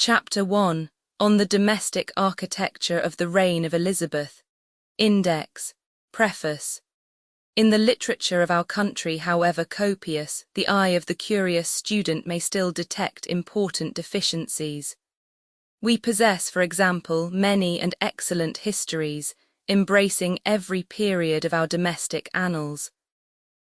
Chapter 1. On the Domestic Architecture of the Reign of Elizabeth. Index. Preface. In the literature of our country, however copious, the eye of the curious student may still detect important deficiencies. We possess, for example, many and excellent histories, embracing every period of our domestic annals.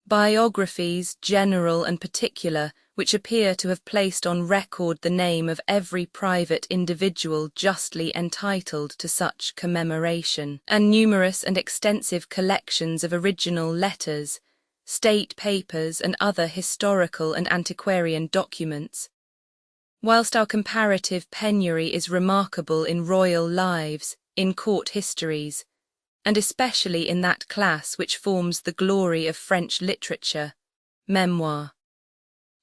Biographies, general and particular, which appear to have placed on record the name of every private individual justly entitled to such commemoration, and numerous and extensive collections of original letters, state papers, and other historical and antiquarian documents. Whilst our comparative penury is remarkable in royal lives, in court histories, and especially in that class which forms the glory of French literature, memoir.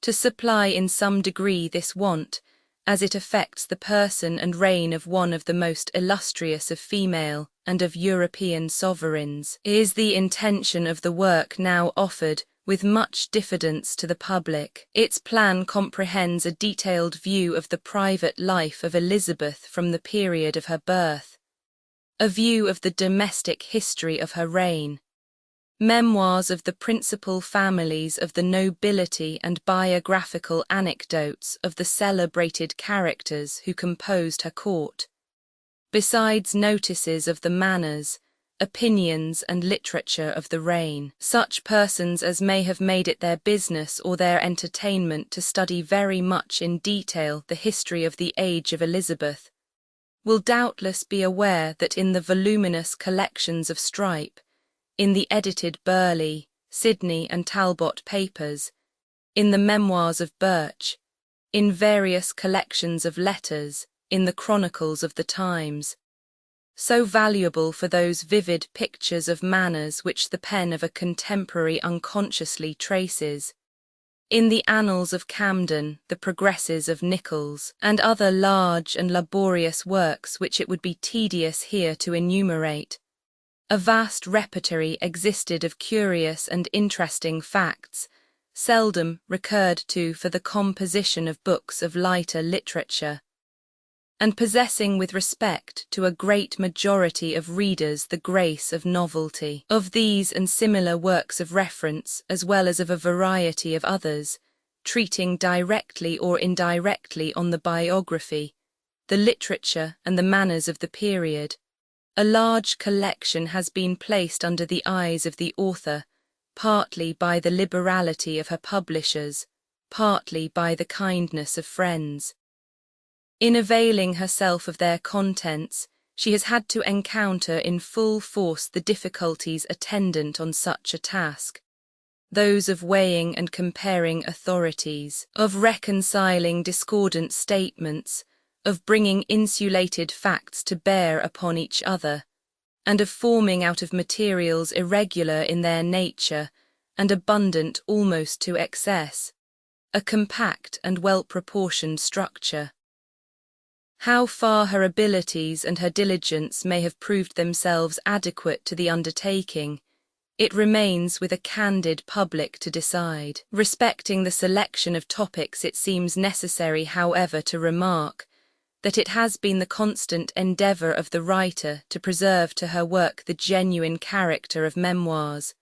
To supply in some degree this want, as it affects the person and reign of one of the most illustrious of female and of European sovereigns, is the intention of the work now offered with much diffidence to the public. Its plan comprehends a detailed view of the private life of Elizabeth from the period of her birth, a view of the domestic history of her reign, memoirs of the principal families of the nobility, and biographical anecdotes of the celebrated characters who composed her court, besides notices of the manners, opinions, and literature of the reign. Such persons as may have made it their business or their entertainment to study very much in detail the history of the age of Elizabeth will doubtless be aware that in the voluminous collections of Strype, in the edited Burleigh, Sidney, and Talbot papers, in the memoirs of Birch, in various collections of letters, in the chronicles of the times, so valuable for those vivid pictures of manners which the pen of a contemporary unconsciously traces, in the annals of Camden, the progresses of Nichols, and other large and laborious works which it would be tedious here to enumerate. A vast repertory existed of curious and interesting facts, seldom recurred to for the composition of books of lighter literature, and possessing with respect to a great majority of readers the grace of novelty. Of these and similar works of reference, as well as of a variety of others, treating directly or indirectly on the biography, the literature, and the manners of the period, a large collection has been placed under the eyes of the author, partly by the liberality of her publishers, partly by the kindness of friends. In availing herself of their contents, she has had to encounter in full force the difficulties attendant on such a task, those of weighing and comparing authorities, of reconciling discordant statements, of bringing insulated facts to bear upon each other, and of forming out of materials irregular in their nature and abundant almost to excess, a compact and well-proportioned structure. How far her abilities and her diligence may have proved themselves adequate to the undertaking, it remains with a candid public to decide. Respecting the selection of topics, it seems necessary, however, to remark that it has been the constant endeavour of the writer to preserve to her work the genuine character of memoirs,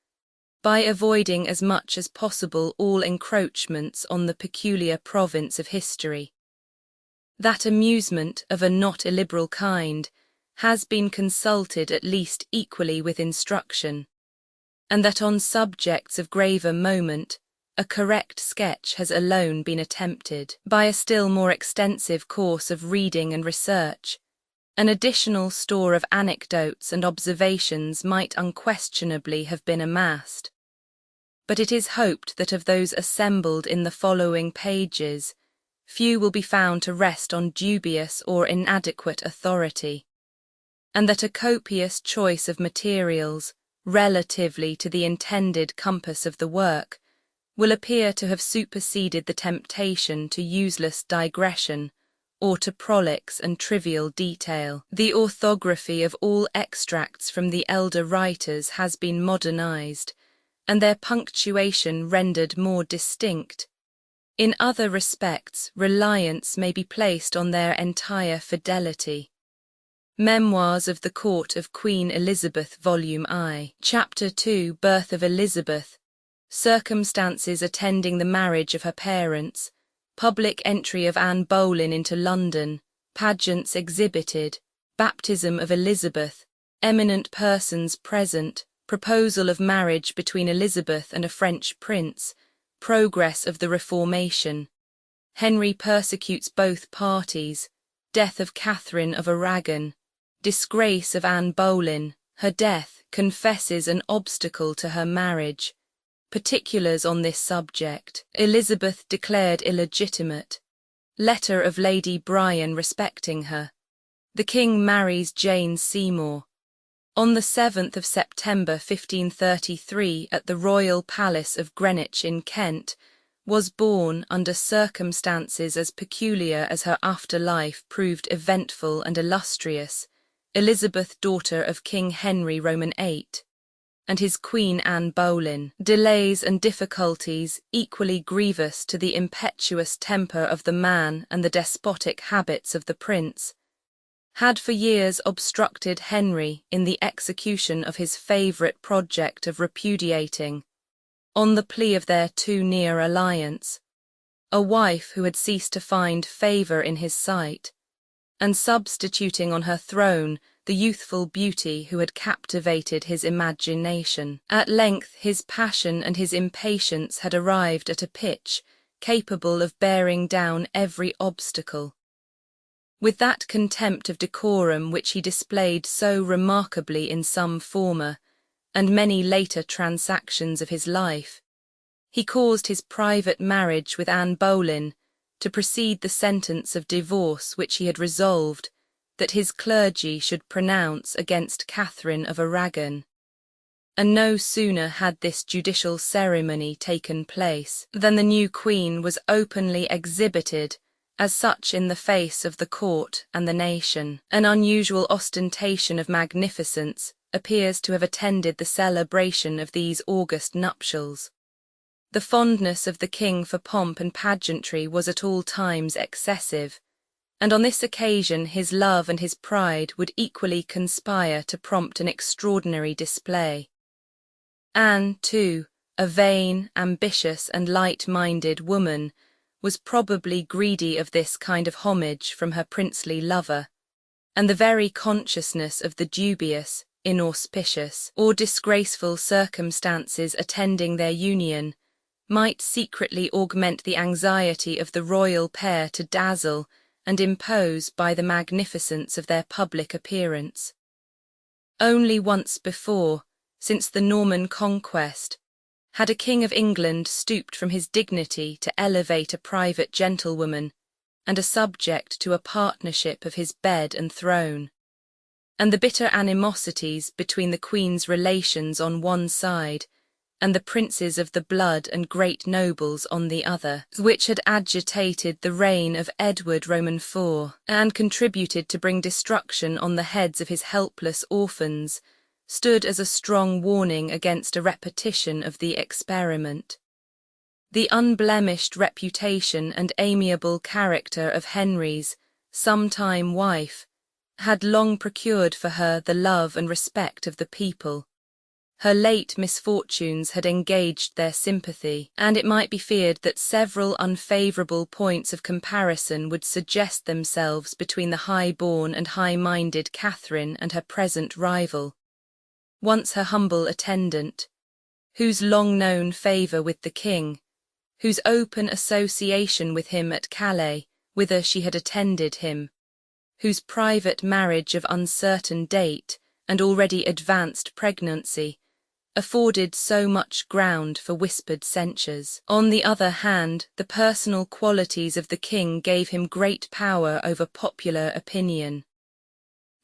by avoiding as much as possible all encroachments on the peculiar province of history. That amusement of a not illiberal kind has been consulted at least equally with instruction, and that on subjects of graver moment a correct sketch has alone been attempted. By a still more extensive course of reading and research, an additional store of anecdotes and observations might unquestionably have been amassed. But it is hoped that of those assembled in the following pages, few will be found to rest on dubious or inadequate authority, and that a copious choice of materials, relatively to the intended compass of the work, will appear to have superseded the temptation to useless digression or to prolix and trivial detail. The orthography of all extracts from the elder writers has been modernized, and their punctuation rendered more distinct, In other respects, reliance may be placed on their entire fidelity. Memoirs of the Court of Queen Elizabeth, Volume I, Chapter 2, Birth of Elizabeth, Circumstances attending the marriage of her parents, Public entry of Anne Boleyn into London, Pageants exhibited, Baptism of Elizabeth, Eminent persons present, Proposal of marriage between Elizabeth and a French prince, Progress of the Reformation, Henry persecutes both parties, Death of Catherine of Aragon, Disgrace of Anne Boleyn, her death confesses an obstacle to her marriage. Particulars on this subject. Elizabeth declared illegitimate. Letter of Lady Bryan respecting her. The King marries Jane Seymour. On the 7th of September 1533 at the Royal Palace of Greenwich in Kent, was born under circumstances as peculiar as her afterlife proved eventful and illustrious, Elizabeth, daughter of King Henry Roman VIII, and his Queen Anne Boleyn. Delays and difficulties equally grievous to the impetuous temper of the man and the despotic habits of the prince, had for years obstructed Henry in the execution of his favourite project of repudiating, on the plea of their too near alliance, a wife who had ceased to find favour in his sight, and substituting on her throne the youthful beauty who had captivated his imagination. At length his passion and his impatience had arrived at a pitch capable of bearing down every obstacle. With that contempt of decorum which he displayed so remarkably in some former, and many later transactions of his life, he caused his private marriage with Anne Boleyn to precede the sentence of divorce which he had resolved that his clergy should pronounce against Catherine of Aragon. And no sooner had this judicial ceremony taken place than the new queen was openly exhibited as such in the face of the court and the nation. An unusual ostentation of magnificence appears to have attended the celebration of these august nuptials. The fondness of the king for pomp and pageantry was at all times excessive, and on this occasion his love and his pride would equally conspire to prompt an extraordinary display. Anne, too, a vain, ambitious, and light-minded woman, was probably greedy of this kind of homage from her princely lover, and the very consciousness of the dubious, inauspicious, or disgraceful circumstances attending their union might secretly augment the anxiety of the royal pair to dazzle and impose by the magnificence of their public appearance. Only once before, since the Norman conquest, had a king of England stooped from his dignity to elevate a private gentlewoman and a subject to a partnership of his bed and throne, and the bitter animosities between the Queen's relations on one side and the princes of the blood and great nobles on the other, which had agitated the reign of Edward Roman IV and contributed to bring destruction on the heads of his helpless orphans, stood as a strong warning against a repetition of the experiment. The unblemished reputation and amiable character of Henry's sometime wife had long procured for her the love and respect of the people. Her late misfortunes had engaged their sympathy, and it might be feared that several unfavourable points of comparison would suggest themselves between the high-born and high-minded Catherine and her present rival, once her humble attendant, whose long-known favour with the king, whose open association with him at Calais, whither she had attended him, whose private marriage of uncertain date and already advanced pregnancy afforded so much ground for whispered censures. On the other hand, the personal qualities of the king gave him great power over popular opinion.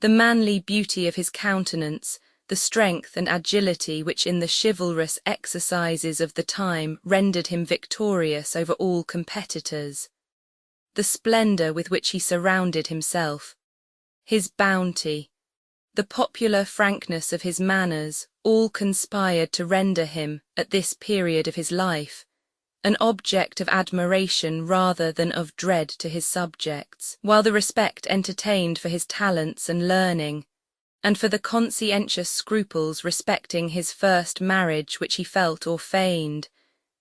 The manly beauty of his countenance, the strength and agility which in the chivalrous exercises of the time rendered him victorious over all competitors, the splendour with which he surrounded himself, his bounty, the popular frankness of his manners, all conspired to render him, at this period of his life, an object of admiration rather than of dread to his subjects, while the respect entertained for his talents and learning, and for the conscientious scruples respecting his first marriage which he felt or feigned,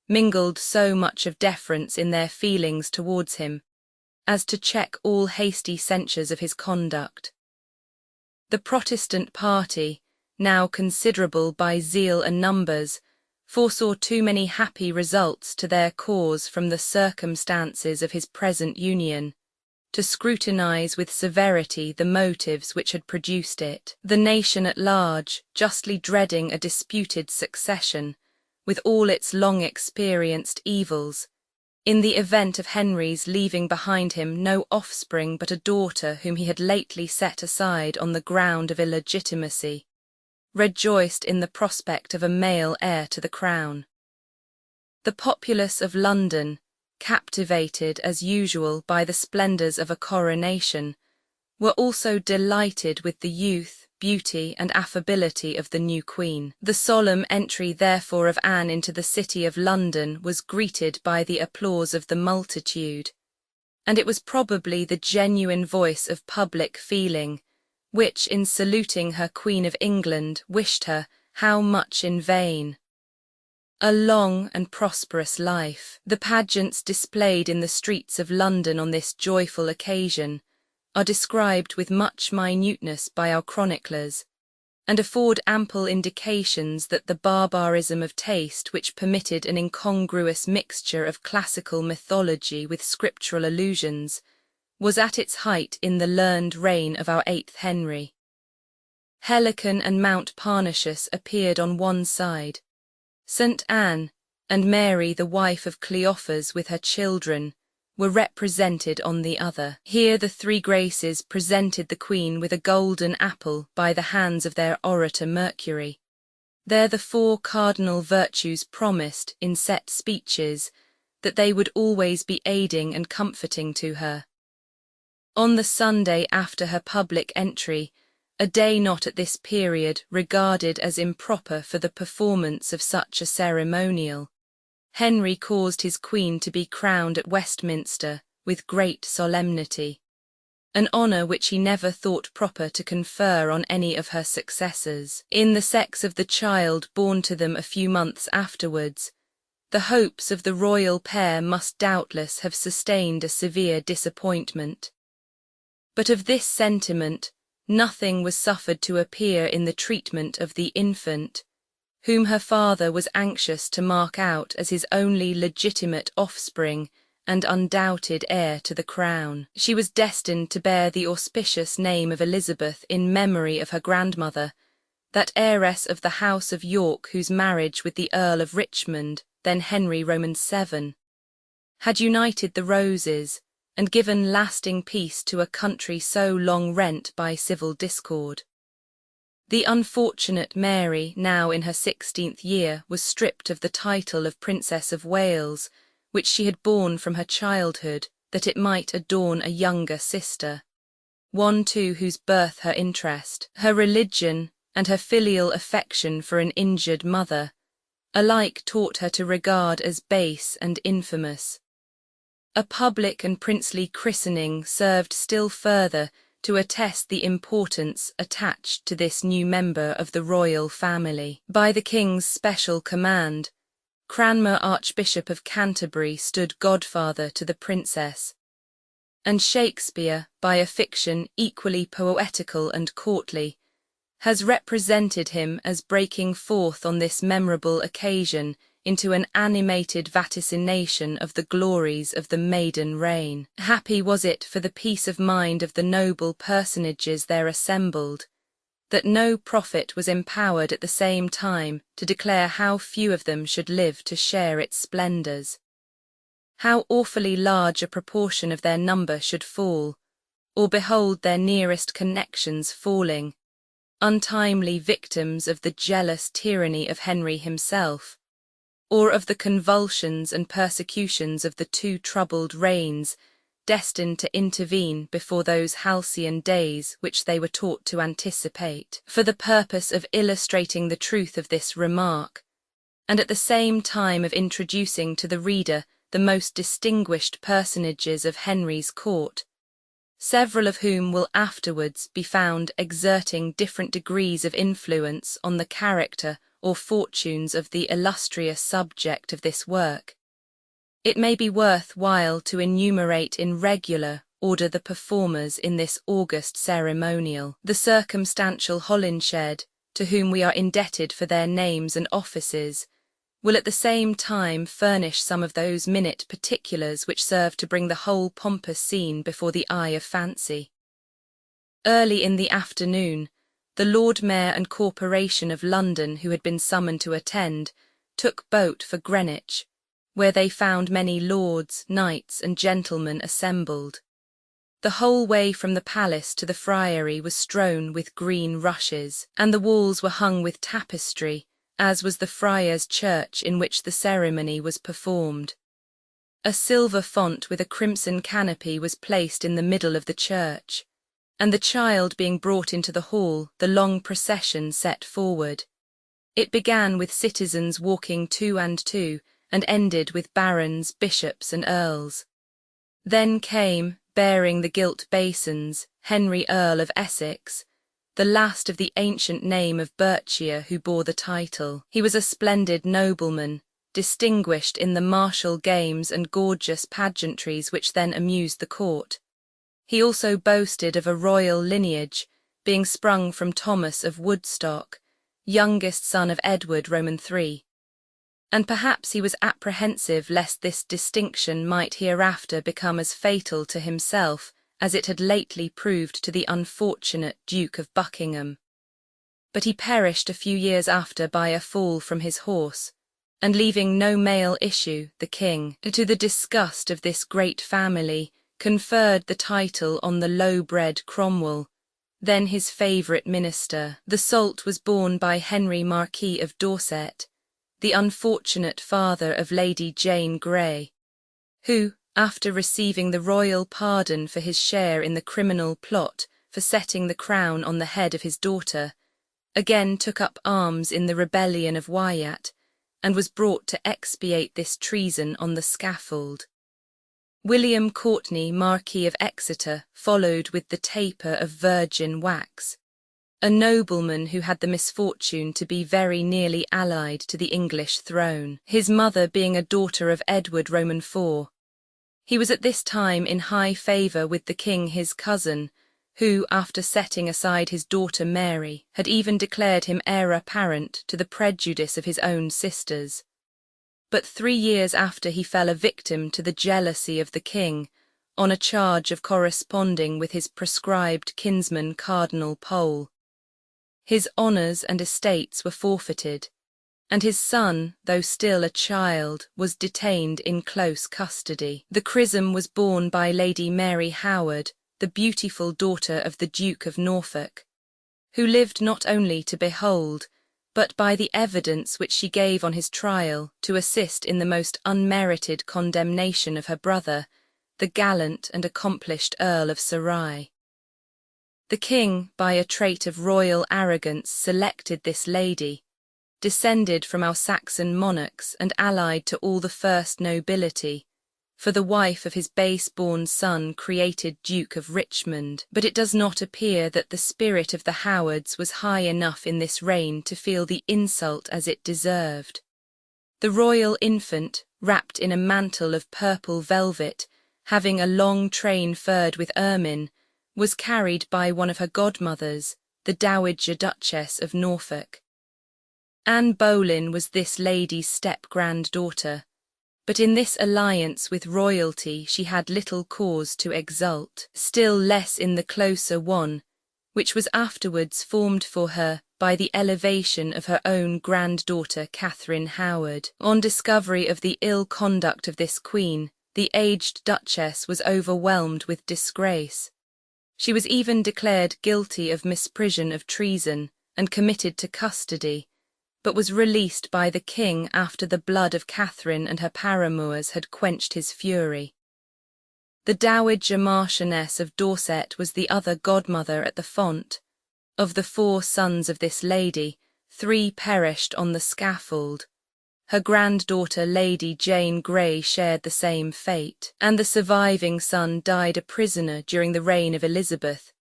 mingled so much of deference in their feelings towards him, as to check all hasty censures of his conduct. The Protestant party, now considerable by zeal and numbers, foresaw too many happy results to their cause from the circumstances of his present union, to scrutinize with severity the motives which had produced it. The nation at large, justly dreading a disputed succession, with all its long-experienced evils, in the event of Henry's leaving behind him no offspring but a daughter whom he had lately set aside on the ground of illegitimacy, rejoiced in the prospect of a male heir to the crown. The populace of London, captivated as usual by the splendours of a coronation, were also delighted with the youth, beauty, and affability of the new queen. The solemn entry therefore of Anne into the city of London was greeted by the applause of the multitude, and it was probably the genuine voice of public feeling, which in saluting her Queen of England wished her, how much in vain, a long and prosperous life. The pageants displayed in the streets of London on this joyful occasion are described with much minuteness by our chroniclers, and afford ample indications that the barbarism of taste which permitted an incongruous mixture of classical mythology with scriptural allusions was at its height in the learned reign of our 8th Henry. Helicon and Mount Parnassus appeared on one side, St. Anne and Mary, the wife of Cleophas with her children, were represented on the other. Here the three Graces presented the Queen with a golden apple by the hands of their orator Mercury. There the 4 cardinal virtues promised, in set speeches, that they would always be aiding and comforting to her. On the Sunday after her public entry, a day not at this period regarded as improper for the performance of such a ceremonial, Henry caused his queen to be crowned at Westminster with great solemnity, an honour which he never thought proper to confer on any of her successors. In the sex of the child born to them a few months afterwards, the hopes of the royal pair must doubtless have sustained a severe disappointment. But of this sentiment nothing was suffered to appear in the treatment of the infant, whom her father was anxious to mark out as his only legitimate offspring and undoubted heir to the crown. She was destined to bear the auspicious name of Elizabeth in memory of her grandmother, that heiress of the House of York whose marriage with the Earl of Richmond, then Henry VII, had united the Roses and given lasting peace to a country so long rent by civil discord. The unfortunate Mary, now in her 16th year, was stripped of the title of Princess of Wales, which she had borne from her childhood, that it might adorn a younger sister, one too whose birth her interest, her religion, and her filial affection for an injured mother, alike taught her to regard as base and infamous. A public and princely christening served still further to attest the importance attached to this new member of the royal family. By the king's special command, Cranmer, Archbishop of Canterbury, stood godfather to the princess, and Shakespeare, by a fiction equally poetical and courtly, has represented him as breaking forth on this memorable occasion into an animated vaticination of the glories of the maiden reign. Happy was it for the peace of mind of the noble personages there assembled, that no prophet was empowered at the same time to declare how few of them should live to share its splendours, how awfully large a proportion of their number should fall, or behold their nearest connections falling, untimely victims of the jealous tyranny of Henry himself, or of the convulsions and persecutions of the 2 troubled reigns, destined to intervene before those halcyon days which they were taught to anticipate. For the purpose of illustrating the truth of this remark, and at the same time of introducing to the reader the most distinguished personages of Henry's court, several of whom will afterwards be found exerting different degrees of influence on the character or fortunes of the illustrious subject of this work, it may be worth while to enumerate in regular order the performers in this august ceremonial. The circumstantial Holinshed, to whom we are indebted for their names and offices, will at the same time furnish some of those minute particulars which serve to bring the whole pompous scene before the eye of fancy. Early in the afternoon, the Lord Mayor and Corporation of London, who had been summoned to attend, took boat for Greenwich, where they found many lords, knights, and gentlemen assembled. The whole way from the palace to the friary was strewn with green rushes, and the walls were hung with tapestry, as was the friar's church in which the ceremony was performed. A silver font with a crimson canopy was placed in the middle of the church, and the child being brought into the hall, the long procession set forward. It began with citizens walking two and two, and ended with barons, bishops, and earls. Then came, bearing the gilt basins, Henry Earl of Essex, the last of the ancient name of Berkshire who bore the title. He was a splendid nobleman, distinguished in the martial games and gorgeous pageantries which then amused the court. He also boasted of a royal lineage, being sprung from Thomas of Woodstock, youngest son of Edward Roman III. And perhaps he was apprehensive lest this distinction might hereafter become as fatal to himself as it had lately proved to the unfortunate Duke of Buckingham. But he perished a few years after by a fall from his horse, and leaving no male issue, the king, to the disgust of this great family, conferred the title on the low-bred Cromwell, then his favourite minister. The salt was borne by Henry Marquis of Dorset, the unfortunate father of Lady Jane Grey, who, after receiving the royal pardon for his share in the criminal plot for setting the crown on the head of his daughter, again took up arms in the rebellion of Wyatt, and was brought to expiate this treason on the scaffold. William Courtenay, Marquis of Exeter, followed with the taper of virgin wax, a nobleman who had the misfortune to be very nearly allied to the English throne, his mother being a daughter of Edward Roman IV. He was at this time in high favour with the king his cousin, who, after setting aside his daughter Mary, had even declared him heir apparent to the prejudice of his own sisters. But 3 years after he fell a victim to the jealousy of the king, on a charge of corresponding with his proscribed kinsman Cardinal Pole. His honours and estates were forfeited, and his son, though still a child, was detained in close custody. The chrism was borne by Lady Mary Howard, the beautiful daughter of the Duke of Norfolk, who lived not only to behold, but by the evidence which she gave on his trial to assist in the most unmerited condemnation of her brother, the gallant and accomplished Earl of Surrey. The king, by a trait of royal arrogance, selected this lady, descended from our Saxon monarchs and allied to all the first nobility, for the wife of his base-born son created Duke of Richmond. But it does not appear that the spirit of the Howards was high enough in this reign to feel the insult as it deserved. The royal infant, wrapped in a mantle of purple velvet, having a long train furred with ermine, was carried by one of her godmothers, the Dowager Duchess of Norfolk. Anne Boleyn was this lady's step-granddaughter, but in this alliance with royalty she had little cause to exult, still less in the closer one, which was afterwards formed for her by the elevation of her own granddaughter Catherine Howard. On discovery of the ill conduct of this queen, the aged Duchess was overwhelmed with disgrace. She was even declared guilty of misprision of treason and committed to custody, but was released by the king after the blood of Catherine and her paramours had quenched his fury. The Dowager Marchioness of Dorset was the other godmother at the font. Of the 4 sons of this lady, 3 perished on the scaffold. Her granddaughter Lady Jane Grey shared the same fate, and the surviving son died a prisoner during the reign of Elizabeth,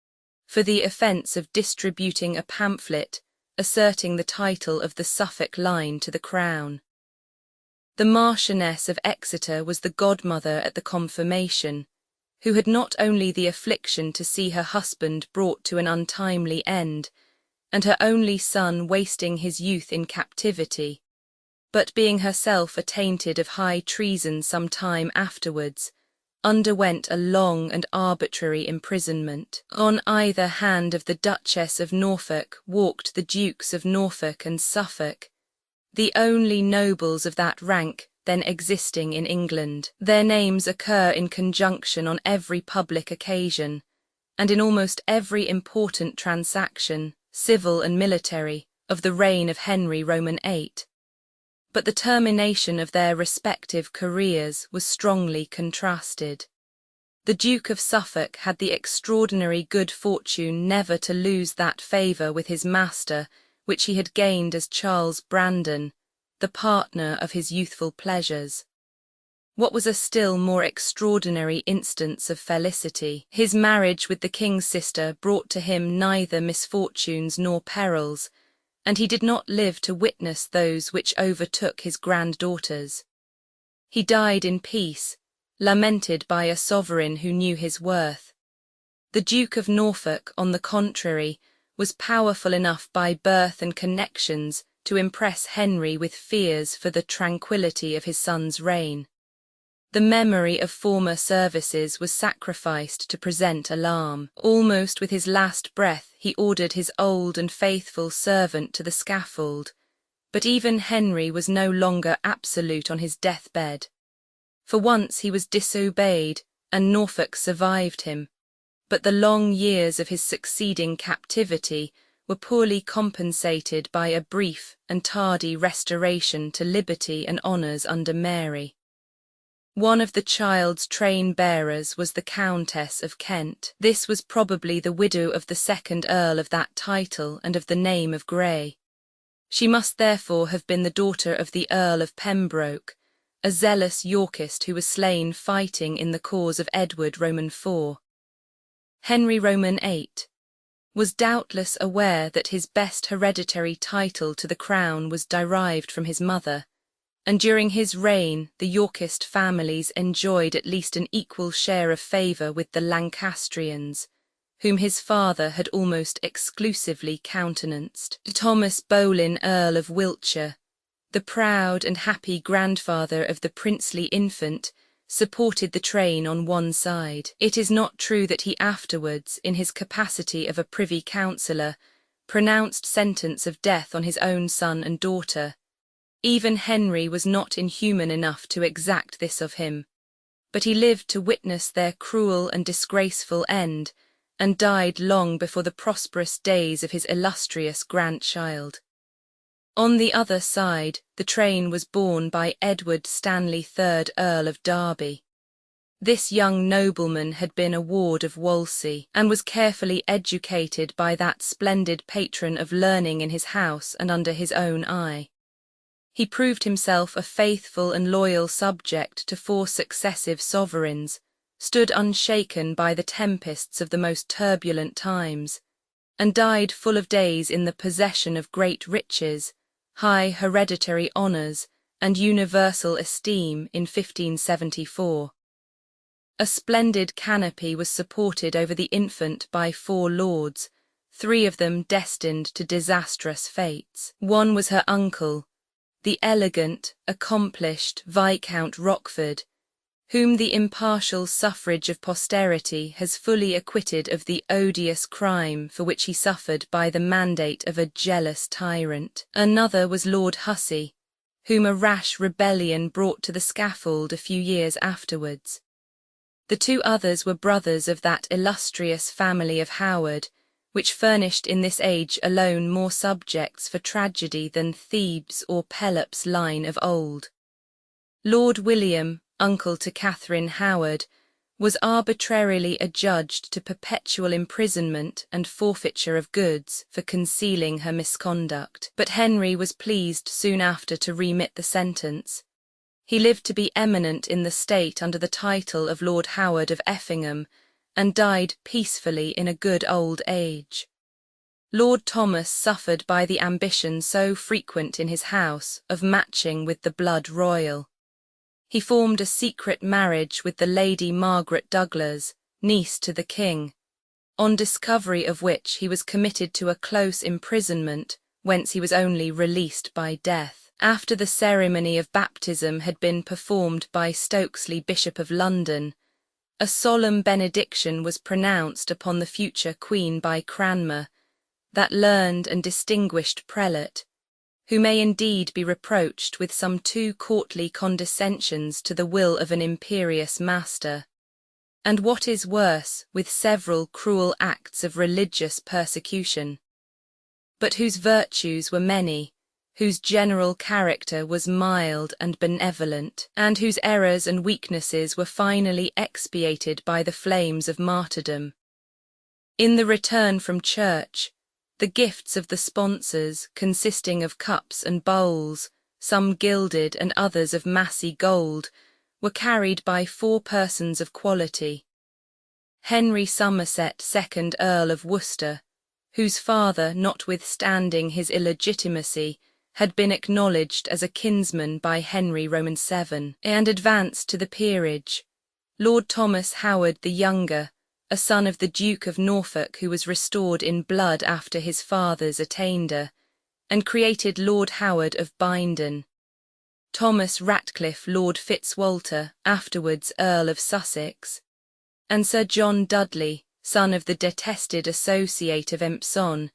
for the offence of distributing a pamphlet asserting the title of the Suffolk line to the crown. The Marchioness of Exeter was the godmother at the confirmation, who had not only the affliction to see her husband brought to an untimely end, and her only son wasting his youth in captivity, but being herself attainted of high treason some time afterwards, underwent a long and arbitrary imprisonment. On either hand of the Duchess of Norfolk walked the Dukes of Norfolk and Suffolk, the only nobles of that rank then existing in England. Their names occur in conjunction on every public occasion, and in almost every important transaction, civil and military, of the reign of Henry Roman VIII. But the termination of their respective careers was strongly contrasted. The Duke of Suffolk had the extraordinary good fortune never to lose that favour with his master which he had gained as Charles Brandon, the partner of his youthful pleasures. What was a still more extraordinary instance of felicity, his marriage with the king's sister brought to him neither misfortunes nor perils, and he did not live to witness those which overtook his granddaughters. He died in peace, lamented by a sovereign who knew his worth. The Duke of Norfolk, on the contrary, was powerful enough by birth and connections to impress Henry with fears for the tranquillity of his son's reign. The memory of former services was sacrificed to present alarm. Almost with his last breath he ordered his old and faithful servant to the scaffold, but even Henry was no longer absolute on his deathbed. For once he was disobeyed, and Norfolk survived him, but the long years of his succeeding captivity were poorly compensated by a brief and tardy restoration to liberty and honours under Mary. One of the child's train-bearers was the Countess of Kent. This was probably the widow of the second Earl of that title and of the name of Grey. She must therefore have been the daughter of the Earl of Pembroke, a zealous Yorkist who was slain fighting in the cause of Edward Roman IV. Henry Roman VIII was doubtless aware that his best hereditary title to the crown was derived from his mother, and during his reign the Yorkist families enjoyed at least an equal share of favour with the Lancastrians, whom his father had almost exclusively countenanced. Thomas Boleyn, Earl of Wiltshire, the proud and happy grandfather of the princely infant, supported the train on one side. It is not true that he afterwards, in his capacity of a privy councillor, pronounced sentence of death on his own son and daughter. Even Henry was not inhuman enough to exact this of him, but he lived to witness their cruel and disgraceful end, and died long before the prosperous days of his illustrious grandchild. On the other side, the train was borne by Edward Stanley, 3rd Earl of Derby. This young nobleman had been a ward of Wolsey, and was carefully educated by that splendid patron of learning in his house and under his own eye. He proved himself a faithful and loyal subject to 4 successive sovereigns, stood unshaken by the tempests of the most turbulent times, and died full of days in the possession of great riches, high hereditary honours, and universal esteem in 1574. A splendid canopy was supported over the infant by 4 lords, 3 of them destined to disastrous fates. One was her uncle, the elegant, accomplished Viscount Rochford, whom the impartial suffrage of posterity has fully acquitted of the odious crime for which he suffered by the mandate of a jealous tyrant. Another was Lord Hussey, whom a rash rebellion brought to the scaffold a few years afterwards. The 2 others were brothers of that illustrious family of Howard, which furnished in this age alone more subjects for tragedy than Thebes or Pelops' line of old. Lord William, uncle to Catherine Howard, was arbitrarily adjudged to perpetual imprisonment and forfeiture of goods for concealing her misconduct. But Henry was pleased soon after to remit the sentence. He lived to be eminent in the state under the title of Lord Howard of Effingham, and died peacefully in a good old age. Lord Thomas suffered by the ambition so frequent in his house of matching with the blood royal. He formed a secret marriage with the Lady Margaret Douglas, niece to the king, on discovery of which he was committed to a close imprisonment, whence he was only released by death. After the ceremony of baptism had been performed by Stokesley, Bishop of London, a solemn benediction was pronounced upon the future Queen by Cranmer, that learned and distinguished prelate, who may indeed be reproached with some too courtly condescensions to the will of an imperious master, and what is worse, with several cruel acts of religious persecution, but whose virtues were many, whose general character was mild and benevolent, and whose errors and weaknesses were finally expiated by the flames of martyrdom. In the return from church, the gifts of the sponsors, consisting of cups and bowls, some gilded and others of massy gold, were carried by 4 persons of quality. Henry Somerset, 2nd Earl of Worcester, whose father, notwithstanding his illegitimacy, had been acknowledged as a kinsman by Henry VII, and advanced to the peerage. Lord Thomas Howard the younger, a son of the Duke of Norfolk, who was restored in blood after his father's attainder, and created Lord Howard of Bindon. Thomas Ratcliffe, Lord Fitzwalter, afterwards Earl of Sussex, and Sir John Dudley, son of the detested associate of Empson,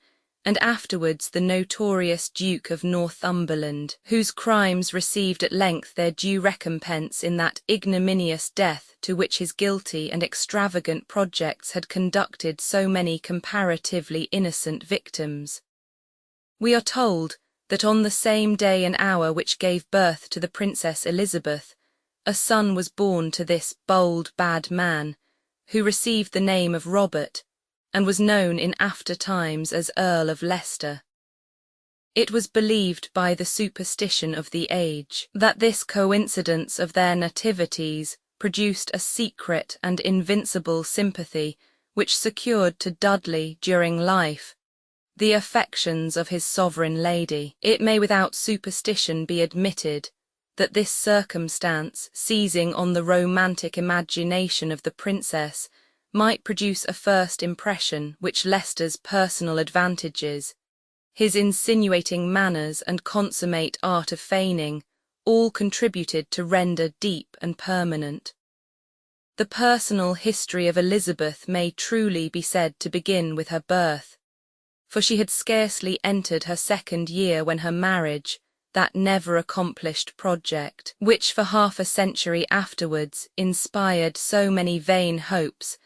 and afterwards the notorious Duke of Northumberland, whose crimes received at length their due recompense in that ignominious death to which his guilty and extravagant projects had conducted so many comparatively innocent victims. We are told that on the same day and hour which gave birth to the Princess Elizabeth, a son was born to this bold bad man, who received the name of Robert, and was known in after times as Earl of Leicester. It was believed by the superstition of the age that this coincidence of their nativities produced a secret and invincible sympathy which secured to Dudley during life the affections of his sovereign lady. It may without superstition be admitted that this circumstance, seizing on the romantic imagination of the princess, might produce a first impression which Leicester's personal advantages, his insinuating manners and consummate art of feigning, all contributed to render deep and permanent. The personal history of Elizabeth may truly be said to begin with her birth, for she had scarcely entered her 2nd year when her marriage, that never-accomplished project, which for half a century afterwards inspired so many vain hopes,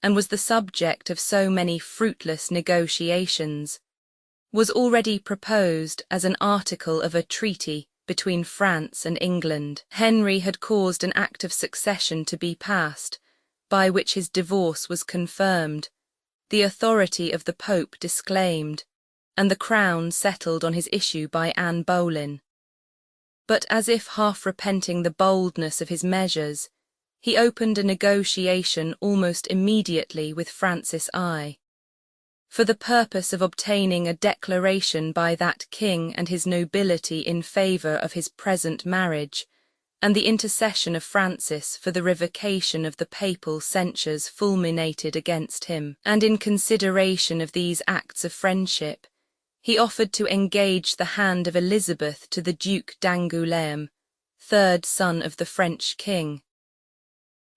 and was the subject of so many fruitless negotiations, was already proposed as an article of a treaty between France and England. Henry had caused an act of succession to be passed, by which his divorce was confirmed, the authority of the Pope disclaimed, and the crown settled on his issue by Anne Boleyn. But as if half repenting the boldness of his measures, he opened a negotiation almost immediately with Francis I, for the purpose of obtaining a declaration by that king and his nobility in favour of his present marriage, and the intercession of Francis for the revocation of the papal censures fulminated against him. And in consideration of these acts of friendship, he offered to engage the hand of Elizabeth to the Duke d'Angoulême, 3rd son of the French king.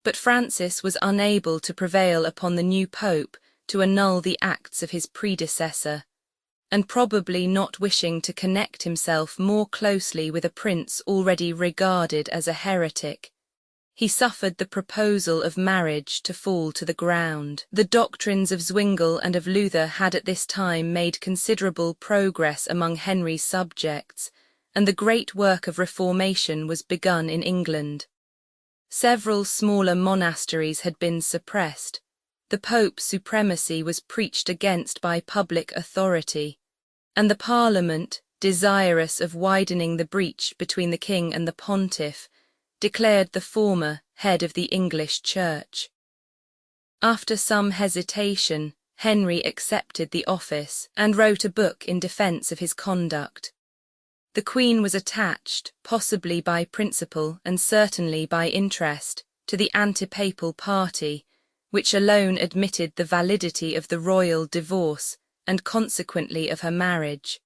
But Francis was unable to prevail upon the new pope to annul the acts of his predecessor, and probably not wishing to connect himself more closely with a prince already regarded as a heretic, he suffered the proposal of marriage to fall to the ground. The doctrines of Zwingle and of Luther had at this time made considerable progress among Henry's subjects, and the great work of reformation was begun in England. Several smaller monasteries had been suppressed. The Pope's supremacy was preached against by public authority, and the Parliament, desirous of widening the breach between the king and the pontiff, declared the former head of the English Church. After some hesitation, Henry accepted the office and wrote a book in defence of his conduct. The Queen was attached, possibly by principle and certainly by interest, to the anti-papal party, which alone admitted the validity of the royal divorce and consequently of her marriage.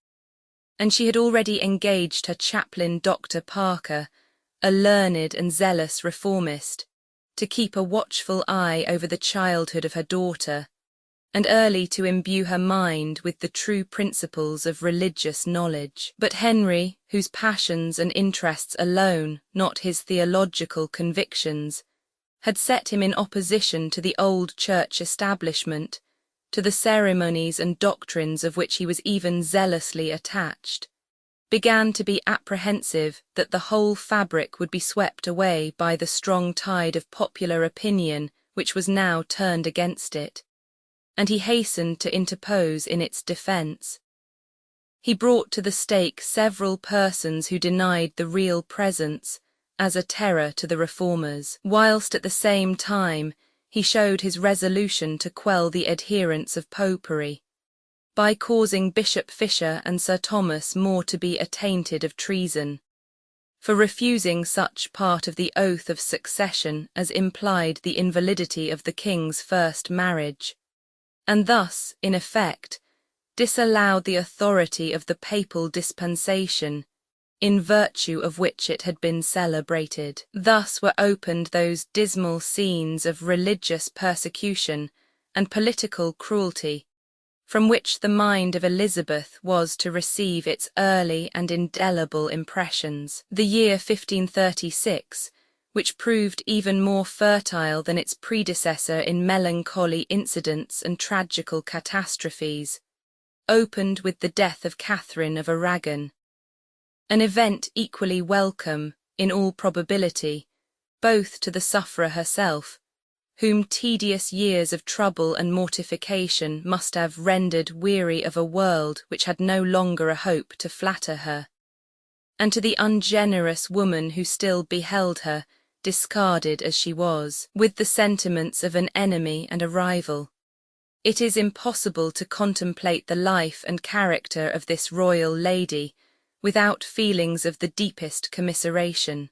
And she had already engaged her chaplain Dr. Parker, a learned and zealous reformist, to keep a watchful eye over the childhood of her daughter, and early to imbue her mind with the true principles of religious knowledge. But Henry, whose passions and interests alone, not his theological convictions, had set him in opposition to the old church establishment, to the ceremonies and doctrines of which he was even zealously attached, began to be apprehensive that the whole fabric would be swept away by the strong tide of popular opinion which was now turned against it, and he hastened to interpose in its defence. He brought to the stake several persons who denied the real presence, as a terror to the reformers, whilst at the same time he showed his resolution to quell the adherents of popery, by causing Bishop Fisher and Sir Thomas More to be attainted of treason, for refusing such part of the oath of succession as implied the invalidity of the king's first marriage, and thus, in effect, disallowed the authority of the papal dispensation, in virtue of which it had been celebrated. Thus were opened those dismal scenes of religious persecution and political cruelty, from which the mind of Elizabeth was to receive its early and indelible impressions. The year 1536, which proved even more fertile than its predecessor in melancholy incidents and tragical catastrophes, opened with the death of Catherine of Aragon, an event equally welcome, in all probability, both to the sufferer herself, whom tedious years of trouble and mortification must have rendered weary of a world which had no longer a hope to flatter her, and to the ungenerous woman who still beheld her, discarded as she was, with the sentiments of an enemy and a rival. It is impossible to contemplate the life and character of this royal lady without feelings of the deepest commiseration.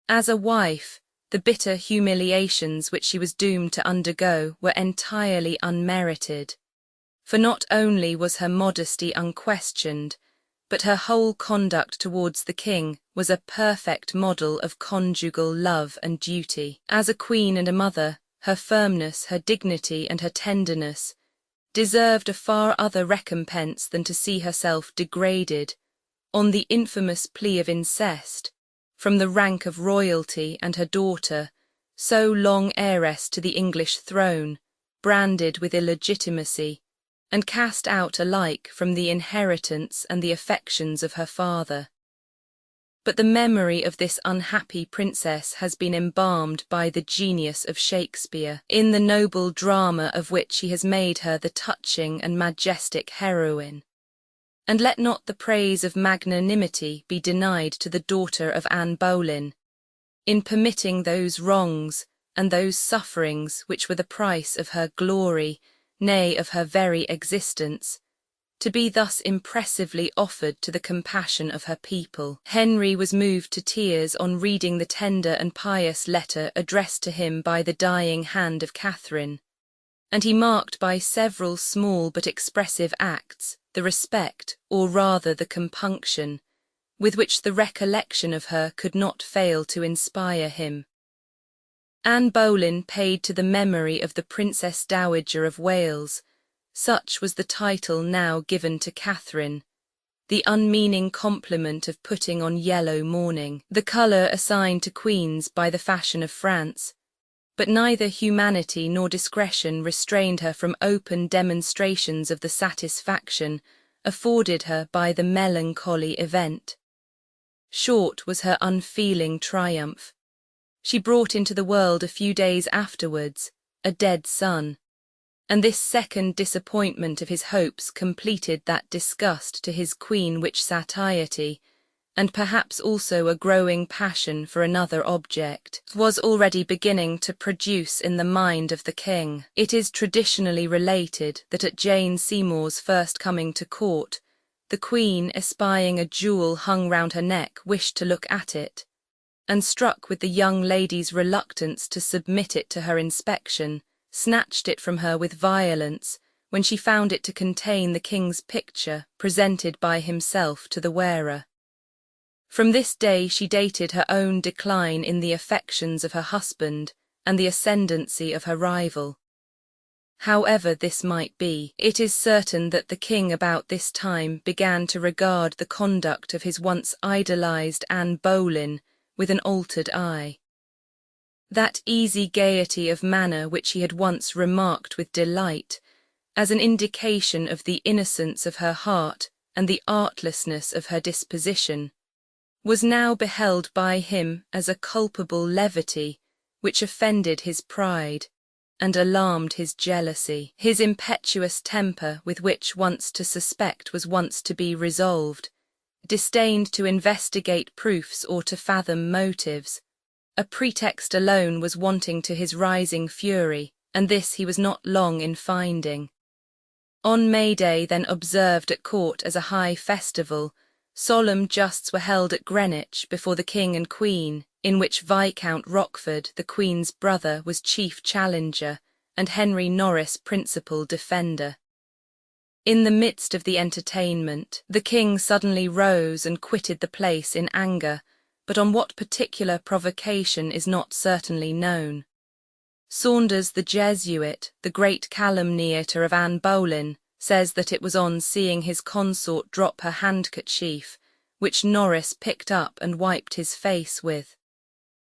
As a wife, the bitter humiliations which she was doomed to undergo were entirely unmerited, for not only was her modesty unquestioned, but her whole conduct towards the king was a perfect model of conjugal love and duty. As a queen and a mother, her firmness, her dignity, and her tenderness deserved a far other recompense than to see herself degraded, on the infamous plea of incest, from the rank of royalty, and her daughter, so long heiress to the English throne, branded with illegitimacy, and cast out alike from the inheritance and the affections of her father. But the memory of this unhappy princess has been embalmed by the genius of Shakespeare, in the noble drama of which he has made her the touching and majestic heroine. And let not the praise of magnanimity be denied to the daughter of Anne Boleyn, in permitting those wrongs and those sufferings which were the price of her glory, nay, of her very existence, to be thus impressively offered to the compassion of her people. Henry was moved to tears on reading the tender and pious letter addressed to him by the dying hand of Catherine, and he marked by several small but expressive acts the respect, or rather the compunction, with which the recollection of her could not fail to inspire him. Anne Boleyn paid to the memory of the Princess Dowager of Wales, such was the title now given to Catherine, the unmeaning compliment of putting on yellow mourning, the colour assigned to queens by the fashion of France, but neither humanity nor discretion restrained her from open demonstrations of the satisfaction afforded her by the melancholy event. Short was her unfeeling triumph. she brought into the world a few days afterwards a dead son. And this second disappointment of his hopes completed that disgust to his queen which satiety, and perhaps also a growing passion for another object, was already beginning to produce in the mind of the king. It is traditionally related that at Jane Seymour's first coming to court, the queen, espying a jewel hung round her neck, wished to look at it, and struck with the young lady's reluctance to submit it to her inspection, snatched it from her with violence, when she found it to contain the king's picture presented by himself to the wearer. From this day she dated her own decline in the affections of her husband and the ascendancy of her rival. However this might be, it is certain that the king about this time began to regard the conduct of his once idolized Anne Boleyn with an altered eye. That easy gaiety of manner which he had once remarked with delight, as an indication of the innocence of her heart and the artlessness of her disposition, was now beheld by him as a culpable levity which offended his pride and alarmed his jealousy. His impetuous temper, with which once to suspect was once to be resolved, disdained to investigate proofs or to fathom motives. A pretext alone was wanting to his rising fury, and this he was not long in finding. On May Day, then observed at court as a high festival, solemn justs were held at Greenwich before the king and queen, in which Viscount Rochford, the queen's brother, was chief challenger, and Henry Norris principal defender. In the midst of the entertainment, the king suddenly rose and quitted the place in anger, but on what particular provocation is not certainly known. Saunders the Jesuit, the great calumniator of Anne Boleyn, says that it was on seeing his consort drop her handkerchief, which Norris picked up and wiped his face with.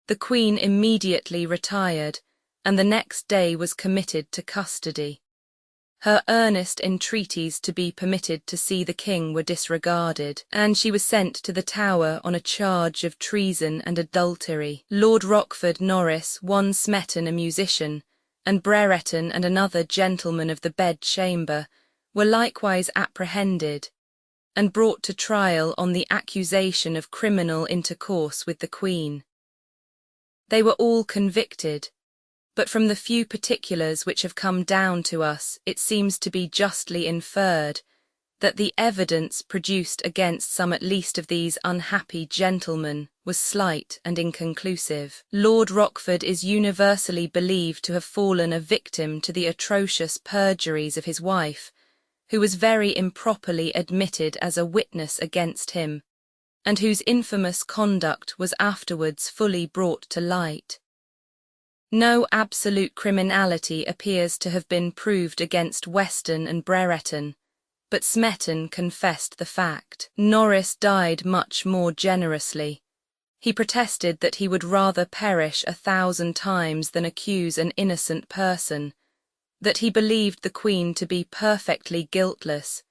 The queen immediately retired, and the next day was committed to custody. Her earnest entreaties to be permitted to see the king were disregarded, and she was sent to the Tower on a charge of treason and adultery. Lord Rochford Norris, one Smeton a musician, and Brereton and another gentleman of the bedchamber, were likewise apprehended, and brought to trial on the accusation of criminal intercourse with the queen. They were all convicted, but from the few particulars which have come down to us, it seems to be justly inferred that the evidence produced against some at least of these unhappy gentlemen was slight and inconclusive. Lord Rochford is universally believed to have fallen a victim to the atrocious perjuries of his wife, who was very improperly admitted as a witness against him, and whose infamous conduct was afterwards fully brought to light. No absolute criminality appears to have been proved against Weston and Brereton, but Smeton confessed the fact. Norris died much more generously. He protested that he would rather perish 1,000 times than accuse an innocent person, that he believed the queen to be perfectly guiltless.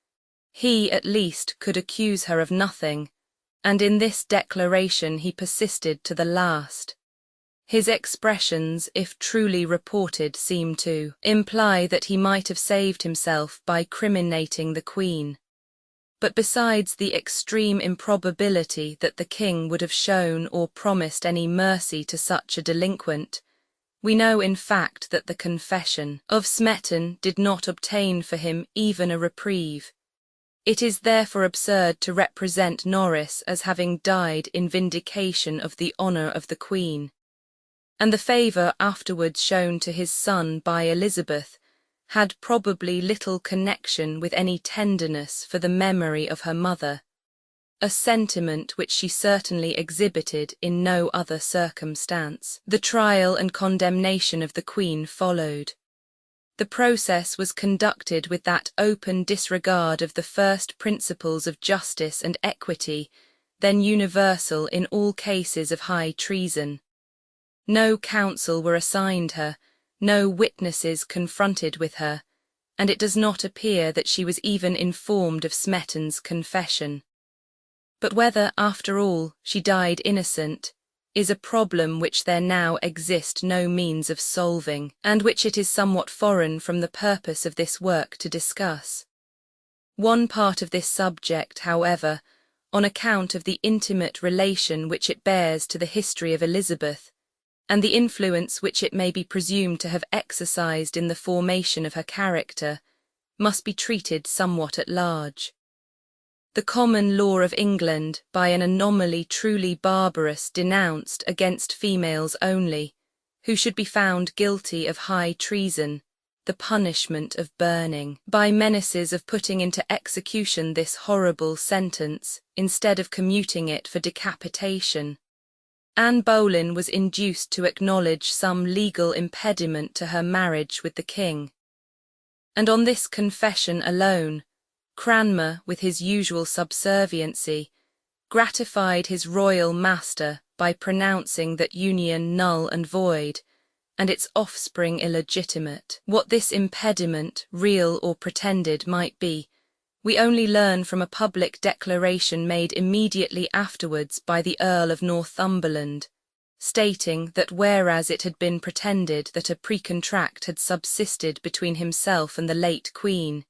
He, at least, could accuse her of nothing, and in this declaration he persisted to the last. His expressions, if truly reported, seem to imply that he might have saved himself by criminating the queen. But besides the extreme improbability that the king would have shown or promised any mercy to such a delinquent, we know in fact that the confession of Smeton did not obtain for him even a reprieve. It is therefore absurd to represent Norris as having died in vindication of the honour of the queen, and the favour afterwards shown to his son by Elizabeth had probably little connection with any tenderness for the memory of her mother, a sentiment which she certainly exhibited in no other circumstance. The trial and condemnation of the queen followed. The process was conducted with that open disregard of the first principles of justice and equity, then universal in all cases of high treason. No counsel were assigned her, no witnesses confronted with her, and it does not appear that she was even informed of Smeton's confession. But whether, after all, she died innocent, is a problem which there now exist no means of solving, and which it is somewhat foreign from the purpose of this work to discuss. One part of this subject, however, on account of the intimate relation which it bears to the history of Elizabeth, and the influence which it may be presumed to have exercised in the formation of her character, must be treated somewhat at large. The common law of England, by an anomaly truly barbarous, denounced against females only, who should be found guilty of high treason, the punishment of burning, by menaces of putting into execution this horrible sentence, instead of commuting it for decapitation. Anne Boleyn was induced to acknowledge some legal impediment to her marriage with the king. And on this confession alone, Cranmer, with his usual subserviency, gratified his royal master by pronouncing that union null and void, and its offspring illegitimate. What this impediment, real or pretended, might be, we only learn from a public declaration made immediately afterwards by the Earl of Northumberland, stating that whereas it had been pretended that a precontract had subsisted between himself and the late Queen,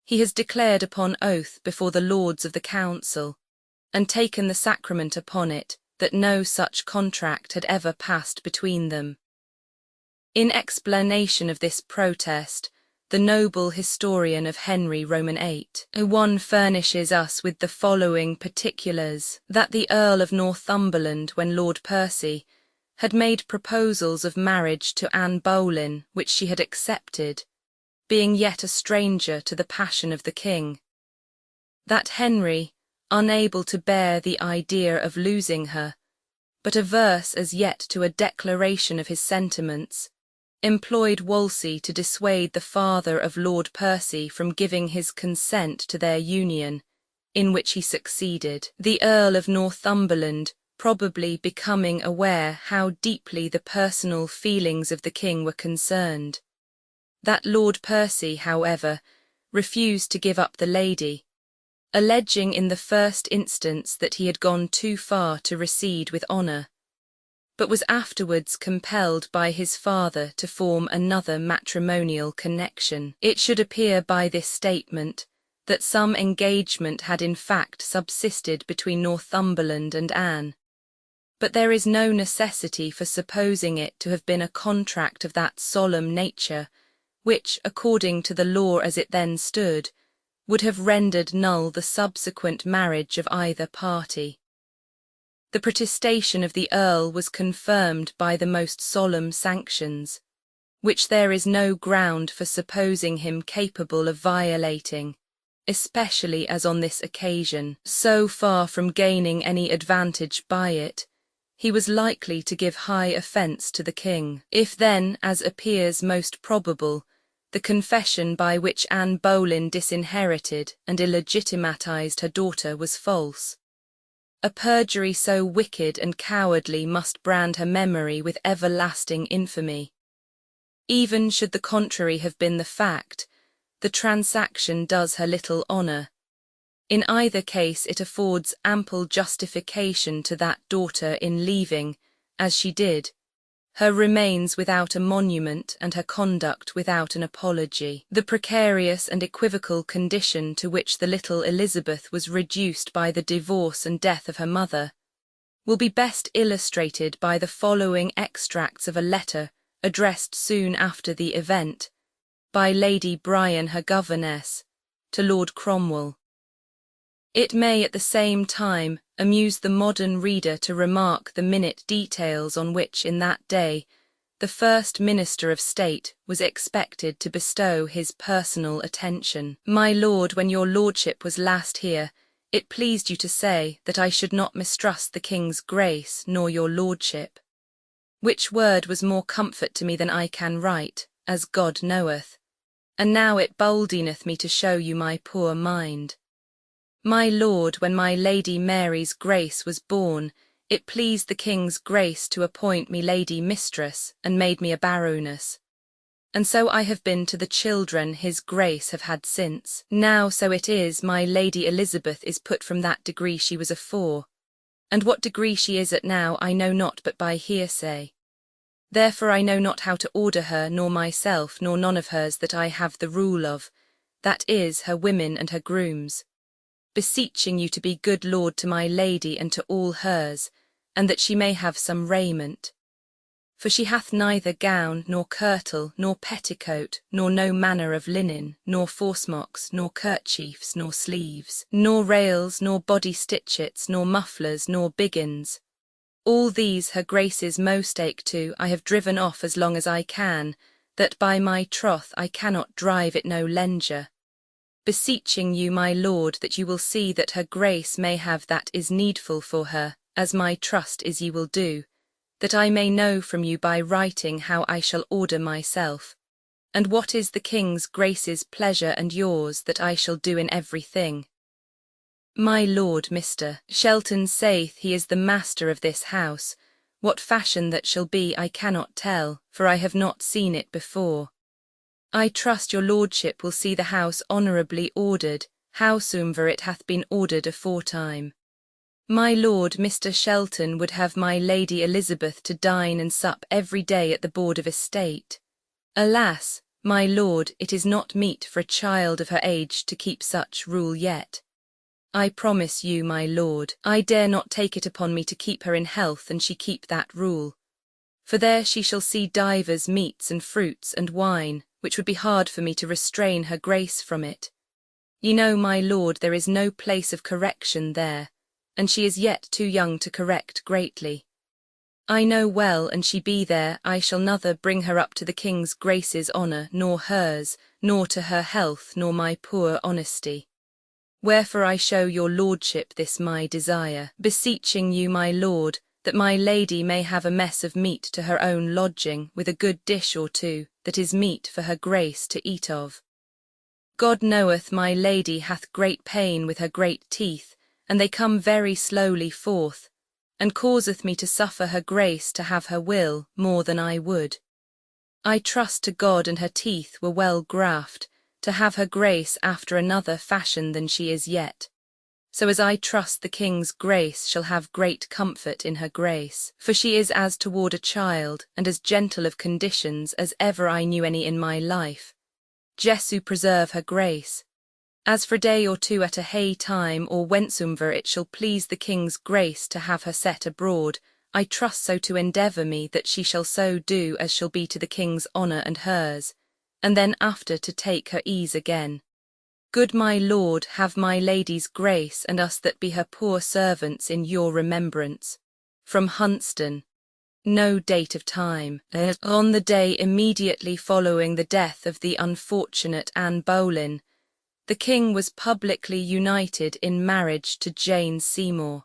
he has declared upon oath before the Lords of the Council, and taken the sacrament upon it, that no such contract had ever passed between them. In explanation of this protest, the noble historian of Henry Roman VIII, one furnishes us with the following particulars: that the Earl of Northumberland, when Lord Percy, had made proposals of marriage to Anne Boleyn, which she had accepted, being yet a stranger to the passion of the king. That Henry, unable to bear the idea of losing her, but averse as yet to a declaration of his sentiments, employed Wolsey to dissuade the father of Lord Percy from giving his consent to their union, in which he succeeded. The Earl of Northumberland, probably becoming aware how deeply the personal feelings of the king were concerned. That Lord Percy, however, refused to give up the lady, alleging in the first instance that he had gone too far to recede with honour, but was afterwards compelled by his father to form another matrimonial connection. It should appear by this statement that some engagement had in fact subsisted between Northumberland and Anne, but there is no necessity for supposing it to have been a contract of that solemn nature which, according to the law as it then stood, would have rendered null the subsequent marriage of either party. The protestation of the Earl was confirmed by the most solemn sanctions, which there is no ground for supposing him capable of violating, especially as on this occasion, so far from gaining any advantage by it, he was likely to give high offence to the king. If then, as appears most probable, the confession by which Anne Boleyn disinherited and illegitimatized her daughter was false, a perjury so wicked and cowardly must brand her memory with everlasting infamy. Even should the contrary have been the fact, the transaction does her little honour. In either case it affords ample justification to that daughter in leaving, as she did, her remains without a monument and her conduct without an apology. The precarious and equivocal condition to which the little Elizabeth was reduced by the divorce and death of her mother will be best illustrated by the following extracts of a letter addressed soon after the event, by Lady Bryan, her governess, to Lord Cromwell. It may at the same time amuse the modern reader to remark the minute details on which in that day the first Minister of State was expected to bestow his personal attention. "My lord, when your lordship was last here, it pleased you to say that I should not mistrust the king's grace nor your lordship, which word was more comfort to me than I can write, as God knoweth, and now it boldineth me to show you my poor mind. My lord, when my Lady Mary's grace was born, it pleased the king's grace to appoint me lady mistress, and made me a baroness. And so I have been to the children his grace have had since. Now so it is my Lady Elizabeth is put from that degree she was afore, And what degree she is at now I know not but by hearsay. Therefore I know not how to order her, nor myself, nor none of hers that I have the rule of, that is, her women and her grooms, beseeching you to be good lord to my lady and to all hers, and that she may have some raiment. For she hath neither gown, nor kirtle, nor petticoat, nor no manner of linen, nor forsmocks, nor kerchiefs, nor sleeves, nor rails, nor body stitchets, nor mufflers, nor biggins. All these her grace's mostake to I have driven off as long as I can, that by my troth I cannot drive it no lenger. Beseeching you, my lord, that you will see that her grace may have that is needful for her, as my trust is ye will do, that I may know from you by writing how I shall order myself, and what is the king's grace's pleasure and yours that I shall do in every thing. My lord Mr. Shelton saith he is the master of this house. What fashion that shall be I cannot tell, for I have not seen it before. I trust your lordship will see the house honourably ordered, howsoever it hath been ordered aforetime. My lord Mr. Shelton would have my Lady Elizabeth to dine and sup every day at the board of estate. Alas, my lord, it is not meet for a child of her age to keep such rule yet. I promise you, my lord, I dare not take it upon me to keep her in health and she keep that rule. For there she shall see divers meats and fruits and wine, which would be hard for me to restrain her grace from it. Ye know, my lord, there is no place of correction there, and she is yet too young to correct greatly. I know well, and she be there, I shall neither bring her up to the king's grace's honour, nor hers, nor to her health, nor my poor honesty. Wherefore I show your lordship this my desire, beseeching you, my lord, that my lady may have a mess of meat to her own lodging, with a good dish or two, that is meat for her grace to eat of. God knoweth my lady hath great pain with her great teeth, and they come very slowly forth, and causeth me to suffer her grace to have her will more than I would. I trust to God and her teeth were well graft, to have her grace after another fashion than she is yet. So as I trust the king's grace shall have great comfort in her grace, for she is as toward a child, and as gentle of conditions as ever I knew any in my life. Jesu preserve her grace. As for a day or two at a hay time, or whensoever it shall please the king's grace to have her set abroad, I trust so to endeavour me that she shall so do as shall be to the king's honour and hers, and then after to take her ease again. Good my lord, have my lady's grace and us that be her poor servants in your remembrance. From Huntston. No date of time. On the day immediately following the death of the unfortunate Anne Boleyn, the king was publicly united in marriage to Jane Seymour,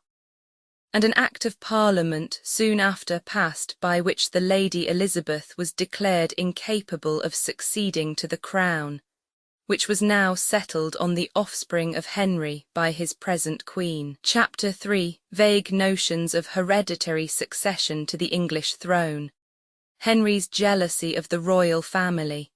and an Act of Parliament soon after passed by which the Lady Elizabeth was declared incapable of succeeding to the crown, which was now settled on the offspring of Henry by his present queen. Chapter 3. Vague notions of hereditary succession to the English throne. Henry's jealousy of the royal family.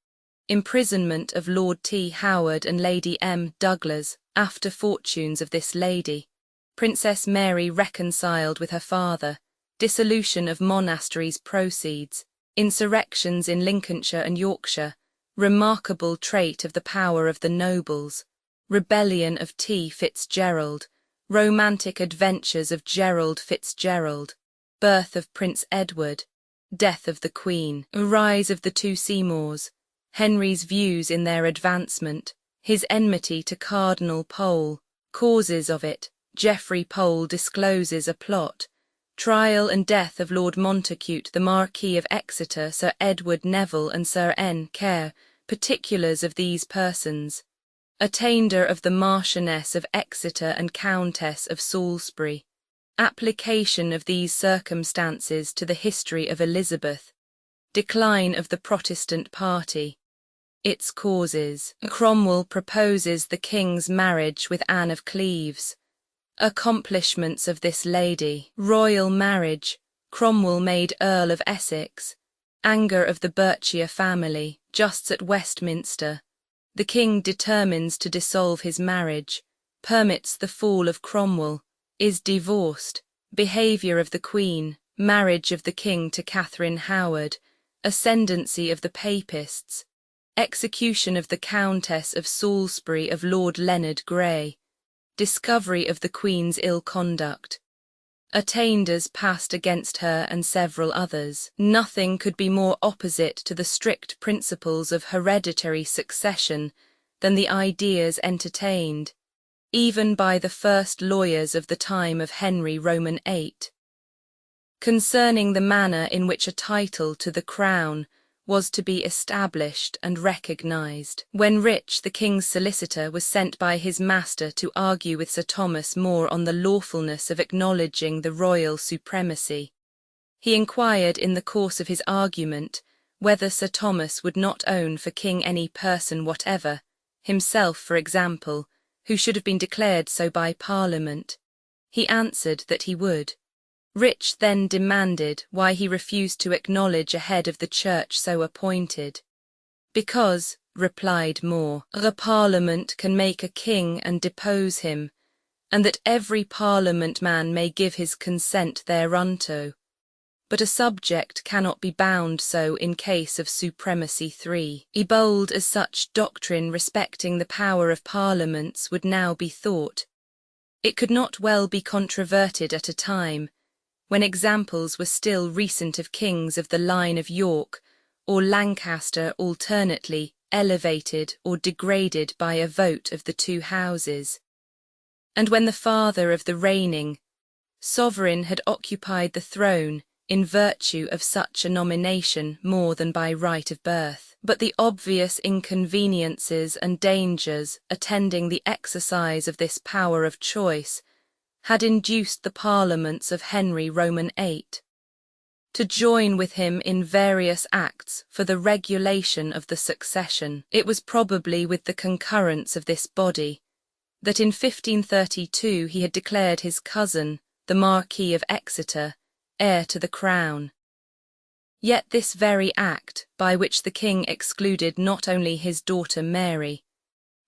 Imprisonment of Lord T. Howard and Lady M. Douglas, after fortunes of this lady. Princess Mary reconciled with her father. Dissolution of monasteries' proceeds. Insurrections in Lincolnshire and Yorkshire. Remarkable trait of the power of the nobles. Rebellion of T. Fitzgerald. Romantic adventures of Gerald Fitzgerald. Birth of Prince Edward. Death of the Queen. Rise of the two Seymours. Henry's views in their advancement. His enmity to Cardinal Pole. Causes of it. Geoffrey Pole discloses a plot. Trial and death of Lord Montacute, the Marquis of Exeter, Sir Edward Neville and Sir N. Kerr, particulars of these persons. Attainder of the Marchioness of Exeter and Countess of Salisbury. Application of these circumstances to the history of Elizabeth. Decline of the Protestant party. Its causes. Cromwell proposes the king's marriage with Anne of Cleves. Accomplishments of this lady. Royal marriage. Cromwell made Earl of Essex. Anger of the Berkshire family, justs at Westminster. The king determines to dissolve his marriage. Permits the fall of Cromwell. Is divorced. behaviour of the Queen, marriage of the King to Catherine Howard, ascendancy of the Papists, execution of the Countess of Salisbury of Lord Leonard Grey, discovery of the Queen's ill conduct, attainders passed against her and several others. Nothing could be more opposite to the strict principles of hereditary succession than the ideas entertained, even by the first lawyers of the time of Henry Roman VIII, concerning the manner in which a title to the crown was to be established and recognized. When Rich, the king's solicitor, was sent by his master to argue with Sir Thomas More on the lawfulness of acknowledging the royal supremacy, he inquired in the course of his argument whether Sir Thomas would not own for king any person whatever, himself for example, who should have been declared so by Parliament. He answered that he would. Rich then demanded why he refused to acknowledge a head of the church so appointed. Because, replied More, the Parliament can make a king and depose him, and that every Parliament man may give his consent thereunto. But a subject cannot be bound so in case of supremacy 3. Bold as such doctrine respecting the power of parliaments would now be thought, it could not well be controverted at a time when examples were still recent of kings of the line of York or Lancaster alternately elevated or degraded by a vote of the two houses, and when the father of the reigning sovereign had occupied the throne in virtue of such a nomination more than by right of birth. But the obvious inconveniences and dangers attending the exercise of this power of choice had induced the parliaments of Henry Roman VIII to join with him in various acts for the regulation of the succession. It was probably with the concurrence of this body that in 1532 he had declared his cousin, the Marquis of Exeter, heir to the crown. Yet this very act, by which the king excluded not only his daughter Mary,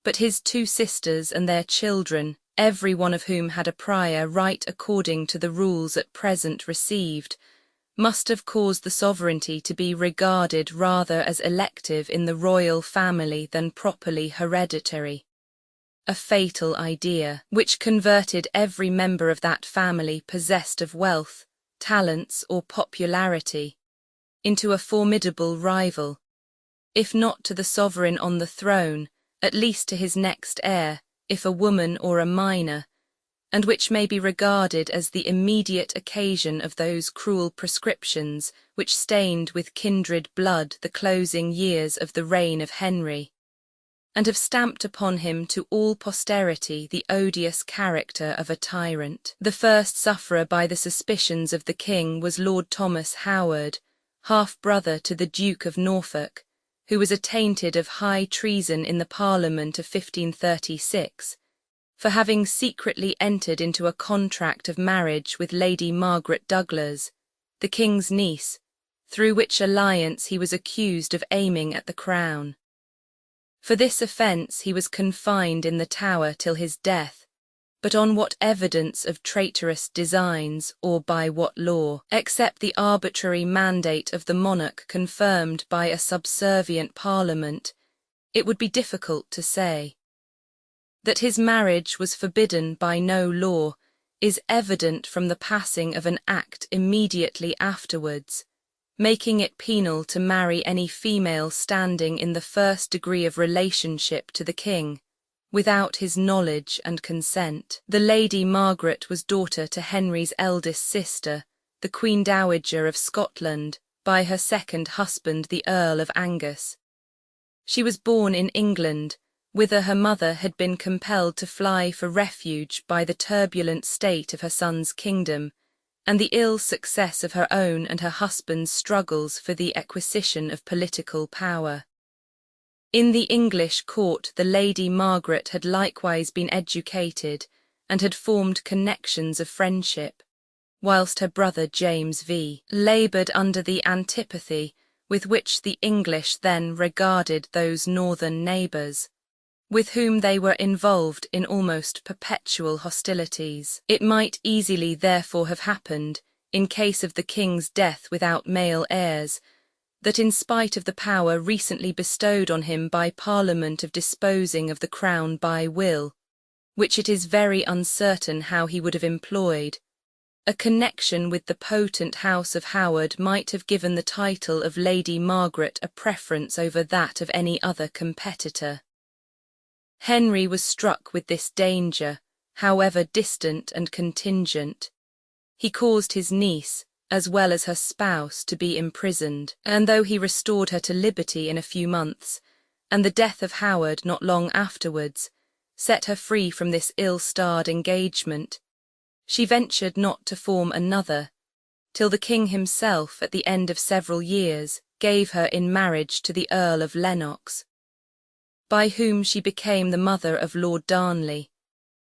but his two sisters and their children, every one of whom had a prior right according to the rules at present received, must have caused the sovereignty to be regarded rather as elective in the royal family than properly hereditary. A fatal idea, which converted every member of that family possessed of wealth, talents, or popularity into a formidable rival, if not to the sovereign on the throne, at least to his next heir, if a woman or a minor, and which may be regarded as the immediate occasion of those cruel proscriptions which stained with kindred blood the closing years of the reign of Henry, and have stamped upon him to all posterity the odious character of a tyrant. The first sufferer by the suspicions of the king was Lord Thomas Howard, half-brother to the Duke of Norfolk, who was attainted of high treason in the Parliament of 1536, for having secretly entered into a contract of marriage with Lady Margaret Douglas, the king's niece, through which alliance he was accused of aiming at the crown. For this offence he was confined in the Tower till his death, but on what evidence of traitorous designs, or by what law, except the arbitrary mandate of the monarch confirmed by a subservient parliament, it would be difficult to say. That his marriage was forbidden by no law is evident from the passing of an act immediately afterwards, making it penal to marry any female standing in the first degree of relationship to the king, without his knowledge and consent. The Lady Margaret was daughter to Henry's eldest sister, the Queen Dowager of Scotland, by her second husband the Earl of Angus. She was born in England, whither her mother had been compelled to fly for refuge by the turbulent state of her son's kingdom, and the ill success of her own and her husband's struggles for the acquisition of political power. In the English court the Lady Margaret had likewise been educated, and had formed connections of friendship, whilst her brother James laboured under the antipathy with which the English then regarded those northern neighbours, with whom they were involved in almost perpetual hostilities. It might easily therefore have happened, in case of the king's death without male heirs, that in spite of the power recently bestowed on him by Parliament of disposing of the crown by will, which it is very uncertain how he would have employed, a connection with the potent house of Howard might have given the title of Lady Margaret a preference over that of any other competitor. Henry was struck with this danger, however distant and contingent. He caused his niece, as well as her spouse, to be imprisoned, and though he restored her to liberty in a few months, and the death of Howard not long afterwards set her free from this ill-starred engagement, she ventured not to form another, till the king himself, at the end of several years, gave her in marriage to the Earl of Lennox, by whom she became the mother of Lord Darnley,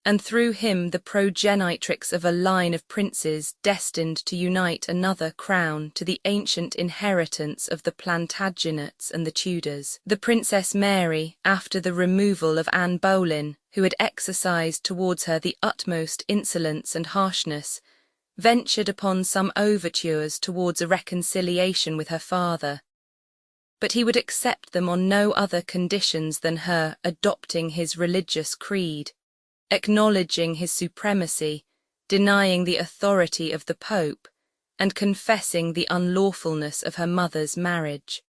and through him the progenitrix of a line of princes destined to unite another crown to the ancient inheritance of the Plantagenets and the Tudors. The Princess Mary, after the removal of Anne Boleyn, who had exercised towards her the utmost insolence and harshness, ventured upon some overtures towards a reconciliation with her father, but he would accept them on no other conditions than her adopting his religious creed, acknowledging his supremacy, denying the authority of the Pope, and confessing the unlawfulness of her mother's marriage.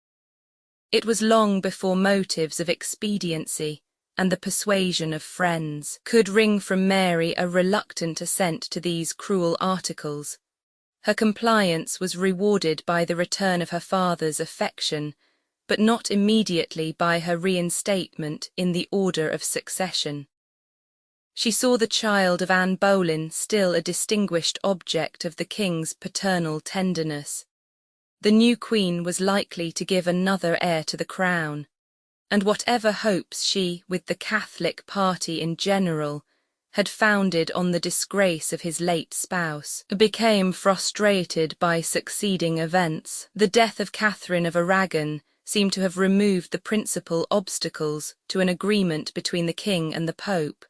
It was long before motives of expediency and the persuasion of friends could wring from Mary a reluctant assent to these cruel articles. Her compliance was rewarded by the return of her father's affection, but not immediately by her reinstatement in the order of succession. She saw the child of Anne Boleyn still a distinguished object of the king's paternal tenderness. The new queen was likely to give another heir to the crown, and whatever hopes she, with the Catholic party in general, had founded on the disgrace of his late spouse, became frustrated by succeeding events. The death of Catherine of Aragon seemed to have removed the principal obstacles to an agreement between the king and the Pope,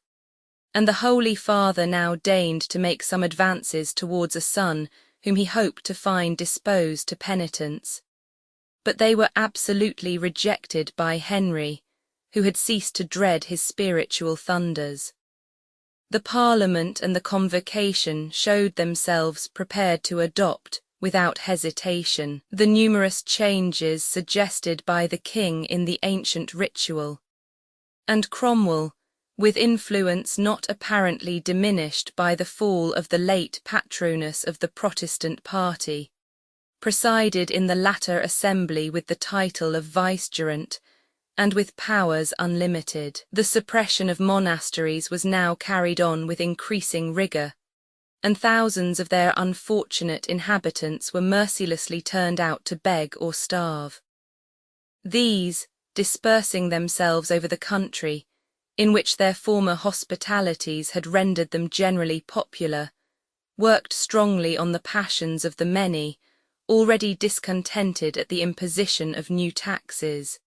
and the Holy Father now deigned to make some advances towards a son whom he hoped to find disposed to penitence. But they were absolutely rejected by Henry, who had ceased to dread his spiritual thunders. The Parliament and the Convocation showed themselves prepared to adopt, without hesitation, the numerous changes suggested by the king in the ancient ritual, and Cromwell, with influence not apparently diminished by the fall of the late patroness of the Protestant party, presided in the latter assembly with the title of vicegerent, and with powers unlimited. The suppression of monasteries was now carried on with increasing rigour, and thousands of their unfortunate inhabitants were mercilessly turned out to beg or starve. These, dispersing themselves over the country, in which their former hospitalities had rendered them generally popular, worked strongly on the passions of the many, already discontented at the imposition of new taxes,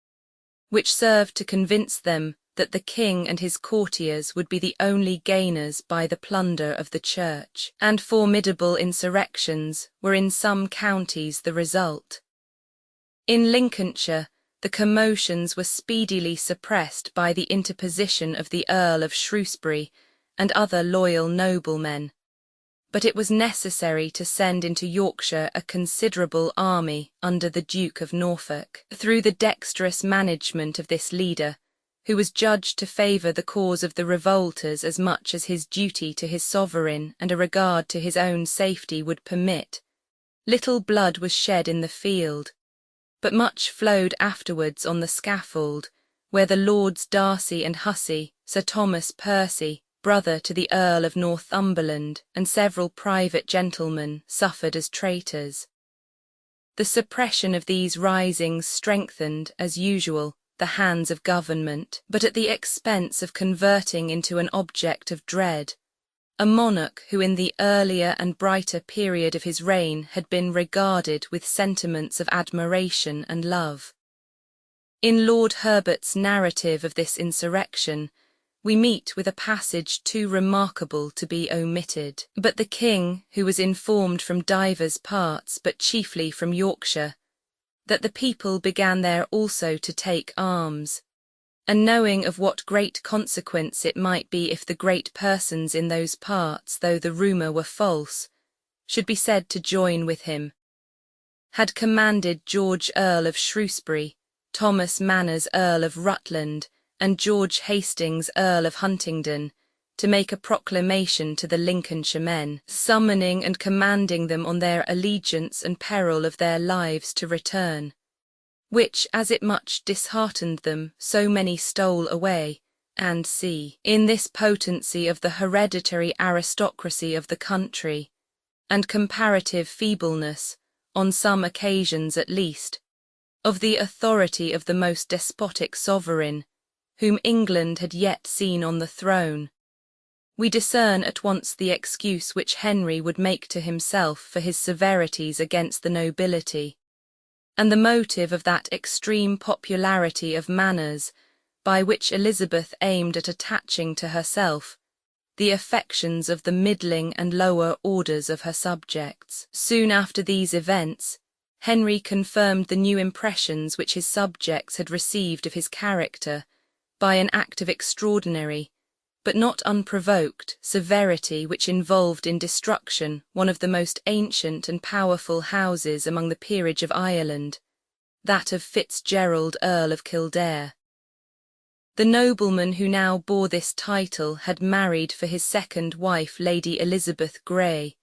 which served to convince them that the king and his courtiers would be the only gainers by the plunder of the church, and formidable insurrections were in some counties the result. In Lincolnshire, the commotions were speedily suppressed by the interposition of the Earl of Shrewsbury and other loyal noblemen, but it was necessary to send into Yorkshire a considerable army under the Duke of Norfolk. Through the dexterous management of this leader, who was judged to favour the cause of the revolters as much as his duty to his sovereign and a regard to his own safety would permit, little blood was shed in the field, but much flowed afterwards on the scaffold, where the Lords Darcy and Hussey, Sir Thomas Percy, brother to the Earl of Northumberland, and several private gentlemen suffered as traitors. The suppression of these risings strengthened, as usual, the hands of government, but at the expense of converting into an object of dread a monarch who in the earlier and brighter period of his reign had been regarded with sentiments of admiration and love. In Lord Herbert's narrative of this insurrection, we meet with a passage too remarkable to be omitted. But the king, who was informed from divers parts, but chiefly from Yorkshire, that the people began there also to take arms, and knowing of what great consequence it might be if the great persons in those parts, though the rumour were false, should be said to join with him, had commanded George Earl of Shrewsbury, Thomas Manners Earl of Rutland, and George Hastings Earl of Huntingdon, to make a proclamation to the Lincolnshire men, summoning and commanding them on their allegiance and peril of their lives to return, which, as it much disheartened them, so many stole away, and see, in this potency of the hereditary aristocracy of the country, and comparative feebleness, on some occasions at least, of the authority of the most despotic sovereign, whom England had yet seen on the throne, we discern at once the excuse which Henry would make to himself for his severities against the nobility, and the motive of that extreme popularity of manners by which Elizabeth aimed at attaching to herself the affections of the middling and lower orders of her subjects. Soon after these events, Henry confirmed the new impressions which his subjects had received of his character by an act of extraordinary, but not unprovoked, severity which involved in destruction one of the most ancient and powerful houses among the peerage of Ireland, that of Fitzgerald Earl of Kildare. The nobleman who now bore this title had married for his second wife Lady Elizabeth Grey,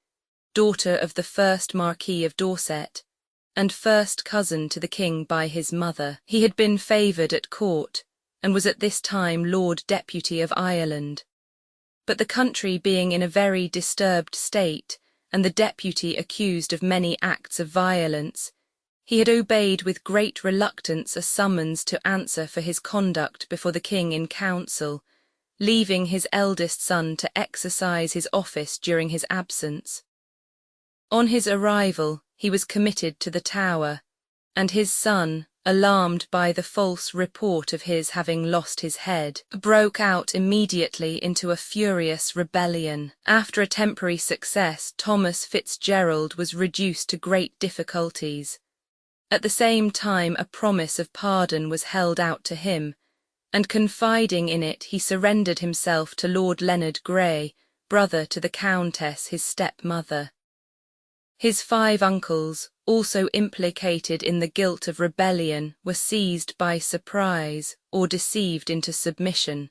daughter of the first Marquis of Dorset, and first cousin to the king by his mother. He had been favoured at court, and was at this time Lord Deputy of Ireland. But the country being in a very disturbed state, and the deputy accused of many acts of violence, he had obeyed with great reluctance a summons to answer for his conduct before the king in council, leaving his eldest son to exercise his office during his absence. On his arrival, he was committed to the Tower, and his son, alarmed by the false report of his having lost his head, broke out immediately into a furious rebellion. After a temporary success, Thomas Fitzgerald was reduced to great difficulties. At the same time, a promise of pardon was held out to him, and confiding in it, he surrendered himself to Lord Leonard Grey, brother to the Countess, his stepmother. His 5 uncles, also implicated in the guilt of rebellion, were seized by surprise or deceived into submission.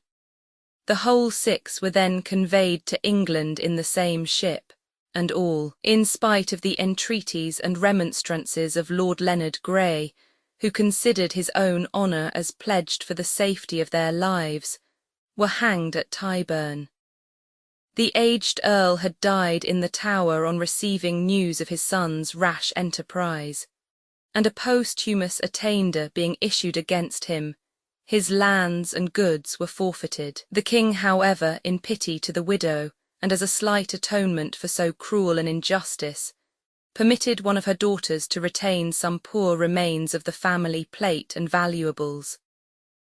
The whole 6 were then conveyed to England in the same ship, and all, in spite of the entreaties and remonstrances of Lord Leonard Grey, who considered his own honour as pledged for the safety of their lives, were hanged at Tyburn. The aged Earl had died in the Tower on receiving news of his son's rash enterprise, and a posthumous attainder being issued against him, his lands and goods were forfeited. The king, however, in pity to the widow, and as a slight atonement for so cruel an injustice, permitted one of her daughters to retain some poor remains of the family plate and valuables,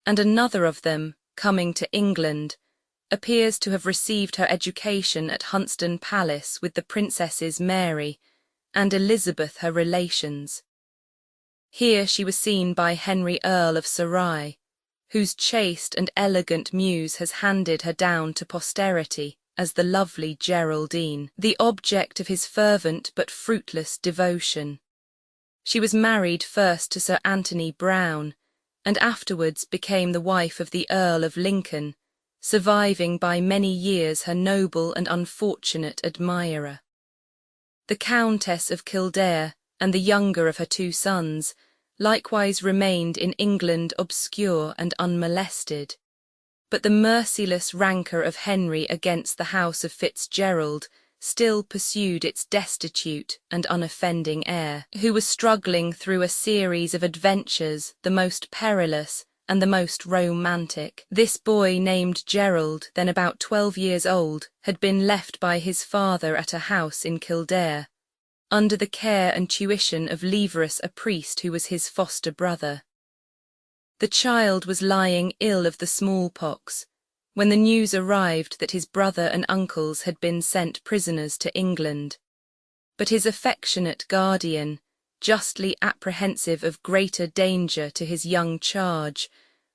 and another of them, coming to England, appears to have received her education at Hunstanton Palace with the Princesses Mary and Elizabeth, her relations. Here she was seen by Henry Earl of Surrey, whose chaste and elegant muse has handed her down to posterity as the lovely Geraldine, the object of his fervent but fruitless devotion. She was married first to Sir Anthony Browne, and afterwards became the wife of the Earl of Lincoln, surviving by many years her noble and unfortunate admirer. The Countess of Kildare and the younger of her 2 sons likewise remained in England obscure and unmolested, but the merciless rancour of Henry against the house of Fitzgerald still pursued its destitute and unoffending heir, who was struggling through a series of adventures the most perilous and the most romantic. This boy, named Gerald, then about 12 years old, had been left by his father at a house in Kildare, under the care and tuition of Leverous, a priest who was his foster brother. The child was lying ill of the smallpox, when the news arrived that his brother and uncles had been sent prisoners to England. But his affectionate guardian, justly apprehensive of greater danger to his young charge,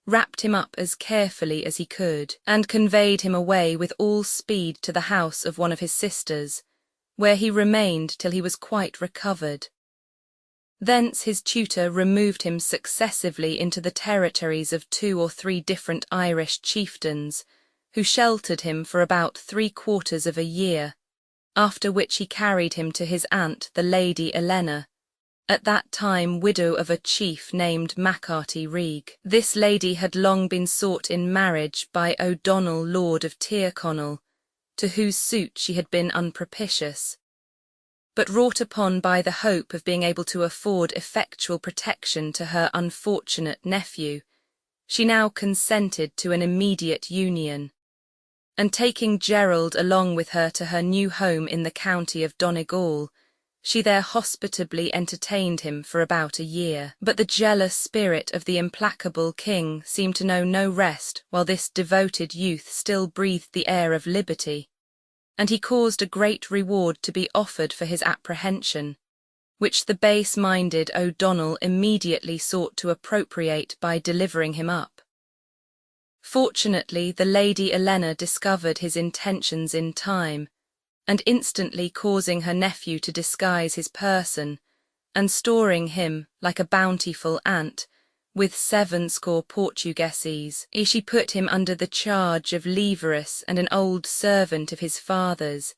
wrapped him up as carefully as he could, and conveyed him away with all speed to the house of one of his sisters, where he remained till he was quite recovered. Thence his tutor removed him successively into the territories of 2 or 3 different Irish chieftains, who sheltered him for about 3/4 of a year, after which he carried him to his aunt, the Lady Elena, at that time widow of a chief named Macarty Reeg. This lady had long been sought in marriage by O'Donnell, Lord of Tyrconnell, to whose suit she had been unpropitious. But wrought upon by the hope of being able to afford effectual protection to her unfortunate nephew, she now consented to an immediate union, and taking Gerald along with her to her new home in the county of Donegal, she there hospitably entertained him for about a year. But the jealous spirit of the implacable king seemed to know no rest while this devoted youth still breathed the air of liberty, and he caused a great reward to be offered for his apprehension, which the base-minded O'Donnell immediately sought to appropriate by delivering him up. Fortunately, the Lady Elena discovered his intentions in time, and instantly causing her nephew to disguise his person, and storing him, like a bountiful aunt, with 70 Portuguese, she put him under the charge of Leverous and an old servant of his father's,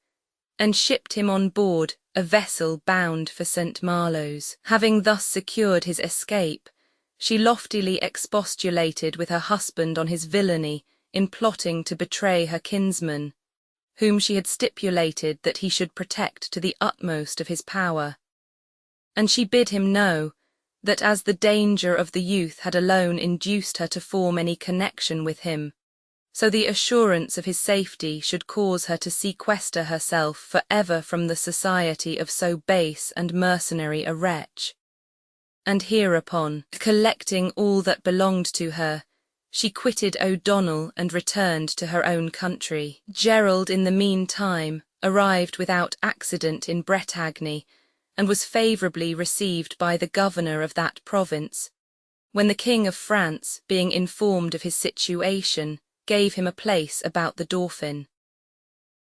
and shipped him on board a vessel bound for St. Marlo's. Having thus secured his escape, she loftily expostulated with her husband on his villainy in plotting to betray her kinsman, whom she had stipulated that he should protect to the utmost of his power. And she bid him know that as the danger of the youth had alone induced her to form any connection with him, so the assurance of his safety should cause her to sequester herself for ever from the society of so base and mercenary a wretch. And hereupon, collecting all that belonged to her, she quitted O'Donnell and returned to her own country. Gerald in the meantime arrived without accident in Bretagne, and was favourably received by the governor of that province, when the King of France, being informed of his situation, gave him a place about the Dauphin.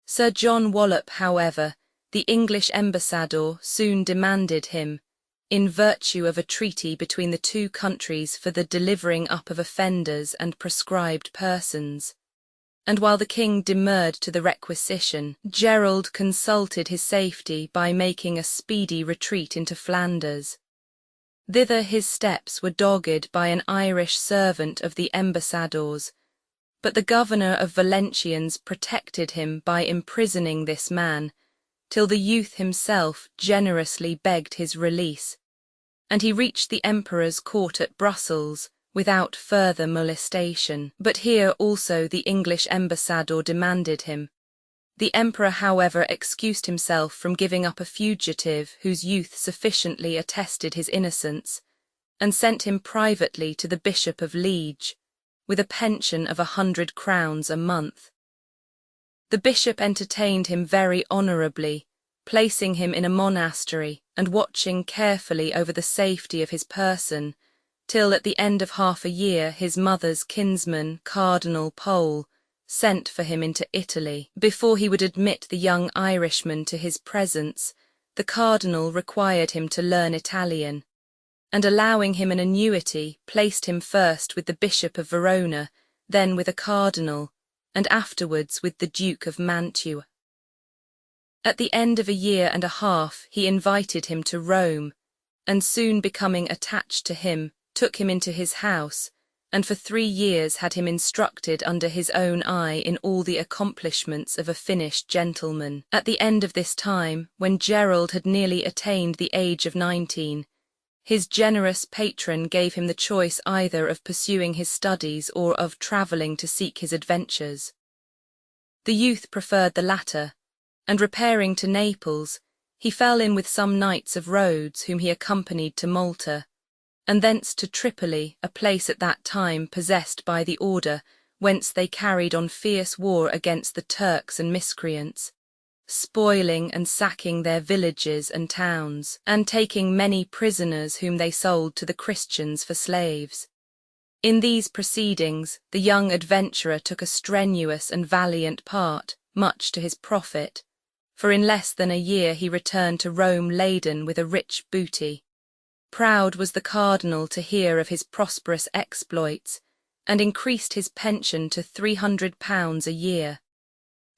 Sir John Wallop, however, the English ambassador, soon demanded him, in virtue of a treaty between the 2 countries for the delivering up of offenders and proscribed persons, and while the king demurred to the requisition, Gerald consulted his safety by making a speedy retreat into Flanders. Thither his steps were dogged by an Irish servant of the ambassador's, but the governor of Valencians protected him by imprisoning this man, till the youth himself generously begged his release, and he reached the emperor's court at Brussels, without further molestation. But here also the English ambassador demanded him. The emperor, however, excused himself from giving up a fugitive whose youth sufficiently attested his innocence, and sent him privately to the Bishop of Liege, with a pension of 100 crowns a month. The bishop entertained him very honourably, placing him in a monastery and watching carefully over the safety of his person, till at the end of half a year his mother's kinsman, Cardinal Pole, sent for him into Italy. Before he would admit the young Irishman to his presence, the cardinal required him to learn Italian, and allowing him an annuity, placed him first with the Bishop of Verona, then with a cardinal, and afterwards with the Duke of Mantua. At the end of a year and a half he invited him to Rome, and soon becoming attached to him, took him into his house, and for 3 years had him instructed under his own eye in all the accomplishments of a finished gentleman. At the end of this time, when Gerald had nearly attained the age of 19, his generous patron gave him the choice either of pursuing his studies or of travelling to seek his adventures. The youth preferred the latter, and repairing to Naples, he fell in with some knights of Rhodes whom he accompanied to Malta, and thence to Tripoli, a place at that time possessed by the order, whence they carried on fierce war against the Turks and miscreants, spoiling and sacking their villages and towns, and taking many prisoners whom they sold to the Christians for slaves. In these proceedings, the young adventurer took a strenuous and valiant part, much to his profit, for in less than a year he returned to Rome laden with a rich booty. Proud was the cardinal to hear of his prosperous exploits, and increased his pension to £300 a year.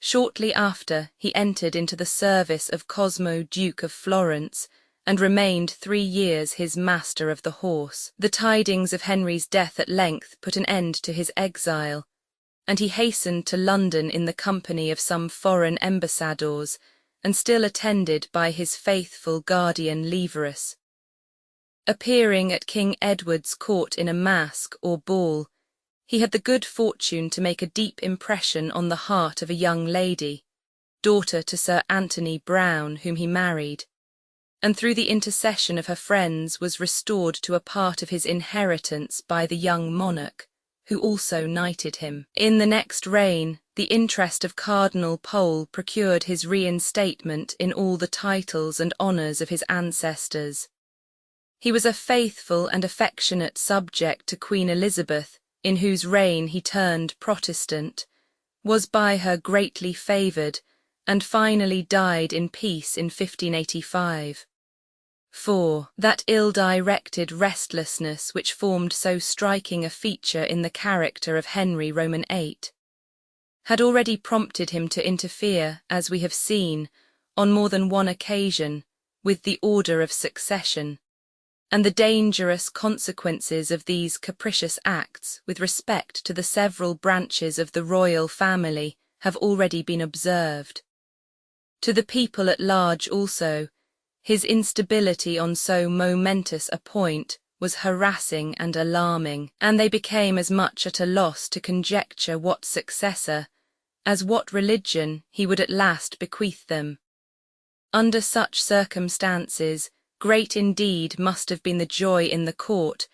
Shortly after, he entered into the service of Cosmo, Duke of Florence, and remained 3 years his master of the horse. The tidings of Henry's death at length put an end to his exile, and he hastened to London in the company of some foreign ambassadors, and still attended by his faithful guardian Leverous. Appearing at King Edward's court in a masque or ball, he had the good fortune to make a deep impression on the heart of a young lady, daughter to Sir Anthony Browne, whom he married, and through the intercession of her friends was restored to a part of his inheritance by the young monarch, who also knighted him. In the next reign, the interest of Cardinal Pole procured his reinstatement in all the titles and honours of his ancestors. He was a faithful and affectionate subject to Queen Elizabeth, in whose reign he turned Protestant, was by her greatly favoured, and finally died in peace in 1585. 4. That ill-directed restlessness which formed so striking a feature in the character of Henry Roman VIII had already prompted him to interfere, as we have seen, on more than one occasion, with the order of succession, and the dangerous consequences of these capricious acts with respect to the several branches of the royal family have already been observed. To the people at large also, his instability on so momentous a point was harassing and alarming, and they became as much at a loss to conjecture what successor, as what religion he would at last bequeath them. Under such circumstances, great indeed must have been the joy in the court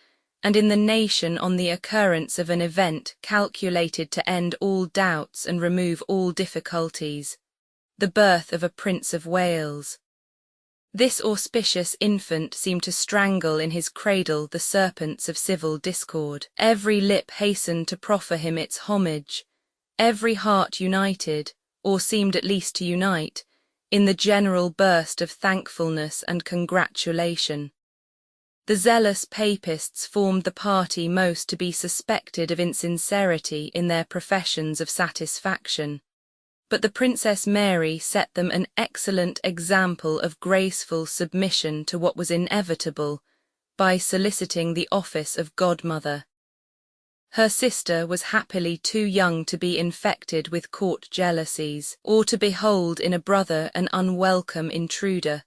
and in the nation on the occurrence of an event calculated to end all doubts and remove all difficulties, the birth of a Prince of Wales. This auspicious infant seemed to strangle in his cradle the serpents of civil discord. Every lip hastened to proffer him its homage, every heart united, or seemed at least to unite, in the general burst of thankfulness and congratulation. The zealous papists formed the party most to be suspected of insincerity in their professions of satisfaction, but the Princess Mary set them an excellent example of graceful submission to what was inevitable by soliciting the office of godmother. Her sister was happily too young to be infected with court jealousies, or to behold in a brother an unwelcome intruder,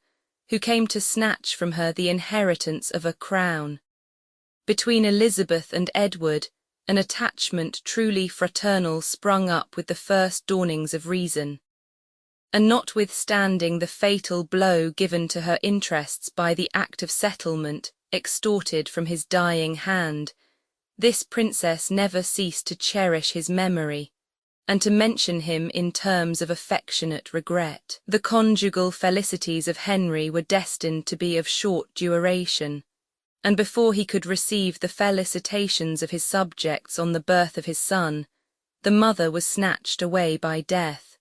who came to snatch from her the inheritance of a crown. Between Elizabeth and Edward, an attachment truly fraternal sprung up with the first dawnings of reason. And notwithstanding the fatal blow given to her interests by the act of settlement extorted from his dying hand, this princess never ceased to cherish his memory, and to mention him in terms of affectionate regret. The conjugal felicities of Henry were destined to be of short duration, and before he could receive the felicitations of his subjects on the birth of his son, the mother was snatched away by death.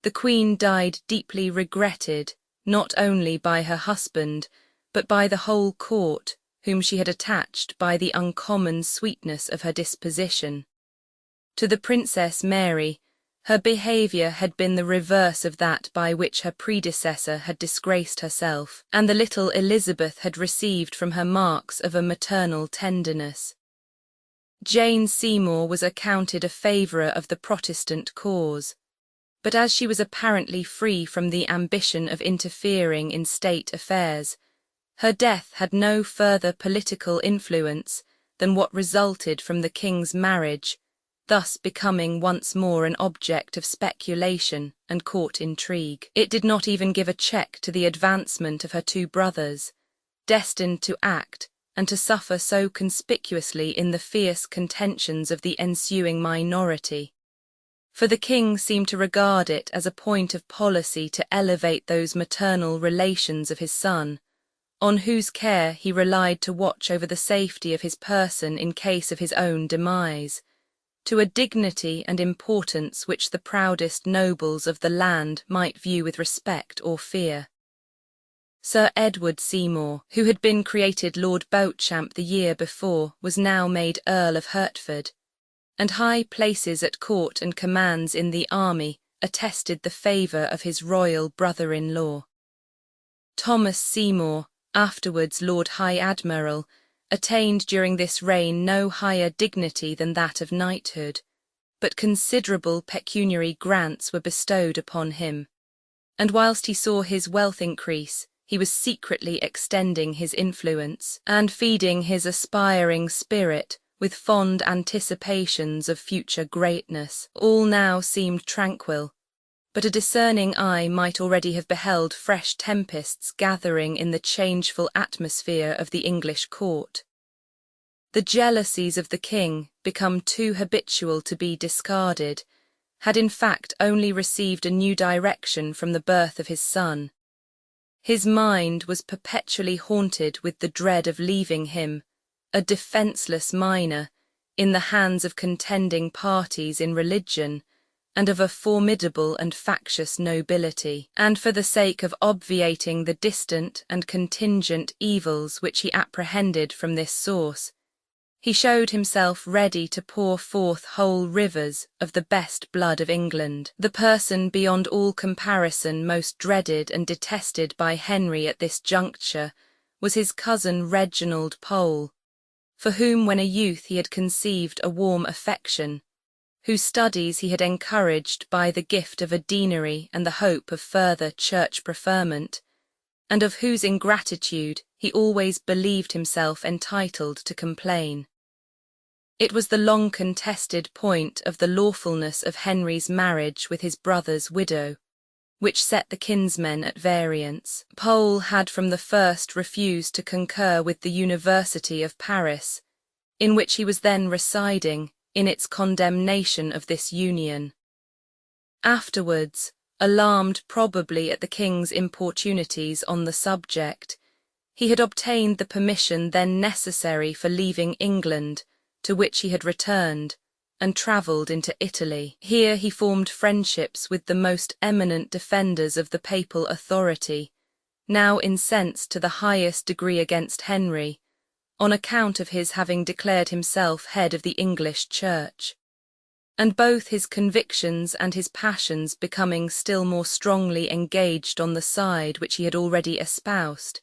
The Queen died deeply regretted, not only by her husband, but by the whole court, whom she had attached by the uncommon sweetness of her disposition. To the Princess Mary, her behaviour had been the reverse of that by which her predecessor had disgraced herself, and the little Elizabeth had received from her marks of a maternal tenderness. Jane Seymour was accounted a favourer of the Protestant cause, but as she was apparently free from the ambition of interfering in state affairs, her death had no further political influence than what resulted from the king's marriage, thus becoming once more an object of speculation and court intrigue. It did not even give a check to the advancement of her two brothers, destined to act, and to suffer so conspicuously in the fierce contentions of the ensuing minority. For the king seemed to regard it as a point of policy to elevate those maternal relations of his son, on whose care he relied to watch over the safety of his person in case of his own demise, to a dignity and importance which the proudest nobles of the land might view with respect or fear. Sir Edward Seymour, who had been created Lord Beauchamp the year before, was now made Earl of Hertford, and high places at court and commands in the army attested the favour of his royal brother-in-law. Thomas Seymour, afterwards Lord High Admiral, attained during this reign no higher dignity than that of knighthood, but considerable pecuniary grants were bestowed upon him, and whilst he saw his wealth increase, he was secretly extending his influence and feeding his aspiring spirit with fond anticipations of future greatness. All now seemed tranquil, but a discerning eye might already have beheld fresh tempests gathering in the changeful atmosphere of the English court. The jealousies of the king, become too habitual to be discarded, had in fact only received a new direction from the birth of his son. His mind was perpetually haunted with the dread of leaving him, a defenceless minor, in the hands of contending parties in religion, and of a formidable and factious nobility, and for the sake of obviating the distant and contingent evils which he apprehended from this source, he showed himself ready to pour forth whole rivers of the best blood of England. The person beyond all comparison most dreaded and detested by Henry at this juncture was his cousin Reginald Pole, for whom when a youth he had conceived a warm affection, whose studies he had encouraged by the gift of a deanery and the hope of further church preferment, and of whose ingratitude he always believed himself entitled to complain. It was the long contested point of the lawfulness of Henry's marriage with his brother's widow, which set the kinsmen at variance. Pole had from the first refused to concur with the University of Paris, in which he was then residing, in its condemnation of this union. Afterwards, alarmed probably at the king's importunities on the subject, he had obtained the permission then necessary for leaving England, to which he had returned, and travelled into Italy. Here he formed friendships with the most eminent defenders of the papal authority, now incensed to the highest degree against Henry, on account of his having declared himself head of the English Church. And both his convictions and his passions becoming still more strongly engaged on the side which he had already espoused,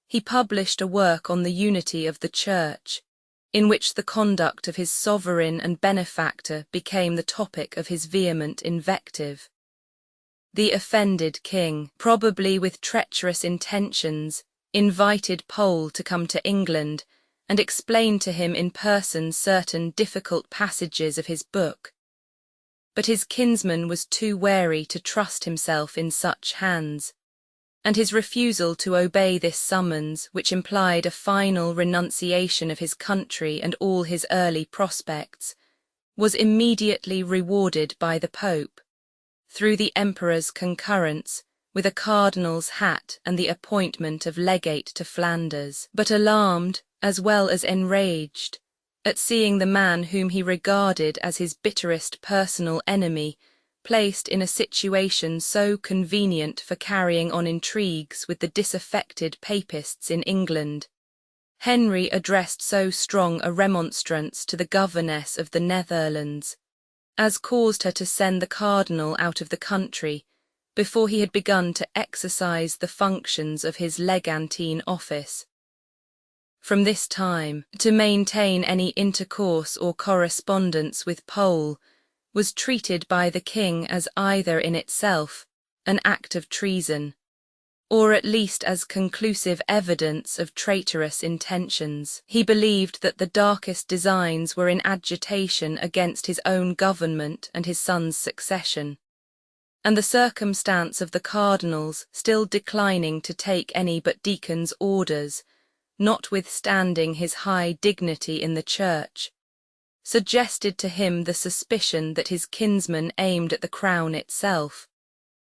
he published a work on the unity of the Church, in which the conduct of his sovereign and benefactor became the topic of his vehement invective. The offended king, probably with treacherous intentions, invited Pole to come to England and explain to him in person certain difficult passages of his book. But his kinsman was too wary to trust himself in such hands, and his refusal to obey this summons, which implied a final renunciation of his country and all his early prospects, was immediately rewarded by the Pope, through the Emperor's concurrence, with a cardinal's hat and the appointment of legate to Flanders. But alarmed, as well as enraged, at seeing the man whom he regarded as his bitterest personal enemy placed in a situation so convenient for carrying on intrigues with the disaffected papists in England, Henry addressed so strong a remonstrance to the governess of the Netherlands, as caused her to send the cardinal out of the country before he had begun to exercise the functions of his legantine office. From this time, to maintain any intercourse or correspondence with Pole was treated by the king as either in itself an act of treason, or at least as conclusive evidence of traitorous intentions. He believed that the darkest designs were in agitation against his own government and his son's succession, and the circumstance of the cardinals still declining to take any but deacon's orders, notwithstanding his high dignity in the church, suggested to him the suspicion that his kinsman aimed at the crown itself,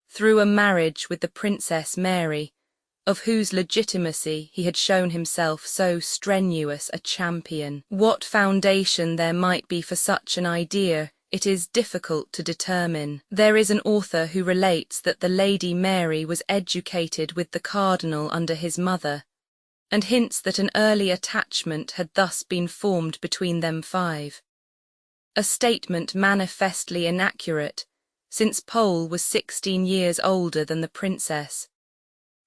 through a marriage with the Princess Mary, of whose legitimacy he had shown himself so strenuous a champion. What foundation there might be for such an idea it is difficult to determine. There is an author who relates that the Lady Mary was educated with the cardinal under his mother, and hints that an early attachment had thus been formed between them five. A statement manifestly inaccurate, since Pole was 16 years older than the princess,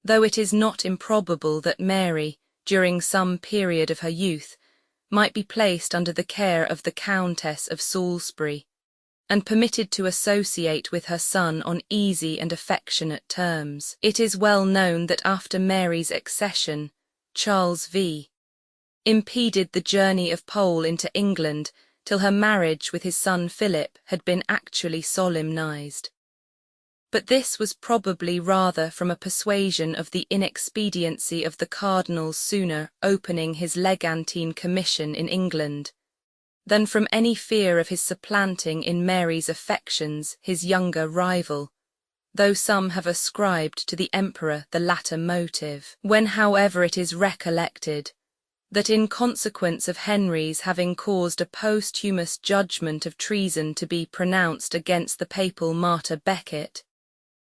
though it is not improbable that Mary, during some period of her youth, might be placed under the care of the Countess of Salisbury, and permitted to associate with her son on easy and affectionate terms. It is well known that after Mary's accession, Charles V. impeded the journey of Pole into England till her marriage with his son Philip had been actually solemnized. But this was probably rather from a persuasion of the inexpediency of the cardinal's sooner opening his legantine commission in England, than from any fear of his supplanting in Mary's affections his younger rival, though some have ascribed to the emperor the latter motive. When, however, it is recollected that in consequence of Henry's having caused a posthumous judgment of treason to be pronounced against the papal martyr Becket,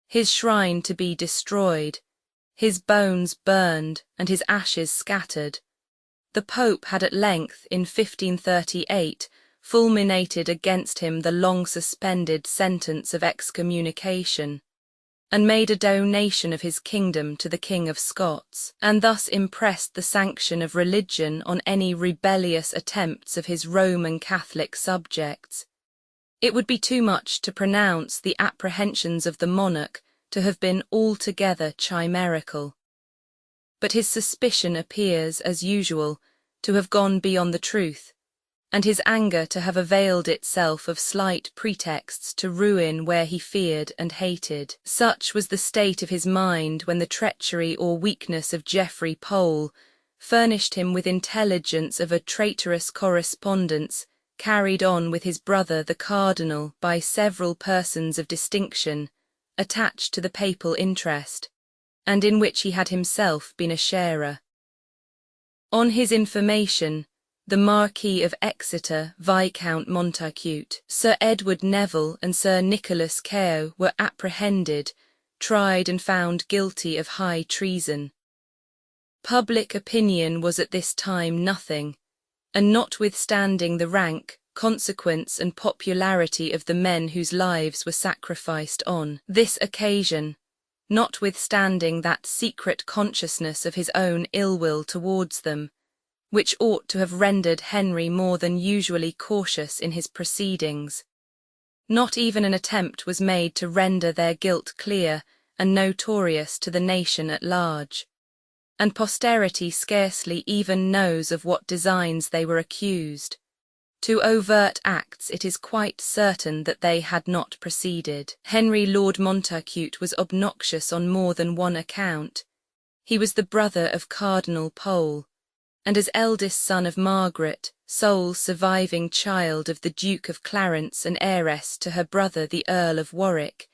his shrine to be destroyed, his bones burned, and his ashes scattered, the Pope had at length, in 1538, fulminated against him the long-suspended sentence of excommunication, and made a donation of his kingdom to the King of Scots, and thus impressed the sanction of religion on any rebellious attempts of his Roman Catholic subjects. It would be too much to pronounce the apprehensions of the monarch to have been altogether chimerical. But his suspicion appears, as usual, to have gone beyond the truth, and his anger to have availed itself of slight pretexts to ruin where he feared and hated. Such was the state of his mind when the treachery or weakness of Geoffrey Pole furnished him with intelligence of a traitorous correspondence carried on with his brother the cardinal by several persons of distinction attached to the papal interest, and in which he had himself been a sharer. On his information, the Marquis of Exeter, Viscount Montacute, Sir Edward Neville and Sir Nicholas Kao were apprehended, tried and found guilty of high treason. Public opinion was at this time nothing, and notwithstanding the rank, consequence and popularity of the men whose lives were sacrificed on this occasion, notwithstanding that secret consciousness of his own ill will towards them, which ought to have rendered Henry more than usually cautious in his proceedings, not even an attempt was made to render their guilt clear and notorious to the nation at large, and posterity scarcely even knows of what designs they were accused. To overt acts it is quite certain that they had not proceeded. Henry Lord Montacute was obnoxious on more than one account. He was the brother of Cardinal Pole, and as eldest son of Margaret, sole surviving child of the Duke of Clarence and heiress to her brother the Earl of Warwick,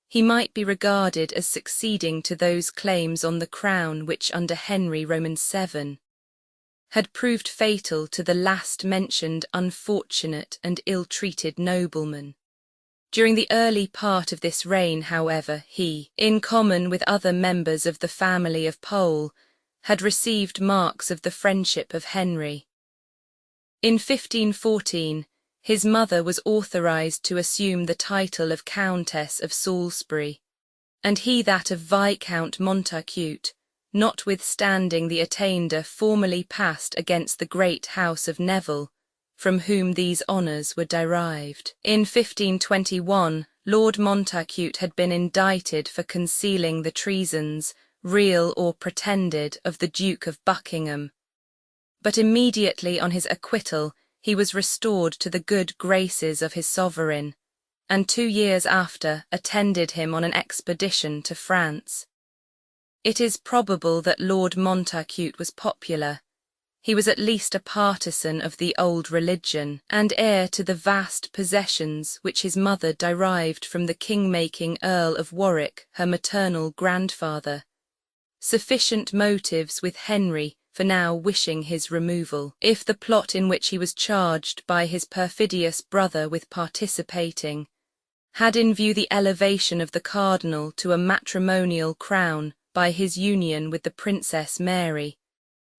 he might be regarded as succeeding to those claims on the crown which under Henry VII had proved fatal to the last-mentioned unfortunate and ill-treated nobleman. During the early part of this reign, however, he, in common with other members of the family of Pole, had received marks of the friendship of Henry. In 1514, his mother was authorized to assume the title of Countess of Salisbury, and he that of Viscount Montacute, notwithstanding the attainder formerly passed against the great house of Neville, from whom these honours were derived. In 1521, Lord Montacute had been indicted for concealing the treasons, real or pretended, of the Duke of Buckingham, but immediately on his acquittal he was restored to the good graces of his sovereign, and 2 years after attended him on an expedition to France. It is probable that Lord Montacute was popular. He was at least a partisan of the old religion, and heir to the vast possessions which his mother derived from the king-making Earl of Warwick, her maternal grandfather. Sufficient motives with Henry for now wishing his removal, if the plot in which he was charged by his perfidious brother with participating had in view the elevation of the cardinal to a matrimonial crown by his union with the Princess Mary,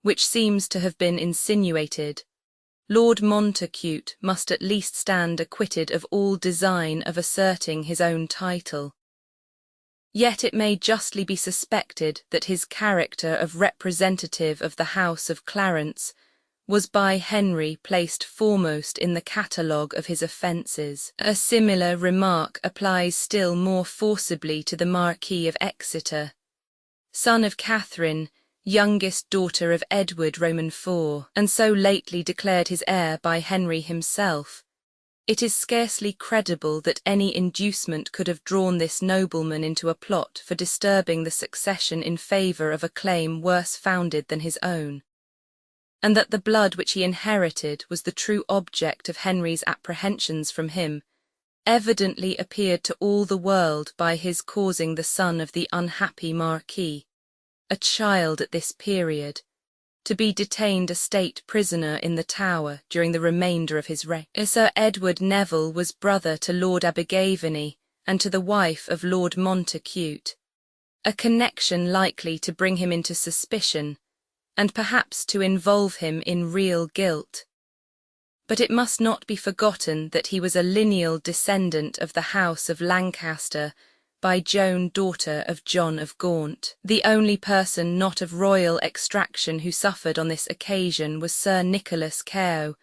which seems to have been insinuated. Lord Montacute must at least stand acquitted of all design of asserting his own title. Yet it may justly be suspected that his character of representative of the House of Clarence was by Henry placed foremost in the catalogue of his offences. A similar remark applies still more forcibly to the Marquis of Exeter, son of Catherine, youngest daughter of Edward Roman IV, and so lately declared his heir by Henry himself. It is scarcely credible that any inducement could have drawn this nobleman into a plot for disturbing the succession in favour of a claim worse founded than his own, and that the blood which he inherited was the true object of Henry's apprehensions from him, evidently appeared to all the world by his causing the son of the unhappy Marquis, a child at this period, to be detained a state prisoner in the Tower during the remainder of his reign. Sir Edward Neville was brother to Lord Abergavenny and to the wife of Lord Montacute, a connection likely to bring him into suspicion, and perhaps to involve him in real guilt. But it must not be forgotten that he was a lineal descendant of the House of Lancaster by Joan, daughter of John of Gaunt. The only person not of royal extraction who suffered on this occasion was Sir Nicholas Carew,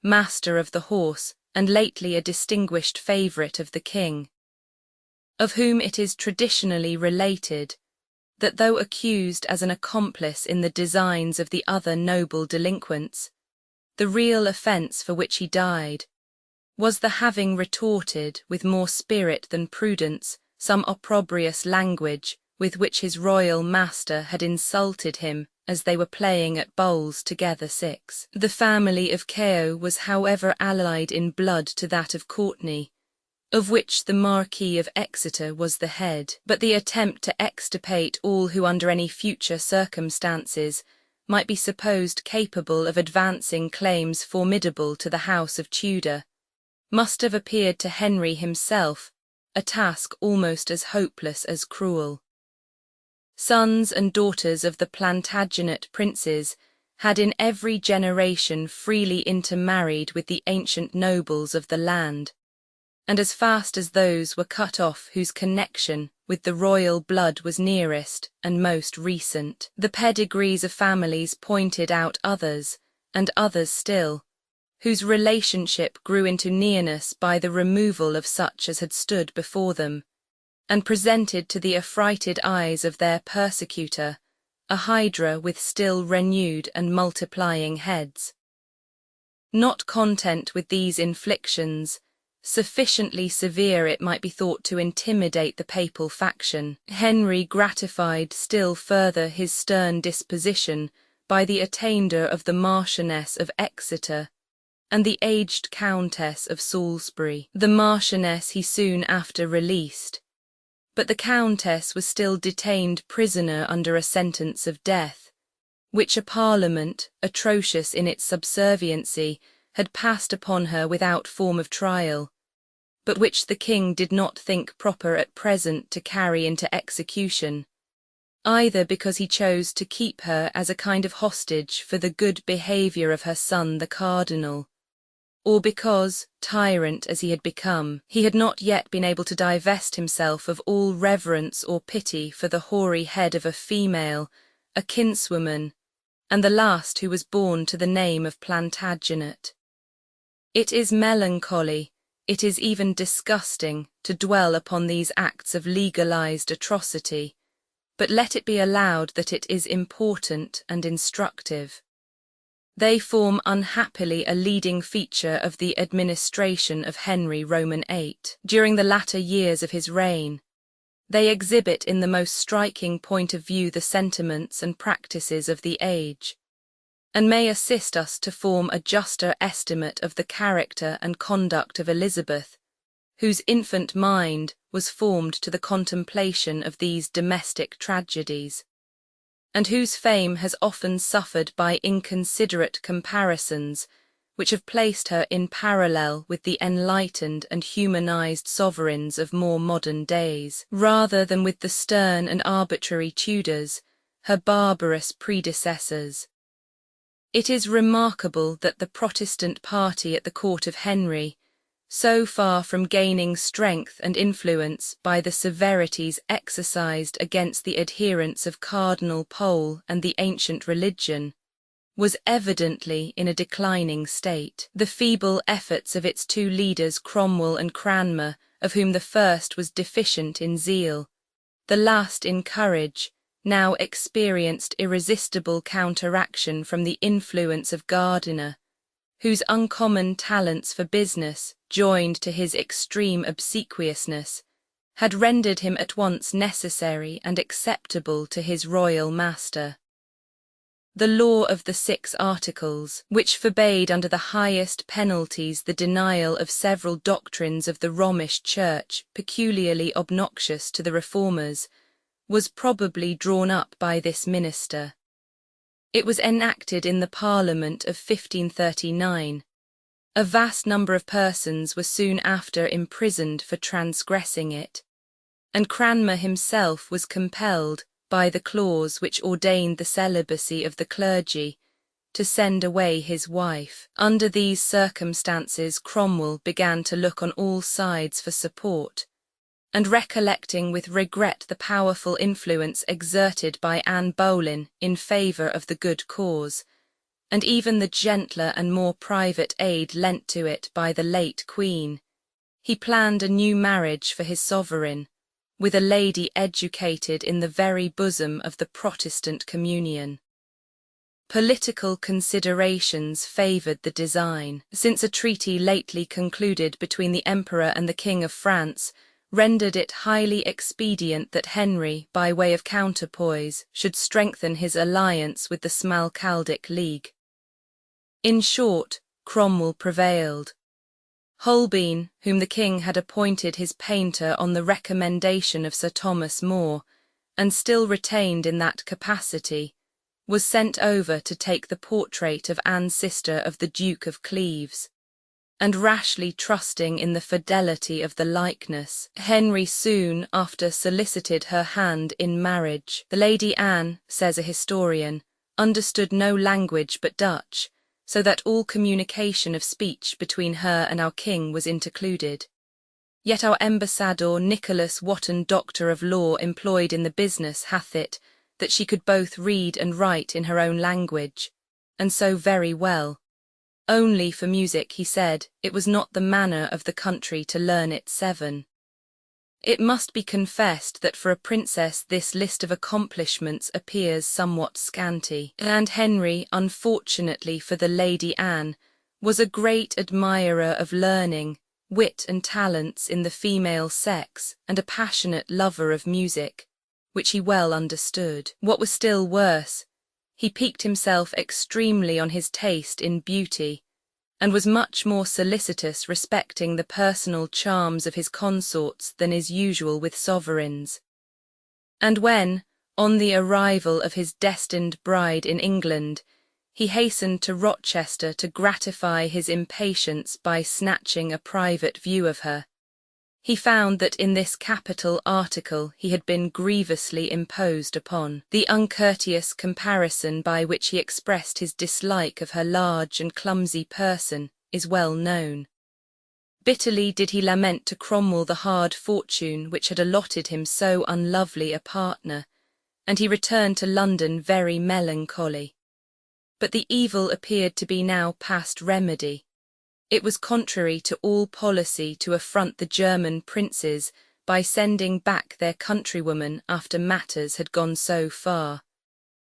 Master of the Horse, and lately a distinguished favourite of the king, of whom it is traditionally related that though accused as an accomplice in the designs of the other noble delinquents, the real offence for which he died was the having retorted with more spirit than prudence some opprobrious language with which his royal master had insulted him as they were playing at bowls together. 6. The family of Carew was however allied in blood to that of Courtenay, of which the Marquis of Exeter was the head, but the attempt to extirpate all who under any future circumstances might be supposed capable of advancing claims formidable to the House of Tudor must have appeared to Henry himself a task almost as hopeless as cruel. Sons and daughters of the Plantagenet princes had in every generation freely intermarried with the ancient nobles of the land, and as fast as those were cut off whose connection with the royal blood was nearest and most recent, the pedigrees of families pointed out others, and others still, whose relationship grew into nearness by the removal of such as had stood before them, and presented to the affrighted eyes of their persecutor a hydra with still renewed and multiplying heads. Not content with these inflictions, sufficiently severe it might be thought to intimidate the papal faction, Henry gratified still further his stern disposition by the attainder of the Marchioness of Exeter and the aged Countess of Salisbury. The Marchioness he soon after released, but the Countess was still detained prisoner under a sentence of death, which a Parliament, atrocious in its subserviency, had passed upon her without form of trial, but which the king did not think proper at present to carry into execution, either because he chose to keep her as a kind of hostage for the good behaviour of her son the cardinal, or because, tyrant as he had become, he had not yet been able to divest himself of all reverence or pity for the hoary head of a female, a kinswoman, and the last who was born to the name of Plantagenet. It is melancholy, it is even disgusting, to dwell upon these acts of legalized atrocity, but let it be allowed that it is important and instructive. They form unhappily a leading feature of the administration of Henry Roman VIII during the latter years of his reign, They exhibit in the most striking point of view the sentiments and practices of the age, and may assist us to form a juster estimate of the character and conduct of Elizabeth, whose infant mind was formed to the contemplation of these domestic tragedies, and whose fame has often suffered by inconsiderate comparisons which have placed her in parallel with the enlightened and humanized sovereigns of more modern days, rather than with the stern and arbitrary Tudors, her barbarous predecessors. It is remarkable that the Protestant party at the court of Henry, so far from gaining strength and influence by the severities exercised against the adherents of Cardinal Pole and the ancient religion, was evidently in a declining state. The feeble efforts of its two leaders, Cromwell and Cranmer, of whom the first was deficient in zeal, the last in courage, now experienced irresistible counteraction from the influence of Gardiner, whose uncommon talents for business, joined to his extreme obsequiousness, had rendered him at once necessary and acceptable to his royal master. The law of the 6 Articles, which forbade under the highest penalties the denial of several doctrines of the Romish Church peculiarly obnoxious to the Reformers, was probably drawn up by this minister. It was enacted in the Parliament of 1539. A vast number of persons were soon after imprisoned for transgressing it, and Cranmer himself was compelled, by the clause which ordained the celibacy of the clergy, to send away his wife. Under these circumstances Cromwell began to look on all sides for support, and recollecting with regret the powerful influence exerted by Anne Boleyn in favour of the good cause, and even the gentler and more private aid lent to it by the late Queen, he planned a new marriage for his sovereign, with a lady educated in the very bosom of the Protestant communion. Political considerations favoured the design, since a treaty lately concluded between the Emperor and the King of France rendered it highly expedient that Henry, by way of counterpoise, should strengthen his alliance with the Smalcaldic League. In short, Cromwell prevailed. Holbein, whom the king had appointed his painter on the recommendation of Sir Thomas More, and still retained in that capacity, was sent over to take the portrait of Anne's sister of the Duke of Cleves, and rashly trusting in the fidelity of the likeness, Henry soon after solicited her hand in marriage. The Lady Anne, says a historian, understood no language but Dutch, so that all communication of speech between her and our king was intercluded. Yet our ambassador Nicholas Wotton, Doctor of Law employed in the business, hath it, that she could both read and write in her own language, and so very well. Only for music, he said, it was not the manner of the country to learn it 7. It must be confessed that for a princess this list of accomplishments appears somewhat scanty, and Henry, unfortunately for the Lady Anne, was a great admirer of learning, wit and talents in the female sex, and a passionate lover of music, which he well understood. What was still worse, he piqued himself extremely on his taste in beauty, and was much more solicitous respecting the personal charms of his consorts than is usual with sovereigns. And when, on the arrival of his destined bride in England, he hastened to Rochester to gratify his impatience by snatching a private view of her, he found that in this capital article he had been grievously imposed upon. The uncourteous comparison by which he expressed his dislike of her large and clumsy person is well known. Bitterly did he lament to Cromwell the hard fortune which had allotted him so unlovely a partner, and he returned to London very melancholy. But the evil appeared to be now past remedy. It was contrary to all policy to affront the German princes by sending back their countrywoman after matters had gone so far,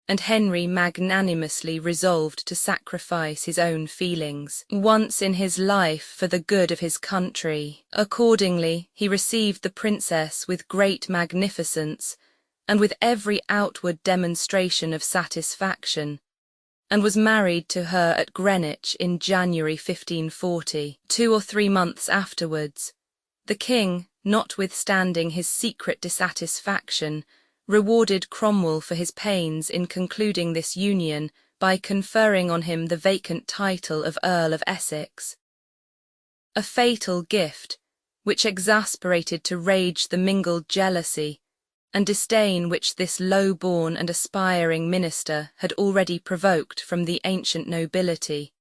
and Henry magnanimously resolved to sacrifice his own feelings, once in his life, for the good of his country. Accordingly, he received the princess with great magnificence, and with every outward demonstration of satisfaction, and was married to her at Greenwich in January 1540. 2 or 3 months afterwards, the king, notwithstanding his secret dissatisfaction, rewarded Cromwell for his pains in concluding this union by conferring on him the vacant title of Earl of Essex. A fatal gift, which exasperated to rage the mingled jealousy and disdain which this low-born and aspiring minister had already provoked from the ancient nobility,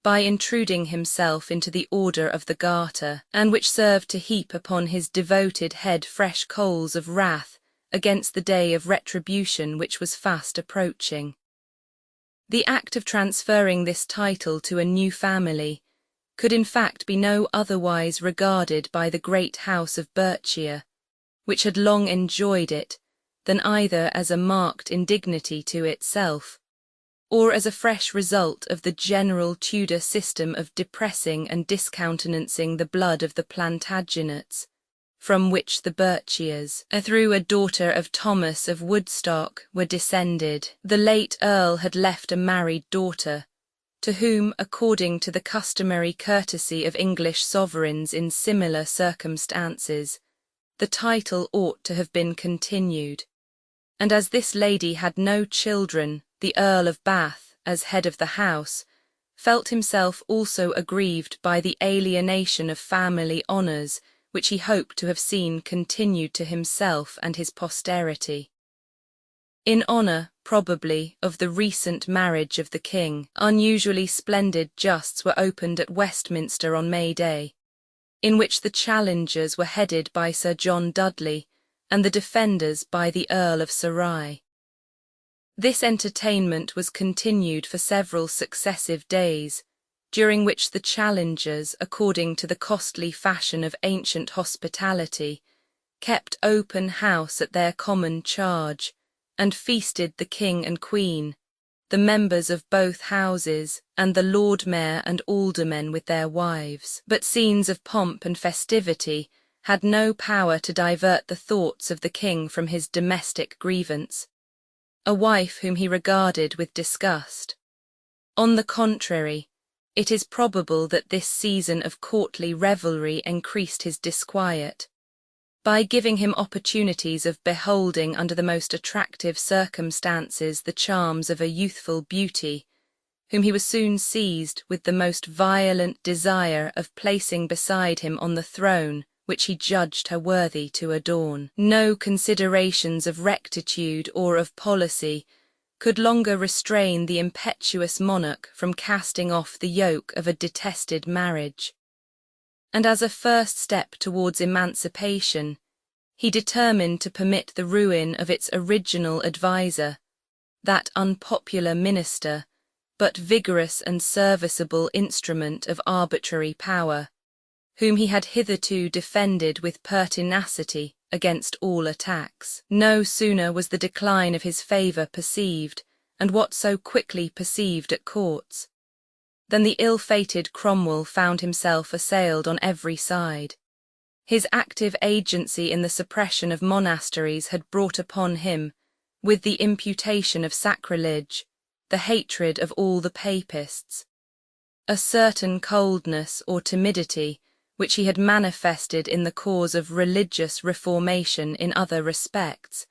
by intruding himself into the order of the Garter, and which served to heap upon his devoted head fresh coals of wrath against the day of retribution which was fast approaching. The act of transferring this title to a new family could in fact be no otherwise regarded by the great house of Berkshire, which had long enjoyed it, than either as a marked indignity to itself, or as a fresh result of the general Tudor system of depressing and discountenancing the blood of the Plantagenets, from which the Berkshires, through a daughter of Thomas of Woodstock, were descended. The late Earl had left a married daughter, to whom, according to the customary courtesy of English sovereigns in similar circumstances, the title ought to have been continued, and as this lady had no children, the Earl of Bath, as head of the house, felt himself also aggrieved by the alienation of family honours which he hoped to have seen continued to himself and his posterity. In honour, probably, of the recent marriage of the king, unusually splendid justs were opened at Westminster on May Day, in which the challengers were headed by Sir John Dudley, and the defenders by the Earl of Surrey. This entertainment was continued for several successive days, during which the challengers, according to the costly fashion of ancient hospitality, kept open house at their common charge, and feasted the king and queen, the members of both houses, and the Lord Mayor and aldermen with their wives. But scenes of pomp and festivity had no power to divert the thoughts of the king from his domestic grievance, a wife whom he regarded with disgust. On the contrary, it is probable that this season of courtly revelry increased his disquiet, by giving him opportunities of beholding under the most attractive circumstances the charms of a youthful beauty, whom he was soon seized with the most violent desire of placing beside him on the throne which he judged her worthy to adorn. No considerations of rectitude or of policy could longer restrain the impetuous monarch from casting off the yoke of a detested marriage, and as a first step towards emancipation, he determined to permit the ruin of its original adviser, that unpopular minister, but vigorous and serviceable instrument of arbitrary power, whom he had hitherto defended with pertinacity against all attacks. No sooner was the decline of his favour perceived, and what so quickly perceived at courts, than the ill-fated Cromwell found himself assailed on every side. His active agency in the suppression of monasteries had brought upon him, with the imputation of sacrilege, the hatred of all the papists. A certain coldness or timidity, which he had manifested in the cause of religious reformation in other respects,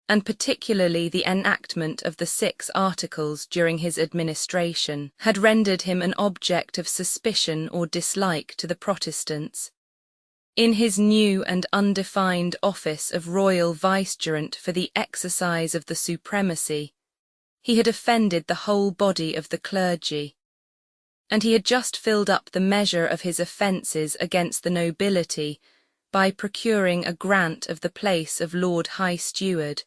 and particularly the enactment of the 6 Articles during his administration, had rendered him an object of suspicion or dislike to the Protestants. In his new and undefined office of royal vicegerent for the exercise of the supremacy, he had offended the whole body of the clergy, and he had just filled up the measure of his offences against the nobility by procuring a grant of the place of Lord High Steward,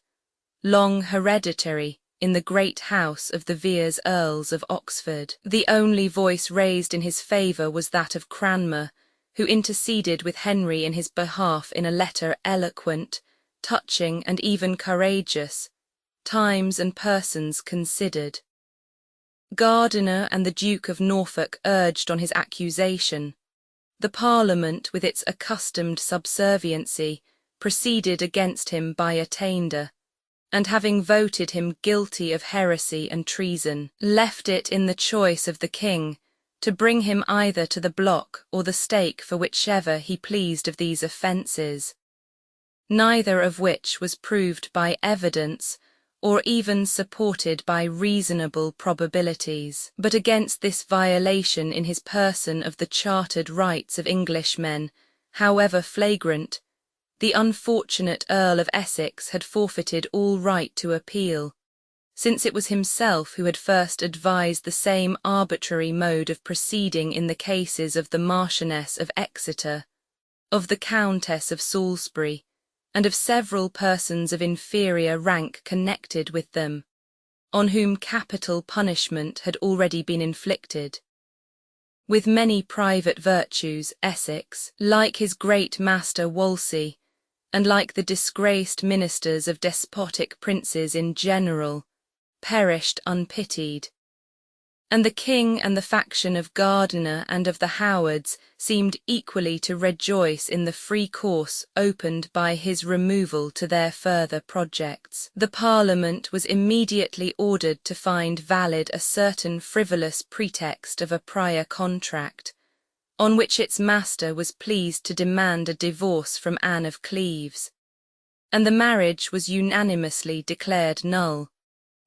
long hereditary, in the great house of the Veres Earls of Oxford. The only voice raised in his favour was that of Cranmer, who interceded with Henry in his behalf in a letter eloquent, touching, and even courageous, times and persons considered. Gardiner and the Duke of Norfolk urged on his accusation. The Parliament, with its accustomed subserviency, proceeded against him by attainder, and having voted him guilty of heresy and treason, left it in the choice of the king to bring him either to the block or the stake for whichever he pleased of these offences, neither of which was proved by evidence or even supported by reasonable probabilities. But against this violation in his person of the chartered rights of Englishmen, however flagrant, the unfortunate Earl of Essex had forfeited all right to appeal, since it was himself who had first advised the same arbitrary mode of proceeding in the cases of the Marchioness of Exeter, of the Countess of Salisbury, and of several persons of inferior rank connected with them, on whom capital punishment had already been inflicted. With many private virtues, Essex, like his great master Wolsey, and like the disgraced ministers of despotic princes in general, perished unpitied. And the king and the faction of Gardiner and of the Howards seemed equally to rejoice in the free course opened by his removal to their further projects. The Parliament was immediately ordered to find valid a certain frivolous pretext of a prior contract, on which its master was pleased to demand a divorce from Anne of Cleves, and the marriage was unanimously declared null,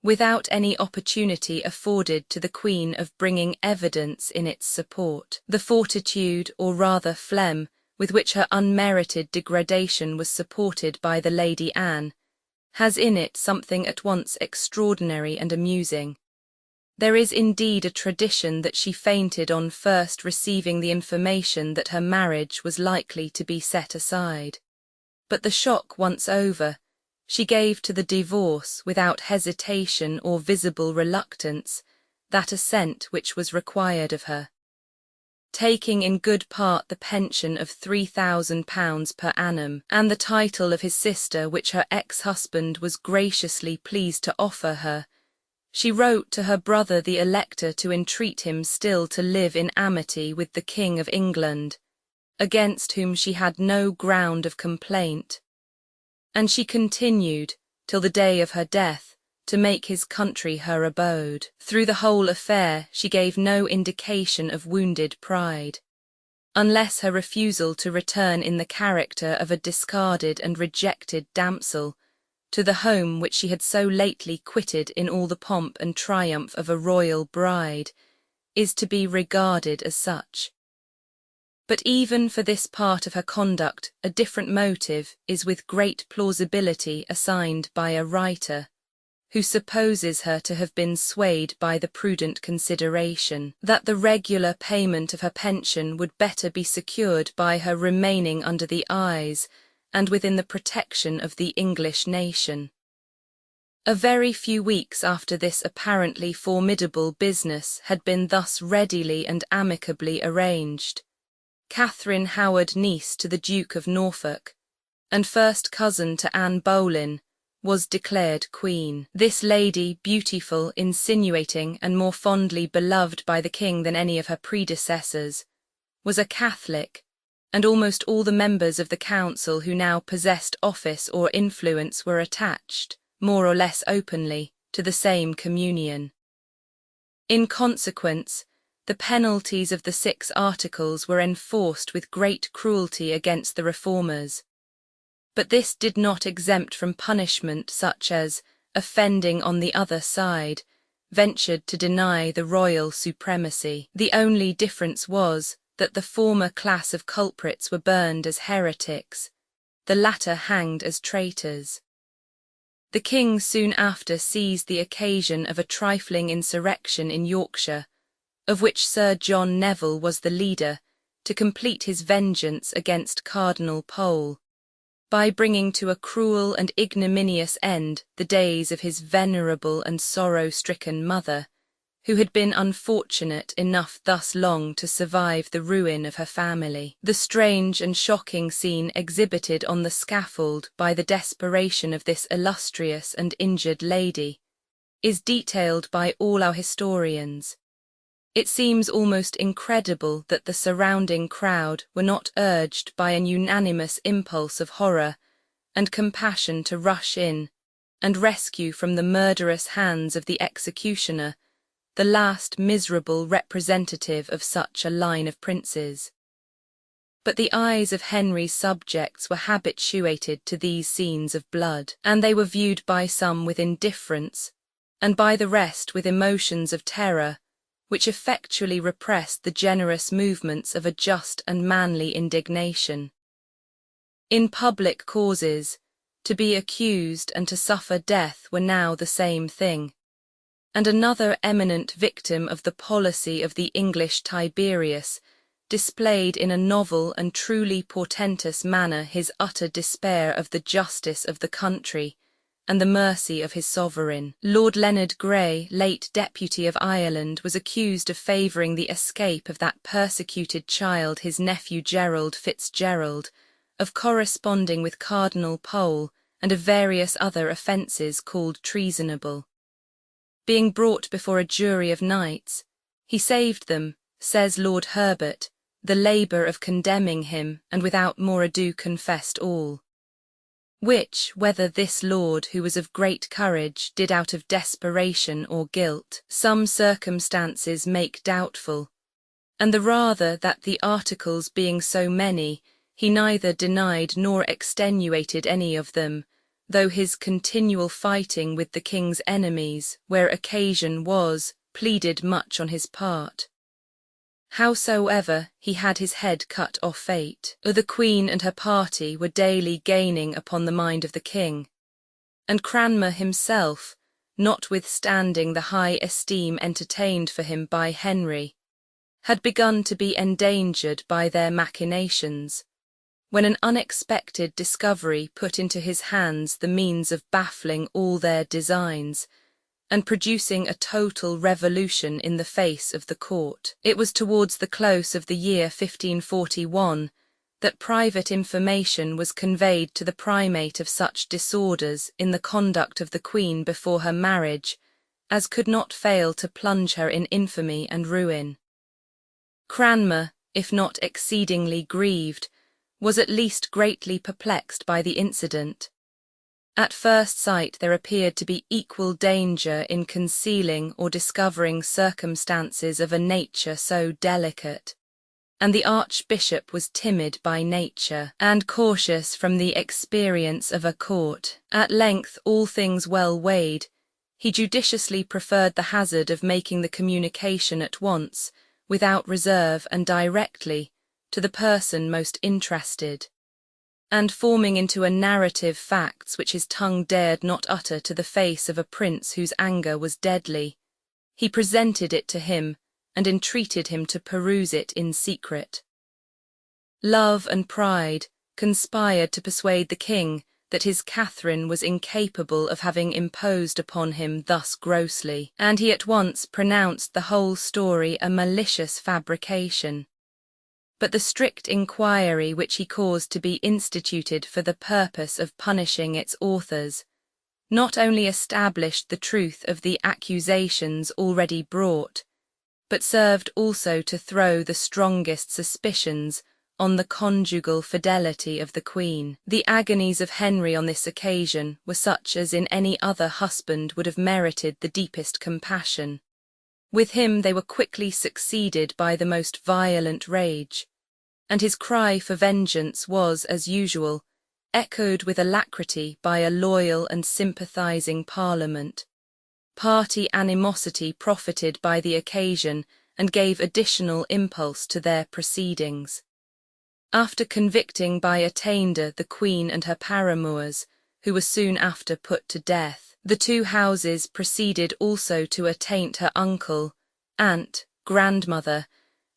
without any opportunity afforded to the Queen of bringing evidence in its support. The fortitude, or rather phlegm, with which her unmerited degradation was supported by the Lady Anne, has in it something at once extraordinary and amusing. There is indeed a tradition that she fainted on first receiving the information that her marriage was likely to be set aside. But the shock once over, she gave to the divorce, without hesitation or visible reluctance, that assent which was required of her. Taking in good part the pension of £3,000 per annum, and the title of his sister which her ex-husband was graciously pleased to offer her, she wrote to her brother the Elector to entreat him still to live in amity with the King of England, against whom she had no ground of complaint. And she continued, till the day of her death, to make his country her abode. Through the whole affair she gave no indication of wounded pride, unless her refusal to return in the character of a discarded and rejected damsel to the home which she had so lately quitted in all the pomp and triumph of a royal bride is to be regarded as such. But even for this part of her conduct a different motive is with great plausibility assigned by a writer, who supposes her to have been swayed by the prudent consideration that the regular payment of her pension would better be secured by her remaining under the eyes and within the protection of the English nation. A very few weeks after this apparently formidable business had been thus readily and amicably arranged, Catherine Howard, niece to the Duke of Norfolk, and first cousin to Anne Boleyn, was declared queen. This lady, beautiful, insinuating, and more fondly beloved by the king than any of her predecessors, was a Catholic, and almost all the members of the council who now possessed office or influence were attached, more or less openly, to the same communion. In consequence, the penalties of the 6 Articles were enforced with great cruelty against the reformers. But this did not exempt from punishment such as, offending on the other side, ventured to deny the royal supremacy. The only difference was that the former class of culprits were burned as heretics, the latter hanged as traitors. The king soon after seized the occasion of a trifling insurrection in Yorkshire, of which Sir John Neville was the leader, to complete his vengeance against Cardinal Pole, by bringing to a cruel and ignominious end the days of his venerable and sorrow-stricken mother, who had been unfortunate enough thus long to survive the ruin of her family. The strange and shocking scene exhibited on the scaffold by the desperation of this illustrious and injured lady is detailed by all our historians. It seems almost incredible that the surrounding crowd were not urged by an unanimous impulse of horror and compassion to rush in and rescue from the murderous hands of the executioner the last miserable representative of such a line of princes. But the eyes of Henry's subjects were habituated to these scenes of blood, and they were viewed by some with indifference, and by the rest with emotions of terror, which effectually repressed the generous movements of a just and manly indignation. In public causes, to be accused and to suffer death were now the same thing, and another eminent victim of the policy of the English Tiberius displayed in a novel and truly portentous manner his utter despair of the justice of the country and the mercy of his sovereign. Lord Leonard Grey, late Deputy of Ireland, was accused of favouring the escape of that persecuted child, his nephew Gerald Fitzgerald, of corresponding with Cardinal Pole, and of various other offences called treasonable. Being brought before a jury of knights, he saved them, says Lord Herbert, the labour of condemning him, and without more ado confessed all. Which, whether this lord, who was of great courage, did out of desperation or guilt, some circumstances make doubtful, and the rather that the articles being so many, he neither denied nor extenuated any of them, though his continual fighting with the king's enemies, where occasion was, pleaded much on his part. Howsoever, he had his head cut off fate, or the queen and her party were daily gaining upon the mind of the king, and Cranmer himself, notwithstanding the high esteem entertained for him by Henry, had begun to be endangered by their machinations, when an unexpected discovery put into his hands the means of baffling all their designs, and producing a total revolution in the face of the court. It was towards the close of the year 1541 that private information was conveyed to the primate of such disorders in the conduct of the Queen before her marriage as could not fail to plunge her in infamy and ruin. Cranmer, if not exceedingly grieved, was at least greatly perplexed by the incident. At first sight there appeared to be equal danger in concealing or discovering circumstances of a nature so delicate, and the Archbishop was timid by nature, and cautious from the experience of a court. At length, all things well weighed, he judiciously preferred the hazard of making the communication at once, without reserve and directly, to the person most interested, and forming into a narrative facts which his tongue dared not utter to the face of a prince whose anger was deadly, he presented it to him and entreated him to peruse it in secret. Love and pride conspired to persuade the king that his Catherine was incapable of having imposed upon him thus grossly, and he at once pronounced the whole story a malicious fabrication. But the strict inquiry which he caused to be instituted for the purpose of punishing its authors not only established the truth of the accusations already brought, but served also to throw the strongest suspicions on the conjugal fidelity of the Queen. The agonies of Henry on this occasion were such as in any other husband would have merited the deepest compassion. With him they were quickly succeeded by the most violent rage, and his cry for vengeance was, as usual, echoed with alacrity by a loyal and sympathizing Parliament. Party animosity profited by the occasion and gave additional impulse to their proceedings. After convicting by attainder the Queen and her paramours, who were soon after put to death, the two houses proceeded also to attaint her uncle, aunt, grandmother,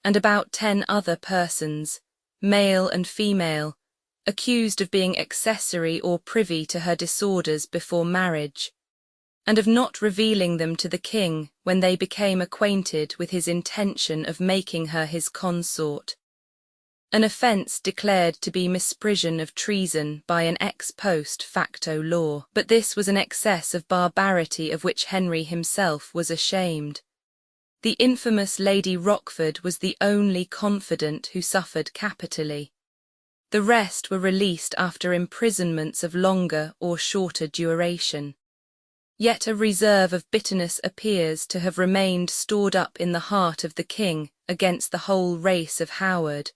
and about 10 other persons, male and female, accused of being accessory or privy to her disorders before marriage. and of not revealing them to the king when they became acquainted with his intention of making her his consort. An offence declared to be misprision of treason by an ex post facto law, but this was an excess of barbarity of which Henry himself was ashamed. The infamous Lady Rochford was the only confidant who suffered capitally. The rest were released after imprisonments of longer or shorter duration. Yet a reserve of bitterness appears to have remained stored up in the heart of the king against the whole race of Howard,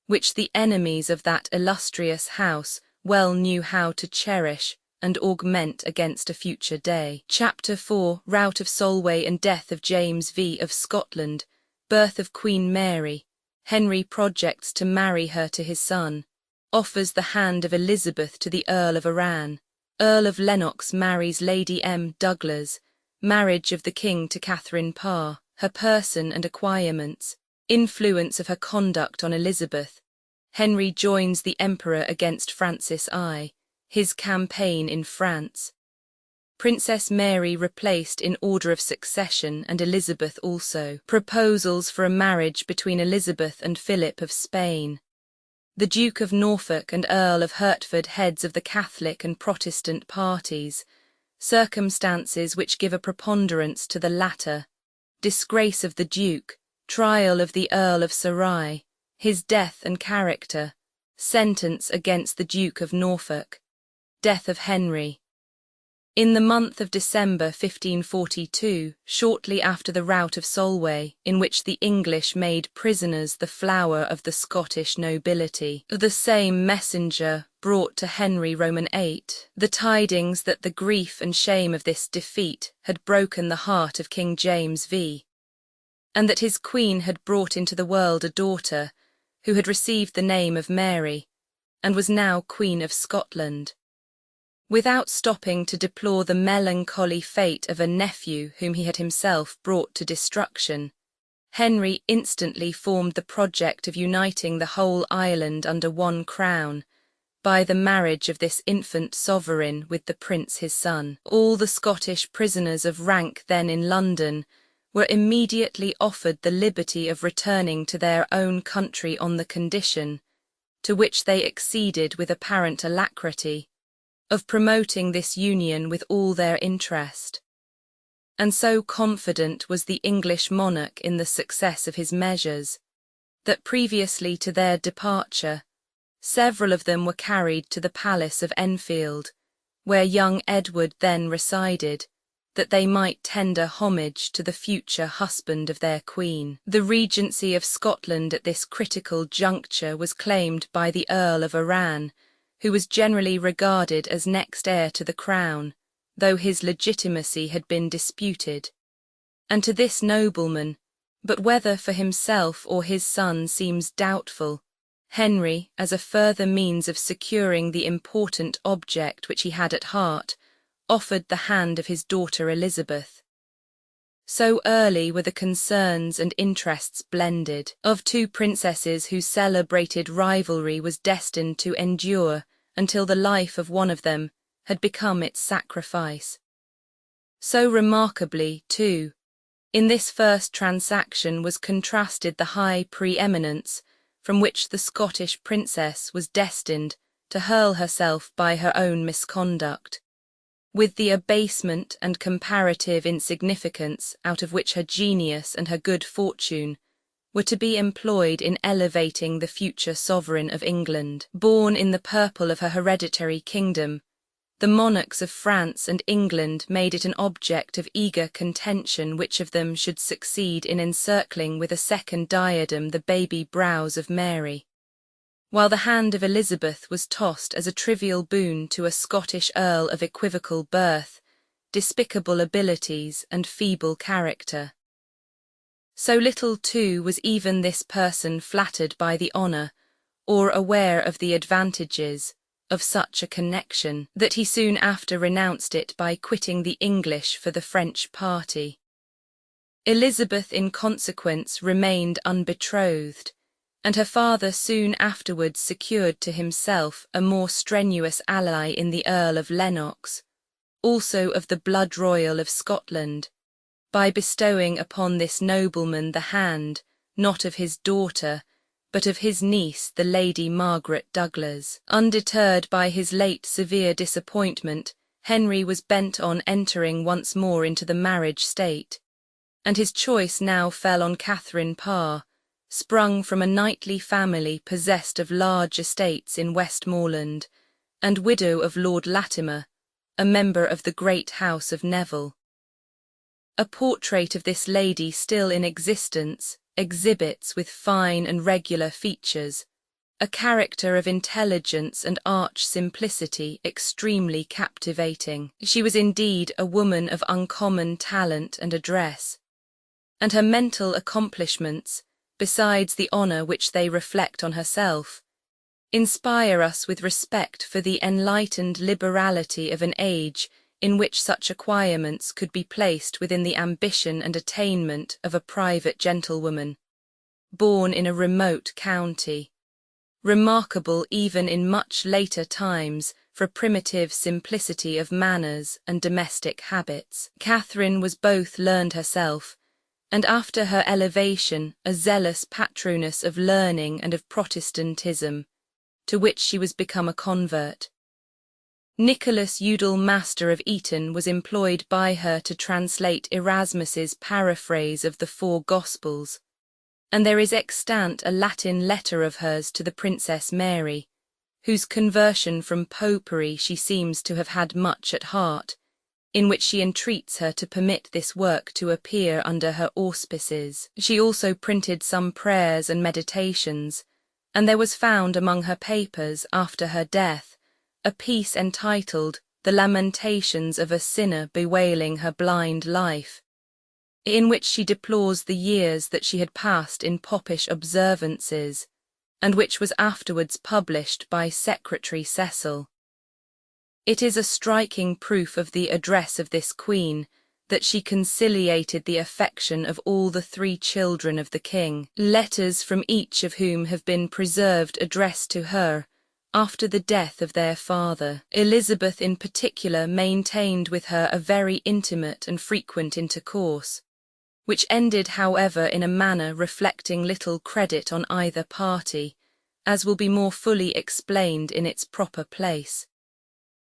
which the enemies of that illustrious house well knew how to cherish and augment against a future day. Chapter 4. Rout of Solway and Death of James V of Scotland. Birth of Queen Mary. Henry projects to marry her to his son. Offers the hand of Elizabeth to the Earl of Arran. Earl of Lennox marries Lady M. Douglas. Marriage of the king to Catherine Parr. Her person and acquirements. Influence of her conduct on Elizabeth. Henry joins the Emperor against Francis I. His campaign in France. Princess Mary replaced in order of succession and Elizabeth also. Proposals for a marriage between Elizabeth and Philip of Spain. The Duke of Norfolk and Earl of Hertford heads of the Catholic and Protestant parties. Circumstances which give a preponderance to the latter. Disgrace of the Duke. Trial of the Earl of Surrey. His death and character. Sentence against the Duke of Norfolk. Death of Henry. In the month of December 1542, shortly after the rout of Solway, in which the English made prisoners the flower of the Scottish nobility, the same messenger brought to Henry Roman VIII the tidings that the grief and shame of this defeat had broken the heart of King James V, and that his queen had brought into the world a daughter, who had received the name of Mary, and was now Queen of Scotland. Without stopping to deplore the melancholy fate of a nephew whom he had himself brought to destruction, Henry instantly formed the project of uniting the whole island under one crown, by the marriage of this infant sovereign with the prince his son. All the Scottish prisoners of rank then in London were immediately offered the liberty of returning to their own country on the condition, to which they acceded with apparent alacrity, of promoting this union with all their interest. And so confident was the English monarch in the success of his measures, that previously to their departure, several of them were carried to the palace of Enfield, where young Edward then resided, that they might tender homage to the future husband of their queen. The regency of Scotland at this critical juncture was claimed by the Earl of Arran, who was generally regarded as next heir to the crown, though his legitimacy had been disputed. And to this nobleman, but whether for himself or his son seems doubtful, Henry, as a further means of securing the important object which he had at heart, offered the hand of his daughter Elizabeth. So early were the concerns and interests blended, of two princesses whose celebrated rivalry was destined to endure until the life of one of them had become its sacrifice. So remarkably, too, in this first transaction was contrasted the high preeminence from which the Scottish princess was destined to hurl herself by her own misconduct, with the abasement and comparative insignificance out of which her genius and her good fortune were to be employed in elevating the future sovereign of England. Born in the purple of her hereditary kingdom, the monarchs of France and England made it an object of eager contention which of them should succeed in encircling with a second diadem the baby brows of Mary, while the hand of Elizabeth was tossed as a trivial boon to a Scottish earl of equivocal birth, despicable abilities, and feeble character. So little, too, was even this person flattered by the honour, or aware of the advantages, of such a connection, that he soon after renounced it by quitting the English for the French party. Elizabeth, in consequence, remained unbetrothed, and her father soon afterwards secured to himself a more strenuous ally in the Earl of Lennox, also of the blood royal of Scotland, by bestowing upon this nobleman the hand, not of his daughter, but of his niece, the Lady Margaret Douglas. Undeterred by his late severe disappointment, Henry was bent on entering once more into the marriage state, and his choice now fell on Catherine Parr, sprung from a knightly family possessed of large estates in Westmoreland, and widow of Lord Latimer, a member of the great house of Neville. A portrait of this lady still in existence exhibits with fine and regular features a character of intelligence and arch simplicity extremely captivating. She was indeed a woman of uncommon talent and address, and her mental accomplishments, besides the honour which they reflect on herself, inspire us with respect for the enlightened liberality of an age in which such acquirements could be placed within the ambition and attainment of a private gentlewoman, born in a remote county, remarkable even in much later times for primitive simplicity of manners and domestic habits. Catherine was both learned herself, and after her elevation a zealous patroness of learning and of Protestantism, to which she was become a convert. Nicholas Udal, Master of Eton, was employed by her to translate Erasmus's paraphrase of the Four Gospels, and there is extant a Latin letter of hers to the Princess Mary, whose conversion from popery she seems to have had much at heart, in which she entreats her to permit this work to appear under her auspices. She also printed some prayers and meditations, and there was found among her papers after her death a piece entitled The Lamentations of a Sinner Bewailing Her Blind Life, in which she deplores the years that she had passed in popish observances, and which was afterwards published by Secretary Cecil. It is a striking proof of the address of this queen that she conciliated the affection of all the 3 children of the king, letters from each of whom have been preserved addressed to her after the death of their father. Elizabeth in particular maintained with her a very intimate and frequent intercourse, which ended however in a manner reflecting little credit on either party, as will be more fully explained in its proper place.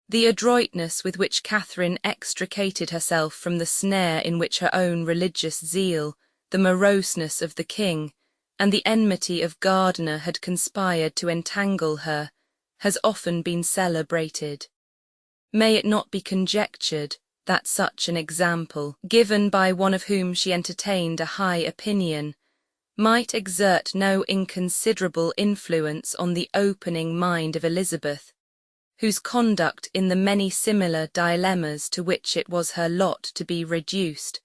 The adroitness with which Catherine extricated herself from the snare in which her own religious zeal, the moroseness of the king, and the enmity of Gardiner had conspired to entangle her, has often been celebrated. May it not be conjectured that such an example, given by one of whom she entertained a high opinion, might exert no inconsiderable influence on the opening mind of Elizabeth, whose conduct in the many similar dilemmas to which it was her lot to be reduced,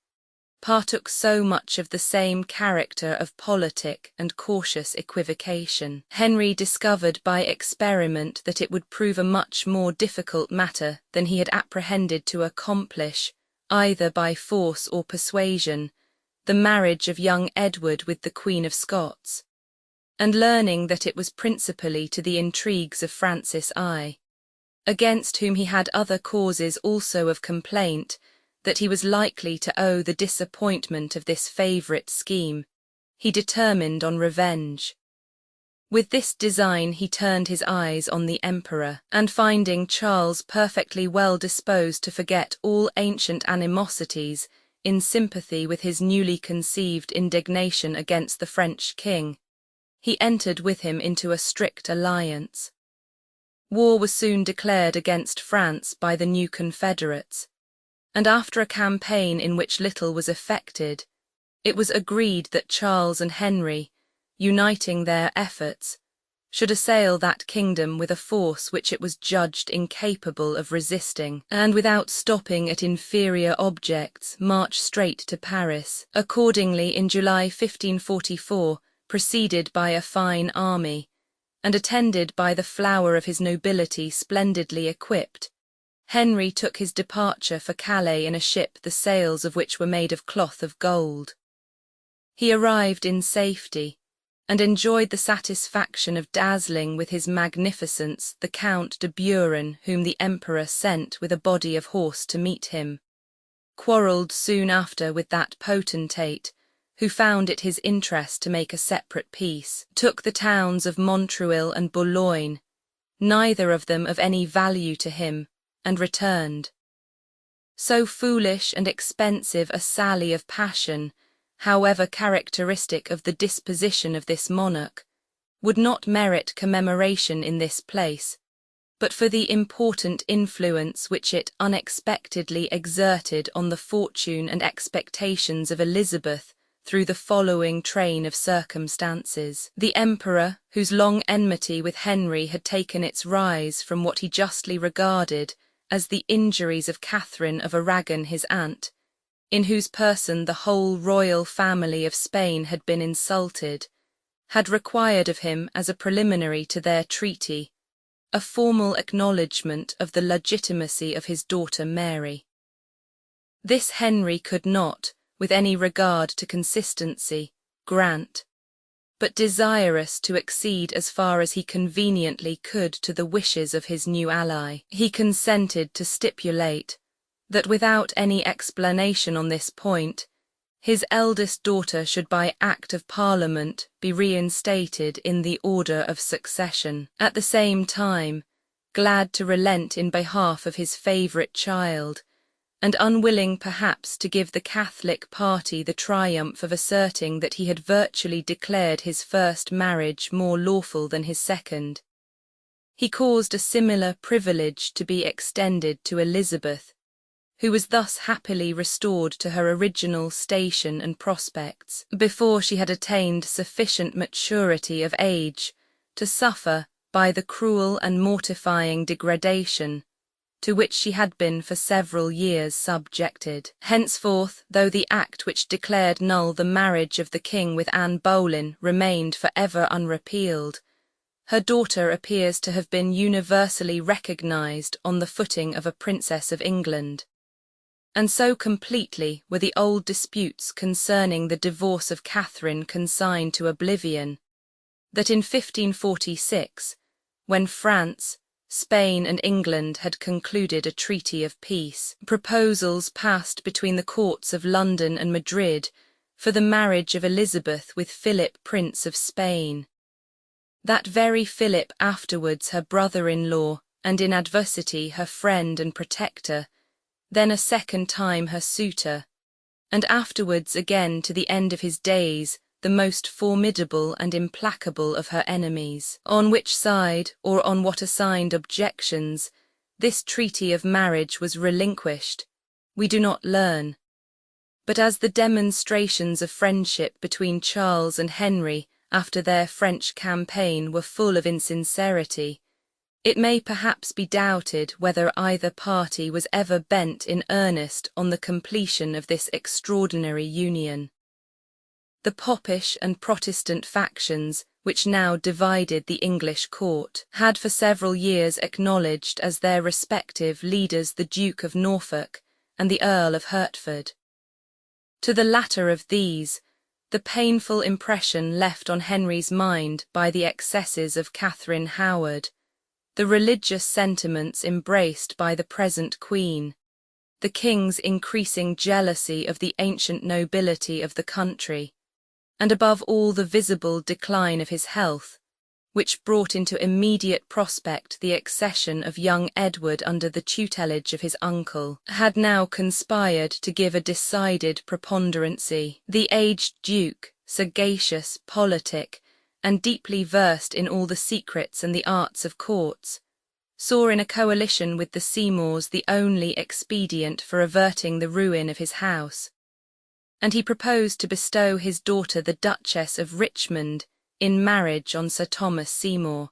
partook so much of the same character of politic and cautious equivocation. Henry discovered by experiment that it would prove a much more difficult matter than he had apprehended to accomplish, either by force or persuasion, the marriage of young Edward with the Queen of Scots, and learning that it was principally to the intrigues of Francis I, against whom he had other causes also of complaint, that he was likely to owe the disappointment of this favourite scheme, he determined on revenge. With this design he turned his eyes on the Emperor, and finding Charles perfectly well disposed to forget all ancient animosities in sympathy with his newly conceived indignation against the French king, he entered with him into a strict alliance. War was soon declared against France by the new confederates, and after a campaign in which little was effected, it was agreed that Charles and Henry, uniting their efforts, should assail that kingdom with a force which it was judged incapable of resisting, and without stopping at inferior objects march straight to Paris. Accordingly, in July 1544, preceded by a fine army, and attended by the flower of his nobility splendidly equipped, Henry took his departure for Calais in a ship the sails of which were made of cloth of gold. He arrived in safety, and enjoyed the satisfaction of dazzling with his magnificence the Count de Buren, whom the emperor sent with a body of horse to meet him, quarrelled soon after with that potentate, who found it his interest to make a separate peace, took the towns of Montreuil and Boulogne, neither of them of any value to him, and returned. So foolish and expensive a sally of passion, however characteristic of the disposition of this monarch, would not merit commemoration in this place, but for the important influence which it unexpectedly exerted on the fortune and expectations of Elizabeth through the following train of circumstances. The emperor, whose long enmity with Henry had taken its rise from what he justly regarded as the injuries of Catherine of Aragon, his aunt, in whose person the whole royal family of Spain had been insulted, had required of him as a preliminary to their treaty a formal acknowledgment of the legitimacy of his daughter Mary. This Henry could not, with any regard to consistency, grant, but desirous to accede as far as he conveniently could to the wishes of his new ally, he consented to stipulate that without any explanation on this point, his eldest daughter should by Act of Parliament be reinstated in the order of succession. At the same time, glad to relent in behalf of his favourite child, and unwilling perhaps to give the Catholic party the triumph of asserting that he had virtually declared his first marriage more lawful than his second, he caused a similar privilege to be extended to Elizabeth, who was thus happily restored to her original station and prospects, before she had attained sufficient maturity of age to suffer by the cruel and mortifying degradation to which she had been for several years subjected. Henceforth, though the act which declared null the marriage of the king with Anne Boleyn remained for ever unrepealed, her daughter appears to have been universally recognised on the footing of a princess of England. And so completely were the old disputes concerning the divorce of Catherine consigned to oblivion, that in 1546, when France, Spain and England had concluded a treaty of peace, proposals passed between the courts of London and Madrid for the marriage of Elizabeth with Philip, Prince of Spain. That very Philip, afterwards her brother-in-law, and in adversity her friend and protector, then a second time her suitor, and afterwards again to the end of his days the most formidable and implacable of her enemies. On which side, or on what assigned objections, this treaty of marriage was relinquished, we do not learn. But as the demonstrations of friendship between Charles and Henry after their French campaign were full of insincerity, it may perhaps be doubted whether either party was ever bent in earnest on the completion of this extraordinary union. The Popish and Protestant factions, which now divided the English court, had for several years acknowledged as their respective leaders the Duke of Norfolk and the Earl of Hertford. To the latter of these, the painful impression left on Henry's mind by the excesses of Catherine Howard, the religious sentiments embraced by the present Queen, the King's increasing jealousy of the ancient nobility of the country, and above all the visible decline of his health, which brought into immediate prospect the accession of young Edward under the tutelage of his uncle, had now conspired to give a decided preponderancy. The aged Duke, sagacious, politic, and deeply versed in all the secrets and the arts of courts, saw in a coalition with the Seymours the only expedient for averting the ruin of his house, and he proposed to bestow his daughter the Duchess of Richmond in marriage on Sir Thomas Seymour,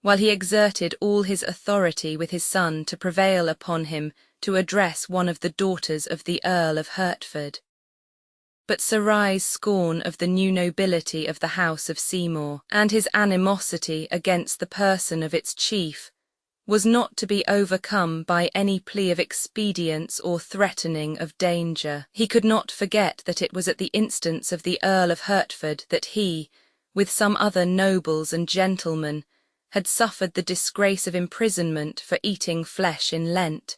while he exerted all his authority with his son to prevail upon him to address one of the daughters of the Earl of Hertford. But Sir Rye's scorn of the new nobility of the House of Seymour, and his animosity against the person of its chief, was not to be overcome by any plea of expedience or threatening of danger. He could not forget that it was at the instance of the Earl of Hertford that he, with some other nobles and gentlemen, had suffered the disgrace of imprisonment for eating flesh in Lent.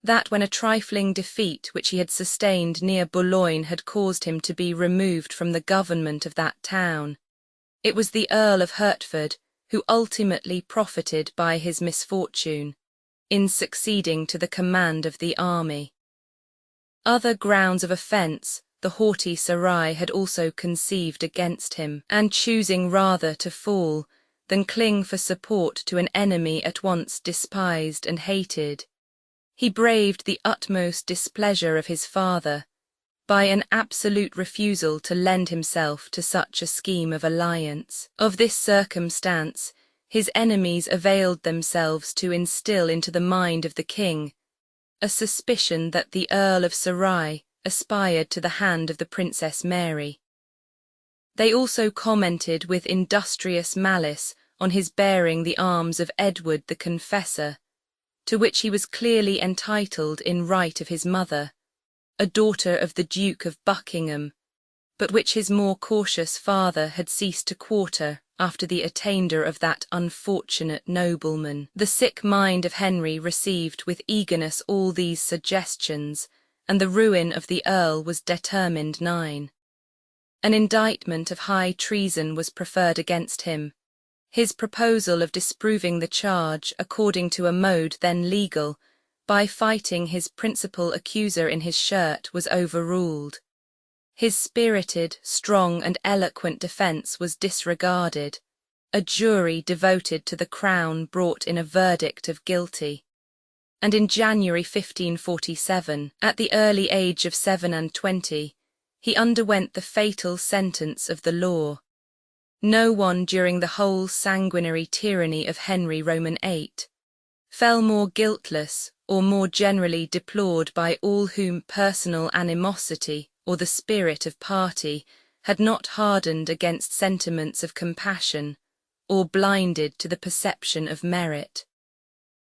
That when a trifling defeat which he had sustained near Boulogne had caused him to be removed from the government of that town, it was the Earl of Hertford who ultimately profited by his misfortune, in succeeding to the command of the army. Other grounds of offence the haughty Sarai had also conceived against him, and choosing rather to fall than cling for support to an enemy at once despised and hated, he braved the utmost displeasure of his father by an absolute refusal to lend himself to such a scheme of alliance. Of this circumstance his enemies availed themselves to instill into the mind of the king a suspicion that the Earl of Sarai aspired to the hand of the Princess Mary. They also commented with industrious malice on his bearing the arms of Edward the Confessor, to which he was clearly entitled in right of his mother, a daughter of the Duke of Buckingham, but which his more cautious father had ceased to quarter after the attainder of that unfortunate nobleman. The sick mind of Henry received with eagerness all these suggestions, and the ruin of the Earl was determined nigh. An indictment of high treason was preferred against him. His proposal of disproving the charge according to a mode then legal, by fighting his principal accuser in his shirt, was overruled. His spirited, strong and eloquent defence was disregarded. A jury devoted to the crown brought in a verdict of guilty. And in January 1547, at the early age of 27, he underwent the fatal sentence of the law. No one during the whole sanguinary tyranny of Henry Roman VIII fell more guiltless or more generally deplored by all whom personal animosity or the spirit of party had not hardened against sentiments of compassion or blinded to the perception of merit.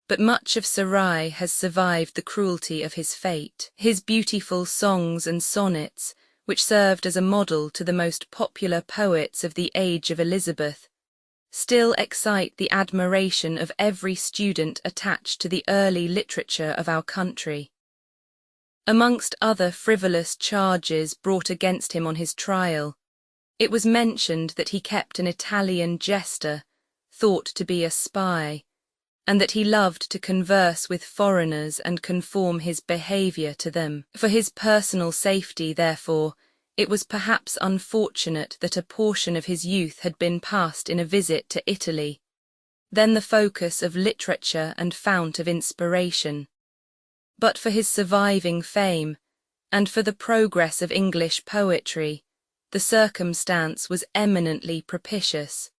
But much of Sarai has survived the cruelty of his fate. His beautiful songs and sonnets, which served as a model to the most popular poets of the age of Elizabeth, still excite the admiration of every student attached to the early literature of our country. Amongst other frivolous charges brought against him on his trial, it was mentioned that he kept an Italian jester, thought to be a spy, and that he loved to converse with foreigners and conform his behaviour to them. For his personal safety, therefore, it was perhaps unfortunate that a portion of his youth had been passed in a visit to Italy, then the focus of literature and fount of inspiration. But for his surviving fame, and for the progress of English poetry, the circumstance was eminently propitious,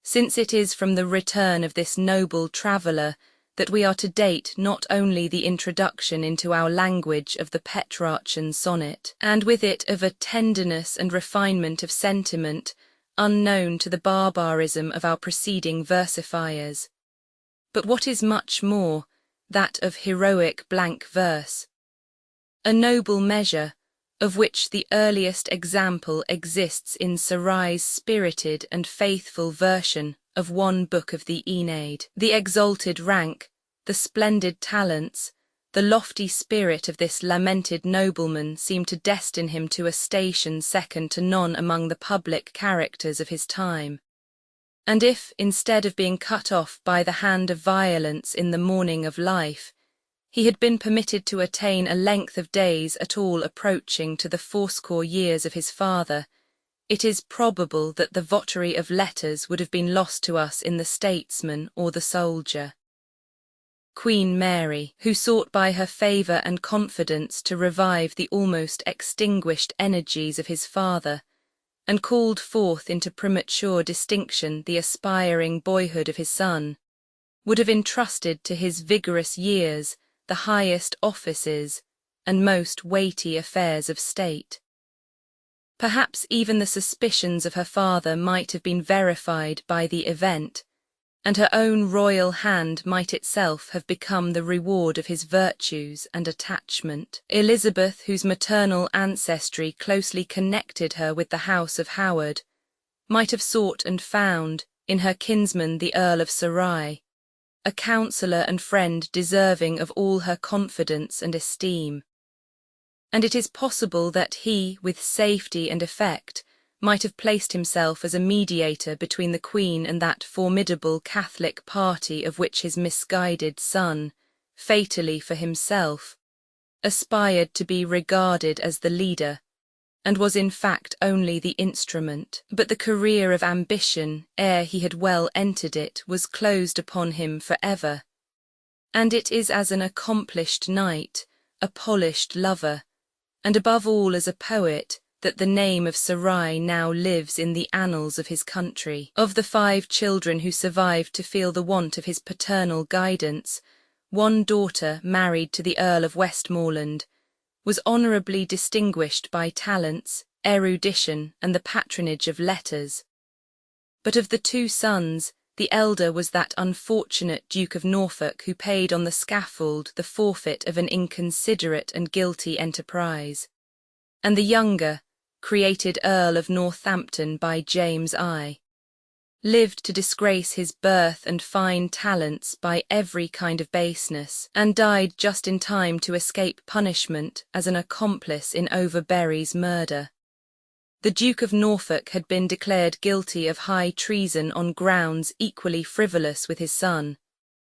since it is from the return of this noble traveller that we are to date not only the introduction into our language of the Petrarchan sonnet, and with it of a tenderness and refinement of sentiment unknown to the barbarism of our preceding versifiers, but what is much more, that of heroic blank verse, a noble measure, of which the earliest example exists in Sarai's spirited and faithful version of one book of the Aeneid. The exalted rank, the splendid talents, the lofty spirit of this lamented nobleman seemed to destine him to a station second to none among the public characters of his time. And if, instead of being cut off by the hand of violence in the morning of life, he had been permitted to attain a length of days at all approaching to the fourscore years of his father, it is probable that the votary of letters would have been lost to us in the statesman or the soldier. Queen Mary, who sought by her favour and confidence to revive the almost extinguished energies of his father, and called forth into premature distinction the aspiring boyhood of his son, would have entrusted to his vigorous years the highest offices and most weighty affairs of state. Perhaps even the suspicions of her father might have been verified by the event, and her own royal hand might itself have become the reward of his virtues and attachment. Elizabeth, whose maternal ancestry closely connected her with the house of Howard, might have sought and found, in her kinsman the Earl of Sarai, a counsellor and friend deserving of all her confidence and esteem. And it is possible that he, with safety and effect, might have placed himself as a mediator between the Queen and that formidable Catholic party of which his misguided son, fatally for himself, aspired to be regarded as the leader, and was in fact only the instrument. But the career of ambition, ere he had well entered it, was closed upon him for ever. And it is as an accomplished knight, a polished lover, and above all as a poet, that the name of Sarai now lives in the annals of his country. Of the 5 children who survived to feel the want of his paternal guidance, one daughter, married to the Earl of Westmoreland, was honourably distinguished by talents, erudition, and the patronage of letters. But of the 2 sons, the elder was that unfortunate Duke of Norfolk who paid on the scaffold the forfeit of an inconsiderate and guilty enterprise, and the younger, created Earl of Northampton by James I, lived to disgrace his birth and fine talents by every kind of baseness, and died just in time to escape punishment as an accomplice in Overbury's murder. The Duke of Norfolk had been declared guilty of high treason on grounds equally frivolous with his son,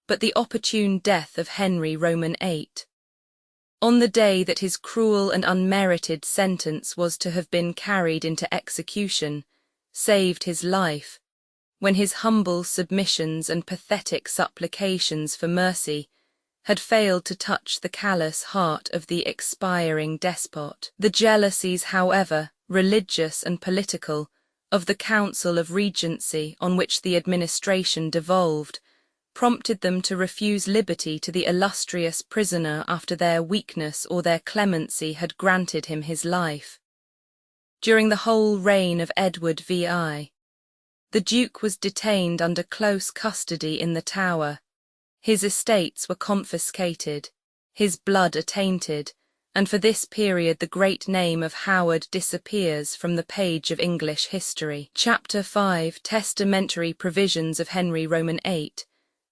but the opportune death of Henry Roman VIII, on the day that his cruel and unmerited sentence was to have been carried into execution, saved his life, when his humble submissions and pathetic supplications for mercy had failed to touch the callous heart of the expiring despot. The jealousies, however, religious and political, of the Council of Regency on which the administration devolved, prompted them to refuse liberty to the illustrious prisoner after their weakness or their clemency had granted him his life. During the whole reign of Edward VI, the Duke was detained under close custody in the Tower. His estates were confiscated, his blood attainted, and for this period the great name of Howard disappears from the page of English history. Chapter 5. Testamentary provisions of Henry Roman VIII.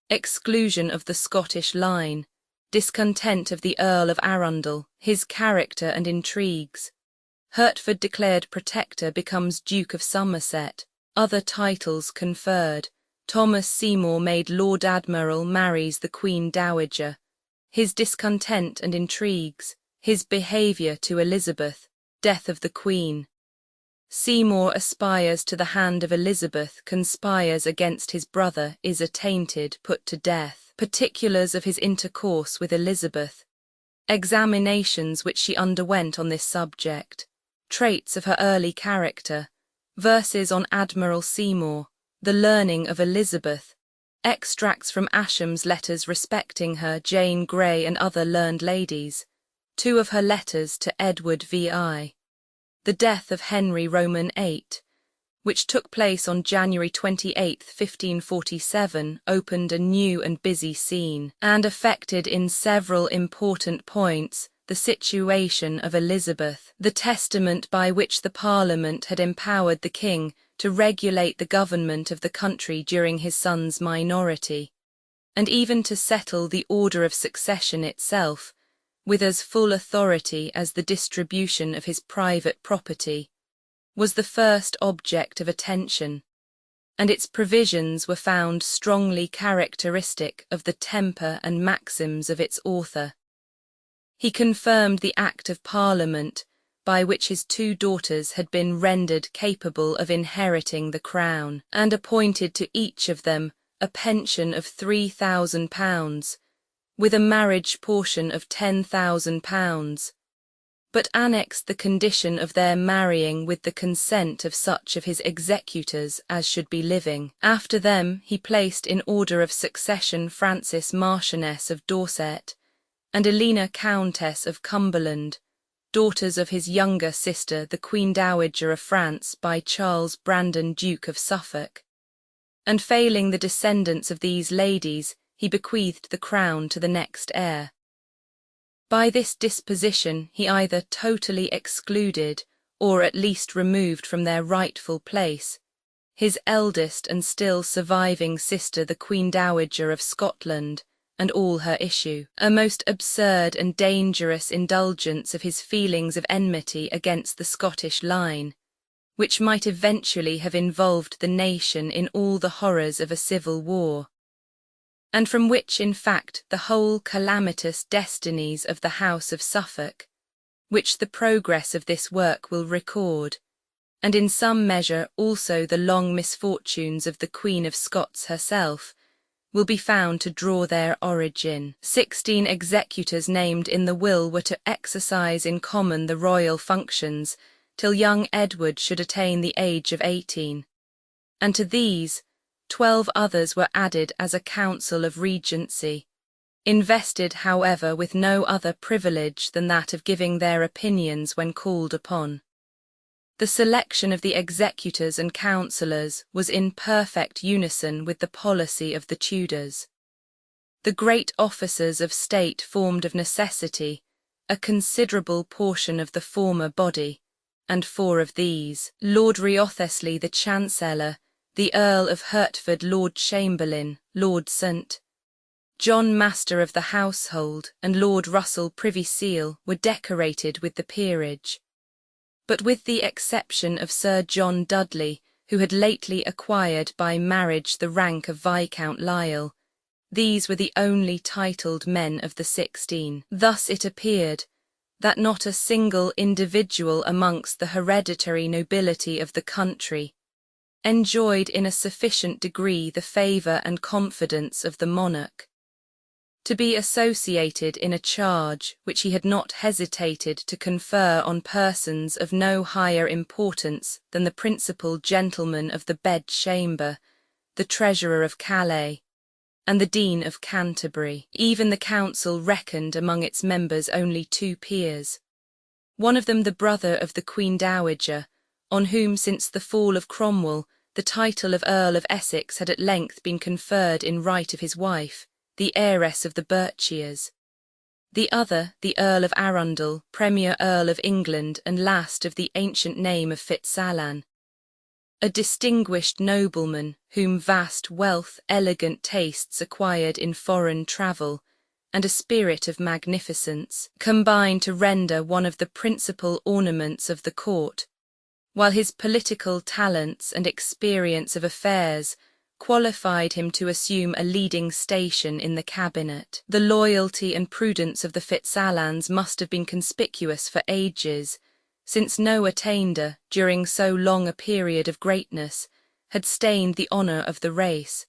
Exclusion of the Scottish line, discontent of the Earl of Arundel, his character and intrigues. Hertford declared Protector becomes Duke of Somerset, other titles conferred. Thomas Seymour made Lord Admiral, marries the Queen Dowager, his discontent and intrigues, his behaviour to Elizabeth, death of the Queen. Seymour aspires to the hand of Elizabeth, conspires against his brother, is attainted, put to death. Particulars of his intercourse with Elizabeth. Examinations which she underwent on this subject. Traits of her early character. Verses on Admiral Seymour. The learning of Elizabeth. Extracts from Ascham's letters respecting her, Jane Grey and other learned ladies. 2 of her letters to Edward VI. The death of Henry Roman VIII, which took place on January 28, 1547, opened a new and busy scene, and affected in several important points the situation of Elizabeth. The testament by which the Parliament had empowered the King to regulate the government of the country during his son's minority, and even to settle the order of succession itself, with as full authority as the distribution of his private property, was the first object of attention, and its provisions were found strongly characteristic of the temper and maxims of its author. He confirmed the Act of Parliament by which his 2 daughters had been rendered capable of inheriting the crown, and appointed to each of them a pension of £3,000, with a marriage portion of £10,000, but annexed the condition of their marrying with the consent of such of his executors as should be living. After them he placed in order of succession Frances Marchioness of Dorset, and Elena Countess of Cumberland, daughters of his younger sister the Queen Dowager of France by Charles Brandon Duke of Suffolk, and failing the descendants of these ladies, he bequeathed the crown to the next heir. By this disposition he either totally excluded, or at least removed from their rightful place, his eldest and still surviving sister the Queen Dowager of Scotland, and all her issue. A most absurd and dangerous indulgence of his feelings of enmity against the Scottish line, which might eventually have involved the nation in all the horrors of a civil war, and from which in fact the whole calamitous destinies of the House of Suffolk, which the progress of this work will record, and in some measure also the long misfortunes of the Queen of Scots herself, will be found to draw their origin. 16 executors named in the will were to exercise in common the royal functions till young Edward should attain the age of 18, and to these 12 others were added as a council of regency, invested however with no other privilege than that of giving their opinions when called upon. The selection of the executors and councillors was in perfect unison with the policy of the Tudors. The great officers of state formed of necessity a considerable portion of the former body, and 4 of these, Lord Wriothesley the Chancellor, the Earl of Hertford Lord Chamberlain, Lord St. John Master of the Household, and Lord Russell Privy Seal, were decorated with the peerage. But with the exception of Sir John Dudley, who had lately acquired by marriage the rank of Viscount Lisle, these were the only titled men of the 16. Thus it appeared that not a single individual amongst the hereditary nobility of the country enjoyed in a sufficient degree the favour and confidence of the monarch to be associated in a charge which he had not hesitated to confer on persons of no higher importance than the principal gentleman of the bedchamber, the Treasurer of Calais, and the Dean of Canterbury. Even the council reckoned among its members only 2 peers, one of them the brother of the Queen Dowager, on whom since the fall of Cromwell the title of Earl of Essex had at length been conferred in right of his wife, the heiress of the Berkshires. The other, the Earl of Arundel, Premier Earl of England and last of the ancient name of Fitzalan, a distinguished nobleman whom vast wealth, elegant tastes acquired in foreign travel, and a spirit of magnificence combined to render one of the principal ornaments of the court, while his political talents and experience of affairs qualified him to assume a leading station in the cabinet. The loyalty and prudence of the Fitzalans must have been conspicuous for ages, since no attainder, during so long a period of greatness, had stained the honour of the race,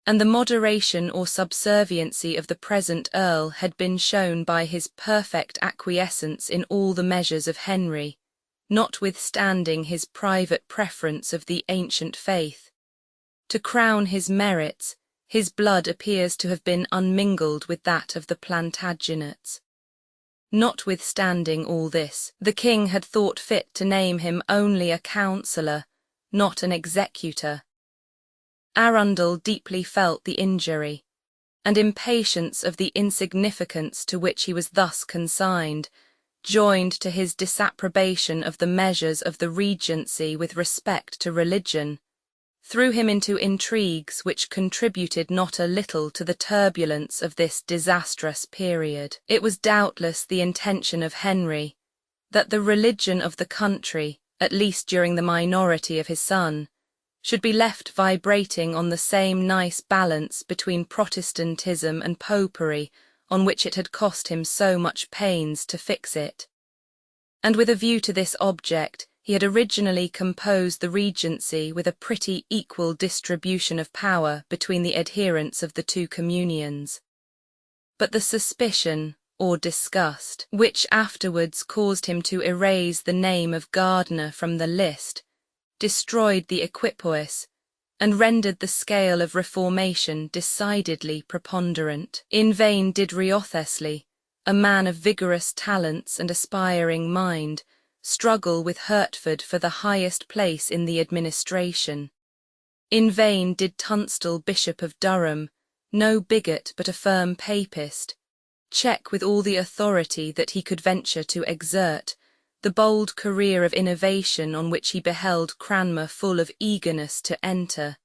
and the moderation or subserviency of the present Earl had been shown by his perfect acquiescence in all the measures of Henry, notwithstanding his private preference of the ancient faith. To crown his merits, his blood appears to have been unmingled with that of the Plantagenets. Notwithstanding all this, the king had thought fit to name him only a counsellor, not an executor. Arundel deeply felt the injury, and impatience of the insignificance to which he was thus consigned, joined to his disapprobation of the measures of the Regency with respect to religion, threw him into intrigues which contributed not a little to the turbulence of this disastrous period. It was doubtless the intention of Henry that the religion of the country, at least during the minority of his son, should be left vibrating on the same nice balance between Protestantism and Popery on which it had cost him so much pains to fix it. And with a view to this object, he had originally composed the Regency with a pretty equal distribution of power between the adherents of the 2 communions. But the suspicion, or disgust, which afterwards caused him to erase the name of Gardiner from the list, destroyed the equipoise, and rendered the scale of reformation decidedly preponderant. In vain did Wriothesley, a man of vigorous talents and aspiring mind, struggle with Hertford for the highest place in the administration. In vain did Tunstall, Bishop of Durham, no bigot but a firm papist, check with all the authority that he could venture to exert the bold career of innovation on which he beheld Cranmer full of eagerness to enter.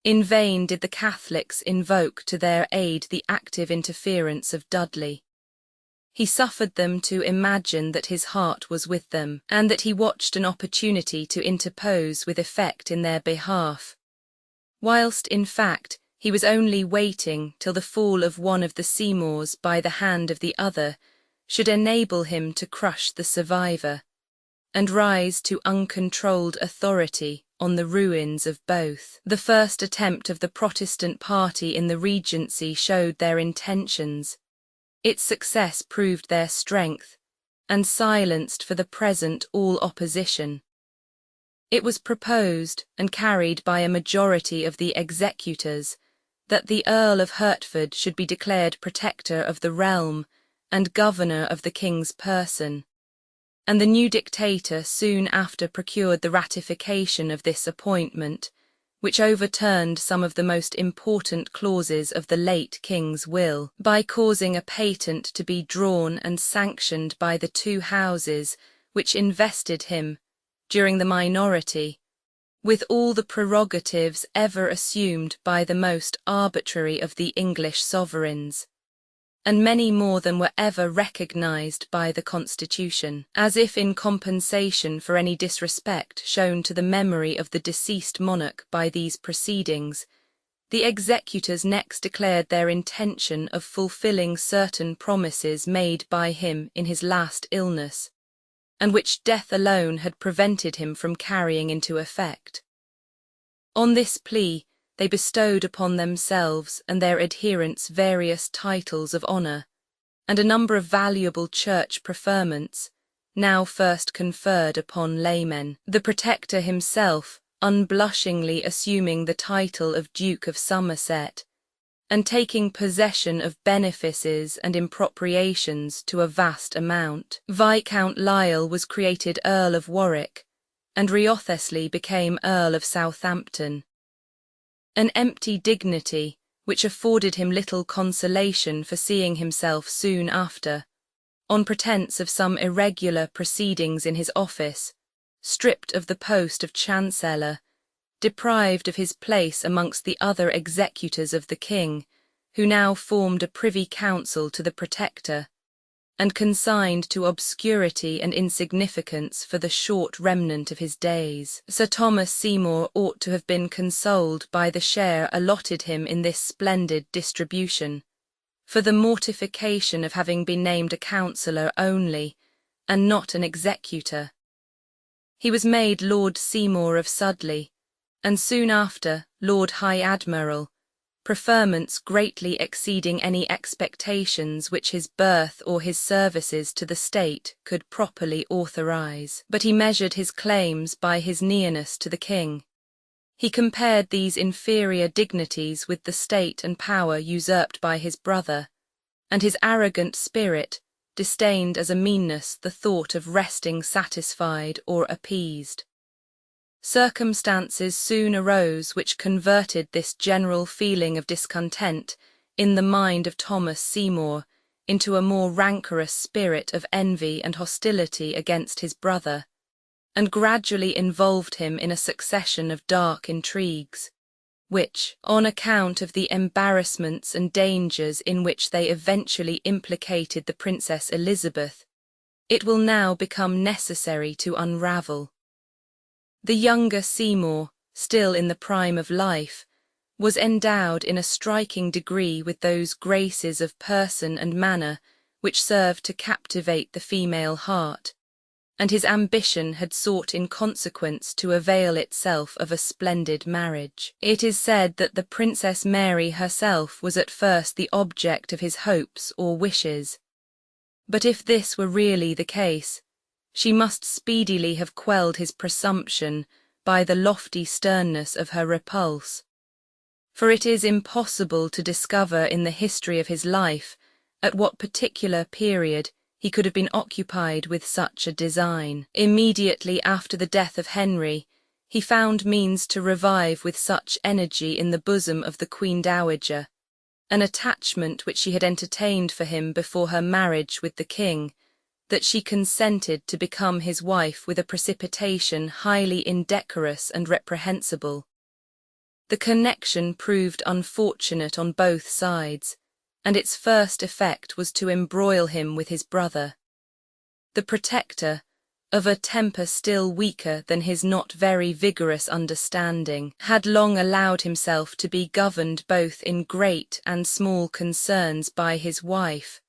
In vain did the Catholics invoke to their aid the active interference of Dudley. He suffered them to imagine that his heart was with them, and that he watched an opportunity to interpose with effect in their behalf, whilst, in fact, he was only waiting till the fall of one of the Seymours by the hand of the other should enable him to crush the survivor, and rise to uncontrolled authority on the ruins of both. The first attempt of the Protestant party in the Regency showed their intentions. Its success proved their strength, and silenced for the present all opposition. It was proposed, and carried by a majority of the executors, that the Earl of Hertford should be declared protector of the realm and governor of the king's person, and the new dictator soon after procured the ratification of this appointment, which overturned some of the most important clauses of the late king's will, by causing a patent to be drawn and sanctioned by the two houses which invested him, during the minority, with all the prerogatives ever assumed by the most arbitrary of the English sovereigns, and many more than were ever recognised by the Constitution, as if in compensation for any disrespect shown to the memory of the deceased monarch by these proceedings. The executors next declared their intention of fulfilling certain promises made by him in his last illness, and which death alone had prevented him from carrying into effect. On this plea, they bestowed upon themselves and their adherents various titles of honour, and a number of valuable church preferments, now first conferred upon laymen, the Protector himself unblushingly assuming the title of Duke of Somerset, and taking possession of benefices and impropriations to a vast amount. Viscount Lisle was created Earl of Warwick, and Wriothesley became Earl of Southampton. An empty dignity, which afforded him little consolation for seeing himself soon after, on pretence of some irregular proceedings in his office, stripped of the post of Chancellor, deprived of his place amongst the other executors of the king, who now formed a privy council to the Protector, and consigned to obscurity and insignificance for the short remnant of his days. Sir Thomas Seymour ought to have been consoled by the share allotted him in this splendid distribution, for the mortification of having been named a councillor only, and not an executor. He was made Lord Seymour of Sudley, and soon after Lord High Admiral, preferments greatly exceeding any expectations which his birth or his services to the state could properly authorise. But he measured his claims by his nearness to the king. He compared these inferior dignities with the state and power usurped by his brother, and his arrogant spirit disdained as a meanness the thought of resting satisfied or appeased. Circumstances soon arose which converted this general feeling of discontent in the mind of Thomas Seymour into a more rancorous spirit of envy and hostility against his brother, and gradually involved him in a succession of dark intrigues, which, on account of the embarrassments and dangers in which they eventually implicated the Princess Elizabeth, it will now become necessary to unravel. The younger Seymour, still in the prime of life, was endowed in a striking degree with those graces of person and manner which serve to captivate the female heart, and his ambition had sought in consequence to avail itself of a splendid marriage. It is said that the Princess Mary herself was at first the object of his hopes or wishes, but if this were really the case, she must speedily have quelled his presumption by the lofty sternness of her repulse. For it is impossible to discover in the history of his life at what particular period he could have been occupied with such a design. Immediately after the death of Henry, he found means to revive with such energy in the bosom of the Queen Dowager an attachment which she had entertained for him before her marriage with the king, that she consented to become his wife with a precipitation highly indecorous and reprehensible. The connection proved unfortunate on both sides, and its first effect was to embroil him with his brother. The Protector, of a temper still weaker than his not very vigorous understanding, had long allowed himself to be governed both in great and small concerns by his wife,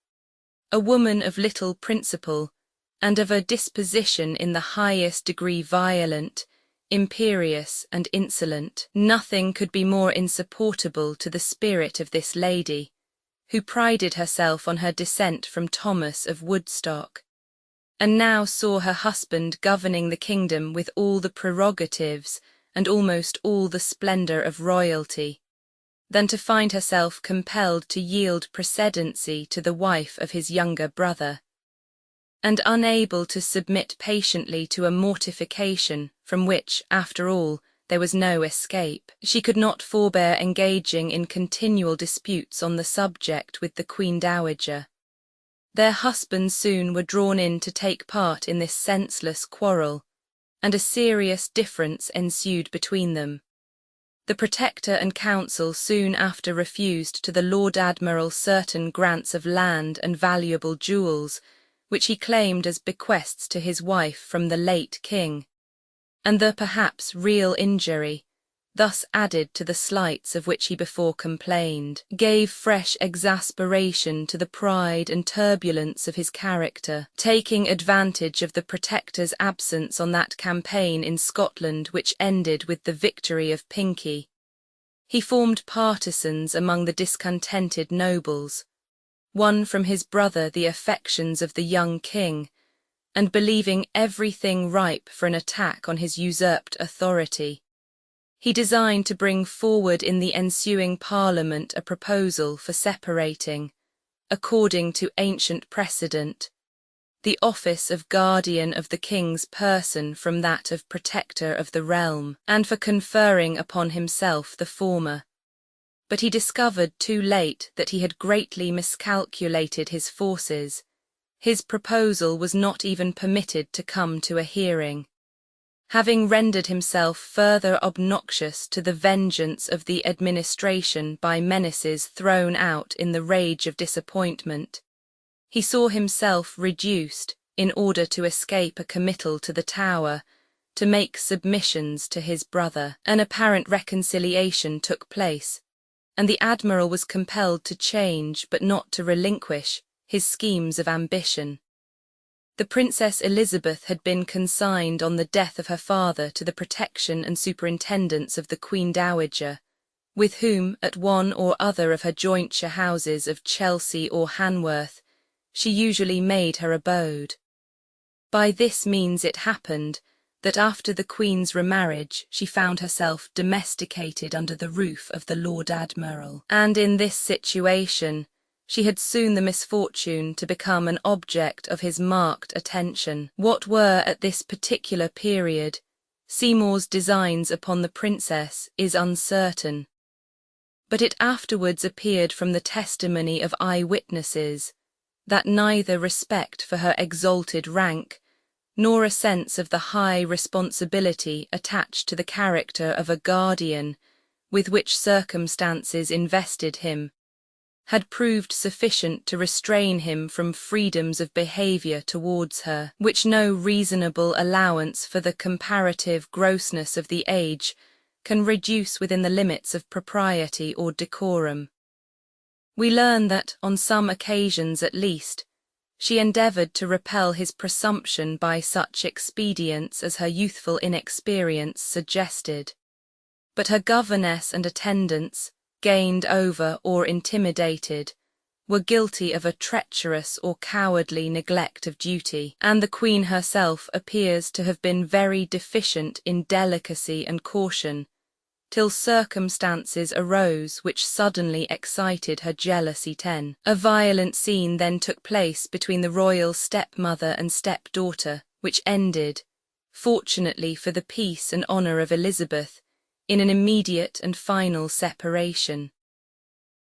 a woman of little principle, and of a disposition in the highest degree violent, imperious, and insolent. Nothing could be more insupportable to the spirit of this lady, who prided herself on her descent from Thomas of Woodstock, and now saw her husband governing the kingdom with all the prerogatives and almost all the splendour of royalty, than to find herself compelled to yield precedency to the wife of his younger brother, and unable to submit patiently to a mortification from which, after all, there was no escape. She could not forbear engaging in continual disputes on the subject with the Queen Dowager. Their husbands soon were drawn in to take part in this senseless quarrel, and a serious difference ensued between them. The Protector and Council soon after refused to the Lord Admiral certain grants of land and valuable jewels, which he claimed as bequests to his wife from the late king, and the perhaps real injury, thus added to the slights of which he before complained, gave fresh exasperation to the pride and turbulence of his character. Taking advantage of the Protector's absence on that campaign in Scotland which ended with the victory of Pinkie, he formed partisans among the discontented nobles, won from his brother the affections of the young king, and believing everything ripe for an attack on his usurped authority, he designed to bring forward in the ensuing Parliament a proposal for separating, according to ancient precedent, the office of guardian of the king's person from that of protector of the realm, and for conferring upon himself the former. But he discovered too late that he had greatly miscalculated his forces. His proposal was not even permitted to come to a hearing. Having rendered himself further obnoxious to the vengeance of the administration by menaces thrown out in the rage of disappointment, he saw himself reduced, in order to escape a committal to the Tower, to make submissions to his brother. An apparent reconciliation took place, and the Admiral was compelled to change, but not to relinquish, his schemes of ambition. The Princess Elizabeth had been consigned on the death of her father to the protection and superintendence of the Queen Dowager, with whom, at one or other of her jointure houses of Chelsea or Hanworth, she usually made her abode. By this means it happened that after the Queen's remarriage she found herself domesticated under the roof of the Lord Admiral, and in this situation she had soon the misfortune to become an object of his marked attention. What were at this particular period Seymour's designs upon the princess is uncertain, but it afterwards appeared from the testimony of eye-witnesses that neither respect for her exalted rank nor a sense of the high responsibility attached to the character of a guardian with which circumstances invested him had proved sufficient to restrain him from freedoms of behaviour towards her, which no reasonable allowance for the comparative grossness of the age can reduce within the limits of propriety or decorum. We learn that, on some occasions at least, she endeavoured to repel his presumption by such expedients as her youthful inexperience suggested. But her governess and attendants, gained over or intimidated, were guilty of a treacherous or cowardly neglect of duty, and the Queen herself appears to have been very deficient in delicacy and caution, till circumstances arose which suddenly excited her jealousy. A violent scene then took place between the royal stepmother and stepdaughter, which ended, fortunately for the peace and honour of Elizabeth, in an immediate and final separation.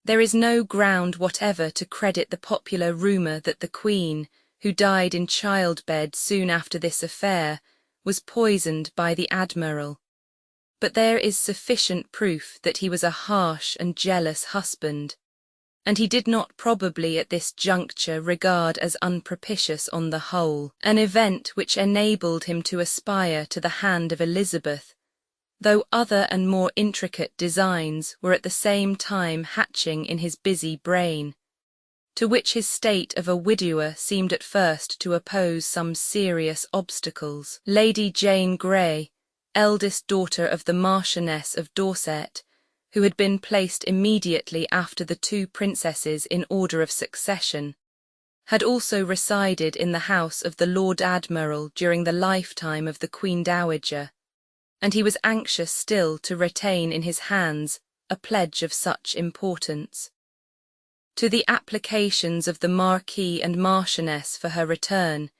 There is no ground whatever to credit the popular rumour that the Queen, who died in childbed soon after this affair, was poisoned by the admiral. But there is sufficient proof that he was a harsh and jealous husband, and he did not probably at this juncture regard as unpropitious on the whole an event which enabled him to aspire to the hand of Elizabeth, though other and more intricate designs were at the same time hatching in his busy brain, to which his state of a widower seemed at first to oppose some serious obstacles. Lady Jane Grey, eldest daughter of the Marchioness of Dorset, who had been placed immediately after the two princesses in order of succession, had also resided in the house of the Lord Admiral during the lifetime of the Queen Dowager, and he was anxious still to retain in his hands a pledge of such importance. To the applications of the Marquis and Marchioness for her return,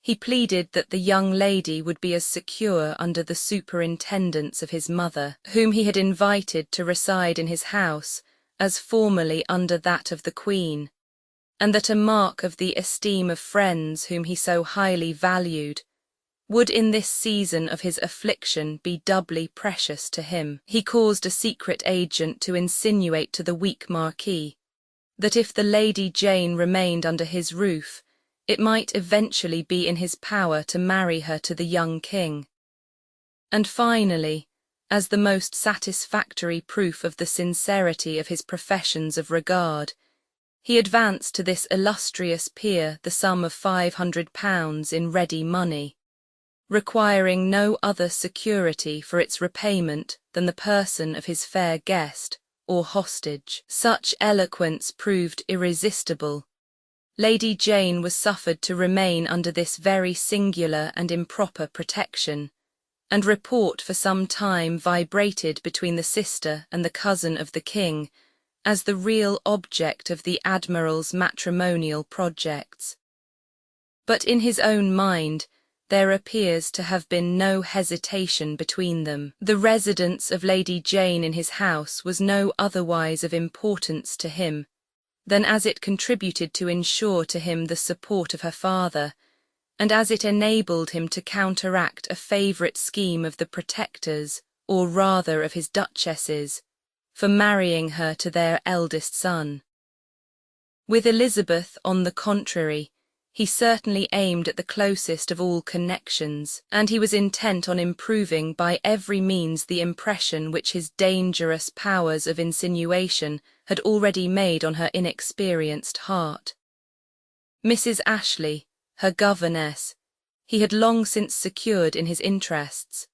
he pleaded that the young lady would be as secure under the superintendence of his mother, whom he had invited to reside in his house, as formerly under that of the Queen, and that a mark of the esteem of friends whom he so highly valued would in this season of his affliction be doubly precious to him. He caused a secret agent to insinuate to the weak Marquis that if the Lady Jane remained under his roof, it might eventually be in his power to marry her to the young king. And finally, as the most satisfactory proof of the sincerity of his professions of regard, he advanced to this illustrious peer the sum of £500 in ready money, requiring no other security for its repayment than the person of his fair guest or hostage. Such eloquence proved irresistible. Lady Jane was suffered to remain under this very singular and improper protection, and report for some time vibrated between the sister and the cousin of the king as the real object of the Admiral's matrimonial projects. But in his own mind there appears to have been no hesitation between them. The residence of Lady Jane in his house was no otherwise of importance to him than as it contributed to ensure to him the support of her father, and as it enabled him to counteract a favourite scheme of the Protector's, or rather of his duchess's, for marrying her to their eldest son. With Elizabeth, on the contrary, he certainly aimed at the closest of all connections, and he was intent on improving by every means the impression which his dangerous powers of insinuation had already made on her inexperienced heart. Mrs. Ashley, her governess, he had long since secured in his interests.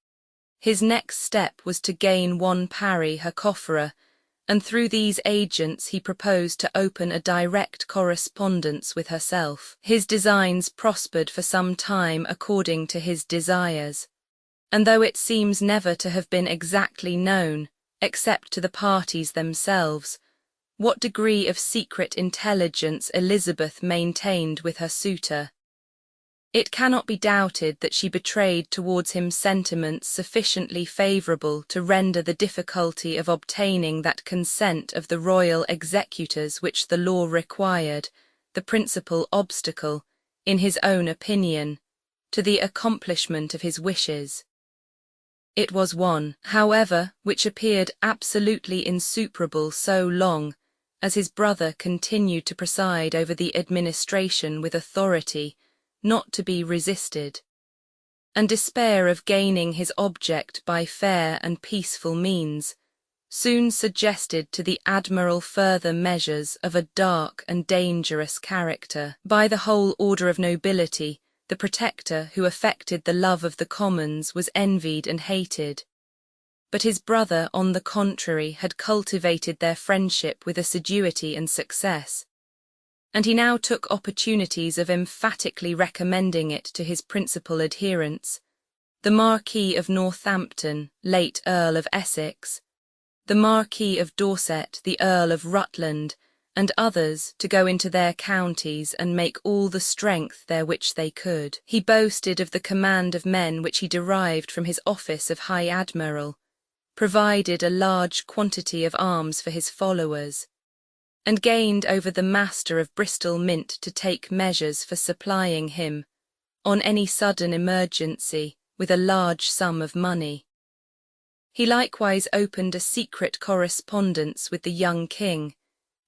His next step was to gain one Parry, her cofferer, and through these agents he proposed to open a direct correspondence with herself. His designs prospered for some time according to his desires, and though it seems never to have been exactly known, except to the parties themselves, what degree of secret intelligence Elizabeth maintained with her suitor, it cannot be doubted that she betrayed towards him sentiments sufficiently favourable to render the difficulty of obtaining that consent of the royal executors which the law required the principal obstacle, in his own opinion, to the accomplishment of his wishes. It was one, however, which appeared absolutely insuperable so long as his brother continued to preside over the administration with authority not to be resisted, and despair of gaining his object by fair and peaceful means soon suggested to the Admiral further measures of a dark and dangerous character. By the whole order of nobility, the Protector who affected the love of the Commons was envied and hated, but his brother, on the contrary, had cultivated their friendship with assiduity and success, and he now took opportunities of emphatically recommending it to his principal adherents, the Marquis of Northampton, late Earl of Essex, the Marquis of Dorset, the Earl of Rutland, and others, to go into their counties and make all the strength there which they could. He boasted of the command of men which he derived from his office of High Admiral, provided a large quantity of arms for his followers, and gained over the master of Bristol Mint to take measures for supplying him, on any sudden emergency, with a large sum of money. He likewise opened a secret correspondence with the young king,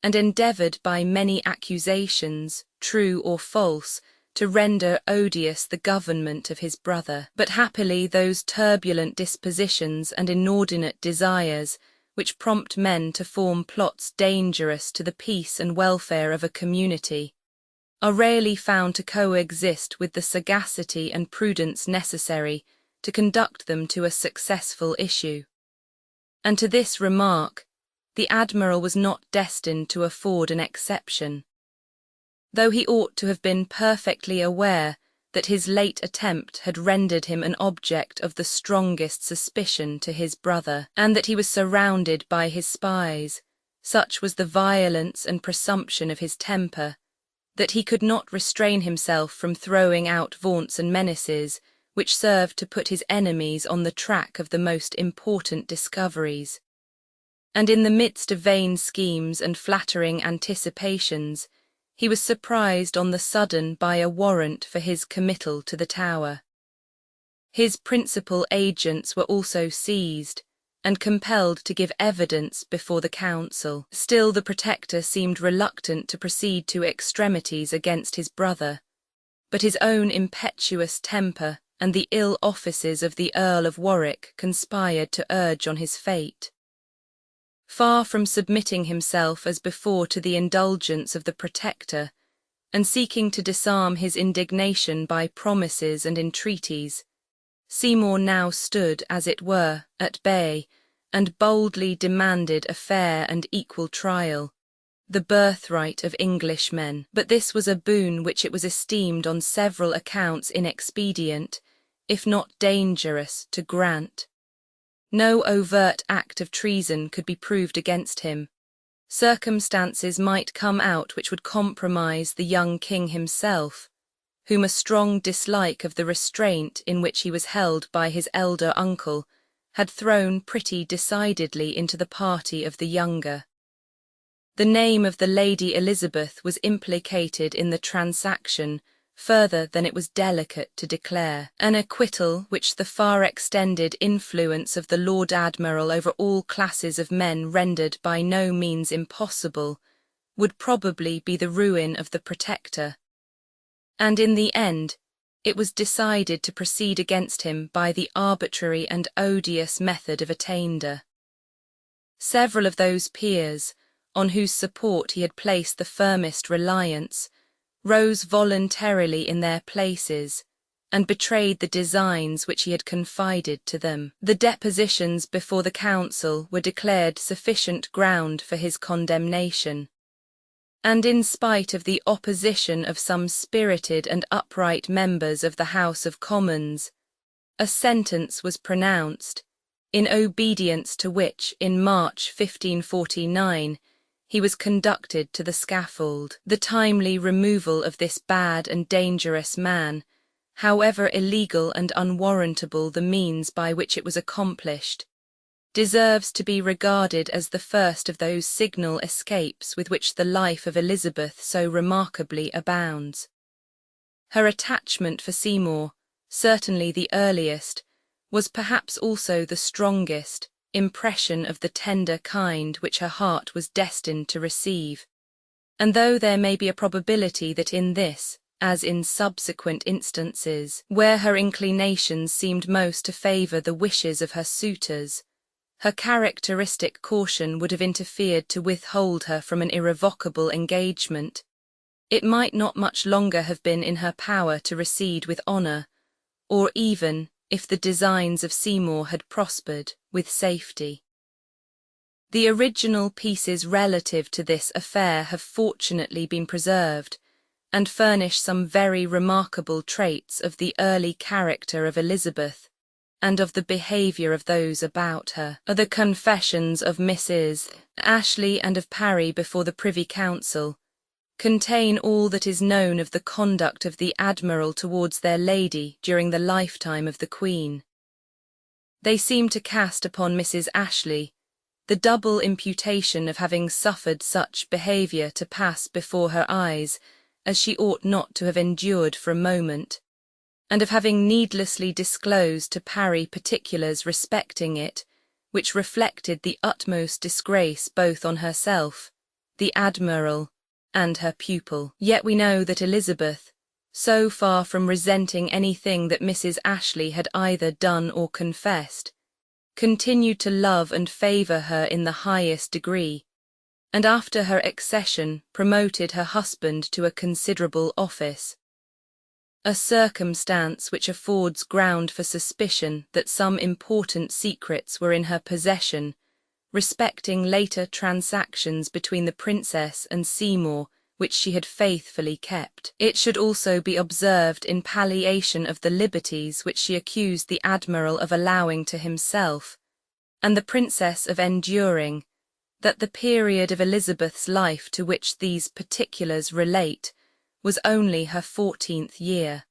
and endeavoured by many accusations, true or false, to render odious the government of his brother. But happily those turbulent dispositions and inordinate desires, which prompt men to form plots dangerous to the peace and welfare of a community, are rarely found to coexist with the sagacity and prudence necessary to conduct them to a successful issue. And to this remark, the Admiral was not destined to afford an exception. Though he ought to have been perfectly aware that his late attempt had rendered him an object of the strongest suspicion to his brother, and that he was surrounded by his spies, such was the violence and presumption of his temper, that he could not restrain himself from throwing out vaunts and menaces which served to put his enemies on the track of the most important discoveries. And in the midst of vain schemes and flattering anticipations, he was surprised on the sudden by a warrant for his committal to the Tower. His principal agents were also seized, and compelled to give evidence before the council. Still the Protector seemed reluctant to proceed to extremities against his brother, but his own impetuous temper and the ill offices of the Earl of Warwick conspired to urge on his fate. Far from submitting himself as before to the indulgence of the Protector, and seeking to disarm his indignation by promises and entreaties, Seymour now stood, as it were, at bay, and boldly demanded a fair and equal trial, the birthright of Englishmen. But this was a boon which it was esteemed on several accounts inexpedient, if not dangerous, to grant. No overt act of treason could be proved against him. Circumstances might come out which would compromise the young king himself, whom a strong dislike of the restraint in which he was held by his elder uncle had thrown pretty decidedly into the party of the younger. The name of the Lady Elizabeth was implicated in the transaction further than it was delicate to declare, an acquittal which the far-extended influence of the Lord Admiral over all classes of men rendered by no means impossible, would probably be the ruin of the Protector. And in the end, it was decided to proceed against him by the arbitrary and odious method of attainder. Several of those peers, on whose support he had placed the firmest reliance, rose voluntarily in their places, and betrayed the designs which he had confided to them. The depositions before the council were declared sufficient ground for his condemnation, and in spite of the opposition of some spirited and upright members of the House of Commons, a sentence was pronounced, in obedience to which, in March 1549, he was conducted to the scaffold. The timely removal of this bad and dangerous man, however illegal and unwarrantable the means by which it was accomplished, deserves to be regarded as the first of those signal escapes with which the life of Elizabeth so remarkably abounds. Her attachment for Seymour, certainly the earliest, was perhaps also the strongest, impression of the tender kind which her heart was destined to receive, and though there may be a probability that in this, as in subsequent instances, where her inclinations seemed most to favour the wishes of her suitors, her characteristic caution would have interfered to withhold her from an irrevocable engagement, it might not much longer have been in her power to recede with honour, or even, if the designs of Seymour had prospered, with safety. The original pieces relative to this affair have fortunately been preserved, and furnish some very remarkable traits of the early character of Elizabeth, and of the behaviour of those about her. The confessions of Mrs. Ashley and of Parry before the Privy Council contain all that is known of the conduct of the Admiral towards their lady during the lifetime of the Queen. They seem to cast upon Mrs. Ashley, the double imputation of having suffered such behaviour to pass before her eyes, as she ought not to have endured for a moment, and of having needlessly disclosed to Parry particulars respecting it, which reflected the utmost disgrace both on herself, the Admiral, and her pupil. Yet we know that Elizabeth, so far from resenting anything that Mrs. Ashley had either done or confessed, continued to love and favour her in the highest degree, and after her accession promoted her husband to a considerable office, a circumstance which affords ground for suspicion that some important secrets were in her possession respecting later transactions between the Princess and Seymour, which she had faithfully kept. It should also be observed in palliation of the liberties which she accused the Admiral of allowing to himself, and the Princess of enduring, that the period of Elizabeth's life to which these particulars relate was only her 14th year.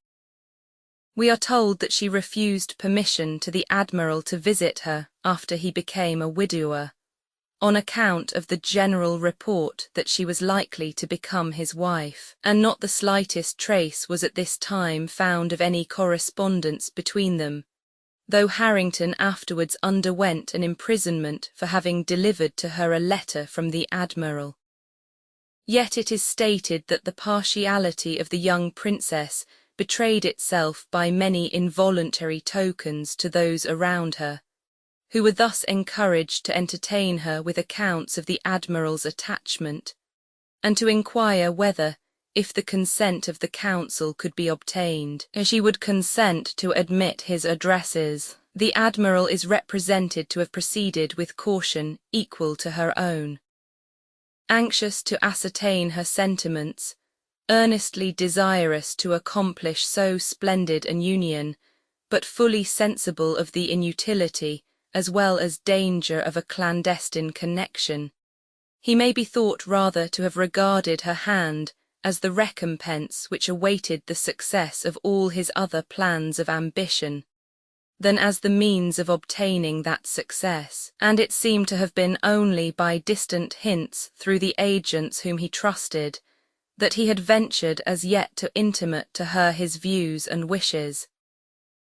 We are told that she refused permission to the Admiral to visit her after he became a widower, on account of the general report that she was likely to become his wife, and not the slightest trace was at this time found of any correspondence between them, though Harrington afterwards underwent an imprisonment for having delivered to her a letter from the Admiral. Yet it is stated that the partiality of the young princess betrayed itself by many involuntary tokens to those around her, who were thus encouraged to entertain her with accounts of the Admiral's attachment, and to inquire whether, if the consent of the council could be obtained, she would consent to admit his addresses. The Admiral is represented to have proceeded with caution equal to her own. Anxious to ascertain her sentiments, earnestly desirous to accomplish so splendid an union, but fully sensible of the inutility as well as danger of a clandestine connection, he may be thought rather to have regarded her hand as the recompense which awaited the success of all his other plans of ambition, than as the means of obtaining that success, and it seemed to have been only by distant hints through the agents whom he trusted that he had ventured as yet to intimate to her his views and wishes.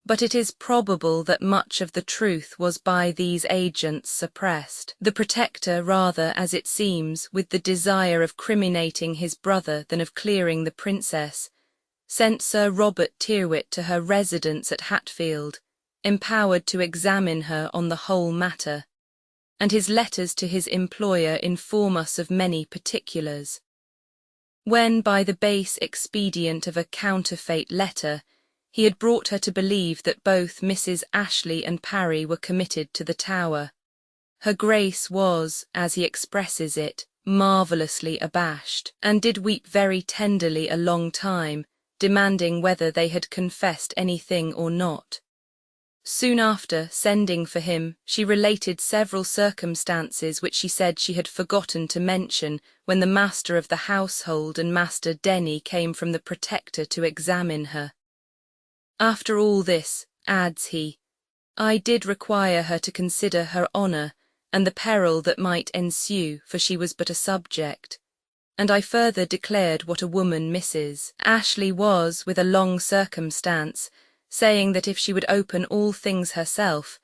But it is probable that much of the truth was by these agents suppressed. The Protector, rather, as it seems, with the desire of criminating his brother than of clearing the Princess, sent Sir Robert Tyrwhitt to her residence at Hatfield, empowered to examine her on the whole matter, and his letters to his employer inform us of many particulars. When, by the base expedient of a counterfeit letter, he had brought her to believe that both Mrs. Ashley and Parry were committed to the Tower, her Grace was, as he expresses it, marvellously abashed, and did weep very tenderly a long time, demanding whether they had confessed anything or not. Soon after, sending for him, she related several circumstances which she said she had forgotten to mention when the master of the household and Master Denny came from the Protector to examine her. After all this, adds he, I did require her to consider her honour and the peril that might ensue, for she was but a subject, and I further declared what a woman Mrs. Ashley was with a long circumstance, saying that if she would open all things herself,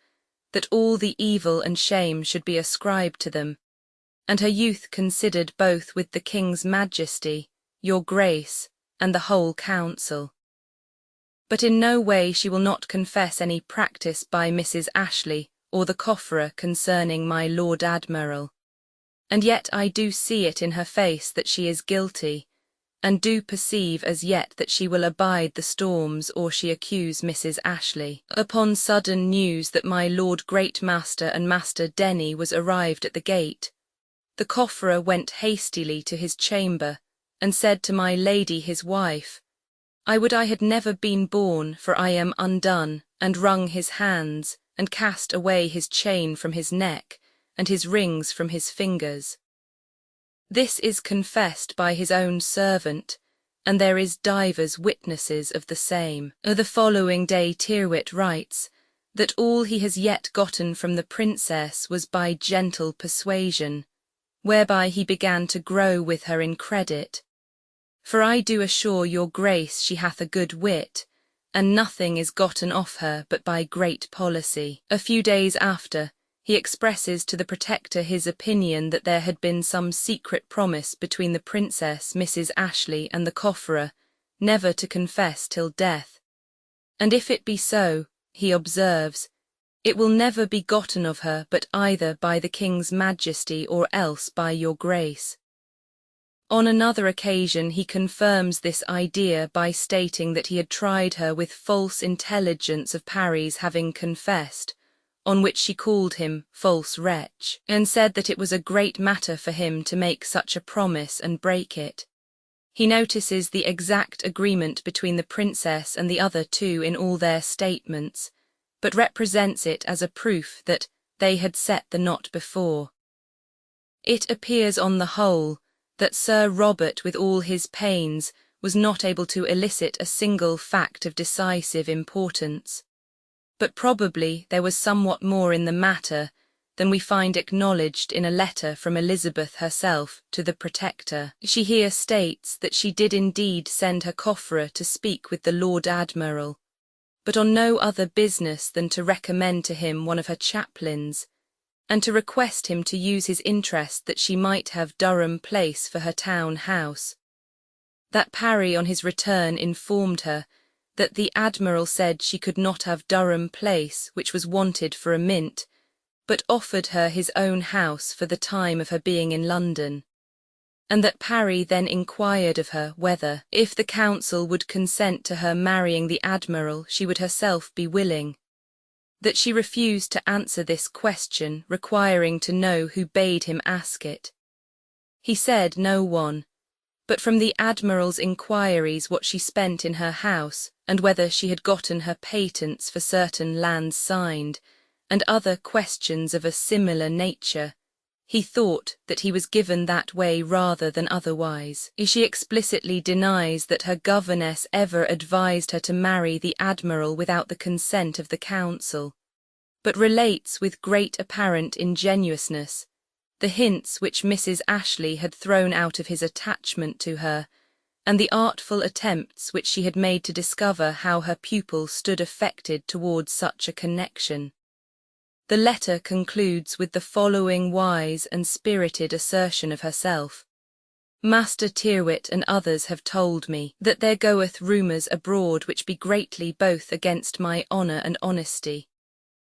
that all the evil and shame should be ascribed to them, and her youth considered both with the King's Majesty, your Grace, and the whole Council. But in no way she will not confess any practice by Mrs. Ashley or the cofferer concerning my Lord Admiral, and yet I do see it in her face that she is guilty, and do perceive as yet that she will abide the storms or she accuse Mrs. Ashley. Upon sudden news that my Lord Great Master and Master Denny was arrived at the gate, the cofferer went hastily to his chamber, and said to my lady his wife, I would I had never been born, for I am undone, and wrung his hands, and cast away his chain from his neck, and his rings from his fingers. This is confessed by his own servant, and there is divers witnesses of the same. The following day Tyrwhitt writes, that all he has yet gotten from the princess was by gentle persuasion, whereby he began to grow with her in credit. For I do assure your grace she hath a good wit, and nothing is gotten off her but by great policy. A few days after, he expresses to the Protector his opinion that there had been some secret promise between the Princess Mrs. Ashley and the cofferer, never to confess till death. And if it be so, he observes, it will never be gotten of her but either by the King's Majesty or else by your grace. On another occasion he confirms this idea by stating that he had tried her with false intelligence of Parry's having confessed, on which she called him false wretch, and said that it was a great matter for him to make such a promise and break it. He notices the exact agreement between the princess and the other two in all their statements, but represents it as a proof that they had set the knot before. It appears on the whole that Sir Robert, with all his pains, was not able to elicit a single fact of decisive importance. But probably there was somewhat more in the matter than we find acknowledged in a letter from Elizabeth herself to the Protector. She here states that she did indeed send her cofferer to speak with the Lord Admiral, but on no other business than to recommend to him one of her chaplains, and to request him to use his interest that she might have Durham Place for her town house. That Parry on his return informed her that the Admiral said she could not have Durham Place, which was wanted for a mint, but offered her his own house for the time of her being in London, and that Parry then inquired of her whether, if the council would consent to her marrying the Admiral, she would herself be willing. That she refused to answer this question, requiring to know who bade him ask it. He said no one, but from the Admiral's inquiries what she spent in her house, and whether she had gotten her patents for certain lands signed, and other questions of a similar nature, he thought that he was given that way rather than otherwise. She explicitly denies that her governess ever advised her to marry the Admiral without the consent of the council, but relates with great apparent ingenuousness the hints which Mrs. Ashley had thrown out of his attachment to her, and the artful attempts which she had made to discover how her pupil stood affected towards such a connection. The letter concludes with the following wise and spirited assertion of herself. Master Tyrwhitt and others have told me that there goeth rumours abroad which be greatly both against my honour and honesty,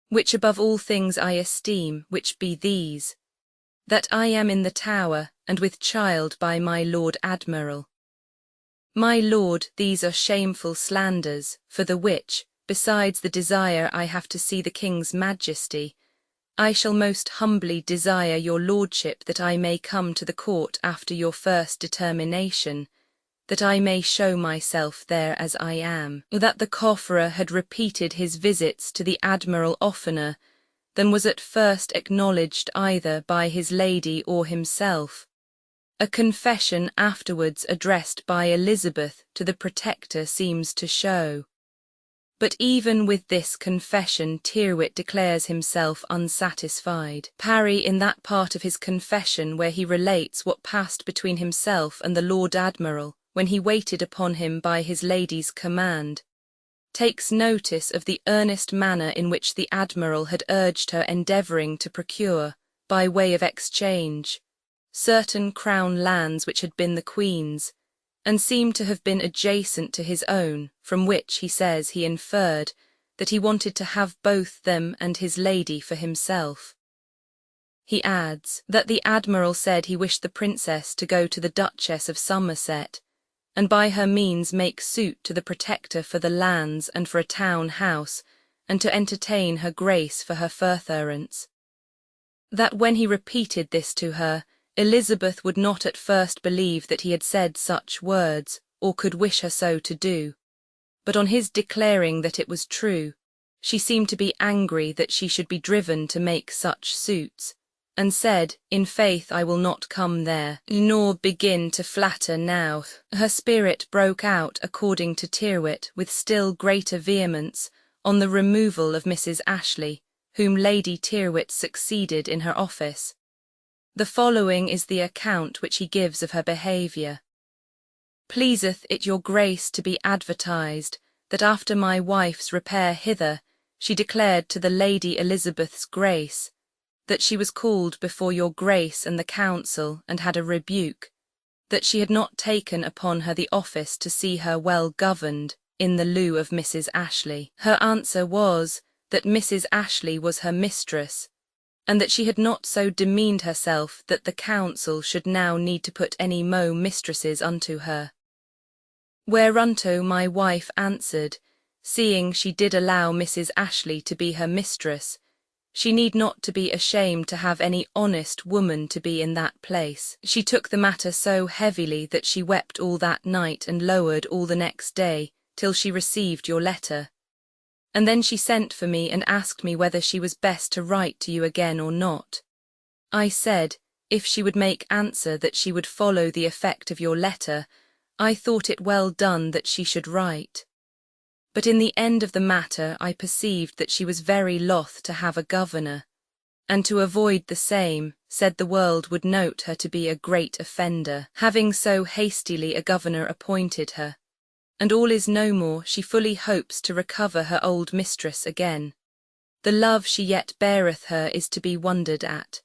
which above all things I esteem, which be these, that I am in the Tower, and with child by my Lord Admiral. My lord, these are shameful slanders, for the which, besides the desire I have to see the King's Majesty, I shall most humbly desire your lordship that I may come to the court after your first determination, that I may show myself there as I am. That the cofferer had repeated his visits to the Admiral oftener than was at first acknowledged either by his lady or himself. A confession afterwards addressed by Elizabeth to the Protector seems to show. But even with this confession Tyrwhitt declares himself unsatisfied. Parry, in that part of his confession where he relates what passed between himself and the Lord Admiral when he waited upon him by his lady's command, takes notice of the earnest manner in which the Admiral had urged her endeavouring to procure, by way of exchange, certain crown lands which had been the Queen's, and seemed to have been adjacent to his own, from which, he says, he inferred that he wanted to have both them and his lady for himself. He adds that the Admiral said he wished the Princess to go to the Duchess of Somerset, and by her means make suit to the Protector for the lands and for a town house, and to entertain her Grace for her furtherance. That when he repeated this to her, Elizabeth would not at first believe that he had said such words, or could wish her so to do, but on his declaring that it was true, she seemed to be angry that she should be driven to make such suits, and said, in faith I will not come there, nor begin to flatter now. Her spirit broke out, according to Tyrwhitt, with still greater vehemence, on the removal of Mrs. Ashley, whom Lady Tyrwhitt succeeded in her office. The following is the account which he gives of her behaviour. Pleaseth it your grace to be advertised, that after my wife's repair hither, she declared to the Lady Elizabeth's grace, that she was called before your grace and the council, and had a rebuke, that she had not taken upon her the office to see her well governed, in the lieu of Mrs. Ashley. Her answer was, that Mrs. Ashley was her mistress, and that she had not so demeaned herself that the council should now need to put any mo mistresses unto her. Whereunto my wife answered, seeing she did allow Mrs. Ashley to be her mistress, she need not to be ashamed to have any honest woman to be in that place. She took the matter so heavily that she wept all that night and lowered all the next day, till she received your letter. And then she sent for me and asked me whether she was best to write to you again or not. I said, if she would make answer that she would follow the effect of your letter, I thought it well done that she should write. But in the end of the matter I perceived that she was very loth to have a governor, and to avoid the same, said the world would note her to be a great offender, having so hastily a governor appointed her. And all is no more, she fully hopes to recover her old mistress again. The love she yet beareth her is to be wondered at.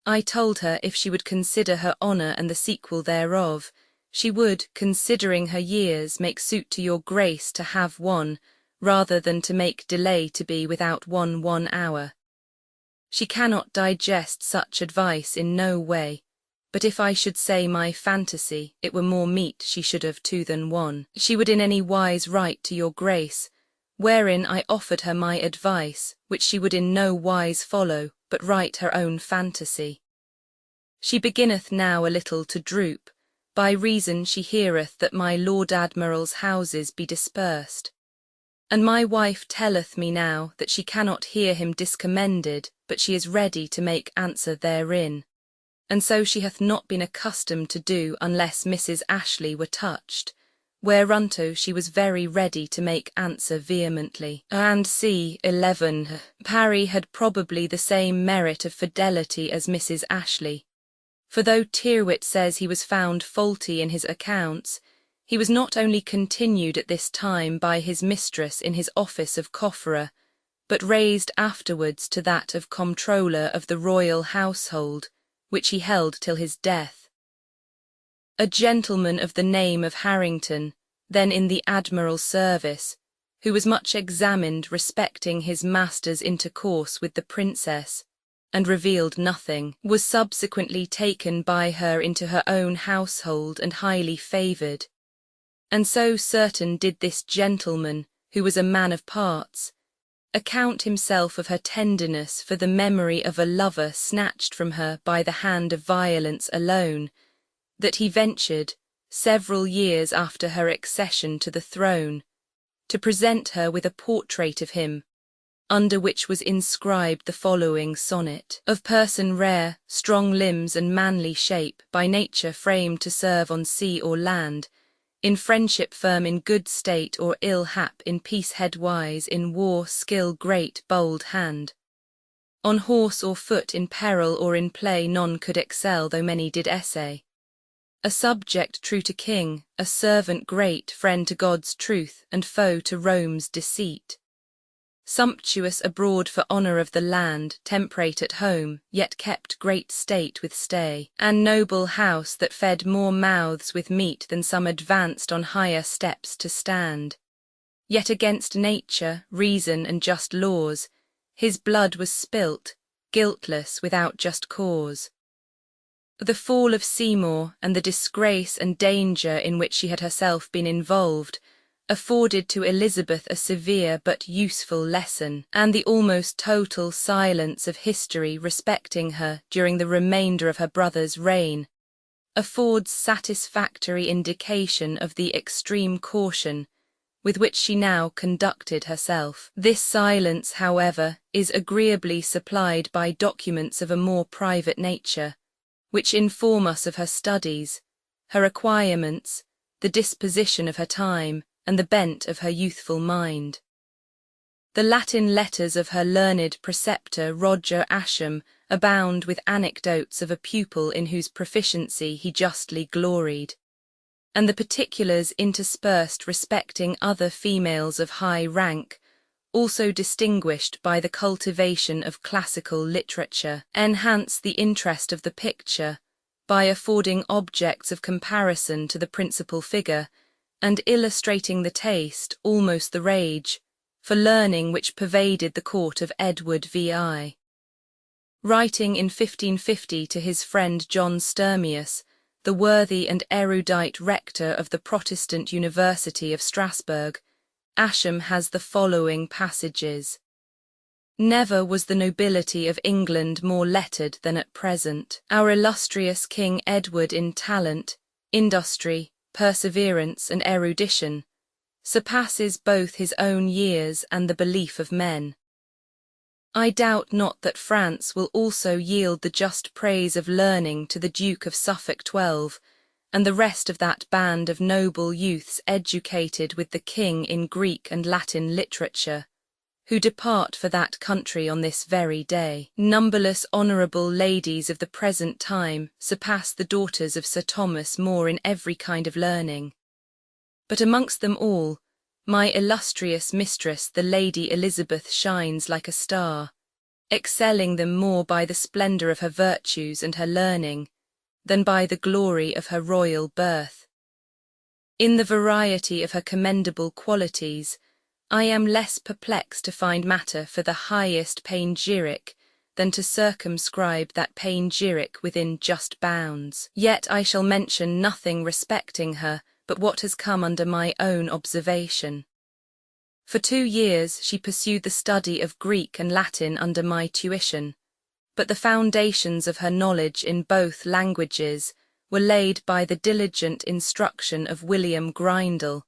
I told her if she would consider her honour and the sequel thereof, she would, considering her years, make suit to your grace to have one, rather than to make delay to be without 1 hour. She cannot digest such advice in no way, but if I should say my fantasy, it were more meet she should have 2 than 1. She would in any wise write to your grace, wherein I offered her my advice, which she would in no wise follow, but write her own fantasy. She beginneth now a little to droop, by reason she heareth that my Lord Admiral's houses be dispersed. And my wife telleth me now that she cannot hear him discommended, but she is ready to make answer therein. And so she hath not been accustomed to do unless Mrs. Ashley were touched, whereunto she was very ready to make answer vehemently. And c. 11. Parry had probably the same merit of fidelity as Mrs. Ashley. For though Tyrwhitt says he was found faulty in his accounts, he was not only continued at this time by his mistress in his office of cofferer, but raised afterwards to that of comptroller of the royal household, which he held till his death. A gentleman of the name of Harrington, then in the Admiral's service, who was much examined respecting his master's intercourse with the princess, and revealed nothing, was subsequently taken by her into her own household and highly favoured. And so certain did this gentleman, who was a man of parts, account himself of her tenderness for the memory of a lover snatched from her by the hand of violence alone, that he ventured, several years after her accession to the throne, to present her with a portrait of him, under which was inscribed the following sonnet: Of person rare, strong limbs and manly shape, by nature framed to serve on sea or land, in friendship firm, in good state or ill hap, in peace headwise, in war skill great, bold hand. On horse or foot, in peril or in play, none could excel, though many did essay. A subject true to king, a servant great, friend to God's truth, and foe to Rome's deceit. Sumptuous abroad for honour of the land, temperate at home, yet kept great state with stay, and noble house that fed more mouths with meat than some advanced on higher steps to stand. Yet against nature, reason, and just laws, his blood was spilt, guiltless without just cause. The fall of Seymour, and the disgrace and danger in which she had herself been involved, afforded to Elizabeth a severe but useful lesson, and the almost total silence of history respecting her during the remainder of her brother's reign affords satisfactory indication of the extreme caution with which she now conducted herself. This silence, however, is agreeably supplied by documents of a more private nature, which inform us of her studies, her acquirements, the disposition of her time, and the bent of her youthful mind. The Latin letters of her learned preceptor Roger Ascham abound with anecdotes of a pupil in whose proficiency he justly gloried, and the particulars interspersed respecting other females of high rank, also distinguished by the cultivation of classical literature, enhance the interest of the picture by affording objects of comparison to the principal figure, and illustrating the taste, almost the rage, for learning which pervaded the court of Edward VI. Writing in 1550 to his friend John Sturmius, the worthy and erudite rector of the Protestant University of Strasbourg, Ascham has the following passages. Never was the nobility of England more lettered than at present. Our illustrious King Edward in talent, industry, perseverance, and erudition surpasses both his own years and the belief of men. I doubt not that France will also yield the just praise of learning to the Duke of Suffolk 12, and the rest of that band of noble youths educated with the King in Greek and Latin literature, who depart for that country on this very day. Numberless honourable ladies of the present time surpass the daughters of Sir Thomas More in every kind of learning. But amongst them all, my illustrious mistress the Lady Elizabeth shines like a star, excelling them more by the splendour of her virtues and her learning, than by the glory of her royal birth. In the variety of her commendable qualities, I am less perplexed to find matter for the highest panegyric than to circumscribe that panegyric within just bounds. Yet I shall mention nothing respecting her but what has come under my own observation. For 2 years she pursued the study of Greek and Latin under my tuition, but the foundations of her knowledge in both languages were laid by the diligent instruction of William Grindal,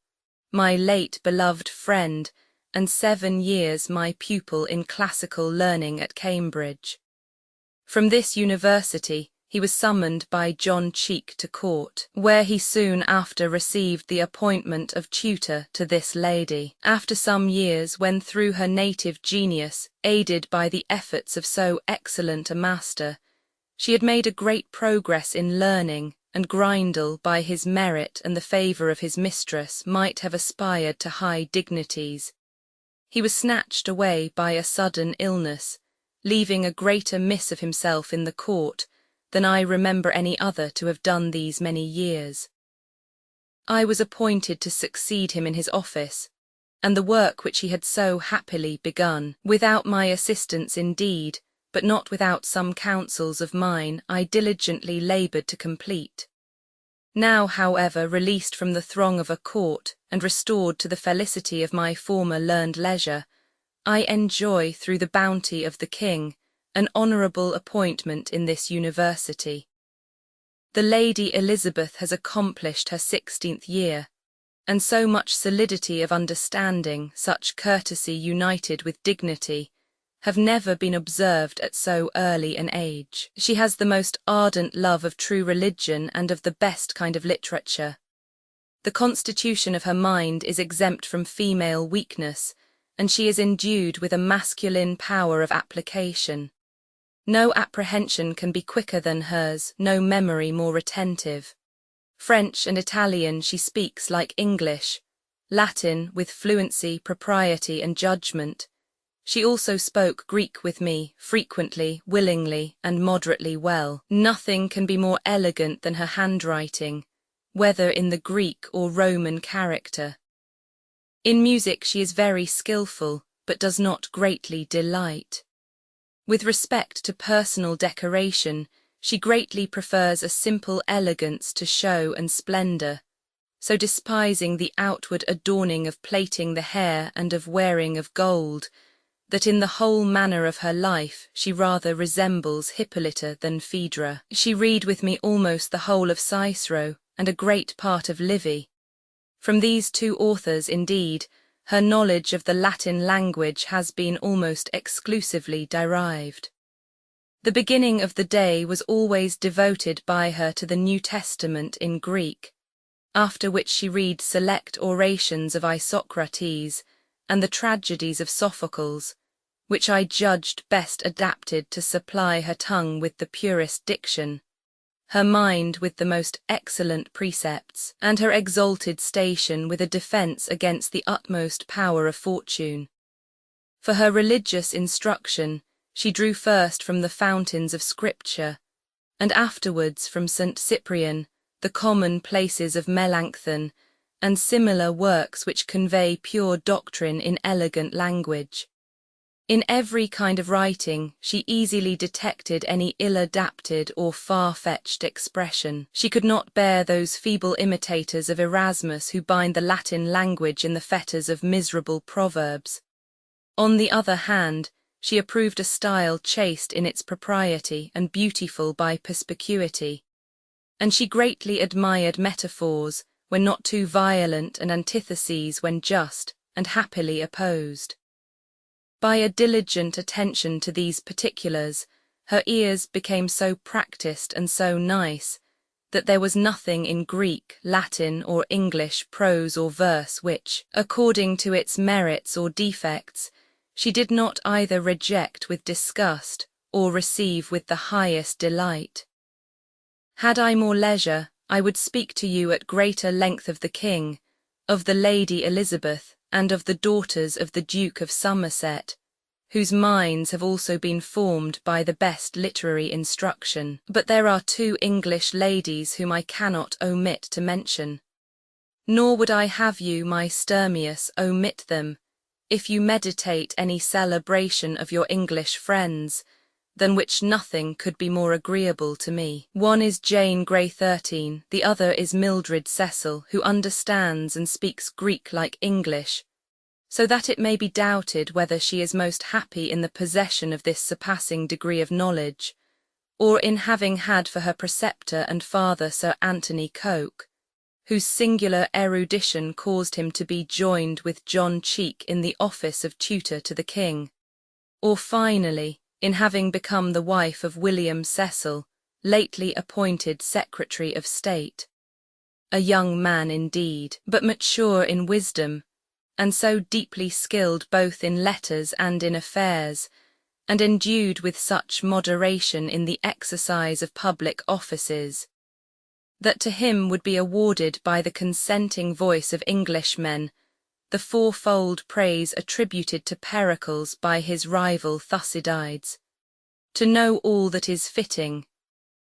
my late beloved friend, and 7 years my pupil in classical learning at Cambridge. From this university he was summoned by John Cheek to court, where he soon after received the appointment of tutor to this lady. After some years, when through her native genius, aided by the efforts of so excellent a master, she had made a great progress in learning, and Grindal, by his merit and the favour of his mistress, might have aspired to high dignities, he was snatched away by a sudden illness, leaving a greater miss of himself in the court than I remember any other to have done these many years. I was appointed to succeed him in his office, and the work which he had so happily begun, without my assistance indeed, but not without some counsels of mine, I diligently laboured to complete. Now, however, released from the throng of a court, and restored to the felicity of my former learned leisure, I enjoy, through the bounty of the King, an honourable appointment in this university. The Lady Elizabeth has accomplished her 16th year, and so much solidity of understanding, such courtesy united with dignity, have never been observed at so early an age. She has the most ardent love of true religion and of the best kind of literature. The constitution of her mind is exempt from female weakness, and she is endued with a masculine power of application. No apprehension can be quicker than hers, no memory more retentive. French and Italian she speaks like English, Latin with fluency, propriety, and judgment. She also spoke Greek with me, frequently, willingly, and moderately well. Nothing can be more elegant than her handwriting, whether in the Greek or Roman character. In music she is very skilful, but does not greatly delight. With respect to personal decoration, she greatly prefers a simple elegance to show and splendour, so despising the outward adorning of plaiting the hair and of wearing of gold, that in the whole manner of her life she rather resembles Hippolyta than Phaedra. She read with me almost the whole of Cicero and a great part of Livy. From these 2 authors, indeed, her knowledge of the Latin language has been almost exclusively derived. The beginning of the day was always devoted by her to the New Testament in Greek, after which she reads select orations of Isocrates, and the tragedies of Sophocles, which I judged best adapted to supply her tongue with the purest diction, her mind with the most excellent precepts, and her exalted station with a defence against the utmost power of fortune. For her religious instruction, she drew first from the fountains of Scripture, and afterwards from St. Cyprian, the common places of Melanchthon, and similar works which convey pure doctrine in elegant language. In every kind of writing, she easily detected any ill-adapted or far-fetched expression. She could not bear those feeble imitators of Erasmus who bind the Latin language in the fetters of miserable proverbs. On the other hand, she approved a style chaste in its propriety and beautiful by perspicuity, and she greatly admired metaphors when not too violent and antitheses when just and happily opposed. By a diligent attention to these particulars, her ears became so practised and so nice that there was nothing in Greek, Latin, or English prose or verse which, according to its merits or defects, she did not either reject with disgust or receive with the highest delight. Had I more leisure, I would speak to you at greater length of the King, of the Lady Elizabeth, and of the daughters of the Duke of Somerset, whose minds have also been formed by the best literary instruction. But there are two English ladies whom I cannot omit to mention. Nor would I have you, my Sturmius, omit them, if you meditate any celebration of your English friends, than which nothing could be more agreeable to me. One is Jane Grey 13, the other is Mildred Cecil, who understands and speaks Greek like English, so that it may be doubted whether she is most happy in the possession of this surpassing degree of knowledge, or in having had for her preceptor and father Sir Anthony Coke, whose singular erudition caused him to be joined with John Cheek in the office of tutor to the King, or finally, in having become the wife of William Cecil, lately appointed Secretary of State. A young man indeed, but mature in wisdom, and so deeply skilled both in letters and in affairs, and endued with such moderation in the exercise of public offices, that to him would be awarded by the consenting voice of Englishmen the fourfold praise attributed to Pericles by his rival Thucydides: to know all that is fitting,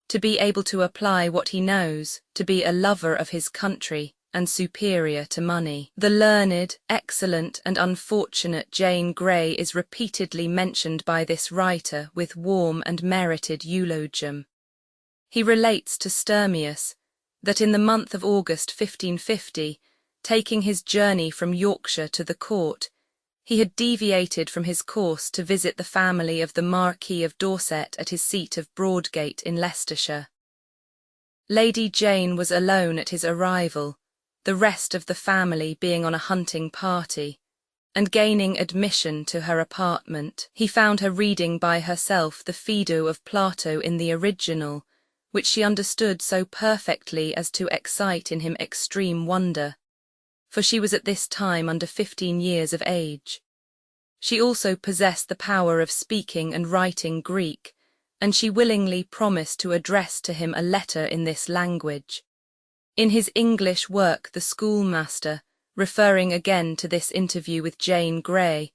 to be able to apply what he knows, to be a lover of his country, and superior to money. The learned, excellent, and unfortunate Jane Grey is repeatedly mentioned by this writer with warm and merited eulogium. He relates to Sturmius that in the month of August 1550, taking his journey from Yorkshire to the court, he had deviated from his course to visit the family of the Marquis of Dorset at his seat of Broadgate in Leicestershire. Lady Jane was alone at his arrival, the rest of the family being on a hunting party, and gaining admission to her apartment, he found her reading by herself the Phaedo of Plato in the original, which she understood so perfectly as to excite in him extreme wonder, for she was at this time under 15 years of age. She also possessed the power of speaking and writing Greek, and she willingly promised to address to him a letter in this language. In his English work The Schoolmaster, referring again to this interview with Jane Grey,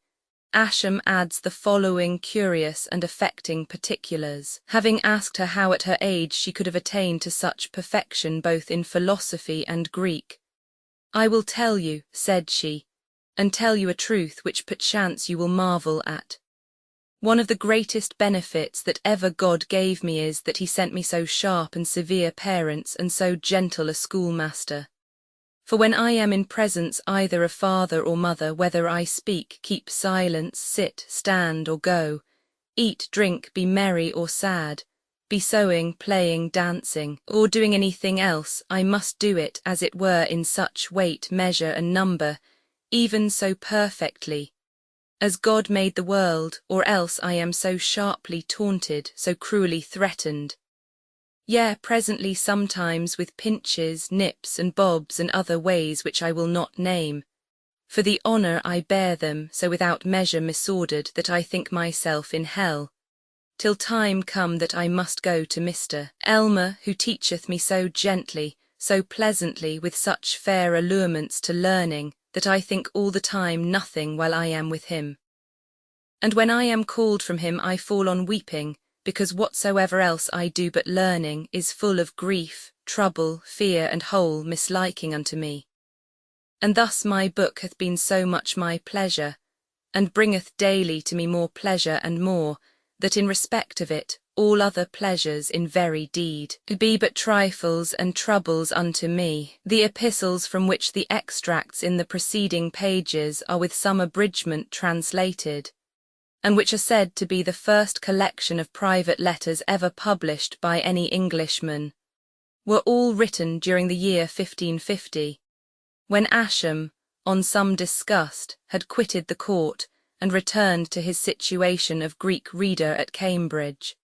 Ascham adds the following curious and affecting particulars. Having asked her how at her age she could have attained to such perfection both in philosophy and Greek, "I will tell you," said she, "and tell you a truth which perchance you will marvel at. One of the greatest benefits that ever God gave me is that he sent me so sharp and severe parents and so gentle a schoolmaster. For when I am in presence either of father or mother, whether I speak, keep silence, sit, stand, or go, eat, drink, be merry or sad, be sewing, playing, dancing, or doing anything else, I must do it as it were in such weight, measure, and number, even so perfectly, as God made the world, or else I am so sharply taunted, so cruelly threatened. Yea, presently sometimes with pinches, nips, and bobs, and other ways which I will not name, For the honour I bear them so without measure misordered that I think myself in hell, till time come that I must go to Mr. Elmer, who teacheth me so gently, so pleasantly, with such fair allurements to learning, that I think all the time nothing while I am with him. And when I am called from him I fall on weeping, because whatsoever else I do but learning is full of grief, trouble, fear, and whole misliking unto me. And thus my book hath been so much my pleasure, and bringeth daily to me more pleasure and more, that in respect of it, all other pleasures in very deed be but trifles and troubles unto me. The epistles from which the extracts in the preceding pages are with some abridgment translated, and which are said to be the first collection of private letters ever published by any Englishman, were all written during the year 1550, when Ascham, on some disgust, had quitted the court and returned to his situation of Greek reader at Cambridge.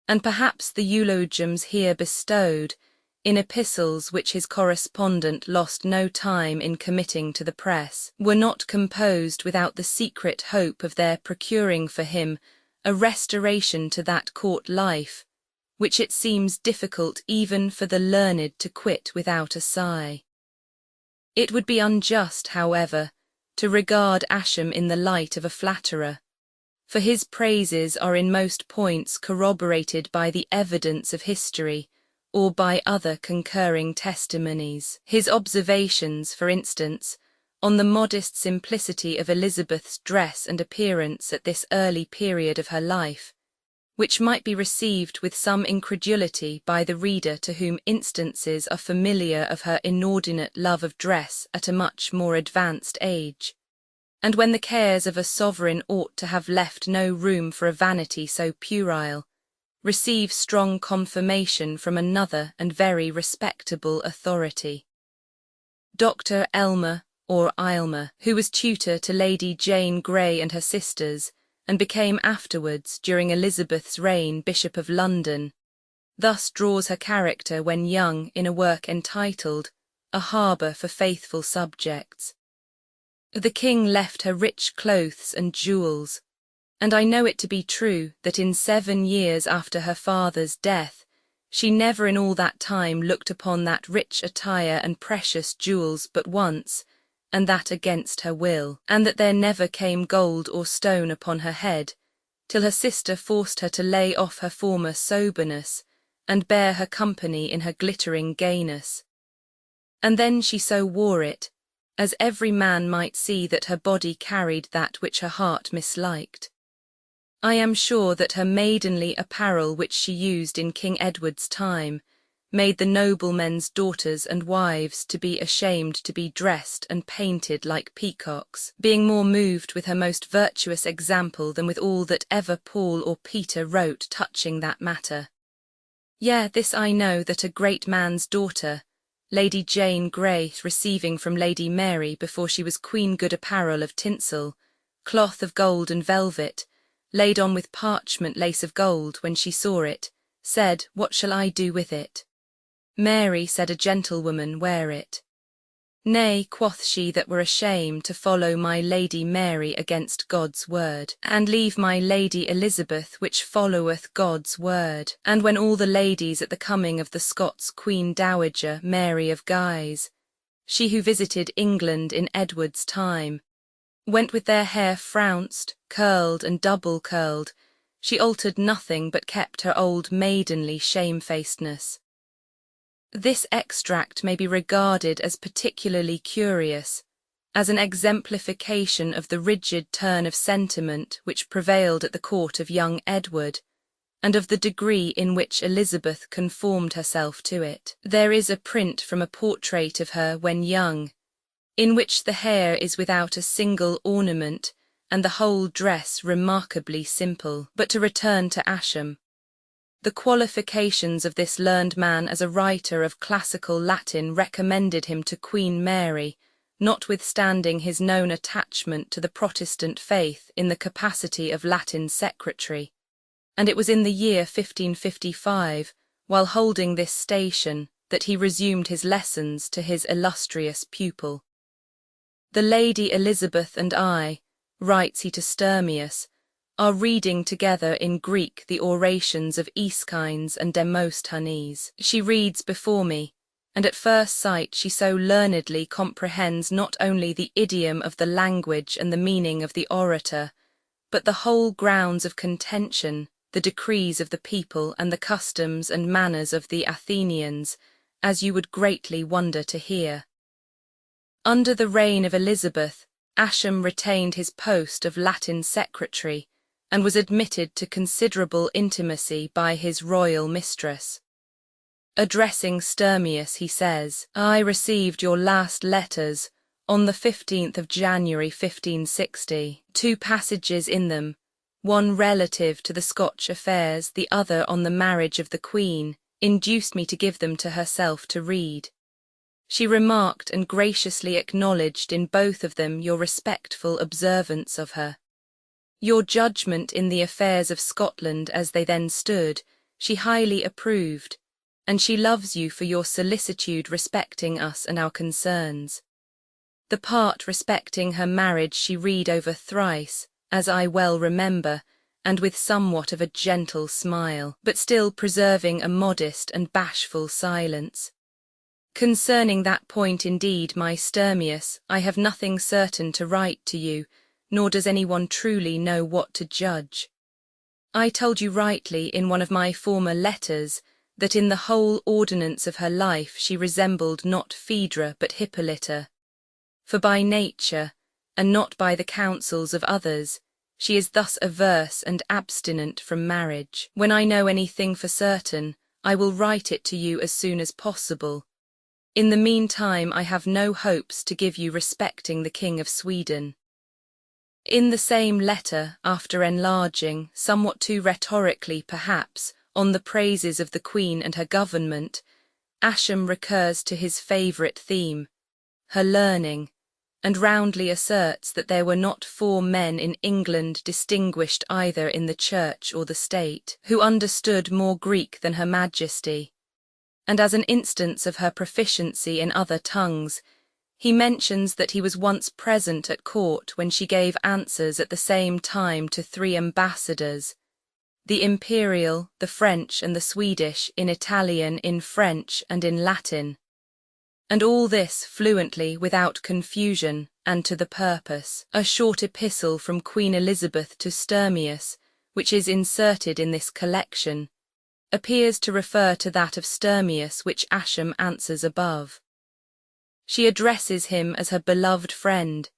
And perhaps the eulogiums here bestowed, in epistles which his correspondent lost no time in committing to the press, were not composed without the secret hope of their procuring for him a restoration to that court life, which it seems difficult even for the learned to quit without a sigh. It would be unjust, however, to regard Ascham in the light of a flatterer, for his praises are in most points corroborated by the evidence of history, or by other concurring testimonies. His observations, for instance, on the modest simplicity of Elizabeth's dress and appearance at this early period of her life, which might be received with some incredulity by the reader to whom instances are familiar of her inordinate love of dress at a much more advanced age, and when the cares of a sovereign ought to have left no room for a vanity so puerile, receive strong confirmation from another and very respectable authority. Dr. Elmer, or Aylmer, who was tutor to Lady Jane Grey and her sisters, and became afterwards, during Elizabeth's reign, Bishop of London, thus draws her character when young in a work entitled A Harbour for Faithful Subjects. The king left her rich clothes and jewels, and I know it to be true that in 7 years after her father's death, she never in all that time looked upon that rich attire and precious jewels but once, and that against her will, and that there never came gold or stone upon her head, till her sister forced her to lay off her former soberness, and bear her company in her glittering gayness. And then she so wore it, as every man might see that her body carried that which her heart misliked. I am sure that her maidenly apparel which she used in King Edward's time, made the noblemen's daughters and wives to be ashamed to be dressed and painted like peacocks, being more moved with her most virtuous example than with all that ever Paul or Peter wrote touching that matter. Yea, this I know, that a great man's daughter, Lady Jane Grey, receiving from Lady Mary before she was queen good apparel of tinsel, cloth of gold and velvet, laid on with parchment lace of gold, when she saw it, said, What shall I do with it? Mary, said a gentlewoman, wear it. Nay, quoth she, that were ashamed to follow my Lady Mary against God's word, and leave my Lady Elizabeth which followeth God's word. And when all the ladies at the coming of the Scots Queen Dowager Mary of Guise, she who visited England in Edward's time, went with their hair frounced, curled and double curled, she altered nothing but kept her old maidenly shamefacedness. This extract may be regarded as particularly curious, as an exemplification of the rigid turn of sentiment which prevailed at the court of young Edward, and of the degree in which Elizabeth conformed herself to it. There is a print from a portrait of her when young, in which the hair is without a single ornament, and the whole dress remarkably simple. But to return to Ascham. The qualifications of this learned man as a writer of classical Latin recommended him to Queen Mary, notwithstanding his known attachment to the Protestant faith in the capacity of Latin secretary, and it was in the year 1555, while holding this station, that he resumed his lessons to his illustrious pupil. The Lady Elizabeth and I, writes he to Sturmius, are reading together in Greek the orations of Aikin and Demosthenes. She reads before me, and at first sight she so learnedly comprehends not only the idiom of the language and the meaning of the orator, but the whole grounds of contention, the decrees of the people, and the customs and manners of the Athenians, as you would greatly wonder to hear. Under the reign of Elizabeth, Ascham retained his post of Latin secretary, and was admitted to considerable intimacy by his royal mistress. Addressing Sturmius, he says, "I received your last letters on the 15th of January 1560. 2 passages in them, one relative to the Scotch affairs, the other on the marriage of the Queen, induced me to give them to herself to read. She remarked and graciously acknowledged in both of them your respectful observance of her. Your judgment in the affairs of Scotland as they then stood, she highly approved, and she loves you for your solicitude respecting us and our concerns. The part respecting her marriage she read over thrice, as I well remember, and with somewhat of a gentle smile, but still preserving a modest and bashful silence. Concerning that point indeed, my Sturmius, I have nothing certain to write to you, nor does anyone truly know what to judge. I told you rightly in one of my former letters that in the whole ordinance of her life she resembled not Phaedra but Hippolyta. For by nature, and not by the counsels of others, she is thus averse and abstinent from marriage. When I know anything for certain, I will write it to you as soon as possible. In the meantime I have no hopes to give you respecting the King of Sweden." In the same letter, after enlarging, somewhat too rhetorically perhaps, on the praises of the Queen and her government, Ascham recurs to his favourite theme, her learning, and roundly asserts that there were not 4 men in England distinguished either in the Church or the State, who understood more Greek than Her Majesty. And as an instance of her proficiency in other tongues, he mentions that he was once present at court when she gave answers at the same time to 3 ambassadors, the Imperial, the French and the Swedish, in Italian, in French and in Latin. And all this fluently, without confusion, and to the purpose. A short epistle from Queen Elizabeth to Sturmius, which is inserted in this collection, appears to refer to that of Sturmius which Ascham answers above. She addresses him as her beloved friend,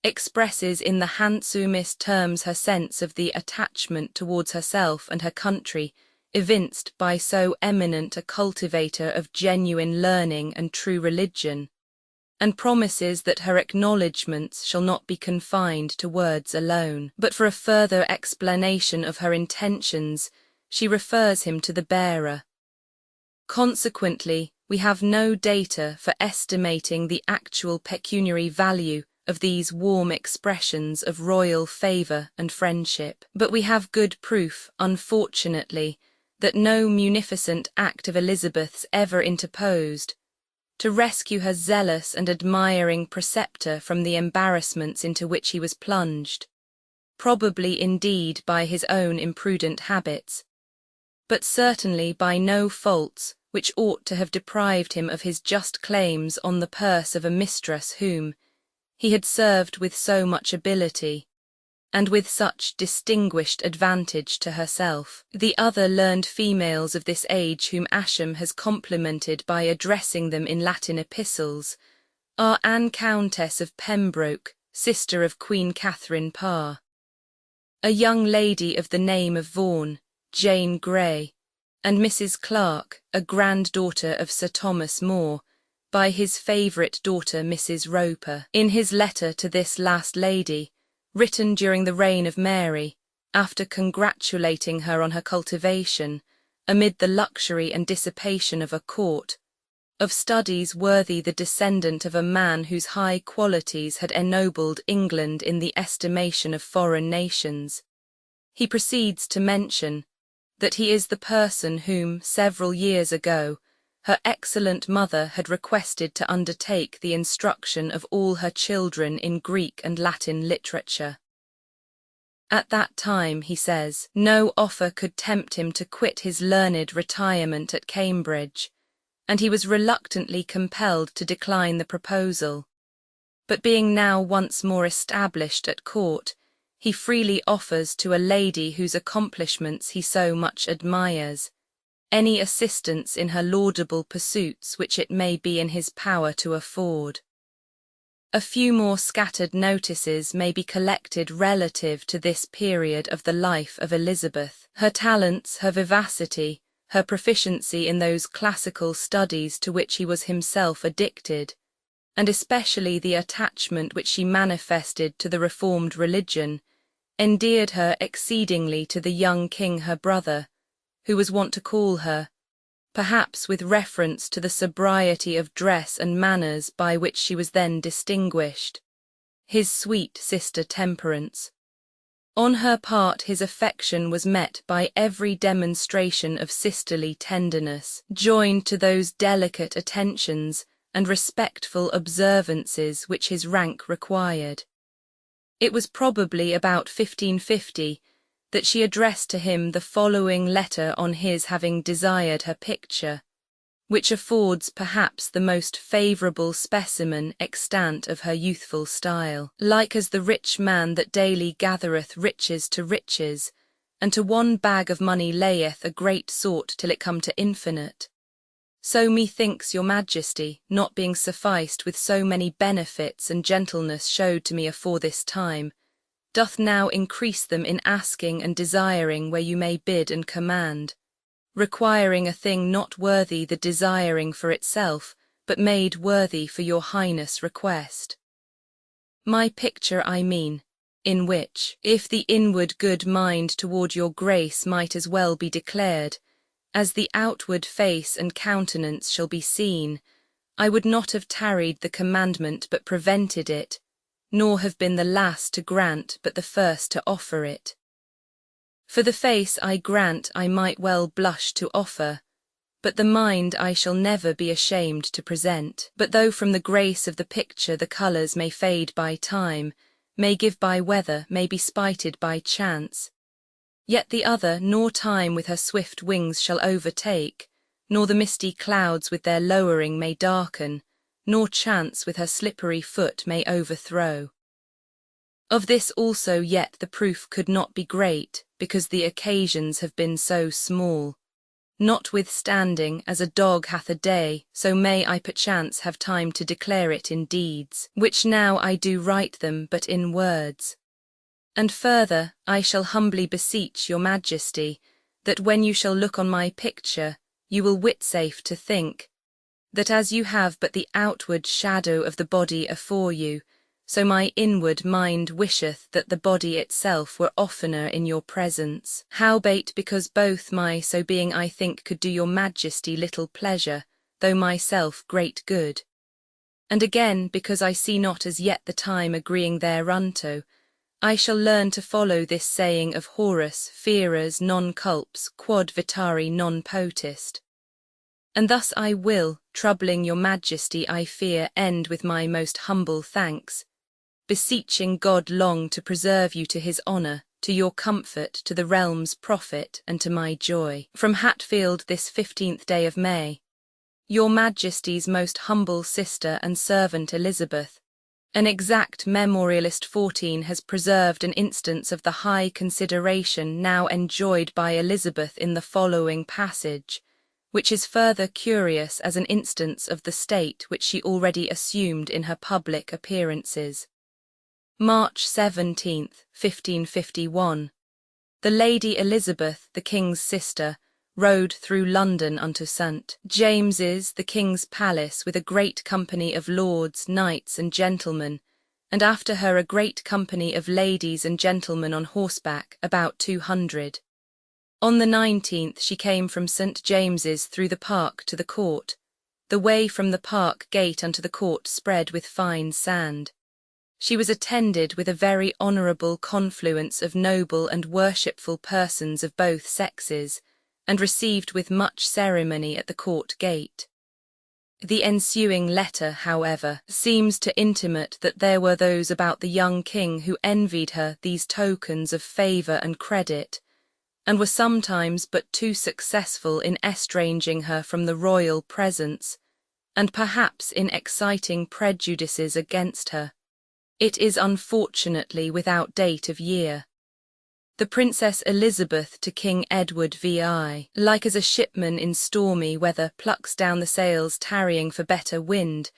expresses in the handsomest terms her sense of the attachment towards herself and her country, evinced by so eminent a cultivator of genuine learning and true religion, and promises that her acknowledgments shall not be confined to words alone, but for a further explanation of her intentions, she refers him to the bearer. Consequently, we have no data for estimating the actual pecuniary value of these warm expressions of royal favour and friendship, but we have good proof, unfortunately, that no munificent act of Elizabeth's ever interposed to rescue her zealous and admiring preceptor from the embarrassments into which he was plunged, probably indeed by his own imprudent habits, but certainly by no faults which ought to have deprived him of his just claims on the purse of a mistress whom he had served with so much ability, and with such distinguished advantage to herself. The other learned females of this age whom Ascham has complimented by addressing them in Latin epistles are Anne Countess of Pembroke, sister of Queen Catherine Parr, a young lady of the name of Vaughan, Jane Grey, and Mrs. Clark, a granddaughter of Sir Thomas More, by his favourite daughter Mrs. Roper. In his letter to this last lady, written during the reign of Mary, after congratulating her on her cultivation, amid the luxury and dissipation of a court, of studies worthy the descendant of a man whose high qualities had ennobled England in the estimation of foreign nations, he proceeds to mention that he is the person whom, several years ago, her excellent mother had requested to undertake the instruction of all her children in Greek and Latin literature. At that time, he says, no offer could tempt him to quit his learned retirement at Cambridge, and he was reluctantly compelled to decline the proposal. But being now once more established at court, he freely offers to a lady whose accomplishments he so much admires any assistance in her laudable pursuits which it may be in his power to afford. A few more scattered notices may be collected relative to this period of the life of Elizabeth. Her talents, her vivacity, her proficiency in those classical studies to which he was himself addicted, and especially the attachment which she manifested to the Reformed religion, endeared her exceedingly to the young king her brother, who was wont to call her, perhaps with reference to the sobriety of dress and manners by which she was then distinguished, his sweet sister Temperance. On her part his affection was met by every demonstration of sisterly tenderness, joined to those delicate attentions and respectful observances which his rank required. It was probably about 1550 that she addressed to him the following letter on his having desired her picture, which affords perhaps the most favourable specimen extant of her youthful style. Like as the rich man that daily gathereth riches to riches, and to one bag of money layeth a great sort till it come to infinite, so methinks your majesty, not being sufficed with so many benefits and gentleness showed to me afore this time, doth now increase them in asking and desiring where you may bid and command, requiring a thing not worthy the desiring for itself, but made worthy for your highness' request. My picture I mean, in which, if the inward good mind toward your grace might as well be declared, as the outward face and countenance shall be seen, I would not have tarried the commandment but prevented it, nor have been the last to grant but the first to offer it. For the face I grant I might well blush to offer, but the mind I shall never be ashamed to present. But though from the grace of the picture the colours may fade by time, may give by weather, may be spited by chance, yet the other nor time with her swift wings shall overtake, nor the misty clouds with their lowering may darken, nor chance with her slippery foot may overthrow. Of this also yet the proof could not be great, because the occasions have been so small. Notwithstanding, as a dog hath a day, so may I perchance have time to declare it in deeds, which now I do write them but in words. And further, I shall humbly beseech your majesty, that when you shall look on my picture, you will wit safe to think, that as you have but the outward shadow of the body afore you, so my inward mind wisheth that the body itself were oftener in your presence. Howbeit because both my so being I think could do your majesty little pleasure, though myself great good. And again because I see not as yet the time agreeing thereunto, I shall learn to follow this saying of Horace, feras non culps quod vitari non potest. And thus I will, troubling your majesty I fear, end with my most humble thanks, beseeching God long to preserve you to his honour, to your comfort, to the realm's profit, and to my joy. From Hatfield this 15th day of May. Your majesty's most humble sister and servant Elizabeth. An exact memorialist 14 has preserved an instance of the high consideration now enjoyed by Elizabeth in the following passage, which is further curious as an instance of the state which she already assumed in her public appearances. March 17th, 1551. The Lady Elizabeth, the King's sister, rode through London unto St. James's, the King's palace, with a great company of lords, knights, and gentlemen, and after her a great company of ladies and gentlemen on horseback, about 200. On the 19th she came from St. James's through the park to the court, the way from the park gate unto the court spread with fine sand. She was attended with a very honourable confluence of noble and worshipful persons of both sexes, and received with much ceremony at the court gate. The ensuing letter, however, seems to intimate that there were those about the young king who envied her these tokens of favour and credit, and were sometimes but too successful in estranging her from the royal presence, and perhaps in exciting prejudices against her. It is unfortunately without date of year. The Princess Elizabeth to King Edward VI, like as a shipman in stormy weather plucks down the sails tarrying for better wind,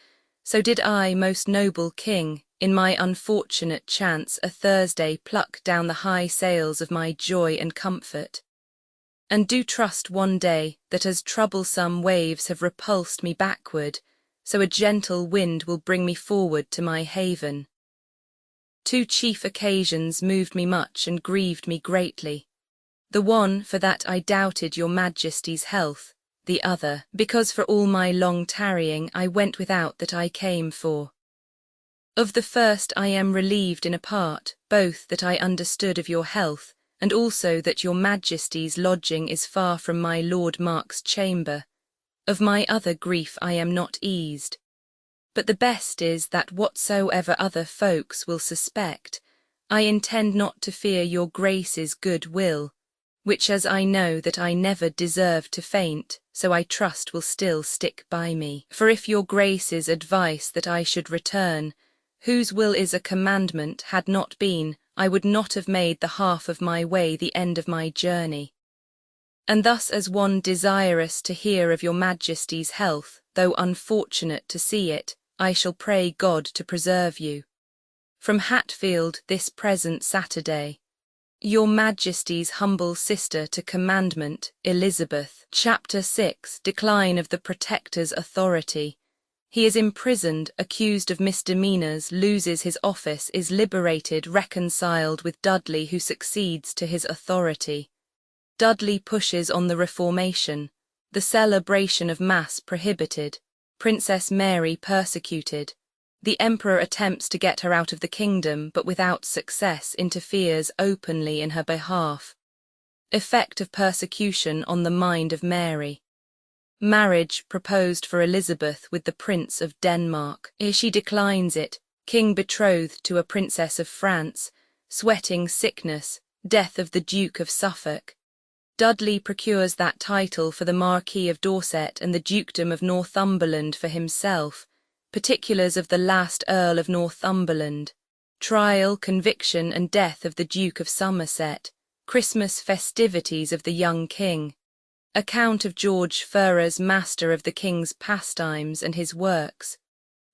so did I, most noble king, in my unfortunate chance a Thursday pluck down the high sails of my joy and comfort. And do trust one day that as troublesome waves have repulsed me backward, so a gentle wind will bring me forward to my haven. Two chief occasions moved me much and grieved me greatly. The one, for that I doubted your Majesty's health, the other, because for all my long tarrying I went without that I came for. Of the first I am relieved in a part, both that I understood of your health, and also that your Majesty's lodging is far from my Lord Mark's chamber. Of my other grief I am not eased. But the best is that whatsoever other folks will suspect, I intend not to fear your Grace's good will, which as I know that I never deserved to faint, so I trust will still stick by me. For if your Grace's advice that I should return, whose will is a commandment, had not been, I would not have made the half of my way the end of my journey. And thus as one desirous to hear of your Majesty's health, though unfortunate to see it, I shall pray God to preserve you. From Hatfield this present Saturday. Your Majesty's humble sister to commandment, Elizabeth. Chapter 6. Decline of the Protector's authority. He is imprisoned, accused of misdemeanours, loses his office, is liberated, reconciled with Dudley who succeeds to his authority. Dudley pushes on the Reformation. The celebration of Mass prohibited. Princess Mary persecuted. The Emperor attempts to get her out of the kingdom, but without success interferes openly in her behalf. Effect of persecution on the mind of Mary. Marriage proposed for Elizabeth with the Prince of Denmark. She declines it. King betrothed to a Princess of France. Sweating sickness. Death of the Duke of Suffolk. Dudley procures that title for the Marquis of Dorset and the Dukedom of Northumberland for himself. Particulars of the last Earl of Northumberland. Trial, conviction and death of the Duke of Somerset. Christmas festivities of the young king. Account of George Ferrers, master of the king's pastimes and his works.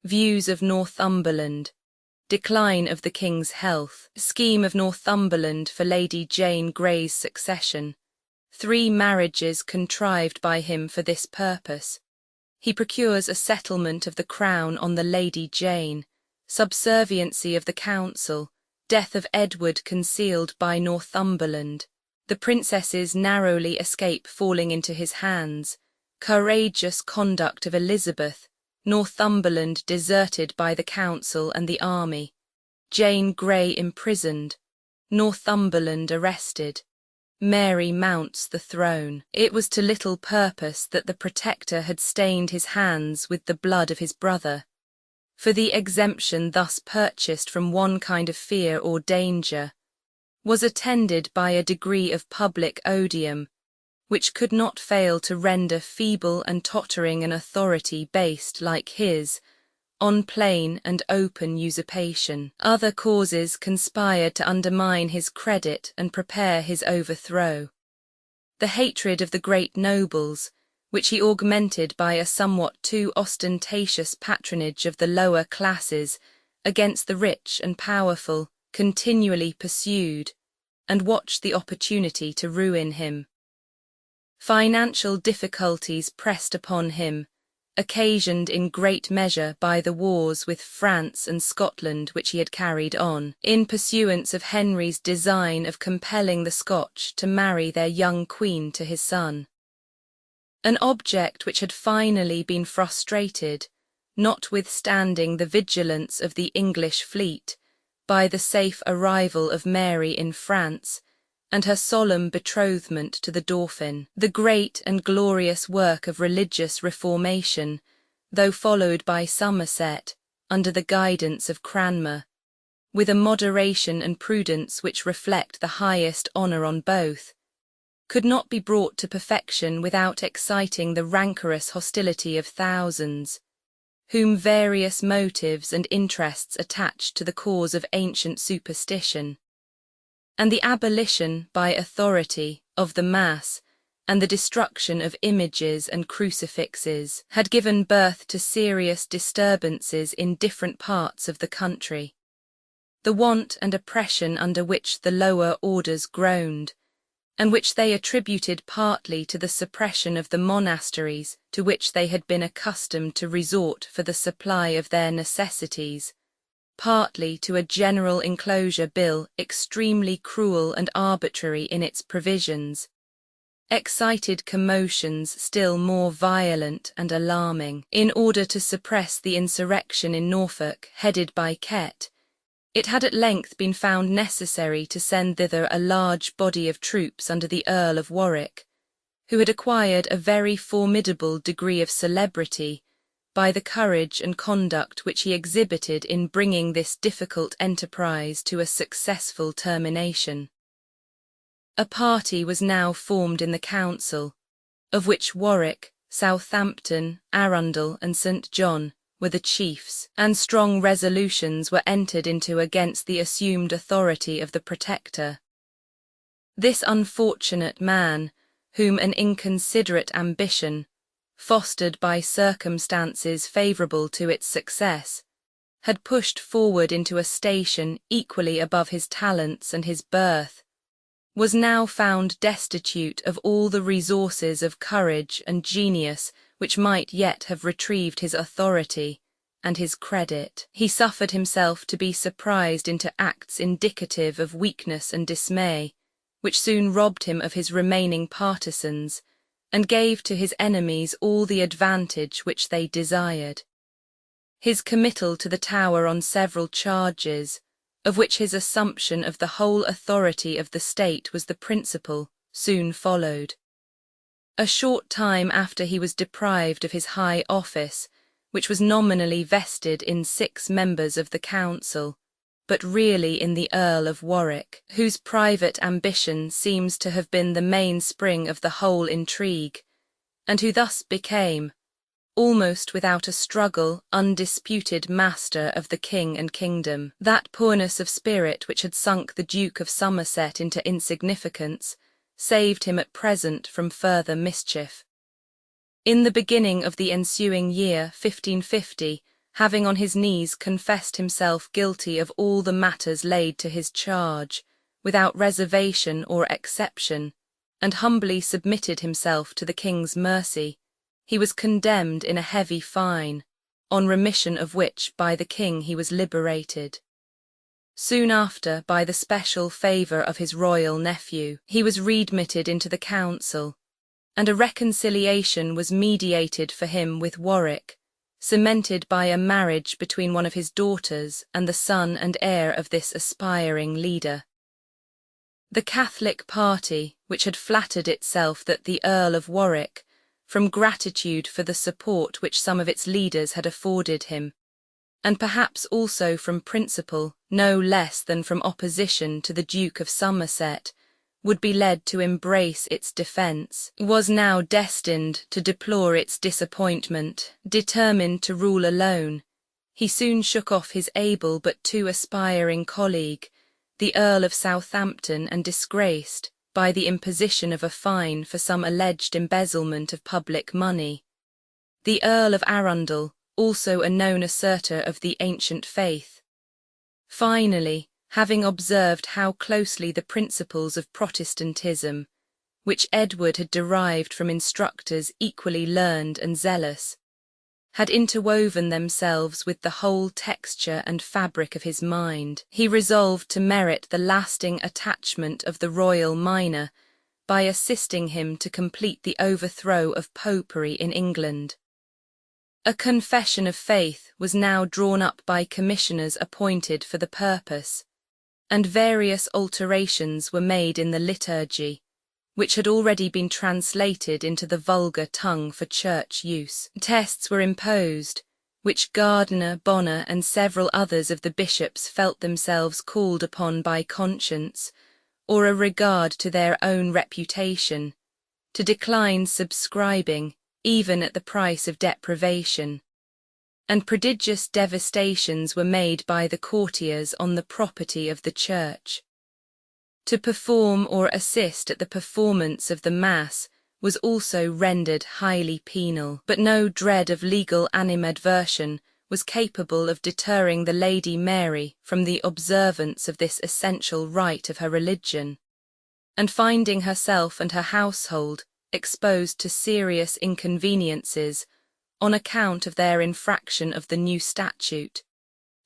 Views of Northumberland. Decline of the king's health. Scheme of Northumberland for Lady Jane Grey's succession. 3 marriages contrived by him for this purpose. He procures a settlement of the crown on the Lady Jane. Subserviency of the council. Death of Edward concealed by Northumberland. The princesses narrowly escape falling into his hands. Courageous conduct of Elizabeth. Northumberland deserted by the council and the army. Jane Grey imprisoned. Northumberland arrested. Mary mounts the throne. It was to little purpose that the Protector had stained his hands with the blood of his brother. For the exemption thus purchased from one kind of fear or danger was attended by a degree of public odium, which could not fail to render feeble and tottering an authority based like his, on plain and open usurpation. Other causes conspired to undermine his credit and prepare his overthrow. The hatred of the great nobles, which he augmented by a somewhat too ostentatious patronage of the lower classes against the rich and powerful, continually pursued, and watched the opportunity to ruin him. Financial difficulties pressed upon him, occasioned in great measure by the wars with France and Scotland which he had carried on, in pursuance of Henry's design of compelling the Scotch to marry their young queen to his son. An object which had finally been frustrated, notwithstanding the vigilance of the English fleet, by the safe arrival of Mary in France, and her solemn betrothment to the Dauphin. The great and glorious work of religious reformation, though followed by Somerset, under the guidance of Cranmer, with a moderation and prudence which reflect the highest honour on both, could not be brought to perfection without exciting the rancorous hostility of thousands, whom various motives and interests attached to the cause of ancient superstition, and the abolition by authority of the Mass and the destruction of images and crucifixes had given birth to serious disturbances in different parts of the country. The want and oppression under which the lower orders groaned, and which they attributed partly to the suppression of the monasteries to which they had been accustomed to resort for the supply of their necessities, partly to a general enclosure bill extremely cruel and arbitrary in its provisions, excited commotions still more violent and alarming. In order to suppress the insurrection in Norfolk headed by Kett, it had at length been found necessary to send thither a large body of troops under the Earl of Warwick, who had acquired a very formidable degree of celebrity by the courage and conduct which he exhibited in bringing this difficult enterprise to a successful termination. A party was now formed in the council, of which Warwick, Southampton, Arundel, and St. John were the chiefs, and strong resolutions were entered into against the assumed authority of the Protector. This unfortunate man, whom an inconsiderate ambition, fostered by circumstances favourable to its success, had pushed forward into a station equally above his talents and his birth, was now found destitute of all the resources of courage and genius which might yet have retrieved his authority and his credit. He suffered himself to be surprised into acts indicative of weakness and dismay, which soon robbed him of his remaining partisans, and gave to his enemies all the advantage which they desired. His committal to the Tower on several charges, of which his assumption of the whole authority of the state was the principal, soon followed. A short time after he was deprived of his high office, which was nominally vested in 6 members of the council, but really in the Earl of Warwick, whose private ambition seems to have been the mainspring of the whole intrigue, and who thus became, almost without a struggle, undisputed master of the king and kingdom. That poorness of spirit which had sunk the Duke of Somerset into insignificance saved him at present from further mischief. In the beginning of the ensuing year 1550, having on his knees confessed himself guilty of all the matters laid to his charge, without reservation or exception, and humbly submitted himself to the king's mercy, he was condemned in a heavy fine, on remission of which by the king he was liberated. Soon after, by the special favour of his royal nephew, he was readmitted into the council, and a reconciliation was mediated for him with Warwick, cemented by a marriage between one of his daughters and the son and heir of this aspiring leader. The Catholic party, which had flattered itself that the Earl of Warwick, from gratitude for the support which some of its leaders had afforded him, and perhaps also from principle no less than from opposition to the Duke of Somerset, would be led to embrace its defence, was now destined to deplore its disappointment. Determined to rule alone, he soon shook off his able but too aspiring colleague, the Earl of Southampton, and disgraced, by the imposition of a fine for some alleged embezzlement of public money, the Earl of Arundel, also a known assertor of the ancient faith. Finally, having observed how closely the principles of Protestantism, which Edward had derived from instructors equally learned and zealous, had interwoven themselves with the whole texture and fabric of his mind, he resolved to merit the lasting attachment of the royal minor by assisting him to complete the overthrow of popery in England. A confession of faith was now drawn up by commissioners appointed for the purpose, and various alterations were made in the liturgy, which had already been translated into the vulgar tongue for church use. Tests were imposed, which Gardiner, Bonner, and several others of the bishops felt themselves called upon by conscience, or a regard to their own reputation, to decline subscribing, even at the price of deprivation. And prodigious devastations were made by the courtiers on the property of the church. To perform or assist at the performance of the Mass was also rendered highly penal, but no dread of legal animadversion was capable of deterring the Lady Mary from the observance of this essential rite of her religion, and finding herself and her household exposed to serious inconveniences on account of their infraction of the new statute,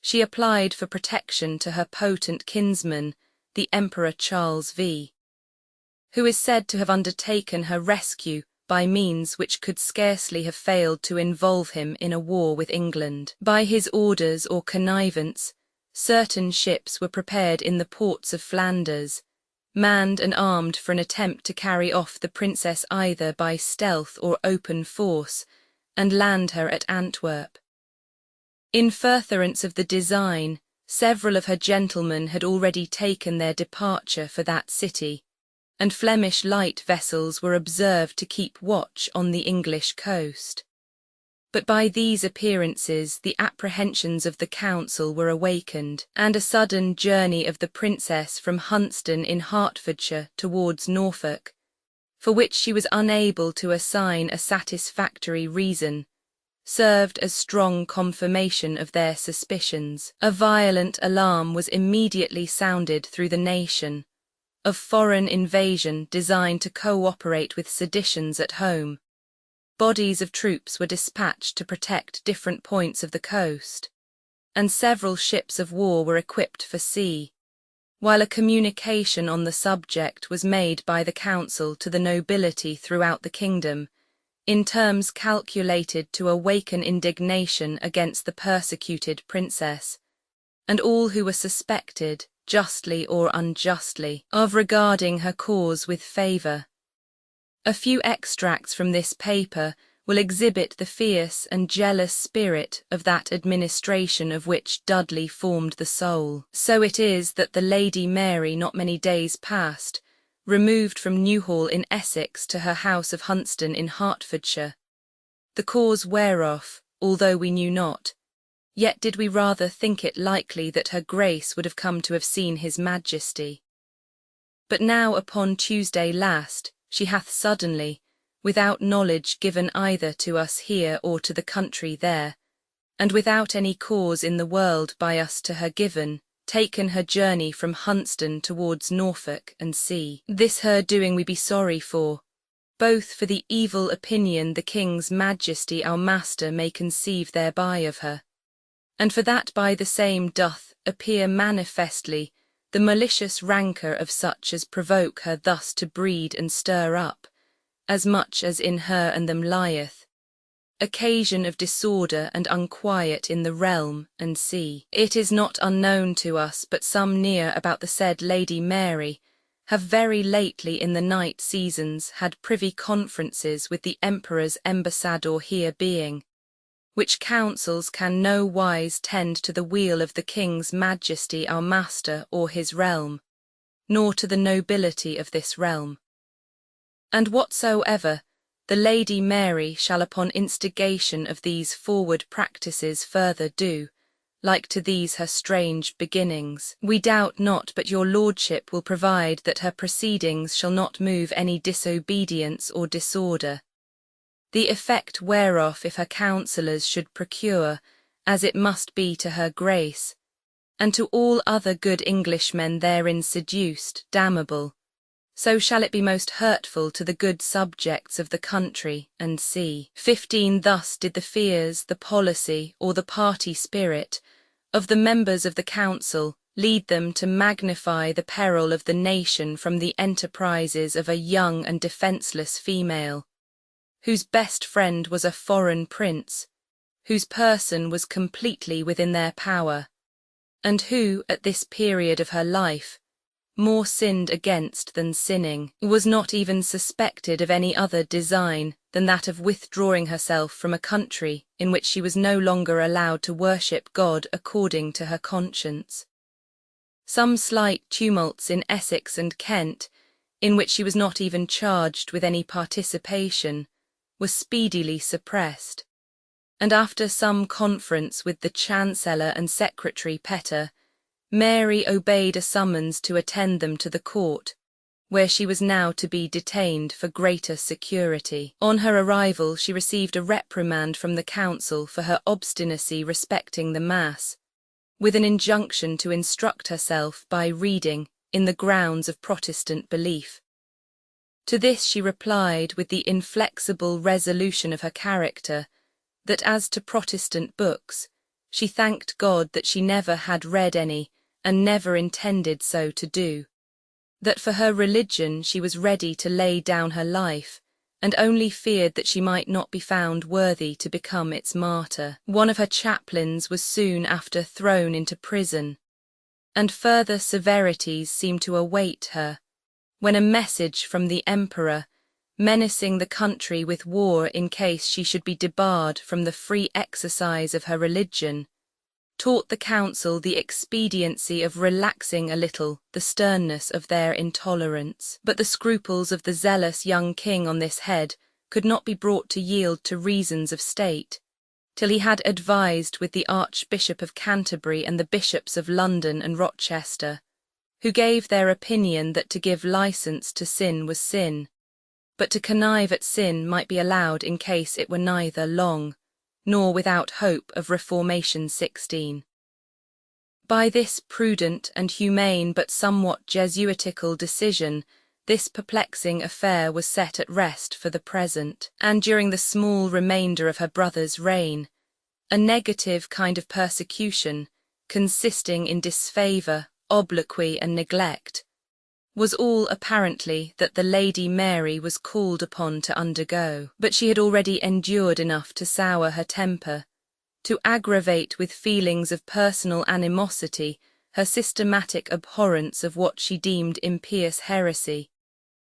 she applied for protection to her potent kinsman, the Emperor Charles V, who is said to have undertaken her rescue by means which could scarcely have failed to involve him in a war with England. By his orders or connivance, certain ships were prepared in the ports of Flanders, manned and armed for an attempt to carry off the princess either by stealth or open force, and land her at Antwerp. In furtherance of the design, several of her gentlemen had already taken their departure for that city, and Flemish light vessels were observed to keep watch on the English coast. But by these appearances the apprehensions of the council were awakened, and a sudden journey of the princess from Huntston in Hertfordshire towards Norfolk, for which she was unable to assign a satisfactory reason, served as strong confirmation of their suspicions. A violent alarm was immediately sounded through the nation, of foreign invasion designed to co-operate with seditions at home. Bodies of troops were dispatched to protect different points of the coast, and several ships of war were equipped for sea, while a communication on the subject was made by the council to the nobility throughout the kingdom, in terms calculated to awaken indignation against the persecuted princess, and all who were suspected, justly or unjustly, of regarding her cause with favour. A few extracts from this paper will exhibit the fierce and jealous spirit of that administration of which Dudley formed the soul. So it is that the Lady Mary, not many days past, removed from Newhall in Essex to her house of Huntston in Hertfordshire, the cause whereof, although we knew not, yet did we rather think it likely that her grace would have come to have seen his majesty. But now upon Tuesday last she hath suddenly, without knowledge given either to us here or to the country there, and without any cause in the world by us to her given, taken her journey from Huntston towards Norfolk and sea. This her doing we be sorry for, both for the evil opinion the King's Majesty our master may conceive thereby of her, and for that by the same doth appear manifestly the malicious rancour of such as provoke her thus to breed and stir up, as much as in her and them lieth, occasion of disorder and unquiet in the realm and sea. It is not unknown to us but some near about the said Lady Mary have very lately in the night seasons had privy conferences with the Emperor's ambassador here being, which counsels can no wise tend to the weal of the King's Majesty our master or his realm, nor to the nobility of this realm. And whatsoever the Lady Mary shall upon instigation of these forward practices further do, like to these her strange beginnings, we doubt not but your lordship will provide that her proceedings shall not move any disobedience or disorder, the effect whereof if her counsellors should procure, as it must be to her grace, and to all other good Englishmen therein seduced, damnable, so shall it be most hurtful to the good subjects of the country and sea. 15. Thus did the fears, the policy, or the party spirit of the members of the council lead them to magnify the peril of the nation from the enterprises of a young and defenceless female, whose best friend was a foreign prince, whose person was completely within their power, and who, at this period of her life, more sinned against than sinning, was not even suspected of any other design than that of withdrawing herself from a country in which she was no longer allowed to worship God according to her conscience. Some slight tumults in Essex and Kent, in which she was not even charged with any participation, were speedily suppressed, and after some conference with the Chancellor and Secretary Petter, Mary obeyed a summons to attend them to the court, where she was now to be detained for greater security. On her arrival she received a reprimand from the council for her obstinacy respecting the Mass, with an injunction to instruct herself by reading in the grounds of Protestant belief. To this she replied with the inflexible resolution of her character that as to Protestant books, she thanked God that she never had read any and never intended so to do, that for her religion she was ready to lay down her life, and only feared that she might not be found worthy to become its martyr. One of her chaplains was soon after thrown into prison, and further severities seemed to await her, when a message from the Emperor, menacing the country with war in case she should be debarred from the free exercise of her religion, taught the council the expediency of relaxing a little the sternness of their intolerance. But the scruples of the zealous young king on this head could not be brought to yield to reasons of state, till he had advised with the Archbishop of Canterbury and the bishops of London and Rochester, who gave their opinion that to give license to sin was sin, but to connive at sin might be allowed in case it were neither long, nor without hope of Reformation 16. By this prudent and humane but somewhat Jesuitical decision, this perplexing affair was set at rest for the present, and during the small remainder of her brother's reign, a negative kind of persecution, consisting in disfavour, obloquy, and neglect, was all apparently that the Lady Mary was called upon to undergo. But she had already endured enough to sour her temper, to aggravate with feelings of personal animosity her systematic abhorrence of what she deemed impious heresy,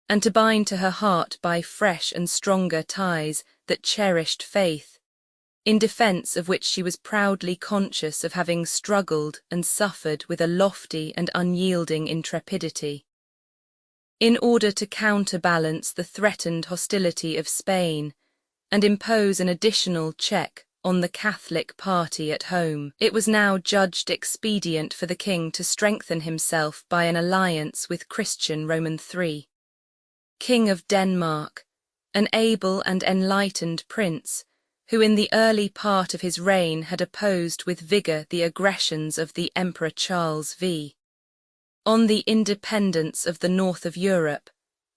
and to bind to her heart by fresh and stronger ties that cherished faith, in defence of which she was proudly conscious of having struggled and suffered with a lofty and unyielding intrepidity. In order to counterbalance the threatened hostility of Spain, and impose an additional check on the Catholic party at home, it was now judged expedient for the king to strengthen himself by an alliance with Christian Roman III, King of Denmark, an able and enlightened prince, who in the early part of his reign had opposed with vigour the aggressions of the Emperor Charles V. on the independence of the north of Europe,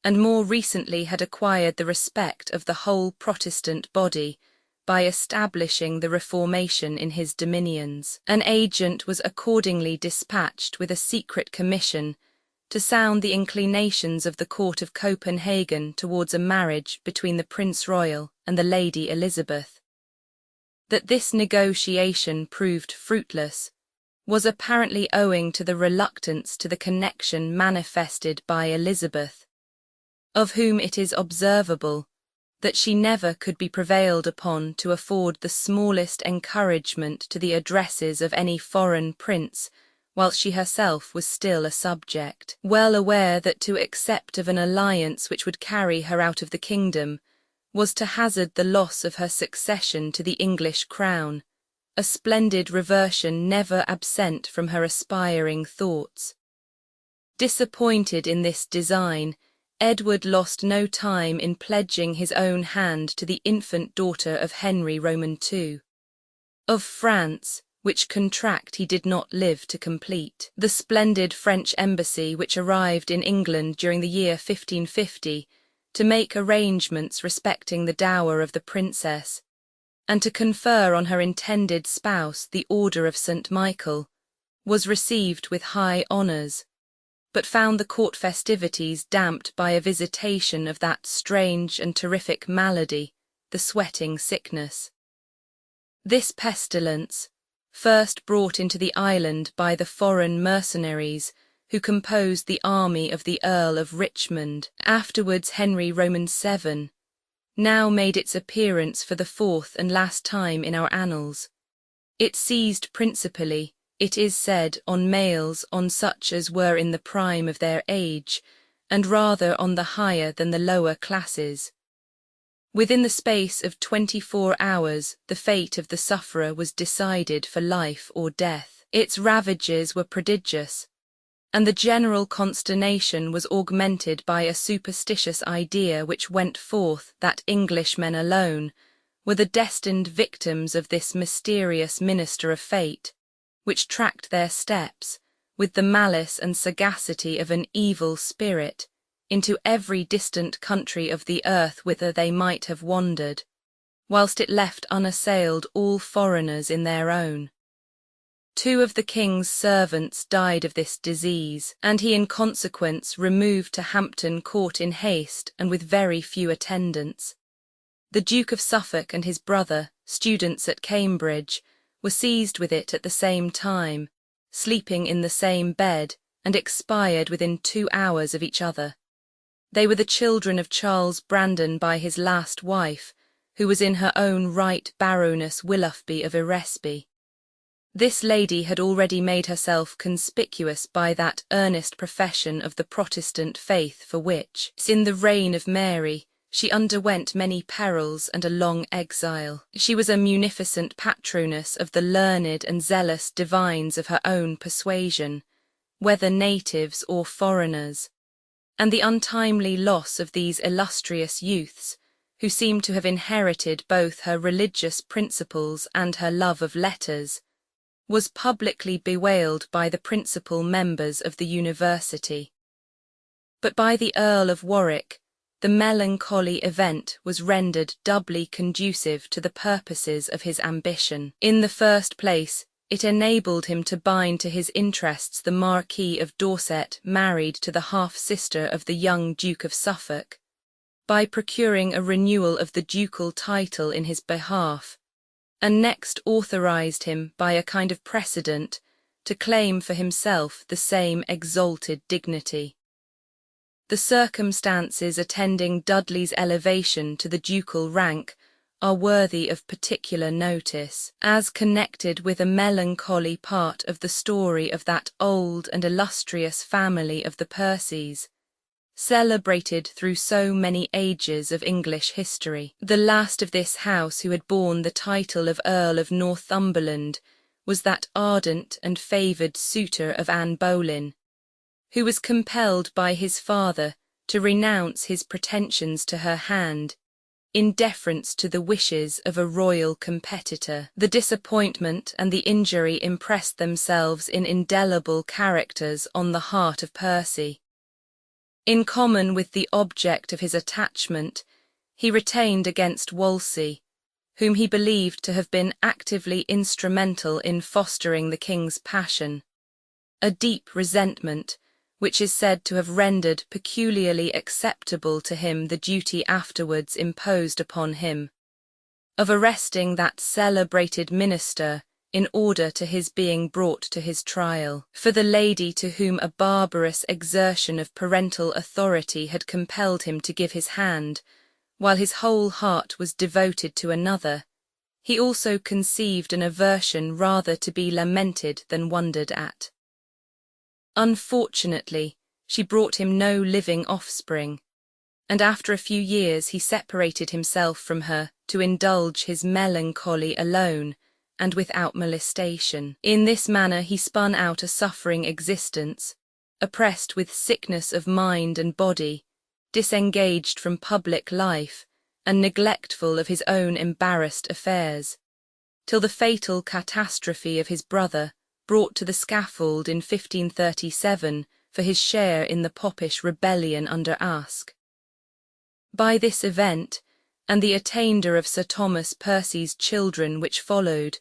and more recently had acquired the respect of the whole Protestant body by establishing the Reformation in his dominions. An agent was accordingly dispatched with a secret commission to sound the inclinations of the court of Copenhagen towards a marriage between the Prince Royal and the Lady Elizabeth. That this negotiation proved fruitless was apparently owing to the reluctance to the connection manifested by Elizabeth, of whom it is observable that she never could be prevailed upon to afford the smallest encouragement to the addresses of any foreign prince, whilst she herself was still a subject, well aware that to accept of an alliance which would carry her out of the kingdom was to hazard the loss of her succession to the English crown, a splendid reversion never absent from her aspiring thoughts. Disappointed in this design, Edward lost no time in pledging his own hand to the infant daughter of Henry Roman II, of France, which contract he did not live to complete. The splendid French embassy which arrived in England during the year 1550 to make arrangements respecting the dower of the princess, and to confer on her intended spouse the Order of St. Michael, was received with high honours, but found the court festivities damped by a visitation of that strange and terrific malady, the sweating sickness. This pestilence, first brought into the island by the foreign mercenaries who composed the army of the Earl of Richmond, afterwards Henry VII, now made its appearance for the fourth and last time in our annals. It seized principally, it is said, on males, on such as were in the prime of their age, and rather on the higher than the lower classes. Within the space of 24 hours, the fate of the sufferer was decided for life or death. Its ravages were prodigious, and the general consternation was augmented by a superstitious idea which went forth that Englishmen alone were the destined victims of this mysterious minister of fate, which tracked their steps, with the malice and sagacity of an evil spirit, into every distant country of the earth whither they might have wandered, whilst it left unassailed all foreigners in their own. 2 of the king's servants died of this disease, and he in consequence removed to Hampton Court in haste and with very few attendants. The Duke of Suffolk and his brother, students at Cambridge, were seized with it at the same time, sleeping in the same bed, and expired within 2 hours of each other. They were the children of Charles Brandon by his last wife, who was in her own right Baroness Willoughby of Eresby. This lady had already made herself conspicuous by that earnest profession of the Protestant faith for which, in the reign of Mary, she underwent many perils and a long exile. She was a munificent patroness of the learned and zealous divines of her own persuasion, whether natives or foreigners, and the untimely loss of these illustrious youths, who seemed to have inherited both her religious principles and her love of letters, was publicly bewailed by the principal members of the university. But by the Earl of Warwick, the melancholy event was rendered doubly conducive to the purposes of his ambition. In the first place, it enabled him to bind to his interests the Marquis of Dorset, married to the half-sister of the young Duke of Suffolk, by procuring a renewal of the ducal title in his behalf, and next authorized him by a kind of precedent to claim for himself the same exalted dignity. The circumstances attending Dudley's elevation to the ducal rank are worthy of particular notice, as connected with a melancholy part of the story of that old and illustrious family of the Percys, celebrated through so many ages of English history. The last of this house who had borne the title of Earl of Northumberland was that ardent and favoured suitor of Anne Boleyn, who was compelled by his father to renounce his pretensions to her hand in deference to the wishes of a royal competitor. The disappointment and the injury impressed themselves in indelible characters on the heart of Percy. In common with the object of his attachment, he retained against Wolsey, whom he believed to have been actively instrumental in fostering the king's passion, a deep resentment, which is said to have rendered peculiarly acceptable to him the duty afterwards imposed upon him, of arresting that celebrated minister in order to his being brought to his trial, for the lady to whom a barbarous exertion of parental authority had compelled him to give his hand, while his whole heart was devoted to another. He also conceived an aversion rather to be lamented than wondered at. Unfortunately, she brought him no living offspring, and after a few years he separated himself from her to indulge his melancholy alone and without molestation. In this manner he spun out a suffering existence, oppressed with sickness of mind and body, disengaged from public life, and neglectful of his own embarrassed affairs, till the fatal catastrophe of his brother, brought to the scaffold in 1537 for his share in the Popish rebellion under Aske. By this event, and the attainder of Sir Thomas Percy's children which followed,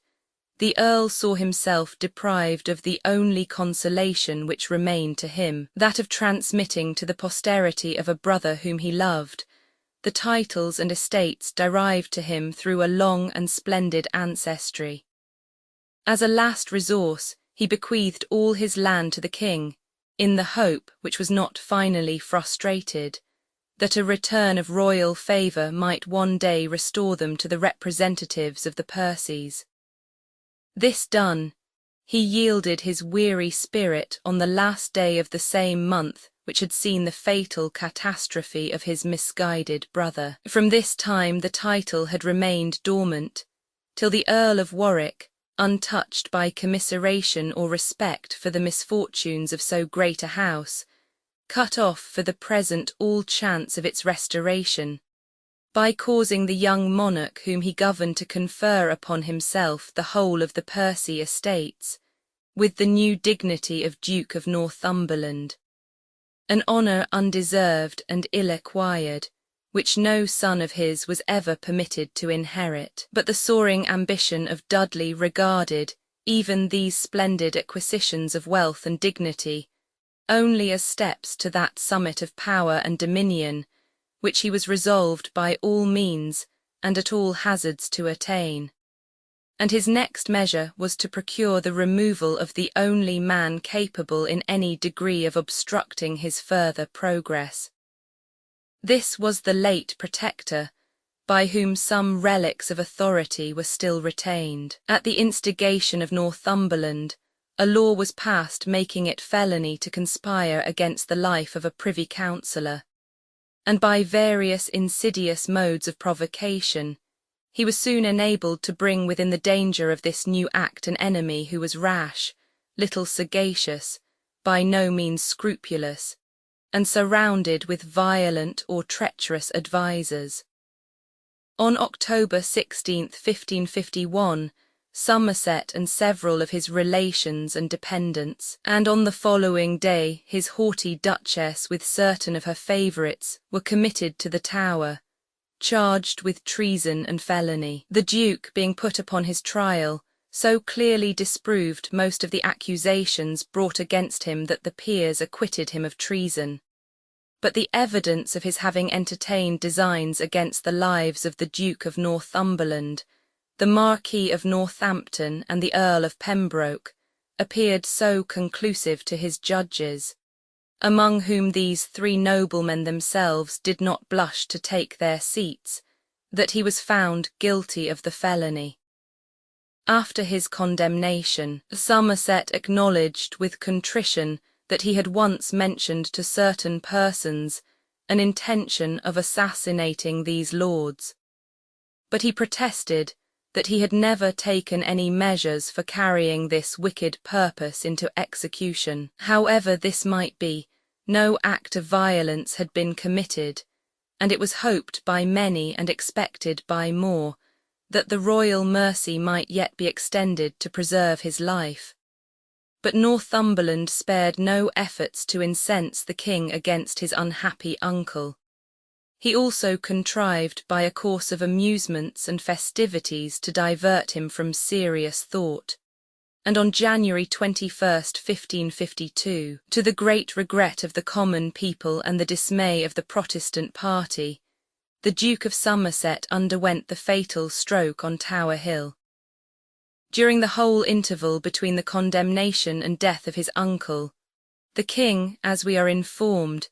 the Earl saw himself deprived of the only consolation which remained to him, that of transmitting to the posterity of a brother whom he loved the titles and estates derived to him through a long and splendid ancestry. As a last resource, he bequeathed all his land to the king, in the hope, which was not finally frustrated, that a return of royal favour might one day restore them to the representatives of the Percys. This done, he yielded his weary spirit on the last day of the same month which had seen the fatal catastrophe of his misguided brother. From this time the title had remained dormant, till the Earl of Warwick, untouched by commiseration or respect for the misfortunes of so great a house, cut off for the present all chance of its restoration, by causing the young monarch whom he governed to confer upon himself the whole of the Percy estates, with the new dignity of Duke of Northumberland, an honour undeserved and ill-acquired, which no son of his was ever permitted to inherit. But the soaring ambition of Dudley regarded even these splendid acquisitions of wealth and dignity only as steps to that summit of power and dominion, which he was resolved by all means and at all hazards to attain. And his next measure was to procure the removal of the only man capable in any degree of obstructing his further progress. This was the late Protector, by whom some relics of authority were still retained. At the instigation of Northumberland, a law was passed making it felony to conspire against the life of a privy councillor, and by various insidious modes of provocation, he was soon enabled to bring within the danger of this new act an enemy who was rash, little sagacious, by no means scrupulous, and surrounded with violent or treacherous advisers. On October 16, 1551, Somerset and several of his relations and dependents, and on the following day his haughty Duchess with certain of her favourites, were committed to the Tower, charged with treason and felony. The Duke, being put upon his trial, so clearly disproved most of the accusations brought against him that the peers acquitted him of treason. But the evidence of his having entertained designs against the lives of the Duke of Northumberland, the Marquis of Northampton and the Earl of Pembroke, appeared so conclusive to his judges, among whom these three noblemen themselves did not blush to take their seats, that he was found guilty of the felony. After his condemnation, Somerset acknowledged with contrition that he had once mentioned to certain persons an intention of assassinating these lords, but he protested that he had never taken any measures for carrying this wicked purpose into execution. However this might be, no act of violence had been committed, and it was hoped by many and expected by more that the royal mercy might yet be extended to preserve his life. But Northumberland spared no efforts to incense the king against his unhappy uncle. He also contrived by a course of amusements and festivities to divert him from serious thought, and on January 21st, 1552, to the great regret of the common people and the dismay of the Protestant party, the Duke of Somerset underwent the fatal stroke on Tower Hill. During the whole interval between the condemnation and death of his uncle, the king, as we are informed,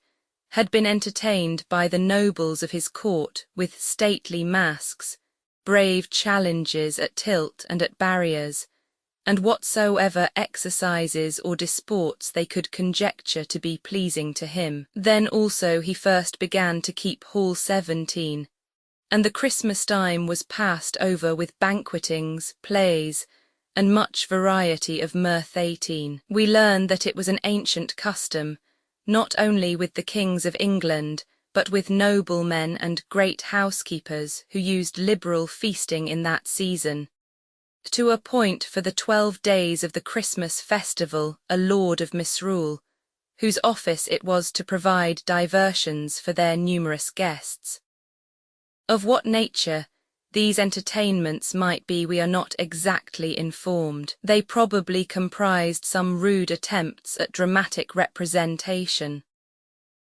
had been entertained by the nobles of his court with stately masques, brave challenges at tilt and at barriers, and whatsoever exercises or disports they could conjecture to be pleasing to him. Then also he first began to keep Hall 17, and the Christmas time was passed over with banquetings, plays, and much variety of mirth. 18. We learn that it was an ancient custom, not only with the kings of England, but with noblemen and great housekeepers who used liberal feasting in that season, to appoint for the 12 days of the Christmas festival a lord of misrule, whose office it was to provide diversions for their numerous guests. Of what nature these entertainments might be we are not exactly informed. They probably comprised some rude attempts at dramatic representation.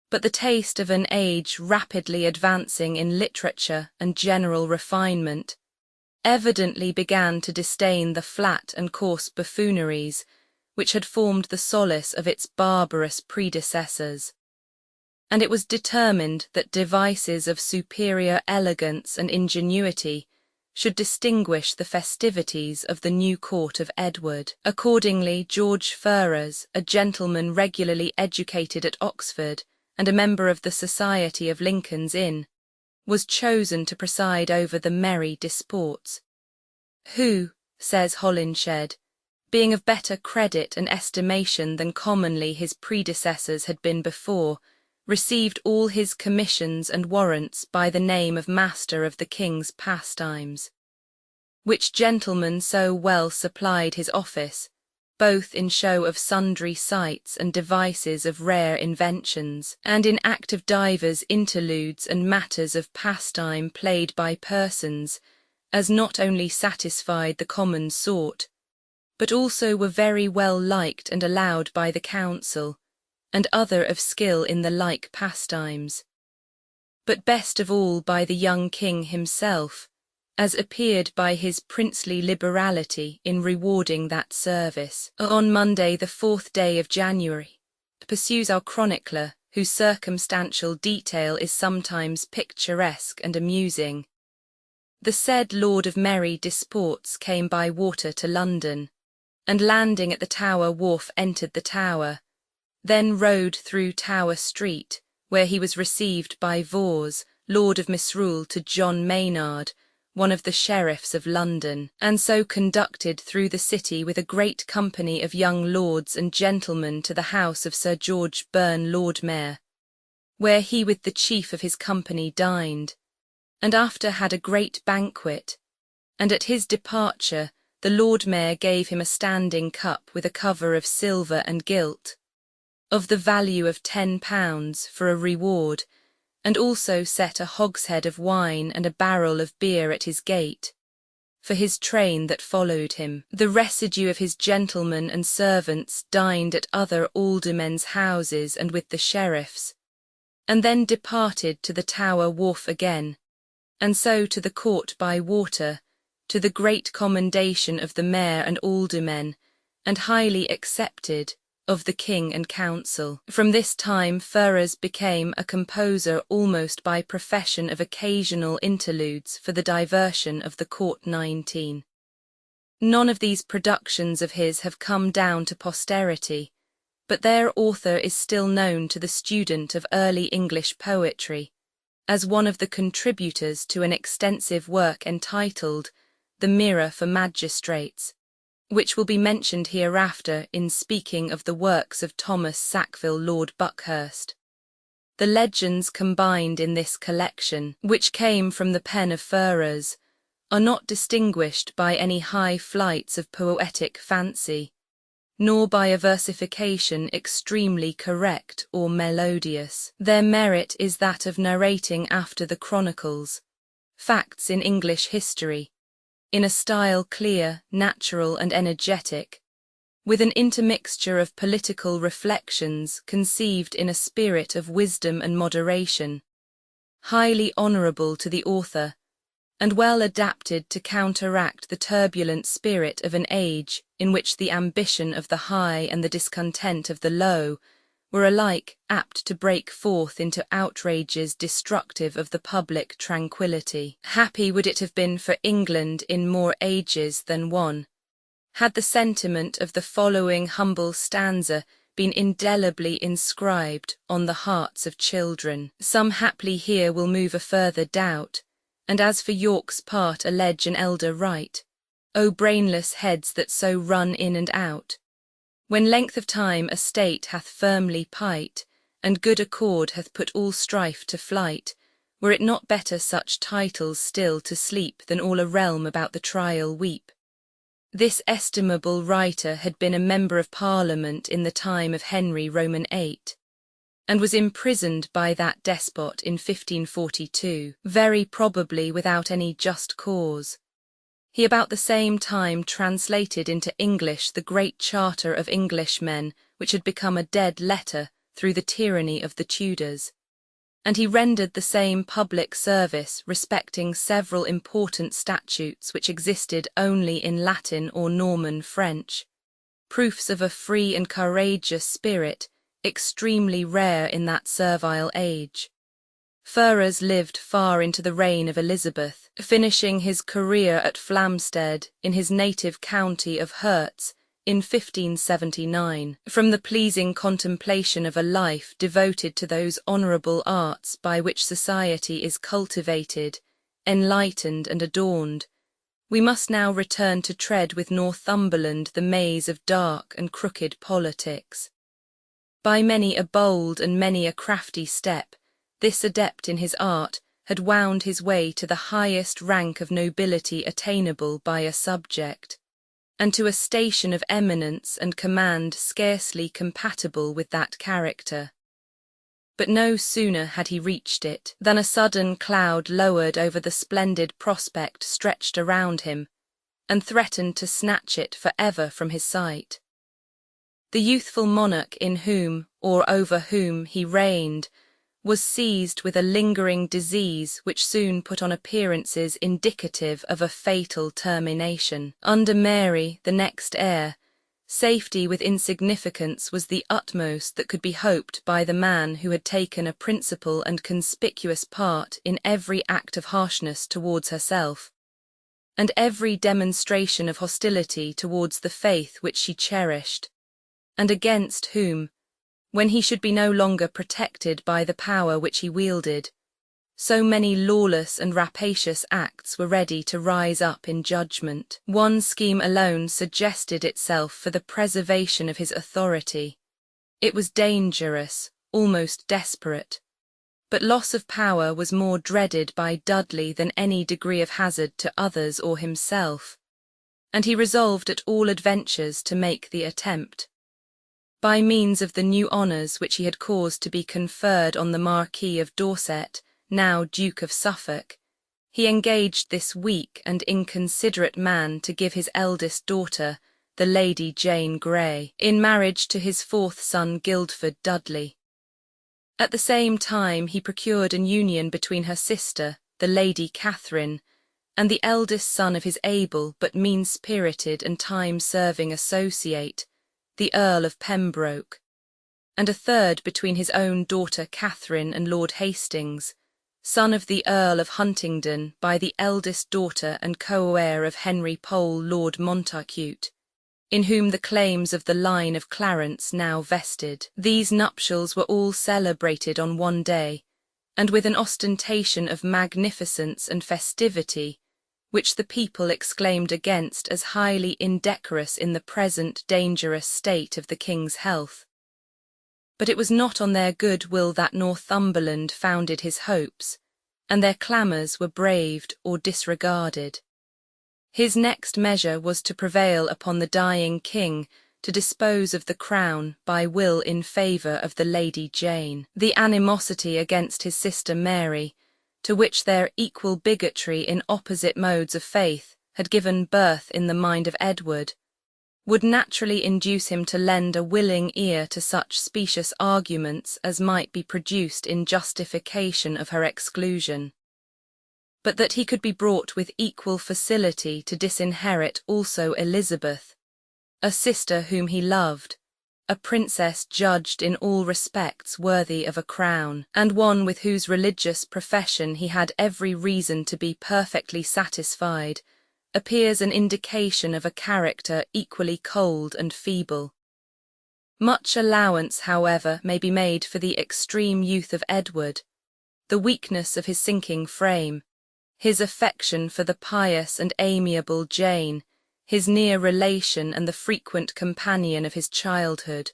But the taste of an age rapidly advancing in literature and general refinement evidently began to disdain the flat and coarse buffooneries which had formed the solace of its barbarous predecessors. And it was determined that devices of superior elegance and ingenuity should distinguish the festivities of the new court of Edward. Accordingly, George Ferrers, a gentleman regularly educated at Oxford and a member of the Society of Lincoln's Inn, was chosen to preside over the merry disports, who, says Holinshed, being of better credit and estimation than commonly his predecessors had been before, received all his commissions and warrants by the name of Master of the King's pastimes, which gentleman so well supplied his office, both in show of sundry sights and devices of rare inventions, and in active divers interludes and matters of pastime played by persons, as not only satisfied the common sort, but also were very well liked and allowed by the council, and other of skill in the like pastimes, but best of all by the young king himself, as appeared by his princely liberality in rewarding that service. On Monday, the 4th day of January, pursues our chronicler, whose circumstantial detail is sometimes picturesque and amusing, the said Lord of Merry Disports came by water to London, and landing at the Tower Wharf entered the Tower, then rode through Tower Street, where he was received by Vaux, Lord of Misrule, to John Maynard, one of the sheriffs of London, and so conducted through the city with a great company of young lords and gentlemen to the house of Sir George Burn Lord Mayor, where he with the chief of his company dined, and after had a great banquet, and at his departure the Lord Mayor gave him a standing cup with a cover of silver and gilt, of the value of £10 for a reward, and also set a hogshead of wine and a barrel of beer at his gate, for his train that followed him. The residue of his gentlemen and servants dined at other aldermen's houses and with the sheriffs, and then departed to the Tower Wharf again, and so to the court by water, to the great commendation of the mayor and aldermen, and highly accepted of the king and council. From this time Ferrers became a composer almost by profession of occasional interludes for the diversion of the court 19. None of these productions of his have come down to posterity, but their author is still known to the student of early English poetry, as one of the contributors to an extensive work entitled The Mirror for Magistrates, which will be mentioned hereafter in speaking of the works of Thomas Sackville Lord Buckhurst. The legends combined in this collection, which came from the pen of Ferrers, are not distinguished by any high flights of poetic fancy, nor by a versification extremely correct or melodious. Their merit is that of narrating after the chronicles, facts in English history, in a style clear, natural, and energetic, with an intermixture of political reflections conceived in a spirit of wisdom and moderation, highly honourable to the author, and well adapted to counteract the turbulent spirit of an age in which the ambition of the high and the discontent of the low were alike apt to break forth into outrages destructive of the public tranquillity. Happy would it have been for England in more ages than one, had the sentiment of the following humble stanza been indelibly inscribed on the hearts of children. Some haply here will move a further doubt, and as for York's part allege an elder right. O brainless heads that so run in and out! When length of time a state hath firmly pight, and good accord hath put all strife to flight, were it not better such titles still to sleep than all a realm about the trial weep? This estimable writer had been a member of Parliament in the time of Henry Roman VIII, and was imprisoned by that despot in 1542, very probably without any just cause. He about the same time translated into English the Great Charter of Englishmen, which had become a dead letter through the tyranny of the Tudors, and he rendered the same public service respecting several important statutes which existed only in Latin or Norman French, proofs of a free and courageous spirit, extremely rare in that servile age. Ferrers lived far into the reign of Elizabeth, finishing his career at Flamstead in his native county of Herts in 1579, from the pleasing contemplation of a life devoted to those honourable arts by which society is cultivated, enlightened and adorned. We must now return to tread with Northumberland the maze of dark and crooked politics. By many a bold and many a crafty step, this adept in his art had wound his way to the highest rank of nobility attainable by a subject, and to a station of eminence and command scarcely compatible with that character. But no sooner had he reached it than a sudden cloud lowered over the splendid prospect stretched around him, and threatened to snatch it for ever from his sight. The youthful monarch in whom, or over whom, he reigned, was seized with a lingering disease which soon put on appearances indicative of a fatal termination. Under Mary, the next heir, safety with insignificance was the utmost that could be hoped by the man who had taken a principal and conspicuous part in every act of harshness towards herself, and every demonstration of hostility towards the faith which she cherished, and against whom, when he should be no longer protected by the power which he wielded, so many lawless and rapacious acts were ready to rise up in judgment. One scheme alone suggested itself for the preservation of his authority. It was dangerous, almost desperate, but loss of power was more dreaded by Dudley than any degree of hazard to others or himself, and he resolved at all adventures to make the attempt. By means of the new honours which he had caused to be conferred on the Marquis of Dorset, now Duke of Suffolk, he engaged this weak and inconsiderate man to give his eldest daughter, the Lady Jane Grey, in marriage to his fourth son Guildford Dudley. At the same time he procured an union between her sister, the Lady Catherine, and the eldest son of his able but mean-spirited and time-serving associate, the Earl of Pembroke, and a third between his own daughter Catherine and Lord Hastings, son of the Earl of Huntingdon by the eldest daughter and co-heir of Henry Pole Lord Montacute, in whom the claims of the line of Clarence now vested. These nuptials were all celebrated on one day, and with an ostentation of magnificence and festivity, which the people exclaimed against as highly indecorous in the present dangerous state of the king's health. But it was not on their good will that Northumberland founded his hopes, and their clamours were braved or disregarded. His next measure was to prevail upon the dying king to dispose of the crown by will in favour of the Lady Jane. The animosity against his sister Mary, to which their equal bigotry in opposite modes of faith had given birth in the mind of Edward, would naturally induce him to lend a willing ear to such specious arguments as might be produced in justification of her exclusion, but that he could be brought with equal facility to disinherit also Elizabeth, a sister whom he loved, a princess judged in all respects worthy of a crown, and one with whose religious profession he had every reason to be perfectly satisfied, appears an indication of a character equally cold and feeble. Much allowance, however, may be made for the extreme youth of Edward, the weakness of his sinking frame, his affection for the pious and amiable Jane, his near relation and the frequent companion of his childhood,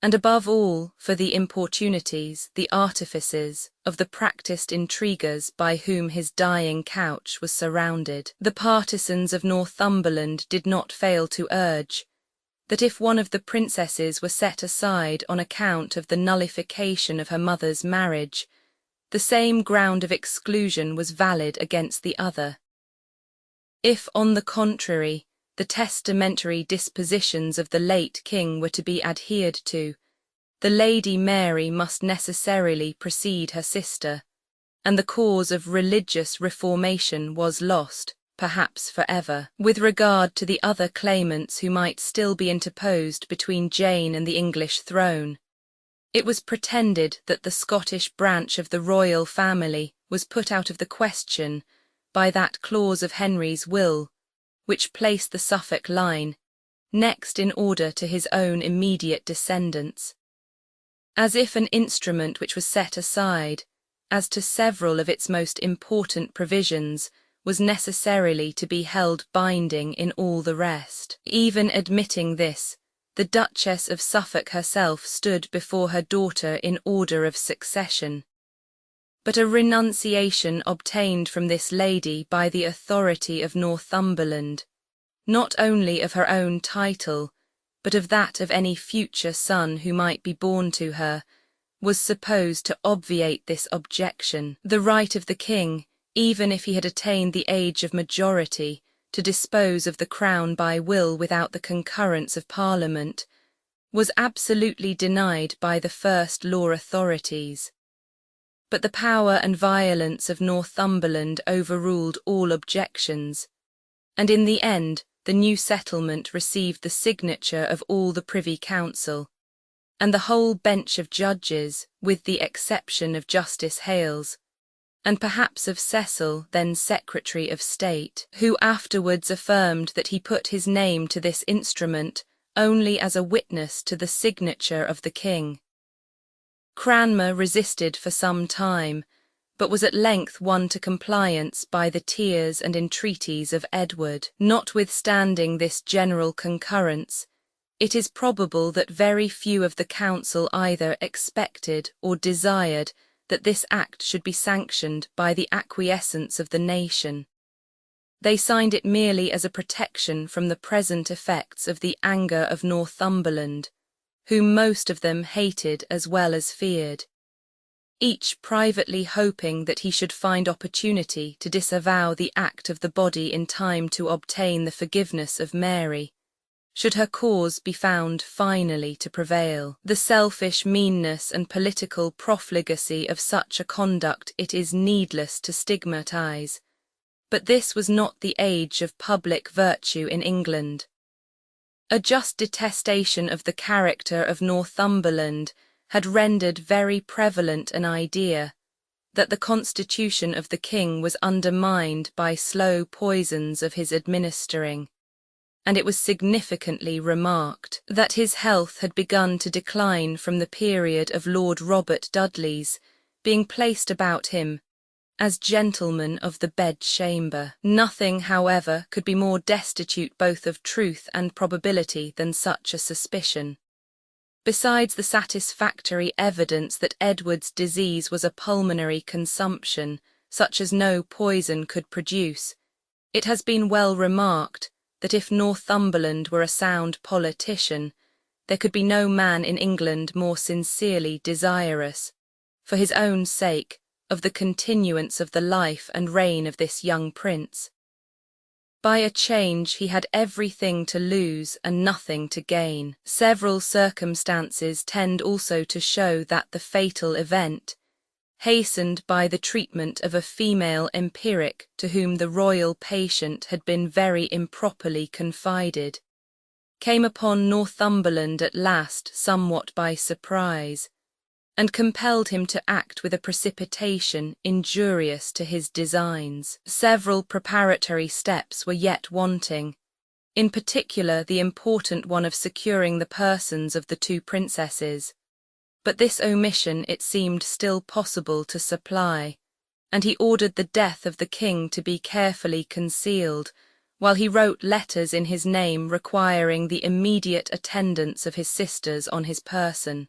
and above all for the importunities, the artifices, of the practised intriguers by whom his dying couch was surrounded. The partisans of Northumberland did not fail to urge that if one of the princesses were set aside on account of the nullification of her mother's marriage, the same ground of exclusion was valid against the other. If, on the contrary, the testamentary dispositions of the late king were to be adhered to, the Lady Mary must necessarily precede her sister, and the cause of religious reformation was lost. perhaps forever. With regard to the other claimants who might still be interposed between Jane and the English throne, it was pretended that the Scottish branch of the royal family was put out of the question by that clause of Henry's will which placed the Suffolk line next in order to his own immediate descendants, as if an instrument which was set aside, as to several of its most important provisions, was necessarily to be held binding in all the rest. Even admitting this, the Duchess of Suffolk herself stood before her daughter in order of succession. But a renunciation obtained from this lady by the authority of Northumberland, not only of her own title, but of that of any future son who might be born to her, was supposed to obviate this objection. The right of the king, even if he had attained the age of majority, to dispose of the crown by will without the concurrence of Parliament, was absolutely denied by the first law authorities. But the power and violence of Northumberland overruled all objections, and in the end the new settlement received the signature of all the Privy Council, and the whole bench of judges, with the exception of Justice Hales, and perhaps of Cecil, then Secretary of State, who afterwards affirmed that he put his name to this instrument only as a witness to the signature of the king. Cranmer resisted for some time, but was at length won to compliance by the tears and entreaties of Edward. Notwithstanding this general concurrence, it is probable that very few of the council either expected or desired that this act should be sanctioned by the acquiescence of the nation. They signed it merely as a protection from the present effects of the anger of Northumberland, whom most of them hated as well as feared, each privately hoping that he should find opportunity to disavow the act of the body in time to obtain the forgiveness of Mary, should her cause be found finally to prevail. The selfish meanness and political profligacy of such a conduct it is needless to stigmatize, but this was not the age of public virtue in England. A just detestation of the character of Northumberland had rendered very prevalent an idea that the constitution of the king was undermined by slow poisons of his administering, and it was significantly remarked that his health had begun to decline from the period of Lord Robert Dudley's being placed about him as gentleman of the bedchamber. Nothing, however, could be more destitute both of truth and probability than such a suspicion. Besides the satisfactory evidence that Edward's disease was a pulmonary consumption, such as no poison could produce, it has been well remarked that if Northumberland were a sound politician, there could be no man in England more sincerely desirous, for his own sake, of the continuance of the life and reign of this young prince. By a change he had everything to lose and nothing to gain. Several circumstances tend also to show that the fatal event, hastened by the treatment of a female empiric to whom the royal patient had been very improperly confided, came upon Northumberland at last somewhat by surprise, and compelled him to act with a precipitation injurious to his designs. Several preparatory steps were yet wanting, in particular the important one of securing the persons of the two princesses, but this omission it seemed still possible to supply, and he ordered the death of the king to be carefully concealed, while he wrote letters in his name requiring the immediate attendance of his sisters on his person.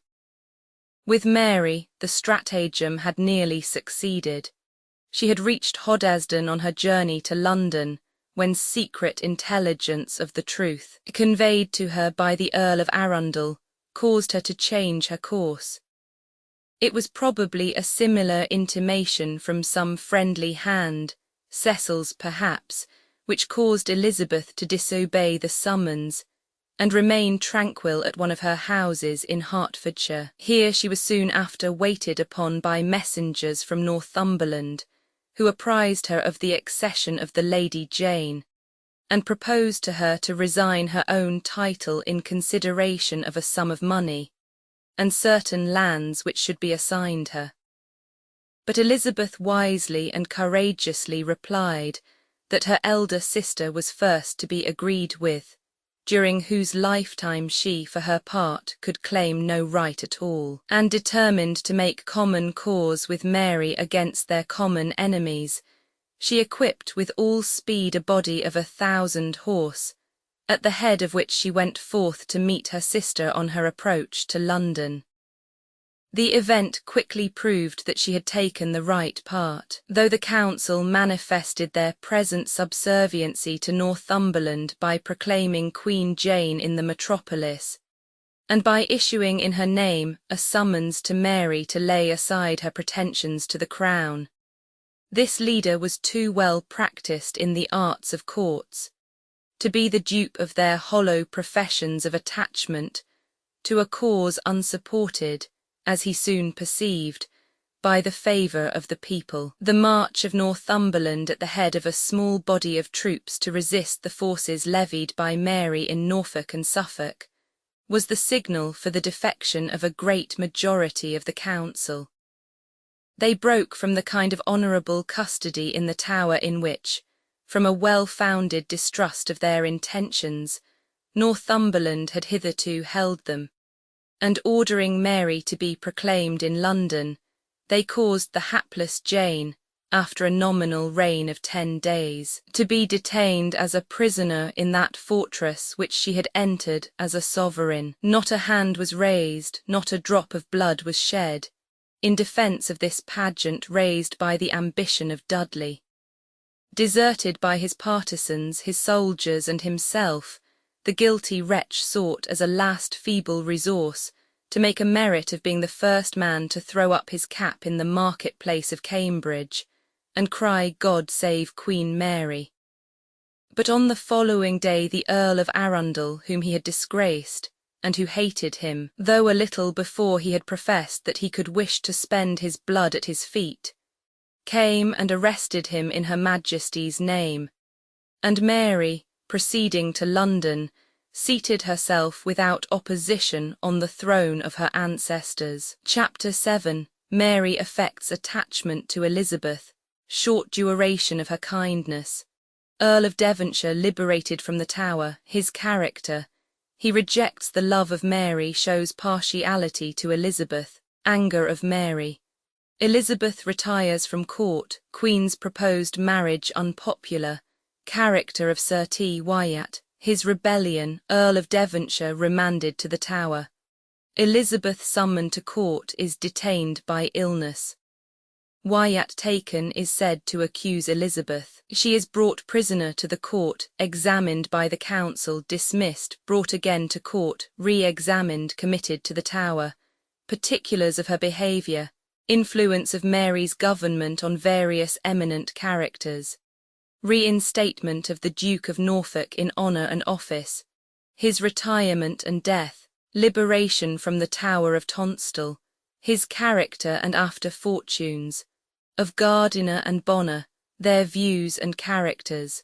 With Mary, the stratagem had nearly succeeded. She had reached Hoddesdon on her journey to London, when secret intelligence of the truth, conveyed to her by the Earl of Arundel, caused her to change her course. It was probably a similar intimation from some friendly hand, Cecil's perhaps, which caused Elizabeth to disobey the summons, and remain tranquil at one of her houses in Hertfordshire. Here she was soon after waited upon by messengers from Northumberland, who apprised her of the accession of the Lady Jane, and proposed to her to resign her own title in consideration of a sum of money, and certain lands which should be assigned her. But Elizabeth wisely and courageously replied that her elder sister was first to be agreed with, during whose lifetime she, for her part, could claim no right at all, and determined to make common cause with Mary against their common enemies, she equipped with all speed a body of 1,000 horse, at the head of which she went forth to meet her sister on her approach to London. The event quickly proved that she had taken the right part, though the council manifested their present subserviency to Northumberland by proclaiming Queen Jane in the metropolis, and by issuing in her name a summons to Mary to lay aside her pretensions to the crown. This leader was too well practised in the arts of courts to be the dupe of their hollow professions of attachment to a cause unsupported, as he soon perceived, by the favour of the people. The march of Northumberland at the head of a small body of troops to resist the forces levied by Mary in Norfolk and Suffolk was the signal for the defection of a great majority of the council. They broke from the kind of honourable custody in the Tower in which, from a well-founded distrust of their intentions, Northumberland had hitherto held them, and ordering Mary to be proclaimed in London, they caused the hapless Jane, after a nominal reign of 10 days, to be detained as a prisoner in that fortress which she had entered as a sovereign. Not a hand was raised, not a drop of blood was shed, in defence of this pageant raised by the ambition of Dudley. Deserted by his partisans, his soldiers, and himself, the guilty wretch sought as a last feeble resource to make a merit of being the first man to throw up his cap in the market-place of Cambridge, and cry, "God save Queen Mary." But on the following day the Earl of Arundel, whom he had disgraced, and who hated him, though a little before he had professed that he could wish to spend his blood at his feet, came and arrested him in Her Majesty's name, and Mary, proceeding to London, seated herself without opposition on the throne of her ancestors. Chapter 7. Mary affects attachment to Elizabeth, short duration of her kindness. Earl of Devonshire liberated from the Tower, his character. He rejects the love of Mary, shows partiality to Elizabeth, anger of Mary. Elizabeth retires from court, Queen's proposed marriage unpopular. Character of Sir T. Wyatt, his rebellion, Earl of Devonshire remanded to the Tower. Elizabeth summoned to court is detained by illness. Wyatt taken is said to accuse Elizabeth. She is brought prisoner to the court, examined by the council, dismissed, brought again to court, re-examined, committed to the Tower. Particulars of her behaviour, influence of Mary's government on various eminent characters. Reinstatement of the Duke of Norfolk in honour and office, his retirement and death, liberation from the Tower of Tunstall, his character and after fortunes, of Gardiner and Bonner, their views and characters,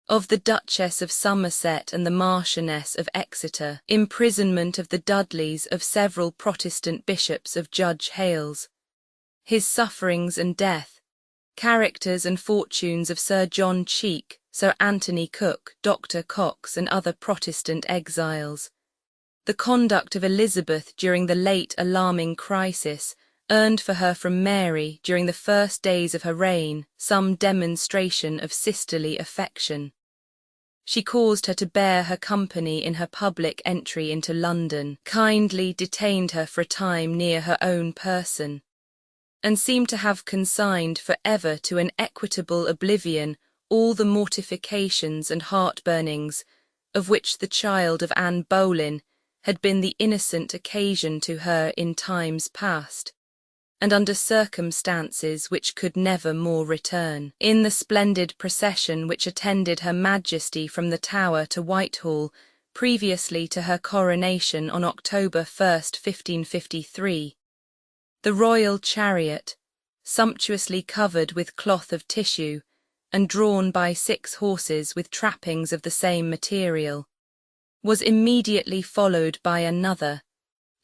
of the Duchess of Somerset and the Marchioness of Exeter, imprisonment of the Dudleys, of several Protestant bishops, of Judge Hales, his sufferings and death, characters and fortunes of Sir John Cheek, Sir Anthony Cook, Dr. Cox, and other Protestant exiles. The conduct of Elizabeth during the late alarming crisis earned for her from Mary, during the first days of her reign, some demonstration of sisterly affection. She caused her to bear her company in her public entry into London, kindly detained her for a time near her own person, and seemed to have consigned for ever to an equitable oblivion all the mortifications and heart-burnings of which the child of Anne Boleyn had been the innocent occasion to her in times past, and under circumstances which could never more return. In the splendid procession which attended Her Majesty from the Tower to Whitehall, previously to her coronation on October 1, 1553, the royal chariot, sumptuously covered with cloth of tissue, and drawn by 6 horses with trappings of the same material, was immediately followed by another,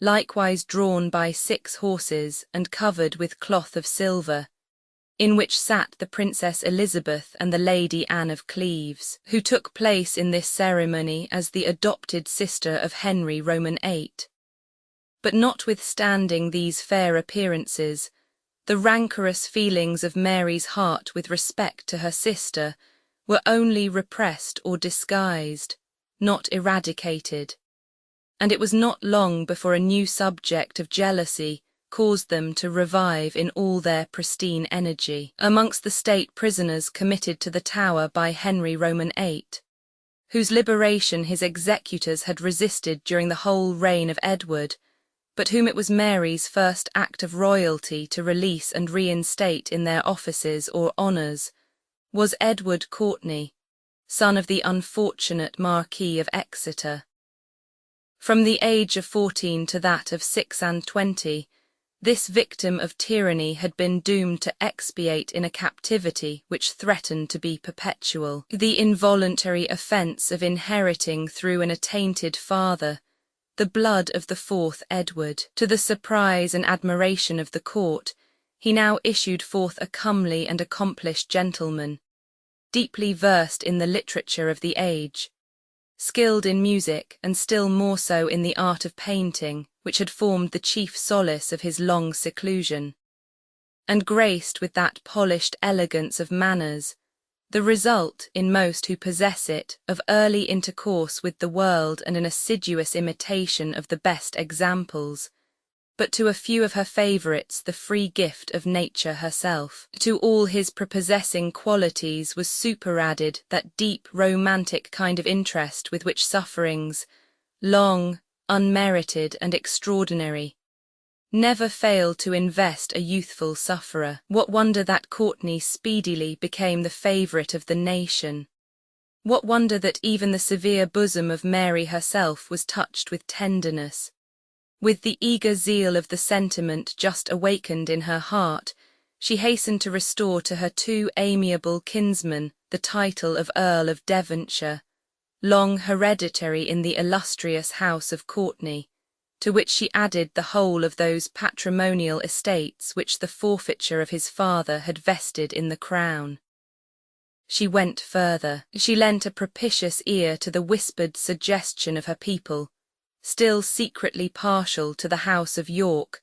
likewise drawn by 6 horses and covered with cloth of silver, in which sat the Princess Elizabeth and the Lady Anne of Cleves, who took place in this ceremony as the adopted sister of Henry Roman VIII. But notwithstanding these fair appearances, the rancorous feelings of Mary's heart with respect to her sister were only repressed or disguised, not eradicated, and it was not long before a new subject of jealousy caused them to revive in all their pristine energy. Amongst the state prisoners committed to the Tower by Henry Roman VIII, whose liberation his executors had resisted during the whole reign of Edward, but whom it was Mary's first act of royalty to release and reinstate in their offices or honours, was Edward Courtenay, son of the unfortunate Marquis of Exeter. From the age of 14 to that of 26, this victim of tyranny had been doomed to expiate in a captivity which threatened to be perpetual. The involuntary offence of inheriting through an attainted father the blood of the 4th Edward. To the surprise and admiration of the court, he now issued forth a comely and accomplished gentleman, deeply versed in the literature of the age, skilled in music and still more so in the art of painting, which had formed the chief solace of his long seclusion, and graced with that polished elegance of manners, the result, in most who possess it, of early intercourse with the world and an assiduous imitation of the best examples, but to a few of her favourites the free gift of nature herself. To all his prepossessing qualities was superadded that deep romantic kind of interest with which sufferings, long, unmerited and extraordinary, never failed to invest a youthful sufferer. What wonder that Courtenay speedily became the favourite of the nation? What wonder that even the severe bosom of Mary herself was touched with tenderness? With the eager zeal of the sentiment just awakened in her heart, she hastened to restore to her 2 amiable kinsmen the title of Earl of Devonshire, long hereditary in the illustrious house of Courtenay, to which she added the whole of those patrimonial estates which the forfeiture of his father had vested in the crown. She went further. She lent a propitious ear to the whispered suggestion of her people, still secretly partial to the House of York,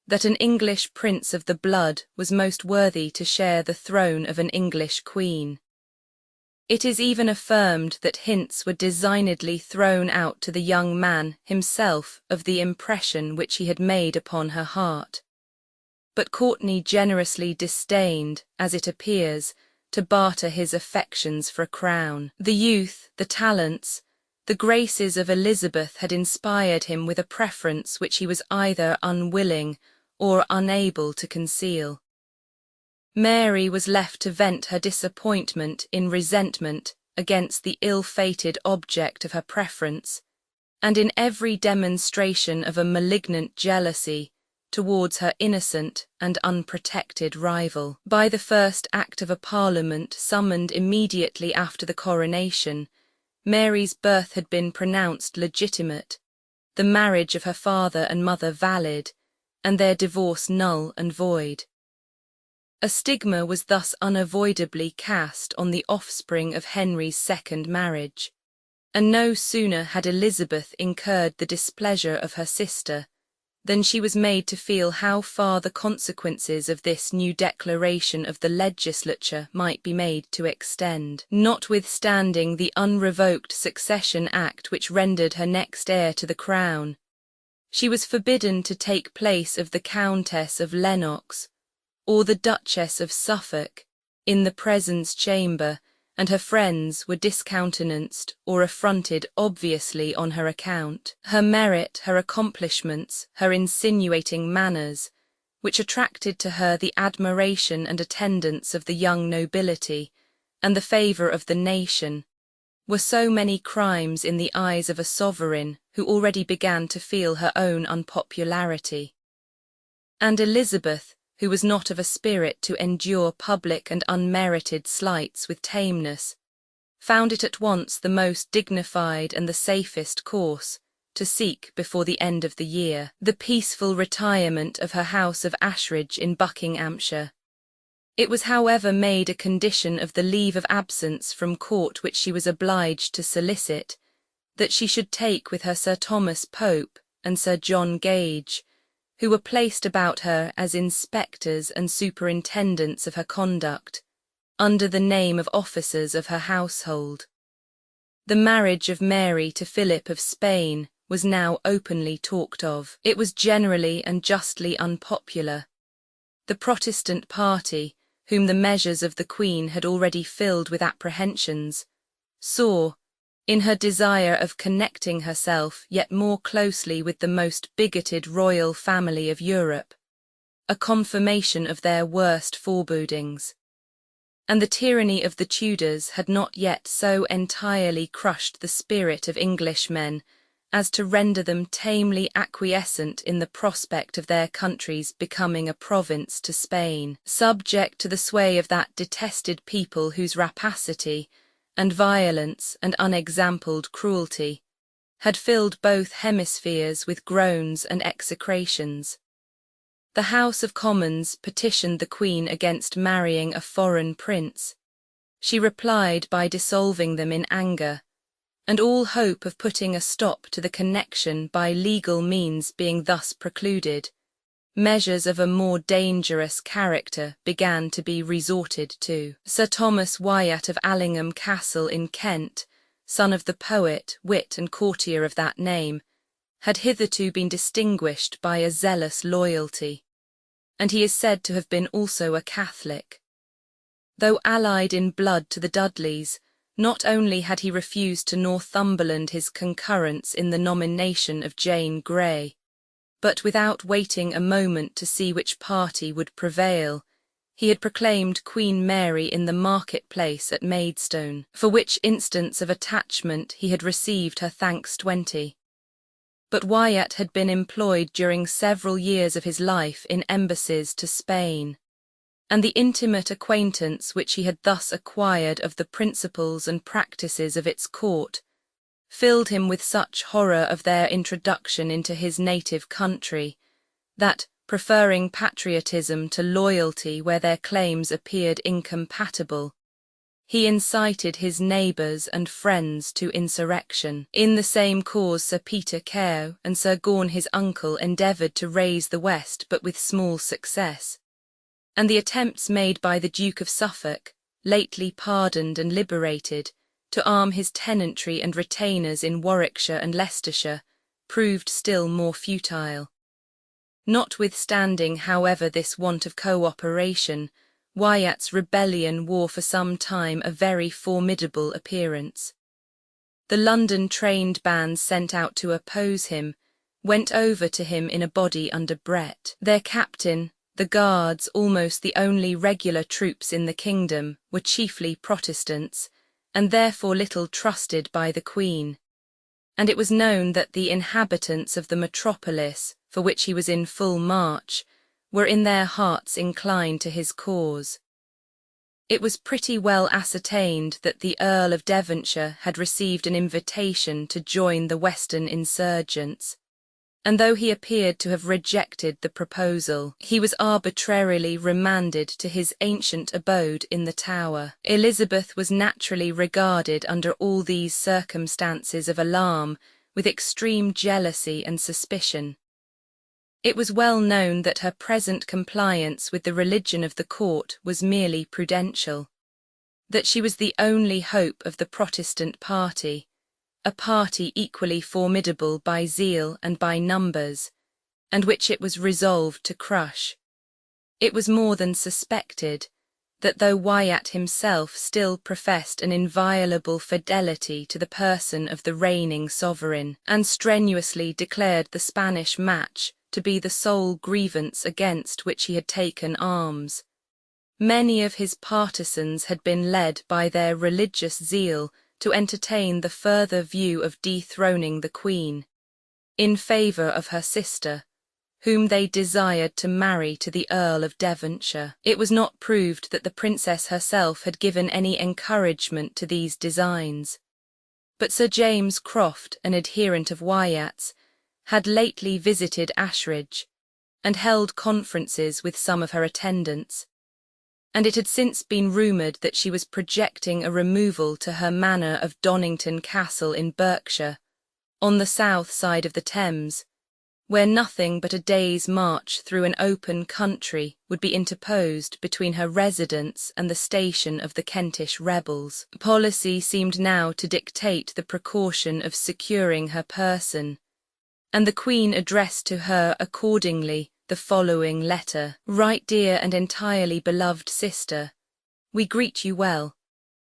that an English prince of the blood was most worthy to share the throne of an English queen. It is even affirmed that hints were designedly thrown out to the young man himself of the impression which he had made upon her heart. But Courtenay generously disdained, as it appears, to barter his affections for a crown. The youth, the talents, the graces of Elizabeth had inspired him with a preference which he was either unwilling or unable to conceal. Mary was left to vent her disappointment in resentment against the ill-fated object of her preference, and in every demonstration of a malignant jealousy towards her innocent and unprotected rival. By the first act of a parliament summoned immediately after the coronation, Mary's birth had been pronounced legitimate, the marriage of her father and mother valid, and their divorce null and void. A stigma was thus unavoidably cast on the offspring of Henry's 2nd marriage, and no sooner had Elizabeth incurred the displeasure of her sister than she was made to feel how far the consequences of this new declaration of the legislature might be made to extend. Notwithstanding the unrevoked Succession Act which rendered her next heir to the crown, she was forbidden to take place of the Countess of Lennox or the Duchess of Suffolk in the presence chamber, and her friends were discountenanced or affronted obviously on her account. Her merit, her accomplishments, her insinuating manners, which attracted to her the admiration and attendance of the young nobility, and the favour of the nation, were so many crimes in the eyes of a sovereign who already began to feel her own unpopularity. And Elizabeth, who was not of a spirit to endure public and unmerited slights with tameness, found it at once the most dignified and the safest course to seek before the end of the year the peaceful retirement of her house of Ashridge in Buckinghamshire. It was however made a condition of the leave of absence from court which she was obliged to solicit, that she should take with her Sir Thomas Pope and Sir John Gage, who were placed about her as inspectors and superintendents of her conduct, under the name of officers of her household. The marriage of Mary to Philip of Spain was now openly talked of. It was generally and justly unpopular. The Protestant party, whom the measures of the Queen had already filled with apprehensions, saw, in her desire of connecting herself yet more closely with the most bigoted royal family of Europe, a confirmation of their worst forebodings. And the tyranny of the Tudors had not yet so entirely crushed the spirit of Englishmen as to render them tamely acquiescent in the prospect of their country's becoming a province to Spain, subject to the sway of that detested people whose rapacity and violence and unexampled cruelty had filled both hemispheres with groans and execrations. The House of Commons petitioned the Queen against marrying a foreign prince. She replied by dissolving them in anger, and all hope of putting a stop to the connection by legal means being thus precluded, measures of a more dangerous character began to be resorted to. Sir Thomas Wyatt of Allingham Castle in Kent, son of the poet, wit and courtier of that name, had hitherto been distinguished by a zealous loyalty, and he is said to have been also a Catholic. Though allied in blood to the Dudleys, not only had he refused to Northumberland his concurrence in the nomination of Jane Grey, but without waiting a moment to see which party would prevail, he had proclaimed Queen Mary in the market-place at Maidstone, for which instance of attachment he had received her thanks 20. But Wyatt had been employed during several years of his life in embassies to Spain, and the intimate acquaintance which he had thus acquired of the principles and practices of its court filled him with such horror of their introduction into his native country, that, preferring patriotism to loyalty where their claims appeared incompatible, he incited his neighbours and friends to insurrection. In the same cause Sir Peter Carew and Sir Gaughan his uncle endeavoured to raise the West, but with small success, and the attempts made by the Duke of Suffolk, lately pardoned and liberated, to arm his tenantry and retainers in Warwickshire and Leicestershire, proved still more futile. Notwithstanding, however, this want of co-operation, Wyatt's rebellion wore for some time a very formidable appearance. The London trained bands sent out to oppose him went over to him in a body under Brett. Their captain, the Guards, almost the only regular troops in the kingdom, were chiefly Protestants, and therefore little trusted by the Queen, and it was known that the inhabitants of the metropolis, for which he was in full march, were in their hearts inclined to his cause. It was pretty well ascertained that the Earl of Devonshire had received an invitation to join the Western insurgents, and though he appeared to have rejected the proposal, he was arbitrarily remanded to his ancient abode in the Tower. Elizabeth was naturally regarded under all these circumstances of alarm with extreme jealousy and suspicion. It was well known that her present compliance with the religion of the court was merely prudential, that she was the only hope of the Protestant party, a party equally formidable by zeal and by numbers, and which it was resolved to crush. It was more than suspected that though Wyatt himself still professed an inviolable fidelity to the person of the reigning sovereign, and strenuously declared the Spanish match to be the sole grievance against which he had taken arms, many of his partisans had been led by their religious zeal to entertain the further view of dethroning the Queen, in favour of her sister, whom they desired to marry to the Earl of Devonshire. It was not proved that the princess herself had given any encouragement to these designs, but Sir James Croft, an adherent of Wyatt's, had lately visited Ashridge, and held conferences with some of her attendants, and it had since been rumoured that she was projecting a removal to her manor of Donnington Castle in Berkshire, on the south side of the Thames, where nothing but a day's march through an open country would be interposed between her residence and the station of the Kentish rebels. Policy seemed now to dictate the precaution of securing her person, and the Queen addressed to her accordingly the following letter. Right dear and entirely beloved sister, we greet you well,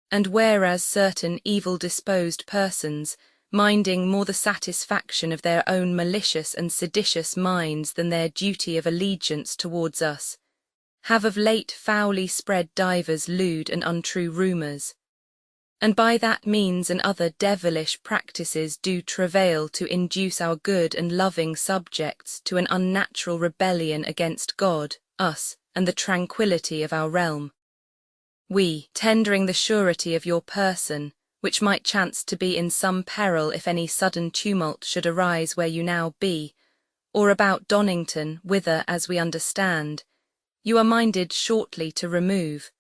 and whereas certain evil-disposed persons, minding more the satisfaction of their own malicious and seditious minds than their duty of allegiance towards us, have of late foully spread divers lewd and untrue rumours, and by that means and other devilish practices do travail to induce our good and loving subjects to an unnatural rebellion against God, us, and the tranquillity of our realm. We, tendering the surety of your person, which might chance to be in some peril if any sudden tumult should arise where you now be, or about Donnington, whither, as we understand, you are minded shortly to remove,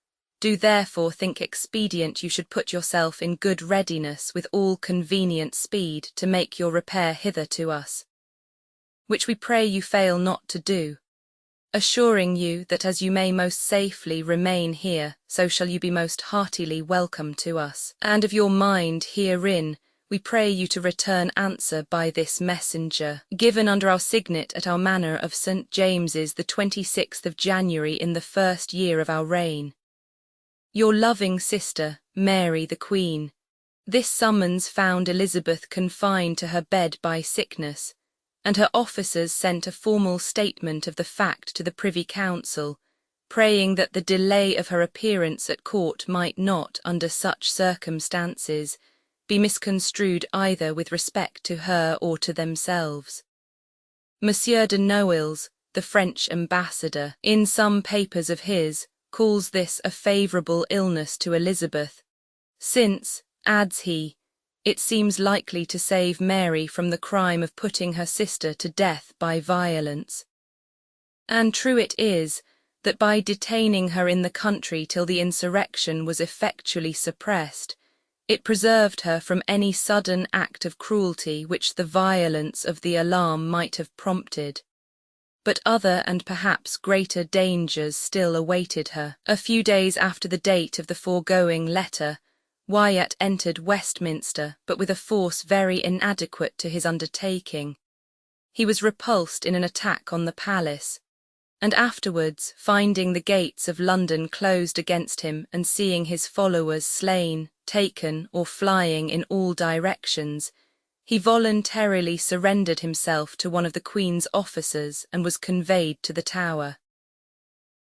do therefore think expedient you should put yourself in good readiness with all convenient speed to make your repair hither to us, which we pray you fail not to do, assuring you that as you may most safely remain here, so shall you be most heartily welcome to us. And of your mind herein, we pray you to return answer by this messenger, given under our signet at our manor of St. James's the 26th of January in the first year of our reign. Your loving sister, Mary the Queen. This summons found Elizabeth confined to her bed by sickness, and her officers sent a formal statement of the fact to the Privy Council, praying that the delay of her appearance at court might not, under such circumstances, be misconstrued either with respect to her or to themselves. Monsieur de Noailles, the French ambassador, in some papers of his, calls this a favourable illness to Elizabeth, since, adds he, it seems likely to save Mary from the crime of putting her sister to death by violence. And true it is, that by detaining her in the country till the insurrection was effectually suppressed, it preserved her from any sudden act of cruelty which the violence of the alarm might have prompted. But other and perhaps greater dangers still awaited her. A few days after the date of the foregoing letter, Wyatt entered Westminster, but with a force very inadequate to his undertaking. He was repulsed in an attack on the palace, and afterwards, finding the gates of London closed against him and seeing his followers slain, taken, or flying in all directions, he voluntarily surrendered himself to one of the Queen's officers and was conveyed to the Tower.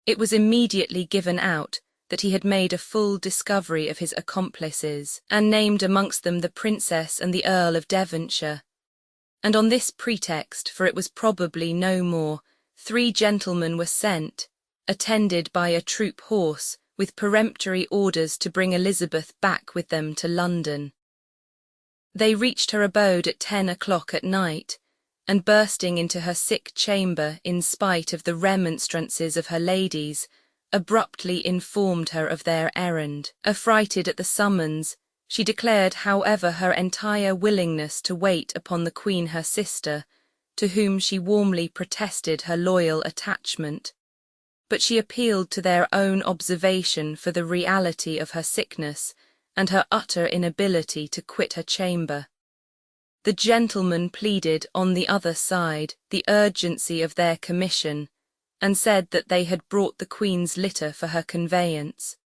It was immediately given out that he had made a full discovery of his accomplices, and named amongst them the Princess and the Earl of Devonshire. And on this pretext, for it was probably no more, 3 gentlemen were sent, attended by a troop horse, with peremptory orders to bring Elizabeth back with them to London. They reached her abode at 10 o'clock at night, and bursting into her sick chamber in spite of the remonstrances of her ladies, abruptly informed her of their errand. Affrighted at the summons, she declared however her entire willingness to wait upon the Queen her sister, to whom she warmly protested her loyal attachment, but she appealed to their own observation for the reality of her sickness, and her utter inability to quit her chamber. The gentlemen pleaded, on the other side, the urgency of their commission, and said that they had brought the Queen's litter for her conveyance.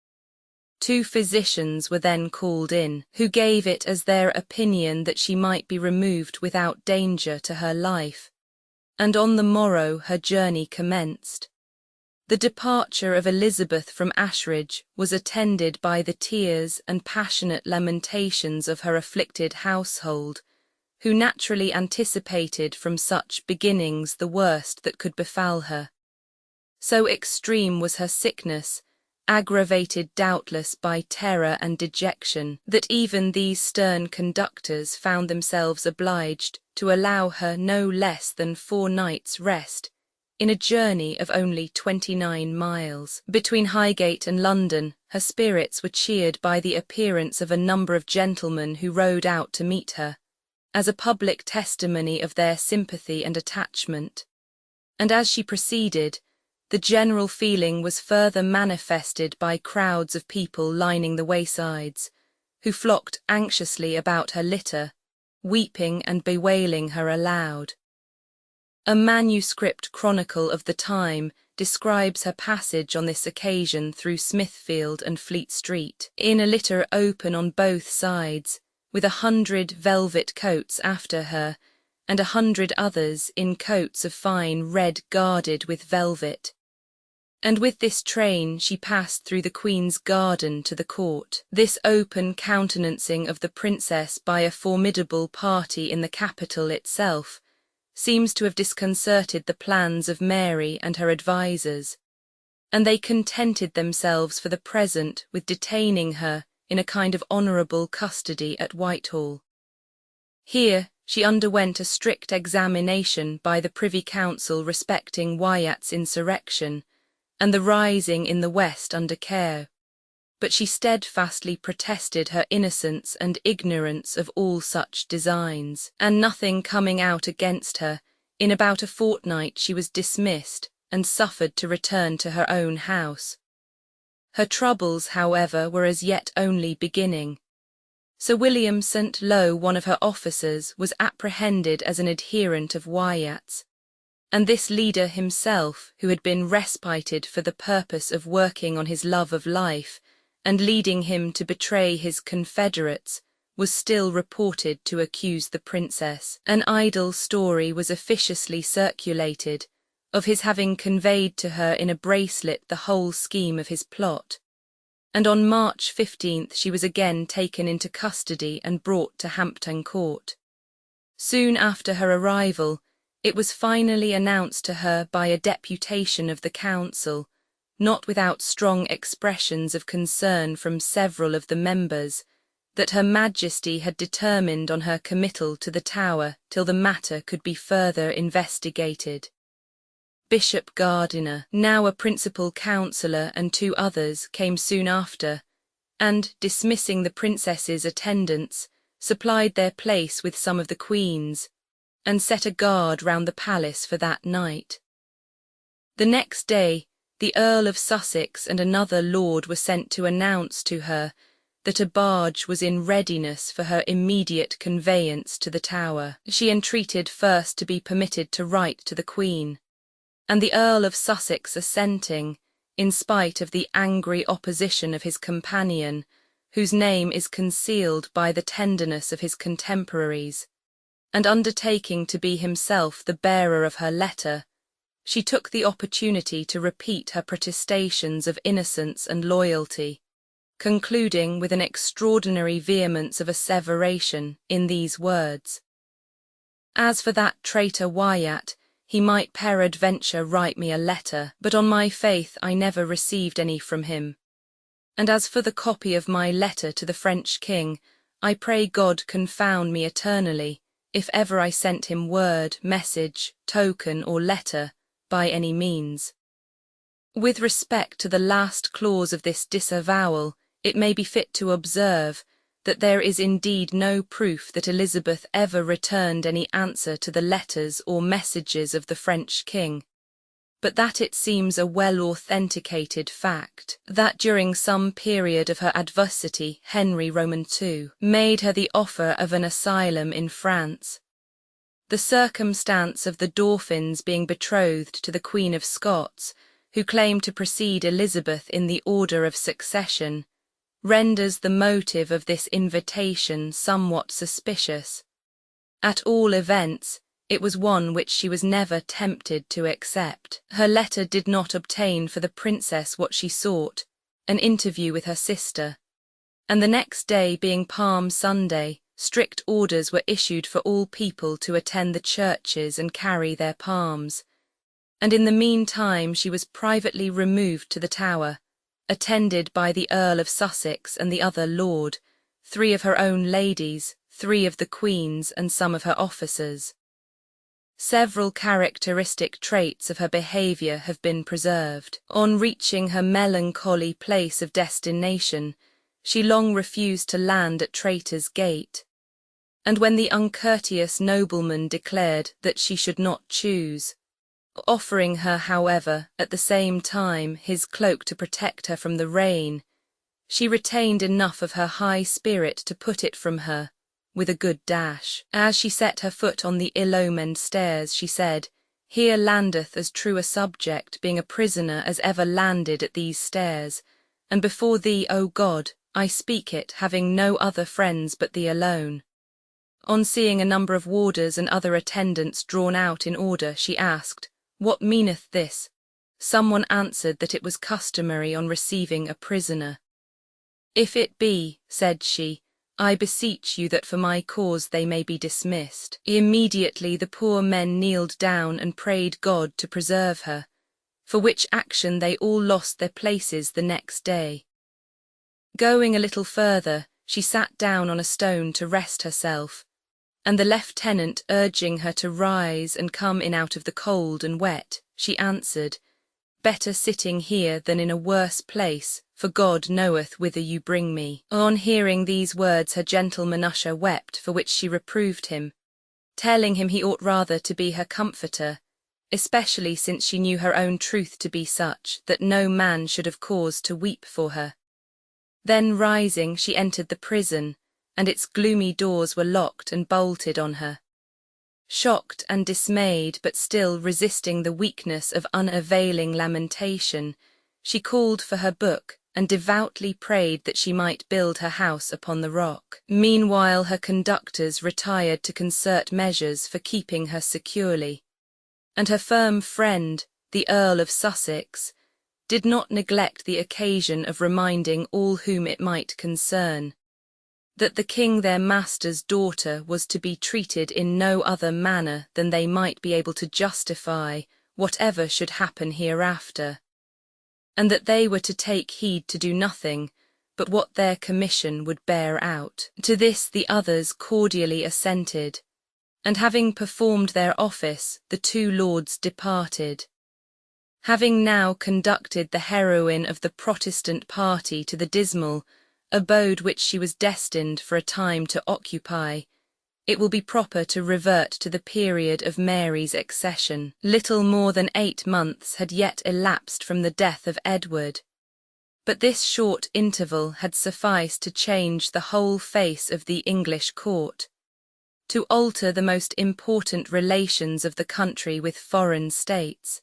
2 physicians were then called in, who gave it as their opinion that she might be removed without danger to her life, and on the morrow her journey commenced. The departure of Elizabeth from Ashridge was attended by the tears and passionate lamentations of her afflicted household, who naturally anticipated from such beginnings the worst that could befall her. So extreme was her sickness, aggravated doubtless by terror and dejection, that even these stern conductors found themselves obliged to allow her no less than 4 nights' rest, in a journey of only 29 miles. Between Highgate and London, her spirits were cheered by the appearance of a number of gentlemen who rode out to meet her, as a public testimony of their sympathy and attachment. And as she proceeded, the general feeling was further manifested by crowds of people lining the waysides, who flocked anxiously about her litter, weeping and bewailing her aloud. A manuscript chronicle of the time describes her passage on this occasion through Smithfield and Fleet Street, in a litter open on both sides, with 100 velvet coats after her, and 100 others in coats of fine red guarded with velvet. And with this train she passed through the Queen's garden to the court. This open countenancing of the princess by a formidable party in the capital itself seems to have disconcerted the plans of Mary and her advisers, and they contented themselves for the present with detaining her in a kind of honourable custody at Whitehall. Here she underwent a strict examination by the Privy Council respecting Wyatt's insurrection, and the rising in the West under Care, but she steadfastly protested her innocence and ignorance of all such designs, and nothing coming out against her, in about a fortnight she was dismissed and suffered to return to her own house. Her troubles, however, were as yet only beginning. Sir William St. Low, one of her officers, was apprehended as an adherent of Wyatt's, and this leader himself, who had been respited for the purpose of working on his love of life and leading him to betray his confederates, was still reported to accuse the princess. An idle story was officiously circulated of his having conveyed to her in a bracelet the whole scheme of his plot, and on March 15th she was again taken into custody and brought to Hampton Court. Soon after her arrival, it was finally announced to her by a deputation of the council, not without strong expressions of concern from several of the members, that Her Majesty had determined on her committal to the Tower till the matter could be further investigated. Bishop Gardiner, now a principal councillor, and 2 others came soon after, and, dismissing the princess's attendants, supplied their place with some of the Queen's, and set a guard round the palace for that night. The next day, the Earl of Sussex and another lord were sent to announce to her that a barge was in readiness for her immediate conveyance to the Tower. She entreated first to be permitted to write to the Queen, and the Earl of Sussex assenting, in spite of the angry opposition of his companion, whose name is concealed by the tenderness of his contemporaries, and undertaking to be himself the bearer of her letter, she took the opportunity to repeat her protestations of innocence and loyalty, concluding with an extraordinary vehemence of asseveration in these words: "As for that traitor Wyatt, he might peradventure write me a letter, but on my faith I never received any from him. And as for the copy of my letter to the French king, I pray God confound me eternally, if ever I sent him word, message, token, or letter, by any means." With respect to the last clause of this disavowal, it may be fit to observe that there is indeed no proof that Elizabeth ever returned any answer to the letters or messages of the French king, but that it seems a well-authenticated fact that during some period of her adversity Henry Roman II made her the offer of an asylum in France. The circumstance of the Dauphin's being betrothed to the Queen of Scots, who claimed to precede Elizabeth in the order of succession, renders the motive of this invitation somewhat suspicious. At all events, it was one which she was never tempted to accept. Her letter did not obtain for the princess what she sought, an interview with her sister, and the next day being Palm Sunday, strict orders were issued for all people to attend the churches and carry their palms, and in the meantime she was privately removed to the Tower, attended by the Earl of Sussex and the other lord, 3 of her own ladies, 3 of the Queen's and some of her officers. Several characteristic traits of her behaviour have been preserved. On reaching her melancholy place of destination, she long refused to land at Traitor's Gate, and when the uncourteous nobleman declared that she should not choose, offering her, however, at the same time his cloak to protect her from the rain, she retained enough of her high spirit to put it from her, with a good dash. As she set her foot on the ill-omened stairs, she said, "Here landeth as true a subject, being a prisoner, as ever landed at these stairs, and before thee, O God, I speak it, having no other friends but thee alone." On seeing a number of warders and other attendants drawn out in order, she asked, "What meaneth this?" Someone answered that it was customary on receiving a prisoner. "If it be," said she, "I beseech you that for my cause they may be dismissed." Immediately the poor men kneeled down and prayed God to preserve her, for which action they all lost their places the next day. Going a little further, she sat down on a stone to rest herself, and the lieutenant urging her to rise and come in out of the cold and wet, she answered, "Better sitting here than in a worse place, for God knoweth whither you bring me." On hearing these words her gentleman usher wept, for which she reproved him, telling him he ought rather to be her comforter, especially since she knew her own truth to be such that no man should have cause to weep for her. Then rising, she entered the prison, and its gloomy doors were locked and bolted on her. Shocked and dismayed, but still resisting the weakness of unavailing lamentation, she called for her book and devoutly prayed that she might build her house upon the rock. Meanwhile her conductors retired to concert measures for keeping her securely, and her firm friend, the Earl of Sussex, did not neglect the occasion of reminding all whom it might concern that the king their master's daughter was to be treated in no other manner than they might be able to justify whatever should happen hereafter, and that they were to take heed to do nothing but what their commission would bear out. To this the others cordially assented, and having performed their office, the 2 lords departed. Having now conducted the heroine of the Protestant party to the dismal abode which she was destined for a time to occupy, it will be proper to revert to the period of Mary's accession. Little more than 8 months had yet elapsed from the death of Edward, but this short interval had sufficed to change the whole face of the English court, to alter the most important relations of the country with foreign states,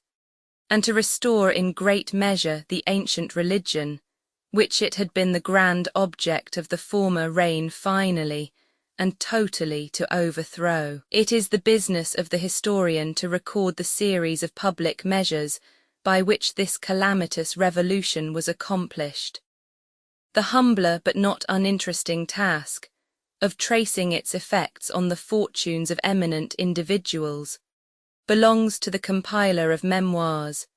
and to restore in great measure the ancient religion, which it had been the grand object of the former reign finally and totally to overthrow. It is the business of the historian to record the series of public measures by which this calamitous revolution was accomplished. The humbler but not uninteresting task of tracing its effects on the fortunes of eminent individuals belongs to the compiler of Memoirs,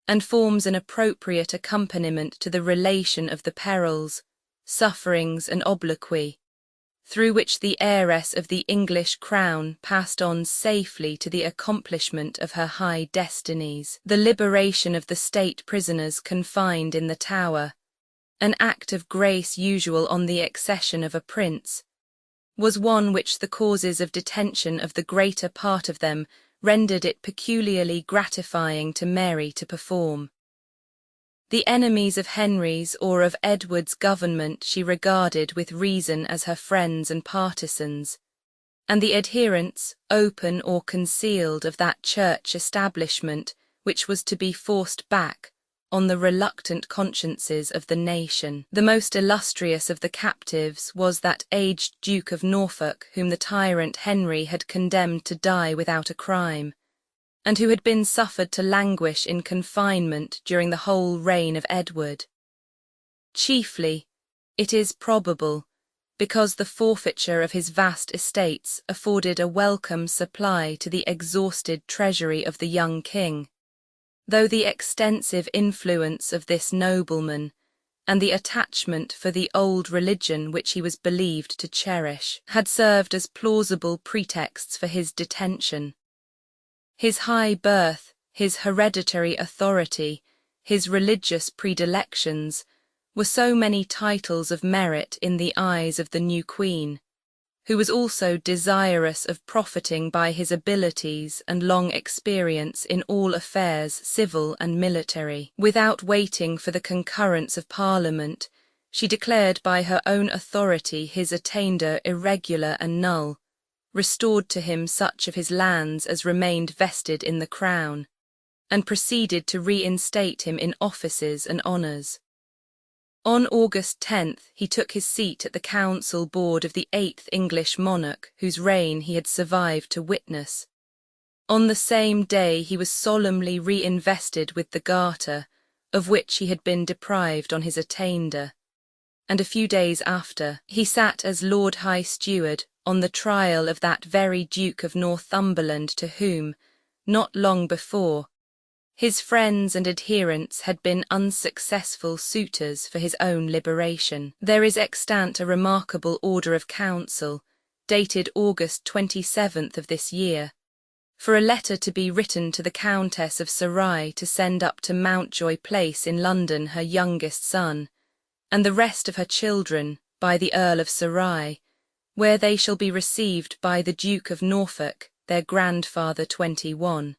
and forms an appropriate accompaniment to the relation of the perils, sufferings, and obloquy, through which the heiress of the English crown passed on safely to the accomplishment of her high destinies. The liberation of the state prisoners confined in the Tower, an act of grace usual on the accession of a prince, was one which the causes of detention of the greater part of them rendered it peculiarly gratifying to Mary to perform. The enemies of Henry's or of Edward's government she regarded with reason as her friends and partisans, and the adherents, open or concealed, of that church establishment which was to be forced back on the reluctant consciences of the nation. The most illustrious of the captives was that aged Duke of Norfolk whom the tyrant Henry had condemned to die without a crime, and who had been suffered to languish in confinement during the whole reign of Edward. Chiefly, it is probable, because the forfeiture of his vast estates afforded a welcome supply to the exhausted treasury of the young king, though the extensive influence of this nobleman and the attachment for the old religion which he was believed to cherish had served as plausible pretexts for his detention. His high birth, his hereditary authority, his religious predilections were so many titles of merit in the eyes of the new queen, who was also desirous of profiting by his abilities and long experience in all affairs civil and military. Without waiting for the concurrence of Parliament, she declared by her own authority his attainder irregular and null, restored to him such of his lands as remained vested in the crown, and proceeded to reinstate him in offices and honours. On August 10th, he took his seat at the council board of the 8th English monarch, whose reign he had survived to witness. On the same day he was solemnly reinvested with the garter, of which he had been deprived on his attainder, and a few days after, he sat as Lord High Steward on the trial of that very Duke of Northumberland to whom, not long before, his friends and adherents had been unsuccessful suitors for his own liberation. There is extant a remarkable order of council, dated August 27th of this year, for a letter to be written to the Countess of Surrey to send up to Mountjoy Place in London her youngest son, and the rest of her children, by the Earl of Surrey, where they shall be received by the Duke of Norfolk, their grandfather 21.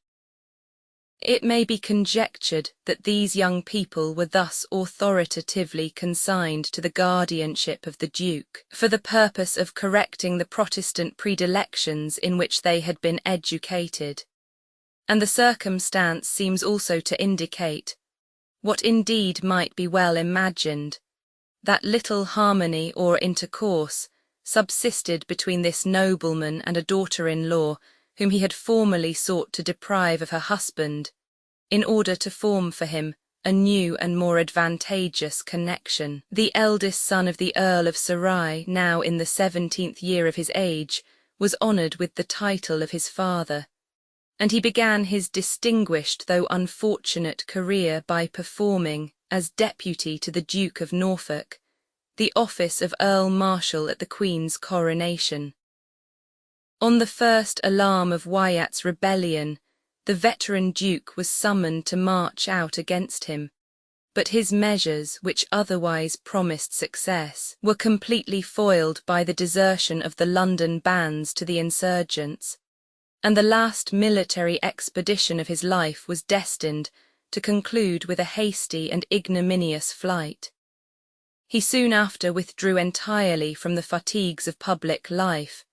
It may be conjectured that these young people were thus authoritatively consigned to the guardianship of the Duke, for the purpose of correcting the Protestant predilections in which they had been educated, and the circumstance seems also to indicate, what indeed might be well imagined, that little harmony or intercourse subsisted between this nobleman and a daughter-in-law whom he had formerly sought to deprive of her husband, in order to form for him a new and more advantageous connection. The eldest son of the Earl of Surrey, now in the 17th year of his age, was honoured with the title of his father, and he began his distinguished though unfortunate career by performing, as deputy to the Duke of Norfolk, the office of Earl Marshal at the Queen's coronation. On the first alarm of Wyatt's rebellion, the veteran Duke was summoned to march out against him, but his measures, which otherwise promised success, were completely foiled by the desertion of the London bands to the insurgents, and the last military expedition of his life was destined to conclude with a hasty and ignominious flight. He soon after withdrew entirely from the fatigues of public life,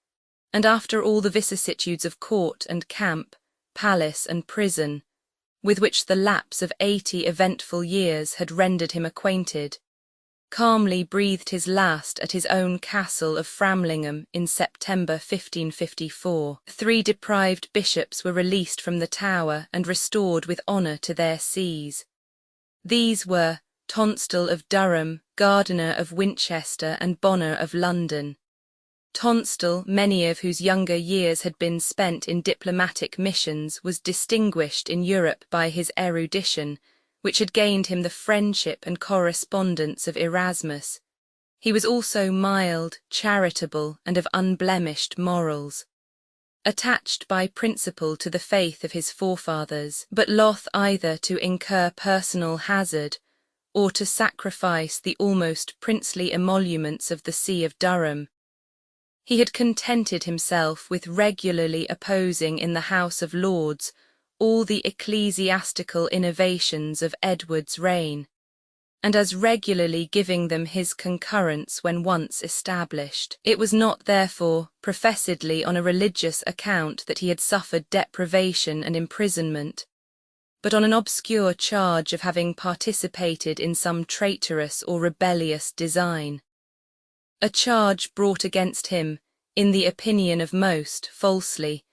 and after all the vicissitudes of court and camp, palace and prison, with which the lapse of 80 eventful years had rendered him acquainted, calmly breathed his last at his own castle of Framlingham in September 1554. 3 deprived bishops were released from the Tower and restored with honour to their sees. These were Tonstal of Durham, Gardiner of Winchester and Bonner of London. Tonstal, many of whose younger years had been spent in diplomatic missions, was distinguished in Europe by his erudition, which had gained him the friendship and correspondence of Erasmus. He was also mild, charitable, and of unblemished morals. Attached by principle to the faith of his forefathers, but loth either to incur personal hazard or to sacrifice the almost princely emoluments of the See of Durham, he had contented himself with regularly opposing in the House of Lords all the ecclesiastical innovations of Edward's reign, and as regularly giving them his concurrence when once established. It was not, therefore, professedly on a religious account that he had suffered deprivation and imprisonment, but on an obscure charge of having participated in some traitorous or rebellious design. A charge brought against him, in the opinion of most, falsely,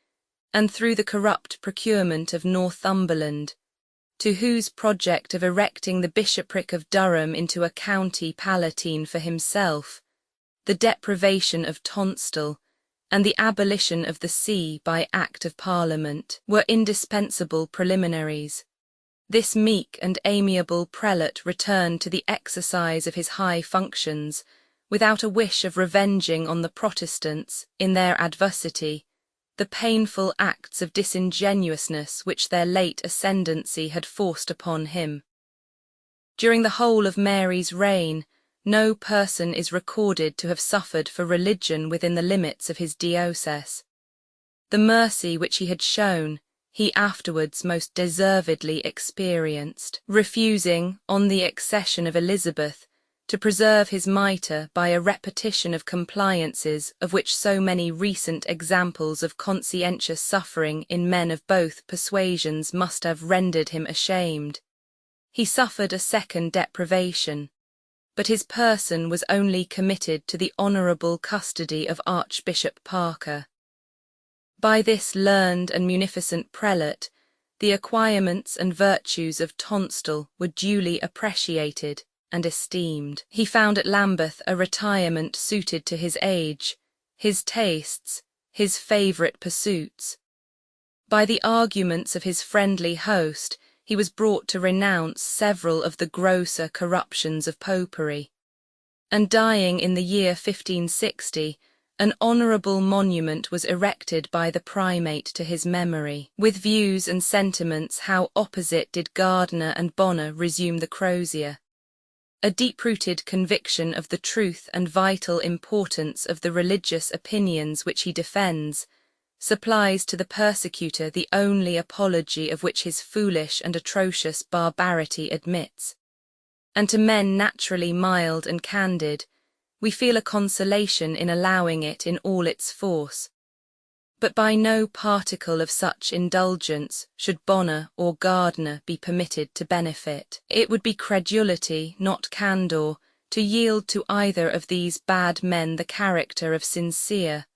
and through the corrupt procurement of Northumberland, to whose project of erecting the bishopric of Durham into a county palatine for himself, the deprivation of Tonstal, and the abolition of the see by Act of Parliament were indispensable preliminaries. This meek and amiable prelate returned to the exercise of his high functions, without a wish of revenging on the Protestants, in their adversity, the painful acts of disingenuousness which their late ascendancy had forced upon him. During the whole of Mary's reign, no person is recorded to have suffered for religion within the limits of his diocese. The mercy which he had shown, he afterwards most deservedly experienced, refusing, on the accession of Elizabeth, to preserve his mitre by a repetition of compliances of which so many recent examples of conscientious suffering in men of both persuasions must have rendered him ashamed. He suffered a second deprivation, but his person was only committed to the honourable custody of Archbishop Parker. By this learned and munificent prelate, the acquirements and virtues of Tonstal were duly appreciated and esteemed. He found at Lambeth a retirement suited to his age, his tastes, his favourite pursuits. By the arguments of his friendly host, he was brought to renounce several of the grosser corruptions of popery. And dying in the year 1560, an honourable monument was erected by the primate to his memory. With views and sentiments how opposite did Gardiner and Bonner resume the crosier. A deep-rooted conviction of the truth and vital importance of the religious opinions which he defends, supplies to the persecutor the only apology of which his foolish and atrocious barbarity admits. And to men naturally mild and candid, we feel a consolation in allowing it in all its force. But by no particle of such indulgence should Bonner or Gardiner be permitted to benefit. It would be credulity, not candour, to yield to either of these bad men the character of sincere,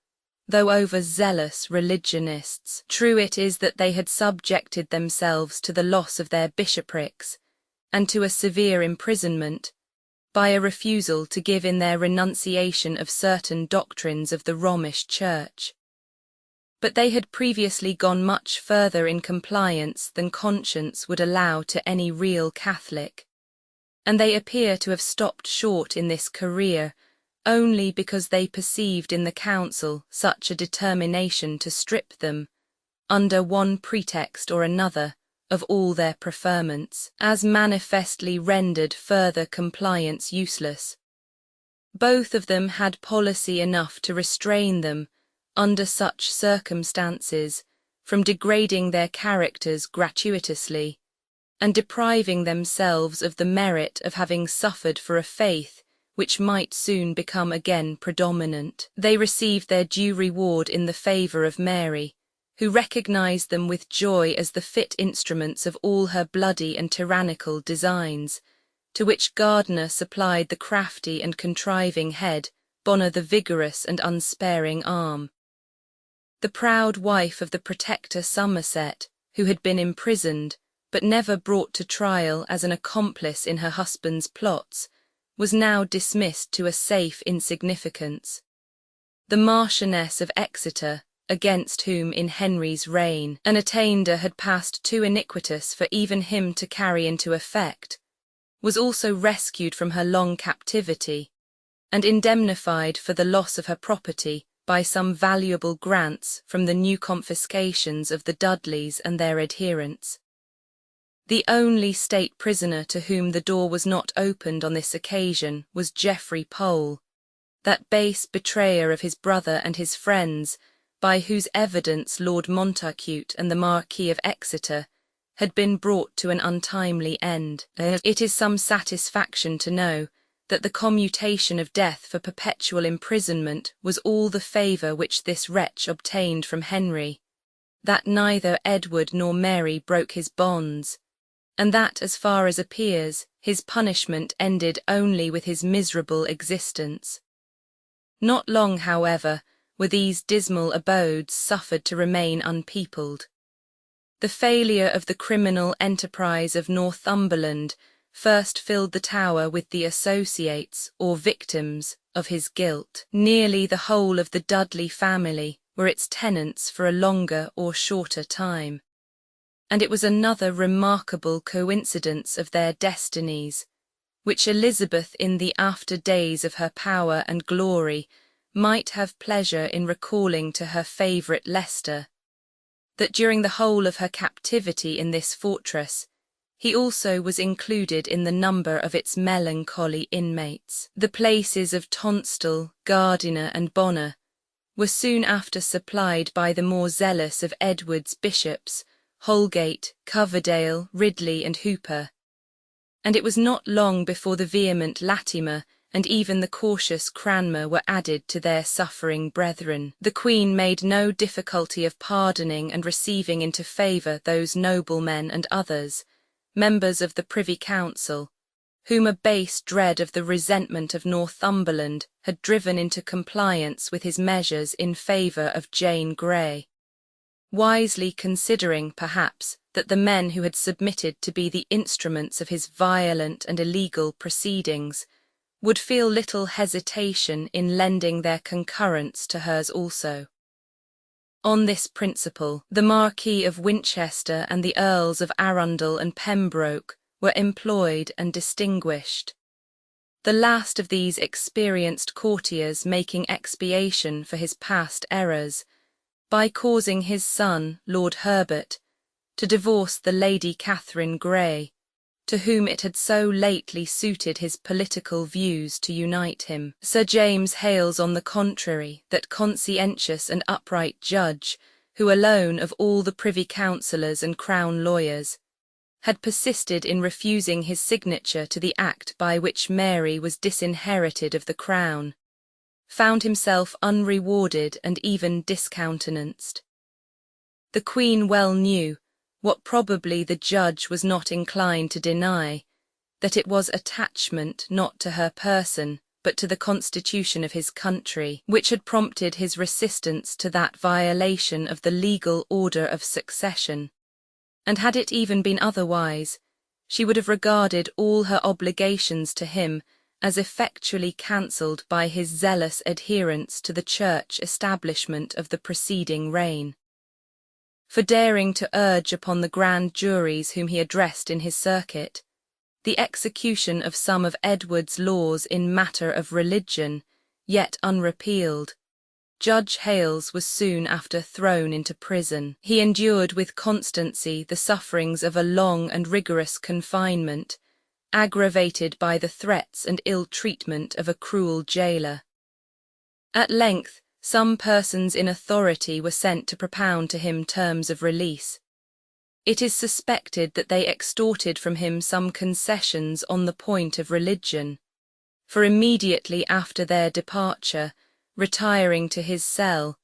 though over-zealous religionists. True it is that they had subjected themselves to the loss of their bishoprics, and to a severe imprisonment, by a refusal to give in their renunciation of certain doctrines of the Romish Church. But they had previously gone much further in compliance than conscience would allow to any real Catholic, and they appear to have stopped short in this career only because they perceived in the council such a determination to strip them, under one pretext or another, of all their preferments, as manifestly rendered further compliance useless. Both of them had policy enough to restrain them, under such circumstances, from degrading their characters gratuitously, and depriving themselves of the merit of having suffered for a faith which might soon become again predominant. They received their due reward in the favour of Mary, who recognised them with joy as the fit instruments of all her bloody and tyrannical designs, to which Gardiner supplied the crafty and contriving head, Bonner the vigorous and unsparing arm. The proud wife of the Protector Somerset, who had been imprisoned, but never brought to trial as an accomplice in her husband's plots, was now dismissed to a safe insignificance. The Marchioness of Exeter, against whom in Henry's reign an attainder had passed too iniquitous for even him to carry into effect, was also rescued from her long captivity, and indemnified for the loss of her property by some valuable grants from the new confiscations of the Dudleys and their adherents. The only state prisoner to whom the door was not opened on this occasion was Geoffrey Pole, that base betrayer of his brother and his friends, by whose evidence Lord Montacute and the Marquis of Exeter had been brought to an untimely end. It is some satisfaction to know that the commutation of death for perpetual imprisonment was all the favour which this wretch obtained from Henry, that neither Edward nor Mary broke his bonds, and that, as far as appears, his punishment ended only with his miserable existence. Not long, however, were these dismal abodes suffered to remain unpeopled. The failure of the criminal enterprise of Northumberland first filled the tower with the associates or victims of his guilt. Nearly the whole of the Dudley family were its tenants for a longer or shorter time. And it was another remarkable coincidence of their destinies, which Elizabeth in the after days of her power and glory might have pleasure in recalling to her favourite Leicester, that during the whole of her captivity in this fortress, he also was included in the number of its melancholy inmates. The places of Tonstal, Gardiner, and Bonner were soon after supplied by the more zealous of Edward's bishops, Holgate, Coverdale, Ridley, and Hooper, and it was not long before the vehement Latimer and even the cautious Cranmer were added to their suffering brethren. The Queen made no difficulty of pardoning and receiving into favour those noblemen and others, members of the Privy Council, whom a base dread of the resentment of Northumberland had driven into compliance with his measures in favour of Jane Grey, wisely considering, perhaps, that the men who had submitted to be the instruments of his violent and illegal proceedings would feel little hesitation in lending their concurrence to hers also. On this principle, the Marquis of Winchester and the Earls of Arundel and Pembroke were employed and distinguished, the last of these experienced courtiers making expiation for his past errors by causing his son, Lord Herbert, to divorce the Lady Catherine Grey, to whom it had so lately suited his political views to unite him. Sir James Hales, on the contrary, that conscientious and upright judge, who alone of all the Privy Councillors and Crown lawyers had persisted in refusing his signature to the act by which Mary was disinherited of the Crown, found himself unrewarded and even discountenanced. The Queen well knew, what probably the judge was not inclined to deny, that it was attachment not to her person, but to the constitution of his country, which had prompted his resistance to that violation of the legal order of succession. And had it even been otherwise, she would have regarded all her obligations to him as effectually cancelled by his zealous adherence to the church establishment of the preceding reign. For daring to urge upon the grand juries whom he addressed in his circuit the execution of some of Edward's laws in matter of religion, yet unrepealed, Judge Hales was soon after thrown into prison. He endured with constancy the sufferings of a long and rigorous confinement, aggravated by the threats and ill treatment of a cruel jailer. At length, some persons in authority were sent to propound to him terms of release. It is suspected that they extorted from him some concessions on the point of religion, for immediately after their departure, retiring to his cell,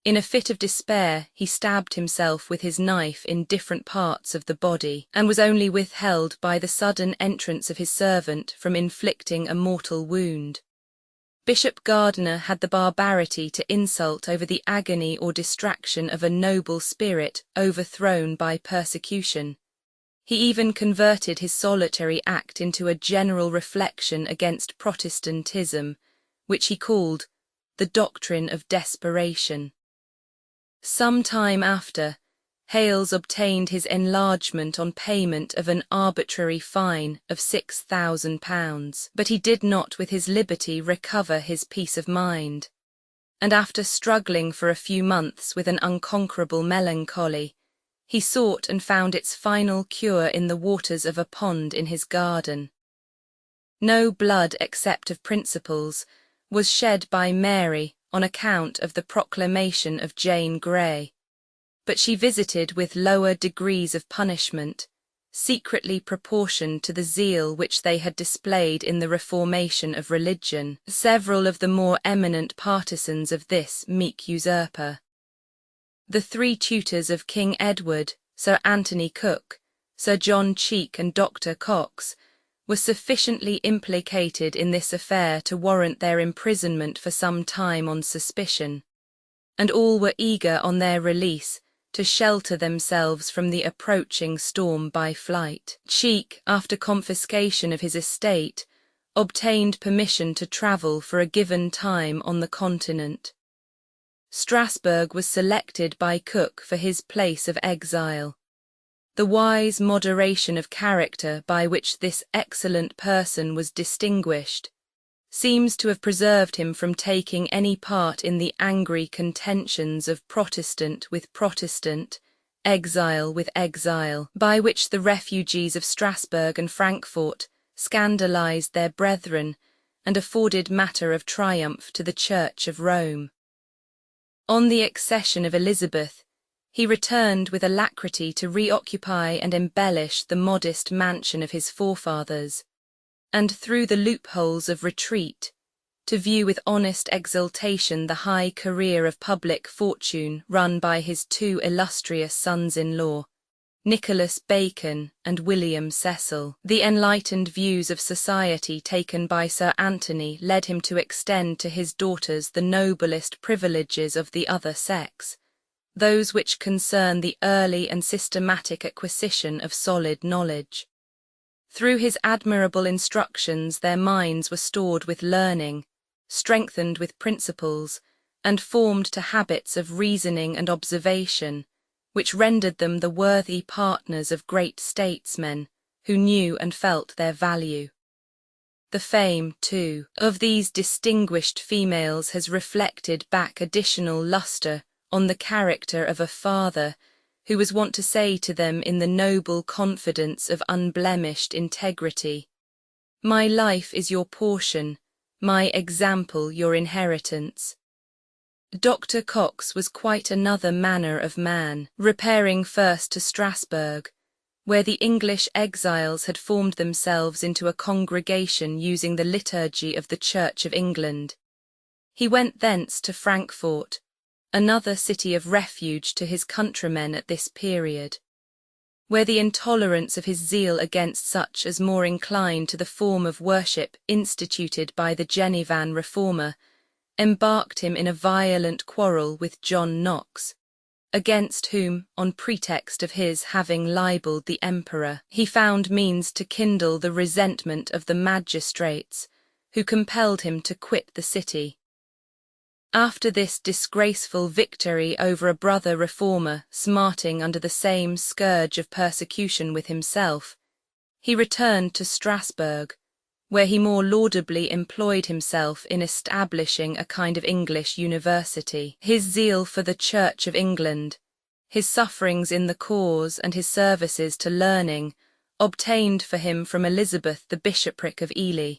in a fit of despair he stabbed himself with his knife in different parts of the body, and was only withheld by the sudden entrance of his servant from inflicting a mortal wound. Bishop Gardiner had the barbarity to insult over the agony or distraction of a noble spirit overthrown by persecution. He even converted his solitary act into a general reflection against Protestantism, which he called the doctrine of desperation. Some time after, Hales obtained his enlargement on payment of an arbitrary fine of £6,000, but he did not with his liberty recover his peace of mind, and after struggling for a few months with an unconquerable melancholy, he sought and found its final cure in the waters of a pond in his garden. No blood except of principals was shed by Mary on account of the proclamation of Jane Grey, but she visited with lower degrees of punishment, secretly proportioned to the zeal which they had displayed in the reformation of religion, several of the more eminent partisans of this meek usurper. The three tutors of King Edward, Sir Anthony Cook, Sir John Cheek, and Dr. Cox, were sufficiently implicated in this affair to warrant their imprisonment for some time on suspicion, and all were eager on their release to shelter themselves from the approaching storm by flight. Cheek, after confiscation of his estate, obtained permission to travel for a given time on the continent. Strasbourg was selected by Cook for his place of exile. The wise moderation of character by which this excellent person was distinguished seems to have preserved him from taking any part in the angry contentions of Protestant with Protestant, exile with exile, by which the refugees of Strasbourg and Frankfurt scandalized their brethren and afforded matter of triumph to the Church of Rome. On the accession of Elizabeth, he returned with alacrity to reoccupy and embellish the modest mansion of his forefathers, and through the loopholes of retreat, to view with honest exultation the high career of public fortune run by his two illustrious sons-in-law, Nicholas Bacon and William Cecil. The enlightened views of society taken by Sir Anthony led him to extend to his daughters the noblest privileges of the other sex, those which concern the early and systematic acquisition of solid knowledge. Through his admirable instructions their minds were stored with learning, strengthened with principles, and formed to habits of reasoning and observation, which rendered them the worthy partners of great statesmen who knew and felt their value. The fame, too, of these distinguished females has reflected back additional lustre on the character of a father who was wont to say to them in the noble confidence of unblemished integrity, "My life is your portion, my example your inheritance." Dr. Cox was quite another manner of man, repairing first to Strasbourg, where the English exiles had formed themselves into a congregation using the liturgy of the Church of England. He went thence to Frankfurt, another city of refuge to his countrymen at this period, where the intolerance of his zeal against such as more inclined to the form of worship instituted by the Genevan reformer embarked him in a violent quarrel with John Knox, against whom, on pretext of his having libelled the emperor, he found means to kindle the resentment of the magistrates, who compelled him to quit the city. After this disgraceful victory over a brother reformer smarting under the same scourge of persecution with himself, he returned to Strasbourg, where he more laudably employed himself in establishing a kind of English university. His zeal for the Church of England, his sufferings in the cause and his services to learning obtained for him from Elizabeth the bishopric of Ely.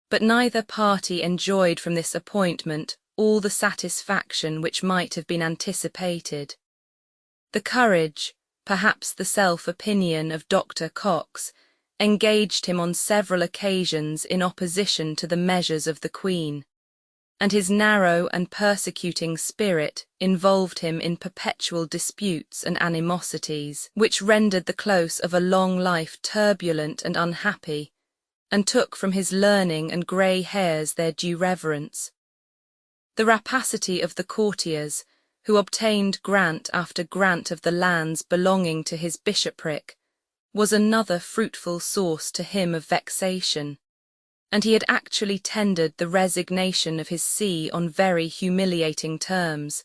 But neither party enjoyed from this appointment all the satisfaction which might have been anticipated. The courage, perhaps the self-opinion of Dr. Cox, engaged him on several occasions in opposition to the measures of the Queen, and his narrow and persecuting spirit involved him in perpetual disputes and animosities, which rendered the close of a long life turbulent and unhappy, and took from his learning and grey hairs their due reverence. The rapacity of the courtiers, who obtained grant after grant of the lands belonging to his bishopric, was another fruitful source to him of vexation, and he had actually tendered the resignation of his see on very humiliating terms,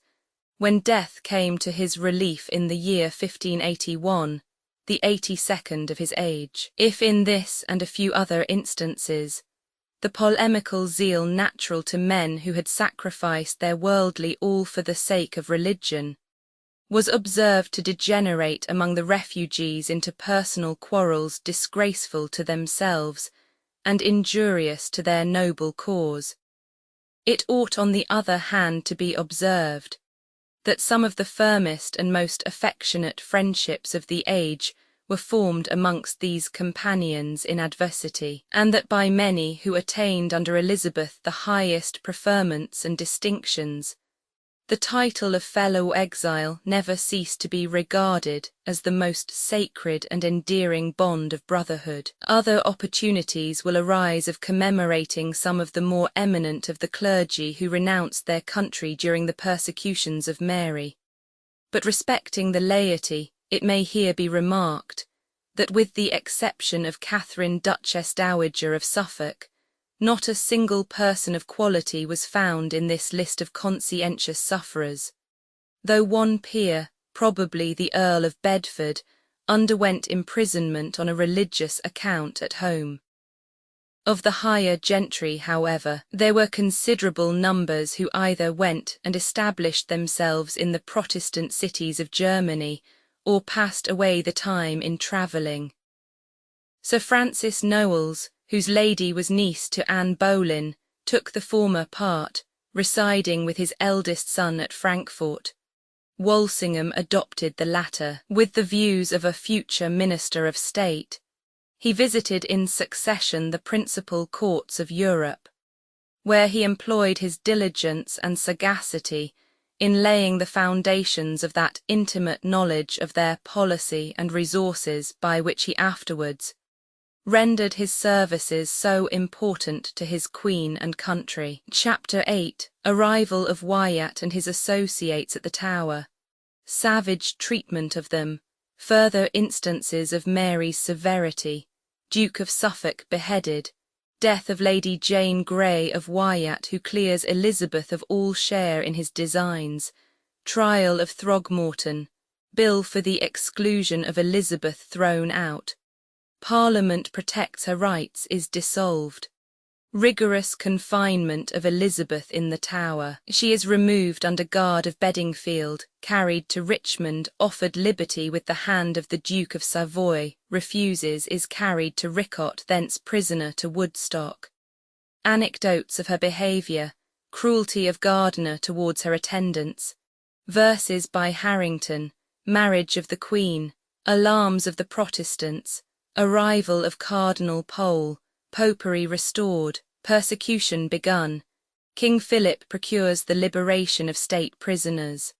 when death came to his relief in the year 1581, the 82nd of his age. If in this and a few other instances, the polemical zeal natural to men who had sacrificed their worldly all for the sake of religion was observed to degenerate among the refugees into personal quarrels disgraceful to themselves and injurious to their noble cause, it ought on the other hand to be observed that some of the firmest and most affectionate friendships of the age were formed amongst these companions in adversity, and that by many who attained under Elizabeth the highest preferments and distinctions, the title of fellow exile never ceased to be regarded as the most sacred and endearing bond of brotherhood. Other opportunities will arise of commemorating some of the more eminent of the clergy who renounced their country during the persecutions of Mary. But respecting the laity, it may here be remarked, that with the exception of Catherine Duchess Dowager of Suffolk, not a single person of quality was found in this list of conscientious sufferers, though one peer, probably the Earl of Bedford, underwent imprisonment on a religious account at home. Of the higher gentry, however, there were considerable numbers who either went and established themselves in the Protestant cities of Germany, or passed away the time in travelling. Sir Francis Knowles, whose lady was niece to Anne Boleyn, took the former part, residing with his eldest son at Frankfort. Walsingham adopted the latter, with the views of a future minister of state. He visited in succession the principal courts of Europe, where he employed his diligence and sagacity in laying the foundations of that intimate knowledge of their policy and resources by which he afterwards rendered his services so important to his queen and country. Chapter 8. Arrival of Wyatt and his associates at the Tower. Savage treatment of them. Further instances of Mary's severity. Duke of Suffolk beheaded. Death of Lady Jane Grey of Wyatt, who clears Elizabeth of all share in his designs. Trial of Throgmorton. Bill for the exclusion of Elizabeth thrown out. Parliament protects her rights is dissolved. Rigorous confinement of Elizabeth in the Tower. She is removed under guard of Bedingfield, carried to Richmond, offered liberty with the hand of the Duke of Savoy, refuses, is carried to Ricot, thence prisoner to Woodstock. Anecdotes of her behaviour, cruelty of Gardiner towards her attendants. Verses by Harrington, marriage of the Queen, alarms of the Protestants, arrival of Cardinal Pole, popery restored, persecution begun. King Philip procures the liberation of state prisoners.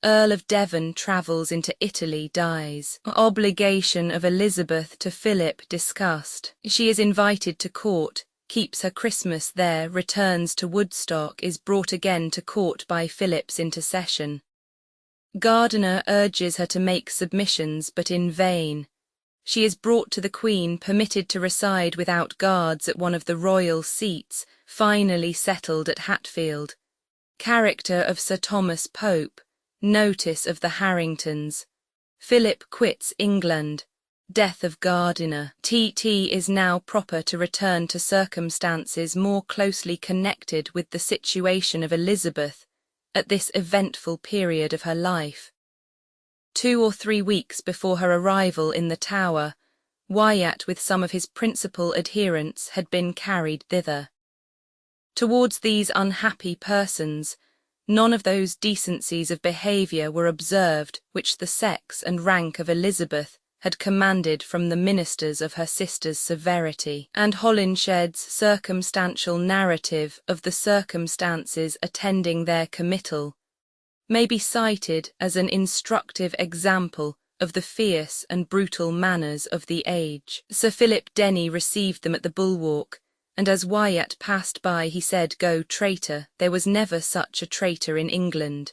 Earl of Devon travels into Italy, dies. Obligation of Elizabeth to Philip discussed. She is invited to court, keeps her Christmas there, returns to Woodstock, is brought again to court by Philip's intercession. Gardiner urges her to make submissions, but in vain. She is brought to the Queen, permitted to reside without guards at one of the royal seats, finally settled at Hatfield. Character of Sir Thomas Pope. Notice of the Harringtons. Philip quits England. Death of Gardiner. T.T. is now proper to return to circumstances more closely connected with the situation of Elizabeth at this eventful period of her life. 2 or 3 weeks before her arrival in the Tower, Wyatt with some of his principal adherents had been carried thither. Towards these unhappy persons, none of those decencies of behaviour were observed which the sex and rank of Elizabeth had commanded from the ministers of her sister's severity, and Holinshed's circumstantial narrative of the circumstances attending their committal may be cited as an instructive example of the fierce and brutal manners of the age. Sir Philip Denny received them at the bulwark, and as Wyatt passed by he said, "Go, traitor, there was never such a traitor in England."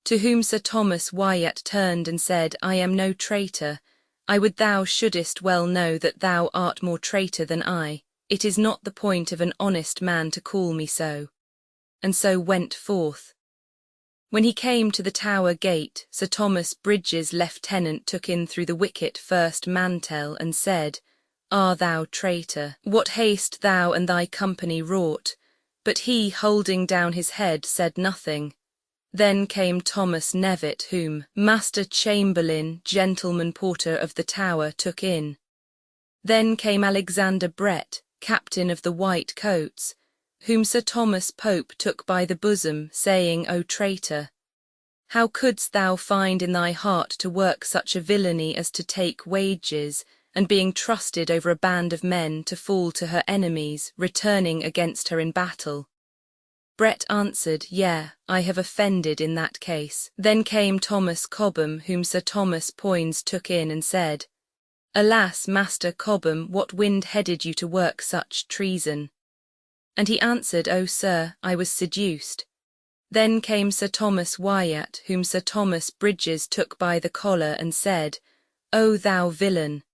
To whom Sir Thomas Wyatt turned and said, "I am no traitor. I would thou shouldest well know that thou art more traitor than I. It is not the point of an honest man to call me so." And so went forth. When he came to the Tower gate, Sir Thomas Bridges' lieutenant took in through the wicket first Mantell and said, "Ah, thou traitor, what haste thou and thy company wrought?" But he, holding down his head, said nothing. Then came Thomas Knevet, whom Master Chamberlain, gentleman porter of the Tower, took in. Then came Alexander Brett, captain of the White Coats, whom Sir Thomas Pope took by the bosom, saying, "O traitor, how couldst thou find in thy heart to work such a villainy as to take wages, and being trusted over a band of men to fall to her enemies, returning against her in battle?" Brett answered, "Yea, I have offended in that case." Then came Thomas Cobham, whom Sir Thomas Poins took in and said, "Alas, Master Cobham, what wind headed you to work such treason?" And he answered, "O sir, I was seduced." Then came Sir Thomas Wyatt, whom Sir Thomas Bridges took by the collar and said, O thou villain!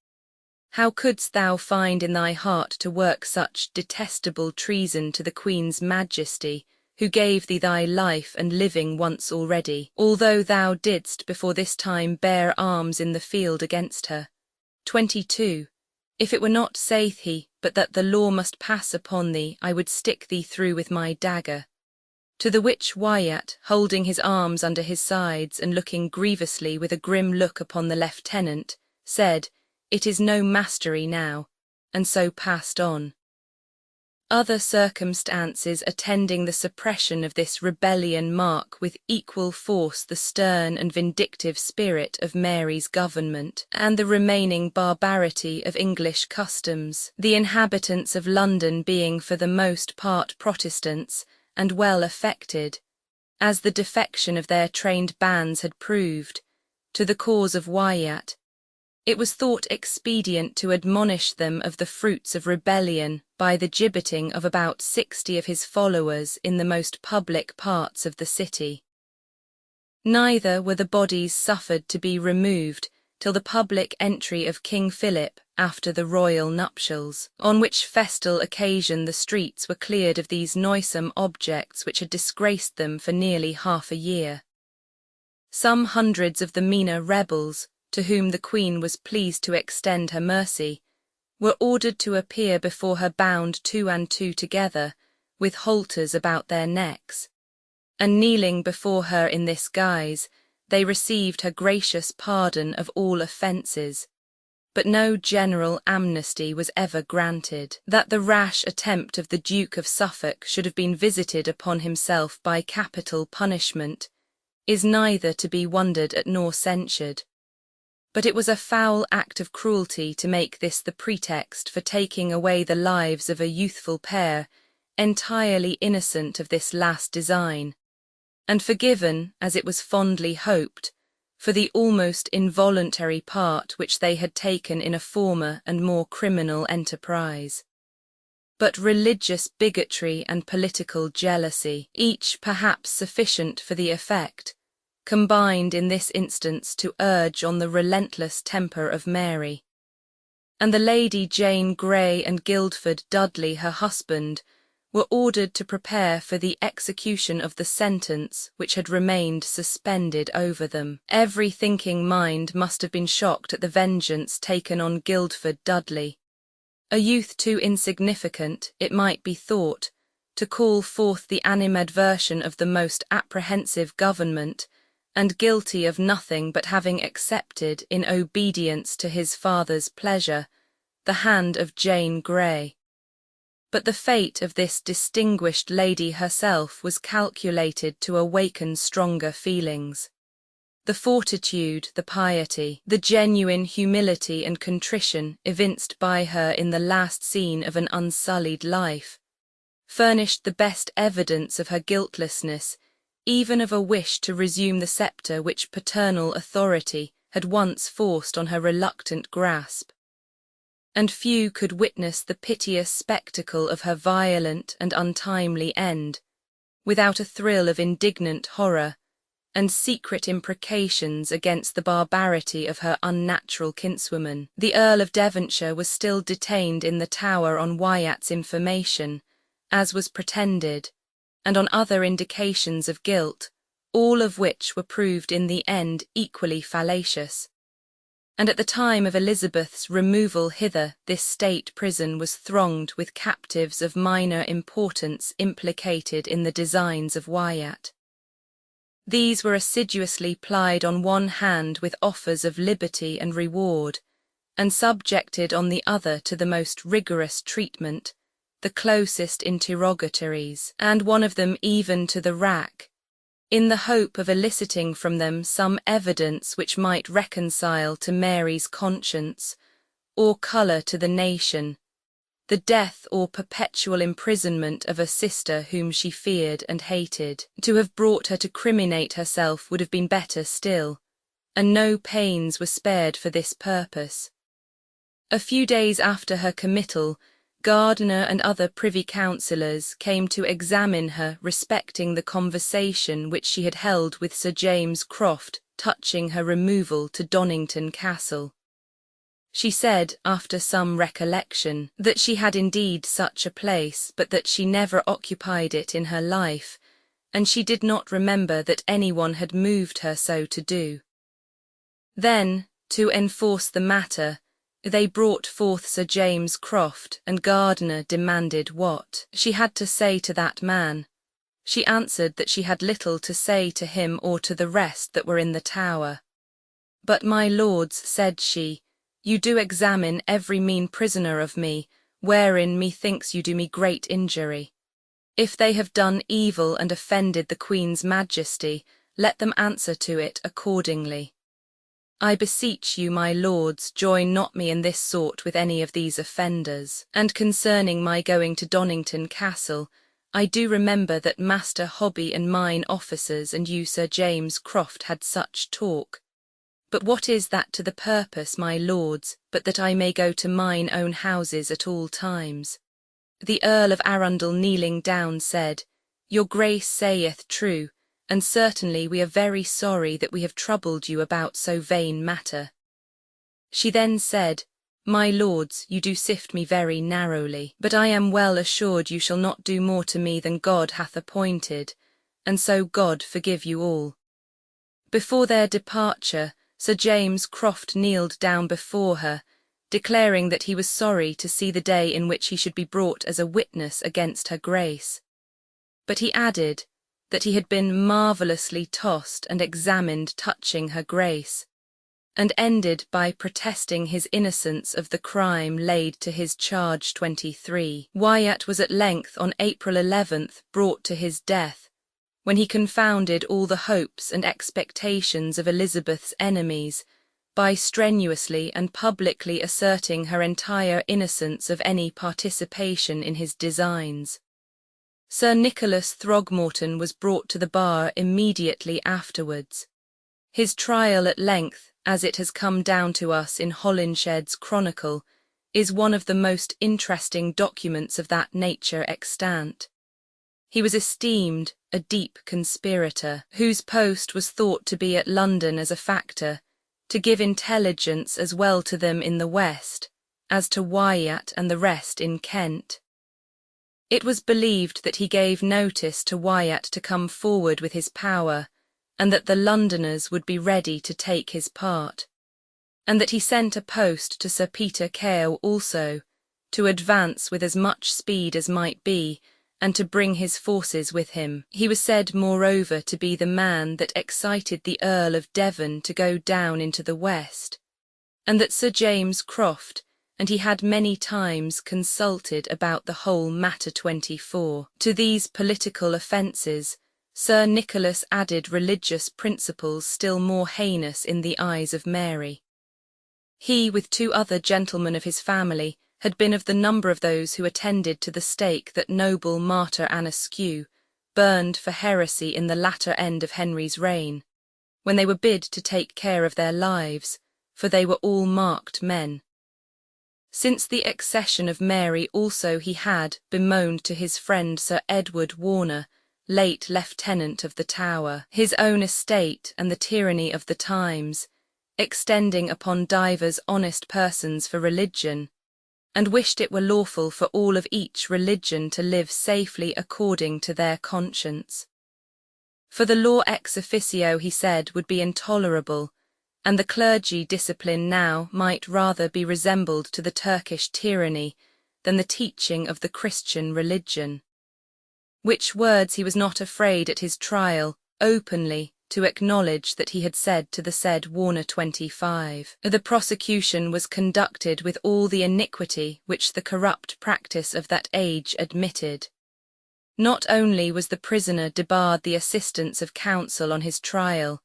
How couldst thou find in thy heart to work such detestable treason to the Queen's Majesty, who gave thee thy life and living once already, although thou didst before this time bear arms in the field against her? 22. If it were not, saith he, but that the law must pass upon thee, I would stick thee through with my dagger. To the which Wyatt, holding his arms under his sides and looking grievously with a grim look upon the lieutenant, said, It is no mastery now, and so passed on. Other circumstances attending the suppression of this rebellion mark with equal force the stern and vindictive spirit of Mary's government, and the remaining barbarity of English customs, the inhabitants of London being for the most part Protestants, and well affected, as the defection of their trained bands had proved, to the cause of Wyatt. It was thought expedient to admonish them of the fruits of rebellion by the gibbeting of about 60 of his followers in the most public parts of the city. Neither were the bodies suffered to be removed till the public entry of King Philip after the royal nuptials, on which festal occasion the streets were cleared of these noisome objects which had disgraced them for nearly half a year. Some hundreds of the meaner rebels, to whom the Queen was pleased to extend her mercy, were ordered to appear before her bound 2 and 2 together, with halters about their necks, and kneeling before her in this guise, they received her gracious pardon of all offences, but no general amnesty was ever granted. That the rash attempt of the Duke of Suffolk should have been visited upon himself by capital punishment is neither to be wondered at nor censured. But it was a foul act of cruelty to make this the pretext for taking away the lives of a youthful pair, entirely innocent of this last design, and forgiven, as it was fondly hoped, for the almost involuntary part which they had taken in a former and more criminal enterprise. But religious bigotry and political jealousy, each perhaps sufficient for the effect, combined in this instance to urge on the relentless temper of Mary. And the Lady Jane Grey and Guildford Dudley, her husband, were ordered to prepare for the execution of the sentence which had remained suspended over them. Every thinking mind must have been shocked at the vengeance taken on Guildford Dudley, a youth too insignificant, it might be thought, to call forth the animadversion of the most apprehensive government, and guilty of nothing but having accepted, in obedience to his father's pleasure, the hand of Jane Grey. But the fate of this distinguished lady herself was calculated to awaken stronger feelings. The fortitude, the piety, the genuine humility and contrition evinced by her in the last scene of an unsullied life, furnished the best evidence of her guiltlessness, even of a wish to resume the sceptre which paternal authority had once forced on her reluctant grasp. And few could witness the piteous spectacle of her violent and untimely end, without a thrill of indignant horror, and secret imprecations against the barbarity of her unnatural kinswoman. The Earl of Devonshire was still detained in the Tower on Wyatt's information, as was pretended, and on other indications of guilt, all of which were proved in the end equally fallacious. And at the time of Elizabeth's removal hither, this state prison was thronged with captives of minor importance implicated in the designs of Wyatt. These were assiduously plied on one hand with offers of liberty and reward, and subjected on the other to the most rigorous treatment, the closest interrogatories, and one of them even to the rack, in the hope of eliciting from them some evidence which might reconcile to Mary's conscience, or colour to the nation, the death or perpetual imprisonment of a sister whom she feared and hated. To have brought her to criminate herself would have been better still, and no pains were spared for this purpose. A few days after her committal, Gardiner and other privy councillors came to examine her respecting the conversation which she had held with Sir James Croft touching her removal to Donnington Castle. She said, after some recollection, that she had indeed such a place, but that she never occupied it in her life, and she did not remember that anyone had moved her so to do. Then, to enforce the matter, they brought forth Sir James Croft, and Gardiner demanded what she had to say to that man. She answered that she had little to say to him or to the rest that were in the Tower. But my lords, said she, you do examine every mean prisoner of me, wherein methinks you do me great injury. If they have done evil and offended the Queen's majesty, let them answer to it accordingly. I beseech you, my lords, join not me in this sort with any of these offenders. And concerning my going to Donnington Castle, I do remember that Master Hobby and mine officers and you Sir James Croft had such talk. But what is that to the purpose, my lords, but that I may go to mine own houses at all times? The Earl of Arundel kneeling down said, Your Grace saith true, and certainly we are very sorry that we have troubled you about so vain matter. She then said, My lords, you do sift me very narrowly, but I am well assured you shall not do more to me than God hath appointed, and so God forgive you all. Before their departure, Sir James Croft kneeled down before her, declaring that he was sorry to see the day in which he should be brought as a witness against her grace. But he added that he had been marvellously tossed and examined touching her grace, and ended by protesting his innocence of the crime laid to his charge 23. Wyatt was at length on April 11th brought to his death, when he confounded all the hopes and expectations of Elizabeth's enemies by strenuously and publicly asserting her entire innocence of any participation in his designs. Sir Nicholas Throgmorton was brought to the bar immediately afterwards. His trial at length, as it has come down to us in Holinshed's Chronicle, is one of the most interesting documents of that nature extant. He was esteemed a deep conspirator, whose post was thought to be at London as a factor, to give intelligence as well to them in the West, as to Wyatt and the rest in Kent. It was believed that he gave notice to Wyatt to come forward with his power, and that the Londoners would be ready to take his part, and that he sent a post to Sir Peter Kale also, to advance with as much speed as might be, and to bring his forces with him. He was said moreover to be the man that excited the Earl of Devon to go down into the West, and that Sir James Croft and he had many times consulted about the whole matter 24. To these political offences, Sir Nicholas added religious principles still more heinous in the eyes of Mary. He, with 2 other gentlemen of his family, had been of the number of those who attended to the stake that noble martyr Anaskew burned for heresy in the latter end of Henry's reign, when they were bid to take care of their lives, for they were all marked men. Since the accession of Mary also he had bemoaned to his friend Sir Edward Warner, late Lieutenant of the Tower, his own estate and the tyranny of the times, extending upon divers honest persons for religion, and wished it were lawful for all of each religion to live safely according to their conscience. For the law ex officio, he said, would be intolerable, and the clergy discipline now might rather be resembled to the Turkish tyranny than the teaching of the Christian religion. Which words he was not afraid at his trial, openly, to acknowledge that he had said to the said Warner 25. The prosecution was conducted with all the iniquity which the corrupt practice of that age admitted. Not only was the prisoner debarred the assistance of counsel on his trial,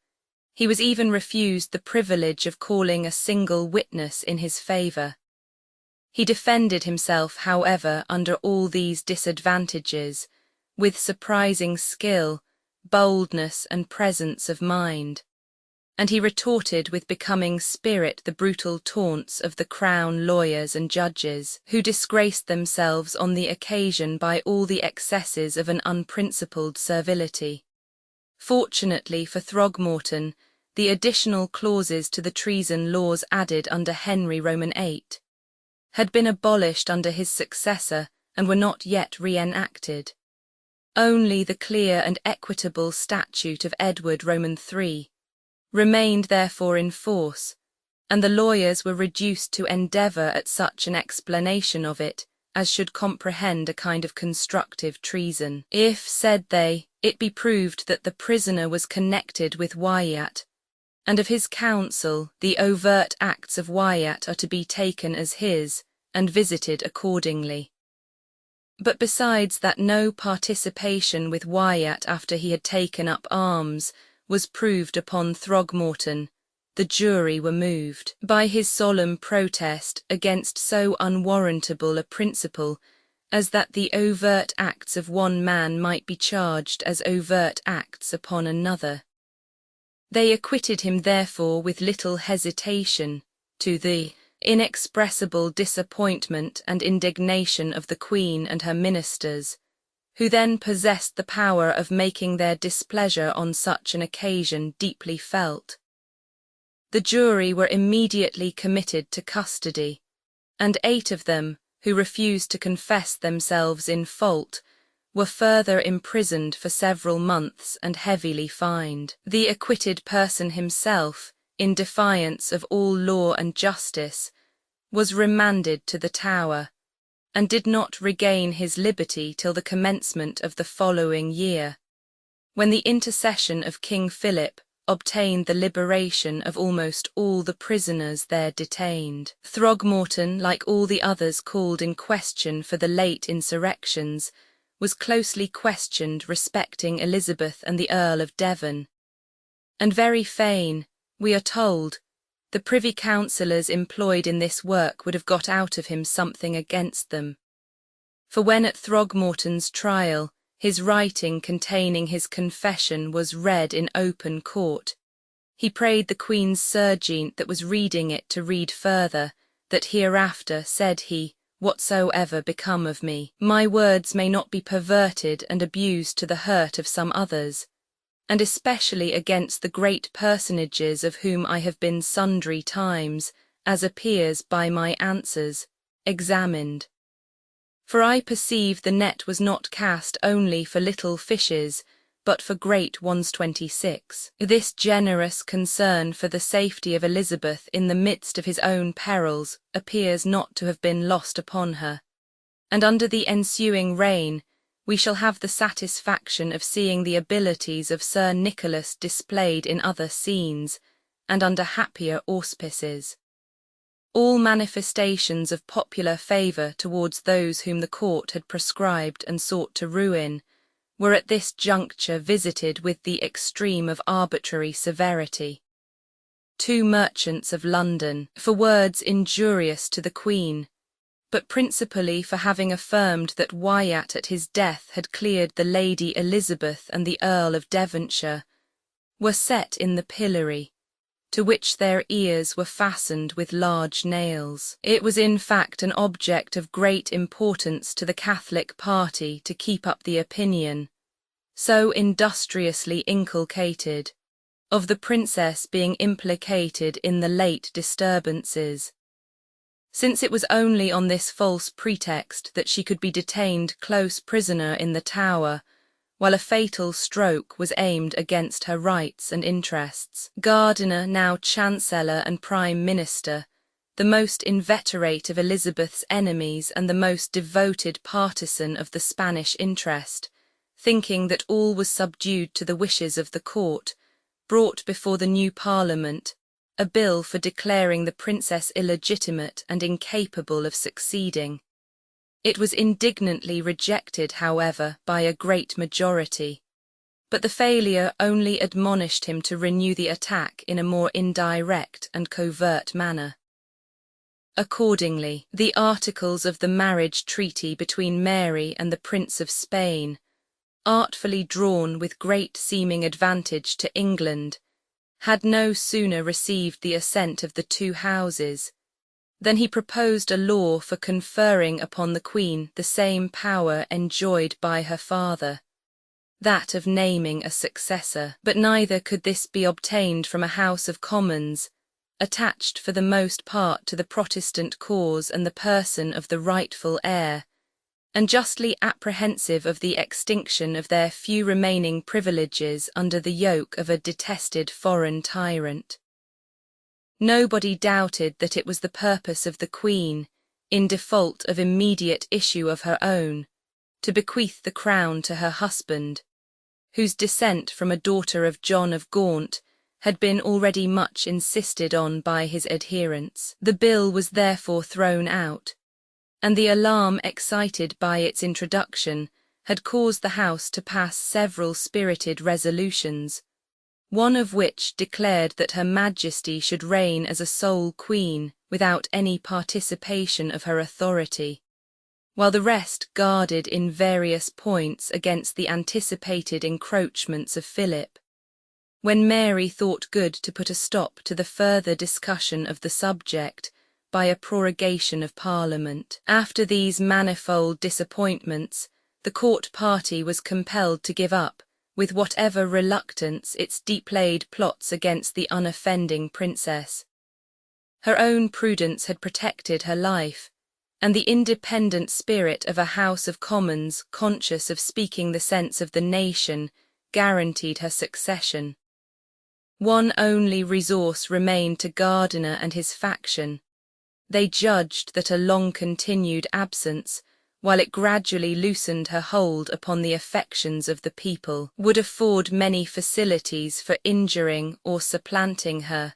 he was even refused the privilege of calling a single witness in his favour. He defended himself, however, under all these disadvantages, with surprising skill, boldness and presence of mind. and he retorted with becoming spirit the brutal taunts of the crown lawyers and judges, who disgraced themselves on the occasion by all the excesses of an unprincipled servility. Fortunately for Throgmorton, the additional clauses to the treason laws added under Henry VIII had been abolished under his successor and were not yet re-enacted. Only the clear and equitable statute of Edward III remained therefore in force, and the lawyers were reduced to endeavour at such an explanation of it as should comprehend a kind of constructive treason. If, said they, it be proved that the prisoner was connected with Wyatt, and of his counsel, the overt acts of Wyatt are to be taken as his, and visited accordingly. But besides that no participation with Wyatt after he had taken up arms was proved upon Throgmorton, the jury were moved by his solemn protest against so unwarrantable a principle as that the overt acts of one man might be charged as overt acts upon another. They acquitted him therefore with little hesitation, to the inexpressible disappointment and indignation of the Queen and her ministers, who then possessed the power of making their displeasure on such an occasion deeply felt. The jury were immediately committed to custody, and 8 of them, who refused to confess themselves in fault, were further imprisoned for several months and heavily fined. The acquitted person himself, in defiance of all law and justice, was remanded to the Tower, and did not regain his liberty till the commencement of the following year, when the intercession of King Philip obtained the liberation of almost all the prisoners there detained. Throgmorton, like all the others called in question for the late insurrections, was closely questioned respecting Elizabeth and the Earl of Devon, and very fain, we are told, the privy councillors employed in this work would have got out of him something against them. For when at Throgmorton's trial his writing containing his confession was read in open court, he prayed the Queen's serjeant that was reading it to read further, that hereafter, said he, whatsoever become of me, my words may not be perverted and abused to the hurt of some others, and especially against the great personages of whom I have been sundry times, as appears by my answers, examined. For I perceive the net was not cast only for little fishes, but for great ones. 26. This generous concern for the safety of Elizabeth in the midst of his own perils appears not to have been lost upon her, and under the ensuing reign we shall have the satisfaction of seeing the abilities of Sir Nicholas displayed in other scenes, and under happier auspices. All manifestations of popular favour towards those whom the court had proscribed and sought to ruin were at this juncture visited with the extreme of arbitrary severity. 2 merchants of London, for words injurious to the Queen, but principally for having affirmed that Wyatt at his death had cleared the Lady Elizabeth and the Earl of Devonshire, were set in the pillory, to which their ears were fastened with large nails. It was in fact an object of great importance to the Catholic party to keep up the opinion, so industriously inculcated, of the Princess being implicated in the late disturbances, since it was only on this false pretext that she could be detained close prisoner in the Tower, while a fatal stroke was aimed against her rights and interests. Gardiner, now Chancellor and Prime Minister, the most inveterate of Elizabeth's enemies and the most devoted partisan of the Spanish interest, thinking that all was subdued to the wishes of the court, brought before the new Parliament a bill for declaring the Princess illegitimate and incapable of succeeding. It was indignantly rejected, however, by a great majority, but the failure only admonished him to renew the attack in a more indirect and covert manner. Accordingly, the articles of the marriage treaty between Mary and the Prince of Spain, artfully drawn with great seeming advantage to England, had no sooner received the assent of the two houses than he proposed a law for conferring upon the Queen the same power enjoyed by her father, that of naming a successor. But neither could this be obtained from a House of Commons, attached for the most part to the Protestant cause and the person of the rightful heir, and justly apprehensive of the extinction of their few remaining privileges under the yoke of a detested foreign tyrant. Nobody doubted that it was the purpose of the Queen, in default of immediate issue of her own, to bequeath the crown to her husband, whose descent from a daughter of John of Gaunt had been already much insisted on by his adherents. The bill was therefore thrown out, and the alarm excited by its introduction had caused the House to pass several spirited resolutions, one of which declared that Her Majesty should reign as a sole queen without any participation of her authority, while the rest guarded in various points against the anticipated encroachments of Philip. When Mary thought good to put a stop to the further discussion of the subject by a prorogation of Parliament. After these manifold disappointments, the court party was compelled to give up, with whatever reluctance, its deep-laid plots against the unoffending princess. Her own prudence had protected her life, and the independent spirit of a House of Commons, conscious of speaking the sense of the nation, guaranteed her succession. One only resource remained to Gardiner and his faction. They judged that a long-continued absence, while it gradually loosened her hold upon the affections of the people, would afford many facilities for injuring or supplanting her,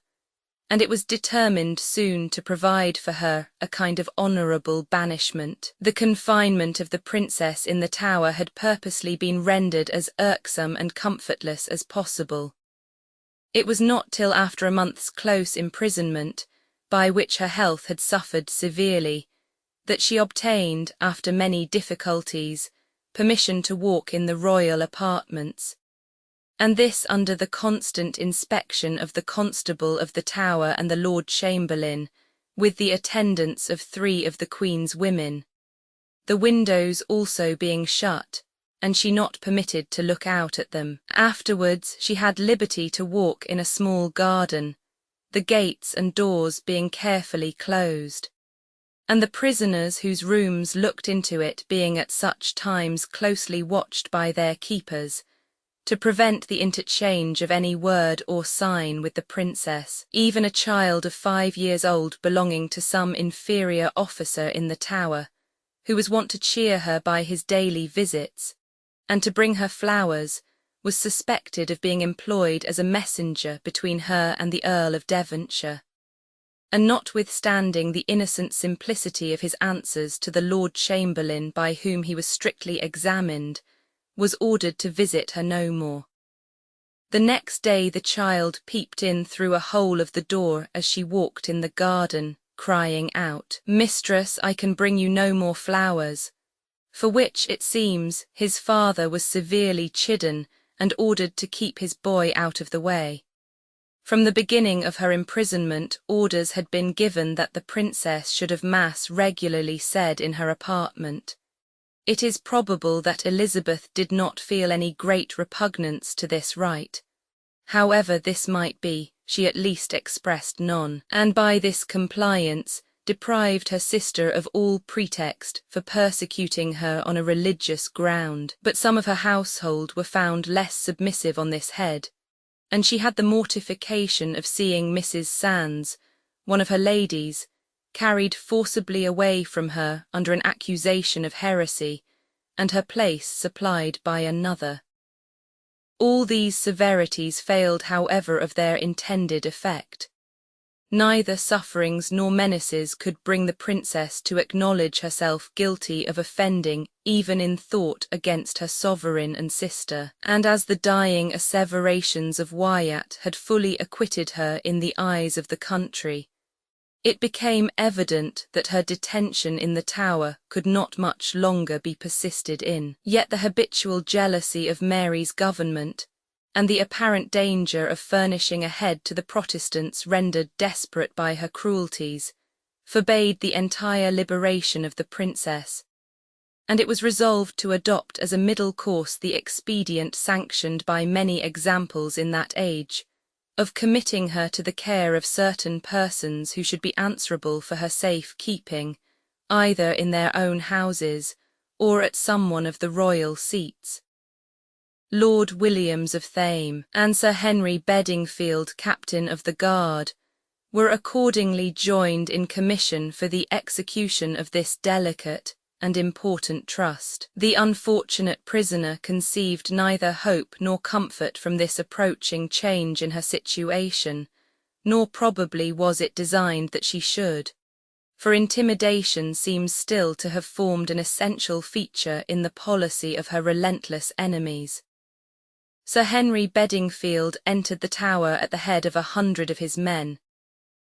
and it was determined soon to provide for her a kind of honourable banishment. The confinement of the princess in the Tower had purposely been rendered as irksome and comfortless as possible. It was not till after a month's close imprisonment, by which her health had suffered severely, that she obtained, after many difficulties, permission to walk in the royal apartments, and this under the constant inspection of the Constable of the Tower and the Lord Chamberlain, with the attendance of 3 of the Queen's women, the windows also being shut, and she not permitted to look out at them. Afterwards she had liberty to walk in a small garden, the gates and doors being carefully closed, and the prisoners whose rooms looked into it being at such times closely watched by their keepers, to prevent the interchange of any word or sign with the princess. Even a child of 5 years old belonging to some inferior officer in the Tower, who was wont to cheer her by his daily visits, and to bring her flowers, was suspected of being employed as a messenger between her and the Earl of Devonshire, and notwithstanding the innocent simplicity of his answers to the Lord Chamberlain by whom he was strictly examined, was ordered to visit her no more. The next day the child peeped in through a hole of the door as she walked in the garden, crying out, "Mistress, I can bring you no more flowers," for which, it seems, his father was severely chidden and ordered to keep his boy out of the way. From the beginning of her imprisonment, orders had been given that the princess should have mass regularly said in her apartment. It is probable that Elizabeth did not feel any great repugnance to this rite. However this might be, she at least expressed none, and by this compliance deprived her sister of all pretext for persecuting her on a religious ground. But some of her household were found less submissive on this head, and she had the mortification of seeing Mrs. Sands, one of her ladies, carried forcibly away from her under an accusation of heresy, and her place supplied by another. All these severities failed, however, of their intended effect. Neither sufferings nor menaces could bring the princess to acknowledge herself guilty of offending, even in thought, against her sovereign and sister, and as the dying asseverations of Wyatt had fully acquitted her in the eyes of the country, it became evident that her detention in the Tower could not much longer be persisted in. Yet the habitual jealousy of Mary's government, and the apparent danger of furnishing a head to the Protestants rendered desperate by her cruelties, forbade the entire liberation of the princess, and it was resolved to adopt as a middle course the expedient sanctioned by many examples in that age, of committing her to the care of certain persons who should be answerable for her safe keeping, either in their own houses or at some one of the royal seats. Lord Williams of Thame and Sir Henry Bedingfield, Captain of the Guard, were accordingly joined in commission for the execution of this delicate and important trust. The unfortunate prisoner conceived neither hope nor comfort from this approaching change in her situation, nor probably was it designed that she should, for intimidation seems still to have formed an essential feature in the policy of her relentless enemies. Sir Henry Bedingfield entered the Tower at the head of 100 of his men,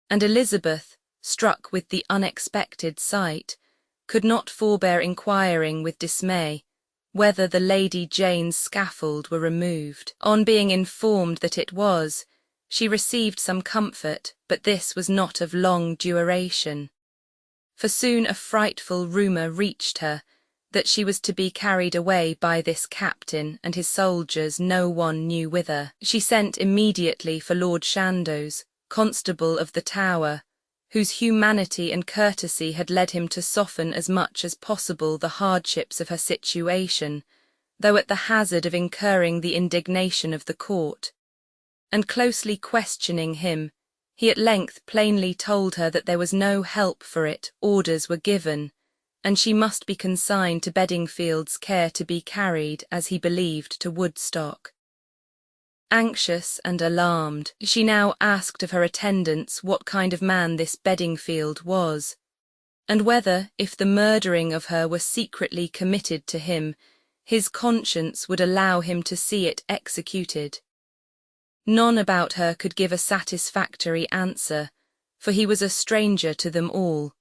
and Elizabeth, struck with the unexpected sight, could not forbear inquiring with dismay whether the Lady Jane's scaffold were removed. On being informed that it was, she received some comfort, but this was not of long duration. For soon a frightful rumour reached her that she was to be carried away by this captain and his soldiers no one knew whither. She sent immediately for Lord Chandos, Constable of the Tower, whose humanity and courtesy had led him to soften as much as possible the hardships of her situation, though at the hazard of incurring the indignation of the court. And closely questioning him, he at length plainly told her that there was no help for it, orders were given, and she must be consigned to Bedingfield's care to be carried, as he believed, to Woodstock. Anxious and alarmed, she now asked of her attendants what kind of man this Bedingfield was, and whether, if the murdering of her were secretly committed to him, his conscience would allow him to see it executed. None about her could give a satisfactory answer, for he was a stranger to them all,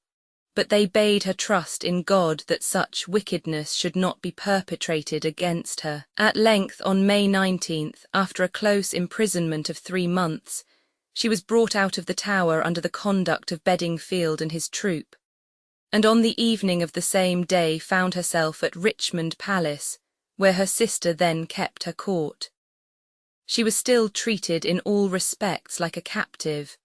but they bade her trust in God that such wickedness should not be perpetrated against her. At length, on May 19th, after a close imprisonment of 3 months, she was brought out of the Tower under the conduct of Bedingfield and his troop, and on the evening of the same day found herself at Richmond Palace, where her sister then kept her court. She was still treated in all respects like a captive.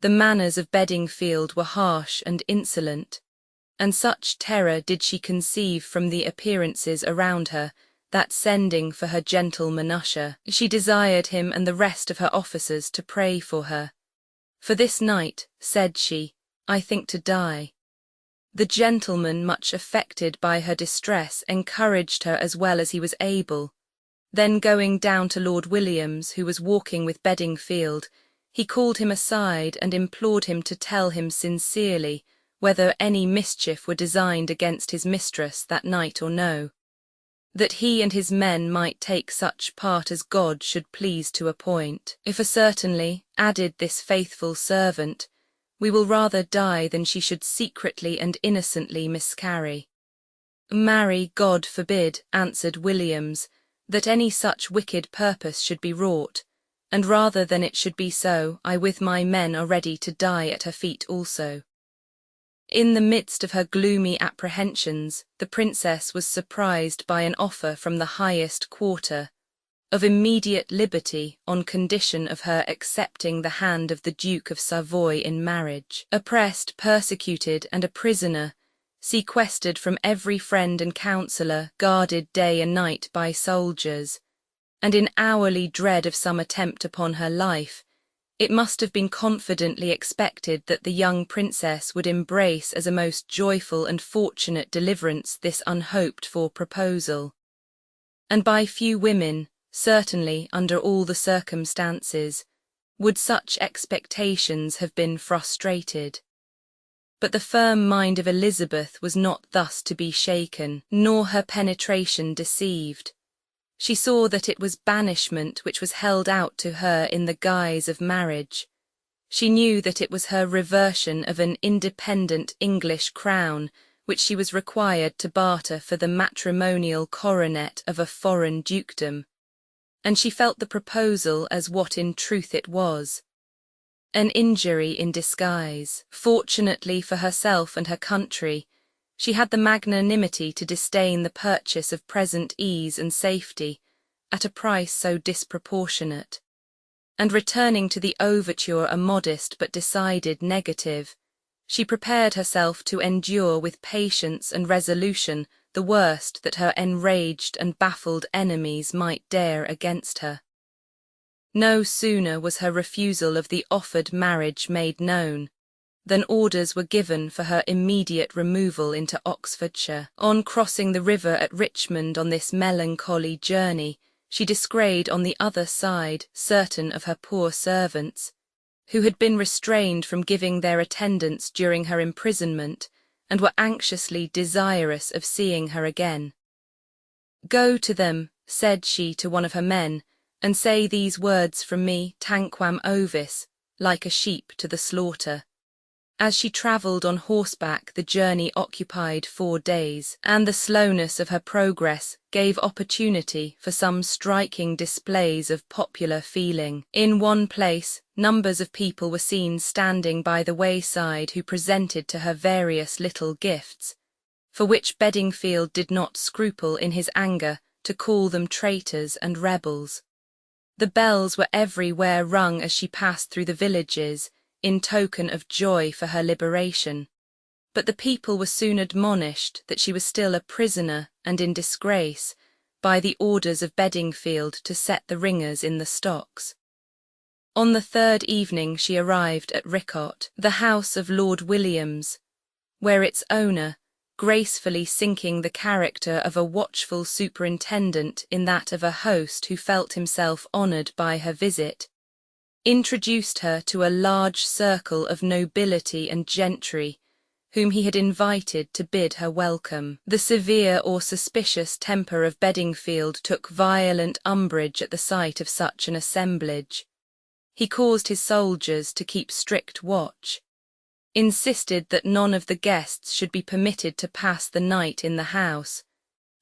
The manners of Bedingfield were harsh and insolent, and such terror did she conceive from the appearances around her, that sending for her gentleman usher, she desired him and the rest of her officers to pray for her. For this night, said she, I think to die. The gentleman, much affected by her distress, encouraged her as well as he was able. Then going down to Lord Williams, who was walking with Bedingfield, he called him aside and implored him to tell him sincerely whether any mischief were designed against his mistress that night or no, that he and his men might take such part as God should please to appoint. If certainly, added this faithful servant, we will rather die than she should secretly and innocently miscarry. Marry, God forbid, answered Williams, that any such wicked purpose should be wrought, and rather than it should be so, I with my men are ready to die at her feet also. In the midst of her gloomy apprehensions, the princess was surprised by an offer from the highest quarter, of immediate liberty on condition of her accepting the hand of the Duke of Savoy in marriage. Oppressed, persecuted, and a prisoner, sequestered from every friend and counsellor, guarded day and night by soldiers, and in hourly dread of some attempt upon her life, it must have been confidently expected that the young princess would embrace as a most joyful and fortunate deliverance this unhoped-for proposal. And by few women, certainly under all the circumstances, would such expectations have been frustrated. But the firm mind of Elizabeth was not thus to be shaken, nor her penetration deceived. She saw that it was banishment which was held out to her in the guise of marriage. She knew that it was her reversion of an independent English crown which she was required to barter for the matrimonial coronet of a foreign dukedom. and she felt the proposal as what in truth it was: an injury in disguise. Fortunately for herself and her country, she had the magnanimity to disdain the purchase of present ease and safety at a price so disproportionate, and returning to the overture a modest but decided negative, she prepared herself to endure with patience and resolution the worst that her enraged and baffled enemies might dare against her. No sooner was her refusal of the offered marriage made known than orders were given for her immediate removal into Oxfordshire. On crossing the river at Richmond on this melancholy journey, she descried on the other side certain of her poor servants, who had been restrained from giving their attendance during her imprisonment, and were anxiously desirous of seeing her again. "Go to them," said she to one of her men, "and say these words from me, tanquam ovis, like a sheep to the slaughter." As she travelled on horseback, the journey occupied 4 days, and the slowness of her progress gave opportunity for some striking displays of popular feeling. In one place, numbers of people were seen standing by the wayside who presented to her various little gifts, for which Bedingfield did not scruple in his anger to call them traitors and rebels. The bells were everywhere rung as she passed through the villages, in token of joy for her liberation, but the people were soon admonished that she was still a prisoner and in disgrace by the orders of Bedingfield to set the ringers in the stocks. On the 3rd evening she arrived at Ricot, the house of Lord Williams, where its owner, gracefully sinking the character of a watchful superintendent in that of a host who felt himself honoured by her visit, introduced her to a large circle of nobility and gentry, whom he had invited to bid her welcome. The severe or suspicious temper of Bedingfield took violent umbrage at the sight of such an assemblage. He caused his soldiers to keep strict watch, insisted that none of the guests should be permitted to pass the night in the house,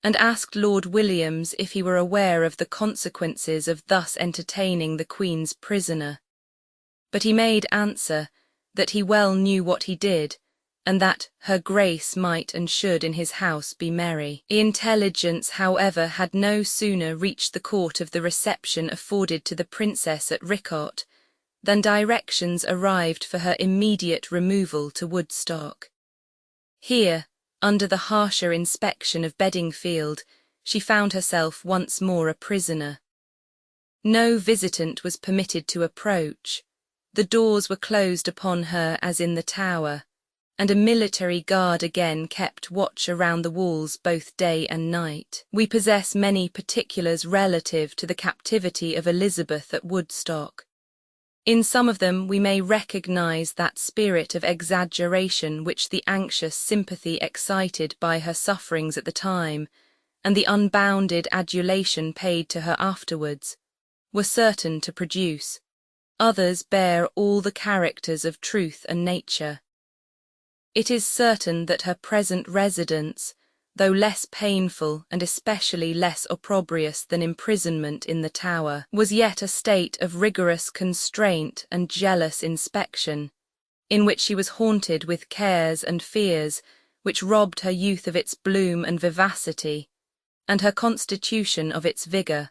and asked Lord Williams if he were aware of the consequences of thus entertaining the Queen's prisoner. But he made answer that he well knew what he did, and that her Grace might and should in his house be merry. Intelligence, however, had no sooner reached the court of the reception afforded to the Princess at Ricot than directions arrived for her immediate removal to Woodstock. Here, under the harsher inspection of Bedingfield, she found herself once more a prisoner. No visitant was permitted to approach. The doors were closed upon her as in the Tower, and a military guard again kept watch around the walls both day and night. We possess many particulars relative to the captivity of Elizabeth at Woodstock. In some of them we may recognize that spirit of exaggeration which the anxious sympathy excited by her sufferings at the time, and the unbounded adulation paid to her afterwards, were certain to produce. Others bear all the characters of truth and nature. It is certain that her present residence, though less painful and especially less opprobrious than imprisonment in the Tower, was yet a state of rigorous constraint and jealous inspection, in which she was haunted with cares and fears which robbed her youth of its bloom and vivacity, and her constitution of its vigour.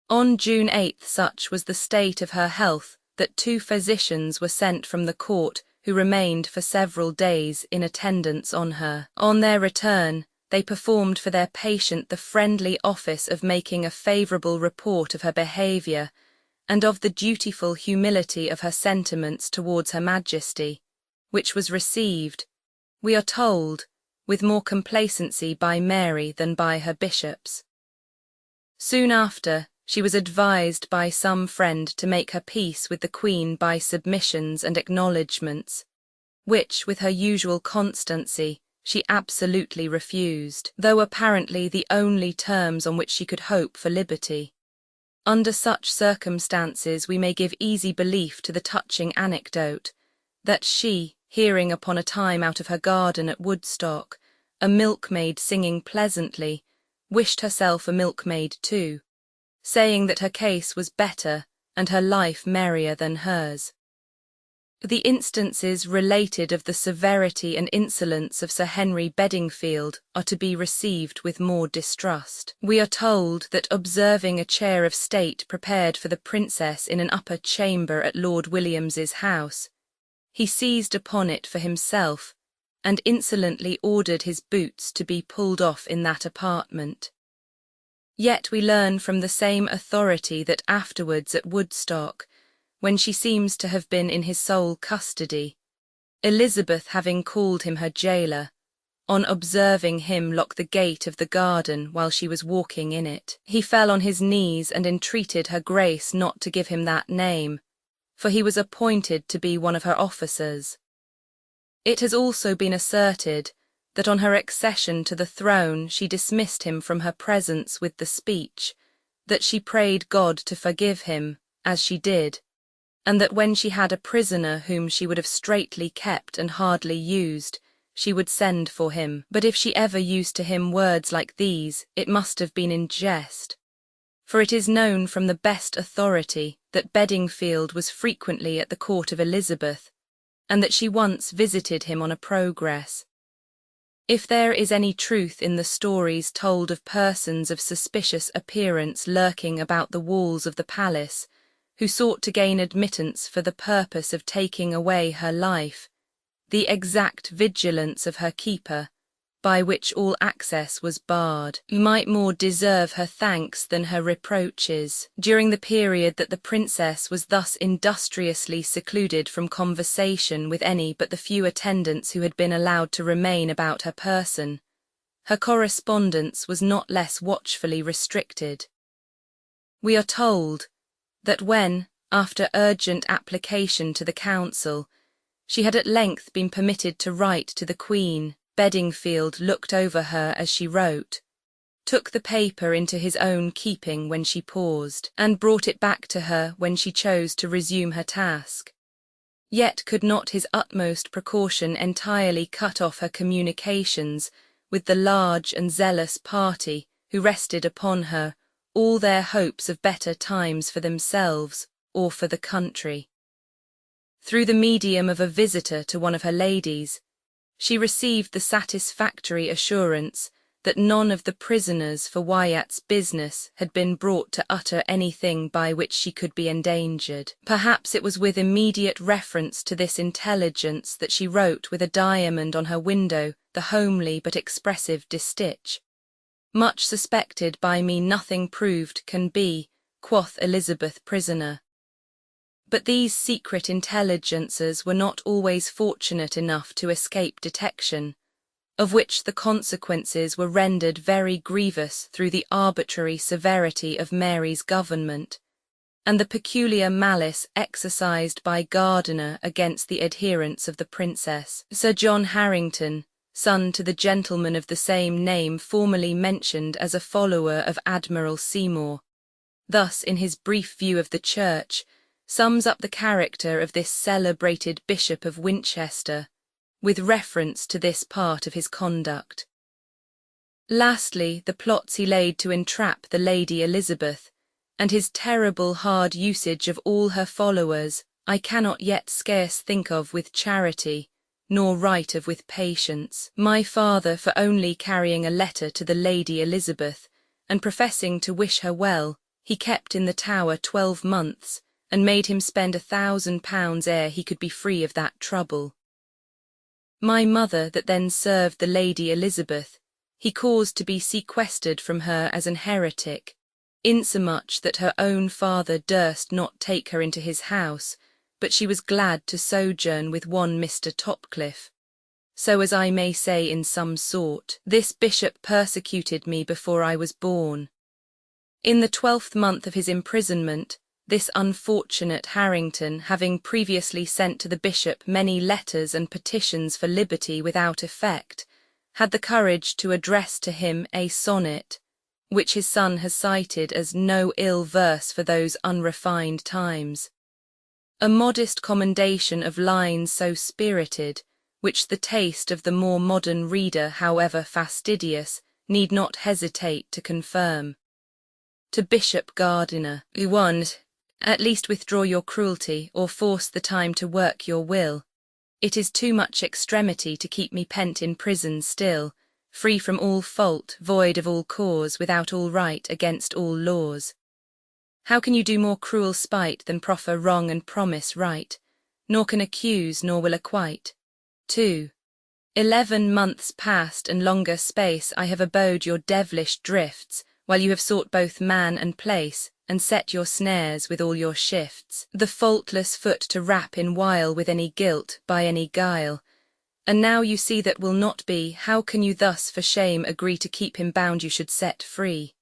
On June 8 such was the state of her health that 2 physicians were sent from the court who remained for several days in attendance on her. On their return, they performed for their patient the friendly office of making a favourable report of her behaviour and of the dutiful humility of her sentiments towards her Majesty, which was received, we are told, with more complacency by Mary than by her bishops. Soon after, she was advised by some friend to make her peace with the Queen by submissions and acknowledgments, which, with her usual constancy, she absolutely refused, though apparently the only terms on which she could hope for liberty. Under such circumstances we may give easy belief to the touching anecdote, that she, hearing upon a time out of her garden at Woodstock, a milkmaid singing pleasantly, wished herself a milkmaid too, saying that her case was better and her life merrier than hers. The instances related of the severity and insolence of Sir Henry Bedingfield are to be received with more distrust. We are told that observing a chair of state prepared for the princess in an upper chamber at Lord Williams's house, he seized upon it for himself, and insolently ordered his boots to be pulled off in that apartment. Yet we learn from the same authority that afterwards at Woodstock, when she seems to have been in his sole custody, Elizabeth having called him her gaoler, on observing him lock the gate of the garden while she was walking in it, he fell on his knees and entreated her grace not to give him that name, for he was appointed to be one of her officers. It has also been asserted that on her accession to the throne she dismissed him from her presence with the speech that she prayed God to forgive him, as she did, and that when she had a prisoner whom she would have straitly kept and hardly used, she would send for him. But if she ever used to him words like these, it must have been in jest. For it is known from the best authority that Bedingfield was frequently at the court of Elizabeth, and that she once visited him on a progress. If there is any truth in the stories told of persons of suspicious appearance lurking about the walls of the palace, who sought to gain admittance for the purpose of taking away her life, the exact vigilance of her keeper, by which all access was barred, might more deserve her thanks than her reproaches. During the period that the princess was thus industriously secluded from conversation with any but the few attendants who had been allowed to remain about her person, her correspondence was not less watchfully restricted. We are told that when, after urgent application to the council, she had at length been permitted to write to the Queen, Bedingfield looked over her as she wrote, took the paper into his own keeping when she paused, and brought it back to her when she chose to resume her task. Yet could not his utmost precaution entirely cut off her communications with the large and zealous party who rested upon her all their hopes of better times for themselves or for the country. Through the medium of a visitor to one of her ladies, she received the satisfactory assurance that none of the prisoners for Wyatt's business had been brought to utter anything by which she could be endangered. Perhaps it was with immediate reference to this intelligence that she wrote with a diamond on her window the homely but expressive distich, "Much suspected by me nothing proved can be, quoth Elizabeth prisoner." But these secret intelligences were not always fortunate enough to escape detection, of which the consequences were rendered very grievous through the arbitrary severity of Mary's government, and the peculiar malice exercised by Gardiner against the adherents of the princess. Sir John Harrington, son to the gentleman of the same name formerly mentioned as a follower of Admiral Seymour, thus in his brief view of the Church, sums up the character of this celebrated Bishop of Winchester, with reference to this part of his conduct. Lastly, the plots he laid to entrap the Lady Elizabeth, and his terrible hard usage of all her followers, I cannot yet scarce think of with charity, nor write of with patience. My father, for only carrying a letter to the Lady Elizabeth, and professing to wish her well, he kept in the Tower 12 months, and made him spend £1,000 ere he could be free of that trouble. My mother, that then served the Lady Elizabeth, he caused to be sequestered from her as an heretic, insomuch that her own father durst not take her into his house, but she was glad to sojourn with one Mr. Topcliffe. So as I may say in some sort, this bishop persecuted me before I was born. In the 12th month of his imprisonment, this unfortunate Harrington, having previously sent to the bishop many letters and petitions for liberty without effect, had the courage to address to him a sonnet, which his son has cited as no ill verse for those unrefined times. A modest commendation of lines so spirited, which the taste of the more modern reader, however fastidious, need not hesitate to confirm. To Bishop Gardiner, who wand, at least withdraw your cruelty, or force the time to work your will. It is too much extremity to keep me pent in prison still, free from all fault, void of all cause, without all right, against all laws. How can you do more cruel spite than proffer wrong and promise right, nor can accuse nor will acquite? 2. 11 months past and longer space I have abode your devilish drifts, while you have sought both man and place, and set your snares with all your shifts, the faultless foot to wrap in wile with any guilt, by any guile. And now you see that will not be, how can you thus for shame agree to keep him bound you should set free?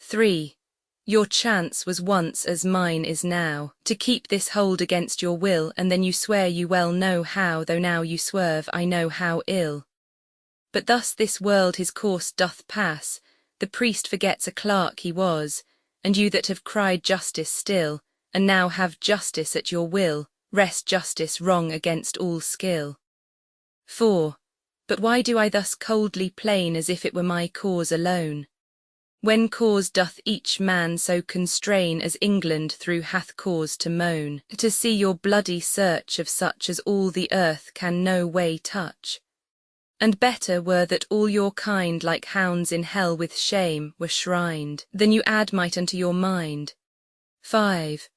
3. Your chance was once as mine is now, to keep this hold against your will, and then you swear you well know how, though now you swerve I know how ill. But thus this world his course doth pass, the priest forgets a clerk he was, and you that have cried justice still, and now have justice at your will, rest justice wrong against all skill. 4. But why do I thus coldly plain as if it were my cause alone? When cause doth each man so constrain as England through hath cause to moan, to see your bloody search of such as all the earth can no way touch? And better were that all your kind like hounds in hell with shame were shrined, than you add might unto your mind. 5.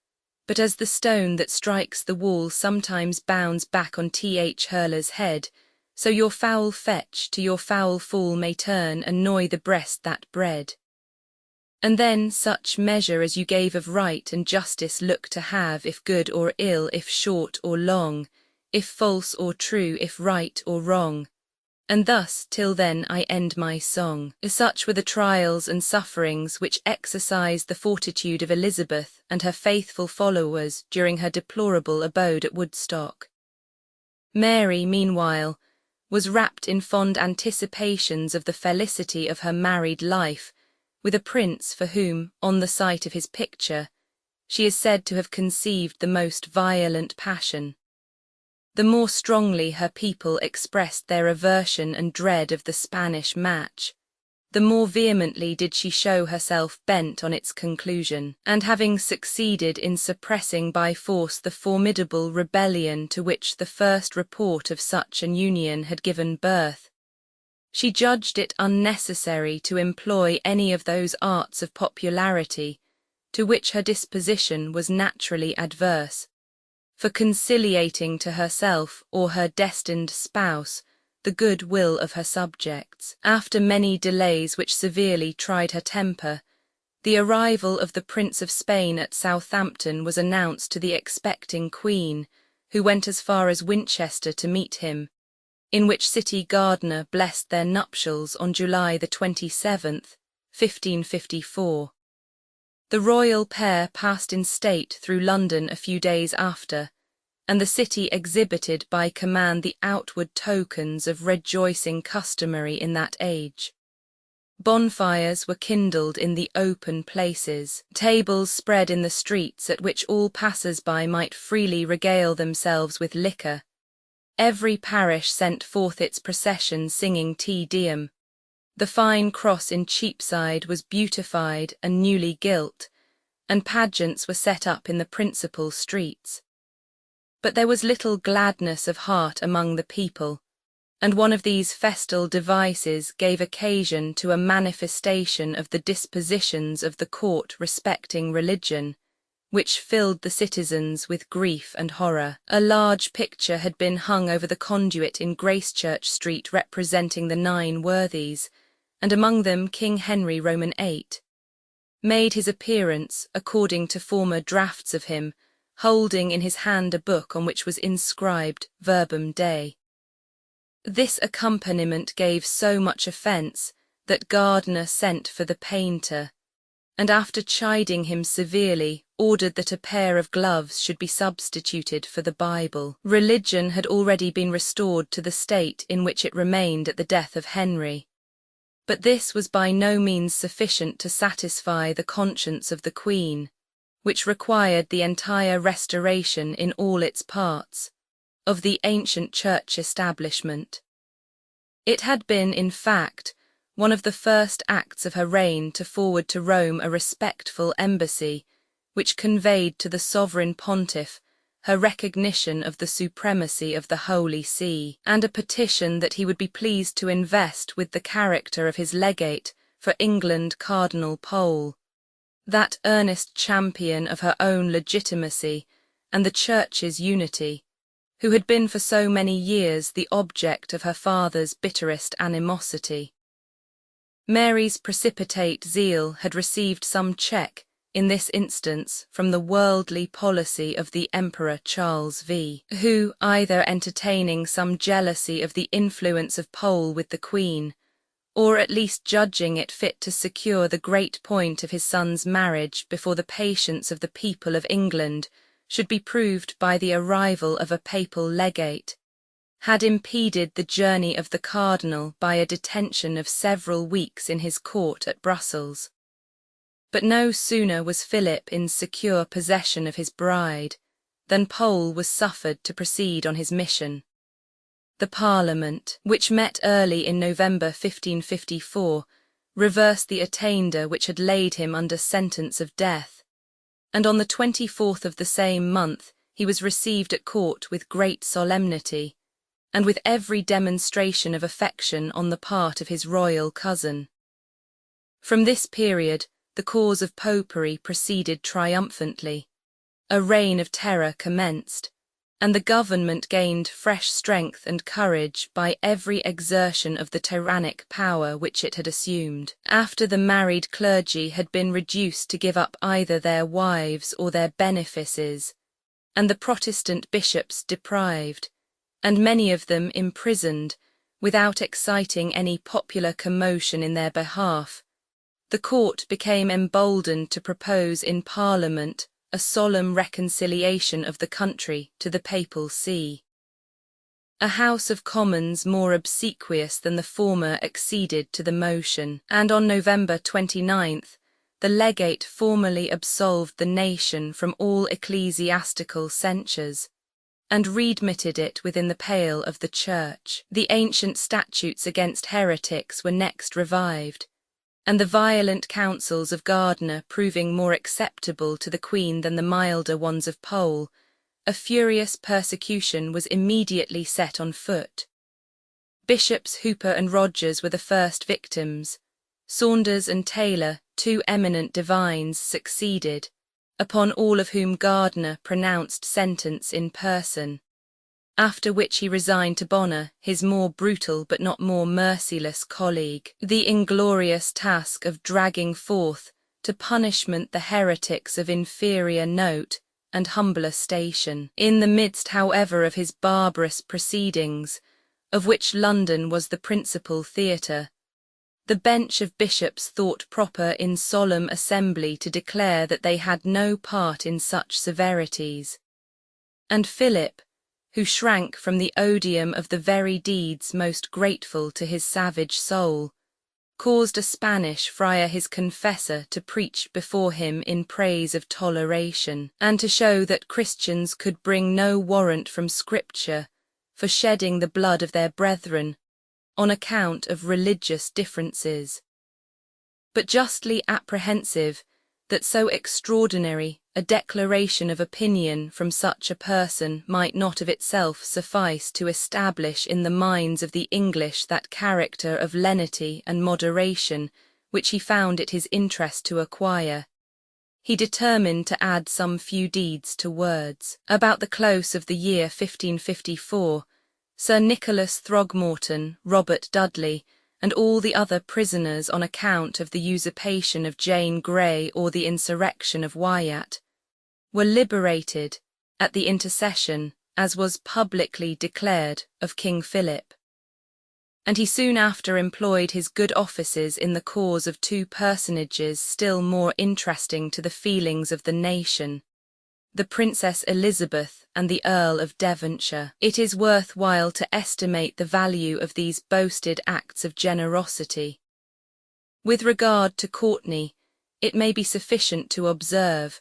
But as the stone that strikes the wall sometimes bounds back on Th hurler's head, so your foul fetch to your foul fall may turn and noy the breast that bred. And then such measure as you gave of right and justice look to have, if good or ill, if short or long, if false or true, if right or wrong. And thus, till then I end my song. Such were the trials and sufferings which exercised the fortitude of Elizabeth and her faithful followers during her deplorable abode at Woodstock. Mary, meanwhile, was wrapped in fond anticipations of the felicity of her married life, with a prince for whom, on the sight of his picture, she is said to have conceived the most violent passion. The more strongly her people expressed their aversion and dread of the Spanish match, the more vehemently did she show herself bent on its conclusion, and having succeeded in suppressing by force the formidable rebellion to which the first report of such an union had given birth, she judged it unnecessary to employ any of those arts of popularity to which her disposition was naturally adverse, for conciliating to herself or her destined spouse the good will of her subjects. After many delays which severely tried her temper, the arrival of the Prince of Spain at Southampton was announced to the expecting Queen, who went as far as Winchester to meet him, in which city Gardiner blessed their nuptials on July the 27th, 1554. The royal pair passed in state through London a few days after, and the city exhibited by command the outward tokens of rejoicing customary in that age. Bonfires were kindled in the open places, tables spread in the streets at which all passers-by might freely regale themselves with liquor. Every parish sent forth its procession singing Te Deum. The fine cross in Cheapside was beautified and newly gilt, and pageants were set up in the principal streets. But there was little gladness of heart among the people, and one of these festal devices gave occasion to a manifestation of the dispositions of the court respecting religion, which filled the citizens with grief and horror. A large picture had been hung over the conduit in Gracechurch Street representing the 9 worthies, and among them King Henry Roman VIII, made his appearance, according to former drafts of him, holding in his hand a book on which was inscribed Verbum Dei. This accompaniment gave so much offence that Gardiner sent for the painter, and after chiding him severely, ordered that a pair of gloves should be substituted for the Bible. Religion had already been restored to the state in which it remained at the death of Henry, but this was by no means sufficient to satisfy the conscience of the Queen, which required the entire restoration in all its parts of the ancient church establishment. It had been, in fact, one of the first acts of her reign to forward to Rome a respectful embassy, which conveyed to the sovereign pontiff her recognition of the supremacy of the Holy See, and a petition that he would be pleased to invest with the character of his legate for England Cardinal Pole, that earnest champion of her own legitimacy and the Church's unity, who had been for so many years the object of her father's bitterest animosity. Mary's precipitate zeal had received some check in this instance from the worldly policy of the Emperor Charles V, who, either entertaining some jealousy of the influence of Pole with the Queen, or at least judging it fit to secure the great point of his son's marriage before the patience of the people of England should be proved by the arrival of a papal legate, had impeded the journey of the cardinal by a detention of several weeks in his court at Brussels. But no sooner was Philip in secure possession of his bride than Pole was suffered to proceed on his mission. The Parliament, which met early in November 1554, reversed the attainder which had laid him under sentence of death, and on the 24th of the same month he was received at court with great solemnity, and with every demonstration of affection on the part of his royal cousin. From this period, the cause of popery proceeded triumphantly. A reign of terror commenced, and the government gained fresh strength and courage by every exertion of the tyrannic power which it had assumed, after the married clergy had been reduced to give up either their wives or their benefices, and the Protestant bishops deprived, and many of them imprisoned, without exciting any popular commotion in their behalf. The court became emboldened to propose in Parliament a solemn reconciliation of the country to the papal see. A House of Commons more obsequious than the former acceded to the motion, and on November 29th, the legate formally absolved the nation from all ecclesiastical censures, and readmitted it within the pale of the Church. The ancient statutes against heretics were next revived, and the violent counsels of Gardiner proving more acceptable to the Queen than the milder ones of Pole, a furious persecution was immediately set on foot. Bishops Hooper and Rogers were the first victims. Saunders and Taylor, two eminent divines, succeeded, upon all of whom Gardiner pronounced sentence in person, after which he resigned to Bonner, his more brutal but not more merciless colleague, the inglorious task of dragging forth to punishment the heretics of inferior note and humbler station. In the midst, however, of his barbarous proceedings, of which London was the principal theatre, the bench of bishops thought proper in solemn assembly to declare that they had no part in such severities, and Philip, who shrank from the odium of the very deeds most grateful to his savage soul, caused a Spanish friar his confessor to preach before him in praise of toleration, and to show that Christians could bring no warrant from Scripture for shedding the blood of their brethren on account of religious differences. But justly apprehensive that so extraordinary a declaration of opinion from such a person might not of itself suffice to establish in the minds of the English that character of lenity and moderation which he found it his interest to acquire, he determined to add some few deeds to words. About the close of the year 1554, Sir Nicholas Throgmorton, Robert Dudley, and all the other prisoners on account of the usurpation of Jane Grey or the insurrection of Wyatt, were liberated at the intercession, as was publicly declared, of King Philip. And he soon after employed his good offices in the cause of two personages still more interesting to the feelings of the nation, the Princess Elizabeth and the Earl of Devonshire. It is worth while to estimate the value of these boasted acts of generosity. With regard to Courtenay, it may be sufficient to observe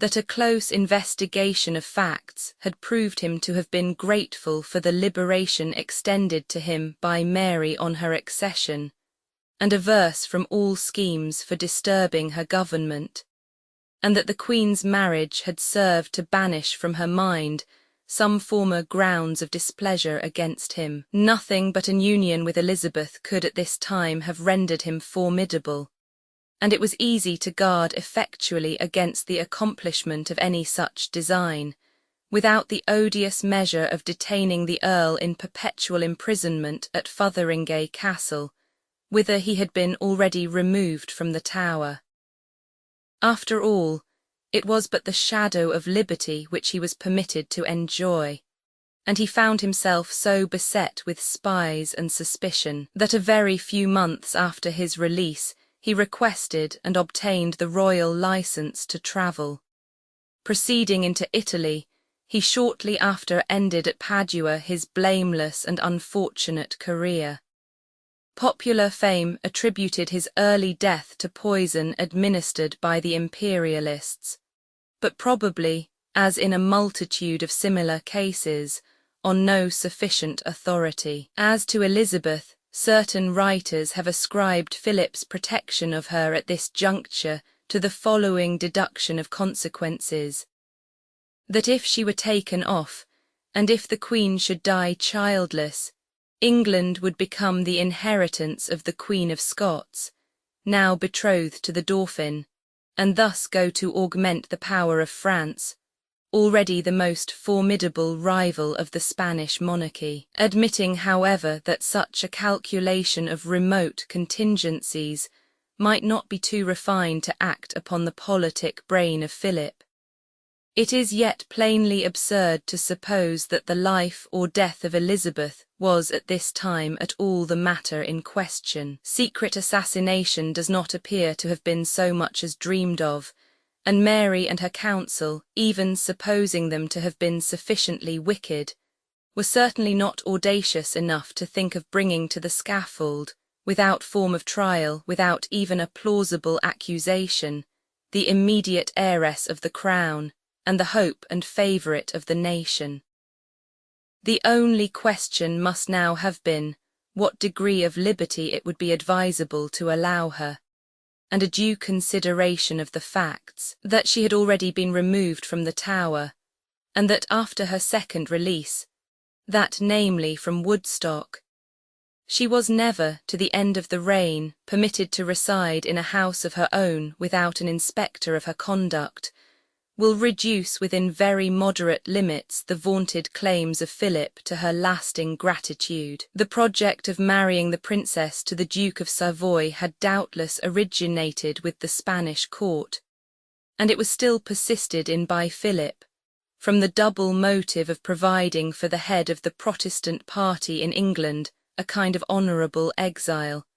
that a close investigation of facts had proved him to have been grateful for the liberation extended to him by Mary on her accession, and averse from all schemes for disturbing her government, and that the Queen's marriage had served to banish from her mind some former grounds of displeasure against him. Nothing but an union with Elizabeth could at this time have rendered him formidable, and it was easy to guard effectually against the accomplishment of any such design, without the odious measure of detaining the Earl in perpetual imprisonment at Fotheringay Castle, whither he had been already removed from the Tower. After all, it was but the shadow of liberty which he was permitted to enjoy, and he found himself so beset with spies and suspicion that a very few months after his release he requested and obtained the royal licence to travel. Proceeding into Italy, he shortly after ended at Padua his blameless and unfortunate career. Popular fame attributed his early death to poison administered by the imperialists, but probably, as in a multitude of similar cases, on no sufficient authority. As to Elizabeth, certain writers have ascribed Philip's protection of her at this juncture to the following deduction of consequences: that if she were taken off, and if the Queen should die childless, England would become the inheritance of the Queen of Scots, now betrothed to the Dauphin, and thus go to augment the power of France, already the most formidable rival of the Spanish monarchy. Admitting, however, that such a calculation of remote contingencies might not be too refined to act upon the politic brain of Philip, it is yet plainly absurd to suppose that the life or death of Elizabeth was at this time at all the matter in question. Secret assassination does not appear to have been so much as dreamed of, and Mary and her council, even supposing them to have been sufficiently wicked, were certainly not audacious enough to think of bringing to the scaffold, without form of trial, without even a plausible accusation, the immediate heiress of the crown, and the hope and favourite of the nation. The only question must now have been what degree of liberty it would be advisable to allow her, and a due consideration of the facts that she had already been removed from the Tower, and that after her second release, that namely from Woodstock, she was never, to the end of the reign, permitted to reside in a house of her own without an inspector of her conduct, will reduce within very moderate limits the vaunted claims of Philip to her lasting gratitude. The project of marrying the princess to the Duke of Savoy had doubtless originated with the Spanish court, and it was still persisted in by Philip, from the double motive of providing for the head of the Protestant party in England a kind of honourable exile,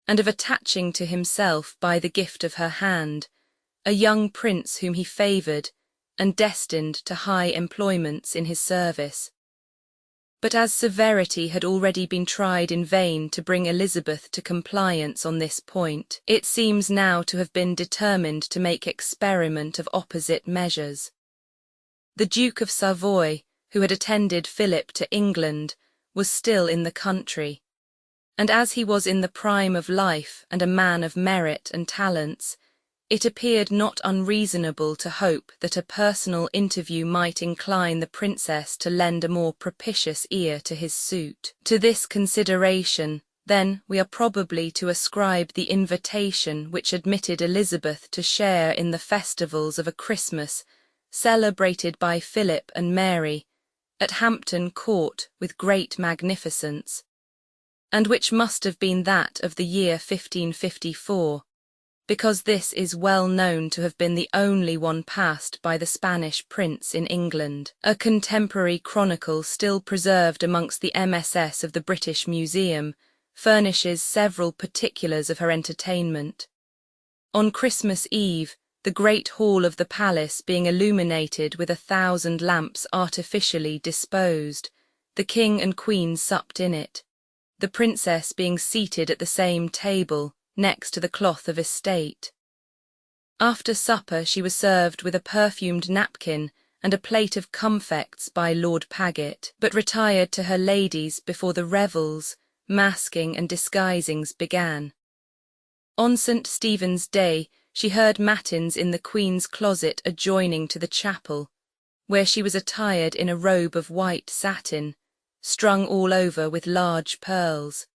and of attaching to himself by the gift of her hand a young prince whom he favoured and destined to high employments in his service. But as severity had already been tried in vain to bring Elizabeth to compliance on this point, it seems now to have been determined to make experiment of opposite measures. The Duke of Savoy, who had attended Philip to England, was still in the country, and as he was in the prime of life and a man of merit and talents, it appeared not unreasonable to hope that a personal interview might incline the princess to lend a more propitious ear to his suit. To this consideration, then, we are probably to ascribe the invitation which admitted Elizabeth to share in the festivals of a Christmas celebrated by Philip and Mary at Hampton Court with great magnificence, and which must have been that of the year 1554, because this is well known to have been the only one passed by the Spanish prince in England. A contemporary chronicle still preserved amongst the MSS of the British Museum furnishes several particulars of her entertainment. On Christmas Eve, the great hall of the palace being illuminated with 1,000 lamps artificially disposed, the king and queen supped in it, the princess being seated at the same table, next to the cloth of estate. After supper she was served with a perfumed napkin and a plate of comfects by Lord Paget, but retired to her ladies before the revels, masking and disguisings began. On St. Stephen's Day, she heard matins in the Queen's closet adjoining to the chapel, where she was attired in a robe of white satin, strung all over with large pearls.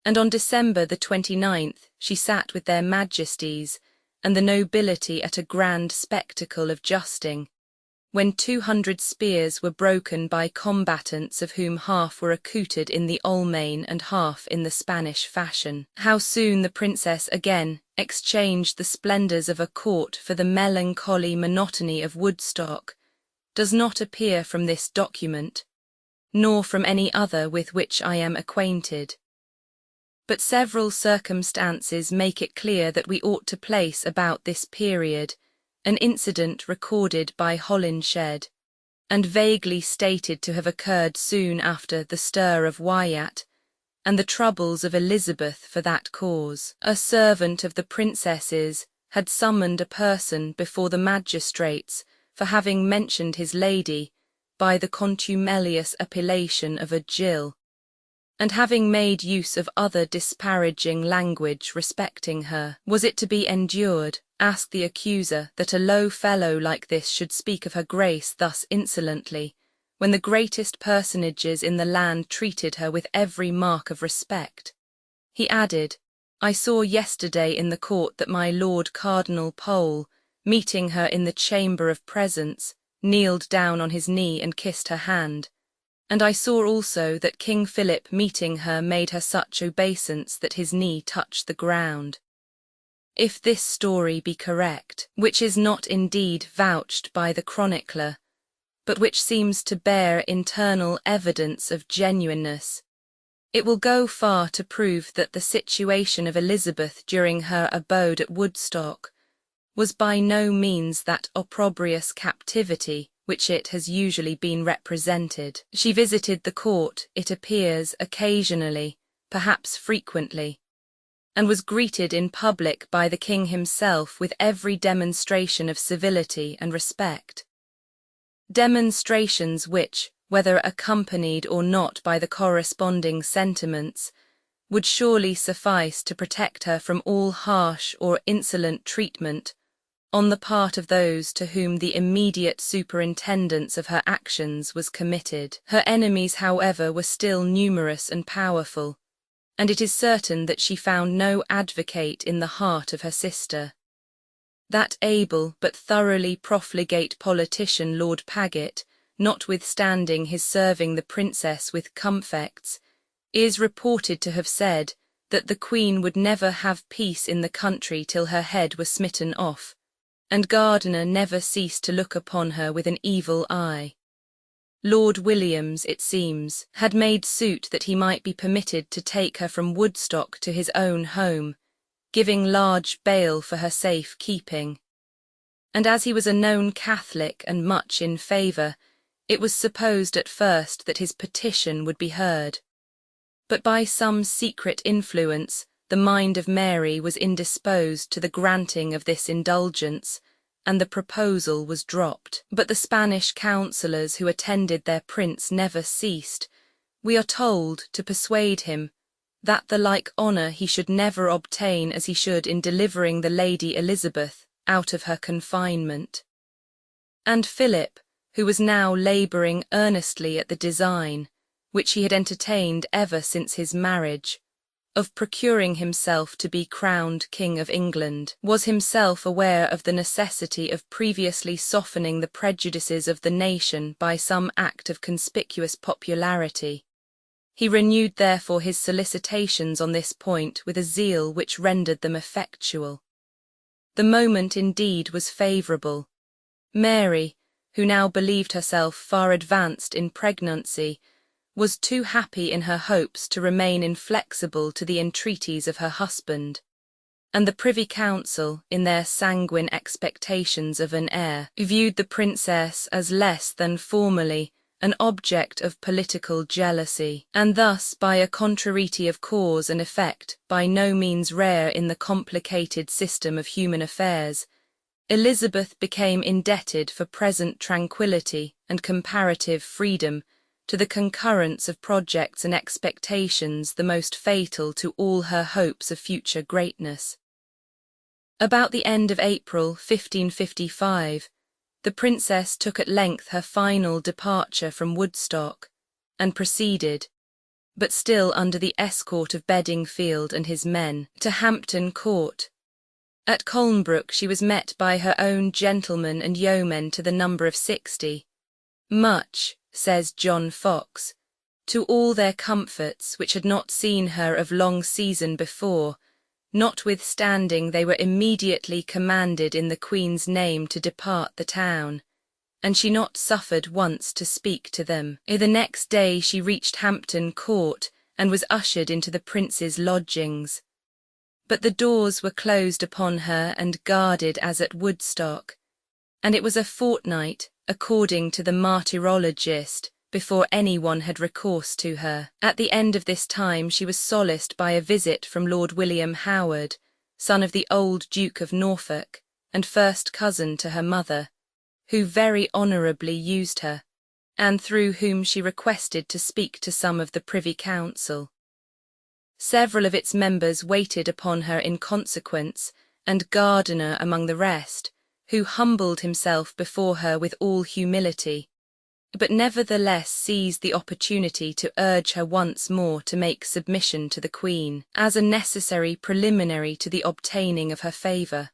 And on December the 29th, she sat with their majesties and the nobility at a grand spectacle of justing, when 200 spears were broken by combatants of whom half were accoutred in the Almain and half in the Spanish fashion. How soon the princess again exchanged the splendours of a court for the melancholy monotony of Woodstock does not appear from this document, nor from any other with which I am acquainted. But several circumstances make it clear that we ought to place about this period an incident recorded by Holinshed, and vaguely stated to have occurred soon after the stir of Wyatt, and the troubles of Elizabeth for that cause. A servant of the princess's had summoned a person before the magistrates for having mentioned his lady by the contumelious appellation of a Jill, and having made use of other disparaging language respecting her. Was it to be endured, asked the accuser, that a low fellow like this should speak of her grace thus insolently, when the greatest personages in the land treated her with every mark of respect? He added, I saw yesterday in the court that my Lord Cardinal Pole, meeting her in the chamber of presence, kneeled down on his knee and kissed her hand, and I saw also that King Philip meeting her made her such obeisance that his knee touched the ground. If this story be correct, which is not indeed vouched by the chronicler, but which seems to bear internal evidence of genuineness, it will go far to prove that the situation of Elizabeth during her abode at Woodstock was by no means that opprobrious captivity which it has usually been represented. She visited the court, it appears, occasionally, perhaps frequently, and was greeted in public by the king himself with every demonstration of civility and respect. Demonstrations which, whether accompanied or not by the corresponding sentiments, would surely suffice to protect her from all harsh or insolent treatment on the part of those to whom the immediate superintendence of her actions was committed. Her enemies, however, were still numerous and powerful, and it is certain that she found no advocate in the heart of her sister. That able but thoroughly profligate politician Lord Paget, notwithstanding his serving the princess with comfects, is reported to have said that the Queen would never have peace in the country till her head was smitten off, and Gardiner never ceased to look upon her with an evil eye. Lord Williams, it seems, had made suit that he might be permitted to take her from Woodstock to his own home, giving large bail for her safe keeping. And as he was a known Catholic and much in favour, it was supposed at first that his petition would be heard. But by some secret influence, the mind of Mary was indisposed to the granting of this indulgence, and the proposal was dropped. But the Spanish councillors who attended their prince never ceased, we are told, to persuade him that the like honour he should never obtain as he should in delivering the Lady Elizabeth out of her confinement. And Philip, who was now labouring earnestly at the design, which he had entertained ever since his marriage, of procuring himself to be crowned King of England, was himself aware of the necessity of previously softening the prejudices of the nation by some act of conspicuous popularity. He renewed therefore his solicitations on this point with a zeal which rendered them effectual. The moment indeed was favourable. Mary, who now believed herself far advanced in pregnancy, was too happy in her hopes to remain inflexible to the entreaties of her husband, and the Privy Council, in their sanguine expectations of an heir, viewed the princess as less than formerly an object of political jealousy, and thus, by a contrariety of cause and effect by no means rare in the complicated system of human affairs, Elizabeth became indebted for present tranquillity and comparative freedom to the concurrence of projects and expectations the most fatal to all her hopes of future greatness. About the end of April 1555, the princess took at length her final departure from Woodstock, and proceeded, but still under the escort of Bedingfield and his men, to Hampton Court. At Colnbrook she was met by her own gentlemen and yeomen to the number of 60. Much, says John Fox, to all their comforts which had not seen her of long season before, notwithstanding they were immediately commanded in the Queen's name to depart the town, and she not suffered once to speak to them. The next day she reached Hampton Court, and was ushered into the prince's lodgings. But the doors were closed upon her and guarded as at Woodstock, and it was a fortnight, according to the martyrologist, before anyone had recourse to her. At the end of this time she was solaced by a visit from Lord William Howard, son of the old Duke of Norfolk, and first cousin to her mother, who very honourably used her, and through whom she requested to speak to some of the Privy Council. Several of its members waited upon her in consequence, and Gardiner among the rest, who humbled himself before her with all humility, but nevertheless seized the opportunity to urge her once more to make submission to the Queen, as a necessary preliminary to the obtaining of her favour.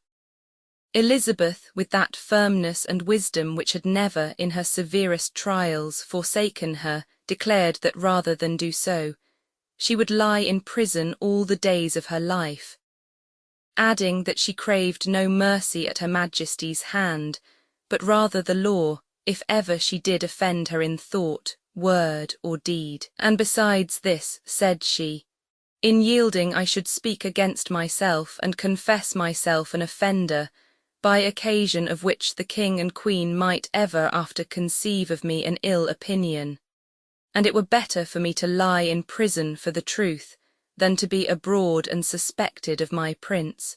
Elizabeth, with that firmness and wisdom which had never, in her severest trials, forsaken her, declared that rather than do so, she would lie in prison all the days of her life, adding that she craved no mercy at her Majesty's hand, but rather the law, if ever she did offend her in thought, word, or deed. And besides this, said she, in yielding I should speak against myself and confess myself an offender, by occasion of which the King and Queen might ever after conceive of me an ill opinion. And it were better for me to lie in prison for the truth, than to be abroad and suspected of my prince.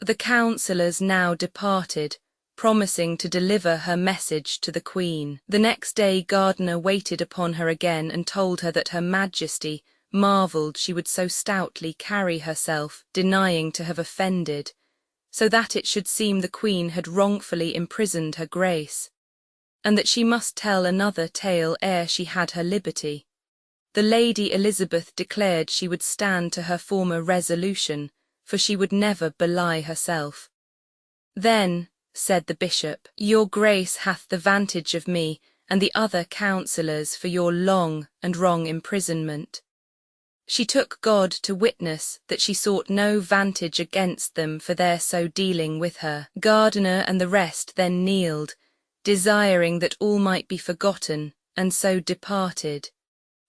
The councillors now departed, promising to deliver her message to the Queen. The next day Gardiner waited upon her again and told her that her Majesty marvelled she would so stoutly carry herself, denying to have offended, so that it should seem the Queen had wrongfully imprisoned her Grace, and that she must tell another tale ere she had her liberty. The Lady Elizabeth declared she would stand to her former resolution, for she would never belie herself. Then, said the bishop, your Grace hath the vantage of me and the other councillors for your long and wrong imprisonment. She took God to witness that she sought no vantage against them for their so dealing with her. Gardiner and the rest then kneeled, desiring that all might be forgotten, and so departed,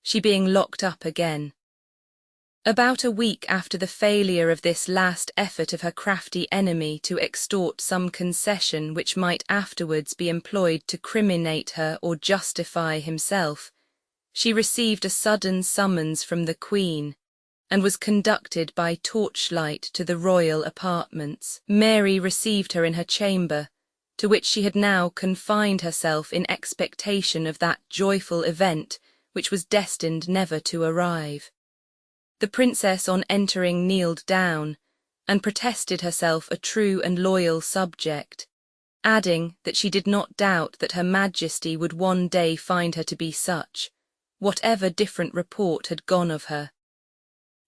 she being locked up again. About a week after the failure of this last effort of her crafty enemy to extort some concession which might afterwards be employed to criminate her or justify himself, she received a sudden summons from the Queen, and was conducted by torchlight to the royal apartments. Mary received her in her chamber, to which she had now confined herself in expectation of that joyful event which was destined never to arrive. The princess on entering kneeled down, and protested herself a true and loyal subject, adding that she did not doubt that her Majesty would one day find her to be such, whatever different report had gone of her.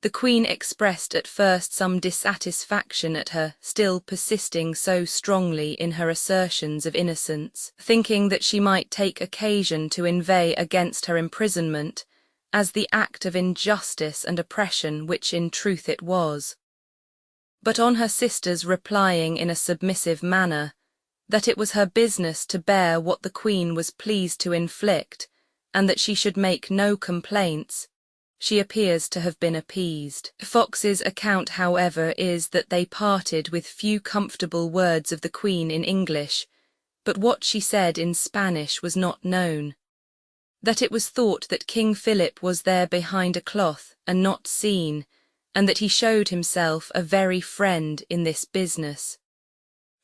The Queen expressed at first some dissatisfaction at her still persisting so strongly in her assertions of innocence, thinking that she might take occasion to inveigh against her imprisonment as the act of injustice and oppression which in truth it was. But on her sister's replying in a submissive manner that it was her business to bear what the Queen was pleased to inflict, and that she should make no complaints, she appears to have been appeased. Fox's account, however, is that they parted with few comfortable words of the Queen in English, but what she said in Spanish was not known. That it was thought that King Philip was there behind a cloth and not seen, and that he showed himself a very friend in this business.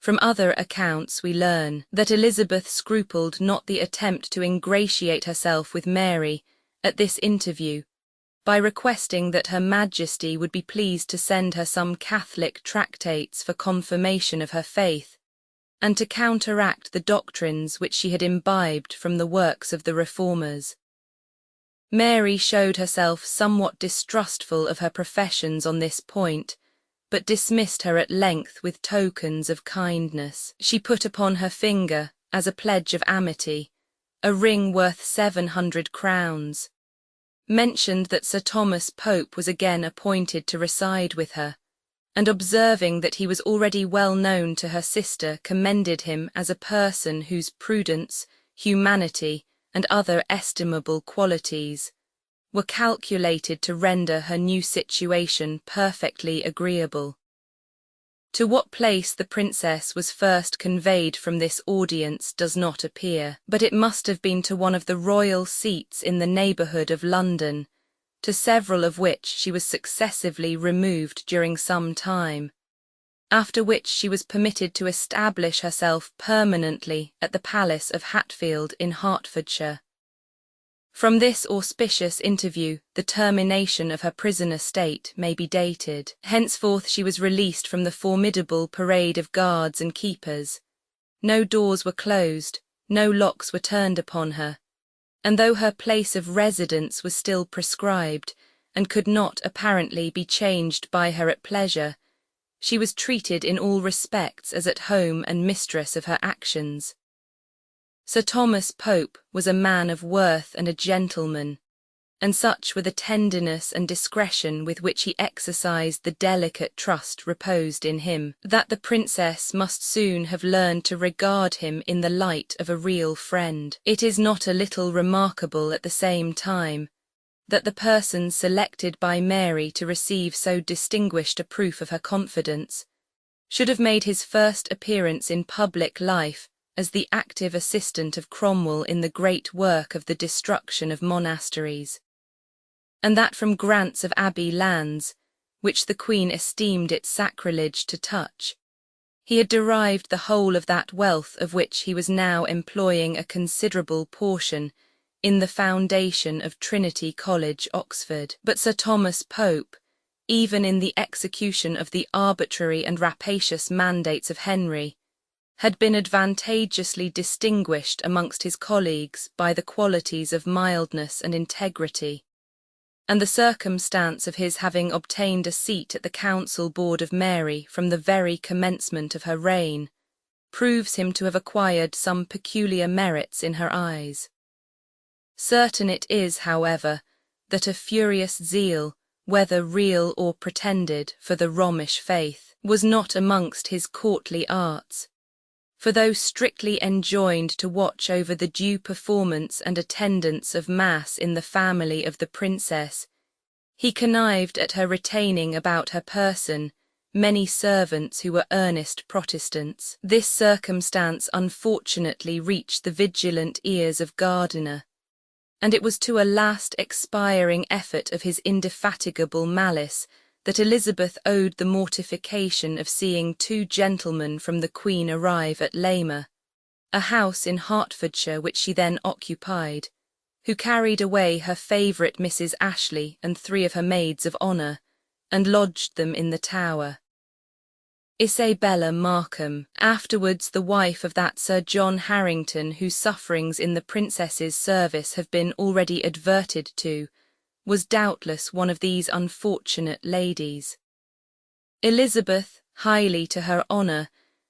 From other accounts we learn that Elizabeth scrupled not the attempt to ingratiate herself with Mary at this interview, by requesting that Her Majesty would be pleased to send her some Catholic tractates for confirmation of her faith, and to counteract the doctrines which she had imbibed from the works of the Reformers. Mary showed herself somewhat distrustful of her professions on this point, but dismissed her at length with tokens of kindness. She put upon her finger, as a pledge of amity, a ring worth 700 crowns, mentioned that Sir Thomas Pope was again appointed to reside with her, and observing that he was already well known to her sister, commended him as a person whose prudence, humanity, and other estimable qualities were calculated to render her new situation perfectly agreeable. To what place the princess was first conveyed from this audience does not appear, but it must have been to one of the royal seats in the neighbourhood of London, to several of which she was successively removed during some time, after which she was permitted to establish herself permanently at the Palace of Hatfield in Hertfordshire. From this auspicious interview, the termination of her prisoner state may be dated. Henceforth she was released from the formidable parade of guards and keepers. No doors were closed, no locks were turned upon her, and though her place of residence was still prescribed, and could not apparently be changed by her at pleasure, she was treated in all respects as at home and mistress of her actions. Sir Thomas Pope was a man of worth and a gentleman, and such were the tenderness and discretion with which he exercised the delicate trust reposed in him, that the princess must soon have learned to regard him in the light of a real friend. It is not a little remarkable at the same time that the person selected by Mary to receive so distinguished a proof of her confidence should have made his first appearance in public life as the active assistant of Cromwell in the great work of the destruction of monasteries, and that from grants of abbey lands, which the Queen esteemed it sacrilege to touch, he had derived the whole of that wealth of which he was now employing a considerable portion in the foundation of Trinity College, Oxford. But Sir Thomas Pope, even in the execution of the arbitrary and rapacious mandates of Henry, had been advantageously distinguished amongst his colleagues by the qualities of mildness and integrity, and the circumstance of his having obtained a seat at the council board of Mary from the very commencement of her reign proves him to have acquired some peculiar merits in her eyes. Certain it is, however, that a furious zeal, whether real or pretended, for the Romish faith was not amongst his courtly arts, for though strictly enjoined to watch over the due performance and attendance of Mass in the family of the princess, he connived at her retaining about her person many servants who were earnest Protestants. This circumstance unfortunately reached the vigilant ears of Gardiner, and it was to a last expiring effort of his indefatigable malice that Elizabeth owed the mortification of seeing two gentlemen from the Queen arrive at Lamer, a house in Hertfordshire which she then occupied, who carried away her favourite Mrs. Ashley and 3 of her maids of honour, and lodged them in the Tower. Isabella Markham, afterwards the wife of that Sir John Harrington whose sufferings in the princess's service have been already adverted to, was doubtless one of these unfortunate ladies. Elizabeth, highly to her honour,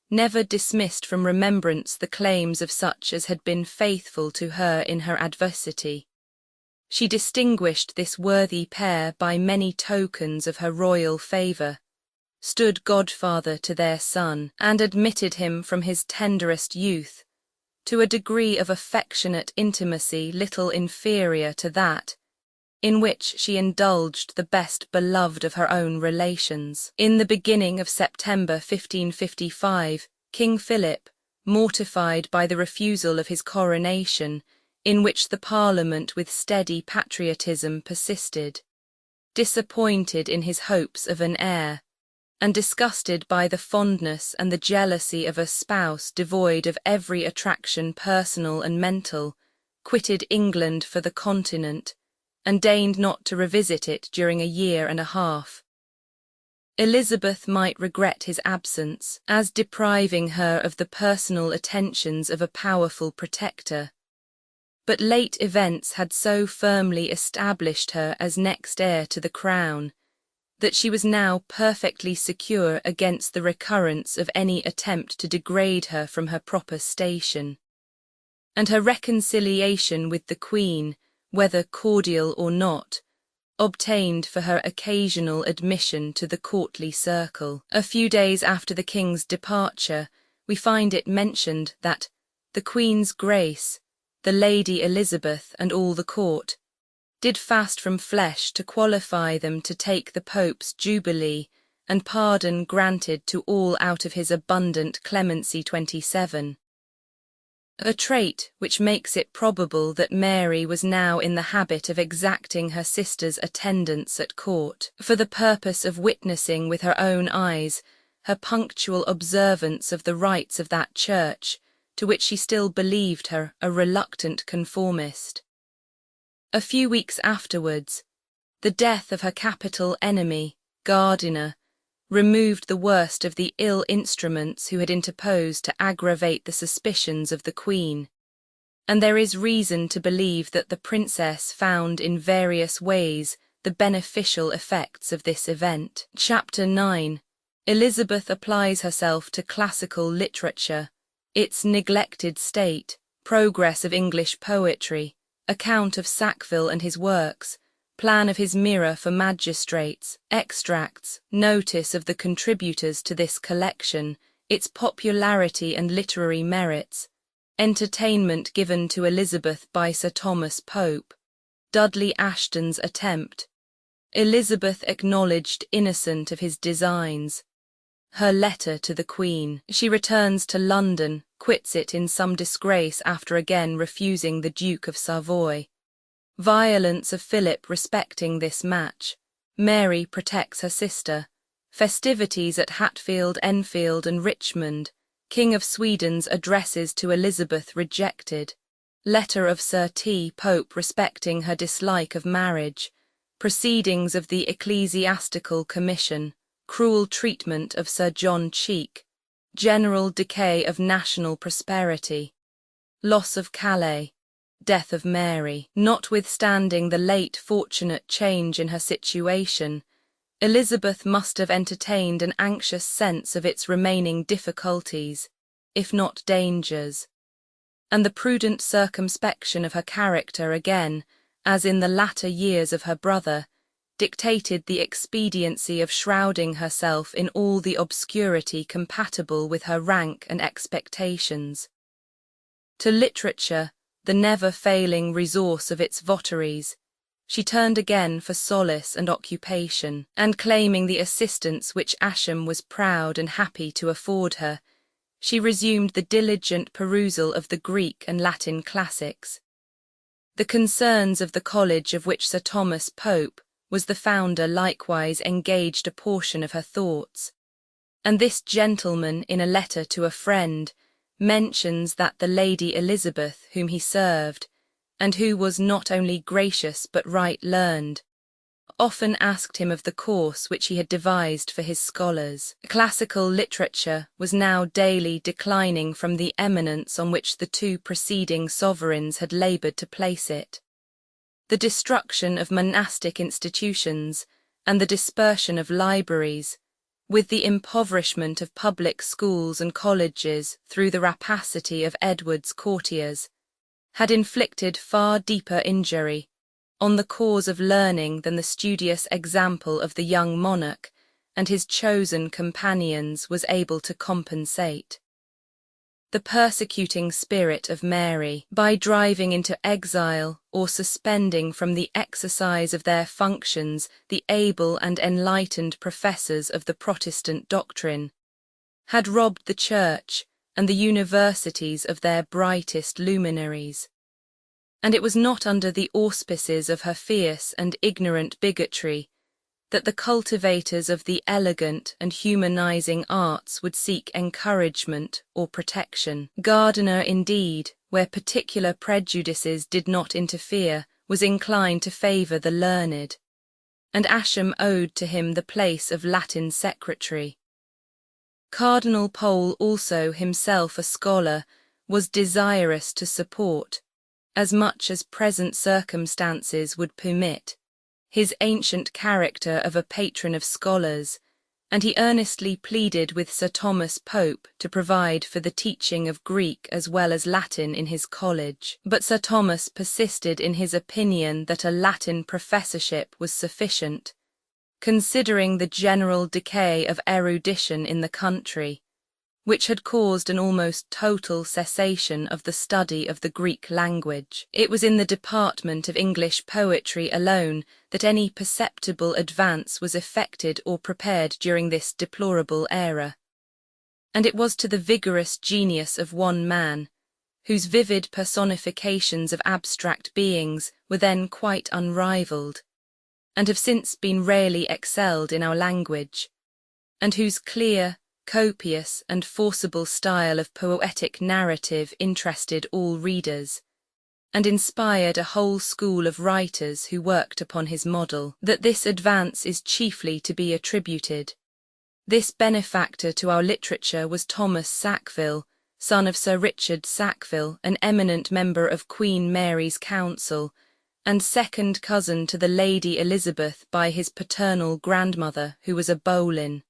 never dismissed from remembrance the claims of such as had been faithful to her in her adversity. She distinguished this worthy pair by many tokens of her royal favour, stood godfather to their son, and admitted him from his tenderest youth to a degree of affectionate intimacy little inferior to that in which she indulged the best beloved of her own relations. In the beginning of September 1555, King Philip, mortified by the refusal of his coronation, in which the Parliament with steady patriotism persisted, disappointed in his hopes of an heir, and disgusted by the fondness and the jealousy of a spouse devoid of every attraction personal and mental, quitted England for the Continent, and deigned not to revisit it during a year and a half. Elizabeth might regret his absence, as depriving her of the personal attentions of a powerful protector. But late events had so firmly established her as next heir to the crown, that she was now perfectly secure against the recurrence of any attempt to degrade her from her proper station. And her reconciliation with the Queen, whether cordial or not, obtained for her occasional admission to the courtly circle. A few days after the King's departure, we find it mentioned that the Queen's Grace, the Lady Elizabeth and all the court, did fast from flesh to qualify them to take the Pope's Jubilee, and pardon granted to all out of his abundant clemency 27. A trait which makes it probable that Mary was now in the habit of exacting her sister's attendance at court, for the purpose of witnessing with her own eyes her punctual observance of the rites of that church, to which she still believed her a reluctant conformist. A few weeks afterwards, the death of her capital enemy, Gardiner, removed the worst of the ill instruments who had interposed to aggravate the suspicions of the Queen, and there is reason to believe that the Princess found in various ways the beneficial effects of this event. Chapter 9. Elizabeth applies herself to classical literature, its neglected state, progress of English poetry, account of Sackville and his works, plan of his mirror for magistrates, extracts, notice of the contributors to this collection, its popularity and literary merits, entertainment given to Elizabeth by Sir Thomas Pope, Dudley Ashton's attempt, Elizabeth acknowledged innocent of his designs, her letter to the Queen. She returns to London, quits it in some disgrace after again refusing the Duke of Savoy. Violence of Philip respecting this match. Mary protects her sister. Festivities at Hatfield, Enfield and Richmond. King of Sweden's addresses to Elizabeth rejected. Letter of Sir T. Pope respecting her dislike of marriage. Proceedings of the Ecclesiastical Commission. Cruel treatment of Sir John Cheek. General decay of national prosperity. Loss of Calais. Death of Mary. Notwithstanding the late fortunate change in her situation, Elizabeth must have entertained an anxious sense of its remaining difficulties, if not dangers, and the prudent circumspection of her character again, as in the latter years of her brother, dictated the expediency of shrouding herself in all the obscurity compatible with her rank and expectations. To literature, the never-failing resource of its votaries, she turned again for solace and occupation, and claiming the assistance which Ascham was proud and happy to afford her, she resumed the diligent perusal of the Greek and Latin classics. The concerns of the college of which Sir Thomas Pope was the founder likewise engaged a portion of her thoughts, and this gentleman, in a letter to a friend, mentions that the Lady Elizabeth, whom he served, and who was not only gracious but right learned, often asked him of the course which he had devised for his scholars. Classical literature was now daily declining from the eminence on which the two preceding sovereigns had laboured to place it. The destruction of monastic institutions and the dispersion of libraries, with the impoverishment of public schools and colleges through the rapacity of Edward's courtiers, had inflicted far deeper injury on the cause of learning than the studious example of the young monarch and his chosen companions was able to compensate. The persecuting spirit of Mary, by driving into exile or suspending from the exercise of their functions the able and enlightened professors of the Protestant doctrine, had robbed the Church and the universities of their brightest luminaries. And it was not under the auspices of her fierce and ignorant bigotry that the cultivators of the elegant and humanizing arts would seek encouragement or protection. Gardiner, indeed, where particular prejudices did not interfere, was inclined to favour the learned, and Ascham owed to him the place of Latin secretary. Cardinal Pole, also himself a scholar, was desirous to support, as much as present circumstances would permit, his ancient character of a patron of scholars, and he earnestly pleaded with Sir Thomas Pope to provide for the teaching of Greek as well as Latin in his college. But Sir Thomas persisted in his opinion that a Latin professorship was sufficient, considering the general decay of erudition in the country, which had caused an almost total cessation of the study of the Greek language. It was in the department of English poetry alone that any perceptible advance was effected or prepared during this deplorable era, and it was to the vigorous genius of one man, whose vivid personifications of abstract beings were then quite unrivalled, and have since been rarely excelled in our language, and whose clear, copious and forcible style of poetic narrative interested all readers, and inspired a whole school of writers who worked upon his model, that this advance is chiefly to be attributed. This benefactor to our literature was Thomas Sackville, son of Sir Richard Sackville, an eminent member of Queen Mary's Council, and second cousin to the Lady Elizabeth by his paternal grandmother, who was a Boleyn.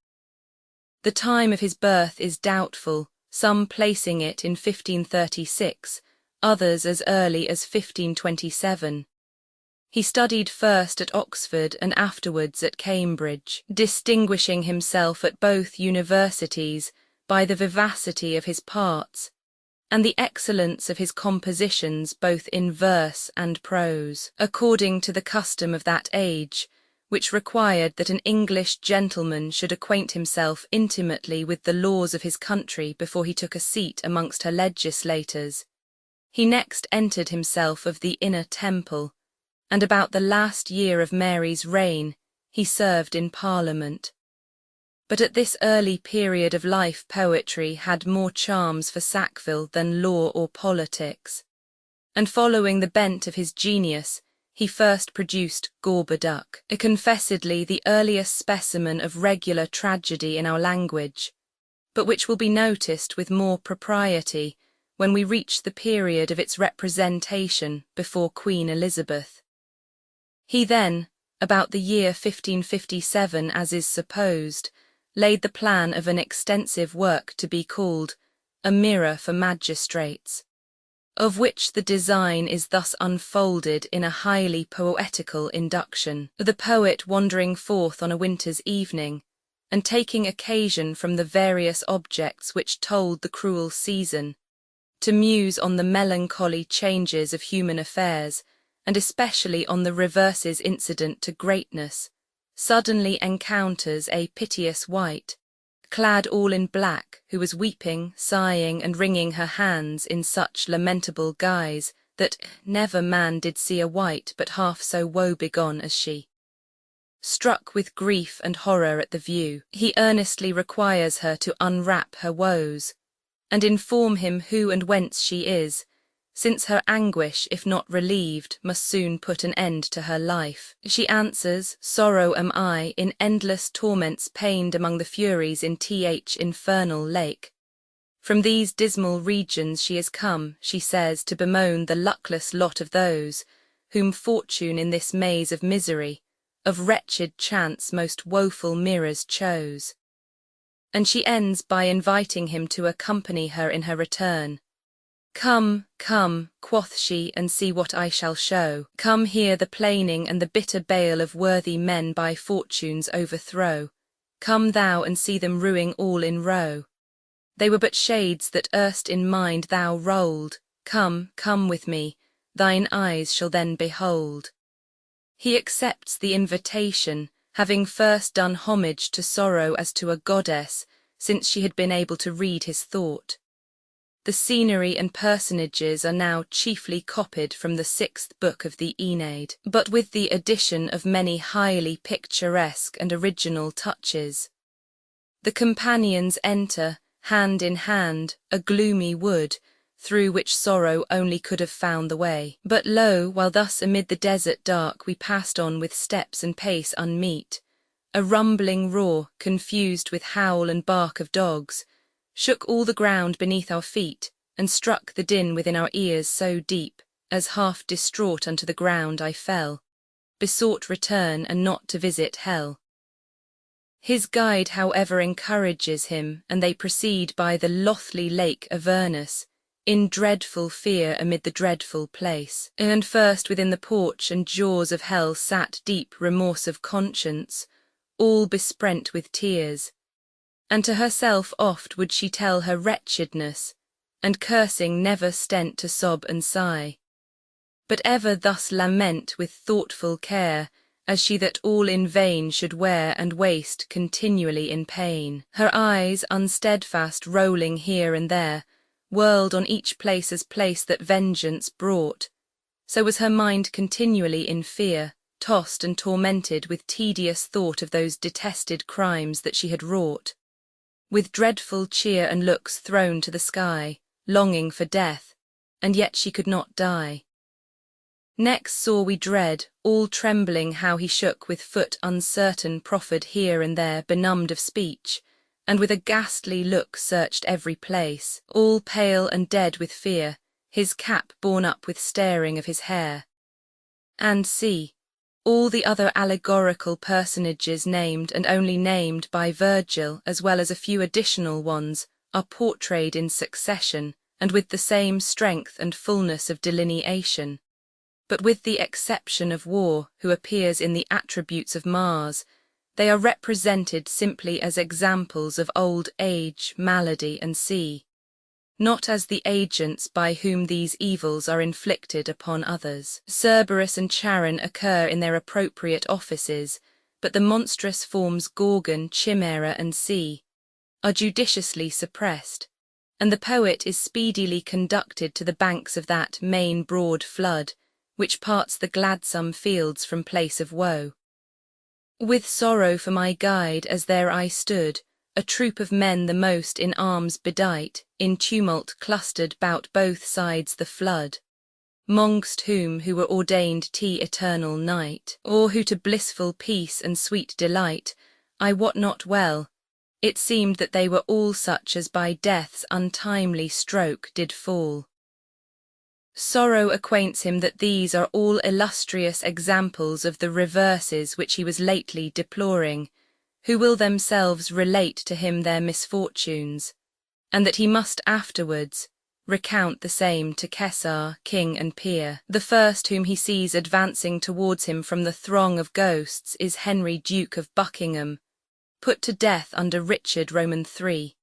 The time of his birth is doubtful, some placing it in 1536, others as early as 1527. He studied first at Oxford and afterwards at Cambridge, distinguishing himself at both universities by the vivacity of his parts and the excellence of his compositions both in verse and prose. According to the custom of that age, which required that an English gentleman should acquaint himself intimately with the laws of his country before he took a seat amongst her legislators, he next entered himself of the Inner Temple, and about the last year of Mary's reign he served in Parliament. But at this early period of life poetry had more charms for Sackville than law or politics, and following the bent of his genius, he first produced Gorboduc, a confessedly the earliest specimen of regular tragedy in our language, but which will be noticed with more propriety when we reach the period of its representation before Queen Elizabeth. He then, about the year 1557 as is supposed, laid the plan of an extensive work to be called A Mirror for Magistrates, of which the design is thus unfolded in a highly poetical induction. The poet wandering forth on a winter's evening, and taking occasion from the various objects which told the cruel season, to muse on the melancholy changes of human affairs, and especially on the reverses incident to greatness, suddenly encounters a piteous wight, clad all in black, who was weeping, sighing, and wringing her hands in such lamentable guise that never man did see a wight but half so woebegone as she. Struck with grief and horror at the view, he earnestly requires her to unwrap her woes, and inform him who and whence she is, since her anguish, if not relieved, must soon put an end to her life. She answers, "Sorrow am I, in endless torments pained among the furies in infernal lake. From these dismal regions she is come," she says, "to bemoan the luckless lot of those, whom fortune in this maze of misery, of wretched chance most woeful mirrors chose." And she ends by inviting him to accompany her in her return. "Come, come," quoth she, "and see what I shall show. Come hear the plaining and the bitter bale of worthy men by fortune's overthrow. Come thou and see them ruing all in row. They were but shades that erst in mind thou rolled. Come, come with me, thine eyes shall then behold." He accepts the invitation, having first done homage to sorrow as to a goddess, since she had been able to read his thought. The scenery and personages are now chiefly copied from the 6th book of the Aeneid, but with the addition of many highly picturesque and original touches. The companions enter, hand in hand, a gloomy wood, through which sorrow only could have found the way. But lo, while thus amid the desert dark we passed on with steps and pace unmeet, a rumbling roar, confused with howl and bark of dogs, shook all the ground beneath our feet, and struck the din within our ears so deep, as half distraught unto the ground I fell, besought return and not to visit hell. His guide however encourages him, and they proceed by the loathly lake Avernus, in dreadful fear amid the dreadful place. And first within the porch and jaws of hell sat deep remorse of conscience, all besprent with tears, and to herself oft would she tell her wretchedness, and cursing never stent to sob and sigh, but ever thus lament with thoughtful care, as she that all in vain should wear and waste continually in pain. Her eyes, unsteadfast, rolling here and there, whirled on each place as place that vengeance brought. So was her mind continually in fear, tossed and tormented with tedious thought of those detested crimes that she had wrought. With dreadful cheer and looks thrown to the sky, longing for death, and yet she could not die. Next saw we dread, all trembling how he shook with foot uncertain proffered here and there benumbed of speech, and with a ghastly look searched every place, all pale and dead with fear, his cap borne up with staring of his hair. And see, all the other allegorical personages named and only named by Virgil, as well as a few additional ones, are portrayed in succession, and with the same strength and fullness of delineation. But with the exception of War, who appears in the attributes of Mars, they are represented simply as examples of old age, malady, and sea, not as the agents by whom these evils are inflicted upon others. Cerberus and Charon occur in their appropriate offices, but the monstrous forms Gorgon, Chimera, and Sea are judiciously suppressed, and the poet is speedily conducted to the banks of that main broad flood, which parts the gladsome fields from place of woe. With sorrow for my guide, as there I stood, a troop of men the most in arms bedight, in tumult clustered bout both sides the flood, mongst whom who were ordained to eternal night, or who to blissful peace and sweet delight, I wot not well. It seemed that they were all such as by death's untimely stroke did fall. Sorrow acquaints him that these are all illustrious examples of the reverses which he was lately deploring, who will themselves relate to him their misfortunes, and that he must afterwards recount the same to Caesar, king and peer. The first whom he sees advancing towards him from the throng of ghosts is Henry, Duke of Buckingham, put to death under Richard Roman III.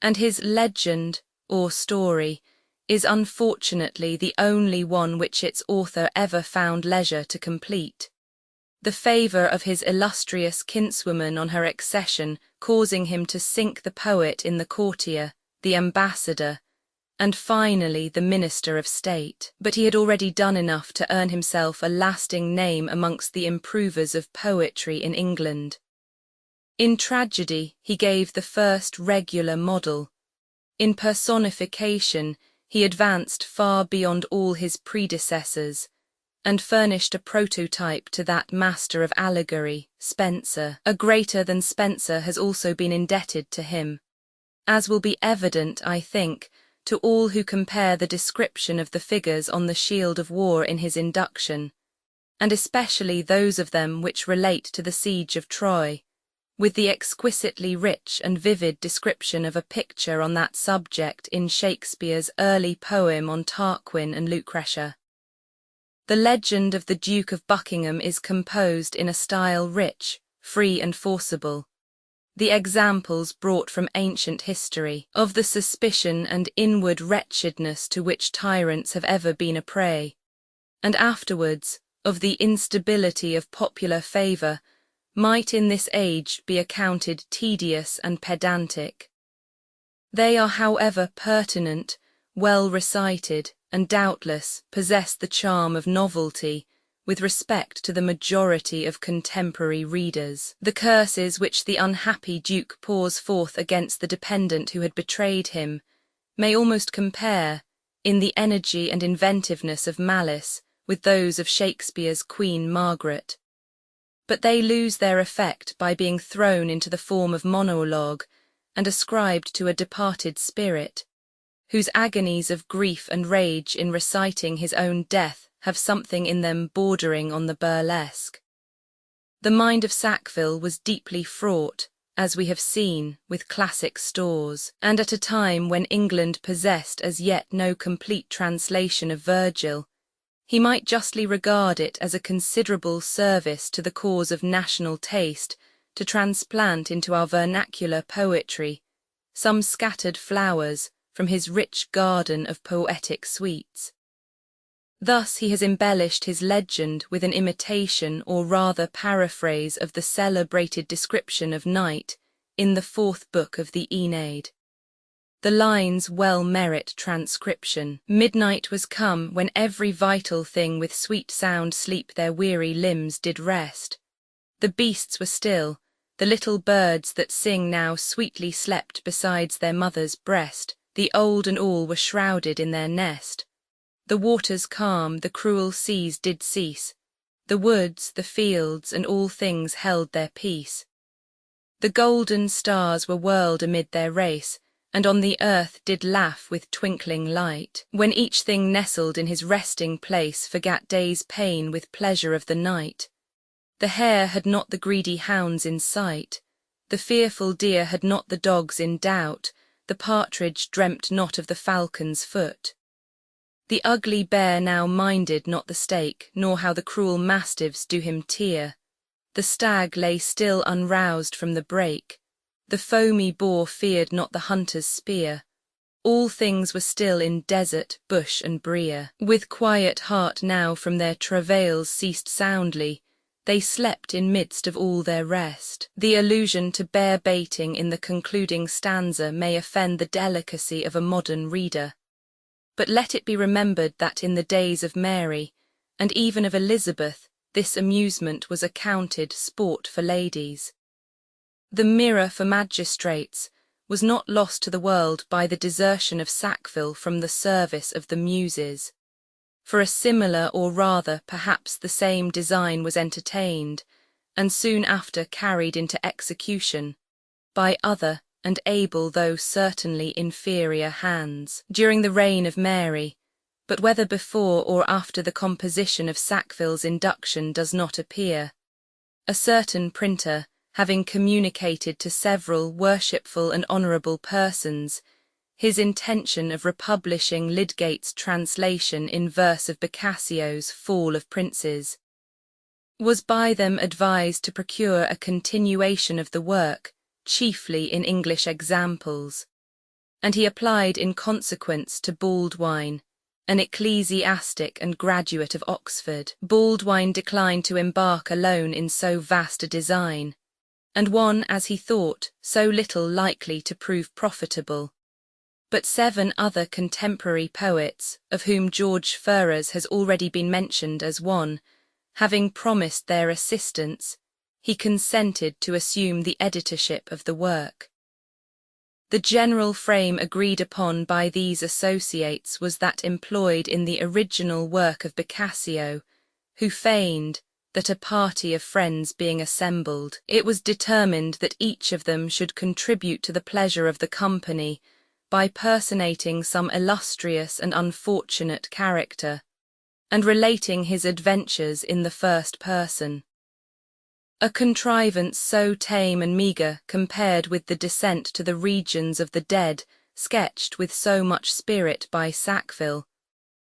And his legend, or story, is unfortunately the only one which its author ever found leisure to complete. The favour of his illustrious kinswoman on her accession causing him to sink the poet in the courtier, the ambassador, and finally the minister of state. But he had already done enough to earn himself a lasting name amongst the improvers of poetry in England. In tragedy he gave the first regular model. In personification he advanced far beyond all his predecessors, and furnished a prototype to that master of allegory, Spenser. A greater than Spenser has also been indebted to him, as will be evident, I think, to all who compare the description of the figures on the shield of war in his Induction, and especially those of them which relate to the siege of Troy, with the exquisitely rich and vivid description of a picture on that subject in Shakespeare's early poem on Tarquin and Lucretia. The legend of the Duke of Buckingham is composed in a style rich, free and forcible. The examples brought from ancient history, of the suspicion and inward wretchedness to which tyrants have ever been a prey, and afterwards, of the instability of popular favour, might in this age be accounted tedious and pedantic. They are, however, pertinent, well recited, and doubtless possess the charm of novelty with respect to the majority of contemporary readers. The curses which the unhappy Duke pours forth against the dependent who had betrayed him may almost compare, in the energy and inventiveness of malice, with those of Shakespeare's Queen Margaret. But they lose their effect by being thrown into the form of monologue and ascribed to a departed spirit, whose agonies of grief and rage in reciting his own death have something in them bordering on the burlesque. The mind of Sackville was deeply fraught, as we have seen, with classic stores, and at a time when England possessed as yet no complete translation of Virgil, he might justly regard it as a considerable service to the cause of national taste to transplant into our vernacular poetry some scattered flowers from his rich garden of poetic sweets. Thus he has embellished his legend with an imitation or rather paraphrase of the celebrated description of night in the 4th book of the Aeneid. The lines well merit transcription. Midnight was come, when every vital thing with sweet sound sleep their weary limbs did rest. The beasts were still, the little birds that sing now sweetly slept besides their mother's breast, the old and all were shrouded in their nest. The waters calm, the cruel seas did cease, the woods, the fields, and all things held their peace. The golden stars were whirled amid their race, and on the earth did laugh with twinkling light, when each thing nestled in his resting place forgat day's pain with pleasure of the night. The hare had not the greedy hounds in sight, the fearful deer had not the dogs in doubt, the partridge dreamt not of the falcon's foot. The ugly bear now minded not the stake, nor how the cruel mastiffs do him tear. The stag lay still unroused from the brake, the foamy boar feared not the hunter's spear. All things were still in desert, bush, and brier. With quiet heart now from their travails ceased soundly, they slept in midst of all their rest. The allusion to bear baiting in the concluding stanza may offend the delicacy of a modern reader. But let it be remembered that in the days of Mary, and even of Elizabeth, this amusement was accounted sport for ladies. The mirror for magistrates was not lost to the world by the desertion of Sackville from the service of the Muses. For a similar, or rather perhaps the same design was entertained, and soon after carried into execution, by other and able though certainly inferior hands, during the reign of Mary, but whether before or after the composition of Sackville's induction does not appear. A certain printer, having communicated to several worshipful and honourable persons his intention of republishing Lydgate's translation in verse of Boccaccio's Fall of Princes, was by them advised to procure a continuation of the work, chiefly in English examples, and he applied in consequence to Baldwin, an ecclesiastic and graduate of Oxford. Baldwin declined to embark alone in so vast a design, and one, as he thought, so little likely to prove profitable. But 7 other contemporary poets, of whom George Ferrers has already been mentioned as one, having promised their assistance, he consented to assume the editorship of the work. The general frame agreed upon by these associates was that employed in the original work of Boccaccio, who feigned that a party of friends being assembled, it was determined that each of them should contribute to the pleasure of the company by personating some illustrious and unfortunate character, and relating his adventures in the first person. A contrivance so tame and meagre compared with the descent to the regions of the dead sketched with so much spirit by Sackville,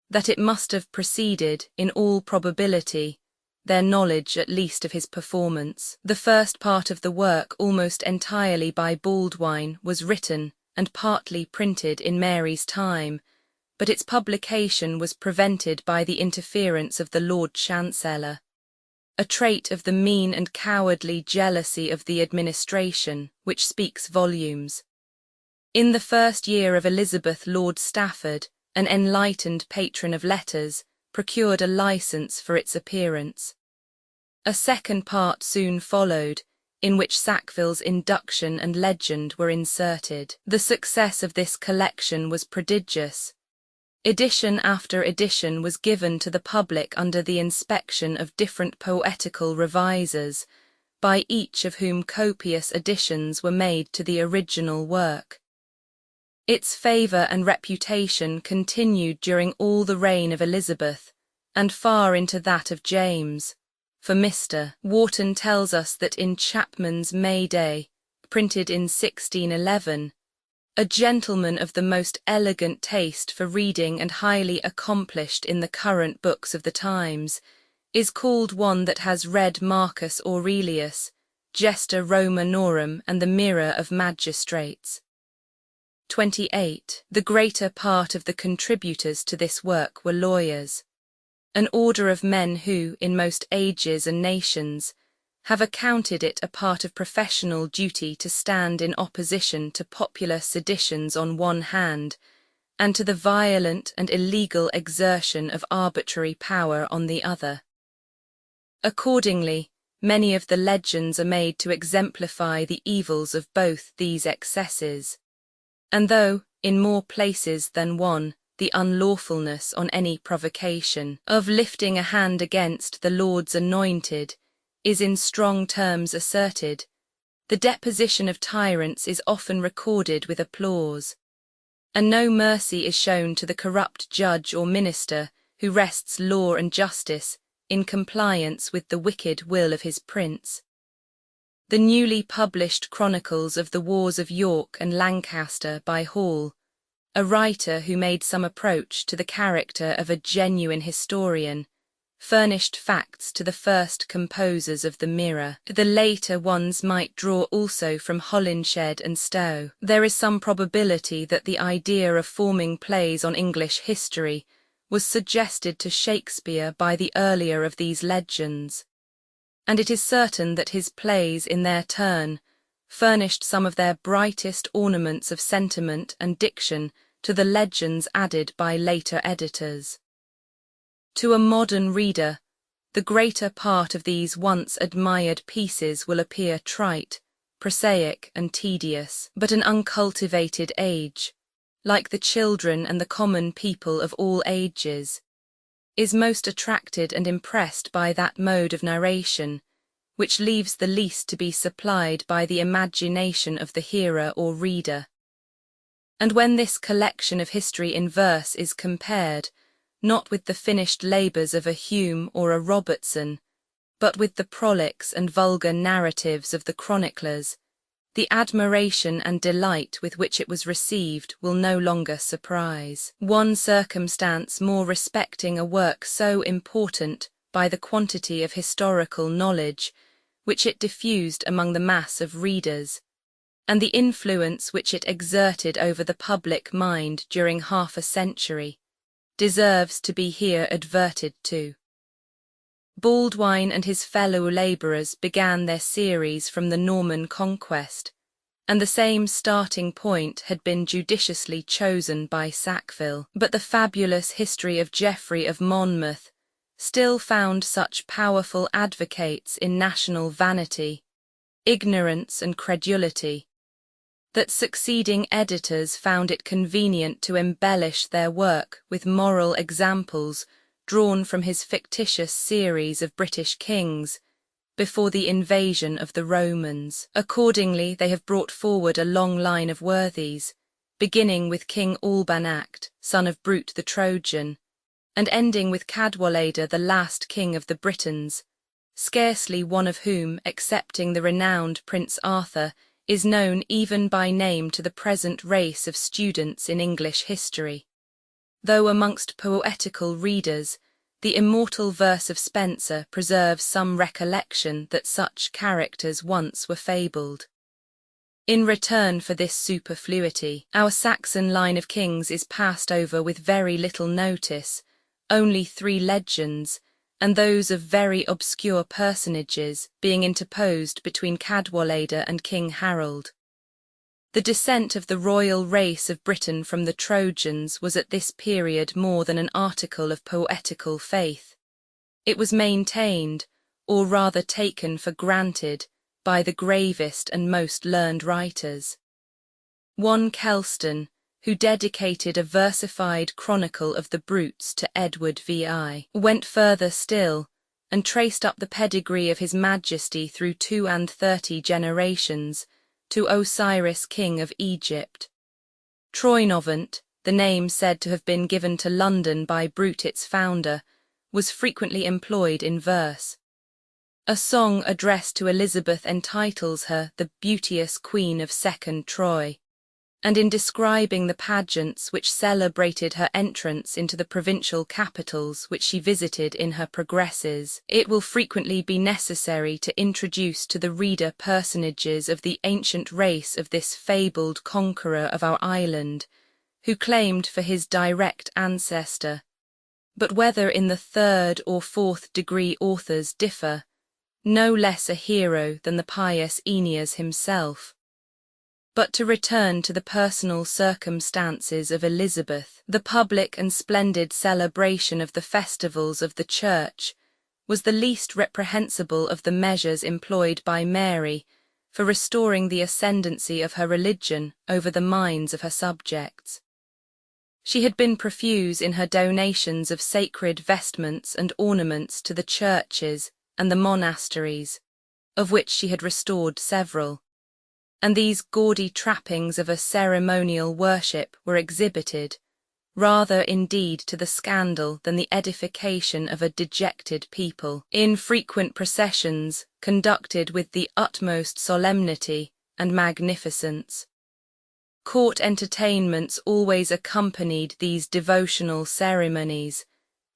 that it must have preceded, in all probability, their knowledge at least of his performance. The first part of the work, almost entirely by Baldwin, was written and partly printed in Mary's time, but its publication was prevented by the interference of the Lord Chancellor, a trait of the mean and cowardly jealousy of the administration, which speaks volumes. In the first year of Elizabeth, Lord Stafford, an enlightened patron of letters, procured a license for its appearance. A second part soon followed, in which Sackville's induction and legend were inserted. The success of this collection was prodigious. Edition after edition was given to the public under the inspection of different poetical revisers, by each of whom copious additions were made to the original work. Its favour and reputation continued during all the reign of Elizabeth, and far into that of James, for Mr. Wharton tells us that in Chapman's May Day, printed in 1611, a gentleman of the most elegant taste for reading and highly accomplished in the current books of the times, is called one that has read Marcus Aurelius, Gesta Romanorum, and the Mirror of Magistrates. 28. The greater part of the contributors to this work were lawyers, an order of men who, in most ages and nations, have accounted it a part of professional duty to stand in opposition to popular seditions on one hand, and to the violent and illegal exertion of arbitrary power on the other. Accordingly, many of the legends are made to exemplify the evils of both these excesses. And though, in more places than one, the unlawfulness on any provocation of lifting a hand against the Lord's anointed is in strong terms asserted, the deposition of tyrants is often recorded with applause, and no mercy is shown to the corrupt judge or minister who wrests law and justice in compliance with the wicked will of his prince. The newly published chronicles of the wars of York and Lancaster by Hall, a writer who made some approach to the character of a genuine historian, furnished facts to the first composers of the Mirror. The later ones might draw also from Holinshed and Stowe. There is some probability that the idea of forming plays on English history was suggested to Shakespeare by the earlier of these legends, and it is certain that his plays, in their turn, furnished some of their brightest ornaments of sentiment and diction to the legends added by later editors. To a modern reader, the greater part of these once admired pieces will appear trite, prosaic, and tedious, but an uncultivated age, like the children and the common people of all ages, is most attracted and impressed by that mode of narration which leaves the least to be supplied by the imagination of the hearer or reader. And when this collection of history in verse is compared, not with the finished labours of a Hume or a Robertson, but with the prolix and vulgar narratives of the chroniclers, the admiration and delight with which it was received will no longer surprise. One circumstance more respecting a work so important by the quantity of historical knowledge which it diffused among the mass of readers, and the influence which it exerted over the public mind during half a century, deserves to be here adverted to. Baldwin and his fellow labourers began their series from the Norman Conquest, and the same starting point had been judiciously chosen by Sackville. But the fabulous history of Geoffrey of Monmouth still found such powerful advocates in national vanity, ignorance, and credulity, that succeeding editors found it convenient to embellish their work with moral examples drawn from his fictitious series of British kings before the invasion of the Romans. Accordingly, they have brought forward a long line of worthies, beginning with King Albanact, son of Brute the Trojan, and ending with Cadwallader, the last king of the Britons, scarcely one of whom, excepting the renowned Prince Arthur, is known even by name to the present race of students in English history, though amongst poetical readers the immortal verse of Spenser preserves some recollection that such characters once were fabled. In return for this superfluity, our Saxon line of kings is passed over with very little notice, only 3 legends, and those of very obscure personages being interposed between Cadwallader and King Harold. The descent of the royal race of Britain from the Trojans was at this period more than an article of poetical faith. It was maintained, or rather taken for granted, by the gravest and most learned writers. One Kelston, who dedicated a versified chronicle of the brutes to Edward VI, went further still, and traced up the pedigree of his Majesty through 32 generations, to Osiris, King of Egypt. Troynovant, the name said to have been given to London by Brute its founder, was frequently employed in verse. A song addressed to Elizabeth entitles her the beauteous Queen of Second Troy, and in describing the pageants which celebrated her entrance into the provincial capitals which she visited in her progresses, it will frequently be necessary to introduce to the reader personages of the ancient race of this fabled conqueror of our island, who claimed for his direct ancestor. But whether in the 3rd or 4th degree authors differ, no less a hero than the pious Aeneas himself. But to return to the personal circumstances of Elizabeth, the public and splendid celebration of the festivals of the Church was the least reprehensible of the measures employed by Mary for restoring the ascendancy of her religion over the minds of her subjects. She had been profuse in her donations of sacred vestments and ornaments to the churches and the monasteries, of which she had restored several, and these gaudy trappings of a ceremonial worship were exhibited, rather indeed to the scandal than the edification of a dejected people, in frequent processions conducted with the utmost solemnity and magnificence. Court entertainments always accompanied these devotional ceremonies,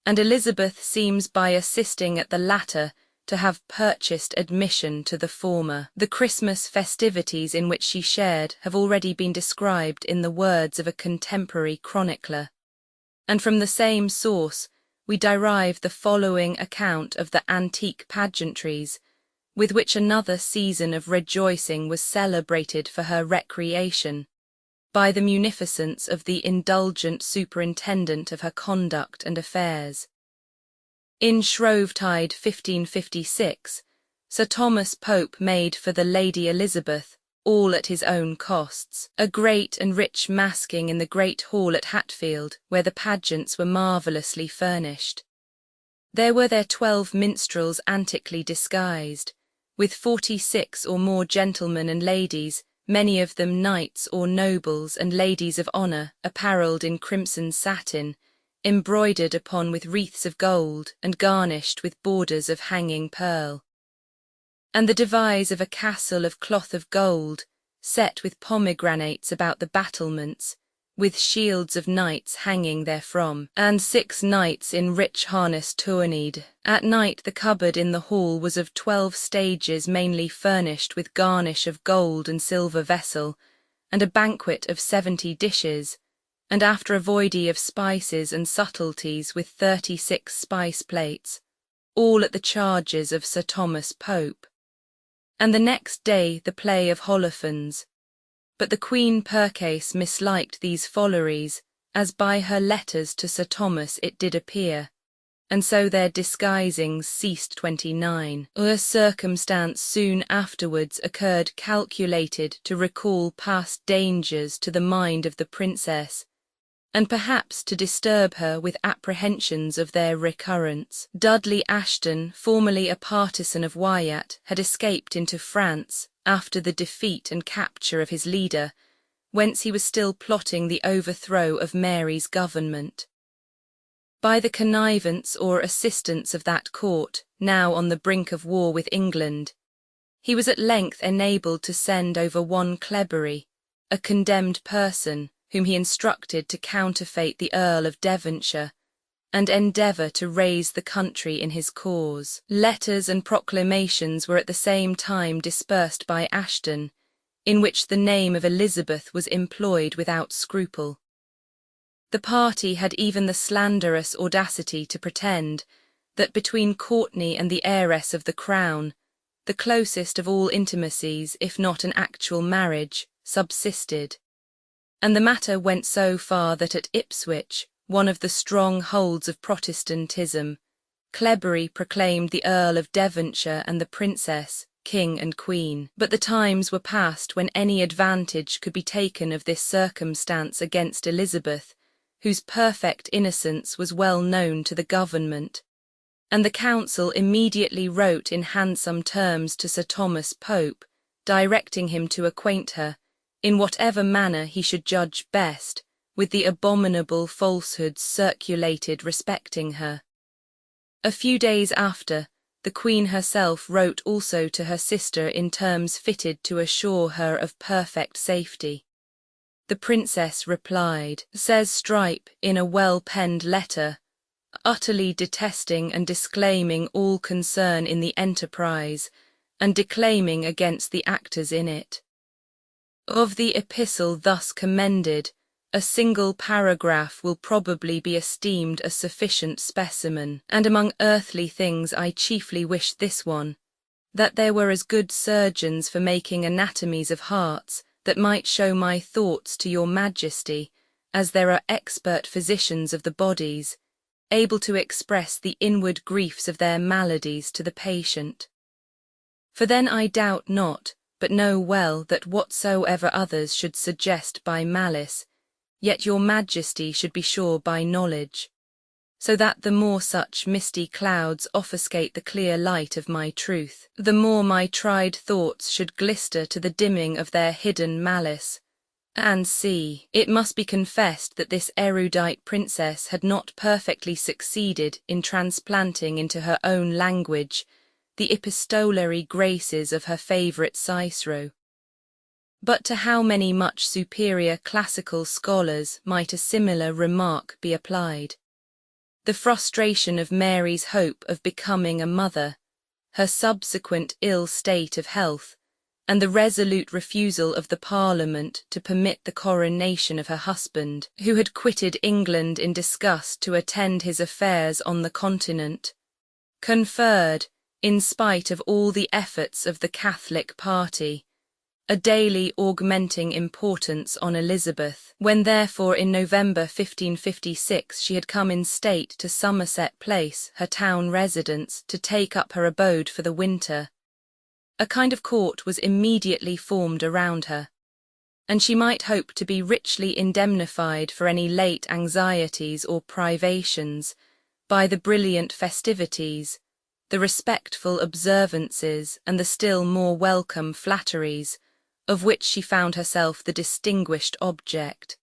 and Elizabeth seems by assisting at the latter to have purchased admission to the former. The Christmas festivities in which she shared have already been described in the words of a contemporary chronicler, and from the same source we derive the following account of the antique pageantries with which another season of rejoicing was celebrated for her recreation, by the munificence of the indulgent superintendent of her conduct and affairs. In Shrovetide 1556, Sir Thomas Pope made for the Lady Elizabeth, all at his own costs, a great and rich masking in the great hall at Hatfield, where the pageants were marvellously furnished. There were 12 minstrels antically disguised, with 46 or more gentlemen and ladies, many of them knights or nobles and ladies of honour, apparelled in crimson satin, embroidered upon with wreaths of gold and garnished with borders of hanging pearl. And the devise of a castle of cloth of gold, set with pomegranates about the battlements, with shields of knights hanging therefrom, and 6 knights in rich harness tourneyed. At night the cupboard in the hall was of 12 stages mainly furnished with garnish of gold and silver vessel, and a banquet of 70 dishes, and after a voidy of spices and subtleties with 36 spice plates, all at the charges of Sir Thomas Pope. And the next day the play of Holofernes. But the Queen Percase misliked these folleries, as by her letters to Sir Thomas it did appear, and so their disguisings ceased. 29. A circumstance soon afterwards occurred calculated to recall past dangers to the mind of the princess, and perhaps to disturb her with apprehensions of their recurrence. Dudley Ashton, formerly a partisan of Wyatt, had escaped into France after the defeat and capture of his leader, whence he was still plotting the overthrow of Mary's government. By the connivance or assistance of that court, now on the brink of war with England, he was at length enabled to send over one Clebery, a condemned person, whom he instructed to counterfeit the Earl of Devonshire, and endeavour to raise the country in his cause. Letters and proclamations were at the same time dispersed by Ashton, in which the name of Elizabeth was employed without scruple. The party had even the slanderous audacity to pretend that between Courtenay and the heiress of the crown, the closest of all intimacies, if not an actual marriage, subsisted. And the matter went so far that at Ipswich, one of the strongholds of Protestantism, Clebury proclaimed the Earl of Devonshire and the Princess king and queen. But the times were past when any advantage could be taken of this circumstance against Elizabeth, whose perfect innocence was well known to the government, and the council immediately wrote in handsome terms to Sir Thomas Pope, directing him to acquaint her, in whatever manner he should judge best, with the abominable falsehoods circulated respecting her. A few days after, the Queen herself wrote also to her sister in terms fitted to assure her of perfect safety. The Princess replied, says Strype in a well-penned letter, utterly detesting and disclaiming all concern in the enterprise, and declaiming against the actors in it. Of the epistle thus commended, a single paragraph will probably be esteemed a sufficient specimen, and among earthly things I chiefly wish this one, that there were as good surgeons for making anatomies of hearts, that might show my thoughts to your Majesty, as there are expert physicians of the bodies, able to express the inward griefs of their maladies to the patient. For then I doubt not, but know well that whatsoever others should suggest by malice, yet your Majesty should be sure by knowledge, so that the more such misty clouds offuscate the clear light of my truth, the more my tried thoughts should glister to the dimming of their hidden malice. And see, it must be confessed that this erudite princess had not perfectly succeeded in transplanting into her own language the epistolary graces of her favourite Cicero. But to how many much superior classical scholars might a similar remark be applied? The frustration of Mary's hope of becoming a mother, her subsequent ill state of health, and the resolute refusal of the Parliament to permit the coronation of her husband, who had quitted England in disgust to attend his affairs on the Continent, conferred, in spite of all the efforts of the Catholic party, a daily augmenting importance on Elizabeth. When therefore in November 1556 she had come in state to Somerset Place, her town residence, to take up her abode for the winter, a kind of court was immediately formed around her, and she might hope to be richly indemnified for any late anxieties or privations by the brilliant festivities, the respectful observances, and the still more welcome flatteries, of which she found herself the distinguished object.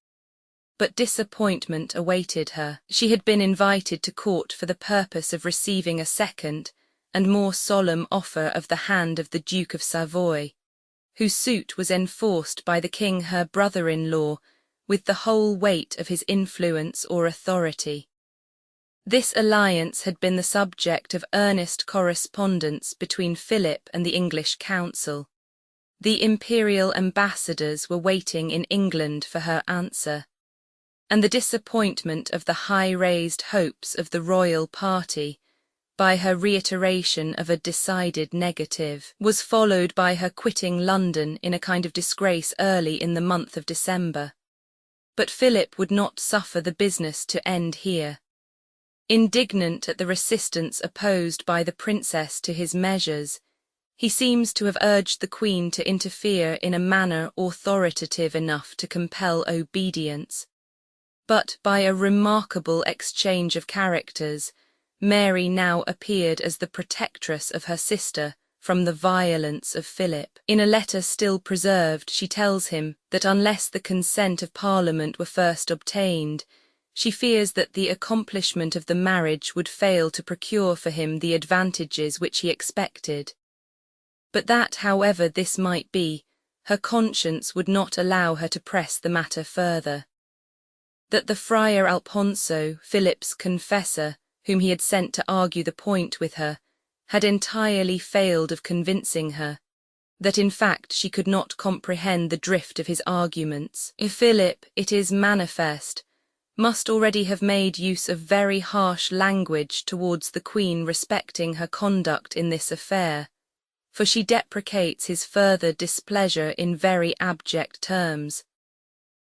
But disappointment awaited her. She had been invited to court for the purpose of receiving a second and more solemn offer of the hand of the Duke of Savoy, whose suit was enforced by the king her brother-in-law with the whole weight of his influence or authority. This alliance had been the subject of earnest correspondence between Philip and the English council. The imperial ambassadors were waiting in England for her answer, and the disappointment of the high-raised hopes of the royal party, by her reiteration of a decided negative, was followed by her quitting London in a kind of disgrace early in the month of December. But Philip would not suffer the business to end here. Indignant at the resistance opposed by the princess to his measures, he seems to have urged the Queen to interfere in a manner authoritative enough to compel obedience. But by a remarkable exchange of characters, Mary now appeared as the protectress of her sister from the violence of Philip. In a letter still preserved, she tells him that unless the consent of Parliament were first obtained, she fears that the accomplishment of the marriage would fail to procure for him the advantages which he expected. But that, however this might be, her conscience would not allow her to press the matter further. That the Friar Alfonso, Philip's confessor, whom he had sent to argue the point with her, had entirely failed of convincing her, that in fact she could not comprehend the drift of his arguments. Philip, it is manifest, must already have made use of very harsh language towards the Queen respecting her conduct in this affair, for she deprecates his further displeasure in very abject terms,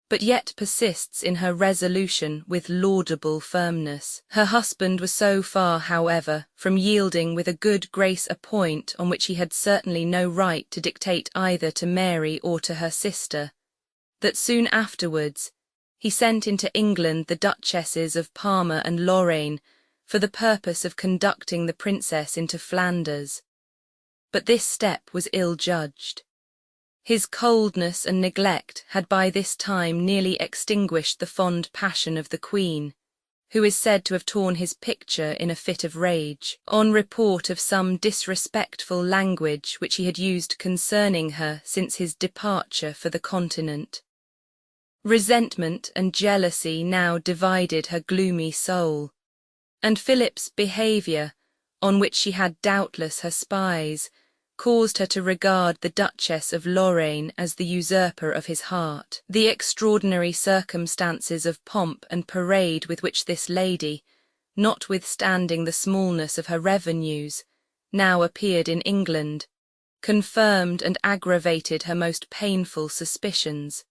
but yet persists in her resolution with laudable firmness. Her husband was so far, however, from yielding with a good grace a point on which he had certainly no right to dictate either to Mary or to her sister, that soon afterwards he sent into England the Duchesses of Parma and Lorraine for the purpose of conducting the princess into Flanders. But this step was ill-judged. His coldness and neglect had by this time nearly extinguished the fond passion of the Queen, who is said to have torn his picture in a fit of rage, on report of some disrespectful language which he had used concerning her since his departure for the Continent. Resentment and jealousy now divided her gloomy soul, and Philip's behaviour, on which she had doubtless her spies, caused her to regard the Duchess of Lorraine as the usurper of his heart. The extraordinary circumstances of pomp and parade with which this lady, notwithstanding the smallness of her revenues, now appeared in England, confirmed and aggravated her most painful suspicions,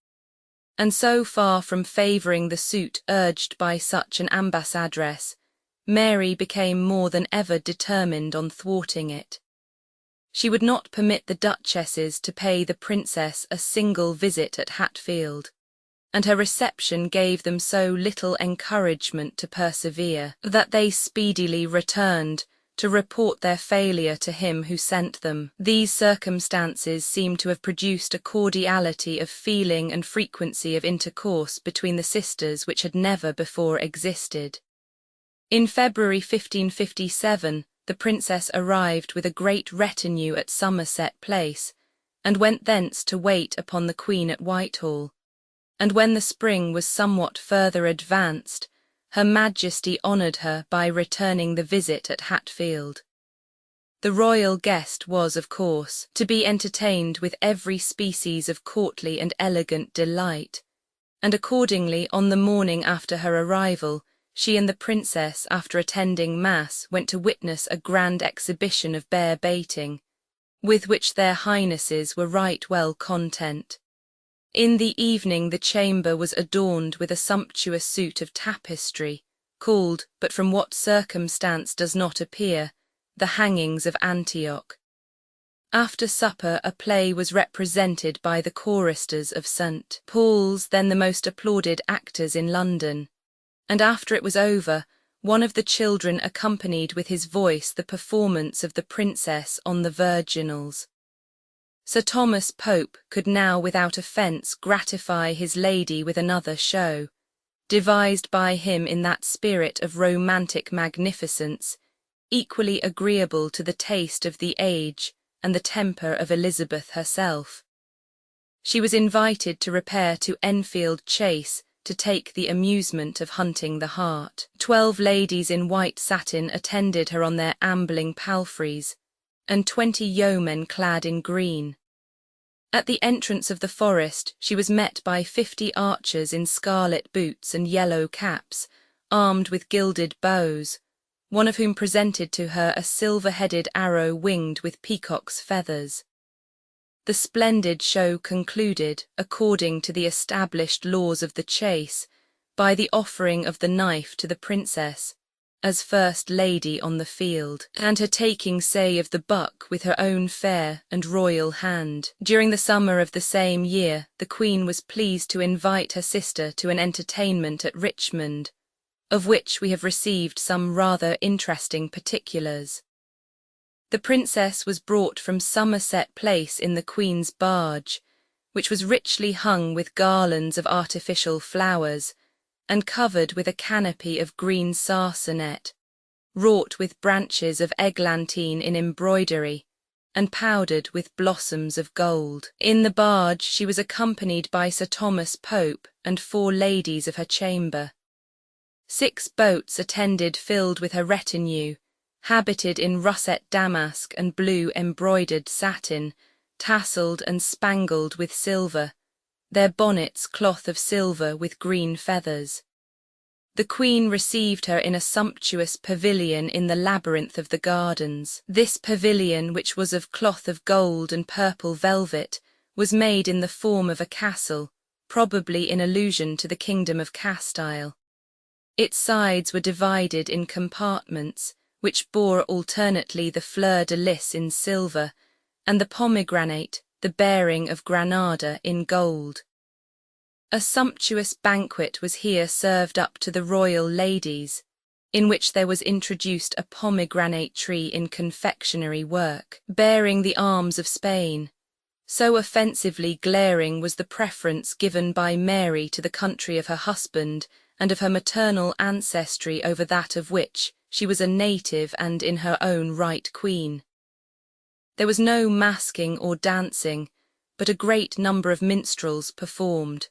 and so far from favouring the suit urged by such an ambassadress, Mary became more than ever determined on thwarting it. She would not permit the duchesses to pay the princess a single visit at Hatfield, and her reception gave them so little encouragement to persevere that they speedily returned to report their failure to him who sent them. These circumstances seem to have produced a cordiality of feeling and frequency of intercourse between the sisters which had never before existed. In February 1557, the princess arrived with a great retinue at Somerset Place, and went thence to wait upon the Queen at Whitehall, and when the spring was somewhat further advanced, Her Majesty honoured her by returning the visit at Hatfield. The royal guest was, of course, to be entertained with every species of courtly and elegant delight, and accordingly on the morning after her arrival, she and the princess, after attending mass, went to witness a grand exhibition of bear baiting, with which their highnesses were right well content. In the evening the chamber was adorned with a sumptuous suit of tapestry, called, but from what circumstance does not appear, the Hangings of Antioch. After supper a play was represented by the choristers of St. Paul's, then the most applauded actors in London, and after it was over, one of the children accompanied with his voice the performance of the princess on the virginals. Sir Thomas Pope could now without offence gratify his lady with another show, devised by him in that spirit of romantic magnificence, equally agreeable to the taste of the age and the temper of Elizabeth herself. She was invited to repair to Enfield Chase to take the amusement of hunting the hart. 12 ladies in white satin attended her on their ambling palfreys, and 20 yeomen clad in green. At the entrance of the forest she was met by 50 archers in scarlet boots and yellow caps, armed with gilded bows, one of whom presented to her a silver-headed arrow winged with peacock's feathers. The splendid show concluded, according to the established laws of the chase, by the offering of the knife to the princess, as first lady on the field, and her taking say of the buck with her own fair and royal hand. During the summer of the same year, the Queen was pleased to invite her sister to an entertainment at Richmond, of which we have received some rather interesting particulars. The princess was brought from Somerset Place in the Queen's barge, which was richly hung with garlands of artificial flowers, and covered with a canopy of green sarcenet, wrought with branches of eglantine in embroidery, and powdered with blossoms of gold. In the barge she was accompanied by Sir Thomas Pope and 4 ladies of her chamber. 6 boats attended filled with her retinue, habited in russet damask and blue embroidered satin, tasselled and spangled with silver, their bonnets cloth of silver with green feathers. The queen received her in a sumptuous pavilion in the labyrinth of the gardens. This pavilion, which was of cloth of gold and purple velvet, was made in the form of a castle, probably in allusion to the kingdom of Castile. Its sides were divided in compartments, which bore alternately the fleur-de-lis in silver, and the pomegranate, the bearing of Granada, in gold. A sumptuous banquet was here served up to the royal ladies, in which there was introduced a pomegranate tree in confectionery work, bearing the arms of Spain. So offensively glaring was the preference given by Mary to the country of her husband and of her maternal ancestry over that of which she was a native and in her own right queen. There was no masking or dancing, but a great number of minstrels performed.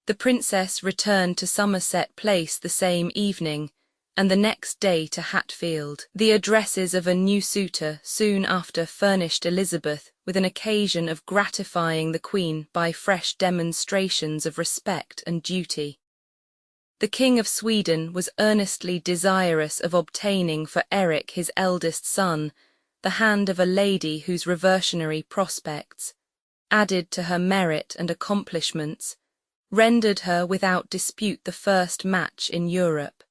The princess returned to Somerset Place the same evening, and the next day to Hatfield. The addresses of a new suitor soon after furnished Elizabeth with an occasion of gratifying the Queen by fresh demonstrations of respect and duty. The King of Sweden was earnestly desirous of obtaining for Eric, his eldest son, the hand of a lady whose reversionary prospects, added to her merit and accomplishments, rendered her without dispute the first match in Europe.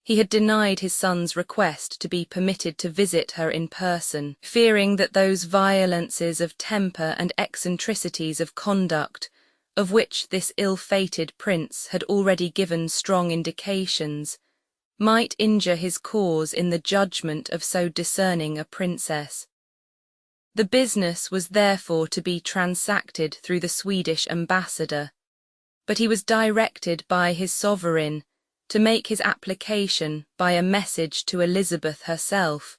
He had denied his son's request to be permitted to visit her in person, fearing that those violences of temper and eccentricities of conduct, of which this ill-fated prince had already given strong indications, might injure his cause in the judgment of so discerning a princess. The business was therefore to be transacted through the Swedish ambassador, but he was directed by his sovereign to make his application by a message to Elizabeth herself,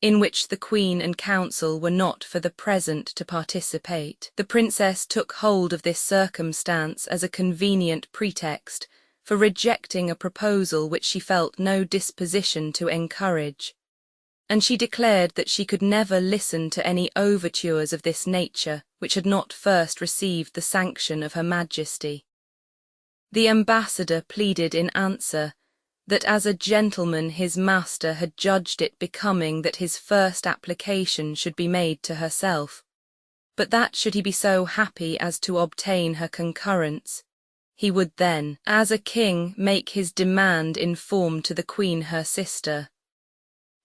in which the Queen and Council were not for the present to participate. The princess took hold of this circumstance as a convenient pretext for rejecting a proposal which she felt no disposition to encourage, and she declared that she could never listen to any overtures of this nature which had not first received the sanction of Her Majesty. The ambassador pleaded in answer that as a gentleman his master had judged it becoming that his first application should be made to herself, but that should he be so happy as to obtain her concurrence, he would then, as a king, make his demand in form to the Queen her sister.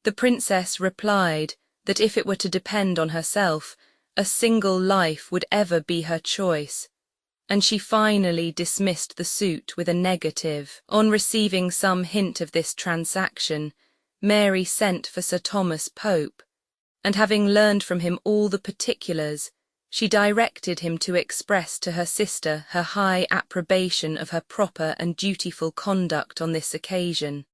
The princess replied that if it were to depend on herself, a single life would ever be her choice, and she finally dismissed the suit with a negative. On receiving some hint of this transaction, Mary sent for Sir Thomas Pope, and having learned from him all the particulars, she directed him to express to her sister her high approbation of her proper and dutiful conduct on this occasion,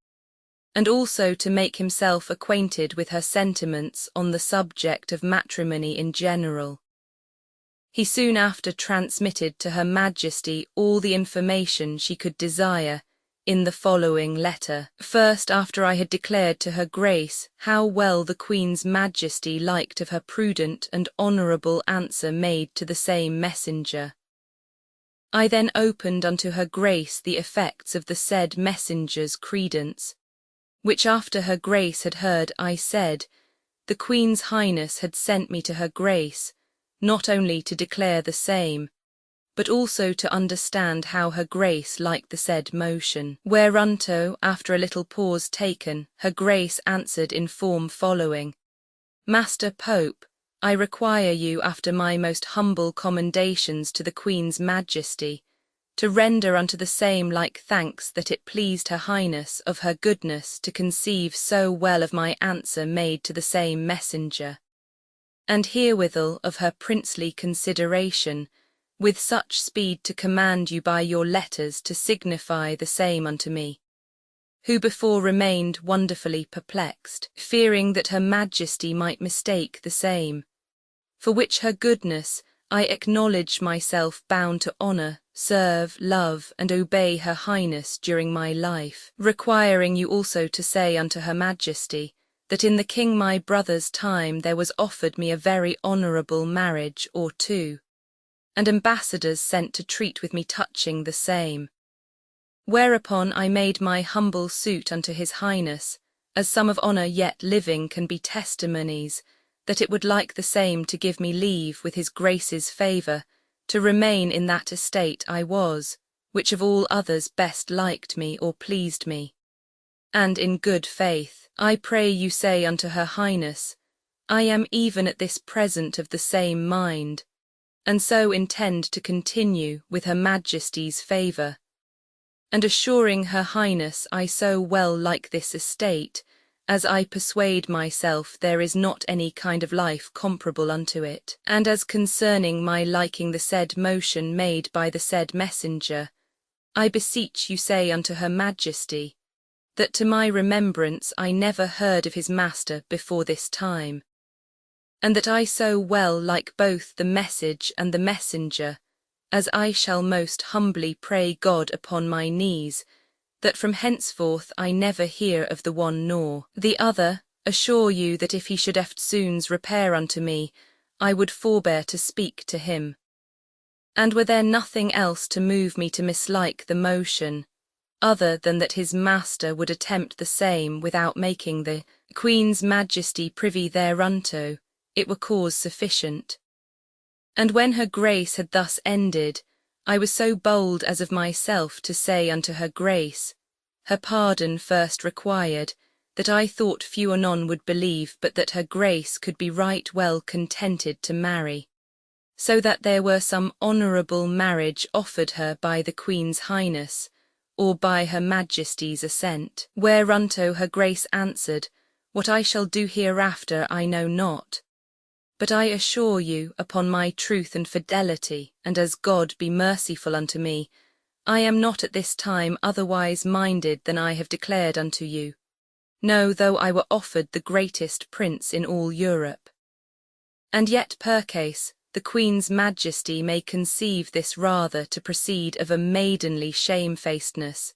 and also to make himself acquainted with her sentiments on the subject of matrimony in general. He soon after transmitted to Her Majesty all the information she could desire in the following letter. First, after I had declared to her Grace how well the Queen's Majesty liked of her prudent and honourable answer made to the same messenger, I then opened unto her Grace the effects of the said messenger's credence, which after her Grace had heard I said, the Queen's Highness had sent me to her Grace, not only to declare the same, but also to understand how her Grace liked the said motion. Whereunto, after a little pause taken, her Grace answered in form following: Master Pope, I require you, after my most humble commendations to the Queen's Majesty, to render unto the same like thanks that it pleased her Highness of her goodness to conceive so well of my answer made to the same messenger, and herewithal of her princely consideration, with such speed to command you by your letters to signify the same unto me, who before remained wonderfully perplexed, fearing that Her Majesty might mistake the same, for which her goodness I acknowledge myself bound to honour, serve, love, and obey Her Highness during my life, requiring you also to say unto Her Majesty, that in the king my brother's time there was offered me a very honourable marriage or two, and ambassadors sent to treat with me touching the same. Whereupon I made my humble suit unto his highness, as some of honour yet living can be testimonies, that it would like the same to give me leave with his grace's favour, to remain in that estate I was, which of all others best liked me or pleased me. And in good faith, I pray you say unto her highness, I am even at this present of the same mind, and so intend to continue with her majesty's favour. And assuring her highness I so well like this estate, as I persuade myself there is not any kind of life comparable unto it, and as concerning my liking the said motion made by the said messenger, I beseech you say unto her majesty, that to my remembrance I never heard of his master before this time, and that I so well like both the message and the messenger, as I shall most humbly pray God upon my knees, that from henceforth I never hear of the one nor the other, assure you that if he should eftsoons repair unto me, I would forbear to speak to him. And were there nothing else to move me to mislike the motion, other than that his master would attempt the same without making the Queen's Majesty privy thereunto, it were cause sufficient. And when her grace had thus ended, I was so bold as of myself to say unto her grace, her pardon first required, that I thought few or none would believe but that her grace could be right well contented to marry, so that there were some honourable marriage offered her by the Queen's highness, or by her majesty's assent. Whereunto her grace answered, what I shall do hereafter I know not. But I assure you, upon my truth and fidelity, and as God be merciful unto me, I am not at this time otherwise minded than I have declared unto you, no, though I were offered the greatest prince in all Europe. And yet percase, the Queen's Majesty may conceive this rather to proceed of a maidenly shamefacedness,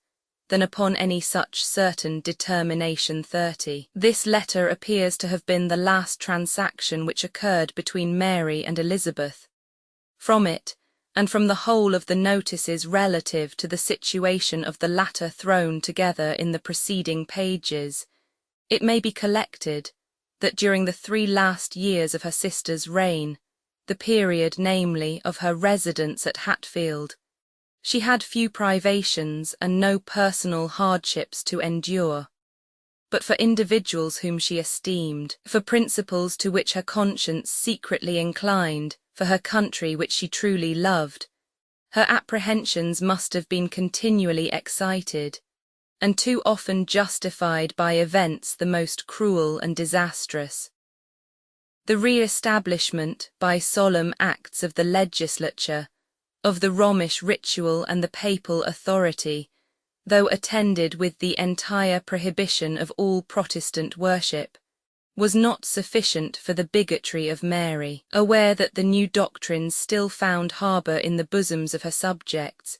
than upon any such certain determination 30. This letter appears to have been the last transaction which occurred between Mary and Elizabeth. From it, and from the whole of the notices relative to the situation of the latter thrown together in the preceding pages, it may be collected that during the 3 last years of her sister's reign, the period, namely, of her residence at Hatfield, she had few privations and no personal hardships to endure. But for individuals whom she esteemed, for principles to which her conscience secretly inclined, for her country which she truly loved, her apprehensions must have been continually excited, and too often justified by events the most cruel and disastrous. The re-establishment, by solemn acts of the legislature, of the Romish ritual and the papal authority, though attended with the entire prohibition of all Protestant worship, was not sufficient for the bigotry of Mary. Aware that the new doctrines still found harbour in the bosoms of her subjects,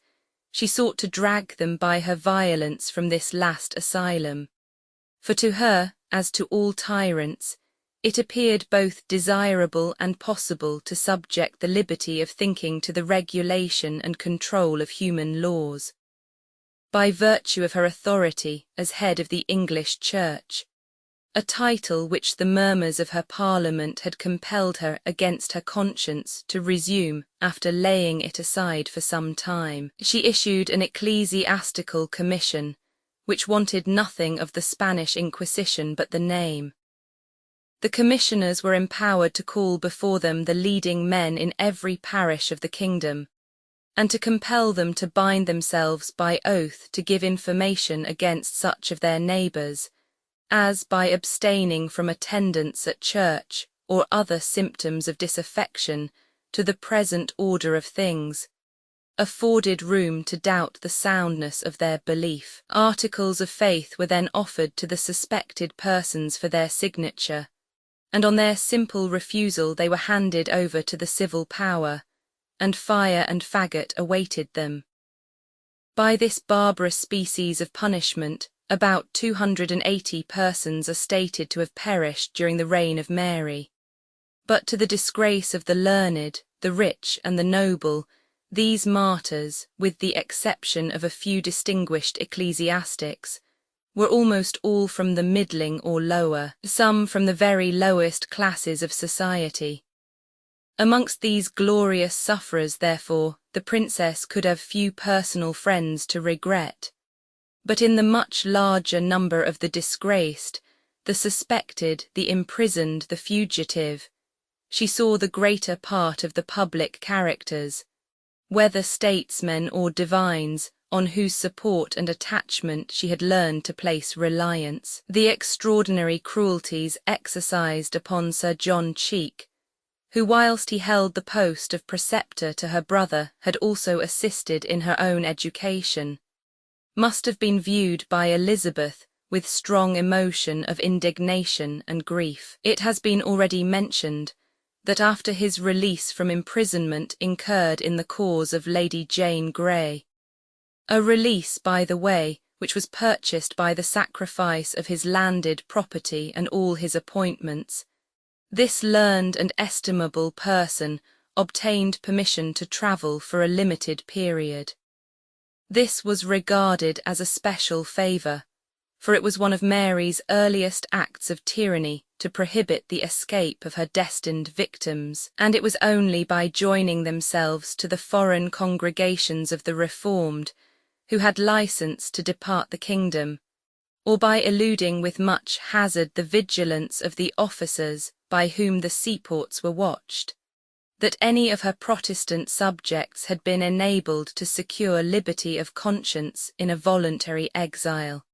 she sought to drag them by her violence from this last asylum. For to her, as to all tyrants, it appeared both desirable and possible to subject the liberty of thinking to the regulation and control of human laws. By virtue of her authority as head of the English Church, a title which the murmurs of her Parliament had compelled her against her conscience to resume after laying it aside for some time, she issued an ecclesiastical commission, which wanted nothing of the Spanish Inquisition but the name. The commissioners were empowered to call before them the leading men in every parish of the kingdom, and to compel them to bind themselves by oath to give information against such of their neighbours, as by abstaining from attendance at church or other symptoms of disaffection to the present order of things, afforded room to doubt the soundness of their belief. Articles of faith were then offered to the suspected persons for their signature, and on their simple refusal they were handed over to the civil power, and fire and faggot awaited them. By this barbarous species of punishment, about 280 persons are stated to have perished during the reign of Mary. But to the disgrace of the learned, the rich, and the noble, These martyrs, with the exception of a few distinguished ecclesiastics, were almost all from the middling or lower, some from the very lowest classes of society. Amongst these glorious sufferers, therefore, the princess could have few personal friends to regret. But in the much larger number of the disgraced, the suspected, the imprisoned, the fugitive, she saw the greater part of the public characters, whether statesmen or divines, on whose support and attachment she had learned to place reliance. The extraordinary cruelties exercised upon Sir John Cheek, who whilst he held the post of preceptor to her brother had also assisted in her own education, must have been viewed by Elizabeth with strong emotion of indignation and grief. It has been already mentioned that after his release from imprisonment incurred in the cause of Lady Jane Grey, a release, by the way, which was purchased by the sacrifice of his landed property and all his appointments, this learned and estimable person obtained permission to travel for a limited period. This was regarded as a special favour, for it was one of Mary's earliest acts of tyranny to prohibit the escape of her destined victims, and it was only by joining themselves to the foreign congregations of the Reformed, who had licence to depart the kingdom, or by eluding with much hazard the vigilance of the officers by whom the seaports were watched, that any of her Protestant subjects had been enabled to secure liberty of conscience in a voluntary exile.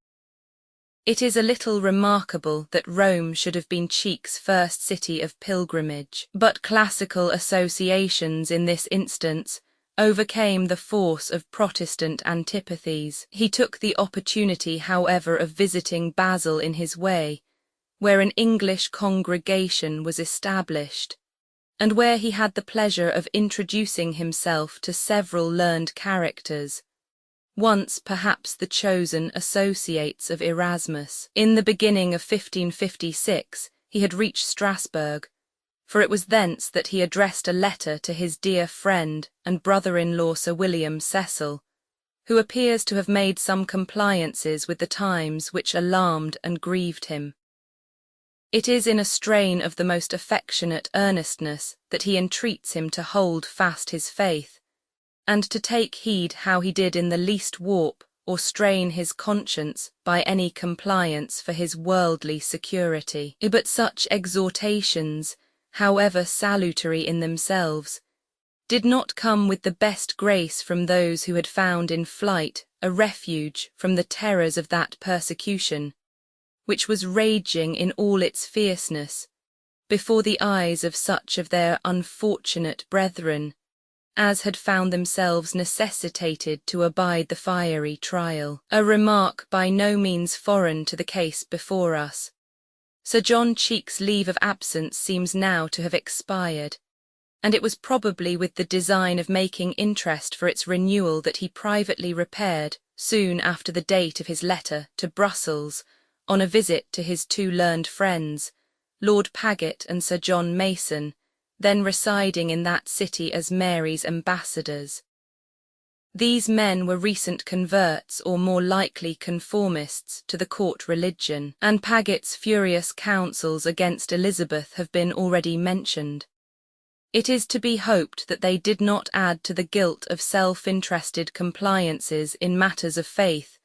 It is a little remarkable that Rome should have been Cheek's first city of pilgrimage, but classical associations in this instance overcame the force of Protestant antipathies. He took the opportunity, however, of visiting Basel in his way, where an English congregation was established, and where he had the pleasure of introducing himself to several learned characters, once perhaps the chosen associates of Erasmus. In the beginning of 1556 he had reached Strasbourg, for it was thence that he addressed a letter to his dear friend and brother-in-law Sir William Cecil, who appears to have made some compliances with the times which alarmed and grieved him. It is in a strain of the most affectionate earnestness that he entreats him to hold fast his faith, and to take heed how he did in the least warp or strain his conscience by any compliance for his worldly security. But such exhortations, however salutary in themselves, did not come with the best grace from those who had found in flight a refuge from the terrors of that persecution, which was raging in all its fierceness, before the eyes of such of their unfortunate brethren as had found themselves necessitated to abide the fiery trial. A remark by no means foreign to the case before us. Sir John Cheek's leave of absence seems now to have expired, and it was probably with the design of making interest for its renewal that he privately repaired, soon after the date of his letter, to Brussels, on a visit to his two learned friends, Lord Paget and Sir John Mason, then residing in that city as Mary's ambassadors. These men were recent converts, or more likely conformists, to the court religion, and Paget's furious counsels against Elizabeth have been already mentioned. It is to be hoped that they did not add to the guilt of self-interested compliances in matters of faith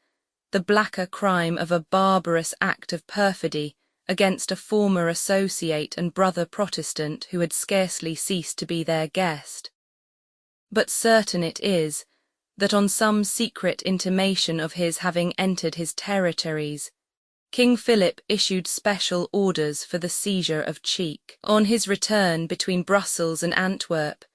the blacker crime of a barbarous act of perfidy against a former associate and brother Protestant who had scarcely ceased to be their guest. But certain it is that on some secret intimation of his having entered his territories, King Philip issued special orders for the seizure of Cheek. On his return between Brussels and Antwerp,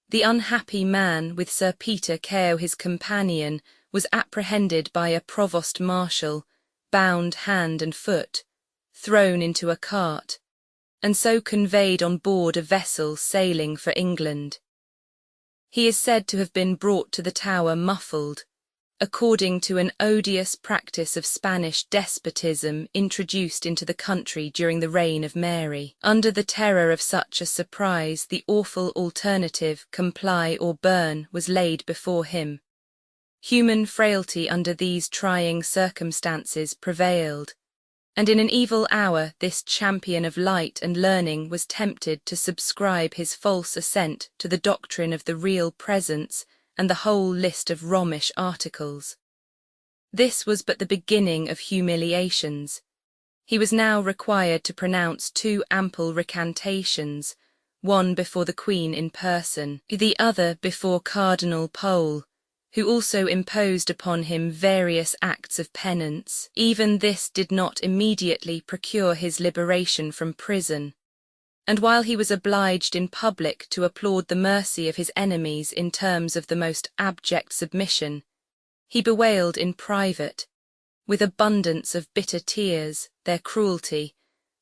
the unhappy man, with Sir Peter Cao his companion, was apprehended by a provost-marshal, bound hand and foot, thrown into a cart, and so conveyed on board a vessel sailing for England. He is said to have been brought to the Tower muffled, according to an odious practice of Spanish despotism introduced into the country during the reign of Mary. Under the terror of such a surprise, the awful alternative, comply or burn, was laid before him. Human frailty under these trying circumstances prevailed, and in an evil hour this champion of light and learning was tempted to subscribe his false assent to the doctrine of the real presence and the whole list of Romish articles. This was but the beginning of humiliations. He was now required to pronounce 2 ample recantations, one before the Queen in person, the other before Cardinal Pole, who also imposed upon him various acts of penance. Even this did not immediately procure his liberation from prison, and while he was obliged in public to applaud the mercy of his enemies in terms of the most abject submission, he bewailed in private, with abundance of bitter tears, their cruelty,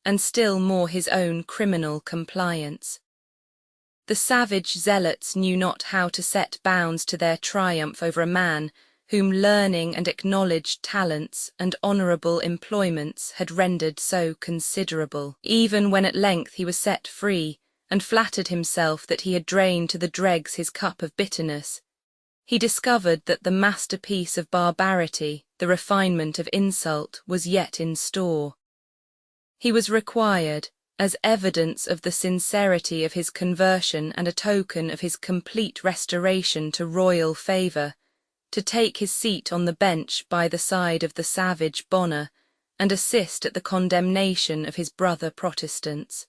and still more his own criminal compliance. The savage zealots knew not how to set bounds to their triumph over a man whom learning and acknowledged talents and honourable employments had rendered so considerable. Even when at length he was set free, and flattered himself that he had drained to the dregs his cup of bitterness, he discovered that the masterpiece of barbarity, the refinement of insult, was yet in store. He was required, as evidence of the sincerity of his conversion and a token of his complete restoration to royal favour, to take his seat on the bench by the side of the savage Bonner, and assist at the condemnation of his brother Protestants.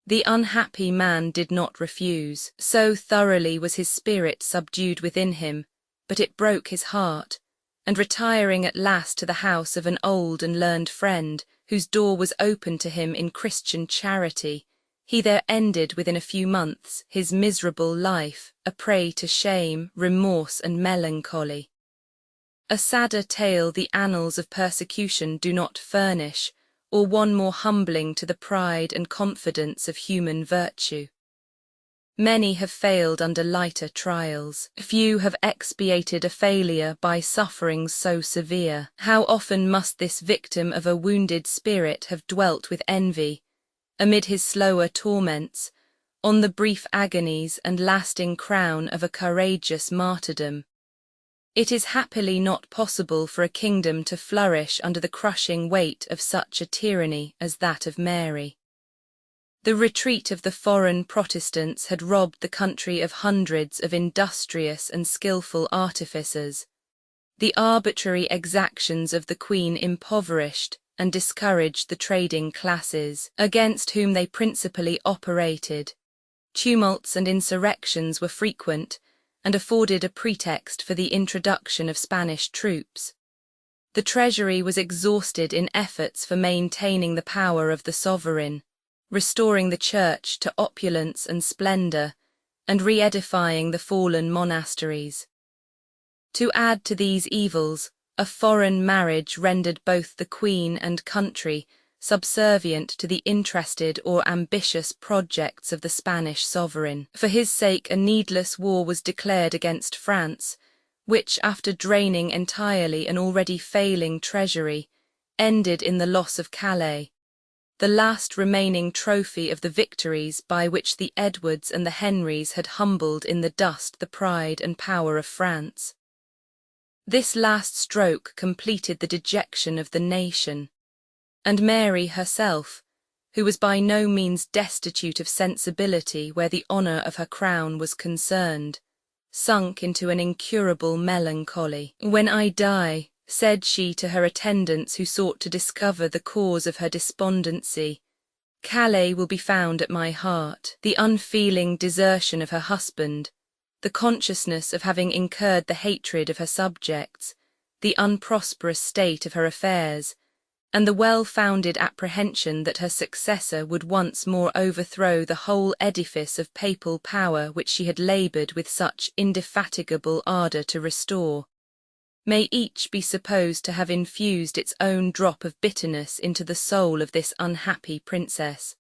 The unhappy man did not refuse, so thoroughly was his spirit subdued within him, but it broke his heart, and retiring at last to the house of an old and learned friend, whose door was open to him in Christian charity, he there ended within a few months his miserable life, a prey to shame, remorse, and melancholy. A sadder tale the annals of persecution do not furnish, or one more humbling to the pride and confidence of human virtue. Many have failed under lighter trials. Few have expiated a failure by sufferings so severe. How often must this victim of a wounded spirit have dwelt with envy, amid his slower torments, on the brief agonies and lasting crown of a courageous martyrdom. It is happily not possible for a kingdom to flourish under the crushing weight of such a tyranny as that of Mary. The retreat of the foreign Protestants had robbed the country of hundreds of industrious and skilful artificers. The arbitrary exactions of the Queen impoverished and discouraged the trading classes, against whom they principally operated. Tumults and insurrections were frequent, and afforded a pretext for the introduction of Spanish troops. The treasury was exhausted in efforts for maintaining the power of the sovereign, restoring the church to opulence and splendour, and re-edifying the fallen monasteries. To add to these evils, a foreign marriage rendered both the Queen and country subservient to the interested or ambitious projects of the Spanish sovereign. For his sake a needless war was declared against France, which, after draining entirely an already failing treasury, ended in the loss of Calais, the last remaining trophy of the victories by which the Edwards and the Henrys had humbled in the dust the pride and power of France. This last stroke completed the dejection of the nation, and Mary herself, who was by no means destitute of sensibility where the honour of her crown was concerned, sunk into an incurable melancholy. "When I die," said she to her attendants who sought to discover the cause of her despondency, "Calais will be found at my heart." The unfeeling desertion of her husband, the consciousness of having incurred the hatred of her subjects, the unprosperous state of her affairs, and the well-founded apprehension that her successor would once more overthrow the whole edifice of papal power which she had laboured with such indefatigable ardour to restore, may each be supposed to have infused its own drop of bitterness into the soul of this unhappy princess.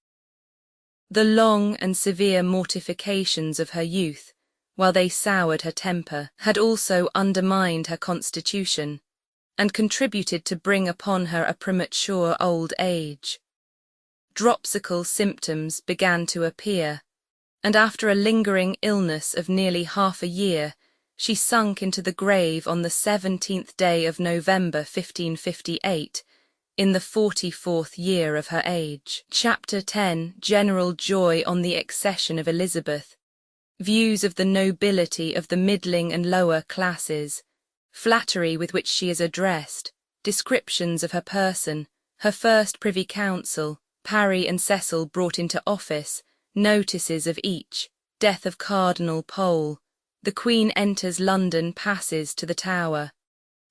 The long and severe mortifications of her youth, while they soured her temper, had also undermined her constitution, and contributed to bring upon her a premature old age. Dropsical symptoms began to appear, and after a lingering illness of nearly half a year, she sunk into the grave on the 17th day of November 1558, in the 44th year of her age. Chapter 10. General joy on the accession of Elizabeth. Views of the nobility of the middling and lower classes, flattery with which she is addressed, descriptions of her person, her first Privy Council, Parry and Cecil brought into office, notices of each, death of Cardinal Pole, the Queen enters London, passes to the Tower,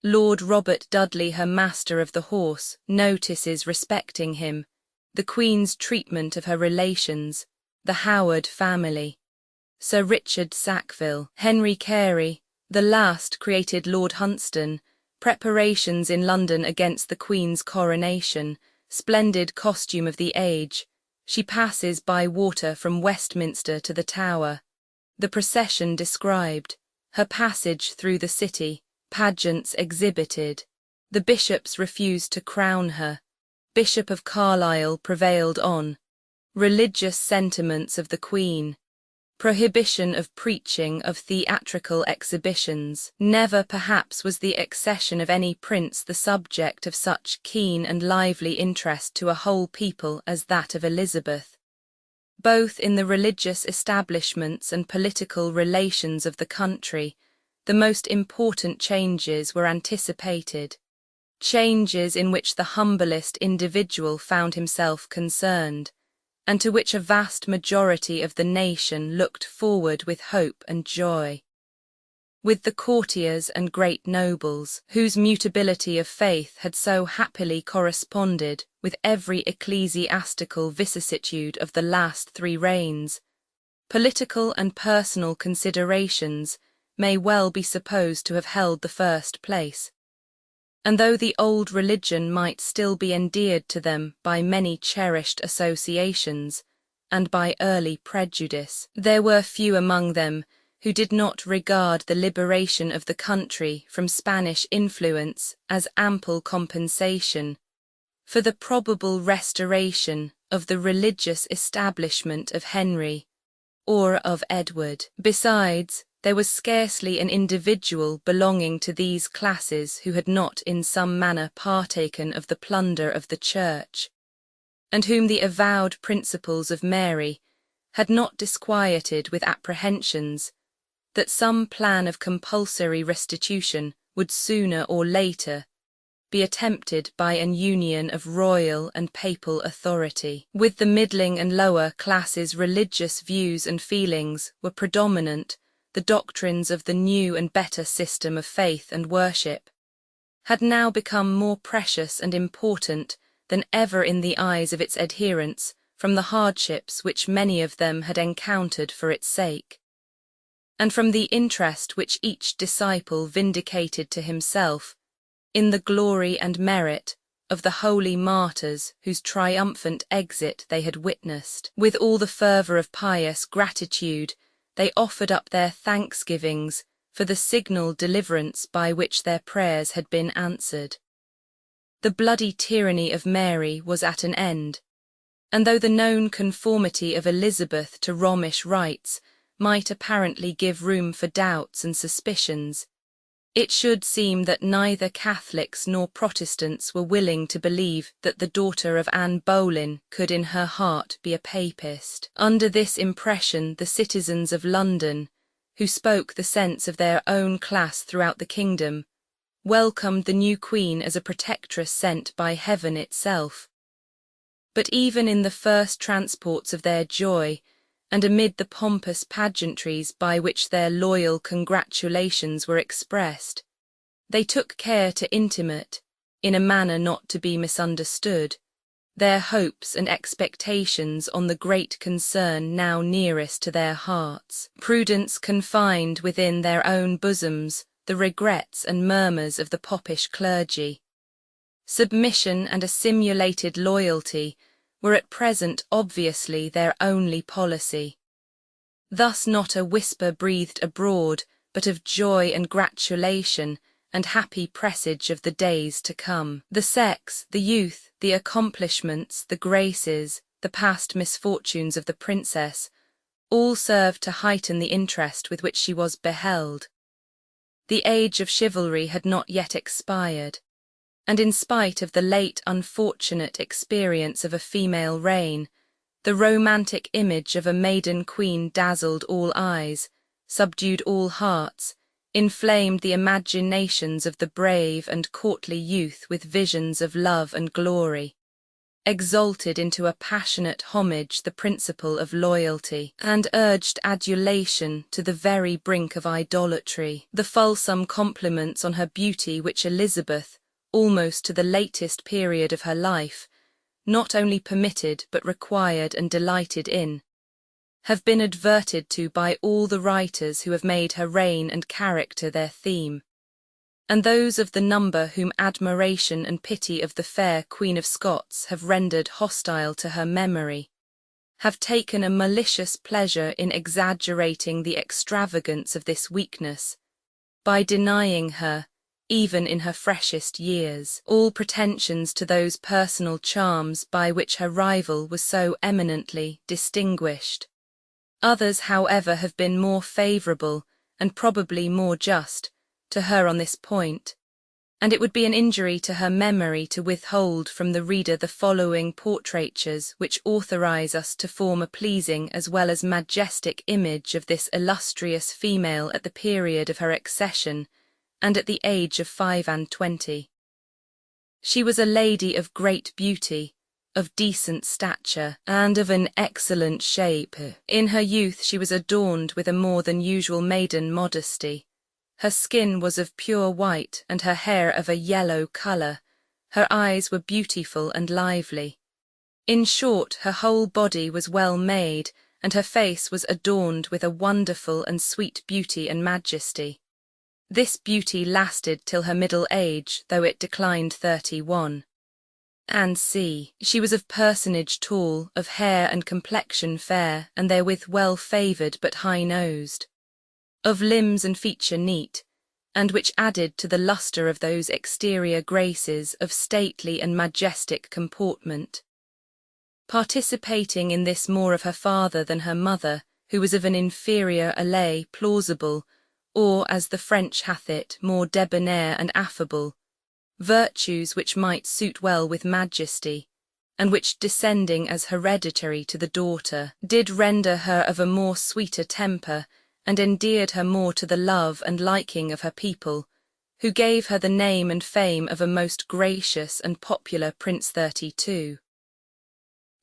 Lord Robert Dudley her Master of the Horse, notices respecting him, the Queen's treatment of her relations, the Howard family, Sir Richard Sackville, Henry Carey, the last created Lord Hunsdon, preparations in London against the Queen's coronation, splendid costume of the age, she passes by water from Westminster to the Tower, the procession described, her passage through the city, pageants exhibited, the bishops refused to crown her, Bishop of Carlisle prevailed on, religious sentiments of the Queen, prohibition of preaching, of theatrical exhibitions. Never perhaps was the accession of any prince the subject of such keen and lively interest to a whole people as that of Elizabeth. Both in the religious establishments and political relations of the country, the most important changes were anticipated, changes in which the humblest individual found himself concerned, and to which a vast majority of the nation looked forward with hope and joy. With the courtiers and great nobles, whose mutability of faith had so happily corresponded with every ecclesiastical vicissitude of the last 3 reigns, political and personal considerations may well be supposed to have held the first place. And though the old religion might still be endeared to them by many cherished associations, and by early prejudice, there were few among them who did not regard the liberation of the country from Spanish influence as ample compensation for the probable restoration of the religious establishment of Henry, or of Edward. Besides, there was scarcely an individual belonging to these classes who had not in some manner partaken of the plunder of the Church, and whom the avowed principles of Mary had not disquieted with apprehensions that some plan of compulsory restitution would sooner or later be attempted by an union of royal and papal authority. With the middling and lower classes, religious views and feelings were predominant. The doctrines of the new and better system of faith and worship had now become more precious and important than ever in the eyes of its adherents from the hardships which many of them had encountered for its sake, and from the interest which each disciple vindicated to himself in the glory and merit of the holy martyrs whose triumphant exit they had witnessed. With all the fervour of pious gratitude, they offered up their thanksgivings for the signal deliverance by which their prayers had been answered. The bloody tyranny of Mary was at an end, and though the known conformity of Elizabeth to Romish rites might apparently give room for doubts and suspicions, it should seem that neither Catholics nor Protestants were willing to believe that the daughter of Anne Boleyn could in her heart be a papist. Under this impression, the citizens of London, who spoke the sense of their own class throughout the kingdom, welcomed the new Queen as a protectress sent by heaven itself. But even in the first transports of their joy, and amid the pompous pageantries by which their loyal congratulations were expressed, they took care to intimate, in a manner not to be misunderstood, their hopes and expectations on the great concern now nearest to their hearts. Prudence confined within their own bosoms the regrets and murmurs of the popish clergy. Submission and a simulated loyalty were at present obviously their only policy. Thus not a whisper breathed abroad, but of joy and gratulation, and happy presage of the days to come. The sex, the youth, the accomplishments, the graces, the past misfortunes of the princess, all served to heighten the interest with which she was beheld. The age of chivalry had not yet expired, and in spite of the late unfortunate experience of a female reign, the romantic image of a maiden queen dazzled all eyes, subdued all hearts, inflamed the imaginations of the brave and courtly youth with visions of love and glory, exalted into a passionate homage the principle of loyalty, and urged adulation to the very brink of idolatry. The fulsome compliments on her beauty which Elizabeth, almost to the latest period of her life, not only permitted but required and delighted in, have been adverted to by all the writers who have made her reign and character their theme, and those of the number whom admiration and pity of the fair Queen of Scots have rendered hostile to her memory, have taken a malicious pleasure in exaggerating the extravagance of this weakness, by denying her, even in her freshest years, all pretensions to those personal charms by which her rival was so eminently distinguished. Others, however, have been more favourable, and probably more just, to her on this point, and it would be an injury to her memory to withhold from the reader the following portraitures which authorize us to form a pleasing as well as majestic image of this illustrious female at the period of her accession, and at the age of 25. She was a lady of great beauty, of decent stature, and of an excellent shape. In her youth she was adorned with a more than usual maiden modesty. Her skin was of pure white, and her hair of a yellow colour. Her eyes were beautiful and lively. In short, her whole body was well made, and her face was adorned with a wonderful and sweet beauty and majesty. This beauty lasted till her middle age, though it declined 31. And c. She was of personage tall, of hair and complexion fair, and therewith well favoured but high-nosed, of limbs and feature neat, and which added to the lustre of those exterior graces of stately and majestic comportment. Participating in this more of her father than her mother, who was of an inferior allay plausible, or, as the French hath it, more debonair and affable, virtues which might suit well with majesty, and which, descending as hereditary to the daughter, did render her of a more sweeter temper, and endeared her more to the love and liking of her people, who gave her the name and fame of a most gracious and popular Prince 32.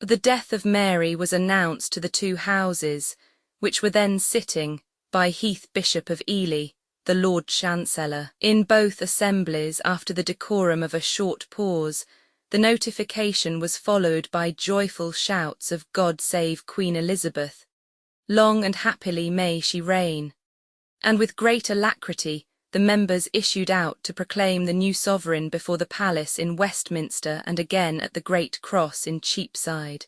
The death of Mary was announced to the two houses, which were then sitting, by Heath Bishop of Ely, the Lord Chancellor. In both assemblies, after the decorum of a short pause, the notification was followed by joyful shouts of God save Queen Elizabeth, long and happily may she reign, and with great alacrity the members issued out to proclaim the new sovereign before the palace in Westminster and again at the Great Cross in Cheapside.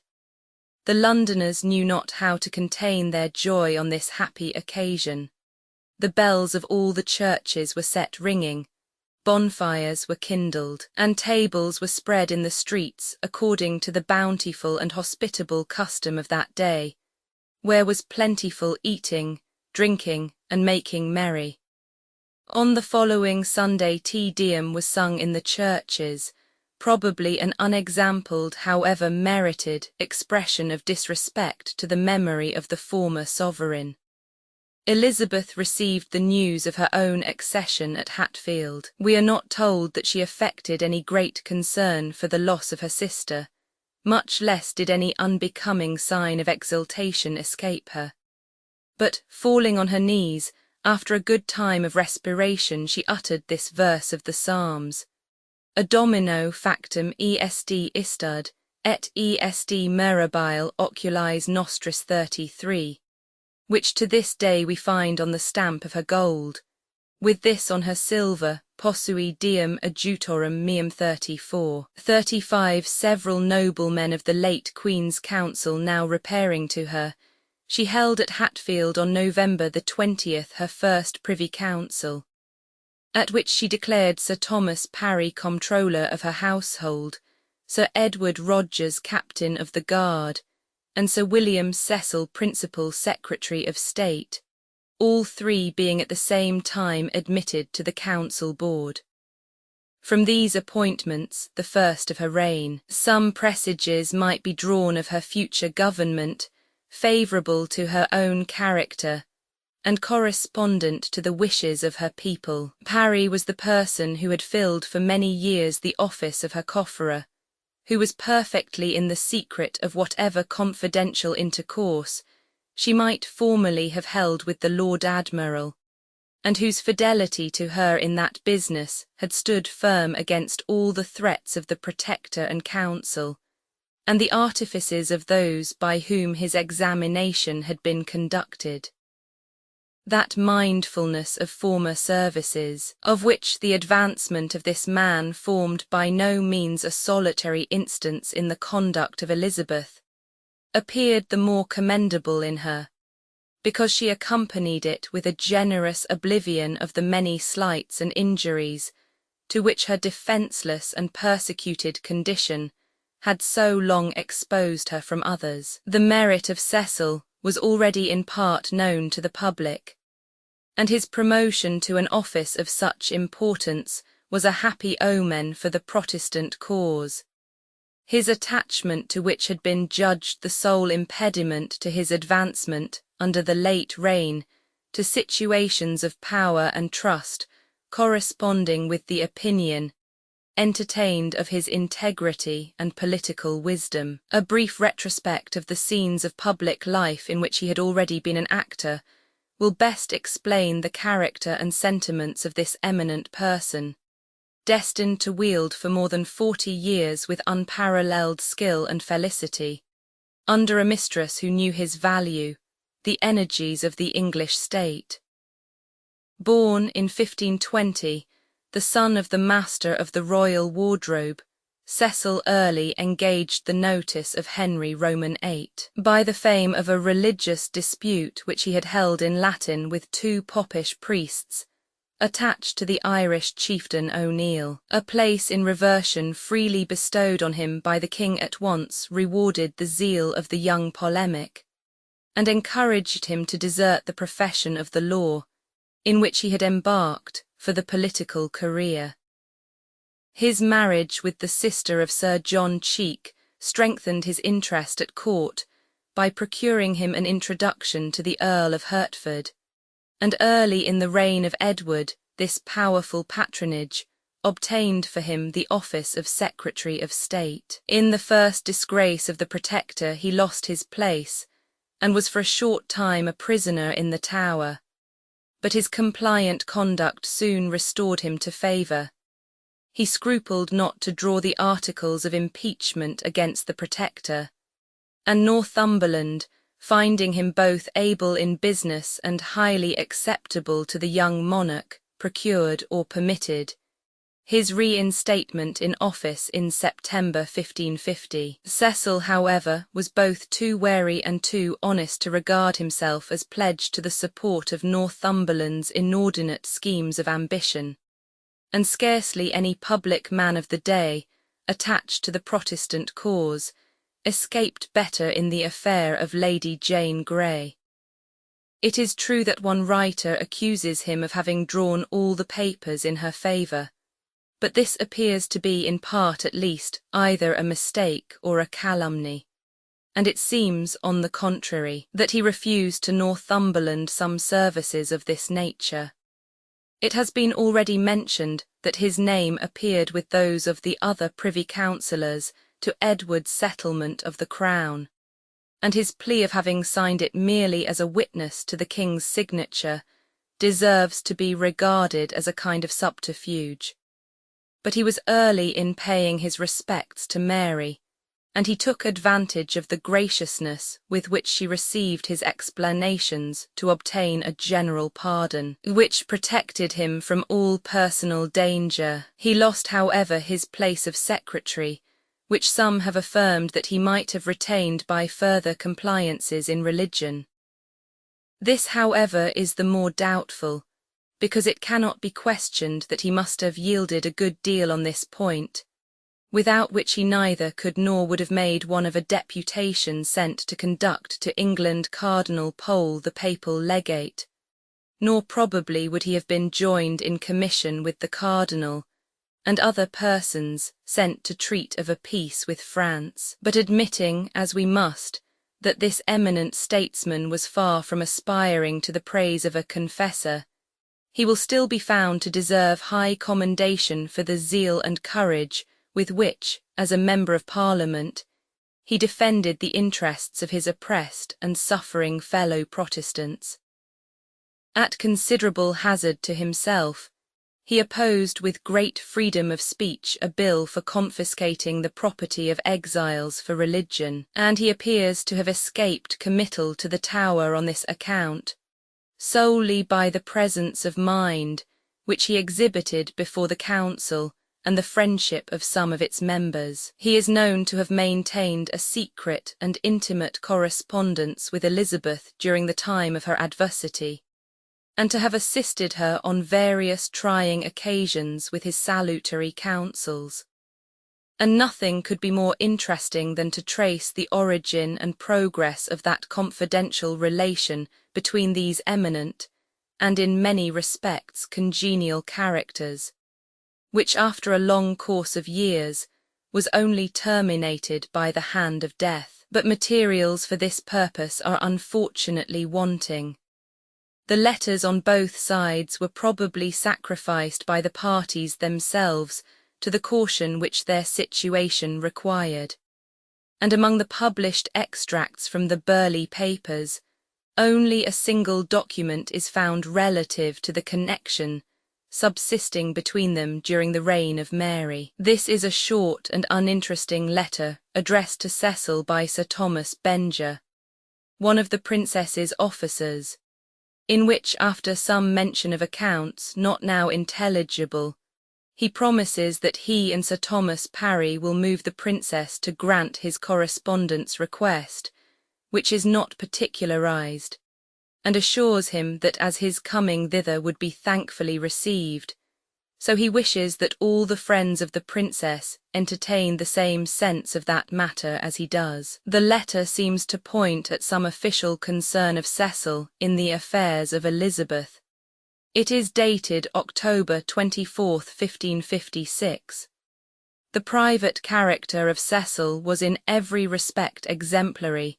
The Londoners knew not how to contain their joy on this happy occasion. The bells of all the churches were set ringing, bonfires were kindled, and tables were spread in the streets according to the bountiful and hospitable custom of that day, where was plentiful eating, drinking, and making merry. On the following Sunday Te Deum was sung in the churches, probably an unexampled, however merited, expression of disrespect to the memory of the former sovereign. Elizabeth received the news of her own accession at Hatfield. We are not told that she affected any great concern for the loss of her sister, much less did any unbecoming sign of exultation escape her. But, falling on her knees, after a good time of respiration she uttered this verse of the Psalms: A domino factum est istud, et est mirabile oculis nostris 33, which to this day we find on the stamp of her gold, with this on her silver, possui diem adjutorum meum 34. 35 Several noblemen of the late Queen's council now repairing to her, she held at Hatfield on November the 20th her first Privy Council, at which she declared Sir Thomas Parry Comptroller of her household, Sir Edward Rogers Captain of the Guard, and Sir William Cecil Principal Secretary of State, all three being at the same time admitted to the Council Board. From these appointments, the first of her reign, some presages might be drawn of her future government, favourable to her own character, and correspondent to the wishes of her people. Parry was the person who had filled for many years the office of her cofferer, who was perfectly in the secret of whatever confidential intercourse she might formerly have held with the Lord Admiral, and whose fidelity to her in that business had stood firm against all the threats of the Protector and Council, and the artifices of those by whom his examination had been conducted. That mindfulness of former services, of which the advancement of this man formed by no means a solitary instance in the conduct of Elizabeth, appeared the more commendable in her, because she accompanied it with a generous oblivion of the many slights and injuries to which her defenceless and persecuted condition had so long exposed her from others. The merit of Cecil was already in part known to the public, and his promotion to an office of such importance was a happy omen for the Protestant cause. His attachment, to which had been judged the sole impediment to his advancement under the late reign, to situations of power and trust corresponding with the opinion entertained of his integrity and political wisdom. A brief retrospect of the scenes of public life in which he had already been an actor will best explain the character and sentiments of this eminent person, destined to wield for more than 40 years with unparalleled skill and felicity, under a mistress who knew his value, the energies of the English state. Born in 1520, the son of the Master of the Royal Wardrobe, Cecil early engaged the notice of Henry Roman VIII by the fame of a religious dispute which he had held in Latin with two popish priests, attached to the Irish chieftain O'Neill. A place in reversion freely bestowed on him by the king at once rewarded the zeal of the young polemic, and encouraged him to desert the profession of the law, in which he had embarked for the political career. His marriage with the sister of Sir John Cheek strengthened his interest at court by procuring him an introduction to the Earl of Hertford, and early in the reign of Edward this powerful patronage obtained for him the office of Secretary of State. In the first disgrace of the Protector he lost his place, and was for a short time a prisoner in the Tower, but his compliant conduct soon restored him to favour. He scrupled not to draw the articles of impeachment against the Protector, and Northumberland, finding him both able in business and highly acceptable to the young monarch, procured or permitted his reinstatement in office in September 1550. Cecil, however, was both too wary and too honest to regard himself as pledged to the support of Northumberland's inordinate schemes of ambition, and scarcely any public man of the day, attached to the Protestant cause, escaped better in the affair of Lady Jane Grey. It is true that one writer accuses him of having drawn all the papers in her favour, but this appears to be, in part at least, either a mistake or a calumny, and it seems, on the contrary, that he refused to Northumberland some services of this nature. It has been already mentioned that his name appeared with those of the other Privy Councillors to Edward's settlement of the Crown, and his plea of having signed it merely as a witness to the King's signature deserves to be regarded as a kind of subterfuge. But he was early in paying his respects to Mary, and he took advantage of the graciousness with which she received his explanations to obtain a general pardon, which protected him from all personal danger. He lost, however, his place of secretary, which some have affirmed that he might have retained by further compliances in religion. This, however, is the more doubtful, because it cannot be questioned that he must have yielded a good deal on this point, without which he neither could nor would have made one of a deputation sent to conduct to England Cardinal Pole the papal legate, nor probably would he have been joined in commission with the cardinal and other persons sent to treat of a peace with France. But admitting, as we must, that this eminent statesman was far from aspiring to the praise of a confessor, he will still be found to deserve high commendation for the zeal and courage with which, as a member of Parliament, he defended the interests of his oppressed and suffering fellow Protestants. At considerable hazard to himself, he opposed with great freedom of speech a bill for confiscating the property of exiles for religion, and he appears to have escaped committal to the Tower on this account, solely by the presence of mind which he exhibited before the Council and the friendship of some of its members. He is known to have maintained a secret and intimate correspondence with Elizabeth during the time of her adversity, and to have assisted her on various trying occasions with his salutary counsels. And nothing could be more interesting than to trace the origin and progress of that confidential relation between these eminent, and in many respects congenial characters, which after a long course of years was only terminated by the hand of death. But materials for this purpose are unfortunately wanting. The letters on both sides were probably sacrificed by the parties themselves to the caution which their situation required, and among the published extracts from the Burleigh papers, only a single document is found relative to the connection subsisting between them during the reign of Mary. This is a short and uninteresting letter addressed to Cecil by Sir Thomas Benger, one of the princess's officers, in which, after some mention of accounts not now intelligible, he promises that he and Sir Thomas Parry will move the princess to grant his correspondent's request, which is not particularized, and assures him that as his coming thither would be thankfully received, so he wishes that all the friends of the princess entertain the same sense of that matter as he does. The letter seems to point at some official concern of Cecil in the affairs of Elizabeth. It is dated October 24, 1556. The private character of Cecil was in every respect exemplary,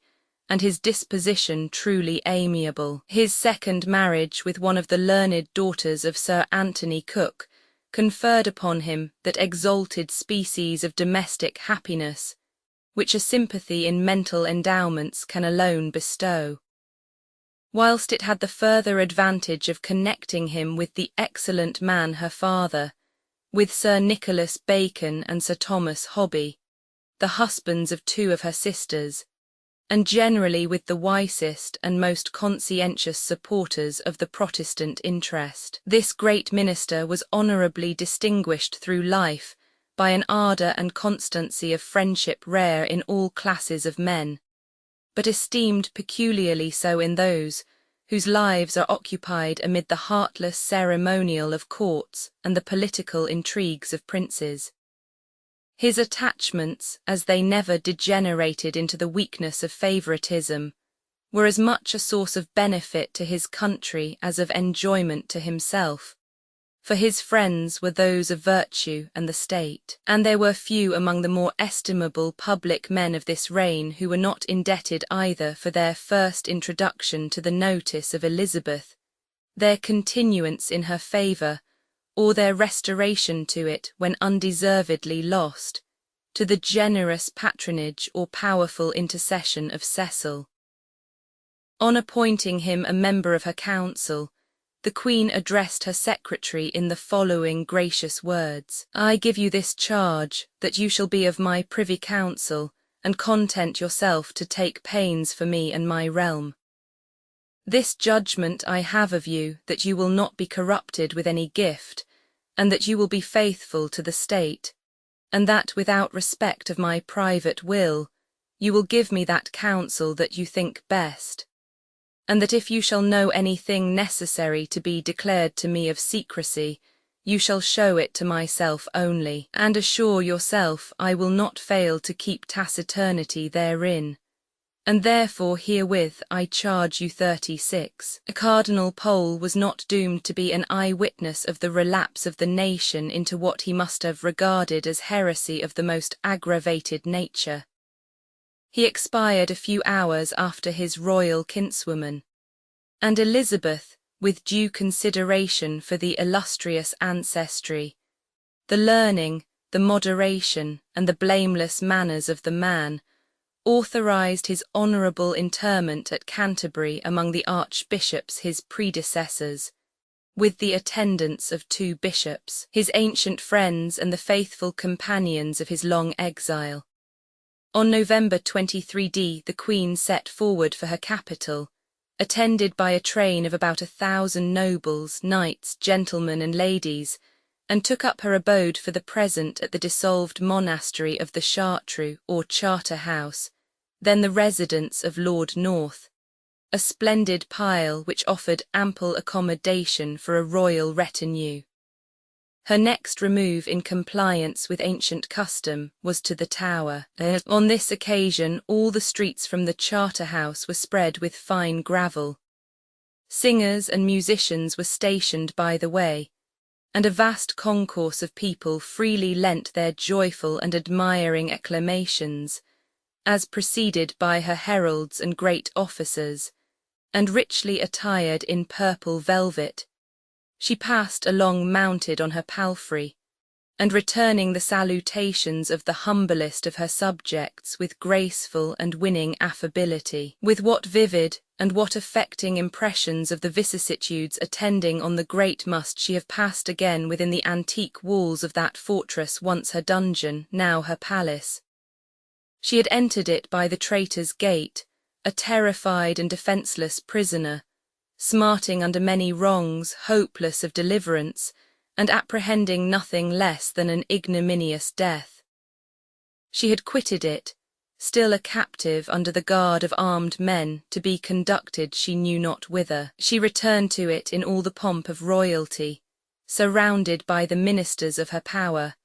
and his disposition truly amiable. His second marriage with one of the learned daughters of Sir Anthony Cook conferred upon him that exalted species of domestic happiness, which a sympathy in mental endowments can alone bestow, whilst it had the further advantage of connecting him with the excellent man her father, with Sir Nicholas Bacon and Sir Thomas Hobby, the husbands of two of her sisters, and generally with the wisest and most conscientious supporters of the Protestant interest. This great minister was honourably distinguished through life by an ardour and constancy of friendship rare in all classes of men, but esteemed peculiarly so in those whose lives are occupied amid the heartless ceremonial of courts and the political intrigues of princes. His attachments, as they never degenerated into the weakness of favouritism, were as much a source of benefit to his country as of enjoyment to himself, for his friends were those of virtue and the state, and there were few among the more estimable public men of this reign who were not indebted either for their first introduction to the notice of Elizabeth, their continuance in her favour, or their restoration to it when undeservedly lost, to the generous patronage or powerful intercession of Cecil. On appointing him a member of her council, the Queen addressed her secretary in the following gracious words: "I give you this charge, that you shall be of my privy council, and content yourself to take pains for me and my realm. This judgment I have of you, that you will not be corrupted with any gift, and that you will be faithful to the state, and that without respect of my private will, you will give me that counsel that you think best. and that if you shall know anything necessary to be declared to me of secrecy, you shall show it to myself only, and assure yourself I will not fail to keep taciturnity therein. And therefore herewith I charge you 36. Cardinal Pole was not doomed to be an eyewitness of the relapse of the nation into what he must have regarded as heresy of the most aggravated nature. He expired a few hours after his royal kinswoman, and Elizabeth, with due consideration for the illustrious ancestry, the learning, the moderation, and the blameless manners of the man, authorized his honourable interment at Canterbury among the archbishops his predecessors, with the attendance of 2 bishops, his ancient friends and the faithful companions of his long exile. On November 23d the Queen set forward for her capital, attended by a train of about 1,000 nobles, knights, gentlemen and ladies, and took up her abode for the present at the dissolved monastery of the Chartreux or Charter House, then the residence of Lord North, a splendid pile which offered ample accommodation for a royal retinue. Her next remove in compliance with ancient custom was to the Tower. On this occasion all the streets from the Charter House were spread with fine gravel. Singers and musicians were stationed by the way, and a vast concourse of people freely lent their joyful and admiring acclamations, as preceded by her heralds and great officers, and richly attired in purple velvet, she passed along mounted on her palfrey, and returning the salutations of the humblest of her subjects with graceful and winning affability. With what vivid and what affecting impressions of the vicissitudes attending on the great must she have passed again within the antique walls of that fortress once her dungeon, now her palace. She had entered it by the Traitor's Gate, a terrified and defenceless prisoner, smarting under many wrongs, hopeless of deliverance, and apprehending nothing less than an ignominious death. She had quitted it, still a captive under the guard of armed men, to be conducted she knew not whither. She returned to it in all the pomp of royalty, surrounded by the ministers of her power,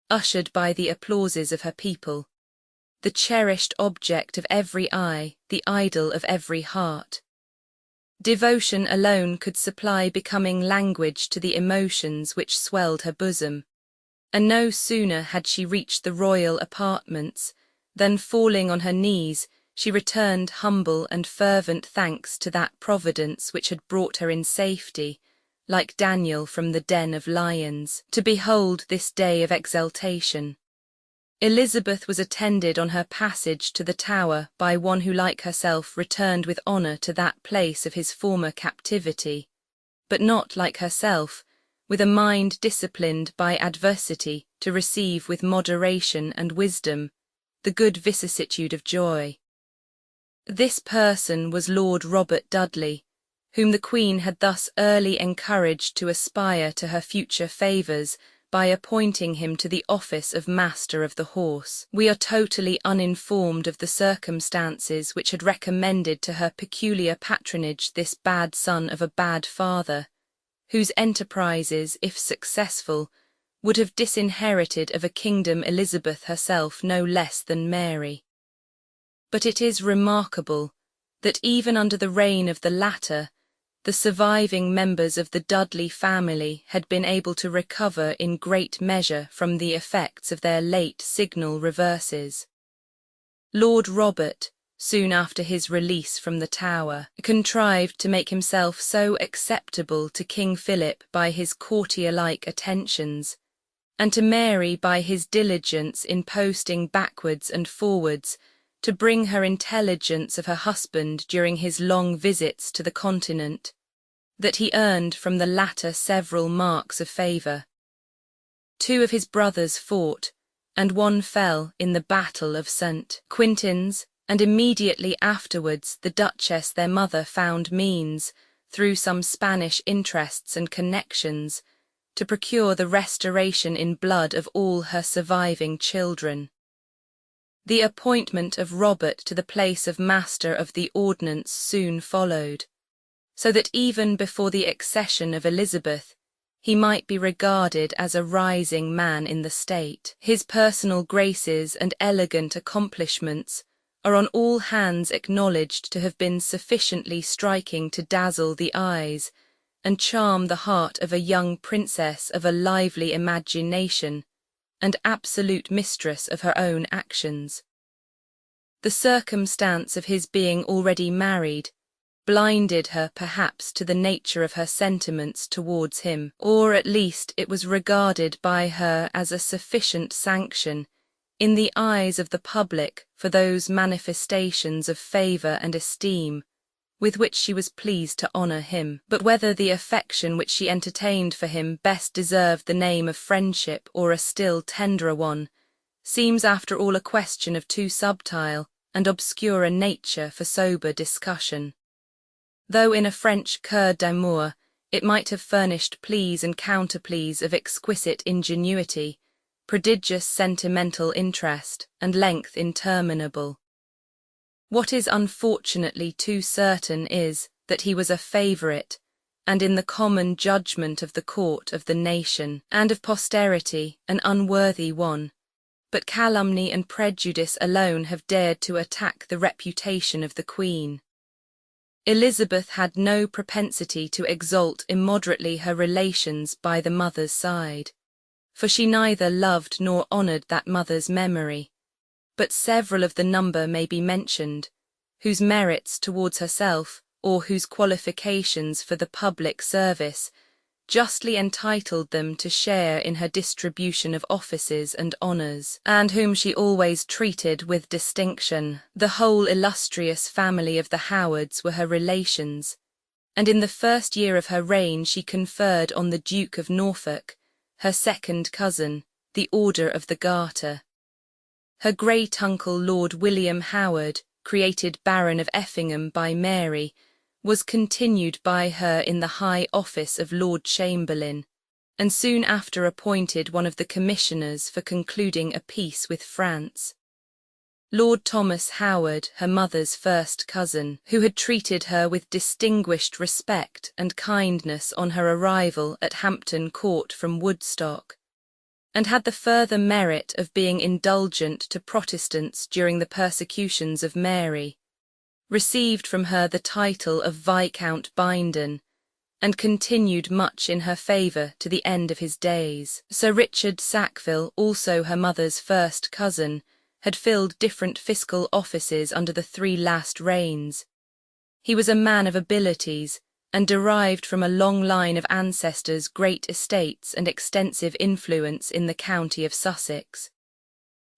ushered by the applauses of her people, the cherished object of every eye, the idol of every heart. Devotion alone could supply becoming language to the emotions which swelled her bosom, and no sooner had she reached the royal apartments than, falling on her knees, she returned humble and fervent thanks to that Providence which had brought her in safety, like Daniel from the den of lions, to behold this day of exultation. Elizabeth was attended on her passage to the Tower by one who like herself returned with honour to that place of his former captivity, but not like herself, with a mind disciplined by adversity to receive with moderation and wisdom the good vicissitude of joy. This person was Lord Robert Dudley, whom the Queen had thus early encouraged to aspire to her future favours by appointing him to the office of Master of the Horse. We are totally uninformed of the circumstances which had recommended to her peculiar patronage this bad son of a bad father, whose enterprises, if successful, would have disinherited of a kingdom Elizabeth herself no less than Mary. But it is remarkable that even under the reign of the latter, the surviving members of the Dudley family had been able to recover in great measure from the effects of their late signal reverses. Lord Robert, soon after his release from the Tower, contrived to make himself so acceptable to King Philip by his courtier-like attentions, and to Mary by his diligence in posting backwards and forwards to bring her intelligence of her husband during his long visits to the Continent, that he earned from the latter several marks of favour. 2 of his brothers fought, and one fell in the Battle of St. Quintin's, and immediately afterwards the Duchess their mother found means, through some Spanish interests and connections, to procure the restoration in blood of all her surviving children. The appointment of Robert to the place of Master of the Ordnance soon followed. so that even before the accession of Elizabeth, he might be regarded as a rising man in the state. His personal graces and elegant accomplishments are on all hands acknowledged to have been sufficiently striking to dazzle the eyes and charm the heart of a young princess of a lively imagination and absolute mistress of her own actions. The circumstance of his being already married blinded her perhaps to the nature of her sentiments towards him, or at least it was regarded by her as a sufficient sanction in the eyes of the public for those manifestations of favour and esteem with which she was pleased to honour him. But whether the affection which she entertained for him best deserved the name of friendship or a still tenderer one, seems after all a question of too subtile and obscure a nature for sober discussion. Though in a French cœur d'amour it might have furnished pleas and counterpleas of exquisite ingenuity, prodigious sentimental interest, and length interminable. What is unfortunately too certain is that he was a favourite, and in the common judgment of the court of the nation, and of posterity, an unworthy one, but calumny and prejudice alone have dared to attack the reputation of the Queen. Elizabeth had no propensity to exalt immoderately her relations by the mother's side, for she neither loved nor honoured that mother's memory, but several of the number may be mentioned, whose merits towards herself, or whose qualifications for the public service, justly entitled them to share in her distribution of offices and honours, and whom she always treated with distinction. The whole illustrious family of the Howards were her relations, and in the first year of her reign she conferred on the Duke of Norfolk, her second cousin, the Order of the Garter. Her great-uncle Lord William Howard, created Baron of Effingham by Mary, was continued by her in the high office of Lord Chamberlain, and soon after appointed one of the commissioners for concluding a peace with France. Lord Thomas Howard, her mother's first cousin, who had treated her with distinguished respect and kindness on her arrival at Hampton Court from Woodstock, and had the further merit of being indulgent to Protestants during the persecutions of Mary, received from her the title of Viscount Bindon, and continued much in her favour to the end of his days. Sir Richard Sackville, also her mother's first cousin, had filled different fiscal offices under the 3 last reigns. He was a man of abilities, and derived from a long line of ancestors great estates and extensive influence in the county of Sussex.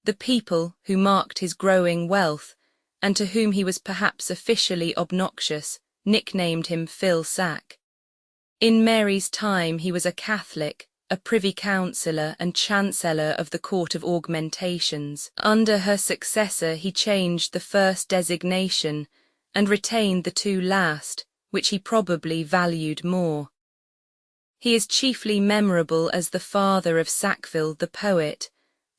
The people, who marked his growing wealth, and to whom he was perhaps officially obnoxious, nicknamed him Phil Sack. In Mary's time he was a Catholic, a privy councillor and chancellor of the Court of Augmentations. Under her successor he changed the first designation and retained the 2 last, which he probably valued more. He is chiefly memorable as the father of Sackville the poet,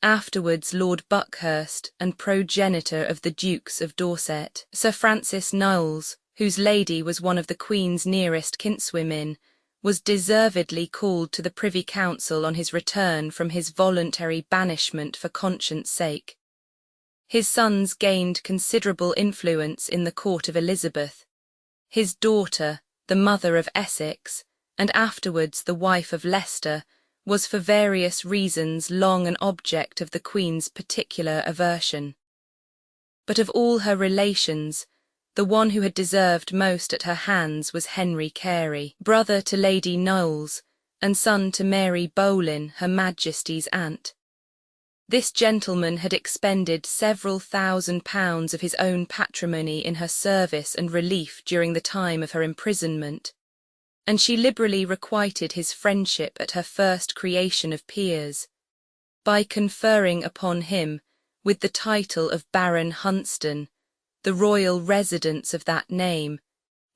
afterwards Lord Buckhurst and progenitor of the Dukes of Dorset. Sir Francis Knowles, whose lady was one of the Queen's nearest kinswomen, was deservedly called to the Privy Council on his return from his voluntary banishment for conscience' sake. His sons gained considerable influence in the court of Elizabeth. His daughter, the mother of Essex, and afterwards the wife of Leicester, was for various reasons long an object of the Queen's particular aversion. But of all her relations, the one who had deserved most at her hands was Henry Carey, brother to Lady Knowles, and son to Mary Boleyn, her Majesty's aunt. This gentleman had expended several £1,000s of his own patrimony in her service and relief during the time of her imprisonment, and she liberally requited his friendship at her first creation of peers, by conferring upon him, with the title of Baron Hunsdon, the royal residence of that name,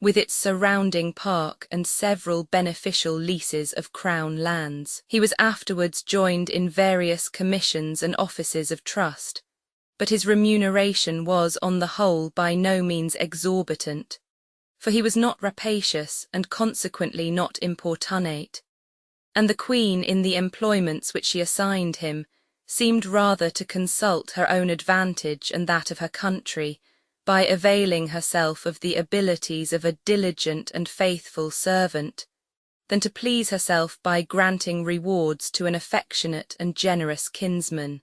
with its surrounding park and several beneficial leases of Crown lands. He was afterwards joined in various commissions and offices of trust, but his remuneration was on the whole by no means exorbitant, for he was not rapacious and consequently not importunate, and the Queen, in the employments which she assigned him, seemed rather to consult her own advantage and that of her country, by availing herself of the abilities of a diligent and faithful servant, than to please herself by granting rewards to an affectionate and generous kinsman.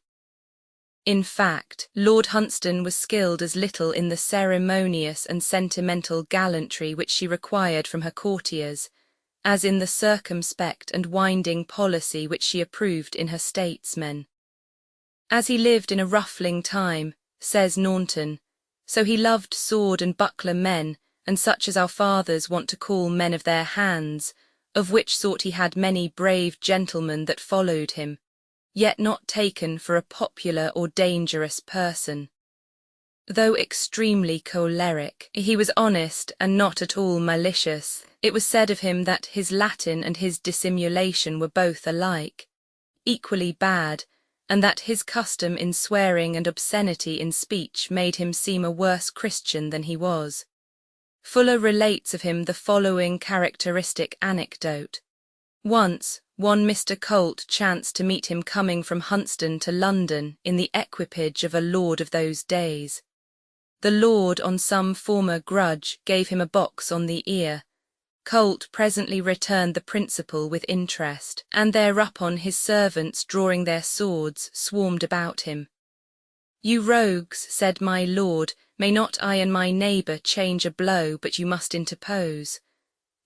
In fact, Lord Hunsdon was skilled as little in the ceremonious and sentimental gallantry which she required from her courtiers, as in the circumspect and winding policy which she approved in her statesmen. As he lived in a ruffling time, says Naunton, so he loved sword and buckler men, and such as our fathers want to call men of their hands, of which sort he had many brave gentlemen that followed him, yet not taken for a popular or dangerous person. Though extremely choleric, he was honest and not at all malicious. It was said of him that his Latin and his dissimulation were both alike, equally bad, and that his custom in swearing and obscenity in speech made him seem a worse Christian than he was. Fuller relates of him the following characteristic anecdote. Once, one Mr. Colt chanced to meet him coming from Hunsdon to London in the equipage of a lord of those days. The lord, on some former grudge, gave him a box on the ear. Colt presently returned the principal with interest, and thereupon his servants, drawing their swords, swarmed about him. "You rogues," said my lord, "may not I and my neighbour change a blow, but you must interpose."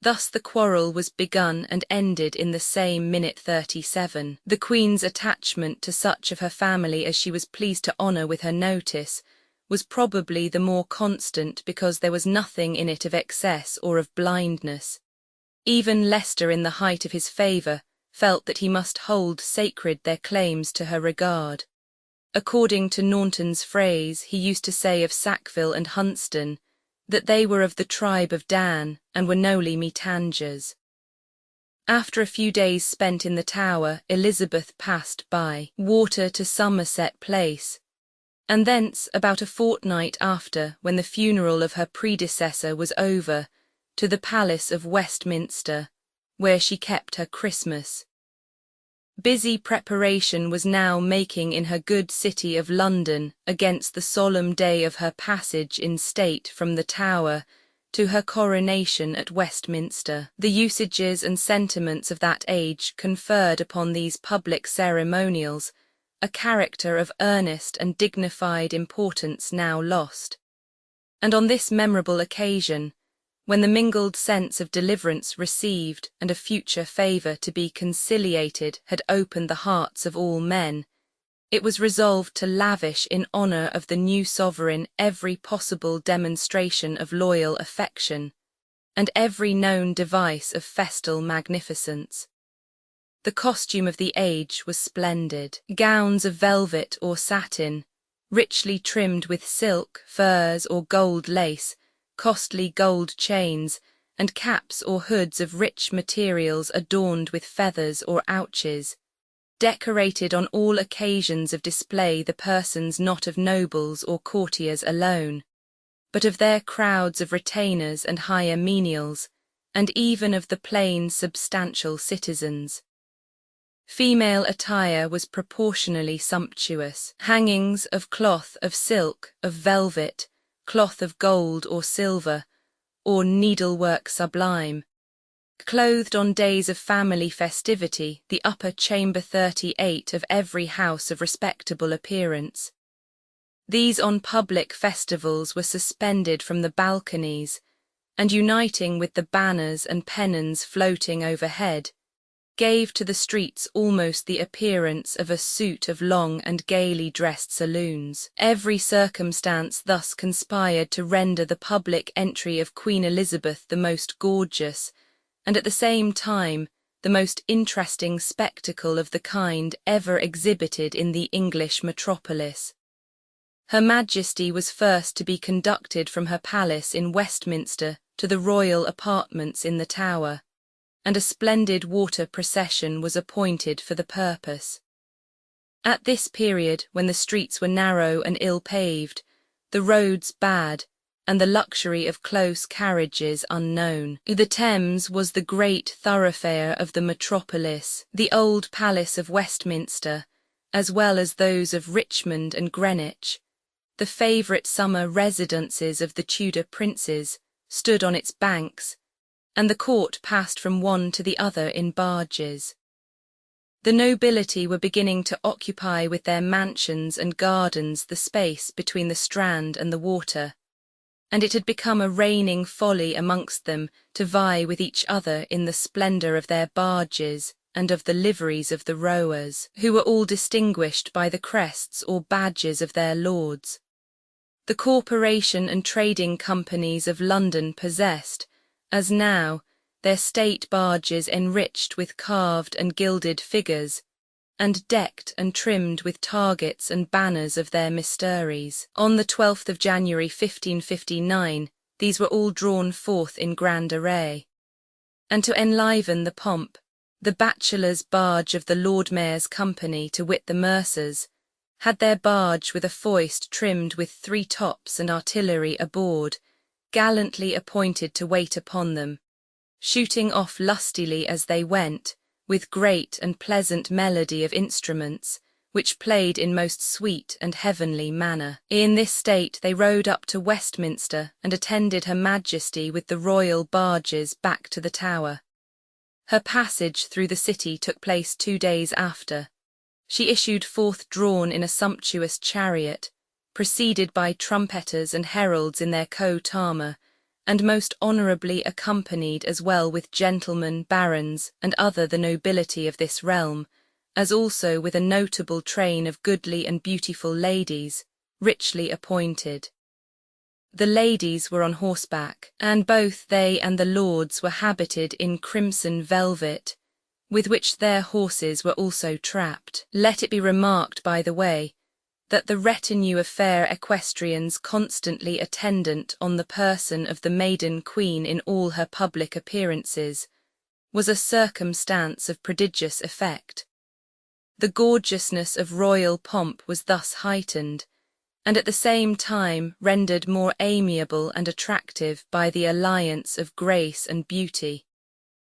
Thus the quarrel was begun and ended in the same minute 37. The Queen's attachment to such of her family as she was pleased to honour with her notice was probably the more constant because there was nothing in it of excess or of blindness. Even Leicester, in the height of his favour, felt that he must hold sacred their claims to her regard. According to Naunton's phrase, he used to say of Sackville and Hunsdon, that they were of the tribe of Dan, and were noli me tangers. After a few days spent in the Tower, Elizabeth passed by water to Somerset Place, and thence, about a fortnight after, when the funeral of her predecessor was over, to the Palace of Westminster, where she kept her Christmas. Busy preparation was now making in her good city of London against the solemn day of her passage in state from the Tower to her coronation at Westminster. The usages and sentiments of that age conferred upon these public ceremonials a character of earnest and dignified importance now lost. And on this memorable occasion, when the mingled sense of deliverance received and a future favour to be conciliated had opened the hearts of all men, it was resolved to lavish in honour of the new sovereign every possible demonstration of loyal affection, and every known device of festal magnificence. The costume of the age was splendid. Gowns of velvet or satin, richly trimmed with silk, furs, or gold lace, costly gold chains, and caps or hoods of rich materials adorned with feathers or ouches, decorated on all occasions of display the persons not of nobles or courtiers alone, but of their crowds of retainers and higher menials, and even of the plain substantial citizens. Female attire was proportionally sumptuous. Hangings of cloth of silk, of velvet, cloth of gold or silver, or needlework sublime, clothed on days of family festivity the upper chamber 38 of every house of respectable appearance. These on public festivals were suspended from the balconies, and uniting with the banners and pennons floating overhead, gave to the streets almost the appearance of a suit of long and gaily dressed saloons. Every circumstance thus conspired to render the public entry of Queen Elizabeth the most gorgeous, and at the same time the most interesting spectacle of the kind ever exhibited in the English metropolis. Her Majesty was first to be conducted from her palace in Westminster to the royal apartments in the Tower, and a splendid water procession was appointed for the purpose. At this period, when the streets were narrow and ill-paved, the roads bad, and the luxury of close carriages unknown. The Thames was the great thoroughfare of the metropolis, the old Palace of Westminster, as well as those of Richmond and Greenwich. The favourite summer residences of the Tudor princes stood on its banks, and the court passed from one to the other in barges. The nobility were beginning to occupy with their mansions and gardens the space between the Strand and the water, and it had become a reigning folly amongst them to vie with each other in the splendour of their barges and of the liveries of the rowers, who were all distinguished by the crests or badges of their lords. The corporation and trading companies of London possessed, as now, their state barges enriched with carved and gilded figures, and decked and trimmed with targets and banners of their mysteries. On the 12th of January 1559, these were all drawn forth in grand array. And to enliven the pomp, the bachelor's barge of the Lord Mayor's company, to wit the mercers, had their barge with a foist trimmed with 3 tops and artillery aboard, gallantly appointed to wait upon them, shooting off lustily as they went, with great and pleasant melody of instruments, which played in most sweet and heavenly manner. In this state they rode up to Westminster and attended Her Majesty with the royal barges back to the Tower. Her passage through the city took place 2 days after. She issued forth drawn in a sumptuous chariot, preceded by trumpeters and heralds in their coat armour, and most honourably accompanied as well with gentlemen, barons, and other the nobility of this realm, as also with a notable train of goodly and beautiful ladies, richly appointed. The ladies were on horseback, and both they and the lords were habited in crimson velvet, with which their horses were also trapped. Let it be remarked, by the way, that the retinue of fair equestrians constantly attendant on the person of the maiden queen in all her public appearances was a circumstance of prodigious effect. The gorgeousness of royal pomp was thus heightened, and at the same time rendered more amiable and attractive by the alliance of grace and beauty,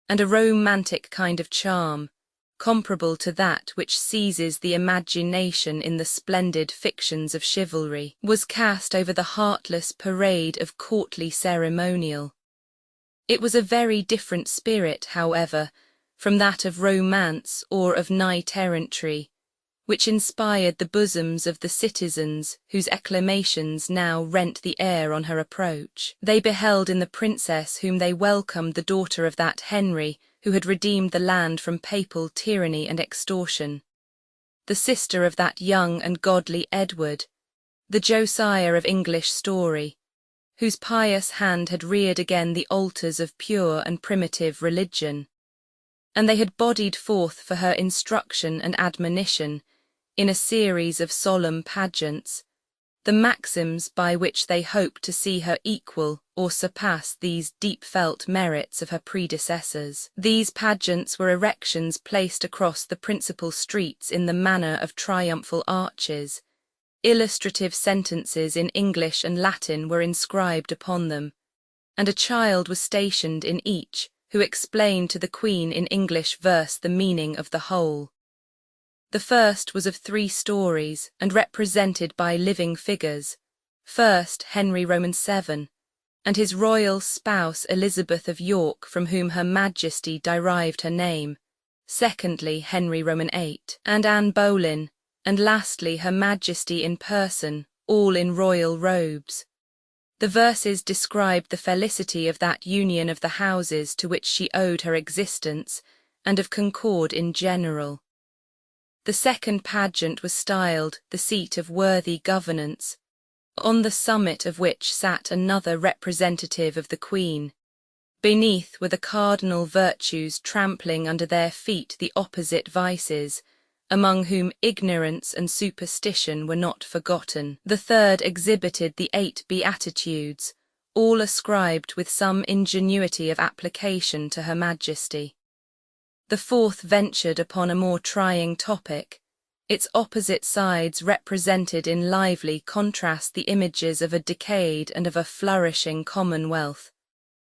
and a romantic kind of charm, comparable to that which seizes the imagination in the splendid fictions of chivalry, was cast over the heartless parade of courtly ceremonial. It was a very different spirit, however, from that of romance or of knight-errantry, which inspired the bosoms of the citizens whose acclamations now rent the air on her approach. They beheld in the princess whom they welcomed the daughter of that Henry who had redeemed the land from papal tyranny and extortion, the sister of that young and godly Edward, the Josiah of English story, whose pious hand had reared again the altars of pure and primitive religion, and they had bodied forth for her instruction and admonition, in a series of solemn pageants, the maxims by which they hoped to see her equal or surpass these deep-felt merits of her predecessors. These pageants were erections placed across the principal streets in the manner of triumphal arches. Illustrative sentences in English and Latin were inscribed upon them, and a child was stationed in each, who explained to the Queen in English verse the meaning of the whole. The first was of 3 stories and represented by living figures. First, Henry Roman VII, and his royal spouse Elizabeth of York, from whom Her Majesty derived her name. Secondly, Henry Roman VIII, and Anne Boleyn, and lastly Her Majesty in person, all in royal robes. The verses described the felicity of that union of the houses to which she owed her existence, and of concord in general. The second pageant was styled the Seat of Worthy Governance, on the summit of which sat another representative of the Queen. Beneath were the cardinal virtues trampling under their feet the opposite vices, among whom ignorance and superstition were not forgotten. The third exhibited the 8 Beatitudes, all ascribed with some ingenuity of application to Her Majesty. The fourth ventured upon a more trying topic, its opposite sides represented in lively contrast the images of a decayed and of a flourishing commonwealth.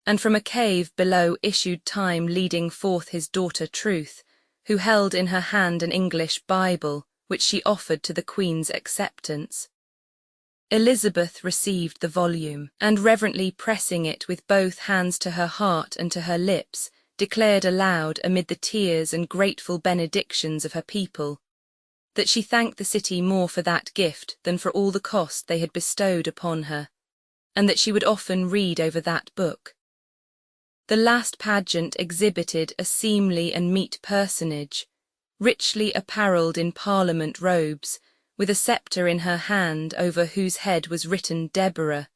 And from a cave below issued Time, leading forth his daughter Truth, who held in her hand an English Bible, which she offered to the Queen's acceptance. Elizabeth received the volume, and reverently pressing it with both hands to her heart and to her lips, declared aloud, amid the tears and grateful benedictions of her people, that she thanked the city more for that gift than for all the cost they had bestowed upon her, and that she would often read over that book. The last pageant exhibited a seemly and meet personage, richly apparelled in Parliament robes, with a sceptre in her hand over whose head was written Deborah,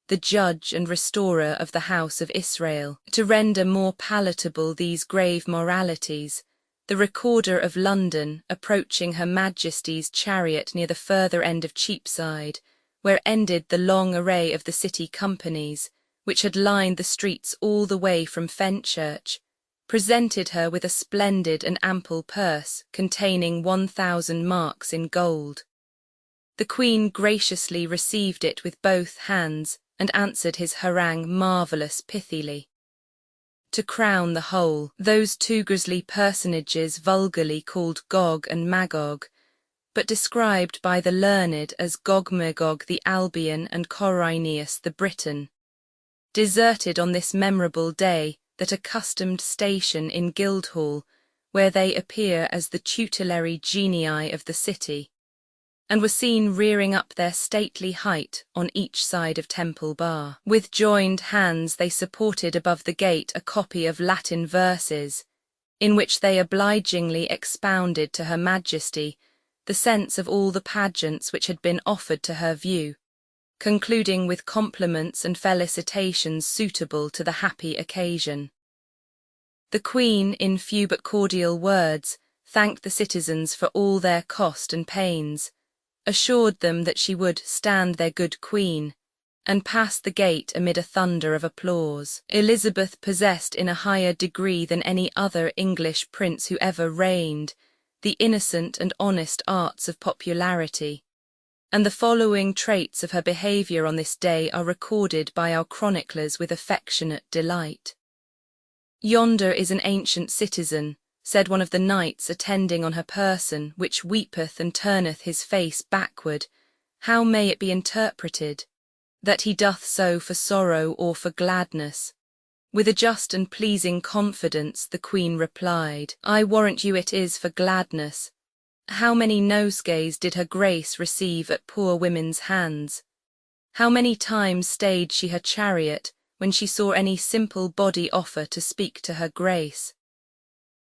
the judge and restorer of the house of Israel. To render more palatable these grave moralities, the Recorder of London, approaching Her Majesty's chariot near the further end of Cheapside, where ended the long array of the city companies, which had lined the streets all the way from Fenchurch, presented her with a splendid and ample purse containing 1,000 marks in gold. The Queen graciously received it with both hands and answered his harangue marvellous pithily. To crown the whole, those two grisly personages vulgarly called Gog and Magog, but described by the learned as Gogmagog the Albion and Corineus the Briton, deserted on this memorable day that accustomed station in Guildhall, where they appear as the tutelary genii of the city, and were seen rearing up their stately height on each side of Temple Bar. With joined hands they supported above the gate a copy of Latin verses, in which they obligingly expounded to Her Majesty the sense of all the pageants which had been offered to her view, concluding with compliments and felicitations suitable to the happy occasion. The Queen, in few but cordial words, thanked the citizens for all their cost and pains, assured them that she would stand their good Queen, and passed the gate amid a thunder of applause. Elizabeth possessed in a higher degree than any other English prince who ever reigned the innocent and honest arts of popularity, and the following traits of her behaviour on this day are recorded by our chroniclers with affectionate delight. "Yonder is an ancient citizen," said one of the knights attending on her person, "which weepeth and turneth his face backward. How may it be interpreted? That he doth so for sorrow or for gladness?" With a just and pleasing confidence the Queen replied, "I warrant you it is for gladness. How many nosegays did her Grace receive at poor women's hands? How many times stayed she her chariot when she saw any simple body offer to speak to her Grace?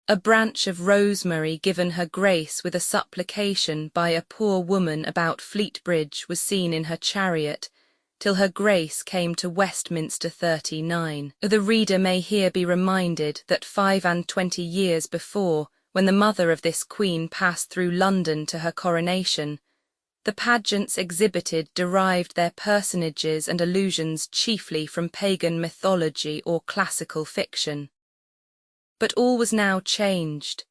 A branch of rosemary given her Grace with a supplication by a poor woman about Fleetbridge was seen in her chariot, till her Grace came to Westminster 39. The reader may here be reminded that 25 years before, when the mother of this Queen passed through London to her coronation, the pageants exhibited derived their personages and allusions chiefly from pagan mythology or classical fiction. But all was now changed.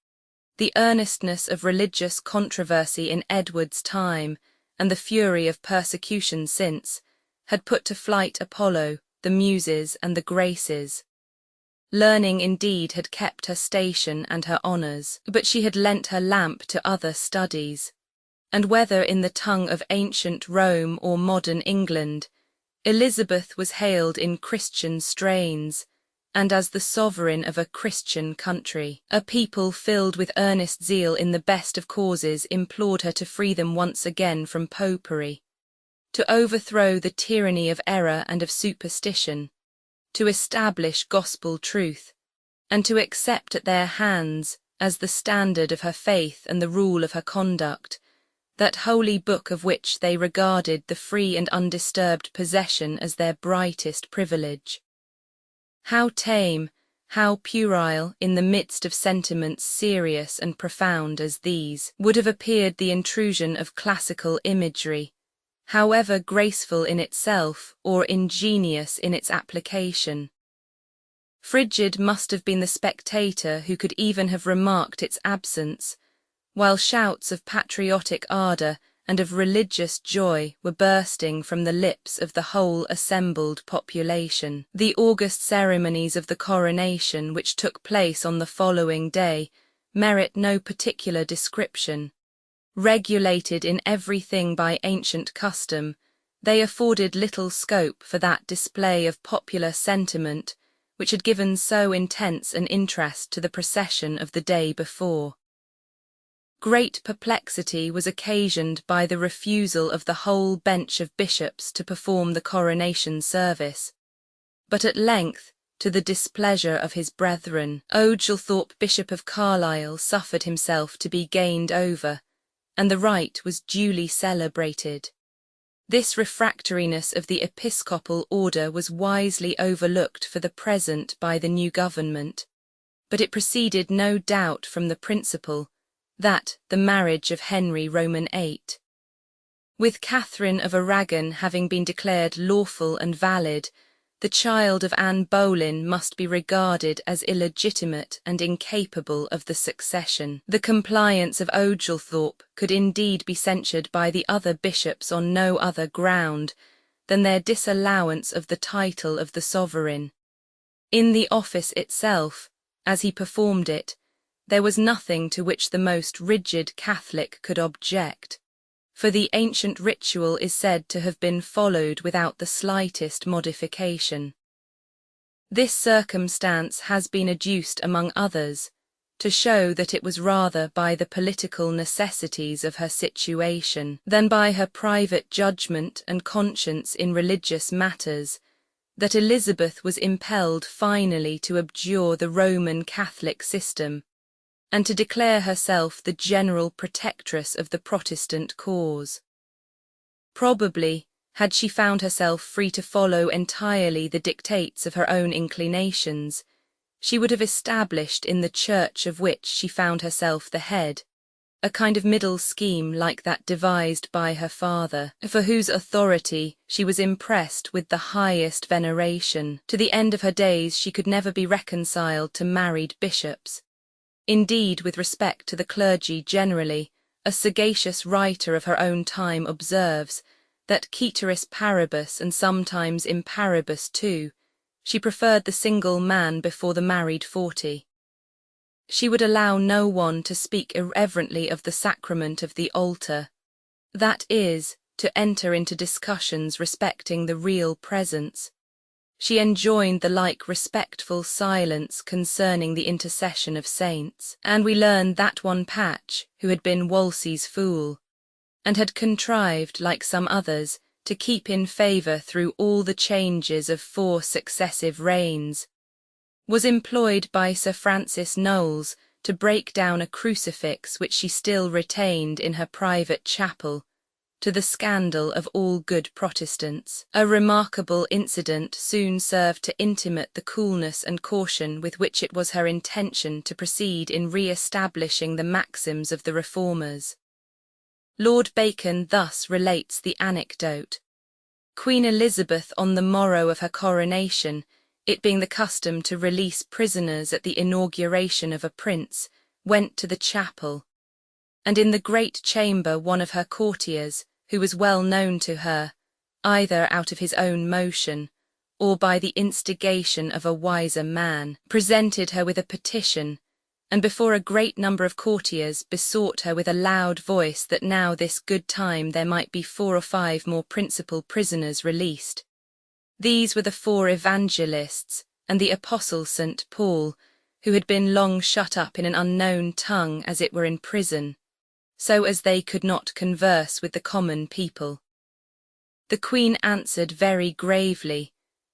The earnestness of religious controversy in Edward's time, and the fury of persecution since, had put to flight Apollo, the Muses, and the Graces. Learning indeed had kept her station and her honours, but she had lent her lamp to other studies, and whether in the tongue of ancient Rome or modern England, Elizabeth was hailed in Christian strains, and as the sovereign of a Christian country. A people filled with earnest zeal in the best of causes implored her to free them once again from popery, to overthrow the tyranny of error and of superstition, to establish gospel truth, and to accept at their hands, as the standard of her faith and the rule of her conduct, that holy book of which they regarded the free and undisturbed possession as their brightest privilege. How tame, how puerile, in the midst of sentiments serious and profound as these, would have appeared the intrusion of classical imagery, however graceful in itself or ingenious in its application. Frigid must have been the spectator who could even have remarked its absence, while shouts of patriotic ardour and of religious joy were bursting from the lips of the whole assembled population. The august ceremonies of the coronation, which took place on the following day, merit no particular description. Regulated in everything by ancient custom, they afforded little scope for that display of popular sentiment which had given so intense an interest to the procession of the day before. Great perplexity was occasioned by the refusal of the whole bench of bishops to perform the coronation service, but at length, to the displeasure of his brethren, Oglethorpe, Bishop of Carlisle, suffered himself to be gained over, and the rite was duly celebrated. This refractoriness of the episcopal order was wisely overlooked for the present by the new government, but it proceeded no doubt from the principle that the marriage of Henry Roman VIII, with Catherine of Aragon having been declared lawful and valid, the child of Anne Boleyn must be regarded as illegitimate and incapable of the succession. The compliance of Oglethorpe could indeed be censured by the other bishops on no other ground than their disallowance of the title of the sovereign. In the office itself, as he performed it, there was nothing to which the most rigid Catholic could object, for the ancient ritual is said to have been followed without the slightest modification. This circumstance has been adduced among others, to show that it was rather by the political necessities of her situation than by her private judgment and conscience in religious matters that Elizabeth was impelled finally to abjure the Roman Catholic system and to declare herself the general protectress of the Protestant cause. Probably, had she found herself free to follow entirely the dictates of her own inclinations, she would have established in the church of which she found herself the head, a kind of middle scheme like that devised by her father, for whose authority she was impressed with the highest veneration. To the end of her days she could never be reconciled to married bishops. Indeed, with respect to the clergy generally, a sagacious writer of her own time observes that ceteris paribus and sometimes imparibus too, she preferred the single man before the married 40. She would allow no one to speak irreverently of the sacrament of the altar, that is, to enter into discussions respecting the real presence. She enjoined the like respectful silence concerning the intercession of saints, and we learn that one Patch, who had been Wolsey's fool, and had contrived, like some others, to keep in favour through all the changes of 4 successive reigns, was employed by Sir Francis Knowles to break down a crucifix which she still retained in her private chapel, to the scandal of all good Protestants. A remarkable incident soon served to intimate the coolness and caution with which it was her intention to proceed in re-establishing the maxims of the Reformers. Lord Bacon thus relates the anecdote. Queen Elizabeth, on the morrow of her coronation, it being the custom to release prisoners at the inauguration of a prince, went to the chapel, and in the great chamber one of her courtiers, who was well known to her, either out of his own motion, or by the instigation of a wiser man, presented her with a petition, and before a great number of courtiers besought her with a loud voice that now this good time there might be 4 or 5 more principal prisoners released. These were the 4 evangelists and the apostle St. Paul, who had been long shut up in an unknown tongue as it were in prison, so as they could not converse with the common people. The Queen answered very gravely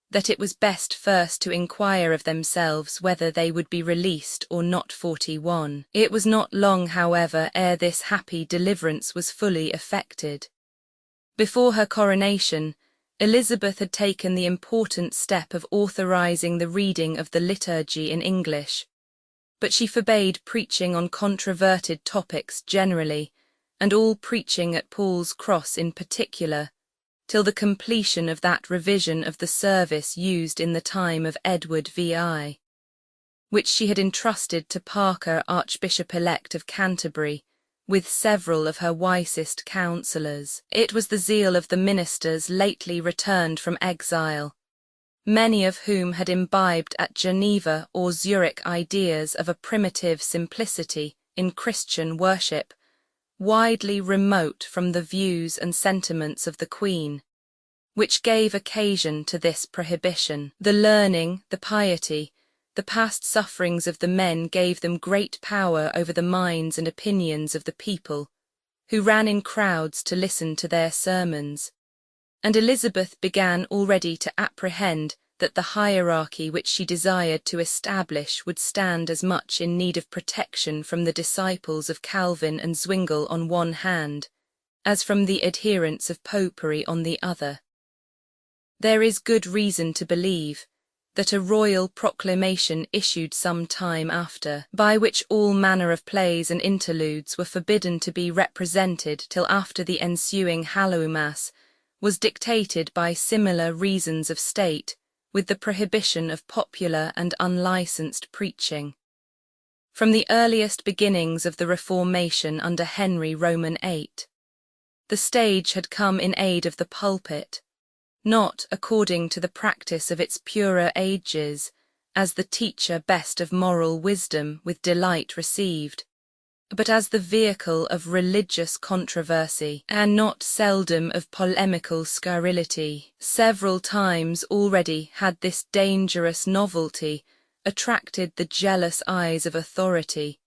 that it was best first to inquire of themselves whether they would be released or not. 41. It was not long, however, ere this happy deliverance was fully effected. Before her coronation, Elizabeth had taken the important step of authorizing the reading of the liturgy in English, but she forbade preaching on controverted topics generally, and all preaching at Paul's Cross in particular, till the completion of that revision of the service used in the time of Edward VI, which she had entrusted to Parker, Archbishop-elect of Canterbury, with several of her wisest counsellors. It was the zeal of the ministers lately returned from exile, many of whom had imbibed at Geneva or Zurich ideas of a primitive simplicity in Christian worship, widely remote from the views and sentiments of the Queen, which gave occasion to this prohibition. The learning, the piety, the past sufferings of the men gave them great power over the minds and opinions of the people, who ran in crowds to listen to their sermons. And Elizabeth began already to apprehend that the hierarchy which she desired to establish would stand as much in need of protection from the disciples of Calvin and Zwingle on one hand, as from the adherents of Popery on the other. There is good reason to believe that a royal proclamation issued some time after, by which all manner of plays and interludes were forbidden to be represented till after the ensuing Hallowmass, was dictated by similar reasons of state, with the prohibition of popular and unlicensed preaching. From the earliest beginnings of the Reformation under Henry Roman VIII, the stage had come in aid of the pulpit, not according to the practice of its purer ages, as the teacher best of moral wisdom with delight received, but as the vehicle of religious controversy, and not seldom of polemical scurrility. Several times already had this dangerous novelty attracted the jealous eyes of authority,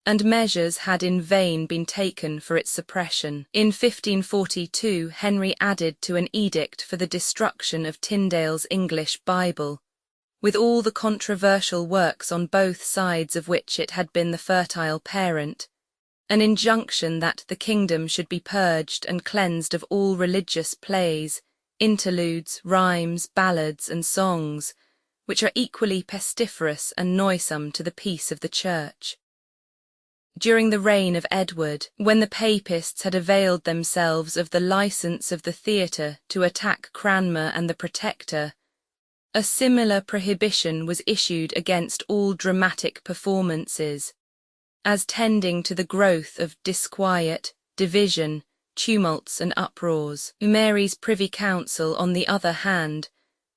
and measures had in vain been taken for its suppression. In 1542 Henry added to an edict for the destruction of Tyndale's English Bible, with all the controversial works on both sides of which it had been the fertile parent, an injunction that the kingdom should be purged and cleansed of all religious plays, interludes, rhymes, ballads, and songs, which are equally pestiferous and noisome to the peace of the Church. During the reign of Edward, when the Papists had availed themselves of the licence of the theatre to attack Cranmer and the Protector, a similar prohibition was issued against all dramatic performances, as tending to the growth of disquiet, division, tumults and uproars. Mary's Privy Council, on the other hand,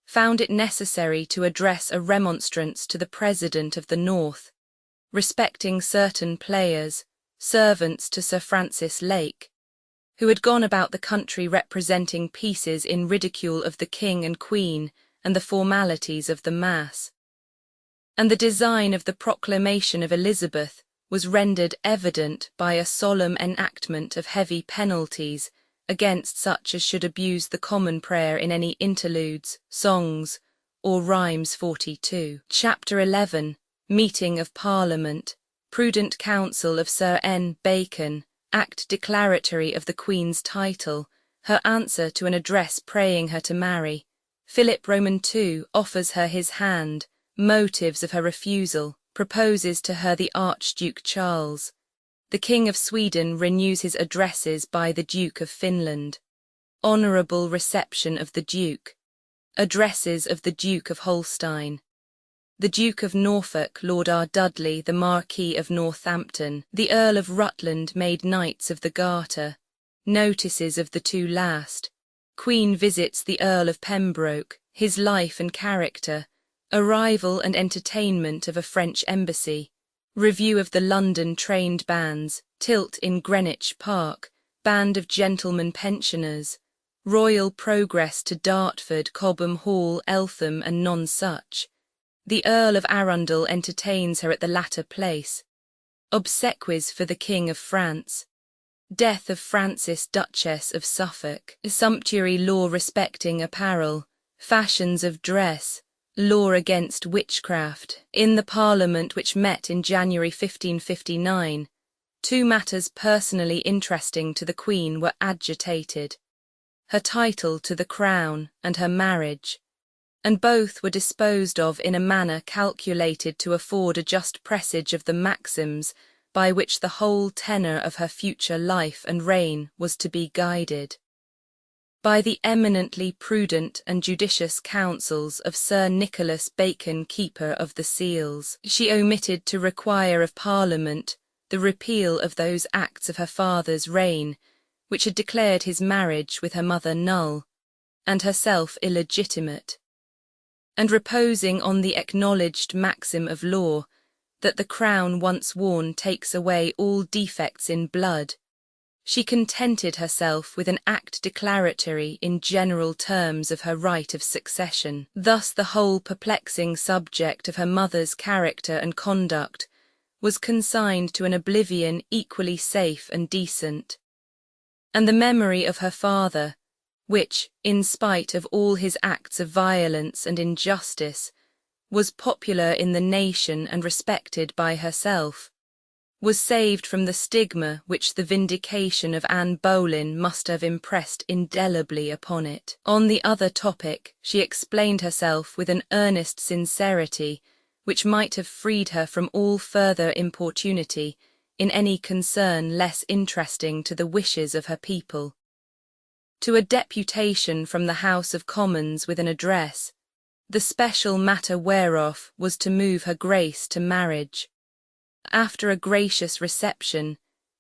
found it necessary to address a remonstrance to the President of the North, respecting certain players, servants to Sir Francis Lake, who had gone about the country representing pieces in ridicule of the King and Queen and the formalities of the Mass. And the design of the proclamation of Elizabeth was rendered evident by a solemn enactment of heavy penalties against such as should abuse the common prayer in any interludes, songs, or rhymes. 42. Chapter 11. Meeting of Parliament, Prudent Counsel of Sir N. Bacon, Act declaratory of the Queen's title, her answer to an address praying her to marry. Philip Roman II offers her his hand, motives of her refusal, proposes to her the Archduke Charles. The King of Sweden renews his addresses by the Duke of Finland. Honourable reception of the Duke. Addresses of the Duke of Holstein. The Duke of Norfolk, Lord R. Dudley, the Marquis of Northampton, the Earl of Rutland made Knights of the Garter. Notices of the two last. Queen visits the Earl of Pembroke, his life and character. Arrival and entertainment of a French embassy. Review of the London trained bands, tilt in Greenwich Park, band of gentlemen pensioners. Royal progress to Dartford, Cobham Hall, Eltham and Nonsuch. The Earl of Arundel entertains her at the latter place. Obsequies for the King of France. Death of Frances, Duchess of Suffolk. Sumptuary law respecting apparel. Fashions of dress. Law against witchcraft. In the Parliament which met in January 1559, two matters personally interesting to the Queen were agitated: her title to the crown and her marriage, and both were disposed of in a manner calculated to afford a just presage of the maxims by which the whole tenor of her future life and reign was to be guided. By the eminently prudent and judicious counsels of Sir Nicholas Bacon, Keeper of the Seals, she omitted to require of Parliament the repeal of those acts of her father's reign, which had declared his marriage with her mother null, and herself illegitimate, and reposing on the acknowledged maxim of law, that the crown once worn takes away all defects in blood, she contented herself with an act declaratory in general terms of her right of succession. Thus the whole perplexing subject of her mother's character and conduct was consigned to an oblivion equally safe and decent, and the memory of her father, which, in spite of all his acts of violence and injustice, was popular in the nation and respected by herself, was saved from the stigma which the vindication of Anne Boleyn must have impressed indelibly upon it. On the other topic, she explained herself with an earnest sincerity which might have freed her from all further importunity in any concern less interesting to the wishes of her people. To a deputation from the House of Commons with an address, the special matter whereof was to move her Grace to marriage. After a gracious reception,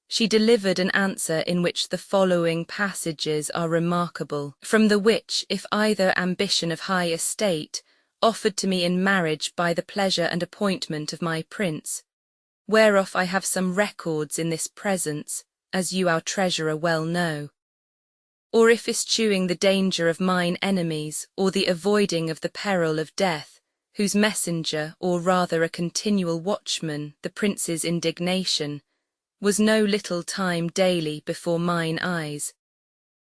she delivered an answer in which the following passages are remarkable, from the which, if either ambition of high estate, offered to me in marriage by the pleasure and appointment of my prince, whereof I have some records in this presence, as you our treasurer well know, or if eschewing the danger of mine enemies, or the avoiding of the peril of death, whose messenger, or rather a continual watchman, the prince's indignation, was no little time daily before mine eyes,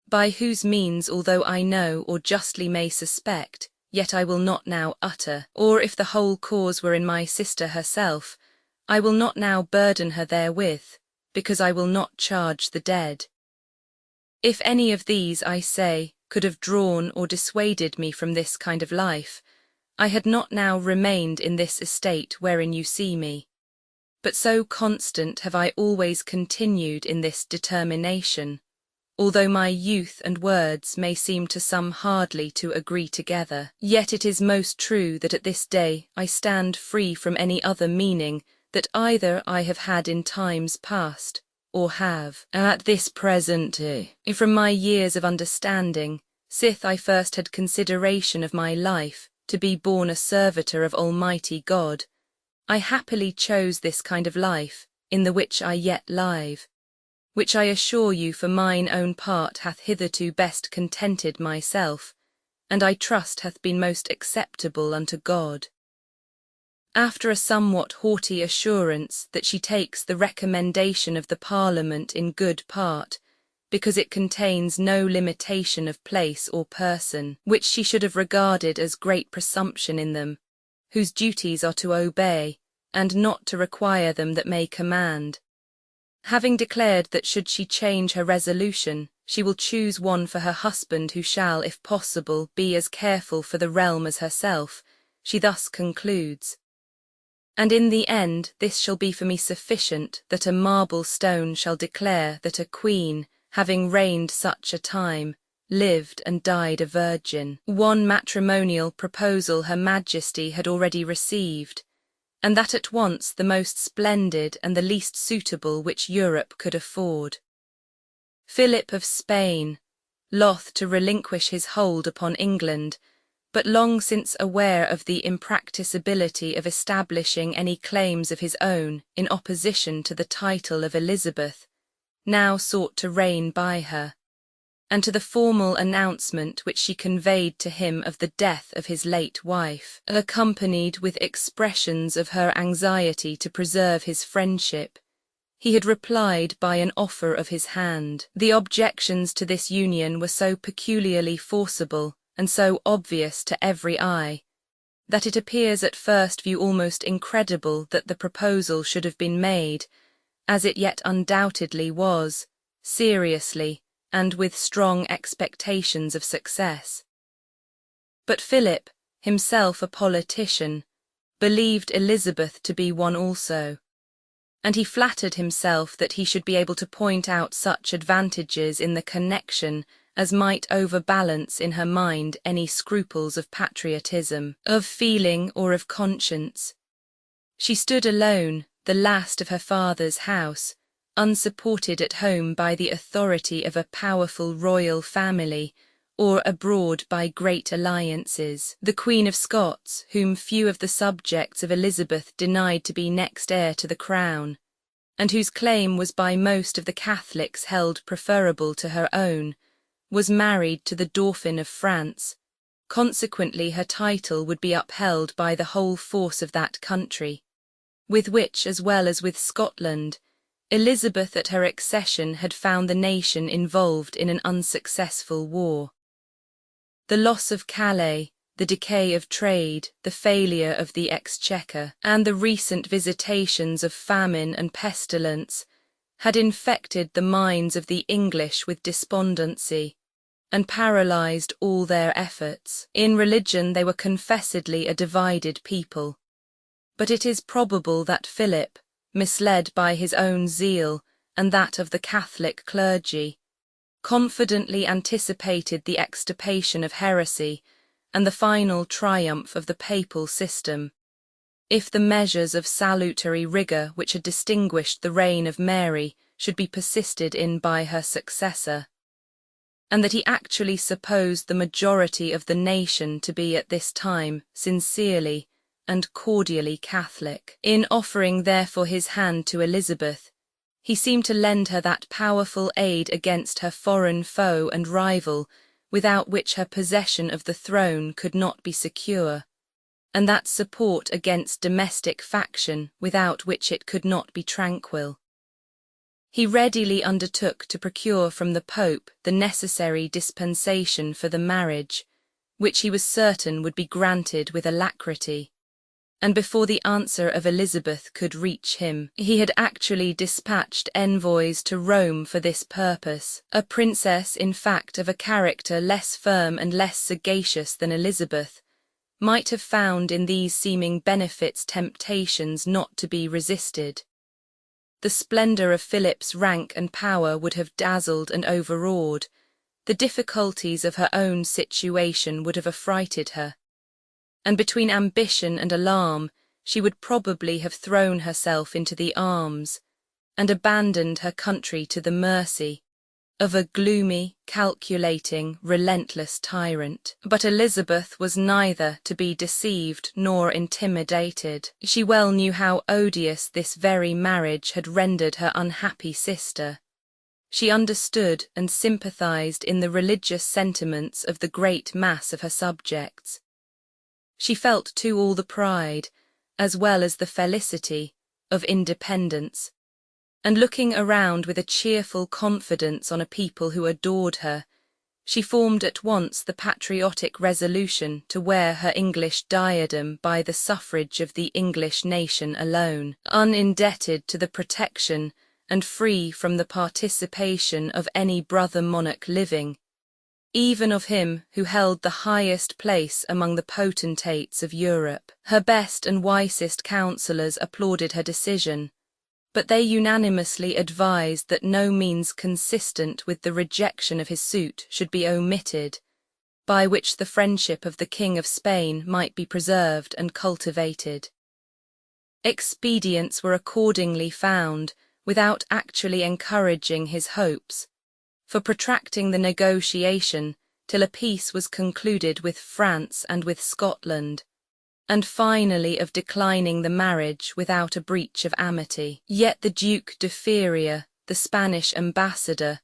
by whose means, although I know or justly may suspect, yet I will not now utter, or if the whole cause were in my sister herself, I will not now burden her therewith, because I will not charge the dead. If any of these, I say, could have drawn or dissuaded me from this kind of life, I had not now remained in this estate wherein you see me. But so constant have I always continued in this determination, although my youth and words may seem to some hardly to agree together, yet it is most true that at this day I stand free from any other meaning that either I have had in times past, or have at this present day, from my years of understanding, sith I first had consideration of my life, to be born a servitor of Almighty God, I happily chose this kind of life, in the which I yet live, which I assure you for mine own part hath hitherto best contented myself, and I trust hath been most acceptable unto God. After a somewhat haughty assurance that she takes the recommendation of the Parliament in good part, because it contains no limitation of place or person, which she should have regarded as great presumption in them, whose duties are to obey, and not to require them that may command. Having declared that should she change her resolution, she will choose one for her husband who shall, if possible, be as careful for the realm as herself, she thus concludes, and in the end this shall be for me sufficient, that a marble stone shall declare that a queen, having reigned such a time, lived and died a virgin. One matrimonial proposal her Majesty had already received, and that at once the most splendid and the least suitable which Europe could afford. Philip of Spain, loth to relinquish his hold upon England, but long since aware of the impracticability of establishing any claims of his own in opposition to the title of Elizabeth, now sought to reign by her, and to the formal announcement which she conveyed to him of the death of his late wife, accompanied with expressions of her anxiety to preserve his friendship, he had replied by an offer of his hand. The objections to this union were so peculiarly forcible and so obvious to every eye, that it appears at first view almost incredible that the proposal should have been made, as it yet undoubtedly was, seriously, and with strong expectations of success. But Philip, himself a politician, believed Elizabeth to be one also, and he flattered himself that he should be able to point out such advantages in the connection as might overbalance in her mind any scruples of patriotism, of feeling, or of conscience. She stood alone, the last of her father's house, unsupported at home by the authority of a powerful royal family, or abroad by great alliances. The Queen of Scots, whom few of the subjects of Elizabeth denied to be next heir to the crown, and whose claim was by most of the Catholics held preferable to her own, was married to the Dauphin of France. Consequently, her title would be upheld by the whole force of that country, with which, as well as with Scotland, Elizabeth at her accession had found the nation involved in an unsuccessful war. The loss of Calais, the decay of trade, the failure of the exchequer, and the recent visitations of famine and pestilence had infected the minds of the English with despondency, and paralyzed all their efforts. In religion they were confessedly a divided people. But it is probable that Philip, misled by his own zeal and that of the Catholic clergy, confidently anticipated the extirpation of heresy and the final triumph of the papal system, if the measures of salutary rigour which had distinguished the reign of Mary should be persisted in by her successor, and that he actually supposed the majority of the nation to be at this time sincerely and cordially Catholic. In offering therefore his hand to Elizabeth, he seemed to lend her that powerful aid against her foreign foe and rival without which her possession of the throne could not be secure, and that support against domestic faction without which it could not be tranquil. He readily undertook to procure from the Pope the necessary dispensation for the marriage, which he was certain would be granted with alacrity, and before the answer of Elizabeth could reach him, he had actually dispatched envoys to Rome for this purpose. A princess, in fact, of a character less firm and less sagacious than Elizabeth, might have found in these seeming benefits temptations not to be resisted. The splendour of Philip's rank and power would have dazzled and overawed. The difficulties of her own situation would have affrighted her, and between ambition and alarm she would probably have thrown herself into the arms and abandoned her country to the mercy of a gloomy, calculating, relentless tyrant. But Elizabeth was neither to be deceived nor intimidated. She well knew how odious this very marriage had rendered her unhappy sister. She understood and sympathized in the religious sentiments of the great mass of her subjects. She felt too all the pride, as well as the felicity, of independence, and looking around with a cheerful confidence on a people who adored her, she formed at once the patriotic resolution to wear her English diadem by the suffrage of the English nation alone, unindebted to the protection and free from the participation of any brother monarch living, even of him who held the highest place among the potentates of Europe. Her best and wisest counsellors applauded her decision, but they unanimously advised that no means consistent with the rejection of his suit should be omitted, by which the friendship of the King of Spain might be preserved and cultivated. Expedients were accordingly found, without actually encouraging his hopes, for protracting the negotiation till a peace was concluded with France and with Scotland, and finally of declining the marriage without a breach of amity. Yet the Duke de Feria, the Spanish ambassador,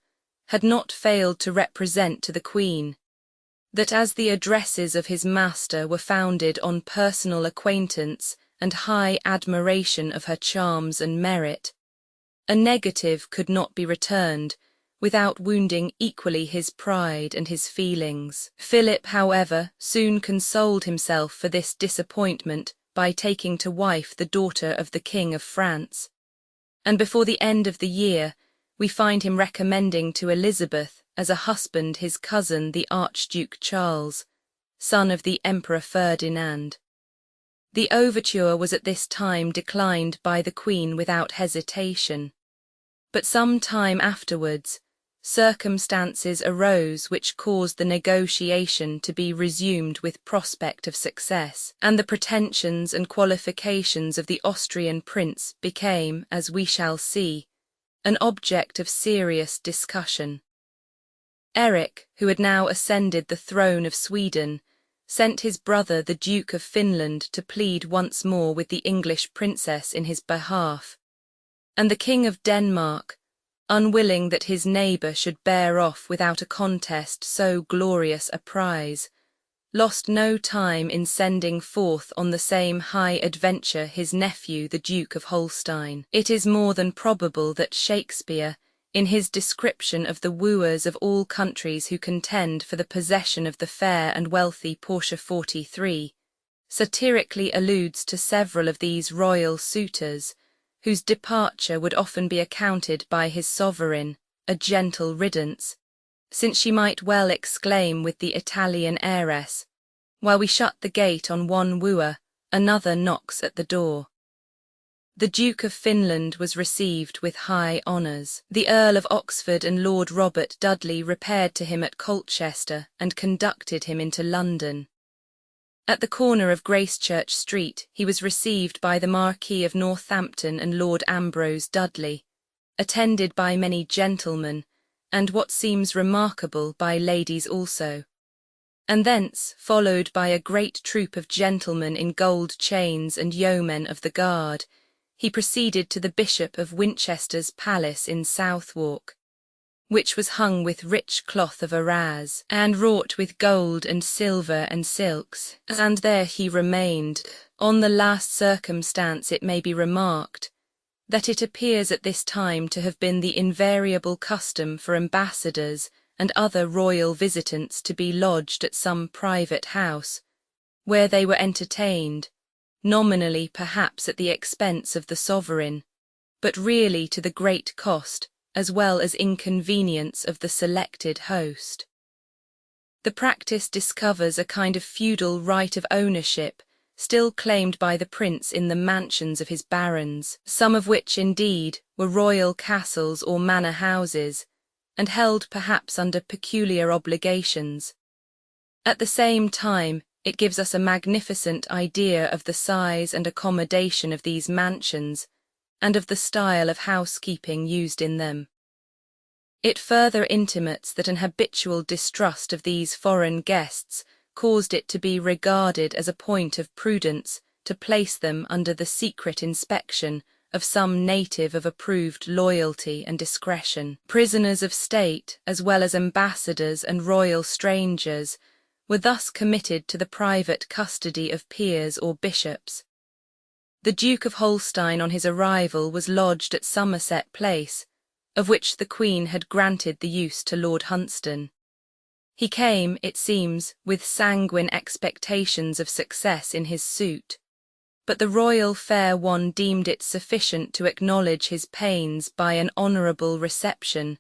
had not failed to represent to the Queen that as the addresses of his master were founded on personal acquaintance and high admiration of her charms and merit, a negative could not be returned without wounding equally his pride and his feelings. Philip, however, soon consoled himself for this disappointment by taking to wife the daughter of the King of France, and before the end of the year we find him recommending to Elizabeth as a husband his cousin the Archduke Charles, son of the Emperor Ferdinand. The overture was at this time declined by the Queen without hesitation, but some time afterwards, circumstances arose which caused the negotiation to be resumed with prospect of success, and the pretensions and qualifications of the Austrian prince became, as we shall see, an object of serious discussion. Eric, who had now ascended the throne of Sweden, sent his brother the Duke of Finland to plead once more with the English princess in his behalf, and the King of Denmark, unwilling that his neighbour should bear off without a contest so glorious a prize, lost no time in sending forth on the same high adventure his nephew the Duke of Holstein. It is more than probable that Shakespeare, in his description of the wooers of all countries who contend for the possession of the fair and wealthy Portia 43, satirically alludes to several of these royal suitors, whose departure would often be accounted by his sovereign a gentle riddance, since she might well exclaim with the Italian heiress, "While we shut the gate on one wooer, another knocks at the door." The Duke of Finland was received with high honours. The Earl of Oxford and Lord Robert Dudley repaired to him at Colchester and conducted him into London. At the corner of Gracechurch Street he was received by the Marquis of Northampton and Lord Ambrose Dudley, attended by many gentlemen, and what seems remarkable by ladies also, and thence, followed by a great troop of gentlemen in gold chains and yeomen of the guard, he proceeded to the Bishop of Winchester's palace in Southwark, which was hung with rich cloth of Arras, and wrought with gold and silver and silks, and there he remained. On the last circumstance it may be remarked, that it appears at this time to have been the invariable custom for ambassadors and other royal visitants to be lodged at some private house, where they were entertained, nominally perhaps at the expense of the sovereign, but really to the great cost as well as inconvenience of the selected host. The practice discovers a kind of feudal right of ownership still claimed by the prince in the mansions of his barons, some of which indeed were royal castles or manor houses, and held perhaps under peculiar obligations. At the same time, it gives us a magnificent idea of the size and accommodation of these mansions, and of the style of housekeeping used in them. It further intimates that an habitual distrust of these foreign guests caused it to be regarded as a point of prudence to place them under the secret inspection of some native of approved loyalty and discretion. Prisoners of state, as well as ambassadors and royal strangers, were thus committed to the private custody of peers or bishops. The Duke of Holstein on his arrival was lodged at Somerset Place, of which the Queen had granted the use to Lord Hunsdon. He came, it seems, with sanguine expectations of success in his suit, but the royal fair one deemed it sufficient to acknowledge his pains by an honourable reception,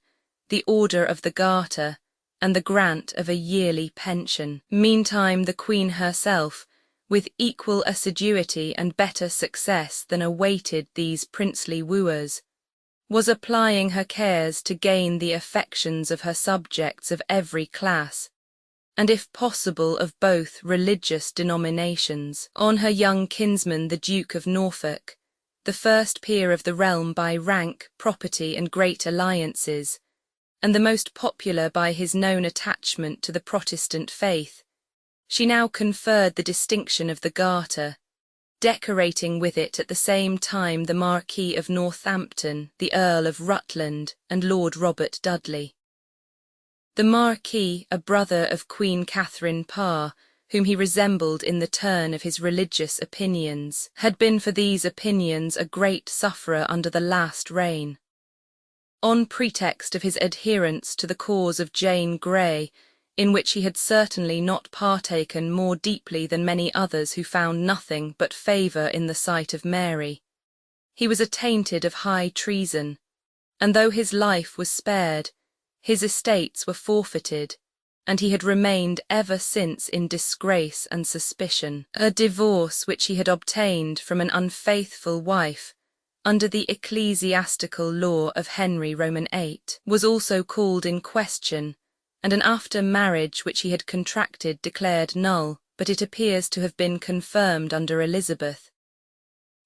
the Order of the Garter, and the grant of a yearly pension. Meantime the Queen herself, with equal assiduity and better success than awaited these princely wooers, was applying her cares to gain the affections of her subjects of every class, and if possible of both religious denominations, on her young kinsman the Duke of Norfolk, the first peer of the realm by rank, property, and great alliances, and the most popular by his known attachment to the Protestant faith. She now conferred the distinction of the Garter, decorating with it at the same time the Marquis of Northampton, the Earl of Rutland, and Lord Robert Dudley. The Marquis, a brother of Queen Catherine Parr, whom he resembled in the turn of his religious opinions, had been for these opinions a great sufferer under the last reign. On pretext of his adherence to the cause of Jane Grey, in which he had certainly not partaken more deeply than many others who found nothing but favour in the sight of Mary, he was attainted of high treason, and though his life was spared, his estates were forfeited, and he had remained ever since in disgrace and suspicion. A divorce which he had obtained from an unfaithful wife under the ecclesiastical law of Henry Roman VIII, was also called in question, and an after-marriage which he had contracted declared null, but it appears to have been confirmed under Elizabeth.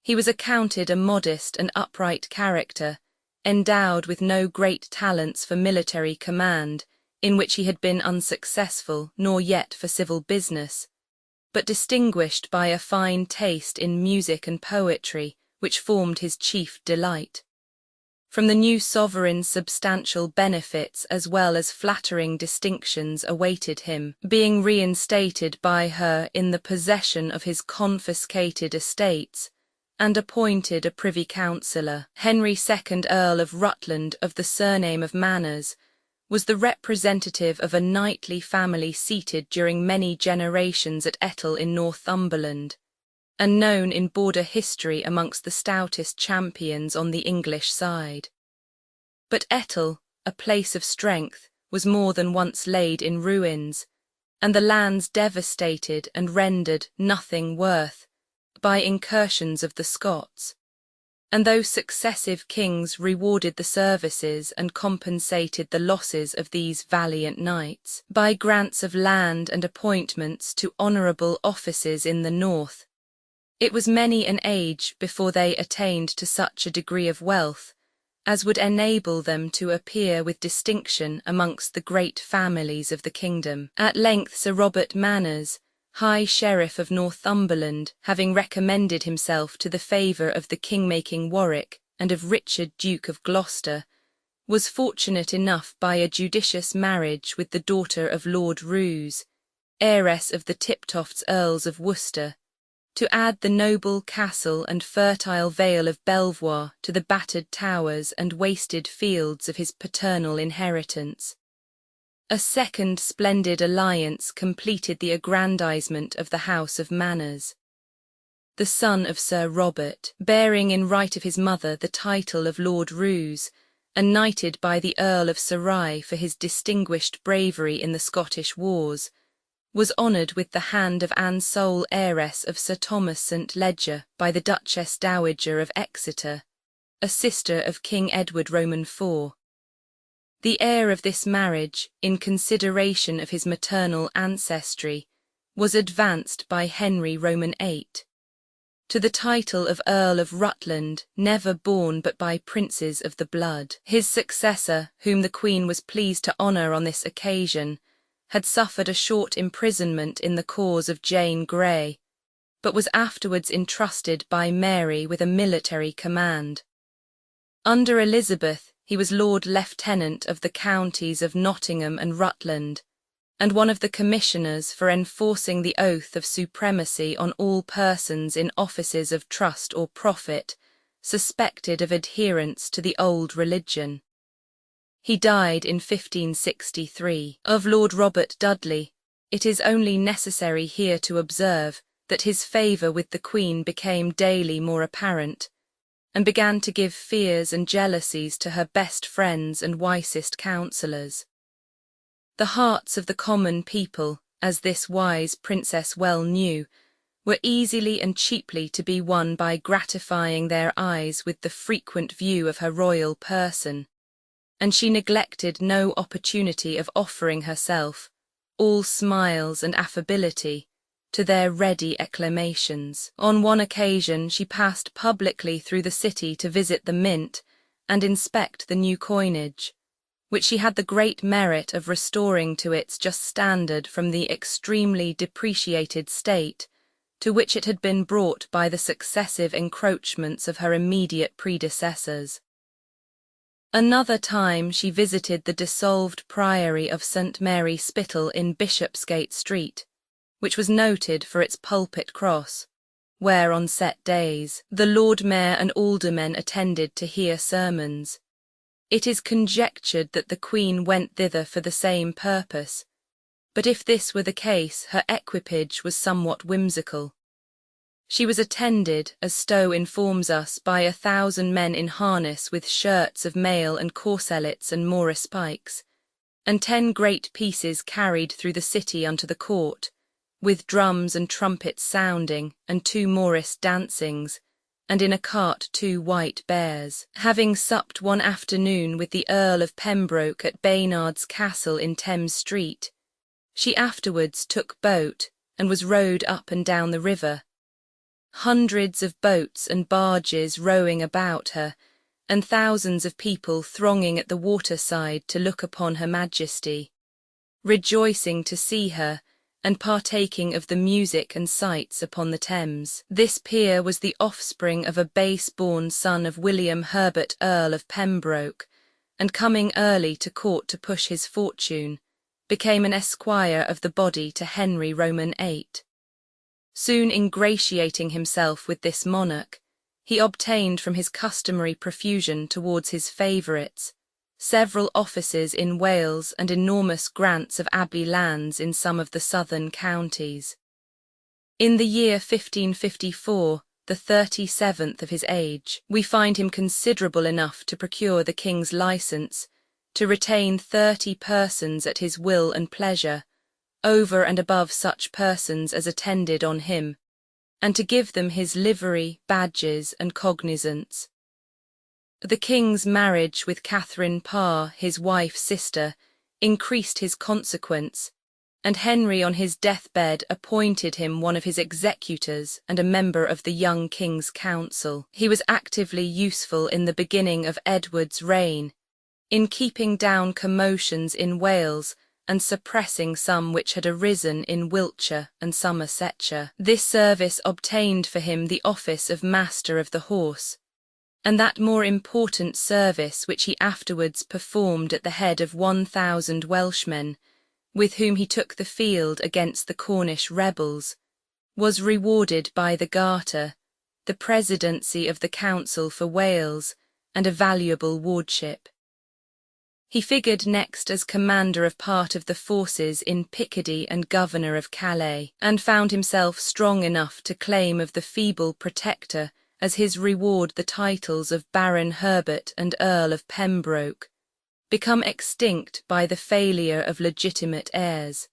He was accounted a modest and upright character, endowed with no great talents for military command, in which he had been unsuccessful, nor yet for civil business, but distinguished by a fine taste in music and poetry, which formed his chief delight. From the new sovereign's substantial benefits as well as flattering distinctions awaited him, being reinstated by her in the possession of his confiscated estates, and appointed a privy councillor. Henry II, Earl of Rutland, of the surname of Manners, was the representative of a knightly family seated during many generations at Ettal in Northumberland, and known in border history amongst the stoutest champions on the English side. But Ettal, a place of strength, was more than once laid in ruins, and the lands devastated and rendered nothing worth by incursions of the Scots. And though successive kings rewarded the services and compensated the losses of these valiant knights by grants of land and appointments to honourable offices in the north, it was many an age before they attained to such a degree of wealth as would enable them to appear with distinction amongst the great families of the kingdom. At length Sir Robert Manners, High Sheriff of Northumberland, having recommended himself to the favour of the king-making Warwick and of Richard, Duke of Gloucester, was fortunate enough by a judicious marriage with the daughter of Lord Roos, heiress of the Tiptofts Earls of Worcester, to add the noble castle and fertile vale of Belvoir to the battered towers and wasted fields of his paternal inheritance. A second splendid alliance completed the aggrandizement of the house of Manners. The son of Sir Robert, bearing in right of his mother the title of Lord Roos, and knighted by the Earl of Surrey for his distinguished bravery in the Scottish wars, was honoured with the hand of and sole heiress of Sir Thomas St. Leger by the Duchess Dowager of Exeter, a sister of King Edward Roman IV. The heir of this marriage, in consideration of his maternal ancestry, was advanced by Henry Roman VIII to the title of Earl of Rutland, never born but by princes of the blood. His successor, whom the Queen was pleased to honour on this occasion, had suffered a short imprisonment in the cause of Jane Grey, but was afterwards entrusted by Mary with a military command. Under Elizabeth, he was Lord Lieutenant of the counties of Nottingham and Rutland, and one of the commissioners for enforcing the oath of supremacy on all persons in offices of trust or profit, suspected of adherence to the old religion. He died in 1563. Of Lord Robert Dudley, it is only necessary here to observe that his favour with the Queen became daily more apparent, and began to give fears and jealousies to her best friends and wisest counsellors. The hearts of the common people, as this wise princess well knew, were easily and cheaply to be won by gratifying their eyes with the frequent view of her royal person, and she neglected no opportunity of offering herself, all smiles and affability, to their ready acclamations. On one occasion she passed publicly through the city to visit the mint and inspect the new coinage, which she had the great merit of restoring to its just standard from the extremely depreciated state to which it had been brought by the successive encroachments of her immediate predecessors. Another time she visited the dissolved priory of St. Mary Spittal in Bishopsgate Street, which was noted for its pulpit cross, where on set days the Lord Mayor and aldermen attended to hear sermons. It is conjectured that the Queen went thither for the same purpose, but if this were the case her equipage was somewhat whimsical. She was attended, as Stowe informs us, by 1,000 men in harness with shirts of mail and corselets and morrice pikes, and 10 great pieces carried through the city unto the court, with drums and trumpets sounding, and 2 morrice dancings, and in a cart 2 white bears. Having supped one afternoon with the Earl of Pembroke at Baynard's Castle in Thames Street, she afterwards took boat and was rowed up and down the river. Hundreds of boats and barges rowing about her, and thousands of people thronging at the waterside to look upon Her Majesty, rejoicing to see her, and partaking of the music and sights upon the Thames. This peer was the offspring of a base-born son of William Herbert, Earl of Pembroke, and coming early to court to push his fortune, became an esquire of the body to Henry Roman VIII. Soon ingratiating himself with this monarch, he obtained from his customary profusion towards his favourites several offices in Wales and enormous grants of abbey lands in some of the southern counties. In the year 1554, the 37th of his age, we find him considerable enough to procure the king's licence to retain 30 persons at his will and pleasure, over and above such persons as attended on him, and to give them his livery, badges, and cognizance. The king's marriage with Catherine Parr, his wife's sister, increased his consequence, and Henry on his deathbed appointed him one of his executors and a member of the young king's council. He was actively useful in the beginning of Edward's reign, in keeping down commotions in Wales and suppressing some which had arisen in Wiltshire and Somersetshire. This service obtained for him the office of Master of the Horse, and that more important service which he afterwards performed at the head of 1,000 Welshmen, with whom he took the field against the Cornish rebels, was rewarded by the Garter, the presidency of the Council for Wales, and a valuable wardship. He figured next as commander of part of the forces in Picardy and governor of Calais, and found himself strong enough to claim of the feeble protector as his reward the titles of Baron Herbert and Earl of Pembroke, become extinct by the failure of legitimate heirs.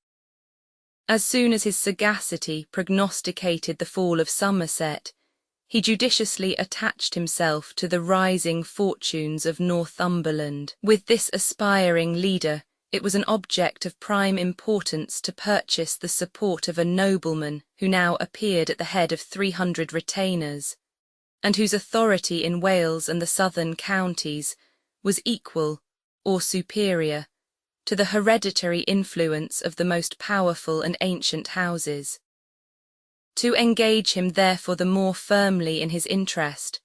As soon as his sagacity prognosticated the fall of Somerset, he judiciously attached himself to the rising fortunes of Northumberland. With this aspiring leader, it was an object of prime importance to purchase the support of a nobleman who now appeared at the head of 300 retainers, and whose authority in Wales and the southern counties was equal, or superior, to the hereditary influence of the most powerful and ancient houses. To engage him therefore the more firmly in his interest,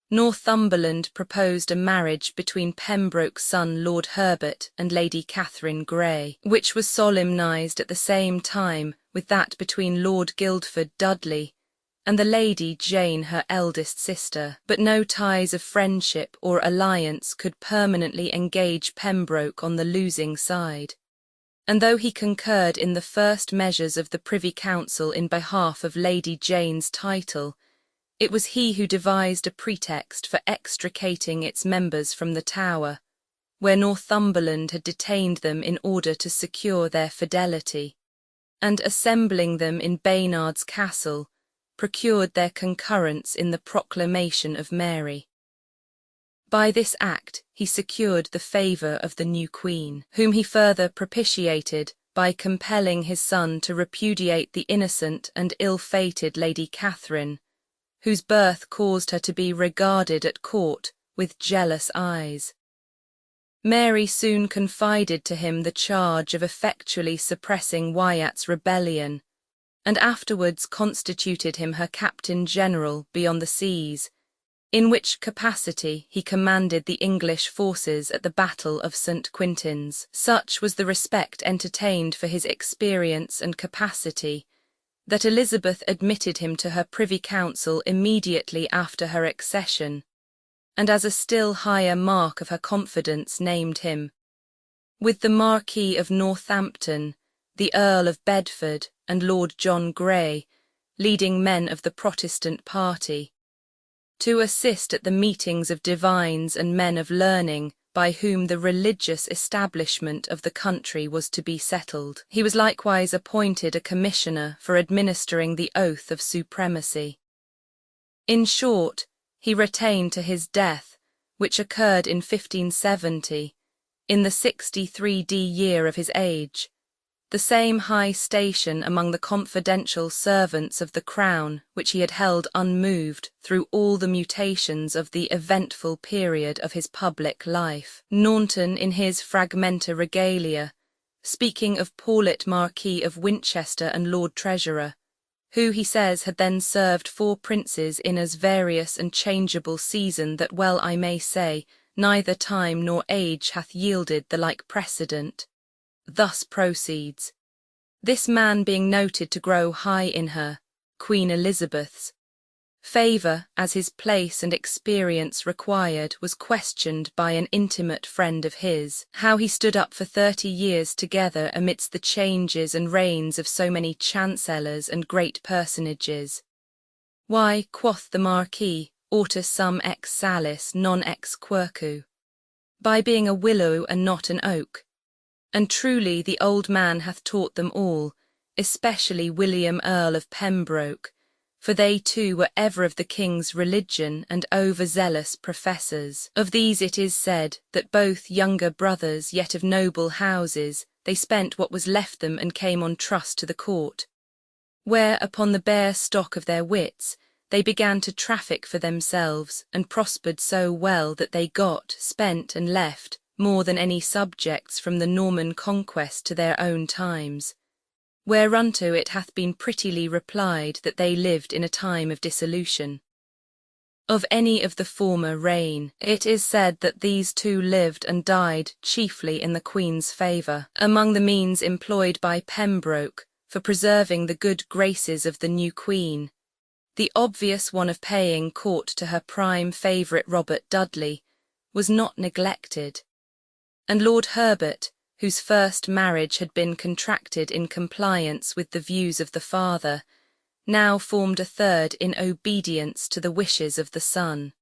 Northumberland proposed a marriage between Pembroke's son Lord Herbert and Lady Catherine Grey, which was solemnised at the same time with that between Lord Guildford Dudley and the Lady Jane, her eldest sister. But no ties of friendship or alliance could permanently engage Pembroke on the losing side, and though he concurred in the first measures of the Privy Council in behalf of Lady Jane's title, it was he who devised a pretext for extricating its members from the Tower, where Northumberland had detained them in order to secure their fidelity, and assembling them in Baynard's Castle, procured their concurrence in the proclamation of Mary. By this act he secured the favour of the new queen, whom he further propitiated by compelling his son to repudiate the innocent and ill-fated Lady Catherine, whose birth caused her to be regarded at court with jealous eyes. Mary soon confided to him the charge of effectually suppressing Wyatt's rebellion, and afterwards constituted him her captain general beyond the seas, in which capacity he commanded the English forces at the Battle of St. Quintin's. Such was the respect entertained for his experience and capacity, that Elizabeth admitted him to her Privy Council immediately after her accession, and as a still higher mark of her confidence named him, with the Marquis of Northampton, the Earl of Bedford, and Lord John Grey, leading men of the Protestant party, to assist at the meetings of divines and men of learning by whom the religious establishment of the country was to be settled. He was likewise appointed a commissioner for administering the oath of supremacy. In short, he retained to his death, which occurred in 1570, in the 63d year of his age, the same high station among the confidential servants of the crown which he had held unmoved through all the mutations of the eventful period of his public life. Naunton, in his Fragmenta Regalia, speaking of Paulet Marquis of Winchester and Lord Treasurer, who, he says, had then served 4 princes in as various and changeable season that well I may say, neither time nor age hath yielded the like precedent, thus proceeds: this man being noted to grow high in her, Queen Elizabeth's, favour, as his place and experience required, was questioned by an intimate friend of his, how he stood up for 30 years together amidst the changes and reigns of so many chancellors and great personages. Why, quoth the Marquis, autus sum ex salis non ex quercu, by being a willow and not an oak. And truly the old man hath taught them all, especially William Earl of Pembroke, for they too were ever of the king's religion and overzealous professors. Of these it is said, that both younger brothers, yet of noble houses, they spent what was left them and came on trust to the court, where, upon the bare stock of their wits, they began to traffic for themselves, and prospered so well that they got, spent, and left more than any subjects from the Norman conquest to their own times, whereunto it hath been prettily replied that they lived in a time of dissolution. Of any of the former reign, it is said that these two lived and died chiefly in the Queen's favour. Among the means employed by Pembroke for preserving the good graces of the new Queen, the obvious one of paying court to her prime favourite Robert Dudley was not neglected, and Lord Herbert, whose first marriage had been contracted in compliance with the views of the father, now formed a third in obedience to the wishes of the son.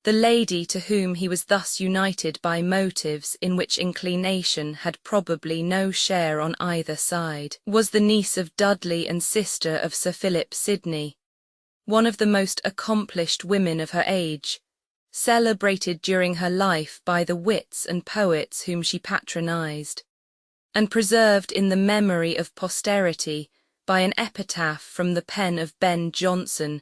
The lady to whom he was thus united by motives in which inclination had probably no share on either side, was the niece of Dudley and sister of Sir Philip Sidney, one of the most accomplished women of her age, celebrated during her life by the wits and poets whom she patronized, and preserved in the memory of posterity by an epitaph from the pen of Ben Jonson,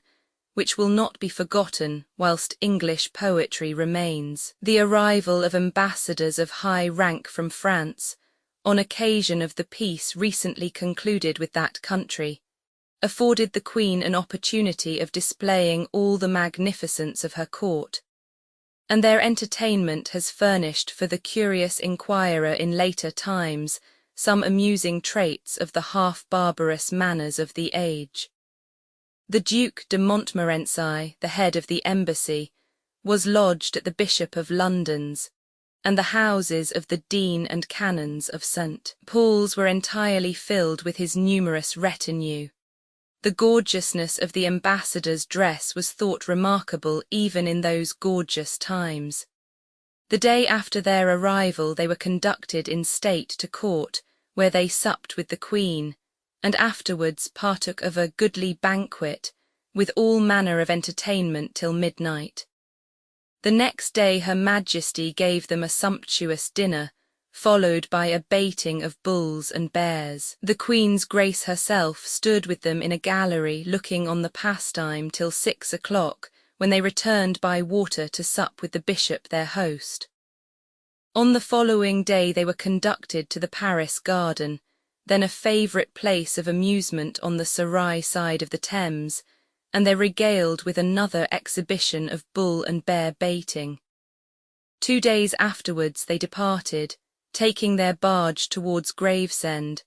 which will not be forgotten whilst English poetry remains. The arrival of ambassadors of high rank from France, on occasion of the peace recently concluded with that country, afforded the Queen an opportunity of displaying all the magnificence of her court, and their entertainment has furnished for the curious inquirer in later times some amusing traits of the half-barbarous manners of the age. The Duke de Montmorency, the head of the embassy, was lodged at the Bishop of London's, and the houses of the Dean and Canons of St. Paul's were entirely filled with his numerous retinue. The gorgeousness of the ambassador's dress was thought remarkable even in those gorgeous times. The day after their arrival they were conducted in state to court, where they supped with the Queen, and afterwards partook of a goodly banquet, with all manner of entertainment till midnight. The next day Her Majesty gave them a sumptuous dinner, followed by a baiting of bulls and bears. The Queen's Grace herself stood with them in a gallery looking on the pastime till 6 o'clock, when they returned by water to sup with the bishop their host. On the following day they were conducted to the Paris Garden, then a favourite place of amusement on the Surrey side of the Thames, and they regaled with another exhibition of bull and bear baiting. 2 days afterwards they departed, taking their barge towards Gravesend,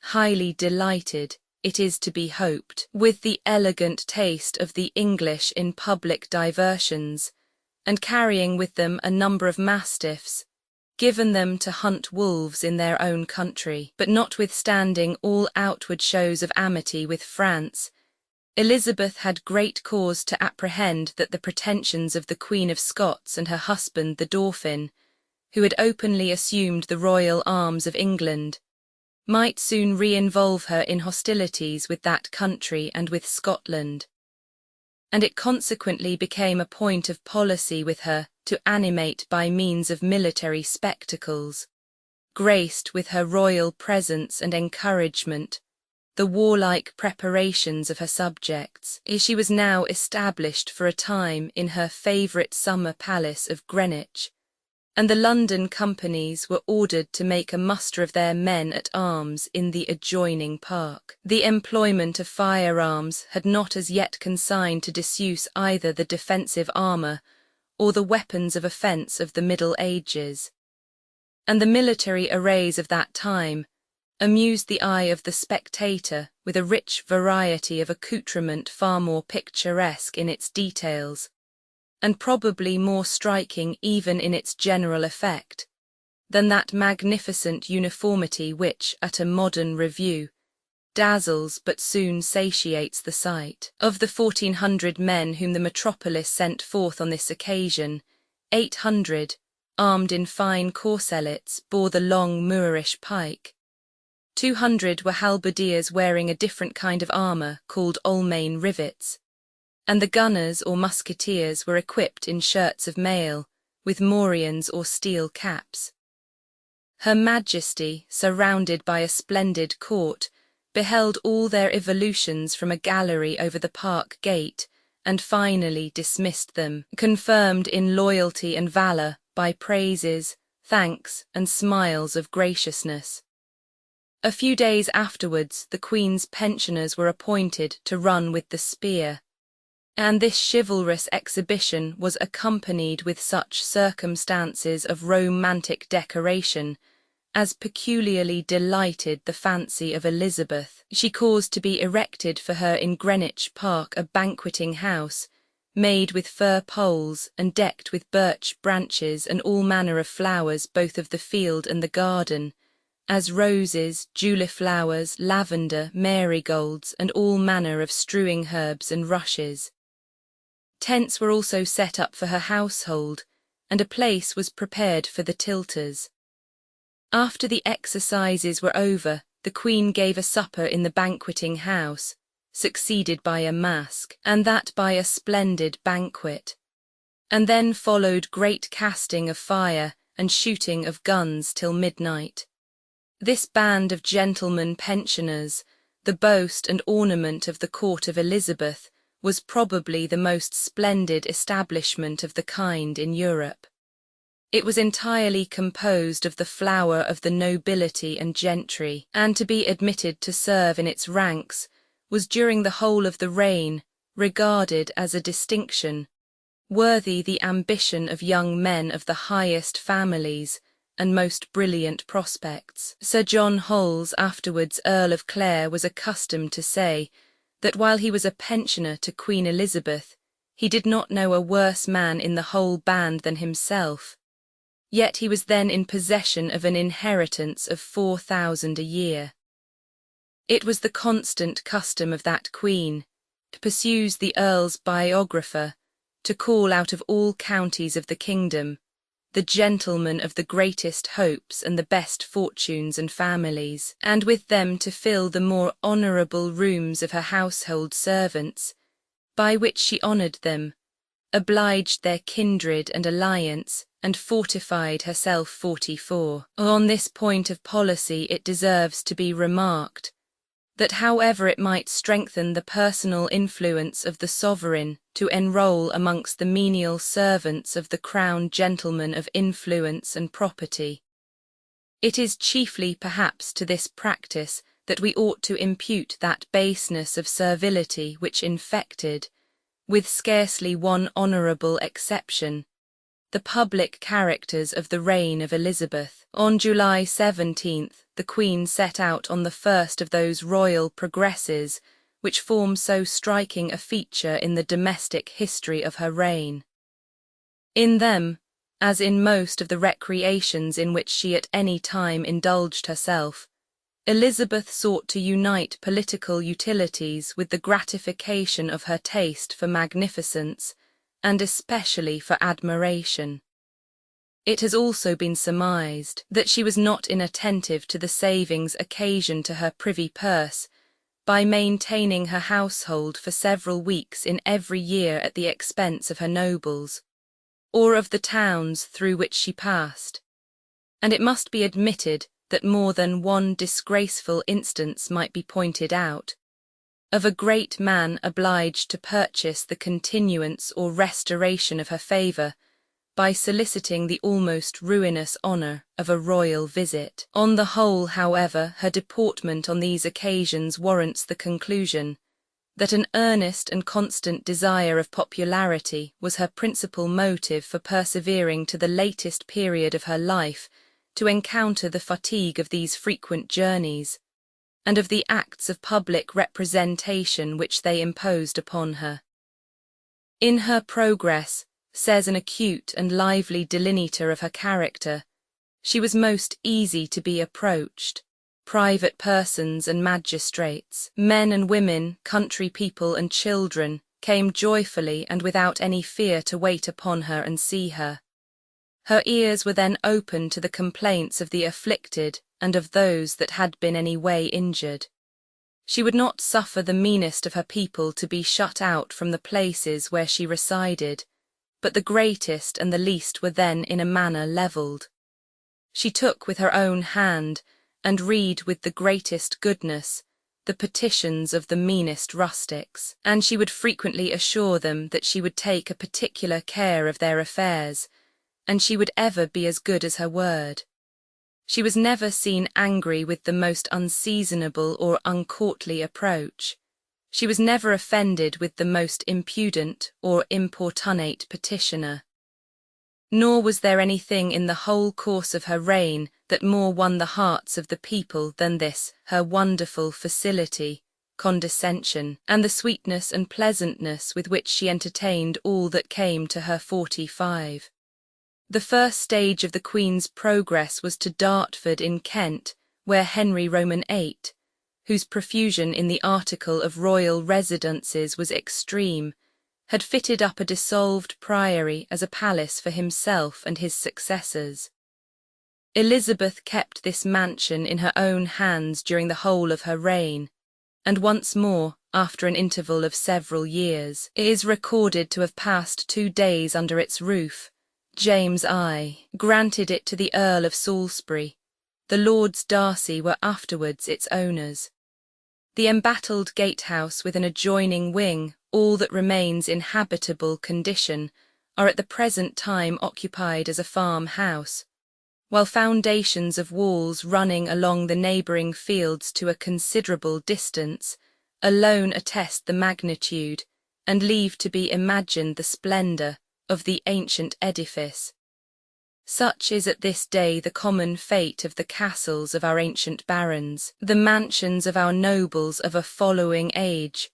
highly delighted, it is to be hoped, with the elegant taste of the English in public diversions, and carrying with them a number of mastiffs, given them to hunt wolves in their own country. But notwithstanding all outward shows of amity with France, Elizabeth had great cause to apprehend that the pretensions of the Queen of Scots and her husband the Dauphin, who had openly assumed the royal arms of England, might soon re-involve her in hostilities with that country and with Scotland. and it consequently became a point of policy with her to animate by means of military spectacles, graced with her royal presence and encouragement, the warlike preparations of her subjects. She was now established for a time in her favourite summer palace of Greenwich, and the London companies were ordered to make a muster of their men at arms in the adjoining park. The employment of firearms had not as yet consigned to disuse either the defensive armour or the weapons of offence of the Middle Ages, and the military arrays of that time amused the eye of the spectator with a rich variety of accoutrement far more picturesque in its details, and probably more striking even in its general effect, than that magnificent uniformity which, at a modern review, dazzles but soon satiates the sight. Of the 1,400 men whom the metropolis sent forth on this occasion, 800, armed in fine corselets, bore the long Moorish pike. 200 were halberdiers wearing a different kind of armour called Almain rivets, and the gunners or musketeers were equipped in shirts of mail, with morions or steel caps. Her Majesty, surrounded by a splendid court, beheld all their evolutions from a gallery over the park gate, and finally dismissed them, confirmed in loyalty and valour by praises, thanks, and smiles of graciousness. A few days afterwards the Queen's pensioners were appointed to run with the spear, and this chivalrous exhibition was accompanied with such circumstances of romantic decoration as peculiarly delighted the fancy of Elizabeth. She caused to be erected for her in Greenwich Park a banqueting house, made with fir poles and decked with birch branches and all manner of flowers both of the field and the garden, as roses, juliflowers, lavender, marigolds, and all manner of strewing herbs and rushes. Tents were also set up for her household, and a place was prepared for the tilters. After the exercises were over, the Queen gave a supper in the banqueting house, succeeded by a masque, and that by a splendid banquet. And then followed great casting of fire and shooting of guns till midnight. This band of gentlemen pensioners, the boast and ornament of the court of Elizabeth, was probably the most splendid establishment of the kind in Europe. It was entirely composed of the flower of the nobility and gentry, and to be admitted to serve in its ranks was during the whole of the reign regarded as a distinction, worthy the ambition of young men of the highest families and most brilliant prospects. Sir John Holles, afterwards Earl of Clare, was accustomed to say that while he was a pensioner to Queen Elizabeth, he did not know a worse man in the whole band than himself, yet he was then in possession of an inheritance of 4,000 a year. It was the constant custom of that queen, pursues the Earl's biographer, to call out of all counties of the kingdom the gentlemen of the greatest hopes and the best fortunes and families, and with them to fill the more honourable rooms of her household servants, by which she honoured them, obliged their kindred and alliance, and fortified herself 44. On this point of policy it deserves to be remarked, that however it might strengthen the personal influence of the sovereign to enroll amongst the menial servants of the crown gentlemen of influence and property, it is chiefly perhaps to this practice that we ought to impute that baseness of servility which infected, with scarcely one honourable exception, the public characters of the reign of Elizabeth. On July 17th, the Queen set out on the first of those royal progresses which form so striking a feature in the domestic history of her reign. In them, as in most of the recreations in which she at any time indulged herself, Elizabeth sought to unite political utilities with the gratification of her taste for magnificence, and especially for admiration. It has also been surmised that she was not inattentive to the savings occasioned to her privy purse by maintaining her household for several weeks in every year at the expense of her nobles, or of the towns through which she passed. And it must be admitted that more than one disgraceful instance might be pointed out, of a great man obliged to purchase the continuance or restoration of her favour by soliciting the almost ruinous honour of a royal visit. On the whole, however, her deportment on these occasions warrants the conclusion that an earnest and constant desire of popularity was her principal motive for persevering to the latest period of her life to encounter the fatigue of these frequent journeys, and of the acts of public representation which they imposed upon her. In her progress, says an acute and lively delineator of her character, she was most easy to be approached. Private persons and magistrates, men and women, country people and children, came joyfully and without any fear to wait upon her and see her. Her ears were then open to the complaints of the afflicted and of those that had been any way injured. She would not suffer the meanest of her people to be shut out from the places where she resided, but the greatest and the least were then in a manner levelled. She took with her own hand, and read with the greatest goodness, the petitions of the meanest rustics, and she would frequently assure them that she would take a particular care of their affairs, and she would ever be as good as her word. She was never seen angry with the most unseasonable or uncourtly approach. She was never offended with the most impudent or importunate petitioner. Nor was there anything in the whole course of her reign that more won the hearts of the people than this, her wonderful facility, condescension, and the sweetness and pleasantness with which she entertained all that came to her 45. The first stage of the Queen's progress was to Dartford in Kent, where Henry Roman VIII, whose profusion in the article of royal residences was extreme, had fitted up a dissolved priory as a palace for himself and his successors. Elizabeth kept this mansion in her own hands during the whole of her reign, and once more, after an interval of several years, it is recorded to have passed 2 days under its roof. James I granted it to the Earl of Salisbury. The Lords Darcy were afterwards its owners. The embattled gatehouse with an adjoining wing, all that remains in habitable condition, are at the present time occupied as a farm-house, while foundations of walls running along the neighbouring fields to a considerable distance alone attest the magnitude, and leave to be imagined the splendour, of the ancient edifice. Such is at this day the common fate of the castles of our ancient barons, the mansions of our nobles of a following age,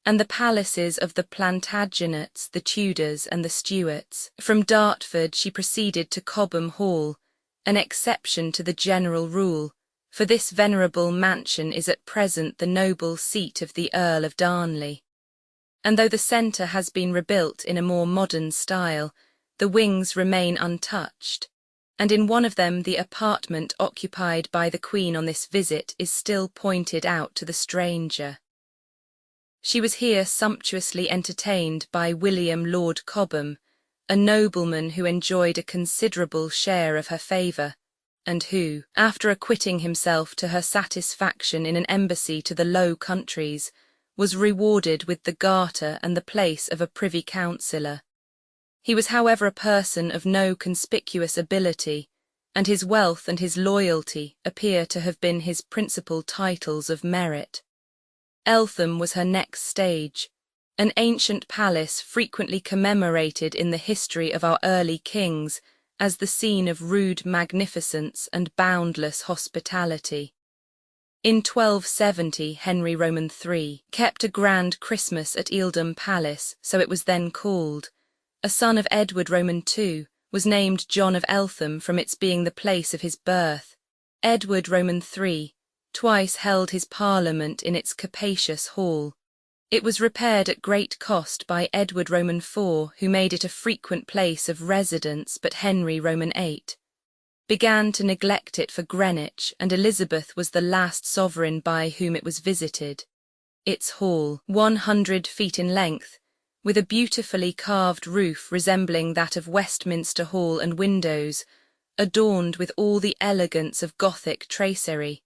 and the palaces of the Plantagenets, the Tudors, and the Stuarts. From Dartford she proceeded to Cobham Hall, an exception to the general rule, for this venerable mansion is at present the noble seat of the Earl of Darnley. And though the centre has been rebuilt in a more modern style, the wings remain untouched, and in one of them the apartment occupied by the Queen on this visit is still pointed out to the stranger. She was here sumptuously entertained by William Lord Cobham, a nobleman who enjoyed a considerable share of her favour, and who, after acquitting himself to her satisfaction in an embassy to the Low Countries, was rewarded with the garter and the place of a privy councillor. He was however a person of no conspicuous ability, and his wealth and his loyalty appear to have been his principal titles of merit. Eltham was her next stage, an ancient palace frequently commemorated in the history of our early kings as the scene of rude magnificence and boundless hospitality. In 1270, Henry Roman III kept a grand Christmas at Ealdham Palace, so it was then called. A son of Edward Roman II was named John of Eltham from its being the place of his birth. Edward Roman III twice held his parliament in its capacious hall. It was repaired at great cost by Edward Roman IV, who made it a frequent place of residence, but Henry Roman VIII began to neglect it for Greenwich, and Elizabeth was the last sovereign by whom it was visited. its hall, 100 feet in length, with a beautifully carved roof resembling that of Westminster Hall and windows, adorned with all the elegance of Gothic tracery,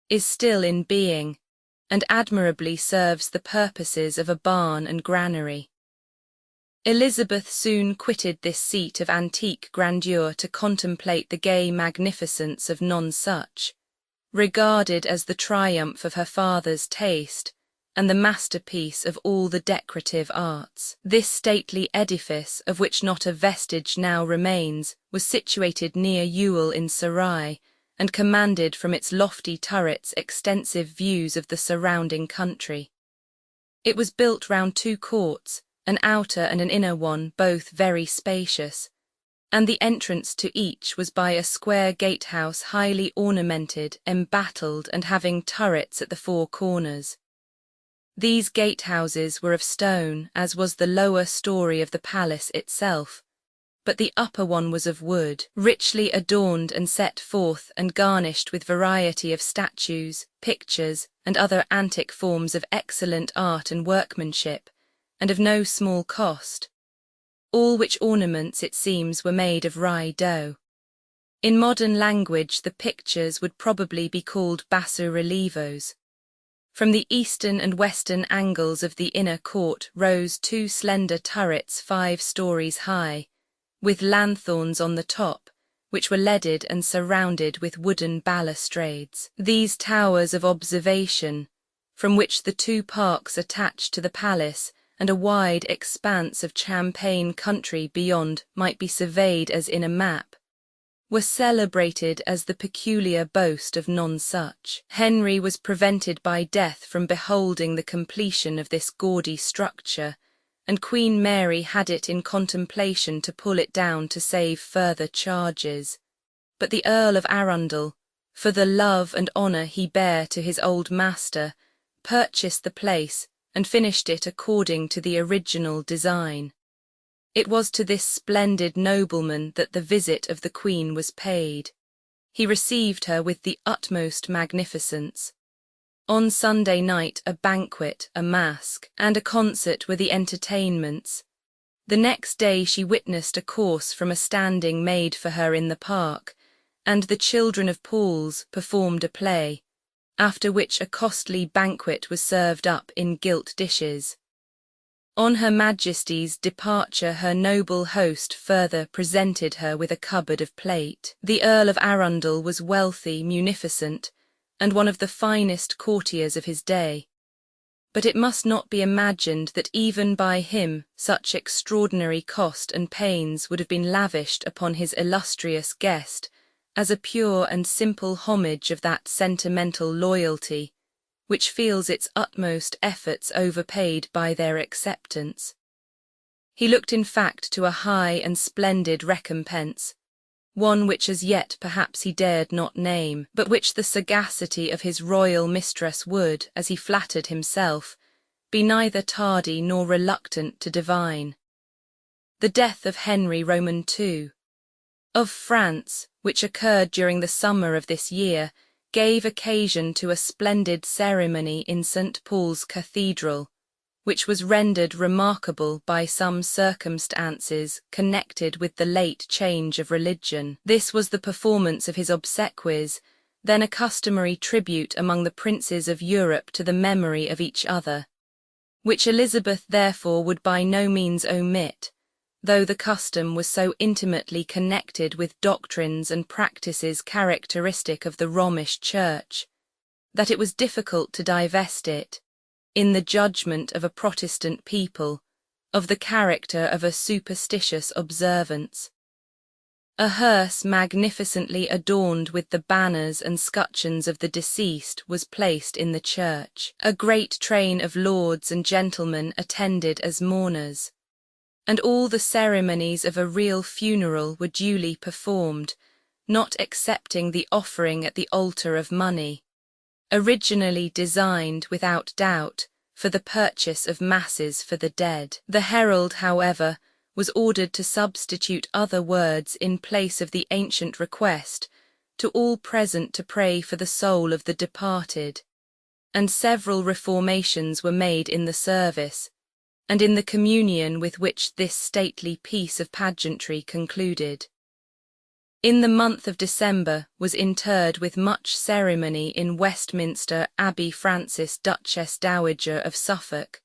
is still in being, and admirably serves the purposes of a barn and granary. Elizabeth soon quitted this seat of antique grandeur to contemplate the gay magnificence of Nonsuch, regarded as the triumph of her father's taste and the masterpiece of all the decorative arts. This stately edifice, of which not a vestige now remains, was situated near Ewell in Surrey, and commanded from its lofty turrets extensive views of the surrounding country. It was built round 2 courts, an outer and an inner one, both very spacious, and the entrance to each was by a square gatehouse highly ornamented, embattled, and having turrets at the 4 corners. These gatehouses were of stone, as was the lower story of the palace itself, but the upper one was of wood, richly adorned and set forth and garnished with variety of statues, pictures, and other antique forms of excellent art and workmanship, and of no small cost, all which ornaments, it seems, were made of rye dough. In modern language the pictures would probably be called basso-relievos. From the eastern and western angles of the inner court rose 2 slender turrets 5 stories high, with lanthorns on the top, which were leaded and surrounded with wooden balustrades. These towers of observation, from which the 2 parks attached to the palace and a wide expanse of champaign country beyond might be surveyed as in a map, were celebrated as the peculiar boast of Nonsuch. Henry was prevented by death from beholding the completion of this gaudy structure, and Queen Mary had it in contemplation to pull it down to save further charges. But the Earl of Arundel, for the love and honour he bare to his old master, purchased the place and finished it according to the original design. It was to this splendid nobleman that the visit of the Queen was paid. He received her with the utmost magnificence. On Sunday night a banquet, a masque, and a concert were the entertainments. The next day she witnessed a course from a standing made for her in the park, and the children of Paul's performed a play, after which a costly banquet was served up in gilt dishes. On Her Majesty's departure her noble host further presented her with a cupboard of plate. The Earl of Arundel was wealthy, munificent, and one of the finest courtiers of his day. But it must not be imagined that even by him such extraordinary cost and pains would have been lavished upon his illustrious guest, as a pure and simple homage of that sentimental loyalty, which feels its utmost efforts overpaid by their acceptance. He looked in fact to a high and splendid recompense, one which as yet perhaps he dared not name, but which the sagacity of his royal mistress would, as he flattered himself, be neither tardy nor reluctant to divine. The death of Henry Roman II, of France, which occurred during the summer of this year, gave occasion to a splendid ceremony in St. Paul's Cathedral, which was rendered remarkable by some circumstances connected with the late change of religion. This was the performance of his obsequies, then a customary tribute among the princes of Europe to the memory of each other, which Elizabeth therefore would by no means omit, though the custom was so intimately connected with doctrines and practices characteristic of the Romish Church, that it was difficult to divest it, in the judgment of a Protestant people, of the character of a superstitious observance. A hearse magnificently adorned with the banners and scutcheons of the deceased was placed in the church. A great train of lords and gentlemen attended as mourners, and all the ceremonies of a real funeral were duly performed, not excepting the offering at the altar of money, originally designed, without doubt, for the purchase of masses for the dead. The herald, however, was ordered to substitute other words in place of the ancient request, to all present to pray for the soul of the departed, and several reformations were made in the service, and in the communion with which this stately piece of pageantry concluded. In the month of December was interred with much ceremony in Westminster Abbey Frances Duchess Dowager of Suffolk,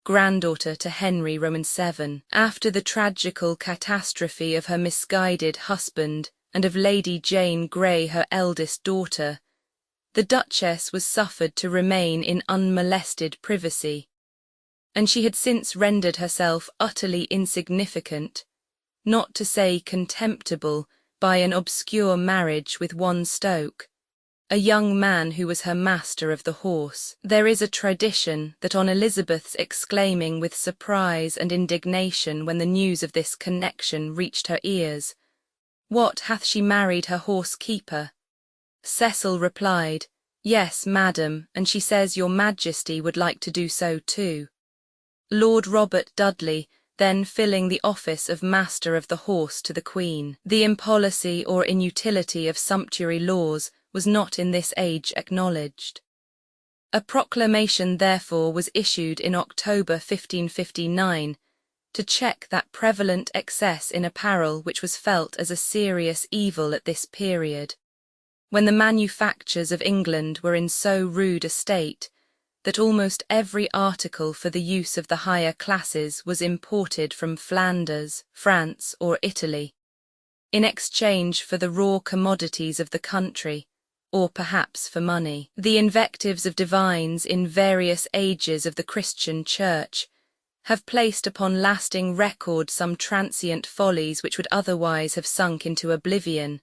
granddaughter to Henry VII, after the tragical catastrophe of her misguided husband and of Lady Jane Grey, her eldest daughter. The Duchess was suffered to remain in unmolested privacy, and she had since rendered herself utterly insignificant, not to say contemptible, by an obscure marriage with one Stoke, a young man who was her master of the horse. There is a tradition that on Elizabeth's exclaiming with surprise and indignation when the news of this connection reached her ears, "What, hath she married her horse-keeper?" Cecil replied, "Yes, madam, and she says your majesty would like to do so too." Lord Robert Dudley, then filling the office of Master of the Horse to the Queen. The impolicy or inutility of sumptuary laws was not in this age acknowledged. A proclamation therefore was issued in October 1559 to check that prevalent excess in apparel which was felt as a serious evil at this period, when the manufactures of England were in so rude a state that almost every article for the use of the higher classes was imported from Flanders, France, or Italy, in exchange for the raw commodities of the country, or perhaps for money. The invectives of divines in various ages of the Christian Church have placed upon lasting record some transient follies which would otherwise have sunk into oblivion,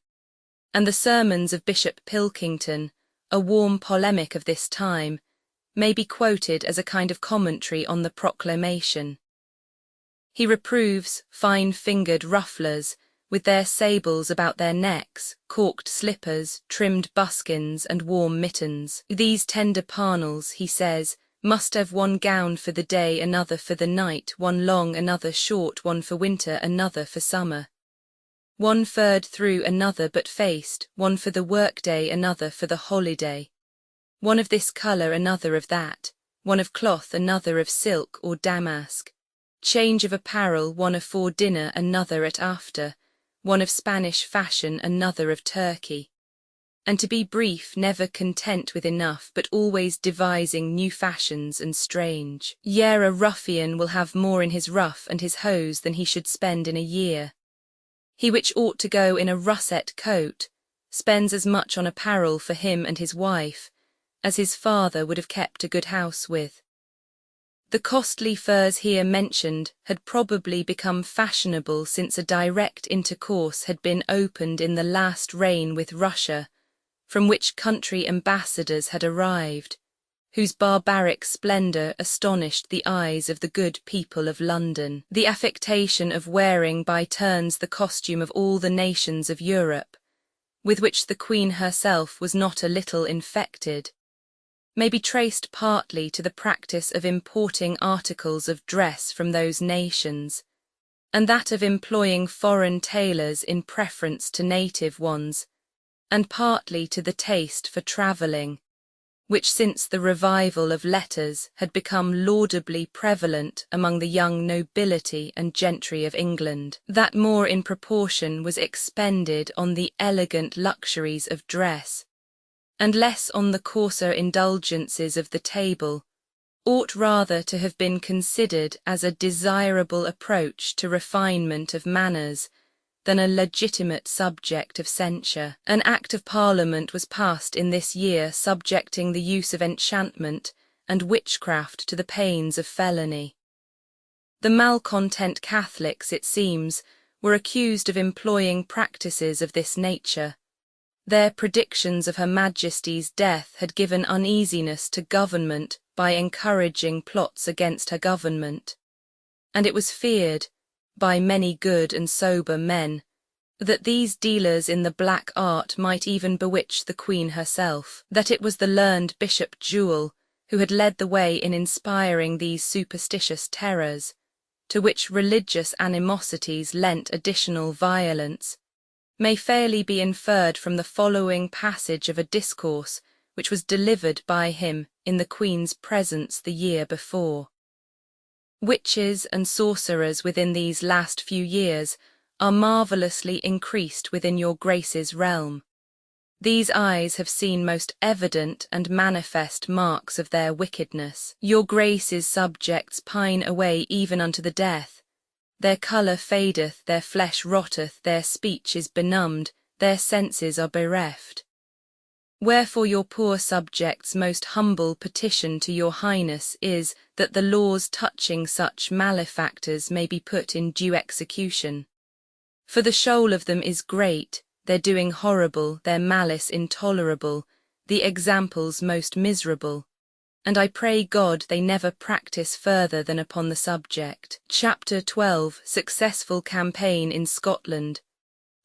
and the sermons of Bishop Pilkington, a warm polemic of this time, may be quoted as a kind of commentary on the proclamation. He reproves fine-fingered rufflers, with their sables about their necks, corked slippers, trimmed buskins, and warm mittens. These tender parnels, he says, must have one gown for the day, another for the night, one long, another short, one for winter, another for summer. One furred through, another but faced, one for the work-day, another for the holiday. One of this colour, another of that, one of cloth, another of silk or damask. Change of apparel, one afore dinner, another at after, one of Spanish fashion, another of Turkey. And to be brief, never content with enough, but always devising new fashions and strange. Yea, a ruffian will have more in his ruff and his hose than he should spend in a year. He which ought to go in a russet coat spends as much on apparel for him and his wife as his father would have kept a good house with. The costly furs here mentioned had probably become fashionable since a direct intercourse had been opened in the last reign with Russia, from which country ambassadors had arrived, whose barbaric splendour astonished the eyes of the good people of London. The affectation of wearing by turns the costume of all the nations of Europe, with which the Queen herself was not a little infected, may be traced partly to the practice of importing articles of dress from those nations, and that of employing foreign tailors in preference to native ones, and partly to the taste for travelling, which since the revival of letters had become laudably prevalent among the young nobility and gentry of England, that more in proportion was expended on the elegant luxuries of dress, and less on the coarser indulgences of the table, ought rather to have been considered as a desirable approach to refinement of manners than a legitimate subject of censure. An Act of Parliament was passed in this year subjecting the use of enchantment and witchcraft to the pains of felony. The malcontent Catholics, it seems, were accused of employing practices of this nature. Their predictions of Her Majesty's death had given uneasiness to government by encouraging plots against her government, and it was feared, by many good and sober men, that these dealers in the black art might even bewitch the Queen herself, that it was the learned Bishop Jewel who had led the way in inspiring these superstitious terrors, to which religious animosities lent additional violence, may fairly be inferred from the following passage of a discourse which was delivered by him in the Queen's presence the year before. Witches and sorcerers within these last few years are marvellously increased within your Grace's realm. These eyes have seen most evident and manifest marks of their wickedness. Your Grace's subjects pine away even unto the death. Their colour fadeth, their flesh rotteth, their speech is benumbed, their senses are bereft. Wherefore your poor subjects' most humble petition to your Highness is, that the laws touching such malefactors may be put in due execution. For the shoal of them is great, their doing horrible, their malice intolerable, the examples most miserable. And I pray God they never practice further than upon the subject. Chapter 12. Successful campaign in Scotland.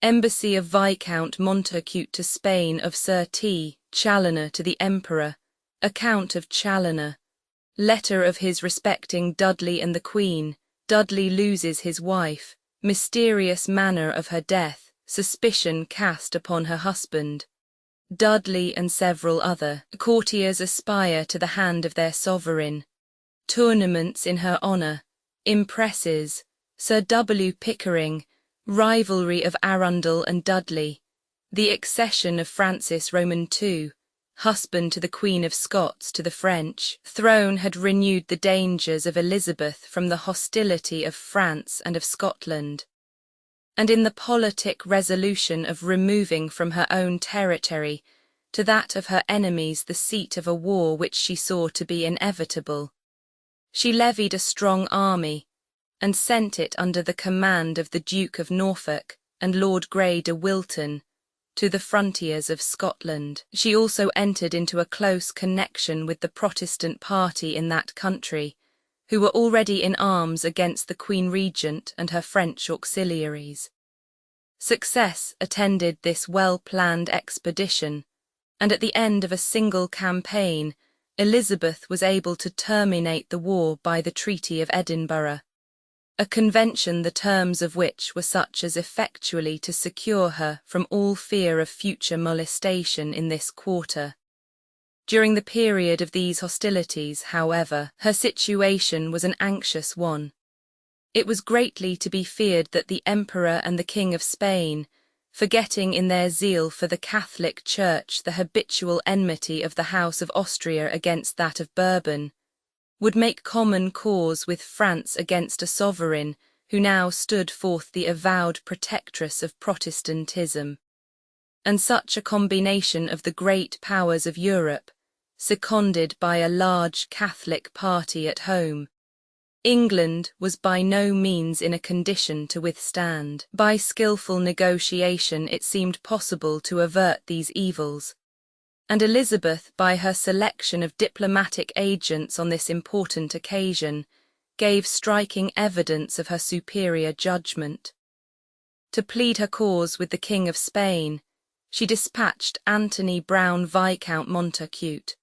Embassy of Viscount Montacute to Spain of Sir T. Challoner to the Emperor. Account of Challoner. Letter of his respecting Dudley and the Queen. Dudley loses his wife. Mysterious manner of her death. Suspicion cast upon her husband. Dudley and several other courtiers aspire to the hand of their sovereign. Tournaments in her honour. Impresses. Sir W. Pickering. Rivalry of Arundel and Dudley. The accession of Francis Roman II, husband to the Queen of Scots, to the French throne had renewed the dangers of Elizabeth from the hostility of France and of Scotland. And in the politic resolution of removing from her own territory to that of her enemies the seat of a war which she saw to be inevitable, she levied a strong army, and sent it under the command of the Duke of Norfolk and Lord Grey de Wilton to the frontiers of Scotland. She also entered into a close connection with the Protestant party in that country, who were already in arms against the Queen Regent and her French auxiliaries. Success attended this well-planned expedition, and at the end of a single campaign, Elizabeth was able to terminate the war by the Treaty of Edinburgh, a convention the terms of which were such as effectually to secure her from all fear of future molestation in this quarter. During the period of these hostilities, however, her situation was an anxious one. It was greatly to be feared that the Emperor and the King of Spain, forgetting in their zeal for the Catholic Church the habitual enmity of the House of Austria against that of Bourbon, would make common cause with France against a sovereign who now stood forth the avowed protectress of Protestantism. And such a combination of the great powers of Europe, seconded by a large Catholic party at home, England was by no means in a condition to withstand. By skillful negotiation it seemed possible to avert these evils, and Elizabeth, by her selection of diplomatic agents on this important occasion, gave striking evidence of her superior judgment. To plead her cause with the King of Spain, she dispatched Anthony Brown Viscount Montacute,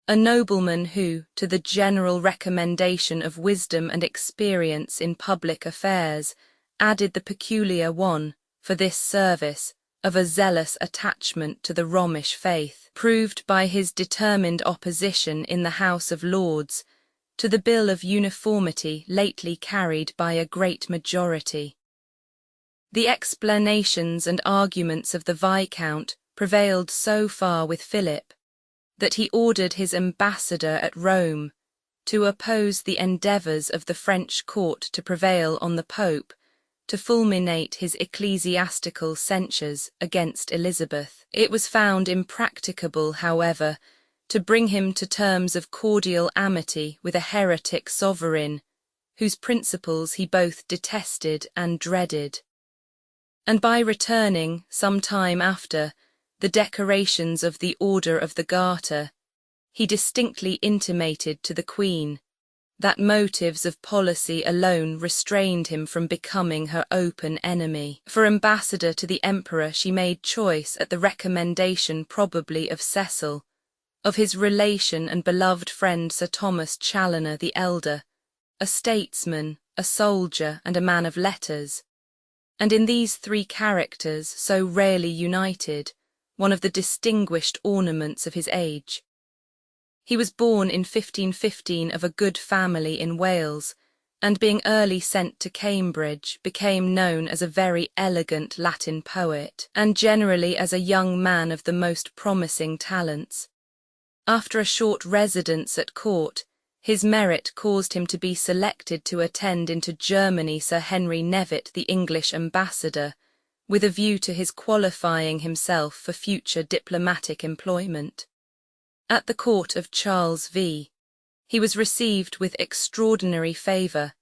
a nobleman who, to the general recommendation of wisdom and experience in public affairs, added the peculiar one, for this service, of a zealous attachment to the Romish faith, proved by his determined opposition in the House of Lords to the Bill of Uniformity lately carried by a great majority. The explanations and arguments of the Viscount prevailed so far with Philip that he ordered his ambassador at Rome to oppose the endeavours of the French court to prevail on the Pope to fulminate his ecclesiastical censures against Elizabeth. It was found impracticable, however, to bring him to terms of cordial amity with a heretic sovereign, whose principles he both detested and dreaded. And by returning, some time after, the decorations of the Order of the Garter, he distinctly intimated to the Queen that motives of policy alone restrained him from becoming her open enemy. For ambassador to the Emperor she made choice, at the recommendation probably of Cecil, of his relation and beloved friend Sir Thomas Challoner the elder, a statesman, a soldier, and a man of letters. And in these three characters, so rarely united, one of the distinguished ornaments of his age. He was born in 1515 of a good family in Wales, and being early sent to Cambridge, became known as a very elegant Latin poet, and generally as a young man of the most promising talents. After a short residence at court, his merit caused him to be selected to attend into Germany Sir Henry Knevet, the English ambassador, with a view to his qualifying himself for future diplomatic employment. At the court of Charles V, he was received with extraordinary favour,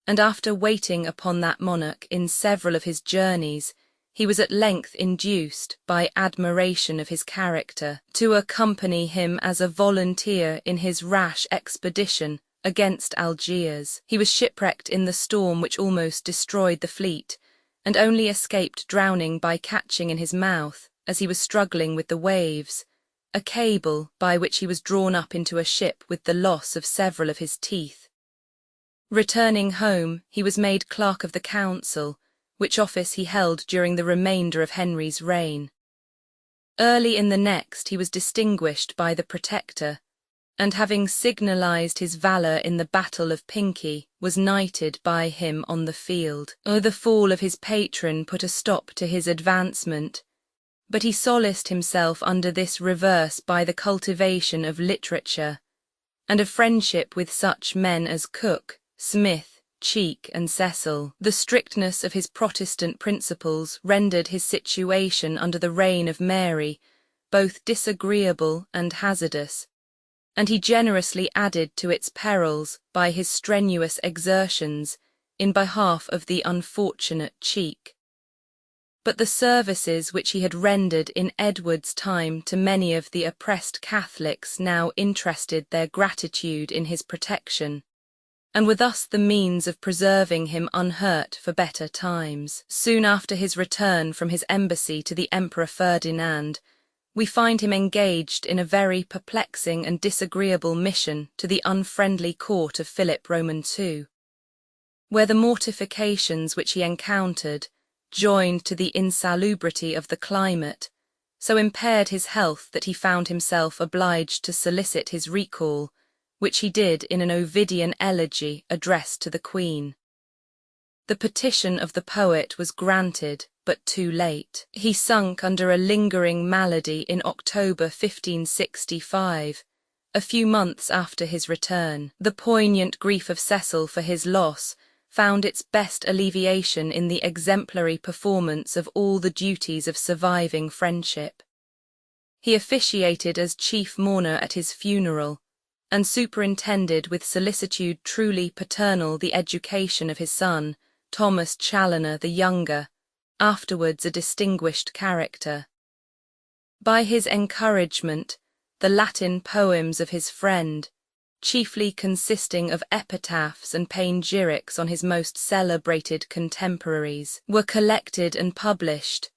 and after waiting upon that monarch in several of his journeys, he was at length induced, by admiration of his character, to accompany him as a volunteer in his rash expedition against Algiers. He was shipwrecked in the storm which almost destroyed the fleet, and only escaped drowning by catching in his mouth, as he was struggling with the waves, a cable by which he was drawn up into a ship with the loss of several of his teeth. Returning home, he was made Clerk of the Council, which office he held during the remainder of Henry's reign. Early in the next he was distinguished by the Protector, and having signalized his valour in the Battle of Pinkie, was knighted by him on the field. The fall of his patron put a stop to his advancement, but he solaced himself under this reverse by the cultivation of literature, and a friendship with such men as Cook, Smith, Cheek, and Cecil. The strictness of his Protestant principles rendered his situation under the reign of Mary both disagreeable and hazardous, and he generously added to its perils by his strenuous exertions in behalf of the unfortunate Cheek. But the services which he had rendered in Edward's time to many of the oppressed Catholics now interested their gratitude in his protection, and were thus the means of preserving him unhurt for better times. Soon after his return from his embassy to the Emperor Ferdinand, we find him engaged in a very perplexing and disagreeable mission to the unfriendly court of Philip Roman II, where the mortifications which he encountered, joined to the insalubrity of the climate, so impaired his health that he found himself obliged to solicit his recall, which he did in an Ovidian elegy addressed to the Queen. The petition of the poet was granted, but too late. He sunk under a lingering malady in October 1565, a few months after his return. The poignant grief of Cecil for his loss found its best alleviation in the exemplary performance of all the duties of surviving friendship. He officiated as chief mourner at his funeral, and superintended with solicitude truly paternal the education of his son, Thomas Challoner the younger, afterwards a distinguished character. By his encouragement, the Latin poems of his friend, chiefly consisting of epitaphs and panegyrics on his most celebrated contemporaries, were collected and published,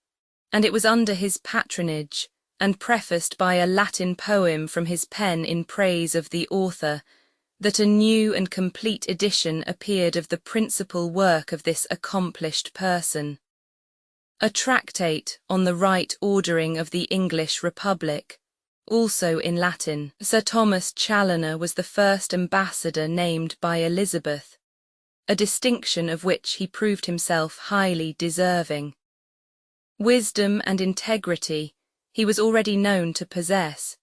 and it was under his patronage, and prefaced by a Latin poem from his pen in praise of the author, that a new and complete edition appeared of the principal work of this accomplished person. A tractate on the right ordering of the English Republic, also in Latin. Sir Thomas Challoner was the first ambassador named by Elizabeth, a distinction of which he proved himself highly deserving. Wisdom and integrity he was already known to possess,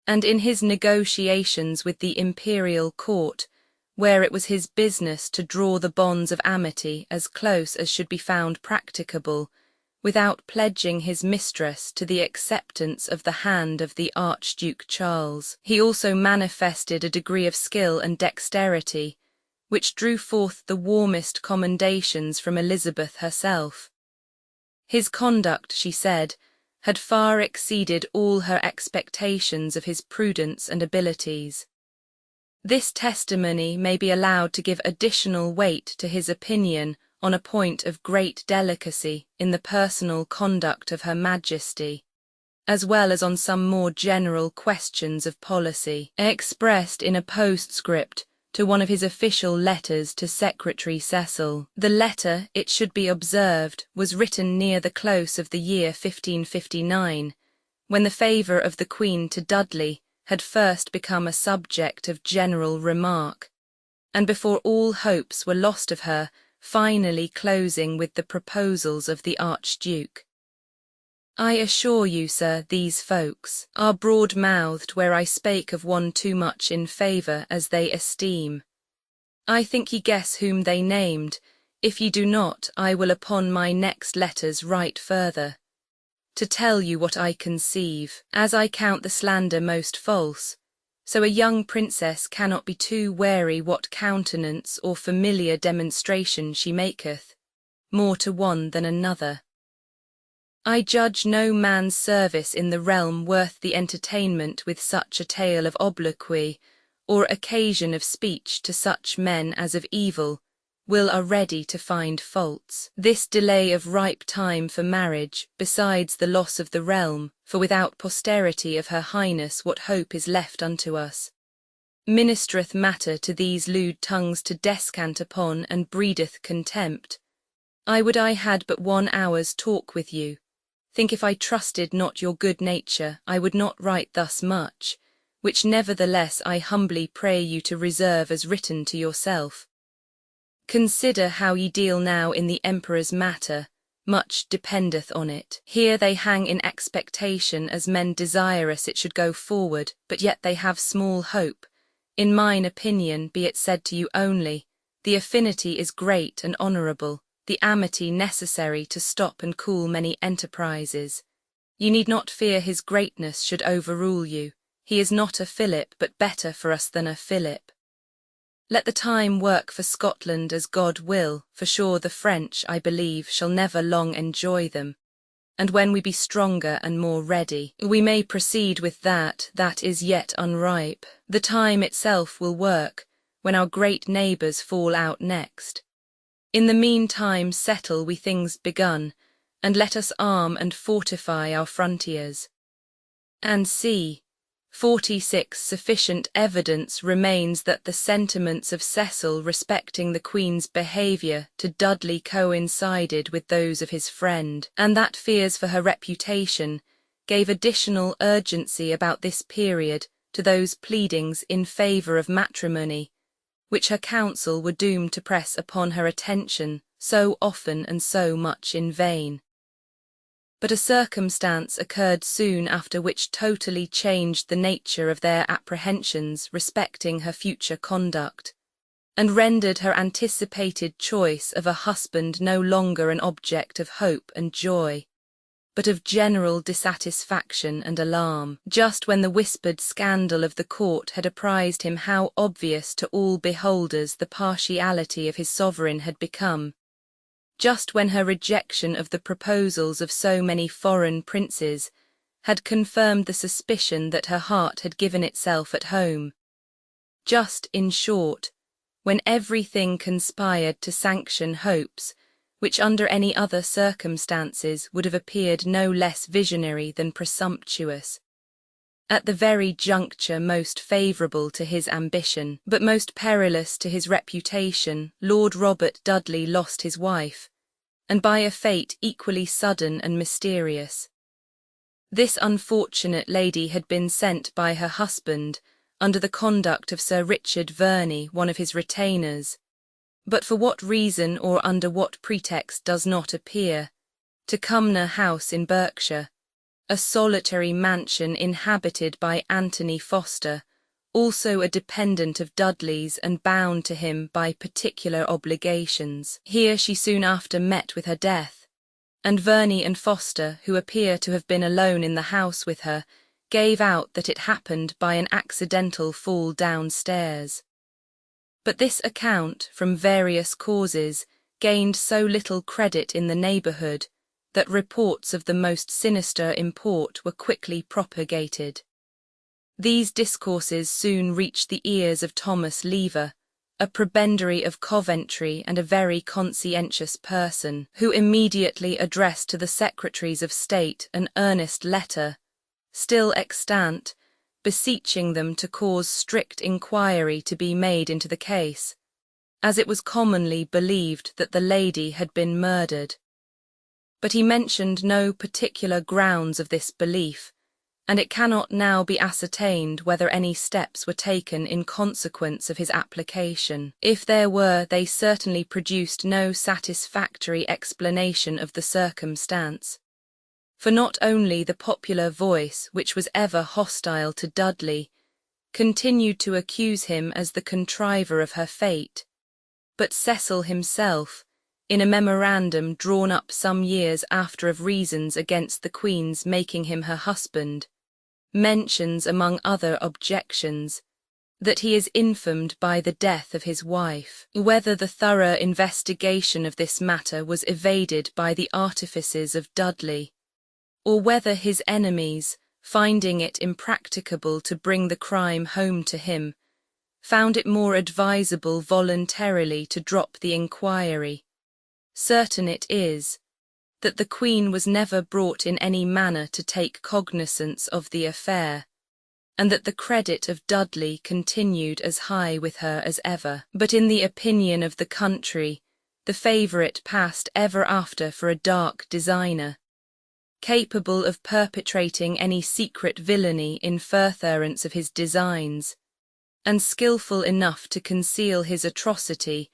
and in his negotiations with the imperial court, where it was his business to draw the bonds of amity as close as should be found practicable, without pledging his mistress to the acceptance of the hand of the Archduke Charles, he also manifested a degree of skill and dexterity, which drew forth the warmest commendations from Elizabeth herself. His conduct, she said, had far exceeded all her expectations of his prudence and abilities. This testimony may be allowed to give additional weight to his opinion on a point of great delicacy in the personal conduct of Her Majesty, as well as on some more general questions of policy, expressed in a postscript to one of his official letters to Secretary Cecil. The letter, it should be observed, was written near the close of the year 1559, when the favour of the Queen to Dudley had first become a subject of general remark, and before all hopes were lost of her finally closing with the proposals of the Archduke. I assure you, sir, these folks are broad-mouthed where I spake of one too much in favour as they esteem. I think ye guess whom they named. If ye do not, I will upon my next letters write further, to tell you what I conceive, as I count the slander most false, so a young princess cannot be too wary what countenance or familiar demonstration she maketh, more to one than another. I judge no man's service in the realm worth the entertainment with such a tale of obloquy, or occasion of speech to such men as of evil will are ready to find faults. This delay of ripe time for marriage, besides the loss of the realm, for without posterity of her highness what hope is left unto us, ministereth matter to these lewd tongues to descant upon and breedeth contempt. I would I had but 1 hour's talk with you. Think if I trusted not your good nature, I would not write thus much, which nevertheless I humbly pray you to reserve as written to yourself. Consider how ye deal now in the Emperor's matter, much dependeth on it. Here they hang in expectation as men desirous it should go forward, but yet they have small hope. In mine opinion, be it said to you only, the affinity is great and honourable, the amity necessary to stop and cool many enterprises. You need not fear his greatness should overrule you. He is not a Philip, but better for us than a Philip. Let the time work for Scotland as God will, for sure the French, I believe, shall never long enjoy them. And when we be stronger and more ready, we may proceed with that is yet unripe. The time itself will work, when our great neighbours fall out next. In the meantime settle we things begun, and let us arm and fortify our frontiers. And see, 46 sufficient evidence remains that the sentiments of Cecil respecting the Queen's behaviour to Dudley coincided with those of his friend, and that fears for her reputation gave additional urgency about this period to those pleadings in favour of matrimony, which her counsel were doomed to press upon her attention so often and so much in vain. But a circumstance occurred soon after which totally changed the nature of their apprehensions respecting her future conduct, and rendered her anticipated choice of a husband no longer an object of hope and joy, but of general dissatisfaction and alarm, just when the whispered scandal of the court had apprised him how obvious to all beholders the partiality of his sovereign had become, just when her rejection of the proposals of so many foreign princes had confirmed the suspicion that her heart had given itself at home, just, in short, when everything conspired to sanction hopes which under any other circumstances would have appeared no less visionary than presumptuous. At the very juncture most favourable to his ambition, but most perilous to his reputation, Lord Robert Dudley lost his wife, and by a fate equally sudden and mysterious. This unfortunate lady had been sent by her husband, under the conduct of Sir Richard Verney, one of his retainers, but for what reason or under what pretext does not appear, to Cumnor House in Berkshire, a solitary mansion inhabited by Anthony Foster, also a dependent of Dudley's and bound to him by particular obligations. Here she soon after met with her death, and Verney and Foster, who appear to have been alone in the house with her, gave out that it happened by an accidental fall downstairs. But this account, from various causes, gained so little credit in the neighbourhood that reports of the most sinister import were quickly propagated. These discourses soon reached the ears of Thomas Lever, a prebendary of Coventry and a very conscientious person, who immediately addressed to the Secretaries of State an earnest letter, still extant, beseeching them to cause strict inquiry to be made into the case, as it was commonly believed that the lady had been murdered. But he mentioned no particular grounds of this belief, and it cannot now be ascertained whether any steps were taken in consequence of his application. If there were, they certainly produced no satisfactory explanation of the circumstance. For not only the popular voice, which was ever hostile to Dudley, continued to accuse him as the contriver of her fate, but Cecil himself, in a memorandum drawn up some years after of reasons against the Queen's making him her husband, mentions among other objections that he is infamed by the death of his wife. Whether the thorough investigation of this matter was evaded by the artifices of Dudley, or whether his enemies, finding it impracticable to bring the crime home to him, found it more advisable voluntarily to drop the inquiry, certain it is that the Queen was never brought in any manner to take cognizance of the affair, and that the credit of Dudley continued as high with her as ever. But in the opinion of the country, the favourite passed ever after for a dark designer, capable of perpetrating any secret villainy in furtherance of his designs, and skilful enough to conceal his atrocity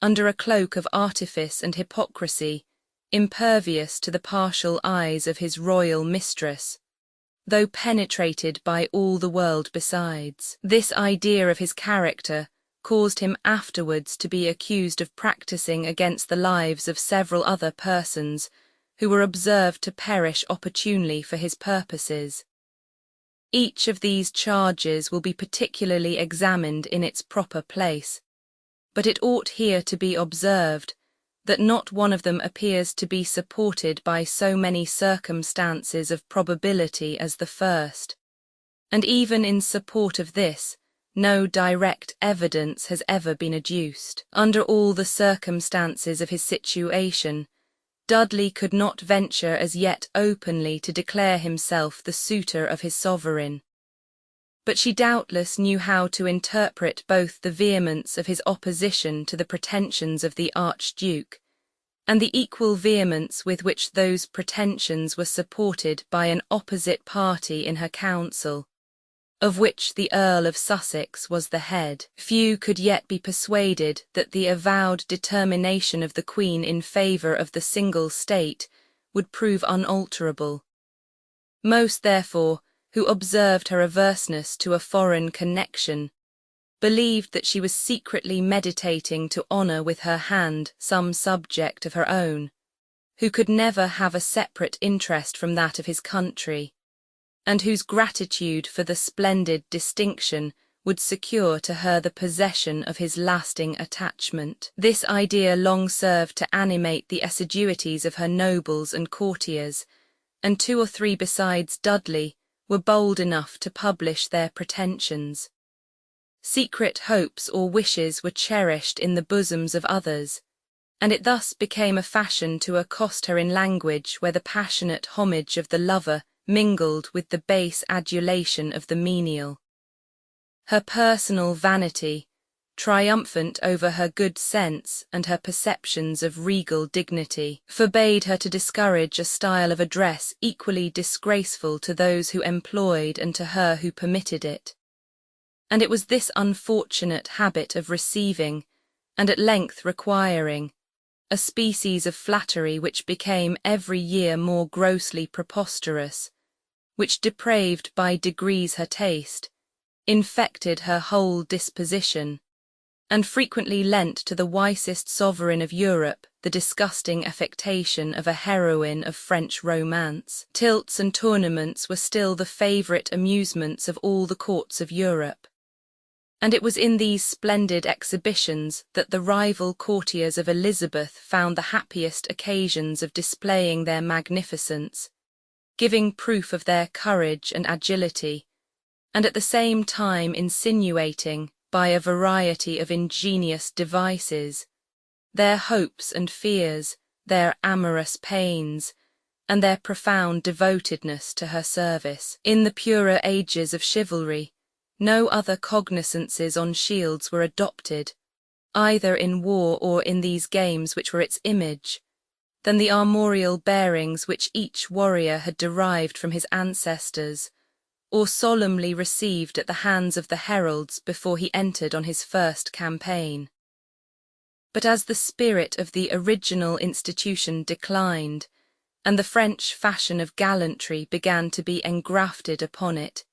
under a cloak of artifice and hypocrisy, impervious to the partial eyes of his royal mistress, though penetrated by all the world besides. This idea of his character caused him afterwards to be accused of practising against the lives of several other persons who were observed to perish opportunely for his purposes. Each of these charges will be particularly examined in its proper place, but it ought here to be observed that not one of them appears to be supported by so many circumstances of probability as the first, and even in support of this, no direct evidence has ever been adduced. Under all the circumstances of his situation, Dudley could not venture as yet openly to declare himself the suitor of his sovereign, but she doubtless knew how to interpret both the vehemence of his opposition to the pretensions of the Archduke, and the equal vehemence with which those pretensions were supported by an opposite party in her council, of which the Earl of Sussex was the head. Few could yet be persuaded that the avowed determination of the Queen in favour of the single state would prove unalterable. Most, therefore, who observed her averseness to a foreign connection, believed that she was secretly meditating to honour with her hand some subject of her own, who could never have a separate interest from that of his country, and whose gratitude for the splendid distinction would secure to her the possession of his lasting attachment. This idea long served to animate the assiduities of her nobles and courtiers, and 2 or 3 besides Dudley were bold enough to publish their pretensions. Secret hopes or wishes were cherished in the bosoms of others, and it thus became a fashion to accost her in language where the passionate homage of the lover mingled with the base adulation of the menial. Her personal vanity, triumphant over her good sense and her perceptions of regal dignity, forbade her to discourage a style of address equally disgraceful to those who employed and to her who permitted it. And it was this unfortunate habit of receiving, and at length requiring, a species of flattery which became every year more grossly preposterous, which depraved by degrees her taste, infected her whole disposition, and frequently lent to the wisest sovereign of Europe the disgusting affectation of a heroine of French romance. Tilts and tournaments were still the favourite amusements of all the courts of Europe, and it was in these splendid exhibitions that the rival courtiers of Elizabeth found the happiest occasions of displaying their magnificence, giving proof of their courage and agility, and at the same time insinuating, by a variety of ingenious devices, their hopes and fears, their amorous pains, and their profound devotedness to her service. In the purer ages of chivalry, no other cognizances on shields were adopted, either in war or in these games which were its image, than the armorial bearings which each warrior had derived from his ancestors, or solemnly received at the hands of the heralds before he entered on his first campaign. But as the spirit of the original institution declined, and the French fashion of gallantry began to be engrafted upon it,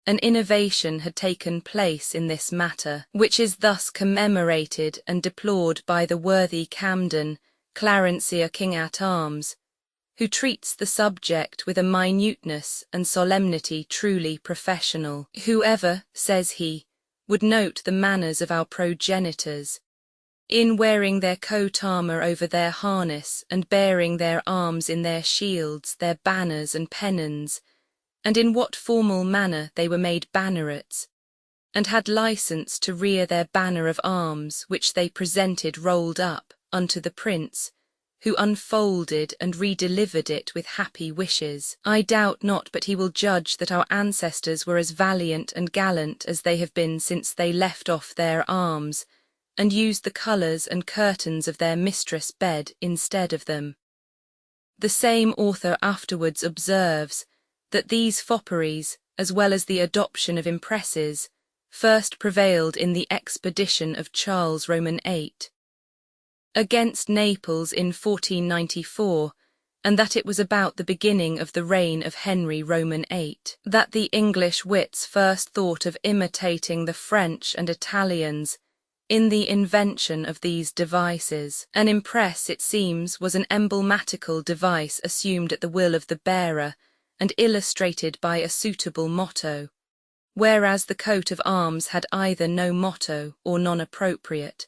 an innovation had taken place in this matter, which is thus commemorated and deplored by the worthy Camden, Clarencieux King-at-Arms, who treats the subject with a minuteness and solemnity truly professional. Whoever, says he, would note the manners of our progenitors, in wearing their coat armour over their harness, and bearing their arms in their shields, their banners and pennons, and in what formal manner they were made bannerets, and had licence to rear their banner of arms, which they presented rolled up unto the prince, who unfolded and redelivered it with happy wishes. I doubt not but he will judge that our ancestors were as valiant and gallant as they have been since they left off their arms, and used the colours and curtains of their mistress' bed instead of them. The same author afterwards observes that these fopperies, as well as the adoption of impresses, first prevailed in the expedition of Charles Roman VIII against Naples in 1494, and that it was about the beginning of the reign of Henry Roman VIII that the English wits first thought of imitating the French and Italians in the invention of these devices. An impress, it seems, was an emblematical device assumed at the will of the bearer and illustrated by a suitable motto, whereas the coat of arms had either no motto or non-appropriate.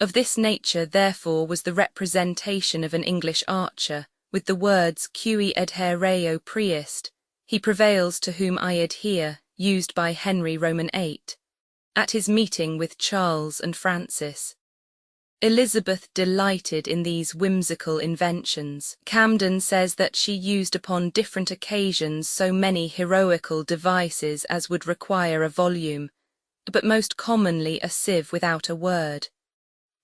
Of this nature, therefore, was the representation of an English archer, with the words Cui adhereo priest, he prevails to whom I adhere, used by Henry Roman VIII, at his meeting with Charles and Francis. Elizabeth delighted in these whimsical inventions. Camden says that she used upon different occasions so many heroical devices as would require a volume, but most commonly a sieve without a word.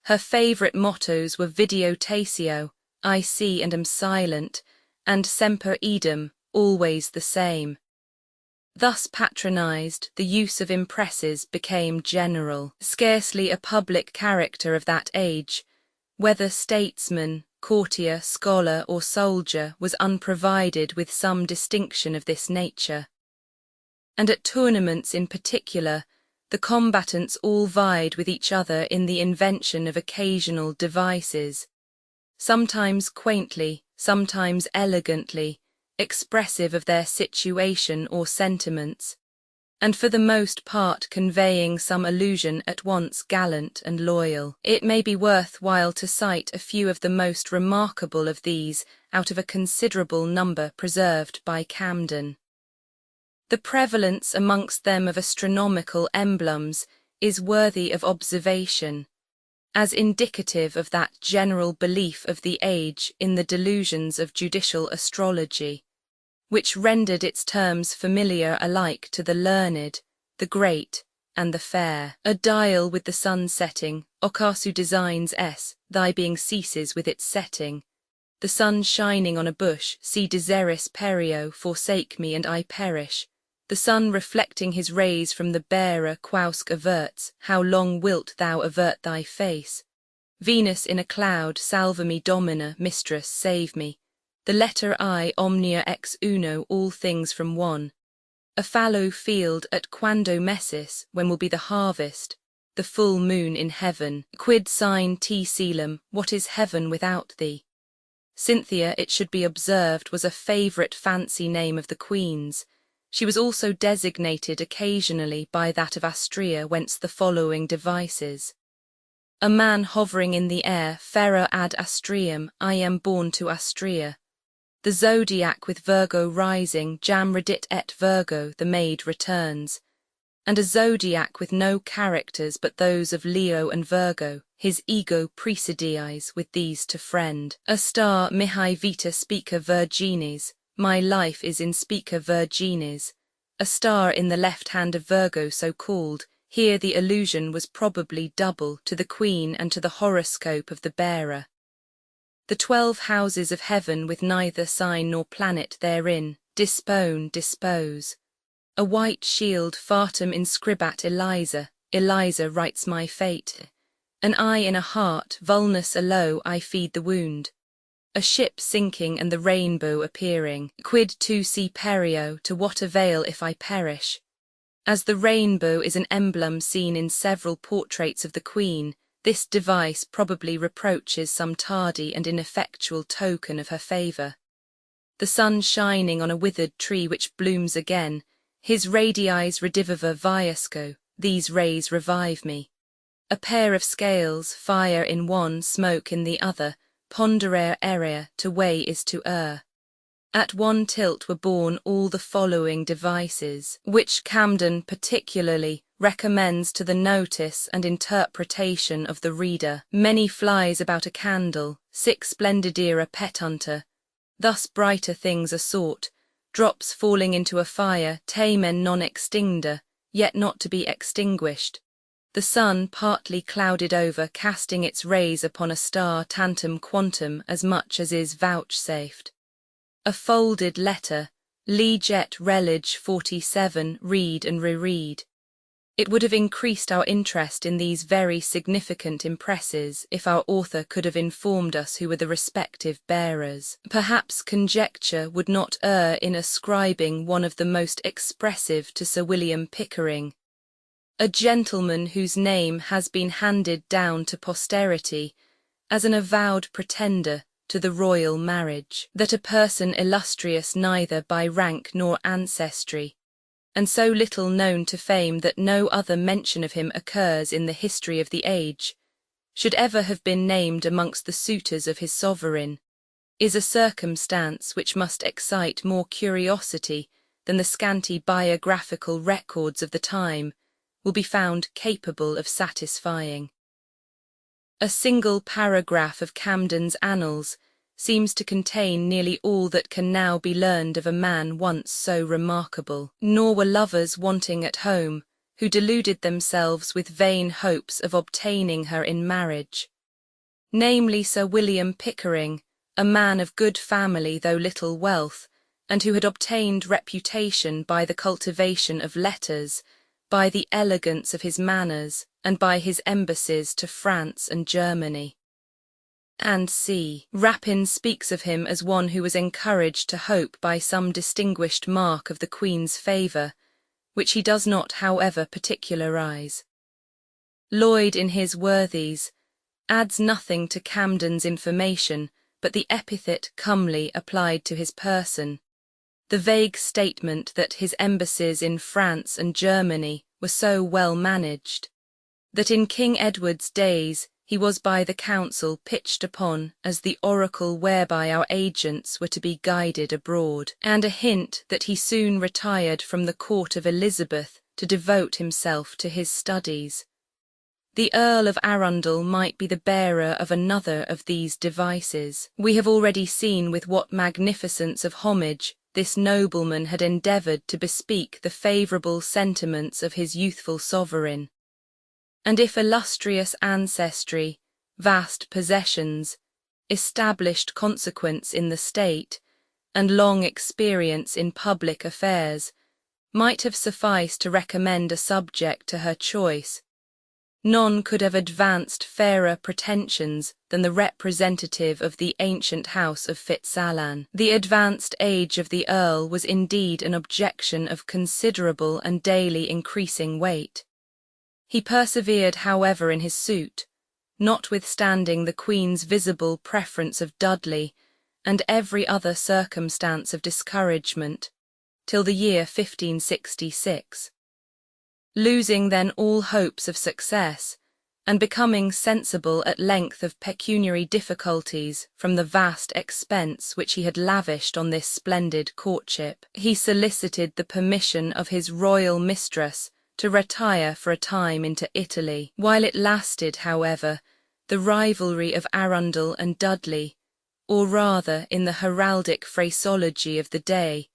Her favourite mottos were Videotatio, I see and am silent, and Semper idem, always the same. Thus patronised, the use of impresses became general. Scarcely a public character of that age, whether statesman, courtier, scholar, or soldier, was unprovided with some distinction of this nature. And at tournaments in particular, the combatants all vied with each other in the invention of occasional devices, sometimes quaintly, sometimes elegantly, expressive of their situation or sentiments, and for the most part conveying some allusion at once gallant and loyal. It may be worth while to cite a few of the most remarkable of these out of a considerable number preserved by Camden. The prevalence amongst them of astronomical emblems is worthy of observation, as indicative of that general belief of the age in the delusions of judicial astrology, which rendered its terms familiar alike to the learned, the great, and the fair. A dial with the sun setting, occasu designs s, thy being ceases with its setting. The sun shining on a bush, si deseris perio, forsake me and I perish. The sun reflecting his rays from the bearer quousque averts, how long wilt thou avert thy face? Venus in a cloud, salva me domina, mistress, save me. The letter I, omnia ex uno, all things from one. A fallow field at quando messis, when will be the harvest, the full moon in heaven. Quid sine te caelum, what is heaven without thee? Cynthia, it should be observed, was a favourite fancy name of the Queen's. She was also designated occasionally by that of Astrea, whence the following devices. A man hovering in the air, ferra ad Astream, I am born to Astrea. The zodiac with Virgo rising, jam redit et Virgo, the maid returns. And a zodiac with no characters but those of Leo and Virgo, his ego presidiis with these to friend. A star mihi vita spica virginis, my life is in spica virginis. A star in the left hand of Virgo so called, here the allusion was probably double to the Queen and to the horoscope of the bearer. The 12 houses of heaven with neither sign nor planet therein, dispose. A white shield fartum inscribat Eliza, Eliza writes my fate. An eye in a heart, vulnus alo I feed the wound. A ship sinking and the rainbow appearing, quid tu si perio, to what avail if I perish? As the rainbow is an emblem seen in several portraits of the Queen, this device probably reproaches some tardy and ineffectual token of her favour. The sun shining on a withered tree which blooms again, his radiis rediviva viasco, these rays revive me. A pair of scales, fire in one, smoke in the other, ponderare area, to weigh is to err. At one tilt were born all the following devices, which Camden particularly recommends to the notice and interpretation of the reader. Many flies about a candle, sic splendidera petunter. Thus brighter things are sought, drops falling into a fire, tamen non extincta, yet not to be extinguished. The sun partly clouded over, casting its rays upon a star tantum quantum as much as is vouchsafed. A folded letter, leget relig 47, read and reread. It would have increased our interest in these very significant impresses if our author could have informed us who were the respective bearers. Perhaps conjecture would not err in ascribing one of the most expressive to Sir William Pickering, a gentleman whose name has been handed down to posterity as an avowed pretender to the royal marriage, that a person illustrious neither by rank nor ancestry, and so little known to fame that no other mention of him occurs in the history of the age, should ever have been named amongst the suitors of his sovereign, is a circumstance which must excite more curiosity than the scanty biographical records of the time will be found capable of satisfying. A single paragraph of Camden's Annals seems to contain nearly all that can now be learned of a man once so remarkable. Nor were lovers wanting at home, who deluded themselves with vain hopes of obtaining her in marriage. Namely Sir William Pickering, a man of good family though little wealth, and who had obtained reputation by the cultivation of letters, by the elegance of his manners, and by his embassies to France and Germany. And c. Rapin speaks of him as one who was encouraged to hope by some distinguished mark of the Queen's favour, which he does not however particularize. Lloyd in his Worthies adds nothing to Camden's information but the epithet comely applied to his person, the vague statement that his embassies in France and Germany were so well managed, that in King Edward's days he was by the council pitched upon as the oracle whereby our agents were to be guided abroad, and a hint that he soon retired from the court of Elizabeth to devote himself to his studies. The Earl of Arundel might be the bearer of another of these devices. We have already seen with what magnificence of homage this nobleman had endeavoured to bespeak the favourable sentiments of his youthful sovereign. And if illustrious ancestry, vast possessions, established consequence in the state, and long experience in public affairs might have sufficed to recommend a subject to her choice, none could have advanced fairer pretensions than the representative of the ancient house of Fitzalan. The advanced age of the Earl was indeed an objection of considerable and daily increasing weight. He persevered, however, in his suit, notwithstanding the Queen's visible preference of Dudley and every other circumstance of discouragement, till the year 1566. Losing then all hopes of success, and becoming sensible at length of pecuniary difficulties from the vast expense which he had lavished on this splendid courtship, he solicited the permission of his royal mistress to retire for a time into Italy. While it lasted, however, the rivalry of Arundel and Dudley, or rather in the heraldic phraseology of the day,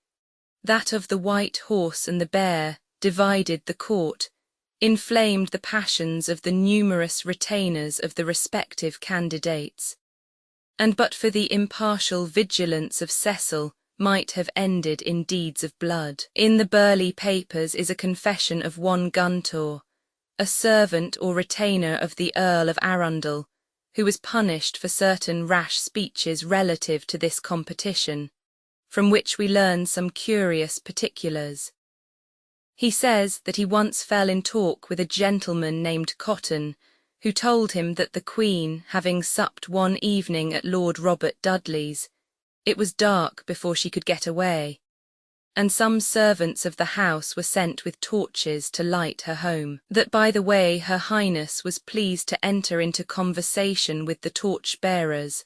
that of the white horse and the bear, divided the court, inflamed the passions of the numerous retainers of the respective candidates, and but for the impartial vigilance of Cecil might have ended in deeds of blood. In the Burleigh papers is a confession of one Guntor, a servant or retainer of the Earl of Arundel, who was punished for certain rash speeches relative to this competition, from which we learn some curious particulars. He says that he once fell in talk with a gentleman named Cotton, who told him that the Queen, having supped one evening at Lord Robert Dudley's, it was dark before she could get away, and some servants of the house were sent with torches to light her home. That by the way her Highness was pleased to enter into conversation with the torch-bearers,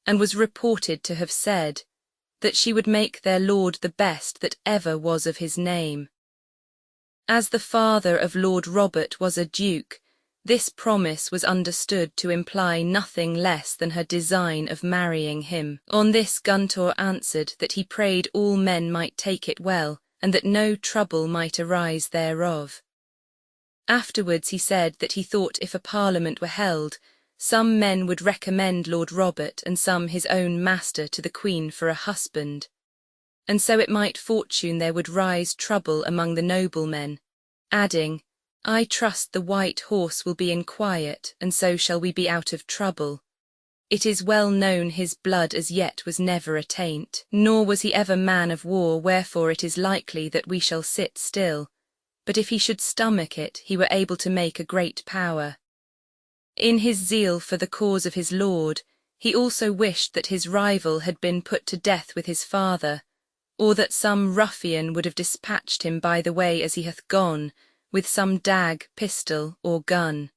and was reported to have said that she would make their lord the best that ever was of his name. As the father of Lord Robert was a duke, this promise was understood to imply nothing less than her design of marrying him. On this Guntor answered that he prayed all men might take it well, and that no trouble might arise thereof. Afterwards he said that he thought if a parliament were held, some men would recommend Lord Robert and some his own master to the Queen for a husband, and so it might fortune there would rise trouble among the noblemen, adding, I trust the white horse will be in quiet, and so shall we be out of trouble. It is well known his blood as yet was never a taint, nor was he ever man of war, wherefore it is likely that we shall sit still, but if he should stomach it, he were able to make a great power. In his zeal for the cause of his lord, he also wished that his rival had been put to death with his father, or that some ruffian would have dispatched him by the way as he hath gone, with some dag, pistol, or gun.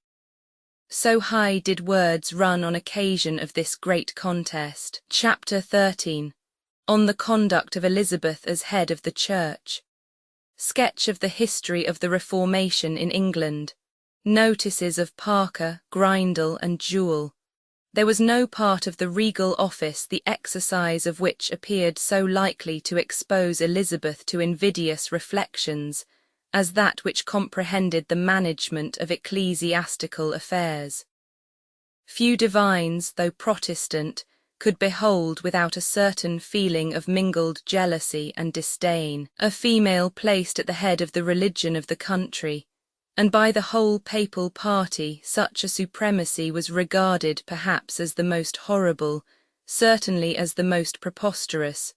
So high did words run on occasion of this great contest. Chapter 13. On the conduct of Elizabeth as head of the Church. Sketch of the history of the Reformation in England. Notices of Parker, Grindal, and Jewell. There was no part of the regal office the exercise of which appeared so likely to expose Elizabeth to invidious reflections as that which comprehended the management of ecclesiastical affairs. Few divines, though Protestant, could behold without a certain feeling of mingled jealousy and disdain a female placed at the head of the religion of the country, and by the whole papal party such a supremacy was regarded perhaps as the most horrible, certainly as the most preposterous,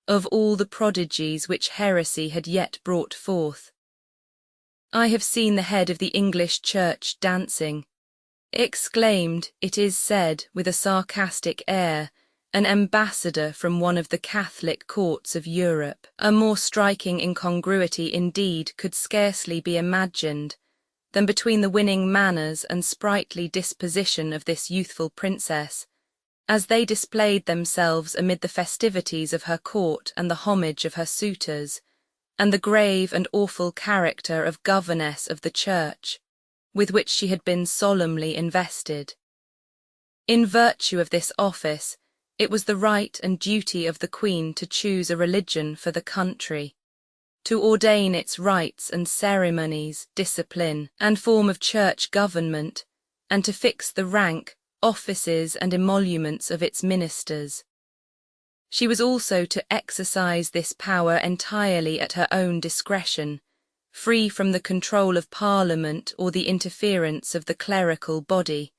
of all the prodigies which heresy had yet brought forth. I have seen the head of the English Church dancing, exclaimed, it is said, with a sarcastic air, an ambassador from one of the Catholic courts of Europe. A more striking incongruity indeed could scarcely be imagined than between the winning manners and sprightly disposition of this youthful princess, as they displayed themselves amid the festivities of her court and the homage of her suitors, and the grave and awful character of governess of the Church, with which she had been solemnly invested. In virtue of this office, it was the right and duty of the Queen to choose a religion for the country, to ordain its rites and ceremonies, discipline, and form of church government, and to fix the rank, offices, and emoluments of its ministers. She was also to exercise this power entirely at her own discretion, free from the control of Parliament or the interference of the clerical body,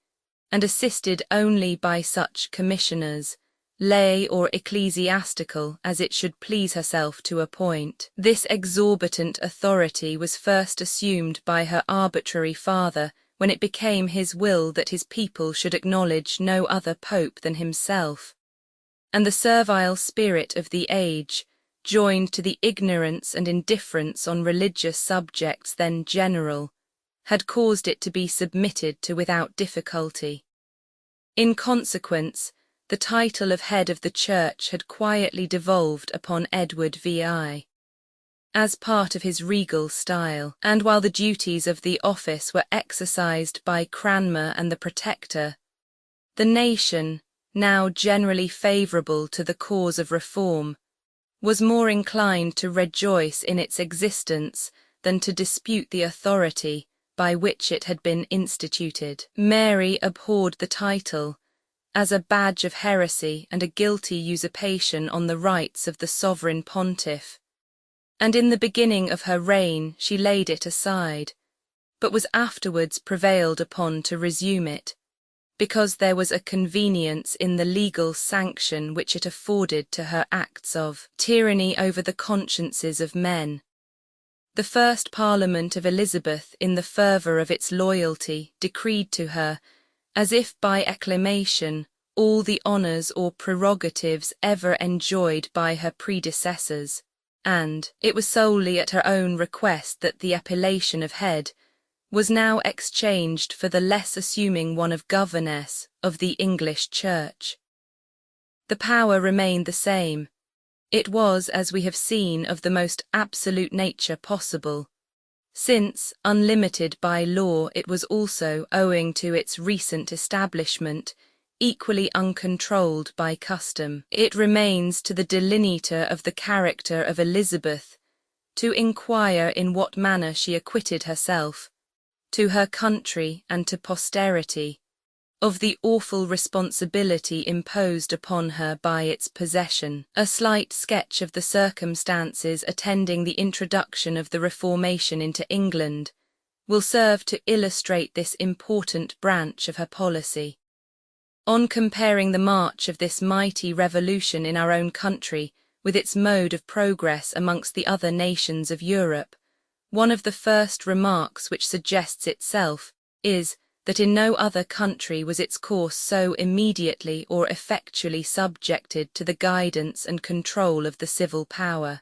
and assisted only by such commissioners, lay or ecclesiastical, as it should please herself to appoint. This exorbitant authority was first assumed by her arbitrary father when it became his will that his people should acknowledge no other pope than himself, and the servile spirit of the age, joined to the ignorance and indifference on religious subjects then general, had caused it to be submitted to without difficulty. In consequence, the title of head of the Church had quietly devolved upon Edward VI, as part of his regal style, and while the duties of the office were exercised by Cranmer and the Protector, the nation, now generally favourable to the cause of reform, was more inclined to rejoice in its existence than to dispute the authority by which it had been instituted. Mary abhorred the title, as a badge of heresy and a guilty usurpation on the rights of the sovereign pontiff, and in the beginning of her reign she laid it aside, but was afterwards prevailed upon to resume it, because there was a convenience in the legal sanction which it afforded to her acts of tyranny over the consciences of men. The first Parliament of Elizabeth, in the fervour of its loyalty, decreed to her, as if by acclamation, all the honours or prerogatives ever enjoyed by her predecessors, and it was solely at her own request that the appellation of head was now exchanged for the less assuming one of governess of the English Church. The power remained the same. It was, as we have seen, of the most absolute nature possible, since, unlimited by law, it was also, owing to its recent establishment, equally uncontrolled by custom. It remains to the delineator of the character of Elizabeth to inquire in what manner she acquitted herself, to her country and to posterity, of the awful responsibility imposed upon her by its possession. A slight sketch of the circumstances attending the introduction of the Reformation into England will serve to illustrate this important branch of her policy. On comparing the march of this mighty revolution in our own country with its mode of progress amongst the other nations of Europe, one of the first remarks which suggests itself is that in no other country was its course so immediately or effectually subjected to the guidance and control of the civil power.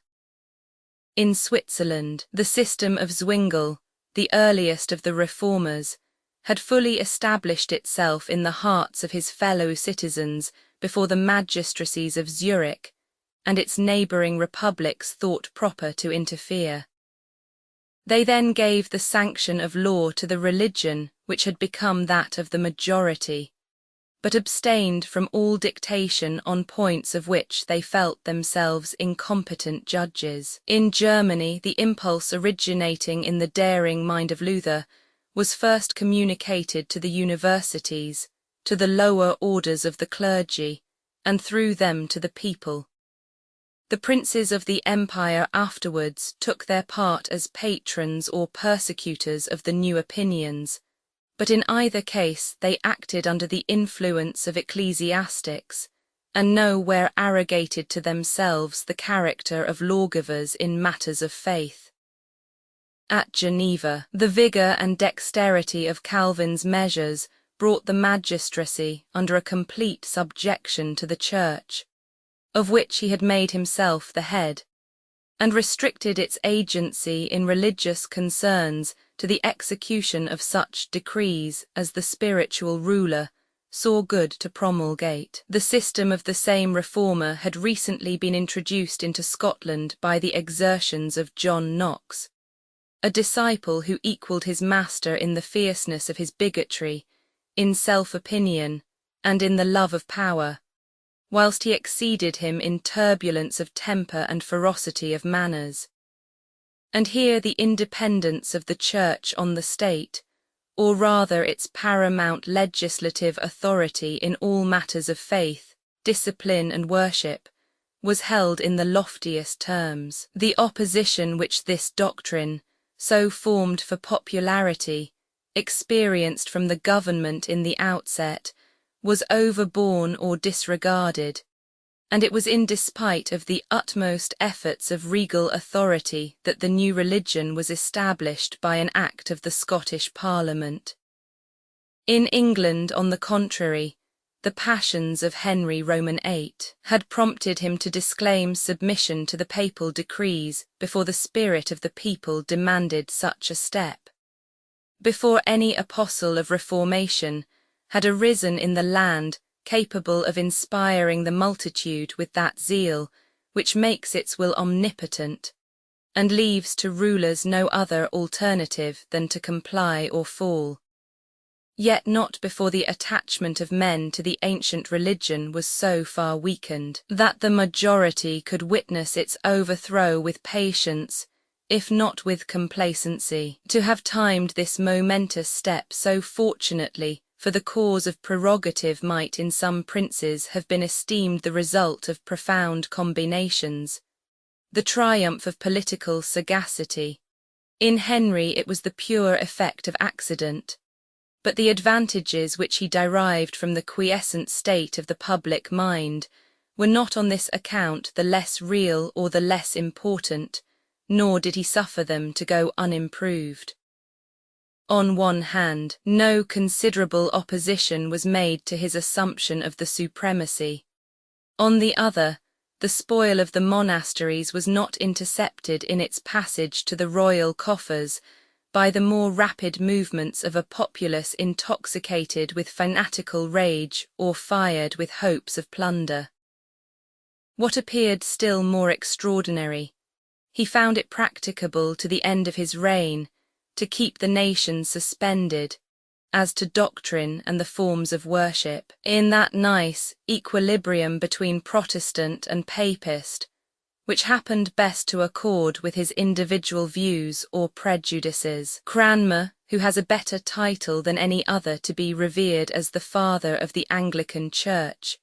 In Switzerland, the system of Zwingli, the earliest of the reformers, had fully established itself in the hearts of his fellow citizens before the magistracies of Zurich and its neighbouring republics thought proper to interfere. They then gave the sanction of law to the religion which had become that of the majority, but abstained from all dictation on points of which they felt themselves incompetent judges. In Germany, the impulse originating in the daring mind of Luther was first communicated to the universities, to the lower orders of the clergy, and through them to the people. The princes of the empire afterwards took their part as patrons or persecutors of the new opinions, but in either case they acted under the influence of ecclesiastics, and nowhere arrogated to themselves the character of lawgivers in matters of faith. At Geneva, the vigour and dexterity of Calvin's measures brought the magistracy under a complete subjection to the Church, of which he had made himself the head, and restricted its agency in religious concerns to the execution of such decrees as the spiritual ruler saw good to promulgate. The system of the same reformer had recently been introduced into Scotland by the exertions of John Knox, a disciple who equalled his master in the fierceness of his bigotry, in self-opinion, and in the love of power, whilst he exceeded him in turbulence of temper and ferocity of manners. And here the independence of the Church on the state, or rather its paramount legislative authority in all matters of faith, discipline and worship, was held in the loftiest terms. The opposition which this doctrine, so formed for popularity, experienced from the government in the outset, was overborne or disregarded, and it was in despite of the utmost efforts of regal authority that the new religion was established by an act of the Scottish Parliament. In England, on the contrary, the passions of Henry Roman VIII had prompted him to disclaim submission to the papal decrees before the spirit of the people demanded such a step. Before any apostle of reformation had arisen in the land capable of inspiring the multitude with that zeal which makes its will omnipotent, and leaves to rulers no other alternative than to comply or fall. Yet not before the attachment of men to the ancient religion was so far weakened, that the majority could witness its overthrow with patience, if not with complacency. To have timed this momentous step so fortunately for the cause of prerogative might in some princes have been esteemed the result of profound combinations, the triumph of political sagacity. In Henry it was the pure effect of accident, but the advantages which he derived from the quiescent state of the public mind were not on this account the less real or the less important, nor did he suffer them to go unimproved. On one hand, no considerable opposition was made to his assumption of the supremacy. On the other, the spoil of the monasteries was not intercepted in its passage to the royal coffers by the more rapid movements of a populace intoxicated with fanatical rage or fired with hopes of plunder. What appeared still more extraordinary, he found it practicable to the end of his reign to keep the nation suspended, as to doctrine and the forms of worship, in that nice equilibrium between Protestant and Papist, which happened best to accord with his individual views or prejudices. Cranmer, who has a better title than any other to be revered as the father of the Anglican Church,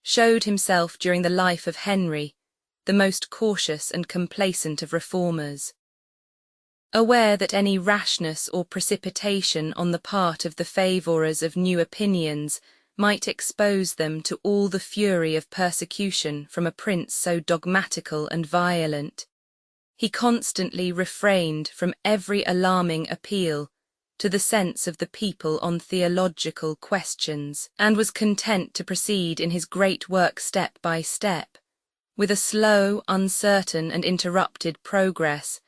showed himself during the life of Henry the most cautious and complacent of reformers. Aware that any rashness or precipitation on the part of the favourers of new opinions might expose them to all the fury of persecution from a prince so dogmatical and violent, he constantly refrained from every alarming appeal to the sense of the people on theological questions, and was content to proceed in his great work step by step, with a slow, uncertain, and interrupted progress,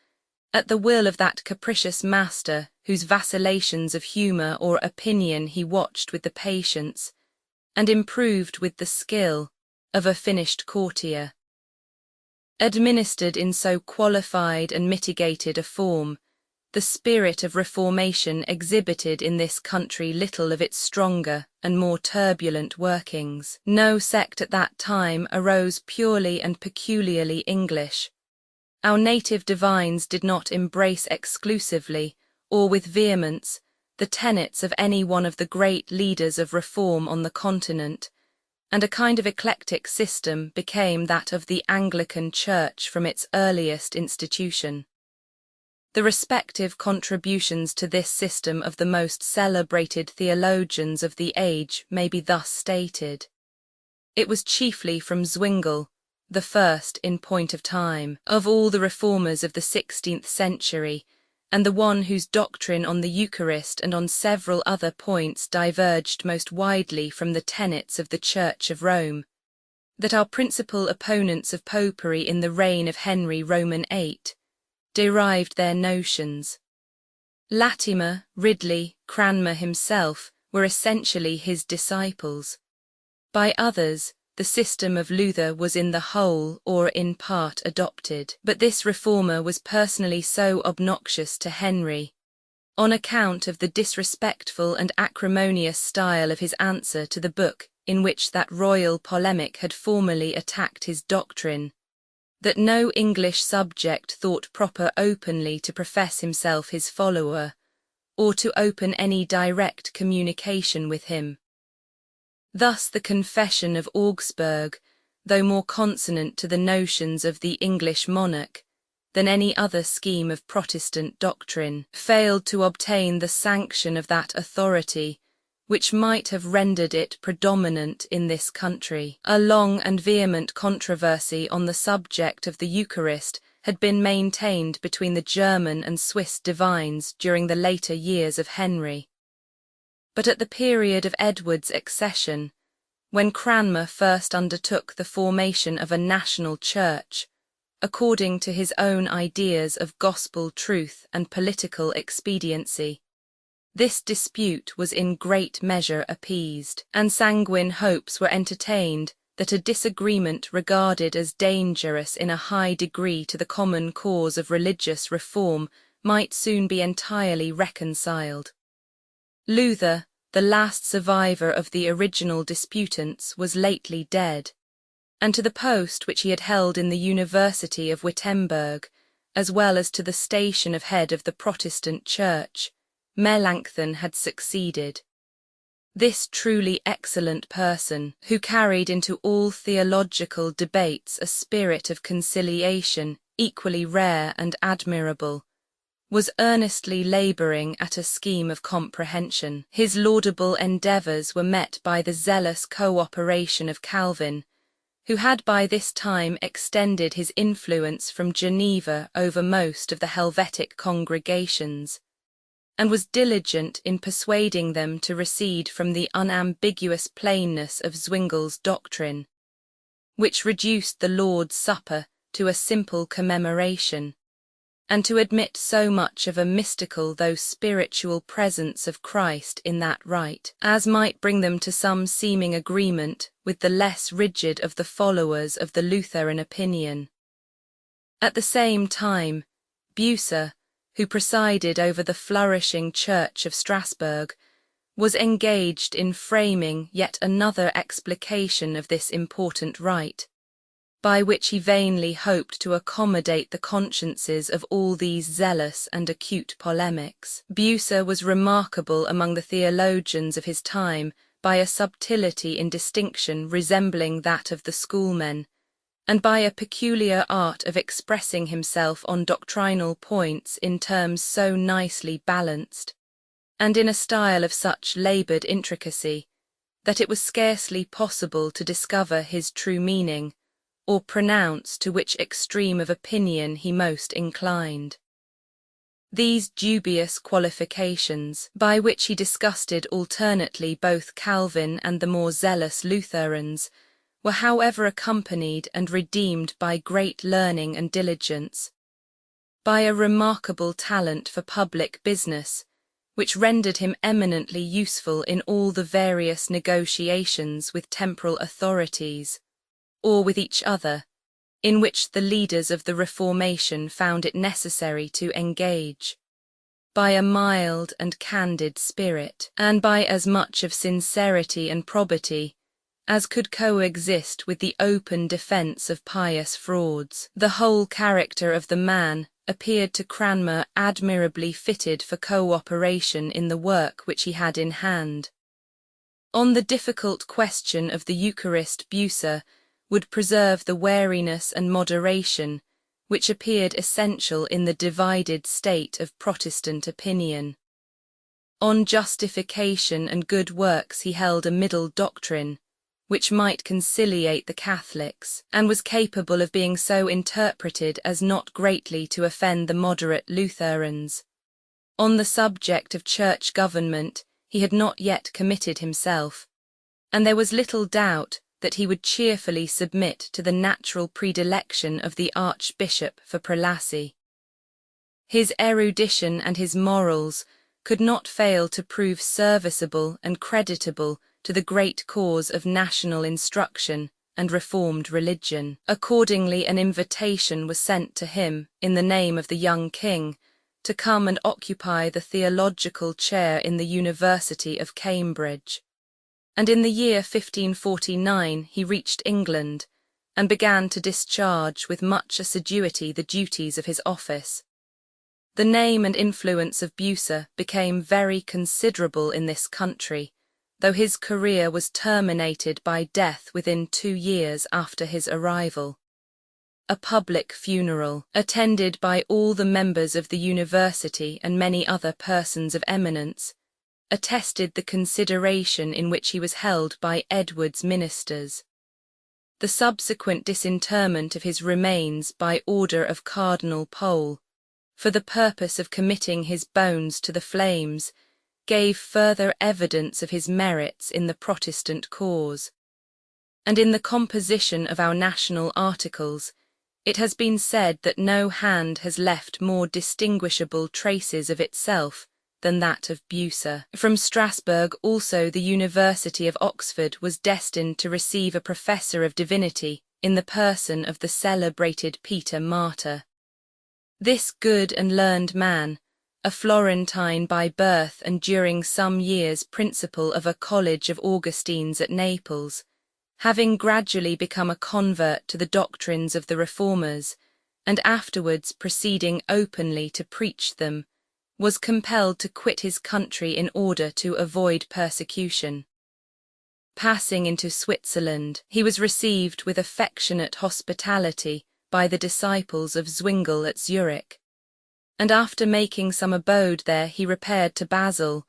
at the will of that capricious master whose vacillations of humour or opinion he watched with the patience, and improved with the skill, of a finished courtier. Administered in so qualified and mitigated a form, the spirit of reformation exhibited in this country little of its stronger and more turbulent workings. No sect at that time arose purely and peculiarly English. Our native divines did not embrace exclusively, or with vehemence, the tenets of any one of the great leaders of reform on the continent, and a kind of eclectic system became that of the Anglican Church from its earliest institution. The respective contributions to this system of the most celebrated theologians of the age may be thus stated. It was chiefly from Zwingle, the first in point of time, of all the reformers of the 16th century, and the one whose doctrine on the Eucharist and on several other points diverged most widely from the tenets of the Church of Rome, that our principal opponents of popery in the reign of Henry Roman VIII derived their notions. Latimer, Ridley, Cranmer himself were essentially his disciples. By others, the system of Luther was in the whole or in part adopted, but this reformer was personally so obnoxious to Henry, on account of the disrespectful and acrimonious style of his answer to the book in which that royal polemic had formerly attacked his doctrine, that no English subject thought proper openly to profess himself his follower, or to open any direct communication with him. Thus the Confession of Augsburg, though more consonant to the notions of the English monarch than any other scheme of Protestant doctrine, failed to obtain the sanction of that authority which might have rendered it predominant in this country. A long and vehement controversy on the subject of the Eucharist had been maintained between the German and Swiss divines during the later years of Henry. But at the period of Edward's accession, when Cranmer first undertook the formation of a national church, according to his own ideas of gospel truth and political expediency, this dispute was in great measure appeased, and sanguine hopes were entertained that a disagreement regarded as dangerous in a high degree to the common cause of religious reform might soon be entirely reconciled. Luther, the last survivor of the original disputants, was lately dead, and to the post which he had held in the University of Wittenberg, as well as to the station of head of the Protestant Church, Melanchthon had succeeded. This truly excellent person, who carried into all theological debates a spirit of conciliation equally rare and admirable, was earnestly labouring at a scheme of comprehension. His laudable endeavours were met by the zealous co-operation of Calvin, who had by this time extended his influence from Geneva over most of the Helvetic congregations, and was diligent in persuading them to recede from the unambiguous plainness of Zwingle's doctrine, which reduced the Lord's Supper to a simple commemoration, and to admit so much of a mystical though spiritual presence of Christ in that rite, as might bring them to some seeming agreement with the less rigid of the followers of the Lutheran opinion. At the same time, Bucer, who presided over the flourishing Church of Strasbourg, was engaged in framing yet another explication of this important rite, by which he vainly hoped to accommodate the consciences of all these zealous and acute polemics. Bucer was remarkable among the theologians of his time by a subtlety in distinction resembling that of the schoolmen, and by a peculiar art of expressing himself on doctrinal points in terms so nicely balanced, and in a style of such laboured intricacy, that it was scarcely possible to discover his true meaning, or pronounce to which extreme of opinion he most inclined. These dubious qualifications, by which he disgusted alternately both Calvin and the more zealous Lutherans, were however accompanied and redeemed by great learning and diligence, by a remarkable talent for public business, which rendered him eminently useful in all the various negotiations with temporal authorities, or with each other, in which the leaders of the Reformation found it necessary to engage, by a mild and candid spirit, and by as much of sincerity and probity as could coexist with the open defence of pious frauds. The whole character of the man appeared to Cranmer admirably fitted for co-operation in the work which he had in hand. On the difficult question of the Eucharist, Bucer would preserve the wariness and moderation which appeared essential in the divided state of Protestant opinion. On justification and good works he held a middle doctrine, which might conciliate the Catholics, and was capable of being so interpreted as not greatly to offend the moderate Lutherans. On the subject of church government he had not yet committed himself, and there was little doubt that he would cheerfully submit to the natural predilection of the Archbishop for prelacy. His erudition and his morals could not fail to prove serviceable and creditable to the great cause of national instruction and reformed religion. Accordingly, an invitation was sent to him, in the name of the young king, to come and occupy the theological chair in the University of Cambridge. And in the year 1549 he reached England, and began to discharge with much assiduity the duties of his office. The name and influence of Bucer became very considerable in this country, though his career was terminated by death within 2 years after his arrival. A public funeral, attended by all the members of the university and many other persons of eminence, attested the consideration in which he was held by Edward's ministers. The subsequent disinterment of his remains by order of Cardinal Pole, for the purpose of committing his bones to the flames, gave further evidence of his merits in the Protestant cause. And in the composition of our national articles, it has been said that no hand has left more distinguishable traces of itself than that of Bucer. From Strasbourg also the University of Oxford was destined to receive a professor of divinity in the person of the celebrated Peter Martyr. This good and learned man, a Florentine by birth and during some years principal of a college of Augustines at Naples, having gradually become a convert to the doctrines of the Reformers, and afterwards proceeding openly to preach them, was compelled to quit his country in order to avoid persecution. Passing into Switzerland, he was received with affectionate hospitality by the disciples of Zwingli at Zurich, and after making some abode there he repaired to Basel,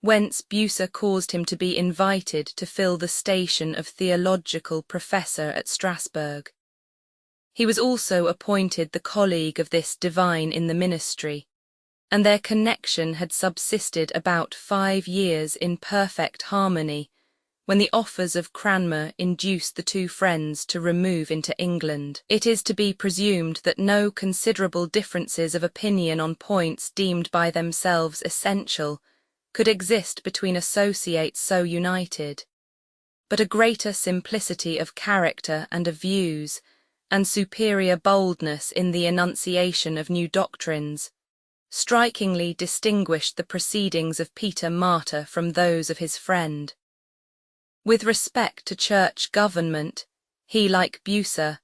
whence Bucer caused him to be invited to fill the station of theological professor at Strasbourg. He was also appointed the colleague of this divine in the ministry, and their connection had subsisted about 5 years in perfect harmony, when the offers of Cranmer induced the two friends to remove into England. It is to be presumed that no considerable differences of opinion on points deemed by themselves essential could exist between associates so united, but a greater simplicity of character and of views, and superior boldness in the enunciation of new doctrines, strikingly distinguished the proceedings of Peter Martyr from those of his friend. With respect to church government, he, like Bucer,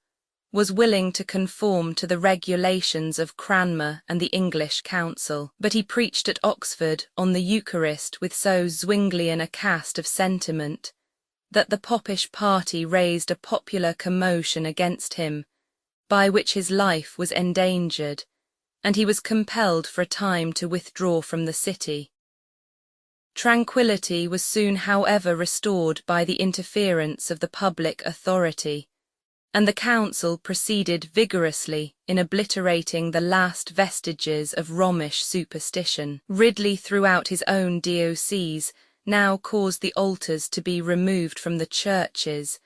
was willing to conform to the regulations of Cranmer and the English council, but he preached at Oxford on the Eucharist with so Zwinglian a cast of sentiment that the popish party raised a popular commotion against him, by which his life was endangered, and he was compelled for a time to withdraw from the city. Tranquillity was soon, however, restored by the interference of the public authority, and the council proceeded vigorously in obliterating the last vestiges of Romish superstition. Ridley, throughout his own diocese, now caused the altars to be removed from the churches,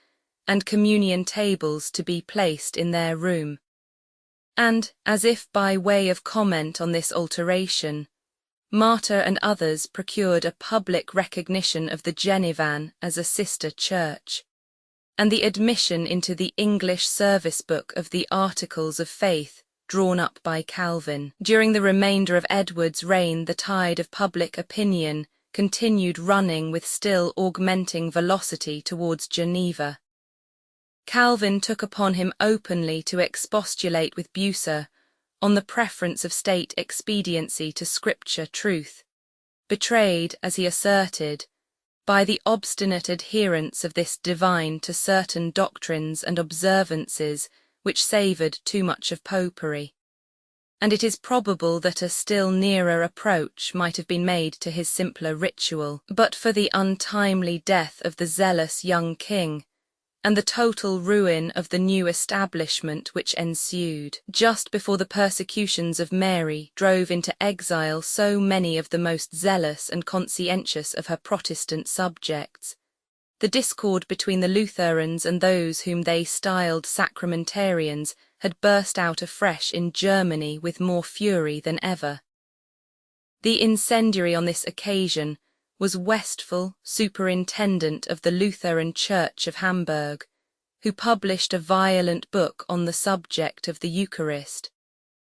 and communion tables to be placed in their room. And, as if by way of comment on this alteration, Martyr and others procured a public recognition of the Genevan as a sister church, and the admission into the English service book of the Articles of Faith drawn up by Calvin. During the remainder of Edward's reign, the tide of public opinion continued running with still augmenting velocity towards Geneva. Calvin took upon him openly to expostulate with Bucer on the preference of state expediency to scripture truth, betrayed, as he asserted, by the obstinate adherence of this divine to certain doctrines and observances which savoured too much of popery. And it is probable that a still nearer approach might have been made to his simpler ritual, but for the untimely death of the zealous young king, and the total ruin of the new establishment which ensued, just before the persecutions of Mary drove into exile so many of the most zealous and conscientious of her Protestant subjects. The discord between the Lutherans and those whom they styled sacramentarians had burst out afresh in Germany with more fury than ever. The incendiary on this occasion was Westphal, superintendent of the Lutheran Church of Hamburg, who published a violent book on the subject of the Eucharist,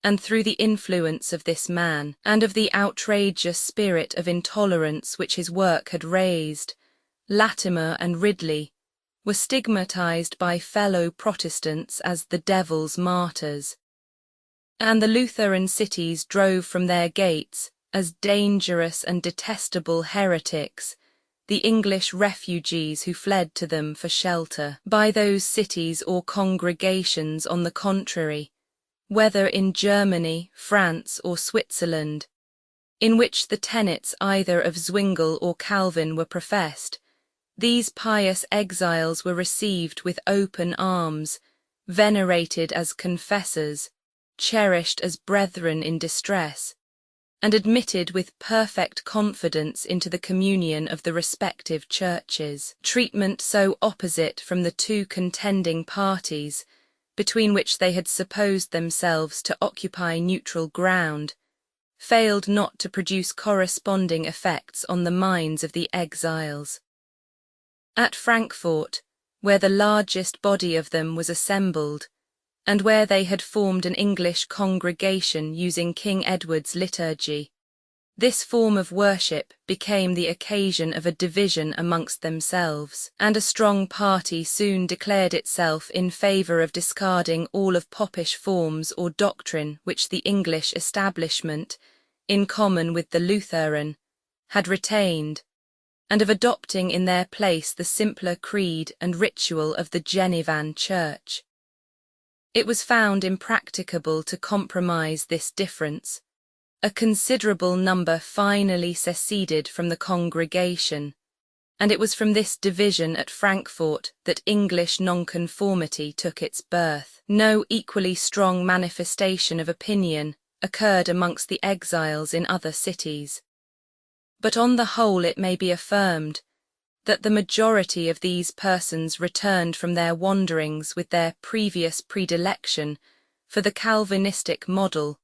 and through the influence of this man, and of the outrageous spirit of intolerance which his work had raised, Latimer and Ridley were stigmatized by fellow Protestants as the devil's martyrs, and the Lutheran cities drove from their gates as dangerous and detestable heretics the English refugees who fled to them for shelter. By those cities or congregations, on the contrary, whether in Germany, France, or Switzerland, in which the tenets either of Zwingli or Calvin were professed, these pious exiles were received with open arms, venerated as confessors, cherished as brethren in distress, and admitted with perfect confidence into the communion of the respective churches. Treatment so opposite from the two contending parties, between which they had supposed themselves to occupy neutral ground, failed not to produce corresponding effects on the minds of the exiles. At Frankfort, where the largest body of them was assembled, and where they had formed an English congregation using King Edward's liturgy, this form of worship became the occasion of a division amongst themselves, and a strong party soon declared itself in favour of discarding all of popish forms or doctrine which the English establishment, in common with the Lutheran, had retained, and of adopting in their place the simpler creed and ritual of the Genevan Church. It was found impracticable to compromise this difference. A considerable number finally seceded from the congregation, and it was from this division at Frankfort that English nonconformity took its birth. No equally strong manifestation of opinion occurred amongst the exiles in other cities. But on the whole it may be affirmed that the majority of these persons returned from their wanderings with their previous predilection for the Calvinistic model,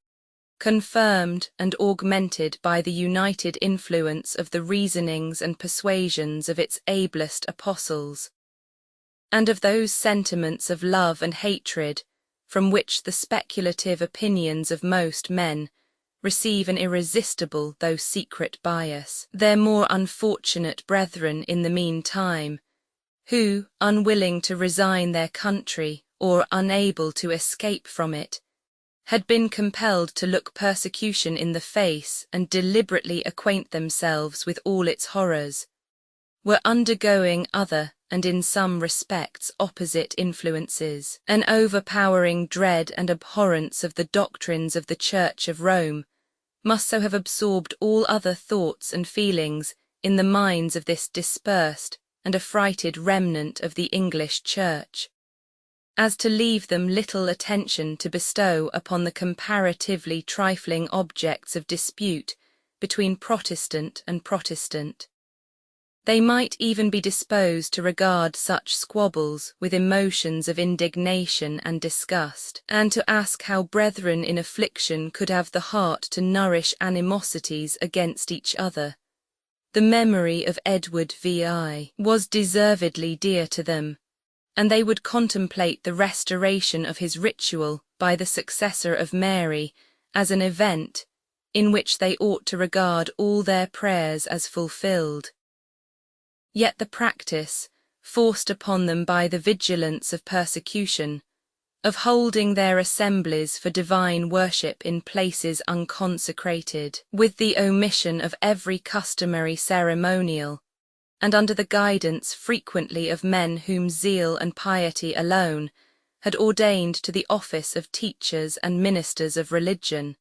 confirmed and augmented by the united influence of the reasonings and persuasions of its ablest apostles, and of those sentiments of love and hatred from which the speculative opinions of most men receive an irresistible though secret bias. Their more unfortunate brethren in the meantime, who, unwilling to resign their country or unable to escape from it, had been compelled to look persecution in the face and deliberately acquaint themselves with all its horrors, were undergoing other and in some respects opposite influences. An overpowering dread and abhorrence of the doctrines of the Church of Rome must so have absorbed all other thoughts and feelings in the minds of this dispersed and affrighted remnant of the English Church, as to leave them little attention to bestow upon the comparatively trifling objects of dispute between Protestant and Protestant. They might even be disposed to regard such squabbles with emotions of indignation and disgust, and to ask how brethren in affliction could have the heart to nourish animosities against each other. The memory of Edward VI was deservedly dear to them, and they would contemplate the restoration of his ritual by the successor of Mary as an event in which they ought to regard all their prayers as fulfilled. Yet the practice, forced upon them by the vigilance of persecution, of holding their assemblies for divine worship in places unconsecrated, with the omission of every customary ceremonial, and under the guidance frequently of men whom zeal and piety alone had ordained to the office of teachers and ministers of religion,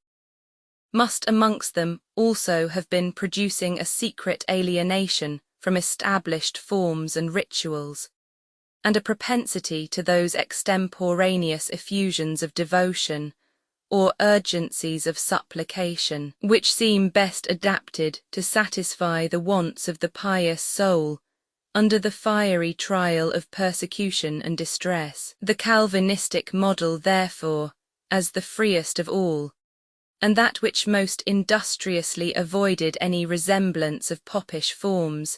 must amongst them also have been producing a secret alienation from established forms and rituals, and a propensity to those extemporaneous effusions of devotion, or urgencies of supplication, which seem best adapted to satisfy the wants of the pious soul under the fiery trial of persecution and distress. The Calvinistic model, therefore, as the freest of all, and that which most industriously avoided any resemblance of popish forms,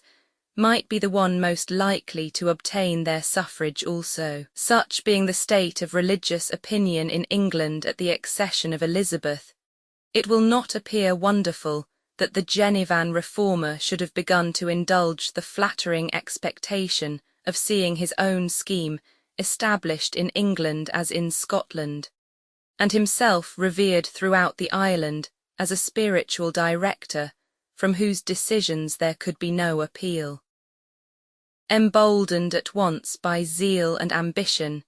might be the one most likely to obtain their suffrage also. Such being the state of religious opinion in England at the accession of Elizabeth, it will not appear wonderful that the Genevan reformer should have begun to indulge the flattering expectation of seeing his own scheme established in England as in Scotland, and himself revered throughout the island as a spiritual director from whose decisions there could be no appeal. Emboldened at once by zeal and ambition,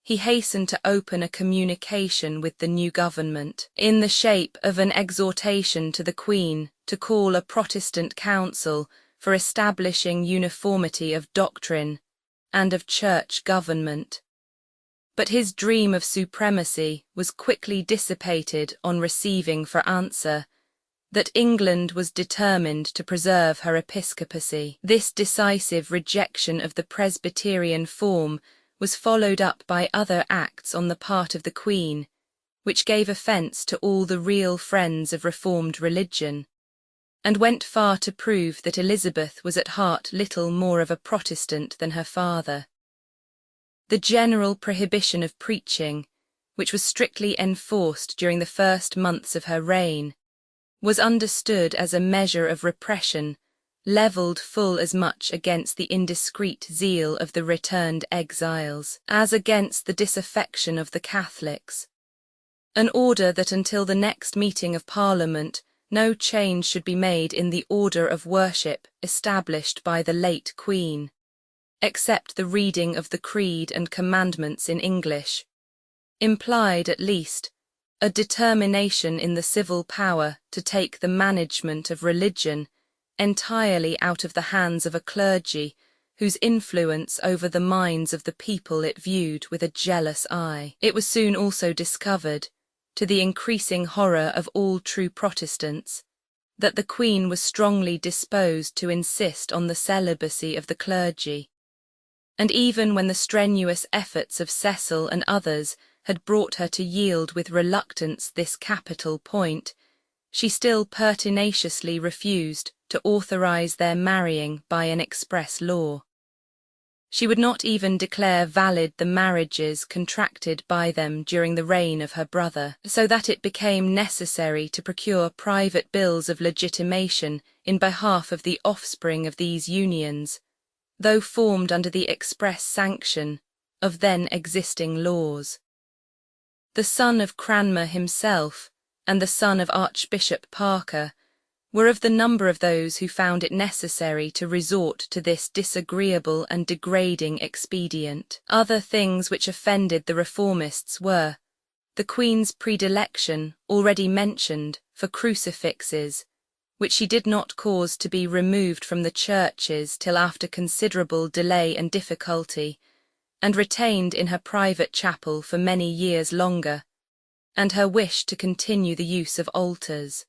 he hastened to open a communication with the new government, in the shape of an exhortation to the Queen to call a Protestant council for establishing uniformity of doctrine and of church government. But his dream of supremacy was quickly dissipated on receiving for answer that England was determined to preserve her episcopacy. This decisive rejection of the Presbyterian form was followed up by other acts on the part of the Queen, which gave offence to all the real friends of reformed religion, and went far to prove that Elizabeth was at heart little more of a Protestant than her father. The general prohibition of preaching, which was strictly enforced during the first months of her reign, was understood as a measure of repression, levelled full as much against the indiscreet zeal of the returned exiles as against the disaffection of the Catholics. An order that until the next meeting of Parliament no change should be made in the order of worship established by the late Queen, except the reading of the Creed and Commandments in English, implied at least a determination in the civil power to take the management of religion entirely out of the hands of a clergy whose influence over the minds of the people it viewed with a jealous eye. It was soon also discovered, to the increasing horror of all true Protestants, that the Queen was strongly disposed to insist on the celibacy of the clergy. And even when the strenuous efforts of Cecil and others had brought her to yield with reluctance this capital point, she still pertinaciously refused to authorize their marrying by an express law. She would not even declare valid the marriages contracted by them during the reign of her brother, so that it became necessary to procure private bills of legitimation in behalf of the offspring of these unions, though formed under the express sanction of then existing laws. The son of Cranmer himself, and the son of Archbishop Parker, were of the number of those who found it necessary to resort to this disagreeable and degrading expedient. Other things which offended the reformists were the Queen's predilection, already mentioned, for crucifixes, which she did not cause to be removed from the churches till after considerable delay and difficulty, and retained in her private chapel for many years longer, and her wish to continue the use of altars.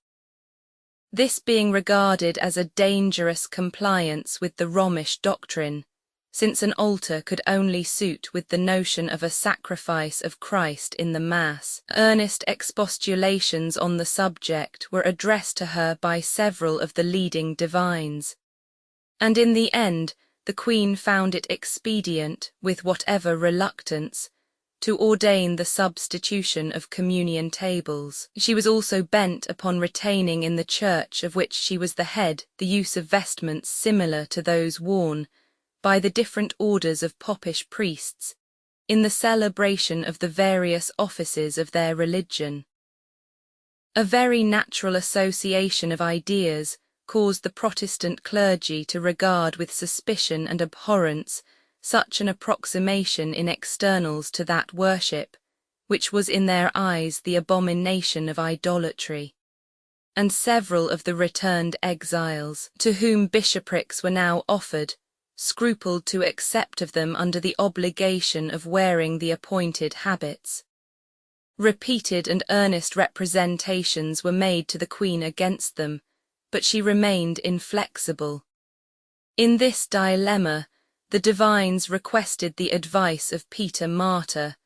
This being regarded as a dangerous compliance with the Romish doctrine, since an altar could only suit with the notion of a sacrifice of Christ in the Mass. Earnest expostulations on the subject were addressed to her by several of the leading divines, and in the end the Queen found it expedient, with whatever reluctance, to ordain the substitution of communion tables. She was also bent upon retaining in the church of which she was the head the use of vestments similar to those worn by the different orders of popish priests in the celebration of the various offices of their religion. A very natural association of ideas caused the Protestant clergy to regard with suspicion and abhorrence such an approximation in externals to that worship, which was in their eyes the abomination of idolatry. And several of the returned exiles, to whom bishoprics were now offered, scrupled to accept of them under the obligation of wearing the appointed habits. Repeated and earnest representations were made to the Queen against them, but she remained inflexible. In this dilemma, the divines requested the advice of Peter Martyr,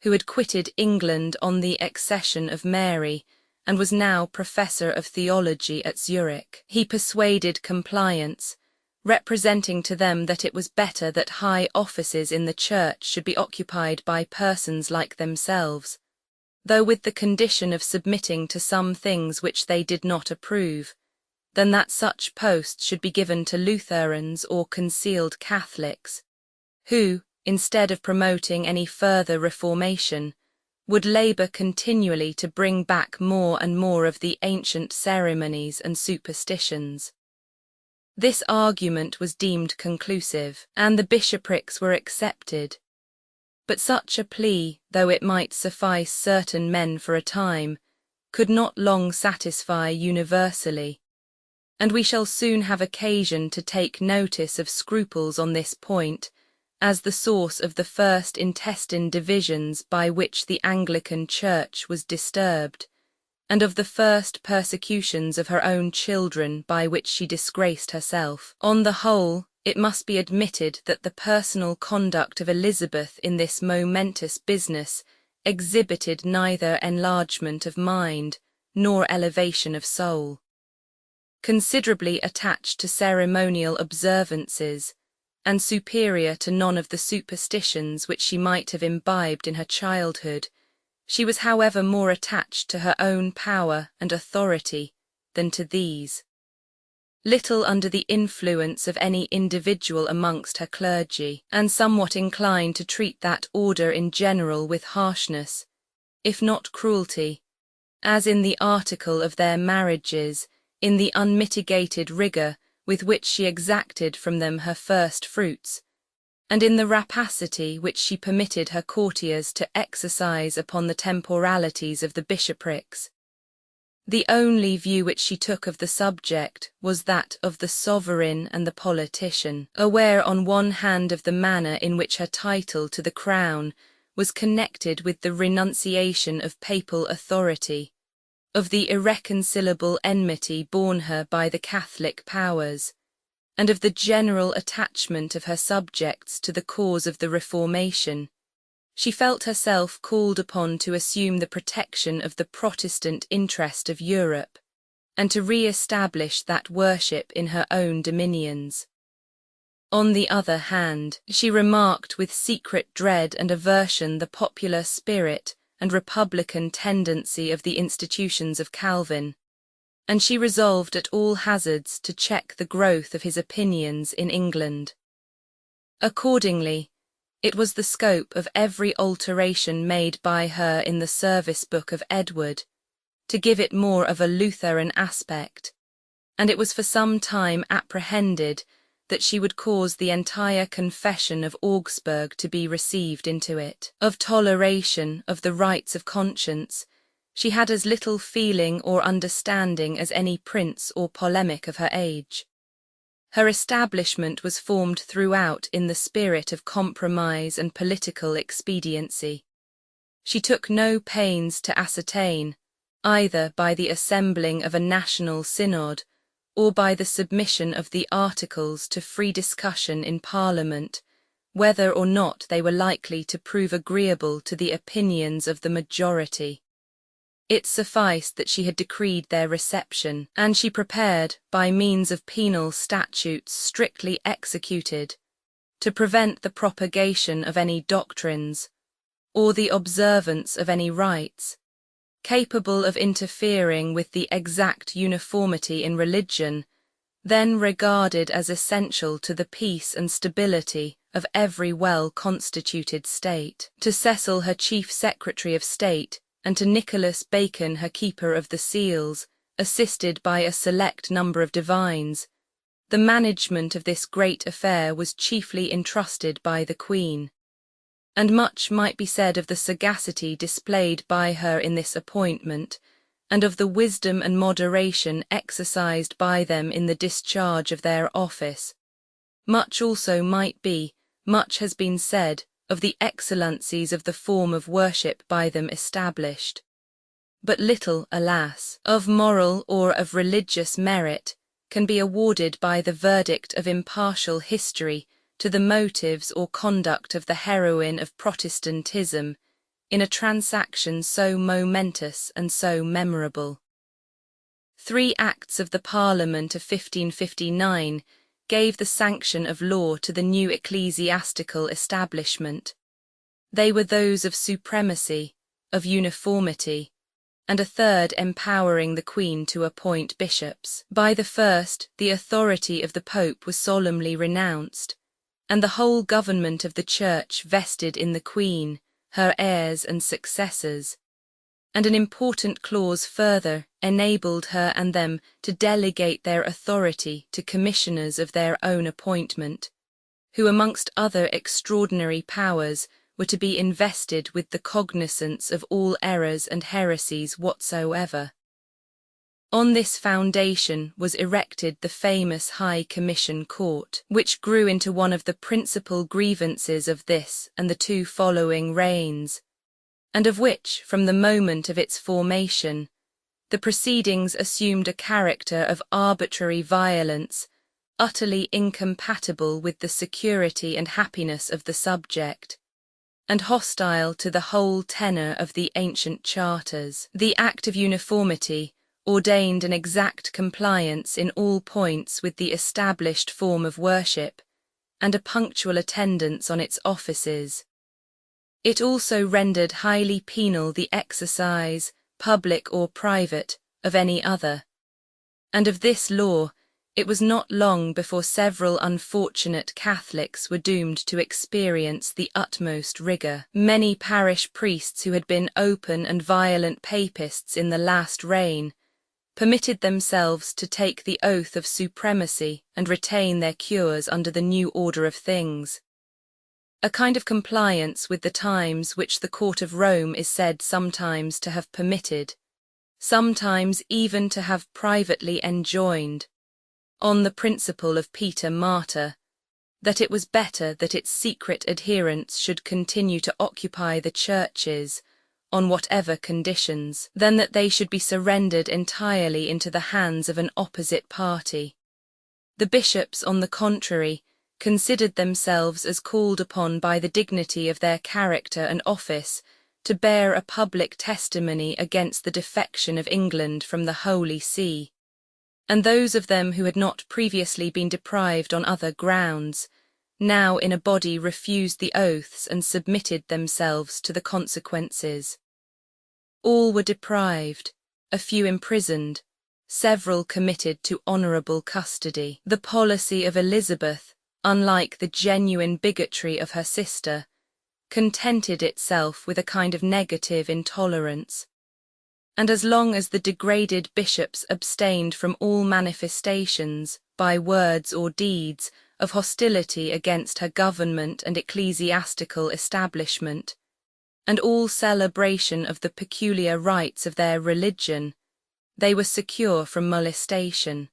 who had quitted England on the accession of Mary and was now professor of theology at Zurich. He persuaded compliance, representing to them that it was better that high offices in the church should be occupied by persons like themselves, though with the condition of submitting to some things which they did not approve, than that such posts should be given to Lutherans or concealed Catholics, who, instead of promoting any further reformation, would labour continually to bring back more and more of the ancient ceremonies and superstitions. This argument was deemed conclusive, and the bishoprics were accepted. But such a plea, though it might suffice certain men for a time, could not long satisfy universally, and we shall soon have occasion to take notice of scruples on this point, as the source of the first intestine divisions by which the Anglican Church was disturbed, and of the first persecutions of her own children by which she disgraced herself. On the whole, it must be admitted that the personal conduct of Elizabeth in this momentous business exhibited neither enlargement of mind nor elevation of soul. Considerably attached to ceremonial observances, and superior to none of the superstitions which she might have imbibed in her childhood, she was however more attached to her own power and authority than to these. Little under the influence of any individual amongst her clergy, and somewhat inclined to treat that order in general with harshness, if not cruelty, as in the article of their marriages, in the unmitigated rigour with which she exacted from them her first fruits, and in the rapacity which she permitted her courtiers to exercise upon the temporalities of the bishoprics. The only view which she took of the subject was that of the sovereign and the politician, aware on one hand of the manner in which her title to the crown was connected with the renunciation of papal authority, of the irreconcilable enmity borne her by the Catholic powers, and of the general attachment of her subjects to the cause of the Reformation. She felt herself called upon to assume the protection of the Protestant interest of Europe, and to re-establish that worship in her own dominions. On the other hand, she remarked with secret dread and aversion the popular spirit and republican tendency of the institutions of Calvin, and she resolved at all hazards to check the growth of his opinions in England. Accordingly, it was the scope of every alteration made by her in the service book of Edward to give it more of a Lutheran aspect, and it was for some time apprehended that she would cause the entire Confession of Augsburg to be received into it. Of toleration of the rights of conscience, she had as little feeling or understanding as any prince or polemic of her age. Her establishment was formed throughout in the spirit of compromise and political expediency. She took no pains to ascertain, either by the assembling of a national synod, or by the submission of the articles to free discussion in Parliament, whether or not they were likely to prove agreeable to the opinions of the majority. It sufficed that she had decreed their reception, and she prepared, by means of penal statutes strictly executed, to prevent the propagation of any doctrines, or the observance of any rites, capable of interfering with the exact uniformity in religion, then regarded as essential to the peace and stability of every well-constituted state. To Cecil, her Chief Secretary of State, and to Nicholas Bacon, her Keeper of the Seals, assisted by a select number of divines, the management of this great affair was chiefly entrusted by the Queen, and much might be said of the sagacity displayed by her in this appointment, and of the wisdom and moderation exercised by them in the discharge of their office. Much also much has been said of the excellencies of the form of worship by them established. But little, alas, of moral or of religious merit can be awarded by the verdict of impartial history to the motives or conduct of the heroine of Protestantism in a transaction so momentous and so memorable. 3 acts of the Parliament of 1559 gave the sanction of law to the new ecclesiastical establishment. They were those of supremacy, of uniformity, and a third empowering the Queen to appoint bishops. By the first, the authority of the Pope was solemnly renounced, and the whole government of the Church vested in the Queen, her heirs and successors, and an important clause further enabled her and them to delegate their authority to commissioners of their own appointment, who amongst other extraordinary powers were to be invested with the cognizance of all errors and heresies whatsoever. On this foundation was erected the famous High Commission Court, which grew into one of the principal grievances of this and the 2 following reigns, and of which, from the moment of its formation, the proceedings assumed a character of arbitrary violence, utterly incompatible with the security and happiness of the subject, and hostile to the whole tenor of the ancient charters. The Act of Uniformity ordained an exact compliance in all points with the established form of worship, and a punctual attendance on its offices. It also rendered highly penal the exercise, public or private, of any other. And of this law, It was not long before several unfortunate Catholics were doomed to experience the utmost rigour. Many parish priests who had been open and violent papists in the last reign permitted themselves to take the oath of supremacy and retain their cures under the new order of things. A kind of compliance with the times which the court of Rome is said sometimes to have permitted, sometimes even to have privately enjoined, on the principle of Peter Martyr, that it was better that its secret adherents should continue to occupy the churches, on whatever conditions, than that they should be surrendered entirely into the hands of an opposite party. The bishops, on the contrary, considered themselves as called upon by the dignity of their character and office to bear a public testimony against the defection of England from the Holy See, and those of them who had not previously been deprived on other grounds, now in a body refused the oaths and submitted themselves to the consequences. All were deprived, a few imprisoned, several committed to honourable custody. The policy of Elizabeth, unlike the genuine bigotry of her sister, contented itself with a kind of negative intolerance, and as long as the degraded bishops abstained from all manifestations, by words or deeds, of hostility against her government and ecclesiastical establishment, and all celebration of the peculiar rites of their religion, they were secure from molestation.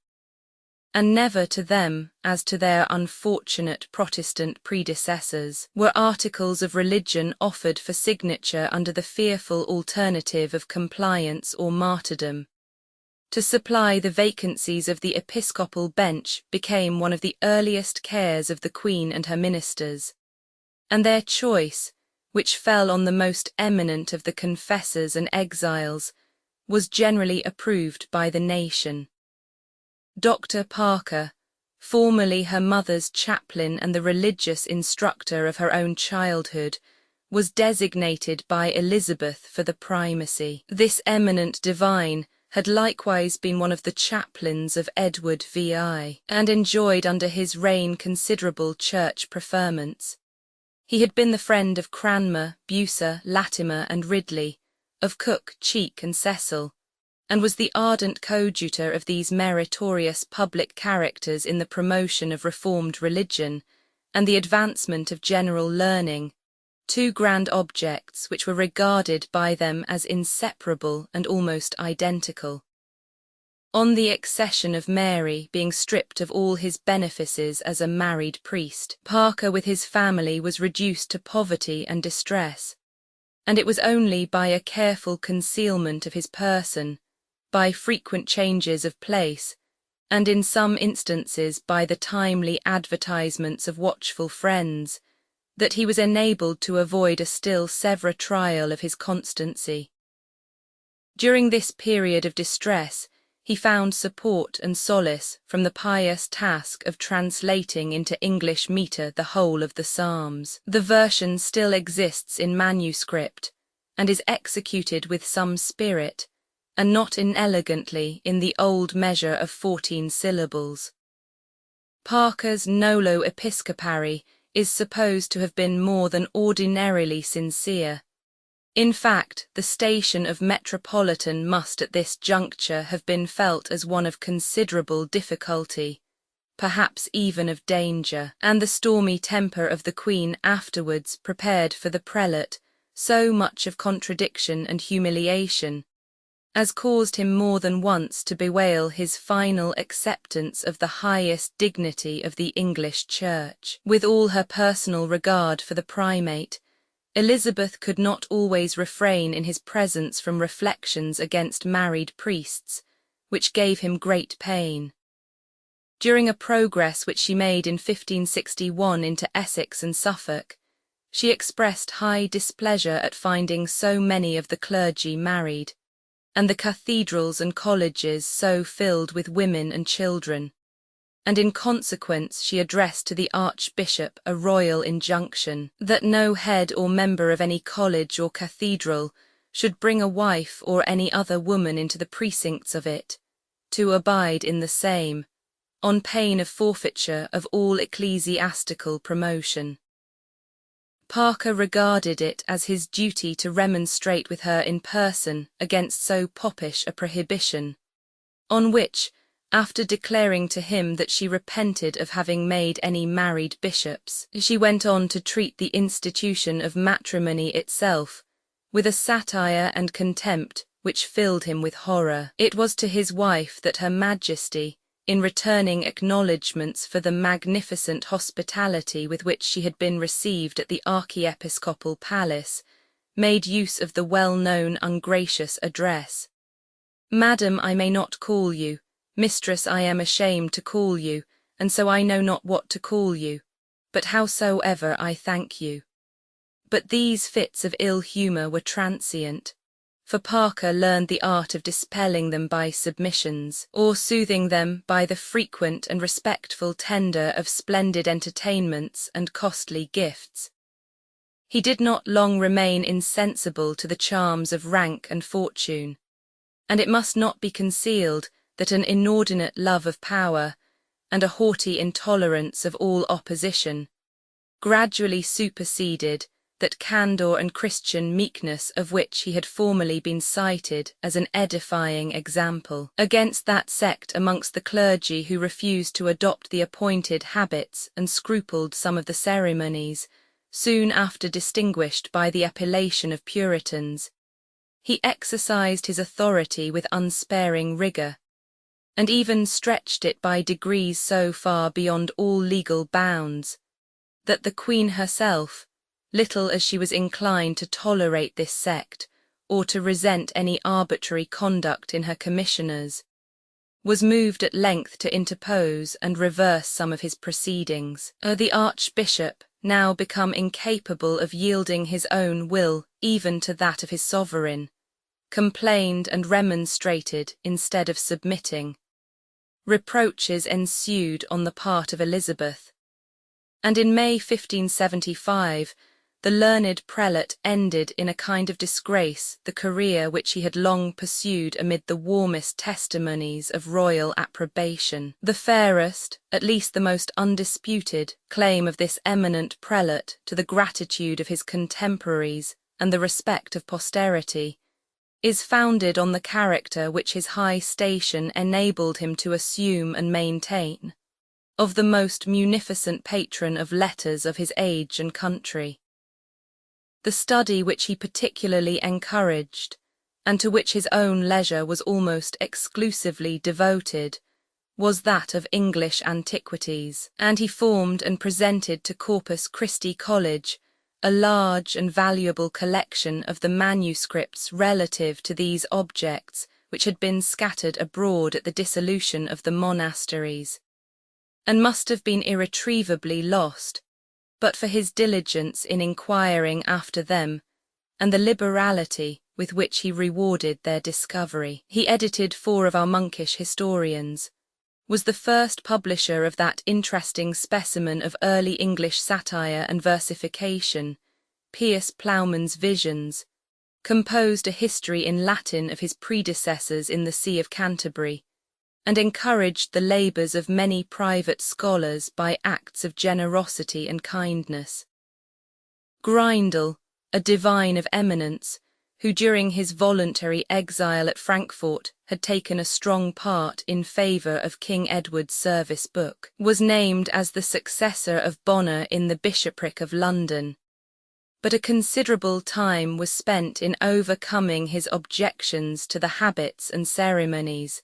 And never to them, as to their unfortunate Protestant predecessors, were articles of religion offered for signature under the fearful alternative of compliance or martyrdom. To supply the vacancies of the episcopal bench became one of the earliest cares of the Queen and her ministers, and their choice, which fell on the most eminent of the confessors and exiles, was generally approved by the nation. Dr. Parker, formerly her mother's chaplain and the religious instructor of her own childhood, was designated by Elizabeth for the primacy. This eminent divine had likewise been one of the chaplains of Edward VI, and enjoyed under his reign considerable church preferments. He had been the friend of Cranmer, Bucer, Latimer, and Ridley, of Coke, Cheek, and Cecil, and was the ardent coadjutor of these meritorious public characters in the promotion of reformed religion and the advancement of general learning, two grand objects which were regarded by them as inseparable and almost identical. On the accession of Mary, being stripped of all his benefices as a married priest, Parker with his family was reduced to poverty and distress, and it was only by a careful concealment of his person, by frequent changes of place, and in some instances by the timely advertisements of watchful friends, that he was enabled to avoid a still severer trial of his constancy. During this period of distress, he found support and solace from the pious task of translating into English metre the whole of the Psalms. The version still exists in manuscript, and is executed with some spirit, and not inelegantly, in the old measure of 14 syllables. Parker's nolo episcopari is supposed to have been more than ordinarily sincere. In fact, the station of metropolitan must at this juncture have been felt as one of considerable difficulty, perhaps even of danger, and the stormy temper of the Queen afterwards prepared for the prelate so much of contradiction and humiliation, as caused him more than once to bewail his final acceptance of the highest dignity of the English Church. With all her personal regard for the primate, Elizabeth could not always refrain in his presence from reflections against married priests, which gave him great pain. During a progress which she made in 1561 into Essex and Suffolk, she expressed high displeasure at finding so many of the clergy married, and the cathedrals and colleges so filled with women and children, and in consequence she addressed to the Archbishop a royal injunction that no head or member of any college or cathedral should bring a wife or any other woman into the precincts of it, to abide in the same, on pain of forfeiture of all ecclesiastical promotion. Parker regarded it as his duty to remonstrate with her in person against so popish a prohibition, on which, after declaring to him that she repented of having made any married bishops, she went on to treat the institution of matrimony itself with a satire and contempt which filled him with horror. It was to his wife that Her Majesty, in returning acknowledgments for the magnificent hospitality with which she had been received at the archiepiscopal palace, made use of the well-known ungracious address. "Madam, I may not call you. Mistress, I am ashamed to call you, and so I know not what to call you. But howsoever I thank you." But these fits of ill humour were transient, for Parker learned the art of dispelling them by submissions, or soothing them by the frequent and respectful tender of splendid entertainments and costly gifts. He did not long remain insensible to the charms of rank and fortune, and it must not be concealed that an inordinate love of power, and a haughty intolerance of all opposition, gradually superseded that candour and Christian meekness of which he had formerly been cited as an edifying example. Against that sect amongst the clergy who refused to adopt the appointed habits and scrupled some of the ceremonies, soon after distinguished by the appellation of Puritans, he exercised his authority with unsparing rigour, and even stretched it by degrees so far beyond all legal bounds, that the Queen herself, little as she was inclined to tolerate this sect, or to resent any arbitrary conduct in her commissioners, was moved at length to interpose and reverse some of his proceedings. The Archbishop, now become incapable of yielding his own will even to that of his sovereign, complained and remonstrated instead of submitting. Reproaches ensued on the part of Elizabeth, and in May 1575 the learned prelate ended in a kind of disgrace the career which he had long pursued amid the warmest testimonies of royal approbation. The fairest, at least the most undisputed, claim of this eminent prelate to the gratitude of his contemporaries and the respect of posterity is founded on the character which his high station enabled him to assume and maintain, of the most munificent patron of letters of his age and country. The study which he particularly encouraged, and to which his own leisure was almost exclusively devoted, was that of English antiquities, and he formed and presented to Corpus Christi College a large and valuable collection of the manuscripts relative to these objects which had been scattered abroad at the dissolution of the monasteries, and must have been irretrievably lost but for his diligence in inquiring after them, and the liberality with which he rewarded their discovery. He edited 4 of our monkish historians, was the first publisher of that interesting specimen of early English satire and versification, Piers Plowman's Visions, composed a history in Latin of his predecessors in the See of Canterbury, and encouraged the labours of many private scholars by acts of generosity and kindness. Grindal, a divine of eminence, who during his voluntary exile at Frankfort had taken a strong part in favour of King Edward's service book, was named as the successor of Bonner in the bishopric of London, but a considerable time was spent in overcoming his objections to the habits and ceremonies,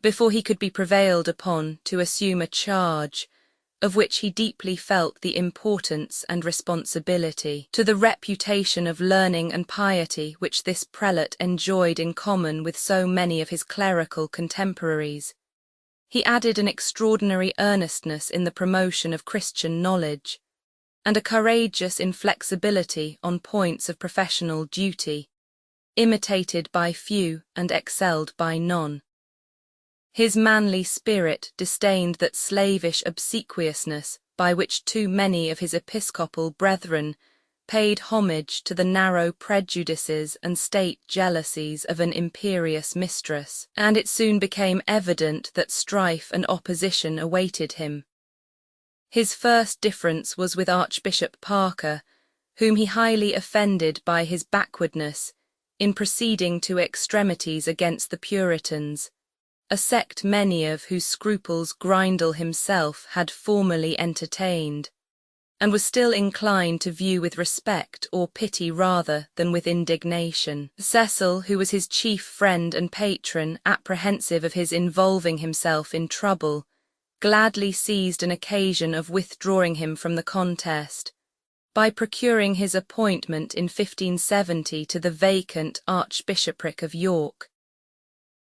before he could be prevailed upon to assume a charge, of which he deeply felt the importance and responsibility. To the reputation of learning and piety which this prelate enjoyed in common with so many of his clerical contemporaries, he added an extraordinary earnestness in the promotion of Christian knowledge, and a courageous inflexibility on points of professional duty, imitated by few and excelled by none. His manly spirit disdained that slavish obsequiousness by which too many of his episcopal brethren, paid homage to the narrow prejudices and state jealousies of an imperious mistress, and it soon became evident that strife and opposition awaited him. His first difference was with Archbishop Parker, whom he highly offended by his backwardness in proceeding to extremities against the Puritans, a sect many of whose scruples Grindal himself had formerly entertained, and was still inclined to view with respect or pity rather than with indignation. Cecil, who was his chief friend and patron, apprehensive of his involving himself in trouble, gladly seized an occasion of withdrawing him from the contest, by procuring his appointment in 1570 to the vacant Archbishopric of York,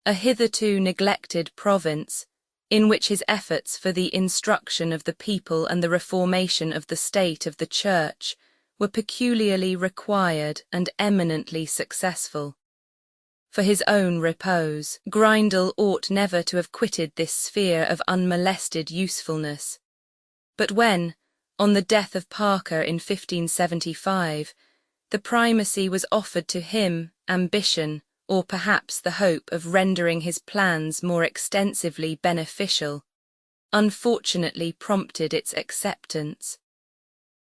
a hitherto neglected province, in which his efforts for the instruction of the people and the reformation of the state of the Church were peculiarly required and eminently successful. For his own repose, Grindal ought never to have quitted this sphere of unmolested usefulness. But when, on the death of Parker in 1575, the primacy was offered to him, ambition, or perhaps the hope of rendering his plans more extensively beneficial, unfortunately prompted its acceptance.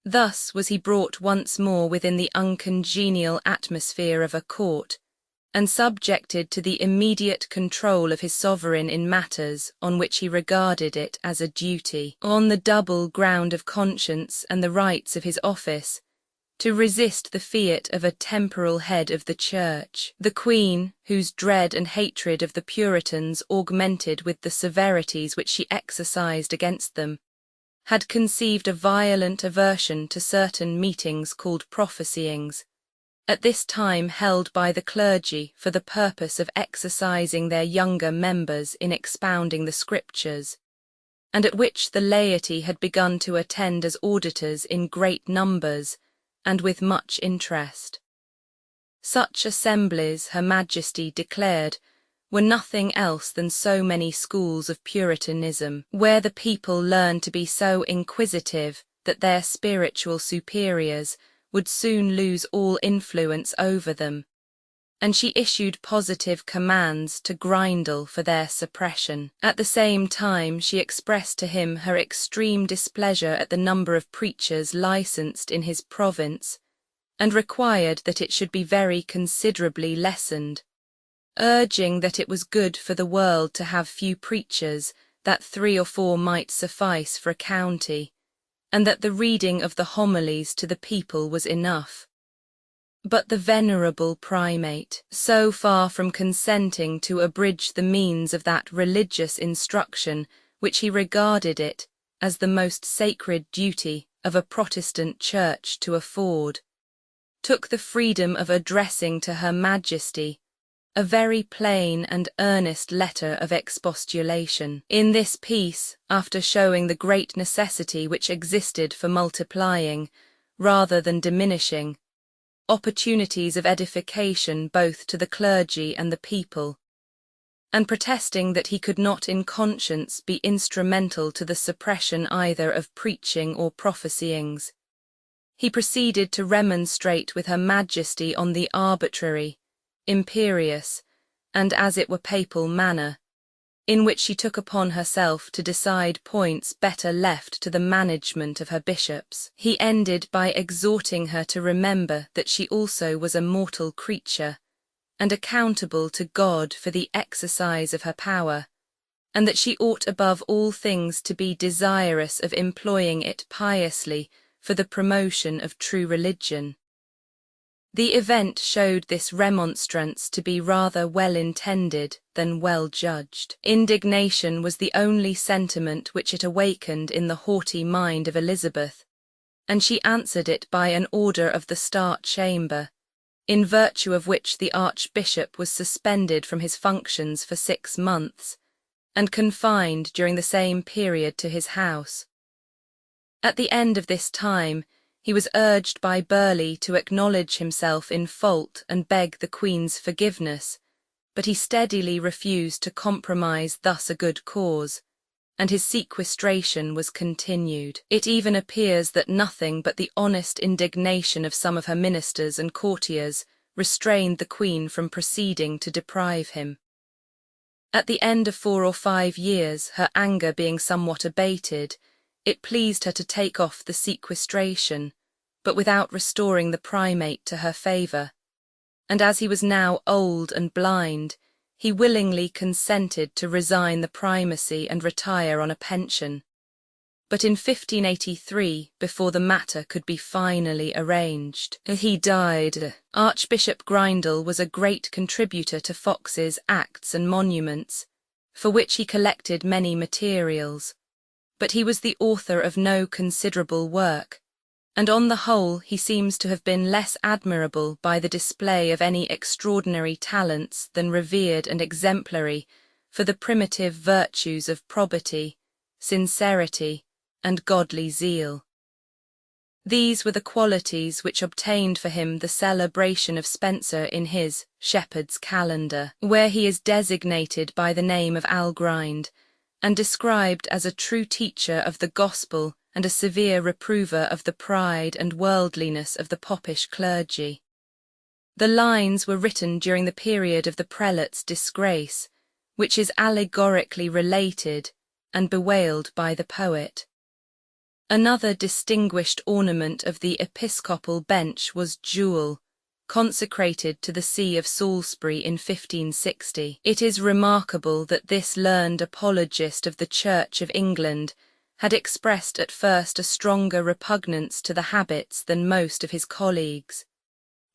Thus was he brought once more within the uncongenial atmosphere of a court, and subjected to the immediate control of his sovereign in matters on which he regarded it as a duty, on the double ground of conscience and the rights of his office, to resist the fiat of a temporal head of the Church. The Queen, whose dread and hatred of the Puritans augmented with the severities which she exercised against them, had conceived a violent aversion to certain meetings called prophecyings, at this time held by the clergy for the purpose of exercising their younger members in expounding the Scriptures, and at which the laity had begun to attend as auditors in great numbers and with much interest. Such assemblies, Her Majesty declared, were nothing else than so many schools of Puritanism, where the people learned to be so inquisitive that their spiritual superiors would soon lose all influence over them, and she issued positive commands to Grindal for their suppression. At the same time she expressed to him her extreme displeasure at the number of preachers licensed in his province, and required that it should be very considerably lessened, urging that it was good for the world to have few preachers, that 3 or 4 might suffice for a county, and that the reading of the homilies to the people was enough. But the venerable primate, so far from consenting to abridge the means of that religious instruction which he regarded it as the most sacred duty of a Protestant church to afford, took the freedom of addressing to Her Majesty a very plain and earnest letter of expostulation. In this piece, after showing the great necessity which existed for multiplying, rather than diminishing, opportunities of edification both to the clergy and the people, and protesting that he could not in conscience be instrumental to the suppression either of preaching or prophecyings, he proceeded to remonstrate with Her Majesty on the arbitrary, imperious, and as it were papal manner, in which she took upon herself to decide points better left to the management of her bishops. He ended by exhorting her to remember that she also was a mortal creature, and accountable to God for the exercise of her power, and that she ought above all things to be desirous of employing it piously for the promotion of true religion. The event showed this remonstrance to be rather well intended than well judged. Indignation was the only sentiment which it awakened in the haughty mind of Elizabeth, and she answered it by an order of the Star Chamber, in virtue of which the Archbishop was suspended from his functions for 6 months, and confined during the same period to his house. At the end of this time, he was urged by Burleigh to acknowledge himself in fault and beg the Queen's forgiveness, but he steadily refused to compromise thus a good cause, and his sequestration was continued. It even appears that nothing but the honest indignation of some of her ministers and courtiers restrained the Queen from proceeding to deprive him. At the end of 4 or 5 years, her anger being somewhat abated, it pleased her to take off the sequestration, but without restoring the primate to her favour. And as he was now old and blind, he willingly consented to resign the primacy and retire on a pension. But in 1583, before the matter could be finally arranged, he died. Archbishop Grindal was a great contributor to Fox's Acts and Monuments, for which he collected many materials, but he was the author of no considerable work, and on the whole he seems to have been less admirable by the display of any extraordinary talents than revered and exemplary for the primitive virtues of probity, sincerity, and godly zeal. These were the qualities which obtained for him the celebration of Spenser in his Shepherd's Calendar, where he is designated by the name of Algrind, and described as a true teacher of the gospel and a severe reprover of the pride and worldliness of the popish clergy. The lines were written during the period of the prelate's disgrace, which is allegorically related and bewailed by the poet. Another distinguished ornament of the episcopal bench was Jewel, consecrated to the See of Salisbury in 1560. It is remarkable that this learned apologist of the Church of England had expressed at first a stronger repugnance to the habits than most of his colleagues,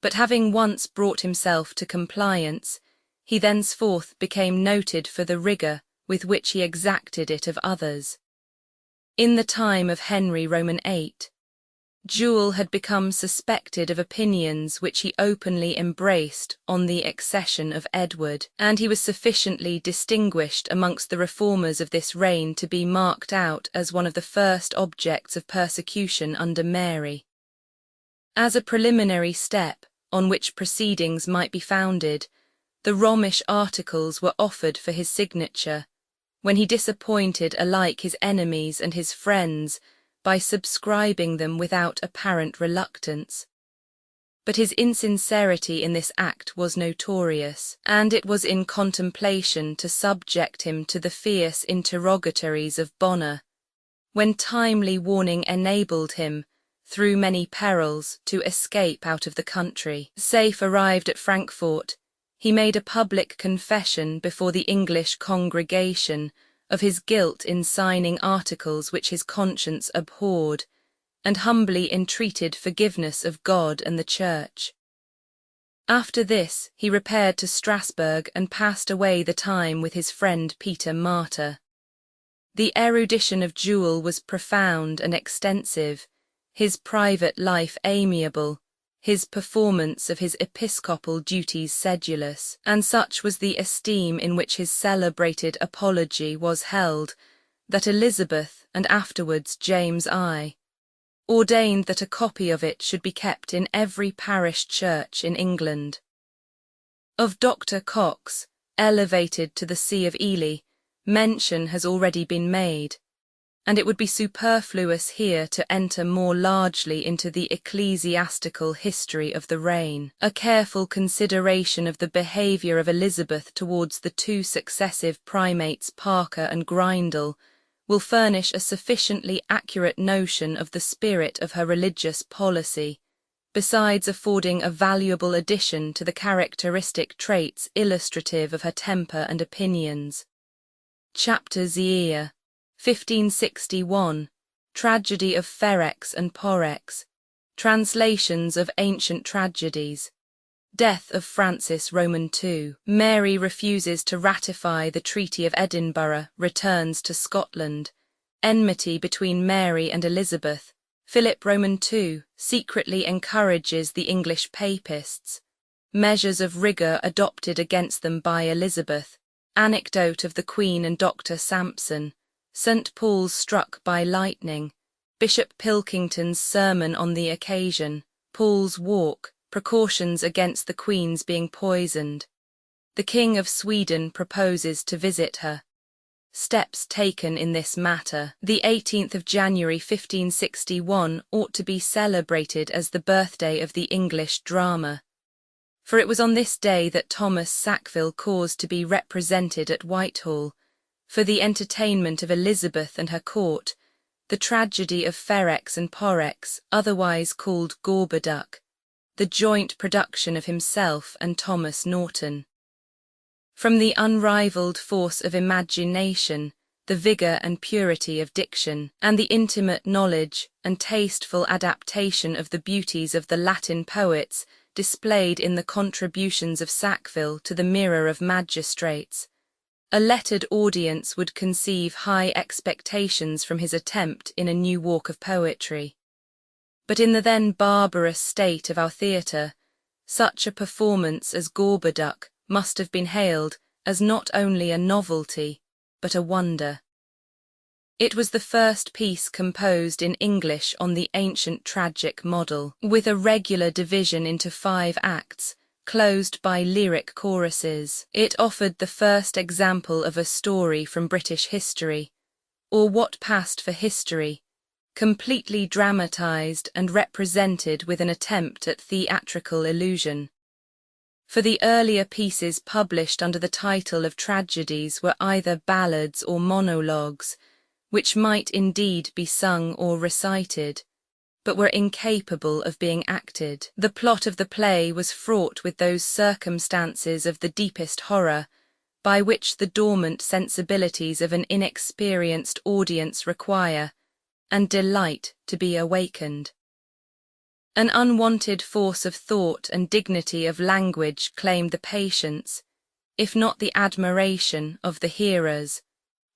but having once brought himself to compliance, he thenceforth became noted for the rigour with which he exacted it of others. In the time of Henry Roman VIII, Jewel had become suspected of opinions which he openly embraced on the accession of Edward, and he was sufficiently distinguished amongst the reformers of this reign to be marked out as one of the first objects of persecution under Mary. As a preliminary step on which proceedings might be founded, the Romish articles were offered for his signature, when he disappointed alike his enemies and his friends by subscribing them without apparent reluctance. But his insincerity in this act was notorious, and it was in contemplation to subject him to the fierce interrogatories of Bonner, when timely warning enabled him, through many perils, to escape out of the country. Safe arrived at Frankfort, he made a public confession before the English congregation of his guilt in signing articles which his conscience abhorred, and humbly entreated forgiveness of God and the Church. After this, he repaired to Strasbourg and passed away the time with his friend Peter Martyr. The erudition of Jewel was profound and extensive, his private life amiable, his performance of his episcopal duties sedulous, and such was the esteem in which his celebrated apology was held, that Elizabeth, and afterwards James I, ordained that a copy of it should be kept in every parish church in England. Of Dr. Cox, elevated to the See of Ely, mention has already been made, and it would be superfluous here to enter more largely into the ecclesiastical history of the reign. A careful consideration of the behaviour of Elizabeth towards the two successive primates Parker and Grindal will furnish a sufficiently accurate notion of the spirit of her religious policy, besides affording a valuable addition to the characteristic traits illustrative of her temper and opinions. Chapter Zier, 1561, Tragedy of Ferex and Porrex, Translations of Ancient Tragedies, Death of Francis Roman II, Mary refuses to ratify the Treaty of Edinburgh, returns to Scotland, Enmity between Mary and Elizabeth, Philip Roman II secretly encourages the English papists, Measures of rigour adopted against them by Elizabeth, Anecdote of the Queen and Dr. Sampson, St. Paul's struck by lightning, Bishop Pilkington's sermon on the occasion, Paul's walk, precautions against the Queen's being poisoned. The King of Sweden proposes to visit her. steps taken in this matter. The 18th of January 1561 ought to be celebrated as the birthday of the English drama, for it was on this day that Thomas Sackville caused to be represented at Whitehall, for the entertainment of Elizabeth and her court, the tragedy of Ferrex and Porrex, otherwise called Gorboduc, the joint production of himself and Thomas Norton. From the unrivalled force of imagination, the vigour and purity of diction, and the intimate knowledge and tasteful adaptation of the beauties of the Latin poets displayed in the contributions of Sackville to the Mirror of Magistrates, a lettered audience would conceive high expectations from his attempt in a new walk of poetry. But in the then barbarous state of our theatre, such a performance as Gorboduc must have been hailed as not only a novelty, but a wonder. It was the first piece composed in English on the ancient tragic model, with a regular division into 5 acts, closed by lyric choruses. It offered the first example of a story from British history, or what passed for history, completely dramatised and represented with an attempt at theatrical illusion. For the earlier pieces published under the title of tragedies were either ballads or monologues, which might indeed be sung or recited, but were incapable of being acted. The plot of the play was fraught with those circumstances of the deepest horror, by which the dormant sensibilities of an inexperienced audience require, and delight to be awakened. An unwonted force of thought and dignity of language claimed the patience, if not the admiration, of the hearers,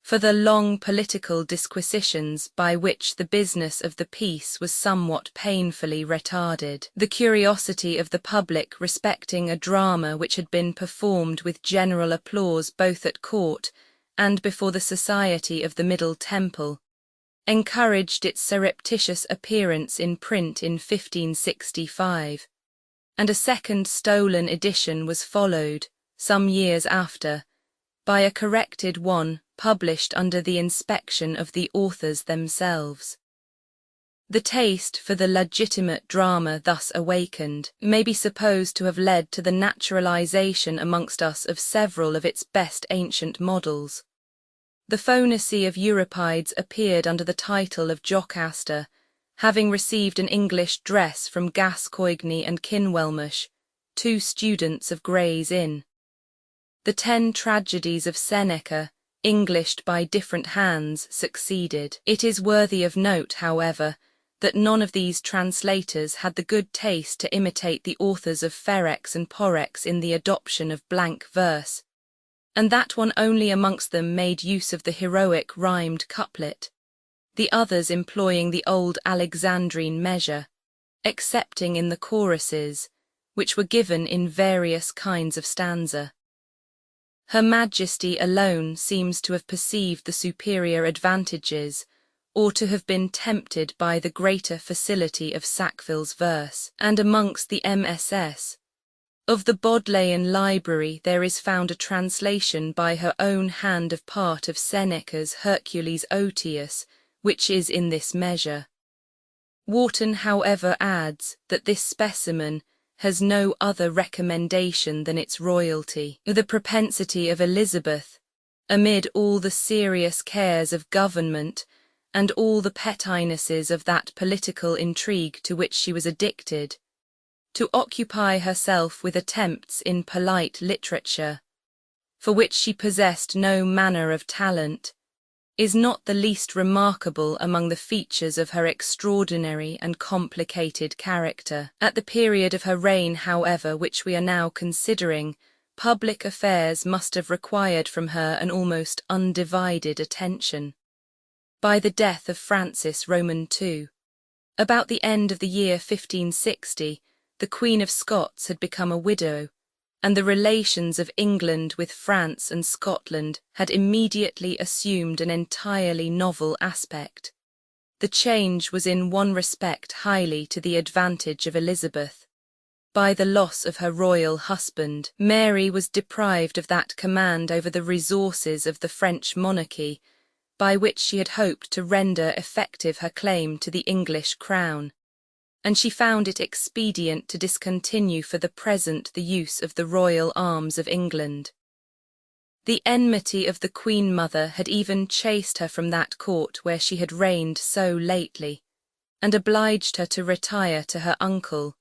for the long political disquisitions by which the business of the piece was somewhat painfully retarded. The curiosity of the public respecting a drama which had been performed with general applause both at court and before the society of the Middle Temple encouraged its surreptitious appearance in print in 1565, and a second stolen edition was followed, some years after, by a corrected one published under the inspection of the authors themselves. The taste for the legitimate drama thus awakened may be supposed to have led to the naturalization amongst us of several of its best ancient models. The Phonacy of Euripides appeared under the title of Jocasta, having received an English dress from Gascoigne and Kinwelmush, 2 students of Gray's Inn. The 10 tragedies of Seneca, Englished by different hands, succeeded. It is worthy of note, however, that none of these translators had the good taste to imitate the authors of Ferrex and Porrex in the adoption of blank verse, and that one only amongst them made use of the heroic rhymed couplet, the others employing the old Alexandrine measure, excepting in the choruses, which were given in various kinds of stanza. Her Majesty alone seems to have perceived the superior advantages, or to have been tempted by the greater facility of Sackville's verse. And amongst the MSS. Of the Bodleian Library there is found a translation by her own hand of part of Seneca's Hercules Otius, which is in this measure. Wharton, however, adds that this specimen has no other recommendation than its royalty. The propensity of Elizabeth, amid all the serious cares of government and all the pettinesses of that political intrigue to which she was addicted, to occupy herself with attempts in polite literature, for which she possessed no manner of talent, is not the least remarkable among the features of her extraordinary and complicated character. At the period of her reign, however, which we are now considering, public affairs must have required from her an almost undivided attention. By the death of Francis Roman II, about the end of the year 1560, the Queen of Scots had become a widow, and the relations of England with France and Scotland had immediately assumed an entirely novel aspect. The change was in one respect highly to the advantage of Elizabeth. By the loss of her royal husband, Mary was deprived of that command over the resources of the French monarchy, by which she had hoped to render effective her claim to the English crown, and she found it expedient to discontinue for the present the use of the royal arms of England. The enmity of the Queen Mother had even chased her from that court where she had reigned so lately, and obliged her to retire to her uncle,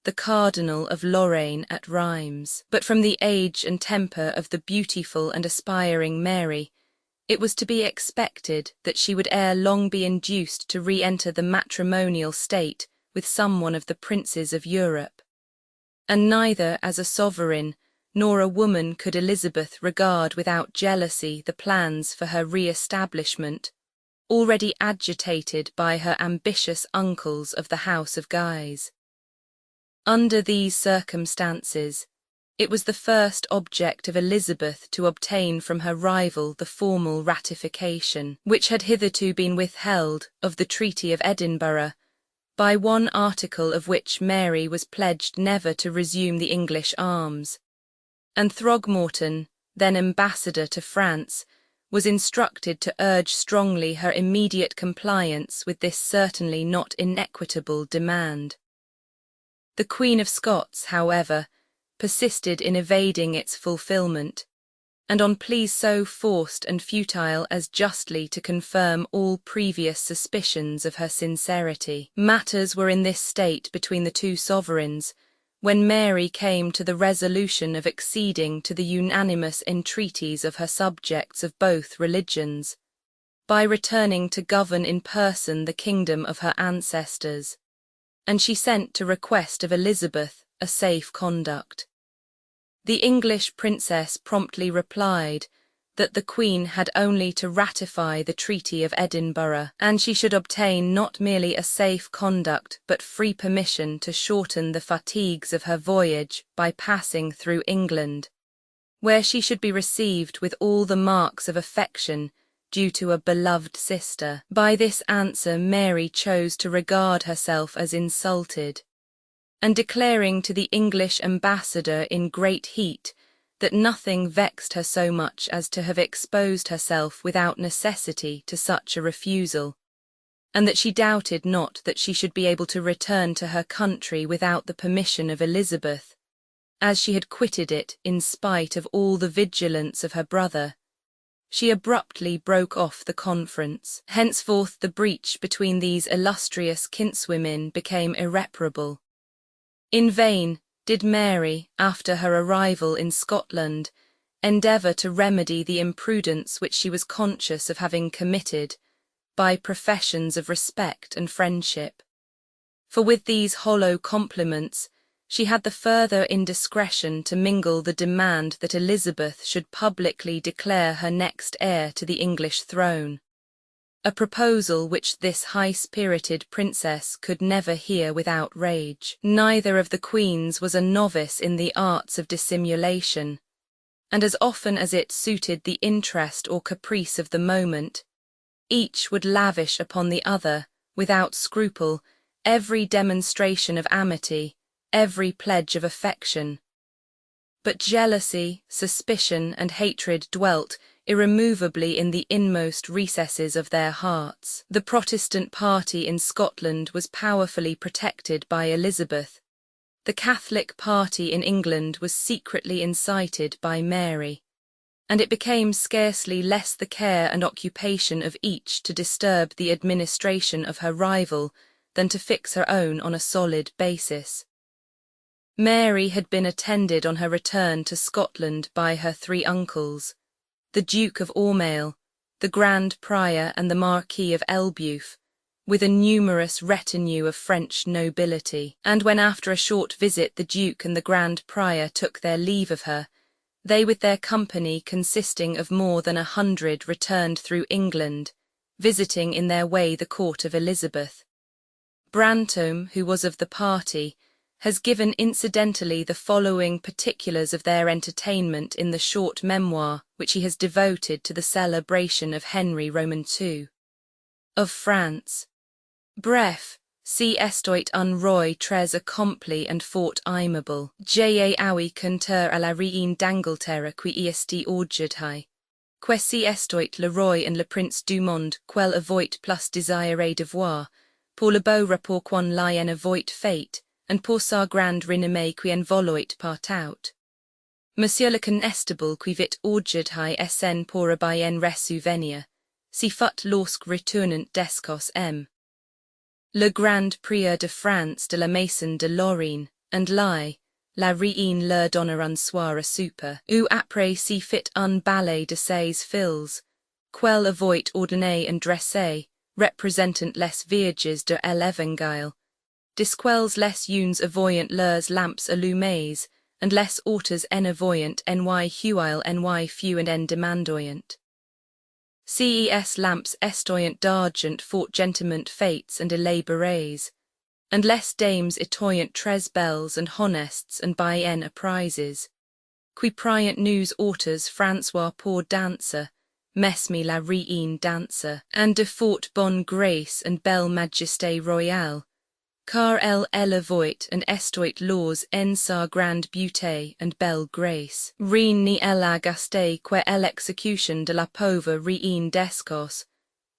the Cardinal of Lorraine at Rheims. But from the age and temper of the beautiful and aspiring Mary, it was to be expected that she would ere long be induced to re-enter the matrimonial state with some one of the princes of Europe. And neither as a sovereign nor a woman could Elizabeth regard without jealousy the plans for her re-establishment, already agitated by her ambitious uncles of the House of Guise. Under these circumstances, it was the first object of Elizabeth to obtain from her rival the formal ratification, which had hitherto been withheld, of the Treaty of Edinburgh, by one article of which Mary was pledged never to resume the English arms, and Throgmorton, then ambassador to France, was instructed to urge strongly her immediate compliance with this certainly not inequitable demand. The Queen of Scots, however, persisted in evading its fulfilment, and on pleas so forced and futile as justly to confirm all previous suspicions of her sincerity. Matters were in this state between the two sovereigns, when Mary came to the resolution of acceding to the unanimous entreaties of her subjects of both religions, by returning to govern in person the kingdom of her ancestors, and she sent to request of Elizabeth a safe conduct. The English princess promptly replied that the Queen had only to ratify the Treaty of Edinburgh, and she should obtain not merely a safe conduct but free permission to shorten the fatigues of her voyage by passing through England, where she should be received with all the marks of affection due to a beloved sister. By this answer Mary chose to regard herself as insulted, and declaring to the English ambassador in great heat that nothing vexed her so much as to have exposed herself without necessity to such a refusal, and that she doubted not that she should be able to return to her country without the permission of Elizabeth, as she had quitted it in spite of all the vigilance of her brother, she abruptly broke off the conference. Henceforth the breach between these illustrious kinswomen became irreparable. In vain did Mary, after her arrival in Scotland, endeavour to remedy the imprudence which she was conscious of having committed, by professions of respect and friendship. For with these hollow compliments she had the further indiscretion to mingle the demand that Elizabeth should publicly declare her next heir to the English throne, a proposal which this high-spirited princess could never hear without rage. Neither of the queens was a novice in the arts of dissimulation, and as often as it suited the interest or caprice of the moment, each would lavish upon the other, without scruple, every demonstration of amity, every pledge of affection. But jealousy, suspicion, and hatred dwelt irremovably in the inmost recesses of their hearts. The Protestant party in Scotland was powerfully protected by Elizabeth. The Catholic party in England was secretly incited by Mary, and it became scarcely less the care and occupation of each to disturb the administration of her rival than to fix her own on a solid basis. Mary had been attended on her return to Scotland by her three uncles, the Duke of Ormale, the Grand Prior and the Marquis of Elbeuf, with a numerous retinue of French nobility, and when after a short visit the Duke and the Grand Prior took their leave of her, they with their company consisting of more than 100 returned through England, visiting in their way the court of Elizabeth. Brantome, who was of the party, has given incidentally the following particulars of their entertainment in the short memoir which he has devoted to the celebration of Henry Roman II. Of France. Bref, si estoit un roi tres accompli and fort aimable, ja aui canter a la reine d'Angleterre qui est ordjadhai. Que si estoit le roi and le prince du monde quel avoit plus désiré de voir, pour le beau rapport quan lien avoit fate, and pour sa grande renommée qui en voloit part out. Monsieur le constable qui vit ordjadhai sn pour bien reçu venir, si fut lorsque retournant d'Escos m. Le grand prieur de France de la Maison de Lorraine, and la reine leur donna un soir à souper, ou après si fit un ballet de ses fils, quel avoit ordonné and dressé, representant les vierges de l'Evangile, disquels les unes avoyant leurs lamps allumées, and les autres en avoyant ny huile ny few and en demandoyant. Ces lamps estoyant d'argent fort gentiment fates and elaborés, and les dames etoyant tres belles and honests and bien apprises, qui priant nous autres François pour danser, mesme la reine danser, and de fort bonne grâce and belle majesté royale, car elle avoit and estoit laws en sa grande beauté and belle grâce. Reine ni elle a gasté que l'exécution de la pauvre reine d'Escos,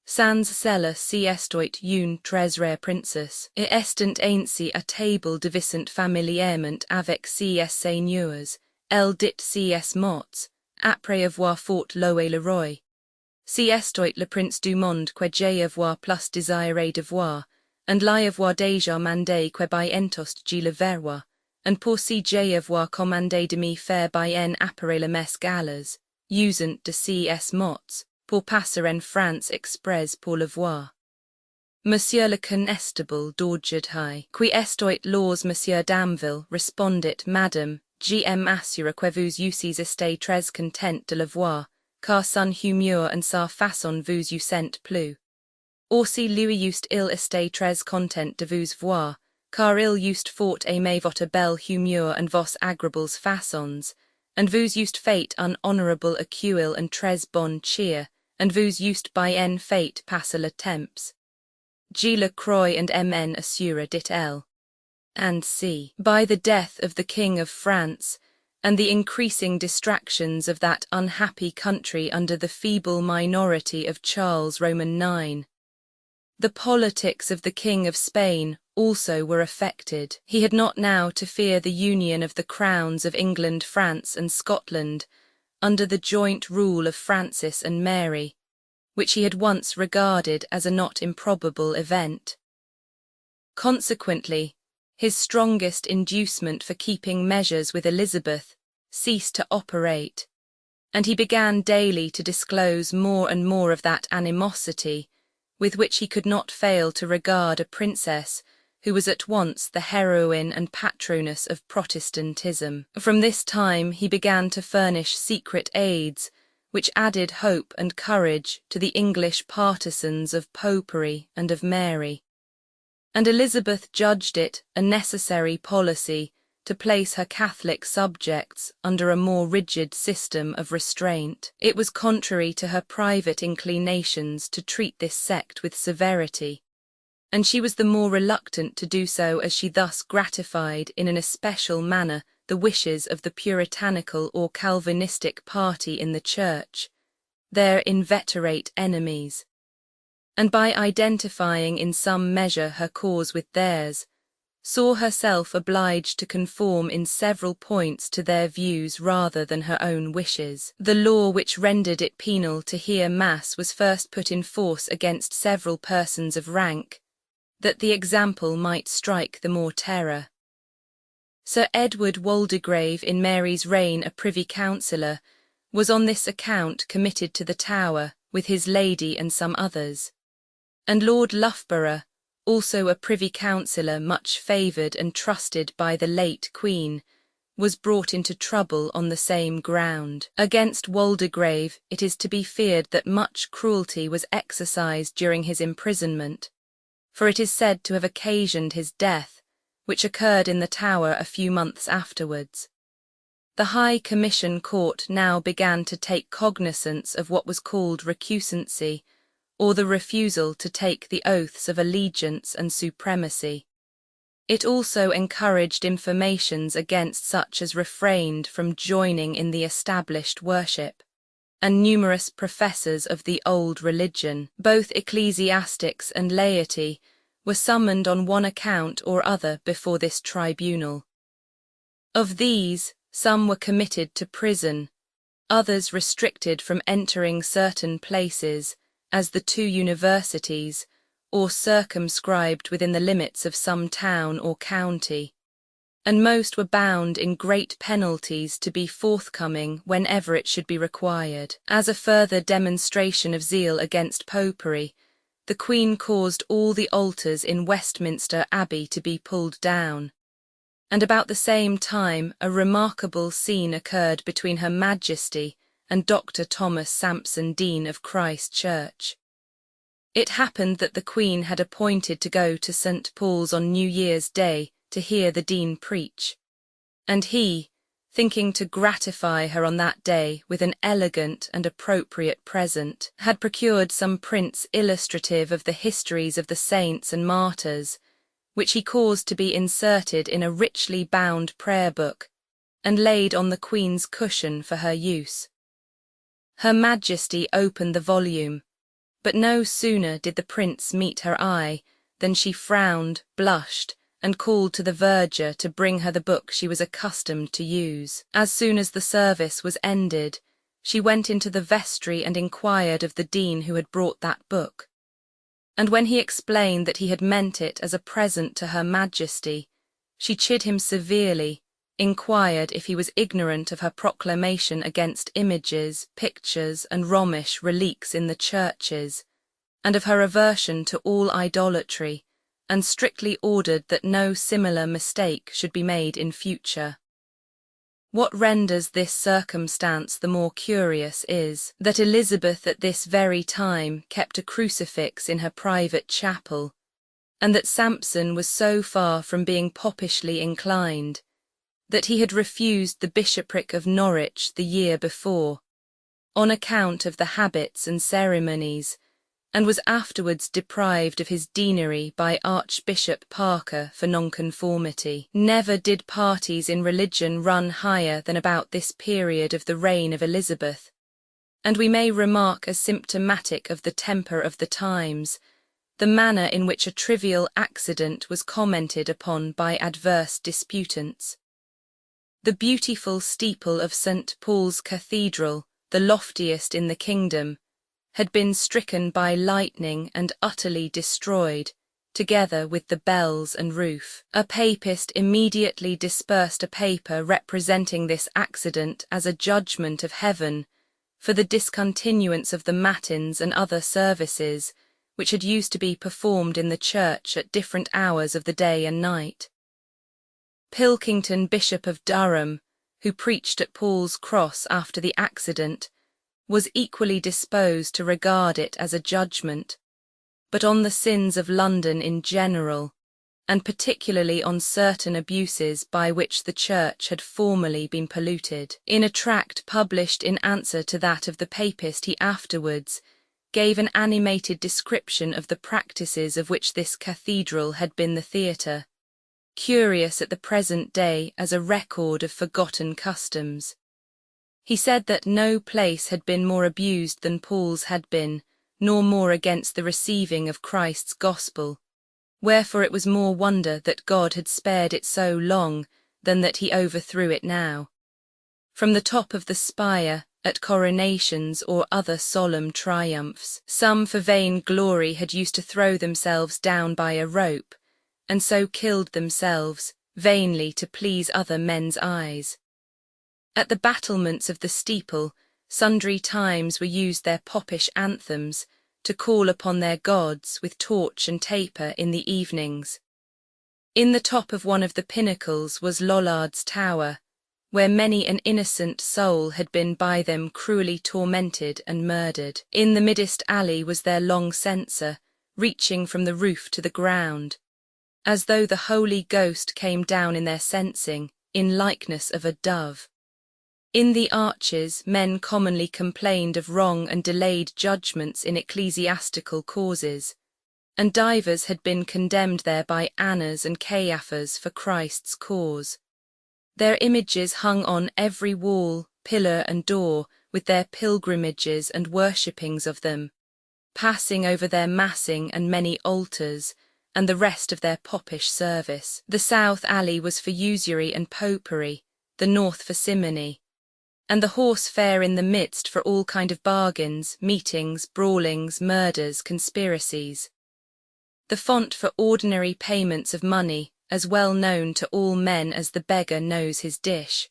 sans cela si estoit une très rare princesse, et estant ainsi à table devissant familièrement avec ses seigneurs, elle dit ses mots, après avoir fort loué le roi. Si estoit le prince du monde que j'ai avoir plus désiré de voir, and l'y avoir déjà mandé que by entost G le verrois, and pour si j'ai avoir commandé de me faire bien après le mes galas, usant de cs mots, pour passer en France express pour le voir. Monsieur le constable d'Ordjadhai, qui estoit lors Monsieur Damville, respondit, Madame, m'assure que vous eussiez été très content de le voir, car son humeur and sa façon vous eusent plu. Aussi lui euste il été très content de vous voir, car il euste fort aimé votre belle humeur and vos agréables façons, and vous euste fait un honorable accueil and très bonne cheer, and vous euste bien fait passer le temps. G le croix and mn assure dit elle. And see, by the death of the King of France, and the increasing distractions of that unhappy country under the feeble minority of Charles Roman IX, the politics of the King of Spain also were affected. He had not now to fear the union of the crowns of England, France, and Scotland, under the joint rule of Francis and Mary, which he had once regarded as a not improbable event. Consequently, his strongest inducement for keeping measures with Elizabeth ceased to operate, and he began daily to disclose more and more of that animosity with which he could not fail to regard a princess who was at once the heroine and patroness of Protestantism. From this time he began to furnish secret aids which added hope and courage to the English partisans of Popery and of Mary, and Elizabeth judged it a necessary policy to place her Catholic subjects under a more rigid system of restraint. It was contrary to her private inclinations to treat this sect with severity, and she was the more reluctant to do so as she thus gratified in an especial manner the wishes of the puritanical or Calvinistic party in the Church, their inveterate enemies, and by identifying in some measure her cause with theirs, saw herself obliged to conform in several points to their views rather than her own wishes. The law which rendered it penal to hear Mass was first put in force against several persons of rank, that the example might strike the more terror. Sir Edward Waldegrave, in Mary's reign a privy councillor, was on this account committed to the Tower, with his lady and some others, and Lord Loughborough, also a privy councillor much favoured and trusted by the late Queen, was brought into trouble on the same ground. Against Waldegrave it is to be feared that much cruelty was exercised during his imprisonment, for it is said to have occasioned his death, which occurred in the Tower a few months afterwards. The High Commission Court now began to take cognizance of what was called recusancy, or the refusal to take the oaths of allegiance and supremacy. It also encouraged informations against such as refrained from joining in the established worship, and numerous professors of the old religion, both ecclesiastics and laity, were summoned on one account or other before this tribunal. Of these, some were committed to prison, others restricted from entering certain places, as the two universities, or circumscribed within the limits of some town or county, and most were bound in great penalties to be forthcoming whenever it should be required. As a further demonstration of zeal against popery, the Queen caused all the altars in Westminster Abbey to be pulled down, and about the same time a remarkable scene occurred between Her Majesty and Dr. Thomas Sampson, Dean of Christ Church. It happened that the Queen had appointed to go to St. Paul's on New Year's Day to hear the Dean preach, and he, thinking to gratify her on that day with an elegant and appropriate present, had procured some prints illustrative of the histories of the saints and martyrs, which he caused to be inserted in a richly bound prayer book, and laid on the Queen's cushion for her use. Her Majesty opened the volume, but no sooner did the prints meet her eye than she frowned, blushed, and called to the verger to bring her the book she was accustomed to use. As soon as the service was ended, she went into the vestry and inquired of the dean who had brought that book. And when he explained that he had meant it as a present to Her Majesty, she chid him severely, inquired if he was ignorant of her proclamation against images, pictures, and Romish relics in the churches, and of her aversion to all idolatry, and strictly ordered that no similar mistake should be made in future. What renders this circumstance the more curious is, that Elizabeth at this very time kept a crucifix in her private chapel, and that Sampson was so far from being popishly inclined, that he had refused the bishopric of Norwich the year before, on account of the habits and ceremonies, and was afterwards deprived of his deanery by Archbishop Parker for nonconformity. Never did parties in religion run higher than about this period of the reign of Elizabeth, and we may remark as symptomatic of the temper of the times, the manner in which a trivial accident was commented upon by adverse disputants. The beautiful steeple of St. Paul's Cathedral, the loftiest in the kingdom, had been stricken by lightning and utterly destroyed, together with the bells and roof. A papist immediately dispersed a paper representing this accident as a judgment of heaven for the discontinuance of the matins and other services which had used to be performed in the church at different hours of the day and night. Pilkington, Bishop of Durham, who preached at Paul's Cross after the accident, was equally disposed to regard it as a judgment, but on the sins of London in general, and particularly on certain abuses by which the church had formerly been polluted. In a tract published in answer to that of the papist, he afterwards gave an animated description of the practices of which this cathedral had been the theatre, curious at the present day as a record of forgotten customs. He said that no place had been more abused than Paul's had been, nor more against the receiving of Christ's gospel, wherefore it was more wonder that God had spared it so long than that he overthrew it now. From the top of the spire, at coronations or other solemn triumphs, some for vain glory had used to throw themselves down by a rope, and so killed themselves, vainly to please other men's eyes. At the battlements of the steeple, sundry times were used their popish anthems, to call upon their gods with torch and taper in the evenings. In the top of one of the pinnacles was Lollard's Tower, where many an innocent soul had been by them cruelly tormented and murdered. In the middest alley was their long censer, reaching from the roof to the ground, as though the Holy Ghost came down in their censing, in likeness of a dove. In the arches, men commonly complained of wrong and delayed judgments in ecclesiastical causes, and divers had been condemned there by Annas and Caiaphas for Christ's cause. Their images hung on every wall, pillar and door, with their pilgrimages and worshippings of them, passing over their massing and many altars, and the rest of their popish service. The south alley was for usury and popery, the north for simony, and the horse fair in the midst for all kind of bargains, meetings, brawlings, murders, conspiracies. The font for ordinary payments of money, as well known to all men as the beggar knows his dish.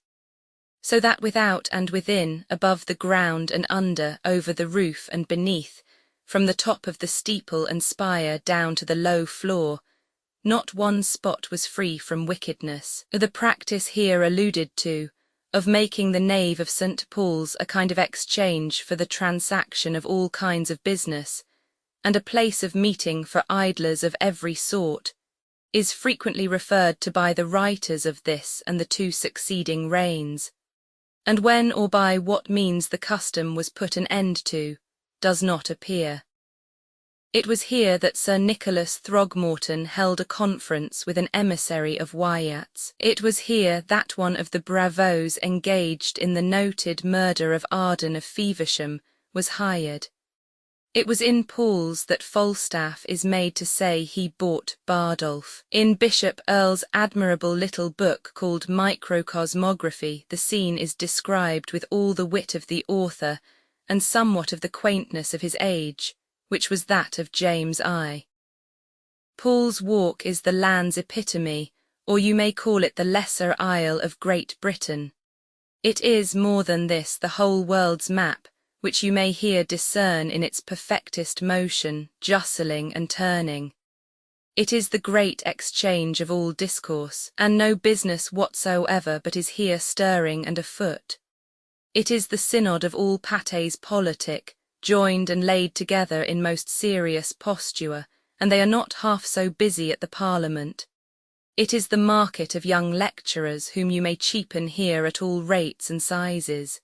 So that without and within, above the ground and under, over the roof and beneath, from the top of the steeple and spire down to the low floor, not one spot was free from wickedness. The practice here alluded to, of making the nave of St. Paul's a kind of exchange for the transaction of all kinds of business, and a place of meeting for idlers of every sort, is frequently referred to by the writers of this and the two succeeding reigns, and when or by what means the custom was put an end to, does not appear. It was here that Sir Nicholas Throgmorton held a conference with an emissary of Wyatt's. It was here that one of the bravos engaged in the noted murder of Arden of Feversham was hired. It was in Paul's that Falstaff is made to say he bought Bardolph. In Bishop Earl's admirable little book called Microcosmography, the scene is described with all the wit of the author and somewhat of the quaintness of his age, which was that of James I. Paul's Walk is the land's epitome, or you may call it the lesser isle of Great Britain. It is, more than this, the whole world's map, which you may here discern in its perfectest motion, justling and turning. It is the great exchange of all discourse, and no business whatsoever but is here stirring and afoot. It is the synod of all pates politic, joined and laid together in most serious posture, and they are not half so busy at the Parliament. It is the market of young lecturers whom you may cheapen here at all rates and sizes.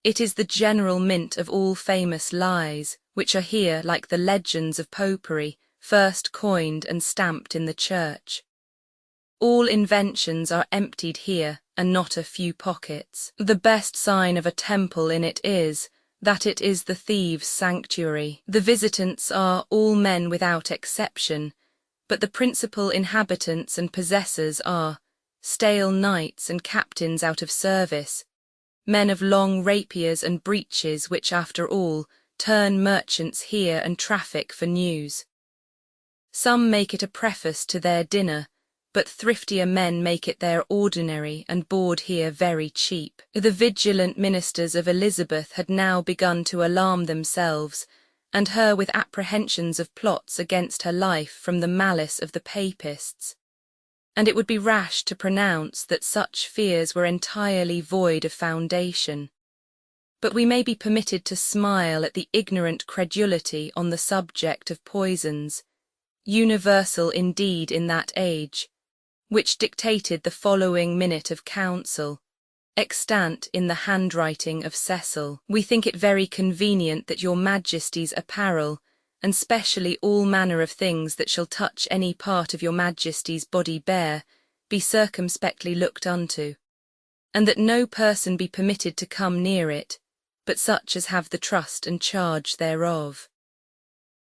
It is the general mint of all famous lies, which are here like the legends of popery, first coined and stamped in the church. All inventions are emptied here, and not a few pockets. The best sign of a temple in it is, that it is the thieves' sanctuary. The visitants are all men without exception, but the principal inhabitants and possessors are stale knights and captains out of service, men of long rapiers and breeches which after all turn merchants here and traffic for news. Some make it a preface to their dinner, but thriftier men make it their ordinary and board here very cheap. The vigilant ministers of Elizabeth had now begun to alarm themselves, and her with apprehensions of plots against her life from the malice of the papists. And it would be rash to pronounce that such fears were entirely void of foundation. But we may be permitted to smile at the ignorant credulity on the subject of poisons, universal indeed in that age, which dictated the following minute of counsel, extant in the handwriting of Cecil. We think it very convenient that your Majesty's apparel, and specially all manner of things that shall touch any part of your Majesty's body bare, be circumspectly looked unto, and that no person be permitted to come near it, but such as have the trust and charge thereof.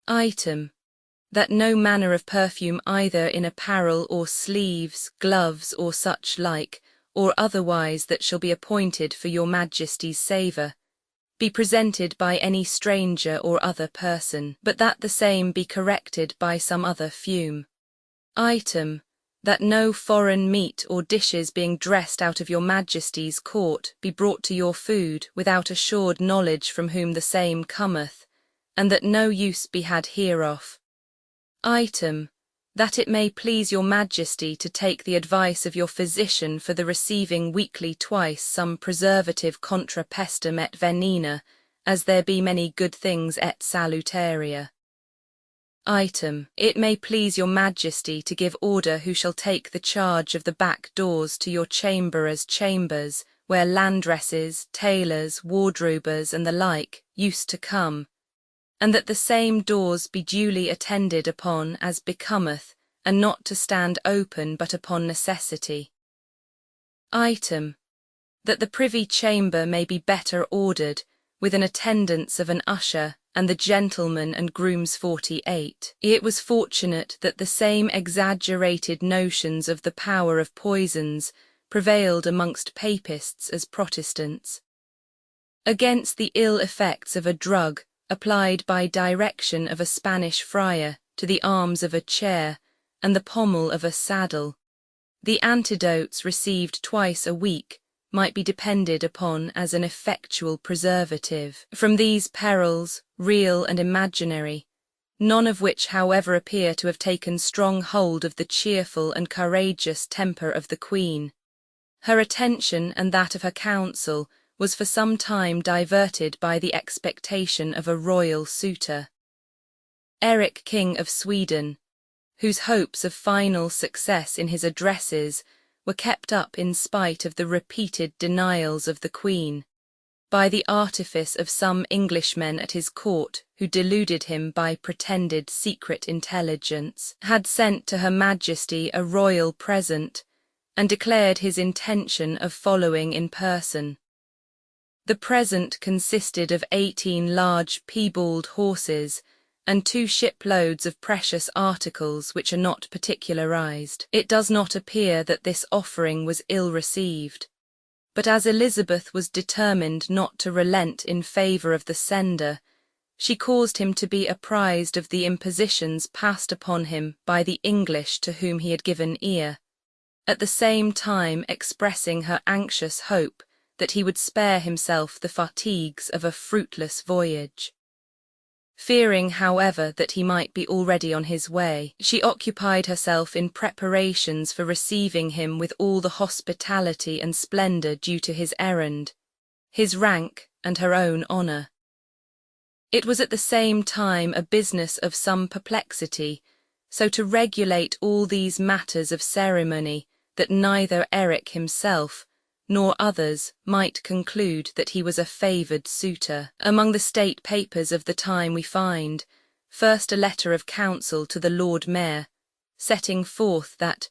Item, that no manner of perfume either in apparel or sleeves, gloves or such like, or otherwise that shall be appointed for your Majesty's savour, be presented by any stranger or other person, but that the same be corrected by some other fume. Item, that no foreign meat or dishes being dressed out of your Majesty's court be brought to your food without assured knowledge from whom the same cometh, and that no use be had hereof. Item, that it may please your Majesty to take the advice of your physician for the receiving weekly twice some preservative contra pestum et venena, as there be many good things et salutaria. Item, it may please your Majesty to give order who shall take the charge of the back doors to your chamberers' chambers, where laundresses, tailors, wardrobers, and the like used to come, and that the same doors be duly attended upon as becometh, and not to stand open but upon necessity. Item, that the privy chamber may be better ordered, with an attendance of an usher, and the gentlemen and grooms 48. It was fortunate that the same exaggerated notions of the power of poisons prevailed amongst papists as Protestants. Against the ill effects of a drug applied by direction of a Spanish friar to the arms of a chair and the pommel of a saddle, the antidotes received twice a week might be depended upon as an effectual preservative from these perils, real and imaginary, none of which however appear to have taken strong hold of the cheerful and courageous temper of the Queen. Her attention and that of her council was for some time diverted by the expectation of a royal suitor. Eric, King of Sweden, whose hopes of final success in his addresses were kept up in spite of the repeated denials of the Queen, by the artifice of some Englishmen at his court who deluded him by pretended secret intelligence, had sent to Her Majesty a royal present, and declared his intention of following in person. The present consisted of 18 large piebald horses, and 2 shiploads of precious articles which are not particularized. It does not appear that this offering was ill received, but as Elizabeth was determined not to relent in favour of the sender, she caused him to be apprised of the impositions passed upon him by the English to whom he had given ear, at the same time expressing her anxious hope that he would spare himself the fatigues of a fruitless voyage. Fearing, however, that he might be already on his way, she occupied herself in preparations for receiving him with all the hospitality and splendour due to his errand, his rank, and her own honour. It was at the same time a business of some perplexity, so to regulate all these matters of ceremony that neither Eric himself nor others might conclude that he was a favoured suitor. Among the state papers of the time we find, first a letter of counsel to the Lord Mayor, setting forth that,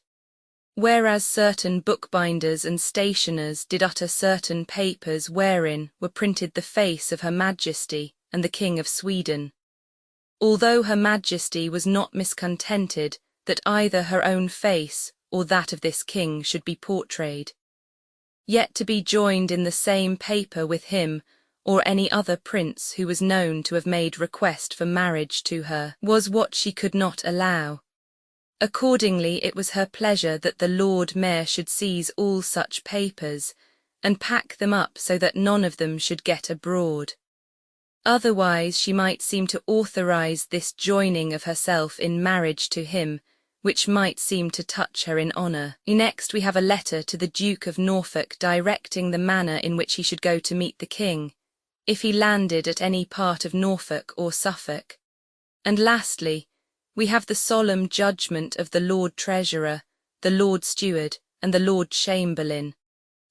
whereas certain bookbinders and stationers did utter certain papers wherein were printed the face of Her Majesty and the King of Sweden, although Her Majesty was not miscontented that either her own face or that of this king should be portrayed, yet to be joined in the same paper with him or any other prince who was known to have made request for marriage to her was what she could not allow. Accordingly, it was her pleasure that the Lord Mayor should seize all such papers and pack them up so that none of them should get abroad. Otherwise she might seem to authorize this joining of herself in marriage to him, which might seem to touch her in honour. Next we have a letter to the Duke of Norfolk directing the manner in which he should go to meet the king, if he landed at any part of Norfolk or Suffolk. And lastly, we have the solemn judgment of the Lord Treasurer, the Lord Steward, and the Lord Chamberlain,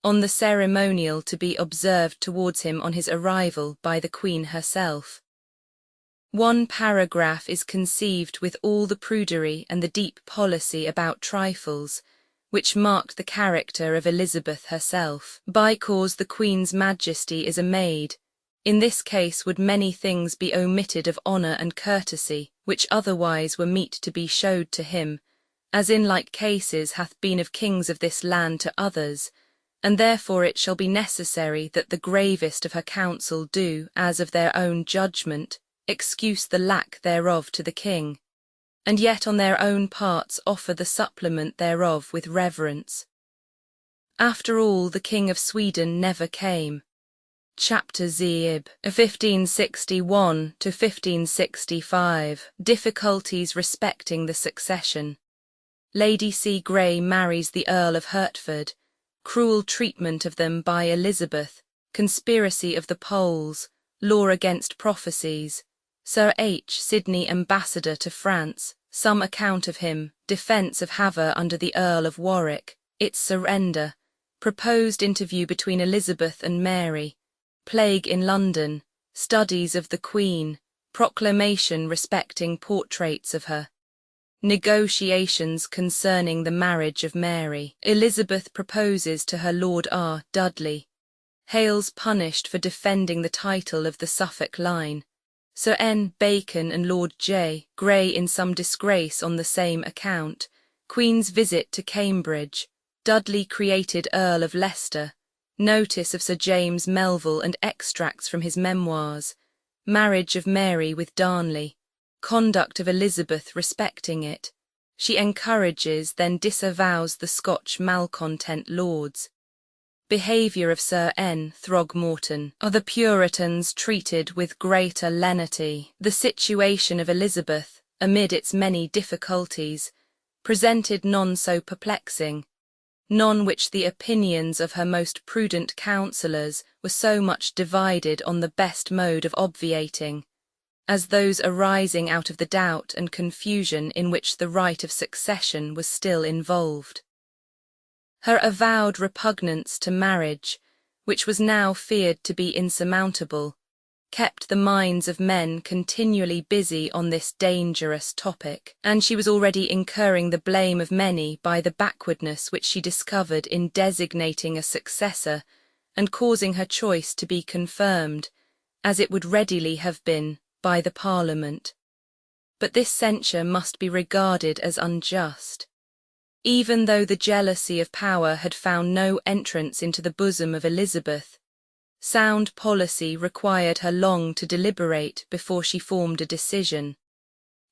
on the ceremonial to be observed towards him on his arrival by the Queen herself. One paragraph is conceived with all the prudery and the deep policy about trifles, which marked the character of Elizabeth herself. By cause the Queen's Majesty is a maid, in this case would many things be omitted of honour and courtesy, which otherwise were meet to be showed to him, as in like cases hath been of kings of this land to others, and therefore it shall be necessary that the gravest of her council do, as of their own judgment, excuse the lack thereof to the king, and yet on their own parts offer the supplement thereof with reverence. After all, the King of Sweden never came. Chapter Zib 1561 to 1565. Difficulties respecting the succession. Lady C. Grey marries the Earl of Hertford. Cruel treatment of them by Elizabeth. Conspiracy of the Poles. Law against prophecies. Sir H. Sidney ambassador to France, some account of him, defence of Havre under the Earl of Warwick, its surrender, proposed interview between Elizabeth and Mary, plague in London, studies of the Queen, proclamation respecting portraits of her, negotiations concerning the marriage of Mary. Elizabeth proposes to her Lord R. Dudley. Hales punished for defending the title of the Suffolk line. Sir N. Bacon and Lord J. Grey in some disgrace on the same account. Queen's visit to Cambridge. Dudley created Earl of Leicester. Notice of Sir James Melville and extracts from his Memoirs. Marriage of Mary with Darnley. Conduct of Elizabeth respecting it. She encourages, then disavows the Scotch malcontent lords. Behaviour of Sir N. Throgmorton. Are the Puritans treated with greater lenity? The situation of Elizabeth, amid its many difficulties, presented none so perplexing, none which the opinions of her most prudent counsellors were so much divided on the best mode of obviating, as those arising out of the doubt and confusion in which the right of succession was still involved. Her avowed repugnance to marriage, which was now feared to be insurmountable, kept the minds of men continually busy on this dangerous topic, and she was already incurring the blame of many by the backwardness which she discovered in designating a successor and causing her choice to be confirmed, as it would readily have been, by the Parliament. But this censure must be regarded as unjust. Even though the jealousy of power had found no entrance into the bosom of Elizabeth, sound policy required her long to deliberate before she formed a decision,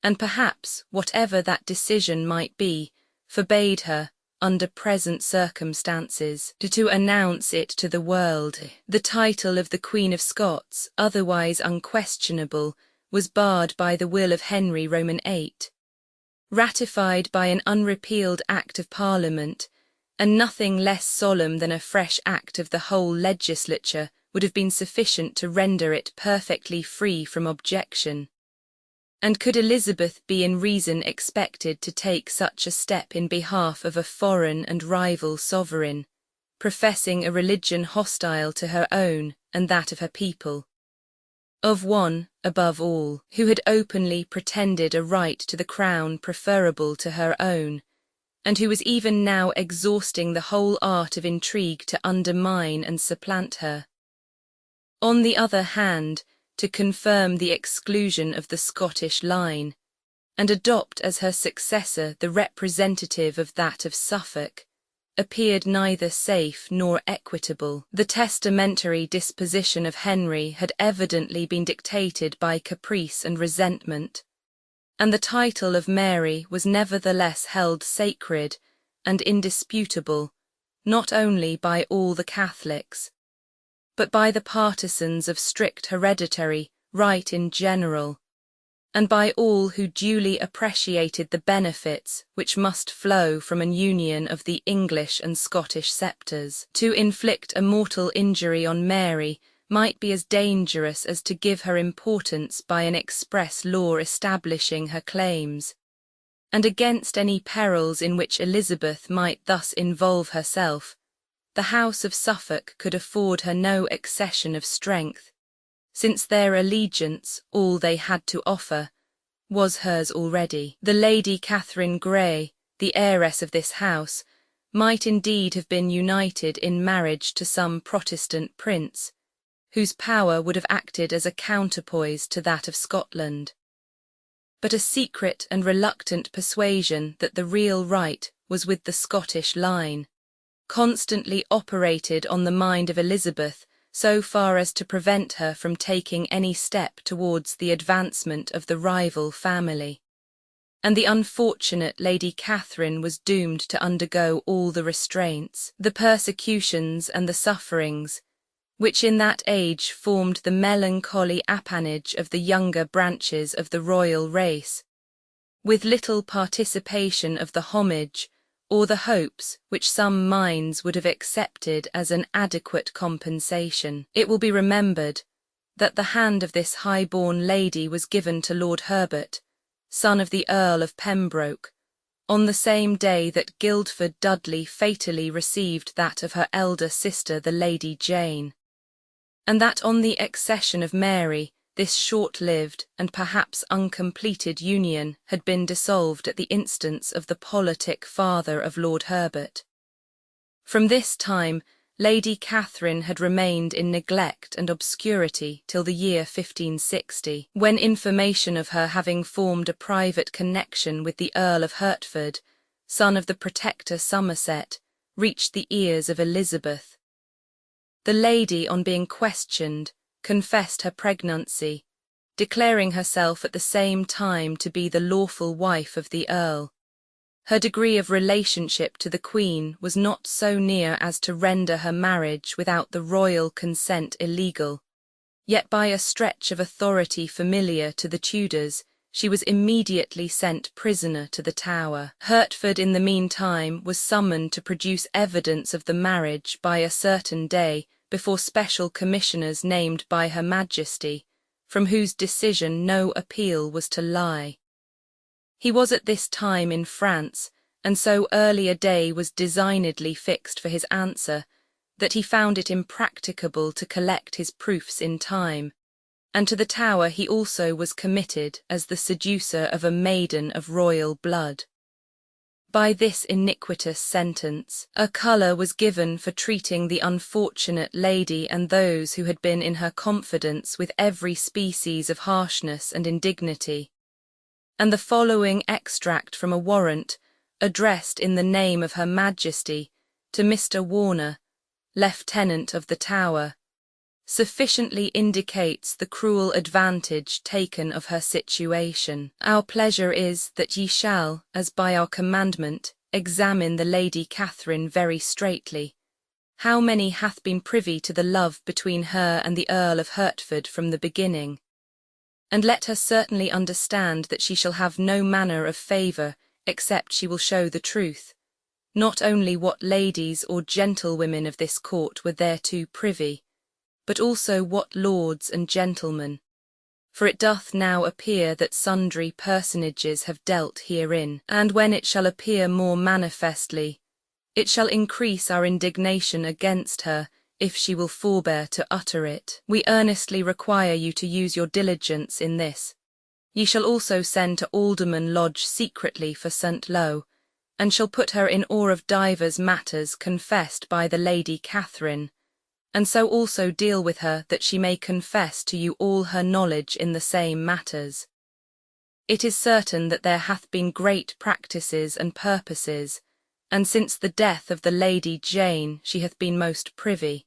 and perhaps, whatever that decision might be, forbade her, under present circumstances, to announce it to the world. The title of the Queen of Scots, otherwise unquestionable, was barred by the will of Henry Roman VIII, ratified by an unrepealed Act of Parliament, and nothing less solemn than a fresh act of the whole legislature would have been sufficient to render it perfectly free from objection. And could Elizabeth be in reason expected to take such a step in behalf of a foreign and rival sovereign, professing a religion hostile to her own and that of her people? Of one, above all, who had openly pretended a right to the crown preferable to her own, and who was even now exhausting the whole art of intrigue to undermine and supplant her. On the other hand, to confirm the exclusion of the Scottish line, and adopt as her successor the representative of that of Suffolk, appeared neither safe nor equitable. The testamentary disposition of Henry had evidently been dictated by caprice and resentment, and the title of Mary was nevertheless held sacred and indisputable, not only by all the Catholics, but by the partisans of strict hereditary right in general, and by all who duly appreciated the benefits which must flow from an union of the English and Scottish sceptres. To inflict a mortal injury on Mary might be as dangerous as to give her importance by an express law establishing her claims, and against any perils in which Elizabeth might thus involve herself, the House of Suffolk could afford her no accession of strength, since their allegiance, all they had to offer, was hers already. The Lady Catherine Grey, the heiress of this house, might indeed have been united in marriage to some Protestant prince, whose power would have acted as a counterpoise to that of Scotland. But a secret and reluctant persuasion that the real right was with the Scottish line constantly operated on the mind of Elizabeth so far as to prevent her from taking any step towards the advancement of the rival family, and the unfortunate Lady Catherine was doomed to undergo all the restraints, the persecutions and the sufferings, which in that age formed the melancholy appanage of the younger branches of the royal race, with little participation of the homage or the hopes which some minds would have accepted as an adequate compensation. It will be remembered that the hand of this high-born lady was given to Lord Herbert, son of the Earl of Pembroke, on the same day that Guildford Dudley fatally received that of her elder sister, the Lady Jane, and that on the accession of Mary, this short-lived and perhaps uncompleted union had been dissolved at the instance of the politic father of Lord Herbert. From this time, Lady Catherine had remained in neglect and obscurity till the year 1560, when information of her having formed a private connection with the Earl of Hertford, son of the Protector Somerset, reached the ears of Elizabeth. The lady, on being questioned, confessed her pregnancy, declaring herself at the same time to be the lawful wife of the Earl. Her degree of relationship to the Queen was not so near as to render her marriage without the royal consent illegal, yet by a stretch of authority familiar to the Tudors, she was immediately sent prisoner to the Tower. Hertford in the meantime was summoned to produce evidence of the marriage by a certain day before special commissioners named by Her Majesty, from whose decision no appeal was to lie. He was at this time in France, and so early a day was designedly fixed for his answer, that he found it impracticable to collect his proofs in time, and to the Tower he also was committed as the seducer of a maiden of royal blood. By this iniquitous sentence, a colour was given for treating the unfortunate lady and those who had been in her confidence with every species of harshness and indignity. And the following extract from a warrant, addressed in the name of Her Majesty to Mr. Warner, Lieutenant of the Tower, sufficiently indicates the cruel advantage taken of her situation. Our pleasure is that ye shall, as by our commandment, examine the Lady Catherine very straitly. How many hath been privy to the love between her and the Earl of Hertford from the beginning? And let her certainly understand that she shall have no manner of favour, except she will show the truth, not only what ladies or gentlewomen of this court were thereto privy, but also what lords and gentlemen. For it doth now appear that sundry personages have dealt herein, and when it shall appear more manifestly, it shall increase our indignation against her, if she will forbear to utter it. We earnestly require you to use your diligence in this. Ye shall also send to Alderman Lodge secretly for St. Lo, and shall put her in awe of divers matters confessed by the Lady Catherine, and so also deal with her that she may confess to you all her knowledge in the same matters. It is certain that there hath been great practices and purposes, and since the death of the Lady Jane she hath been most privy.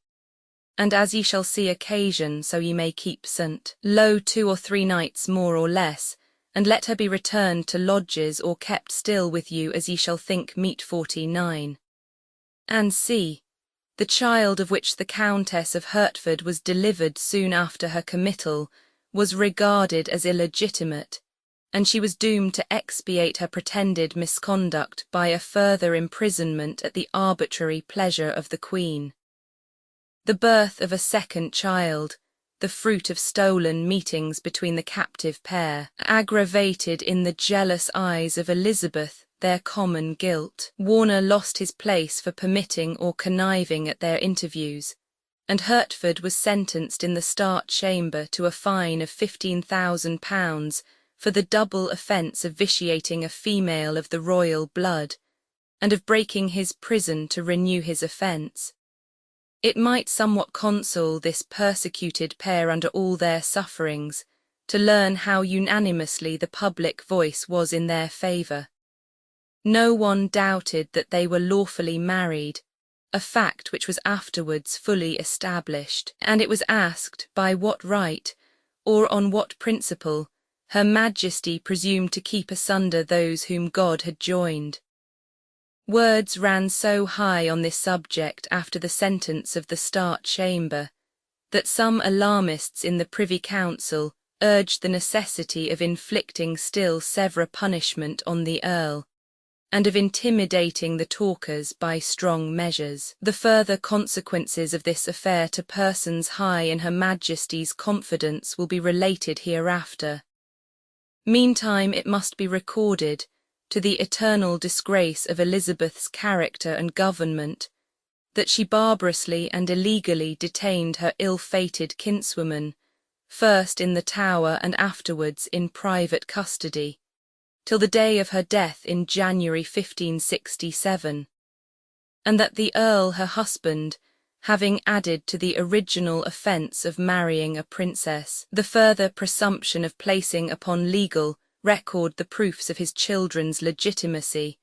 And as ye shall see occasion, so ye may keep St. Lo 2 or 3 nights more or less, and let her be returned to lodges or kept still with you as ye shall think meet. 49. And see, the child of which the Countess of Hertford was delivered soon after her committal was regarded as illegitimate, and she was doomed to expiate her pretended misconduct by a further imprisonment at the arbitrary pleasure of the Queen. The birth of a second child, the fruit of stolen meetings between the captive pair, aggravated in the jealous eyes of Elizabeth their common guilt. Warner lost his place for permitting or conniving at their interviews, and Hertford was sentenced in the Start Chamber to a fine of £15,000 for the double offence of vitiating a female of the royal blood, and of breaking his prison to renew his offence. It might somewhat console this persecuted pair under all their sufferings, to learn how unanimously the public voice was in their favour. No one doubted that they were lawfully married, a fact which was afterwards fully established, and it was asked by what right, or on what principle, Her Majesty presumed to keep asunder those whom God had joined. Words ran so high on this subject after the sentence of the Start Chamber, that some alarmists in the Privy Council urged the necessity of inflicting still severe punishment on the Earl, and of intimidating the talkers by strong measures. The further consequences of this affair to persons high in Her Majesty's confidence will be related hereafter. Meantime it must be recorded to the eternal disgrace of Elizabeth's character and government, that she barbarously and illegally detained her ill-fated kinswoman, first in the Tower and afterwards in private custody, till the day of her death in January 1567, and that the Earl, her husband, having added to the original offence of marrying a princess the further presumption of placing upon legal record the proofs of his children's legitimacy,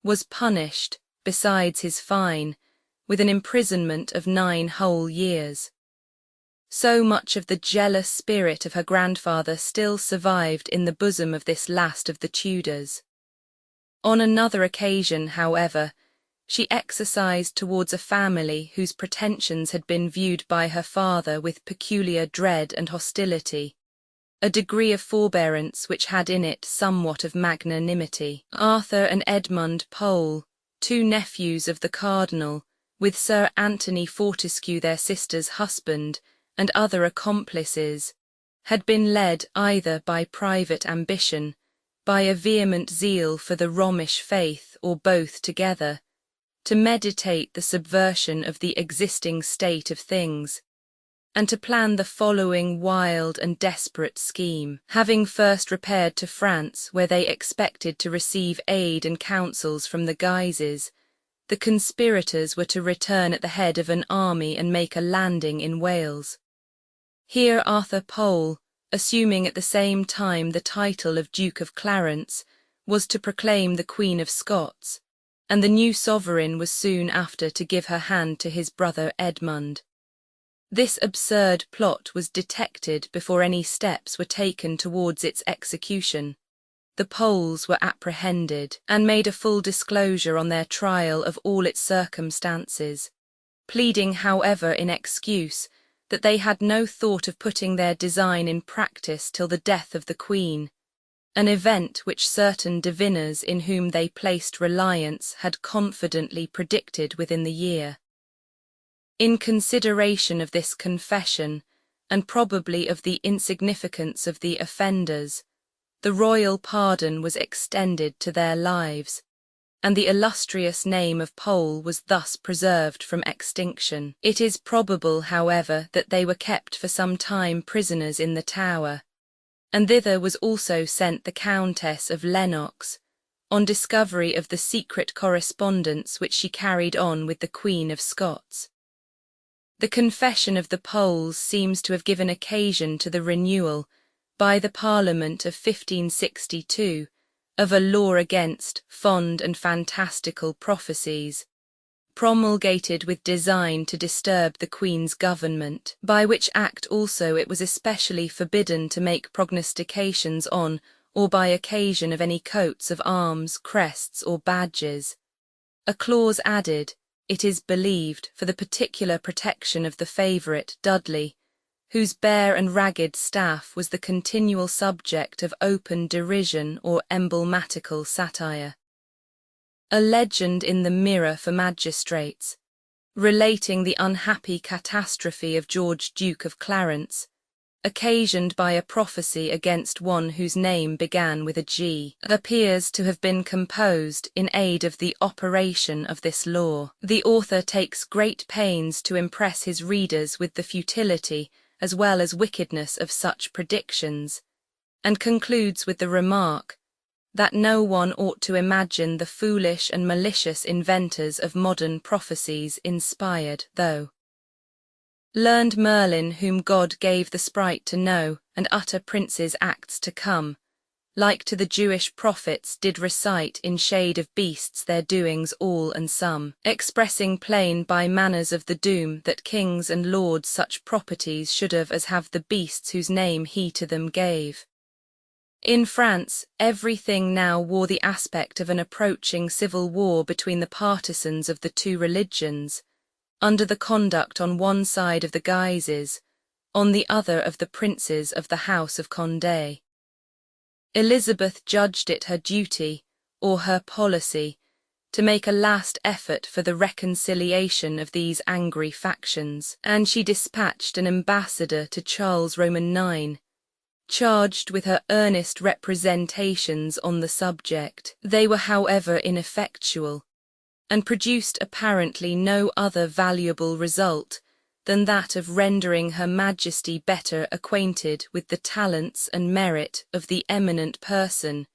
was punished, besides his fine, with an imprisonment of 9 whole years. So much of the jealous spirit of her grandfather still survived in the bosom of this last of the Tudors. On another occasion, however, she exercised towards a family whose pretensions had been viewed by her father with peculiar dread and hostility, a degree of forbearance which had in it somewhat of magnanimity. Arthur and Edmund Pole, 2 nephews of the Cardinal, with Sir Anthony Fortescue their sister's husband, and other accomplices, had been led either by private ambition, by a vehement zeal for the Romish faith, or both together, to meditate the subversion of the existing state of things, and to plan the following wild and desperate scheme. Having first repaired to France, where they expected to receive aid and counsels from the Guises, the conspirators were to return at the head of an army and make a landing in Wales. Here Arthur Pole, assuming at the same time the title of Duke of Clarence, was to proclaim the Queen of Scots, and the new sovereign was soon after to give her hand to his brother Edmund. This absurd plot was detected before any steps were taken towards its execution. The Poles were apprehended, and made a full disclosure on their trial of all its circumstances, pleading however in excuse that they had no thought of putting their design in practice till the death of the Queen, an event which certain diviners in whom they placed reliance had confidently predicted within the year. In consideration of this confession, and probably of the insignificance of the offenders, the royal pardon was extended to their lives, and the illustrious name of Pole was thus preserved from extinction. It is probable, however, that they were kept for some time prisoners in the Tower, and thither was also sent the Countess of Lennox, on discovery of the secret correspondence which she carried on with the Queen of Scots. The confession of the Poles seems to have given occasion to the renewal, by the Parliament of 1562, of a law against fond and fantastical prophecies, promulgated with design to disturb the Queen's government, by which act also it was especially forbidden to make prognostications on or by occasion of any coats of arms, crests, or badges. A clause added, it is believed, for the particular protection of the favourite Dudley, whose bare and ragged staff was the continual subject of open derision or emblematical satire. A legend in the Mirror for magistrates, relating the unhappy catastrophe of George Duke of Clarence, occasioned by a prophecy against one whose name began with a G, appears to have been composed in aid of the operation of this law. The author takes great pains to impress his readers with the futility as well as wickedness of such predictions, and concludes with the remark that no one ought to imagine the foolish and malicious inventors of modern prophecies inspired, though learned Merlin, whom God gave the sprite to know and utter princes' acts to come, like to the Jewish prophets did recite in shade of beasts their doings all and some, expressing plain by manners of the doom that kings and lords such properties should have the beasts whose name he to them gave. In France, everything now wore the aspect of an approaching civil war between the partisans of the two religions, under the conduct on one side of the Guises, on the other of the princes of the House of Condé. Elizabeth judged it her duty, or her policy, to make a last effort for the reconciliation of these angry factions, and she dispatched an ambassador to Charles Roman IX, charged with her earnest representations on the subject. They were, however, ineffectual, and produced apparently no other valuable result than that of rendering Her Majesty better acquainted with the talents and merit of the eminent person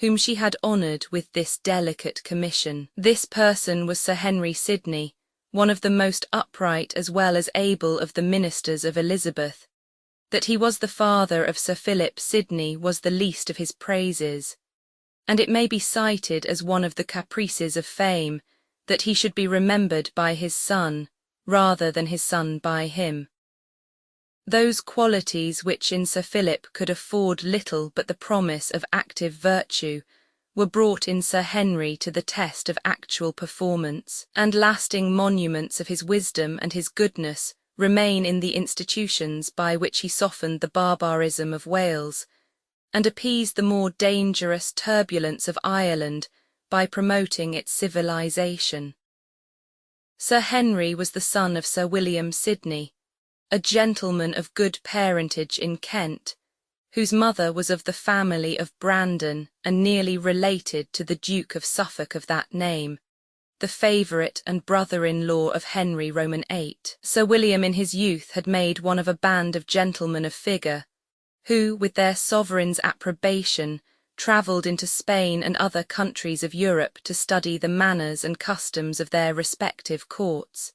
whom she had honoured with this delicate commission. This person was Sir Henry Sidney, one of the most upright as well as able of the ministers of Elizabeth. That he was the father of Sir Philip Sidney was the least of his praises, and it may be cited as one of the caprices of fame that he should be remembered by his son, rather than his son by him. Those qualities which in Sir Philip could afford little but the promise of active virtue were brought in Sir Henry to the test of actual performance, and lasting monuments of his wisdom and his goodness remain in the institutions by which he softened the barbarism of Wales, and appeased the more dangerous turbulence of Ireland by promoting its civilization. Sir Henry was the son of Sir William Sidney, a gentleman of good parentage in Kent, whose mother was of the family of Brandon and nearly related to the Duke of Suffolk of that name, the favourite and brother-in-law of Henry Roman VIII. Sir William in his youth had made one of a band of gentlemen of figure, who, with their sovereign's approbation, travelled into Spain and other countries of Europe to study the manners and customs of their respective courts.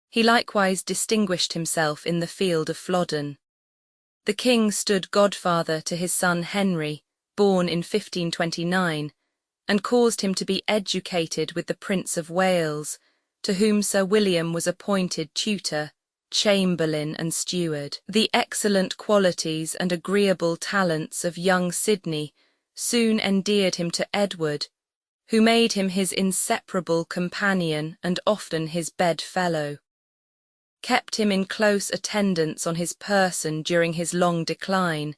He likewise distinguished himself in the field of Flodden. The king stood godfather to his son Henry, born in 1529, and caused him to be educated with the Prince of Wales, to whom Sir William was appointed tutor, chamberlain and steward. The excellent qualities and agreeable talents of young Sidney soon endeared him to Edward, who made him his inseparable companion and often his bedfellow, kept him in close attendance on his person during his long decline,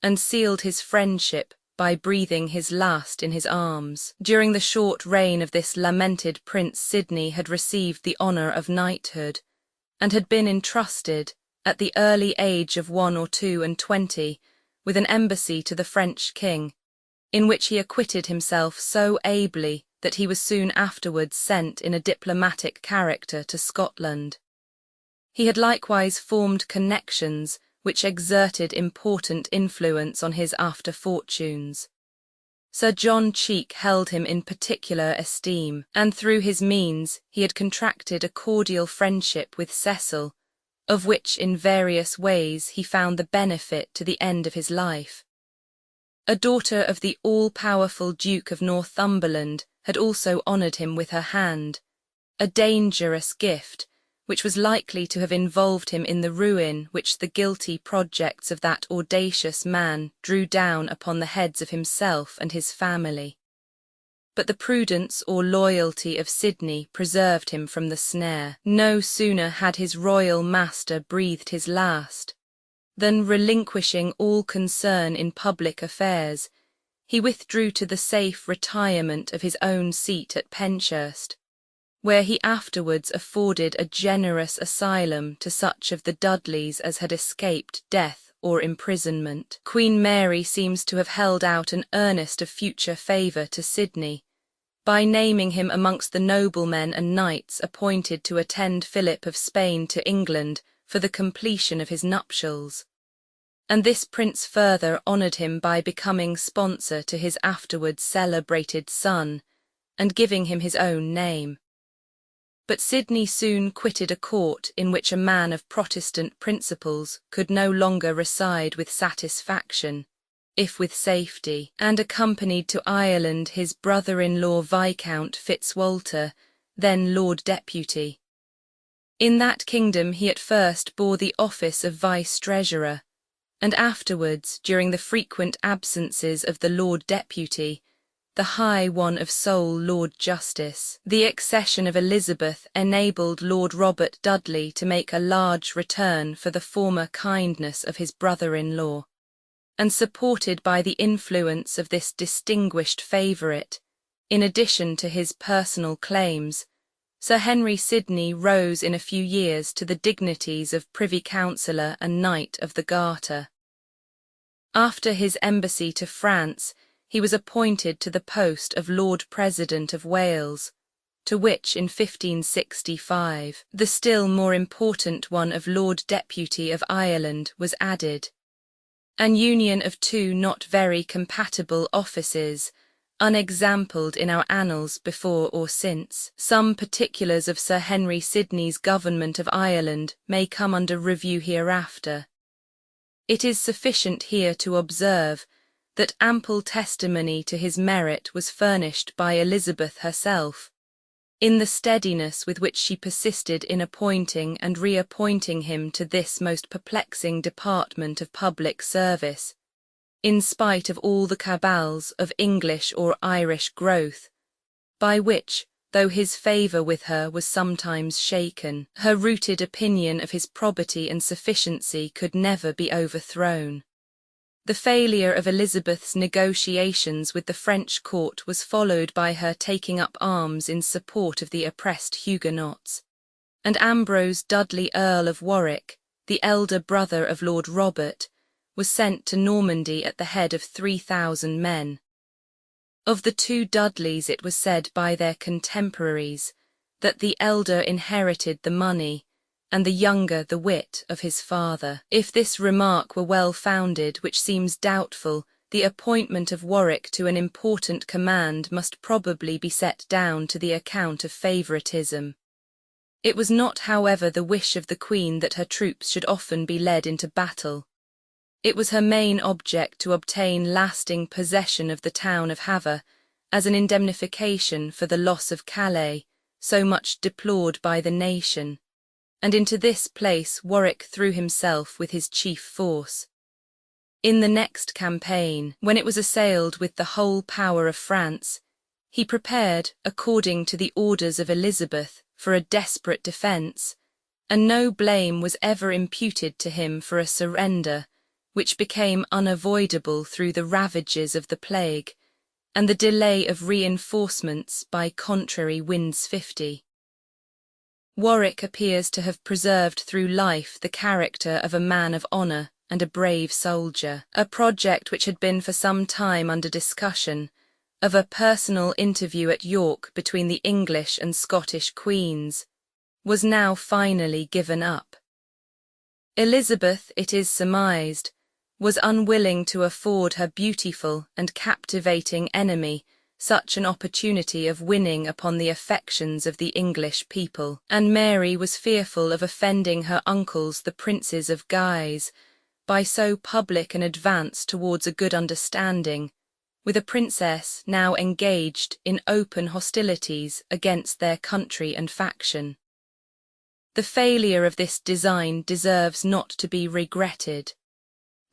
and sealed his friendship by breathing his last in his arms. During the short reign of this lamented Prince, Sidney had received the honour of knighthood, and had been entrusted, at the early age of 21, with an embassy to the French king, in which he acquitted himself so ably that he was soon afterwards sent in a diplomatic character to Scotland. He had likewise formed connections which exerted important influence on his after fortunes. Sir John Cheek held him in particular esteem, and through his means he had contracted a cordial friendship with Cecil, of which in various ways he found the benefit to the end of his life. A daughter of the all-powerful Duke of Northumberland had also honoured him with her hand, a dangerous gift, which was likely to have involved him in the ruin which the guilty projects of that audacious man drew down upon the heads of himself and his family. But the prudence or loyalty of Sidney preserved him from the snare. No sooner had his royal master breathed his last, than, relinquishing all concern in public affairs, he withdrew to the safe retirement of his own seat at Penshurst, where he afterwards afforded a generous asylum to such of the Dudleys as had escaped death or imprisonment. Queen Mary seems to have held out an earnest of future favour to Sidney, by naming him amongst the noblemen and knights appointed to attend Philip of Spain to England for the completion of his nuptials, and this prince further honoured him by becoming sponsor to his afterwards celebrated son, and giving him his own name. But Sidney soon quitted a court in which a man of Protestant principles could no longer reside with satisfaction, if with safety, and accompanied to Ireland his brother-in-law Viscount Fitzwalter, then Lord Deputy. In that kingdom he at first bore the office of Vice-Treasurer, and afterwards, during the frequent absences of the Lord Deputy, the high one of sole Lord Justice. The accession of Elizabeth enabled Lord Robert Dudley to make a large return for the former kindness of his brother-in-law, and supported by the influence of this distinguished favourite, in addition to his personal claims, Sir Henry Sidney rose in a few years to the dignities of Privy Councillor and Knight of the Garter. After his embassy to France, he was appointed to the post of Lord President of Wales, to which in 1565 the still more important one of Lord Deputy of Ireland was added. An union of two not very compatible offices, unexampled in our annals before or since. Some particulars of Sir Henry Sidney's government of Ireland may come under review hereafter. It is sufficient here to observe that ample testimony to his merit was furnished by Elizabeth herself, in the steadiness with which she persisted in appointing and reappointing him to this most perplexing department of public service, in spite of all the cabals of English or Irish growth, by which, though his favour with her was sometimes shaken, her rooted opinion of his probity and sufficiency could never be overthrown. The failure of Elizabeth's negotiations with the French court was followed by her taking up arms in support of the oppressed Huguenots, and Ambrose Dudley, Earl of Warwick, the elder brother of Lord Robert, was sent to Normandy at the head of 3,000 men. Of the two Dudleys it was said by their contemporaries that the elder inherited the money, and the younger the wit of his father. If this remark were well founded, which seems doubtful, the appointment of Warwick to an important command must probably be set down to the account of favouritism. It was not, however, the wish of the Queen that her troops should often be led into battle. It was her main object to obtain lasting possession of the town of Havre, as an indemnification for the loss of Calais, so much deplored by the nation, and into this place Warwick threw himself with his chief force. In the next campaign, when it was assailed with the whole power of France, he prepared, according to the orders of Elizabeth, for a desperate defence, and no blame was ever imputed to him for a surrender, which became unavoidable through the ravages of the plague, and the delay of reinforcements by contrary winds 50. Warwick appears to have preserved through life the character of a man of honour and a brave soldier. A project which had been for some time under discussion, of a personal interview at York between the English and Scottish queens, was now finally given up. Elizabeth, it is surmised, was unwilling to afford her beautiful and captivating enemy such an opportunity of winning upon the affections of the English people, and Mary was fearful of offending her uncles the Princes of Guise by so public an advance towards a good understanding, with a princess now engaged in open hostilities against their country and faction. The failure of this design deserves not to be regretted.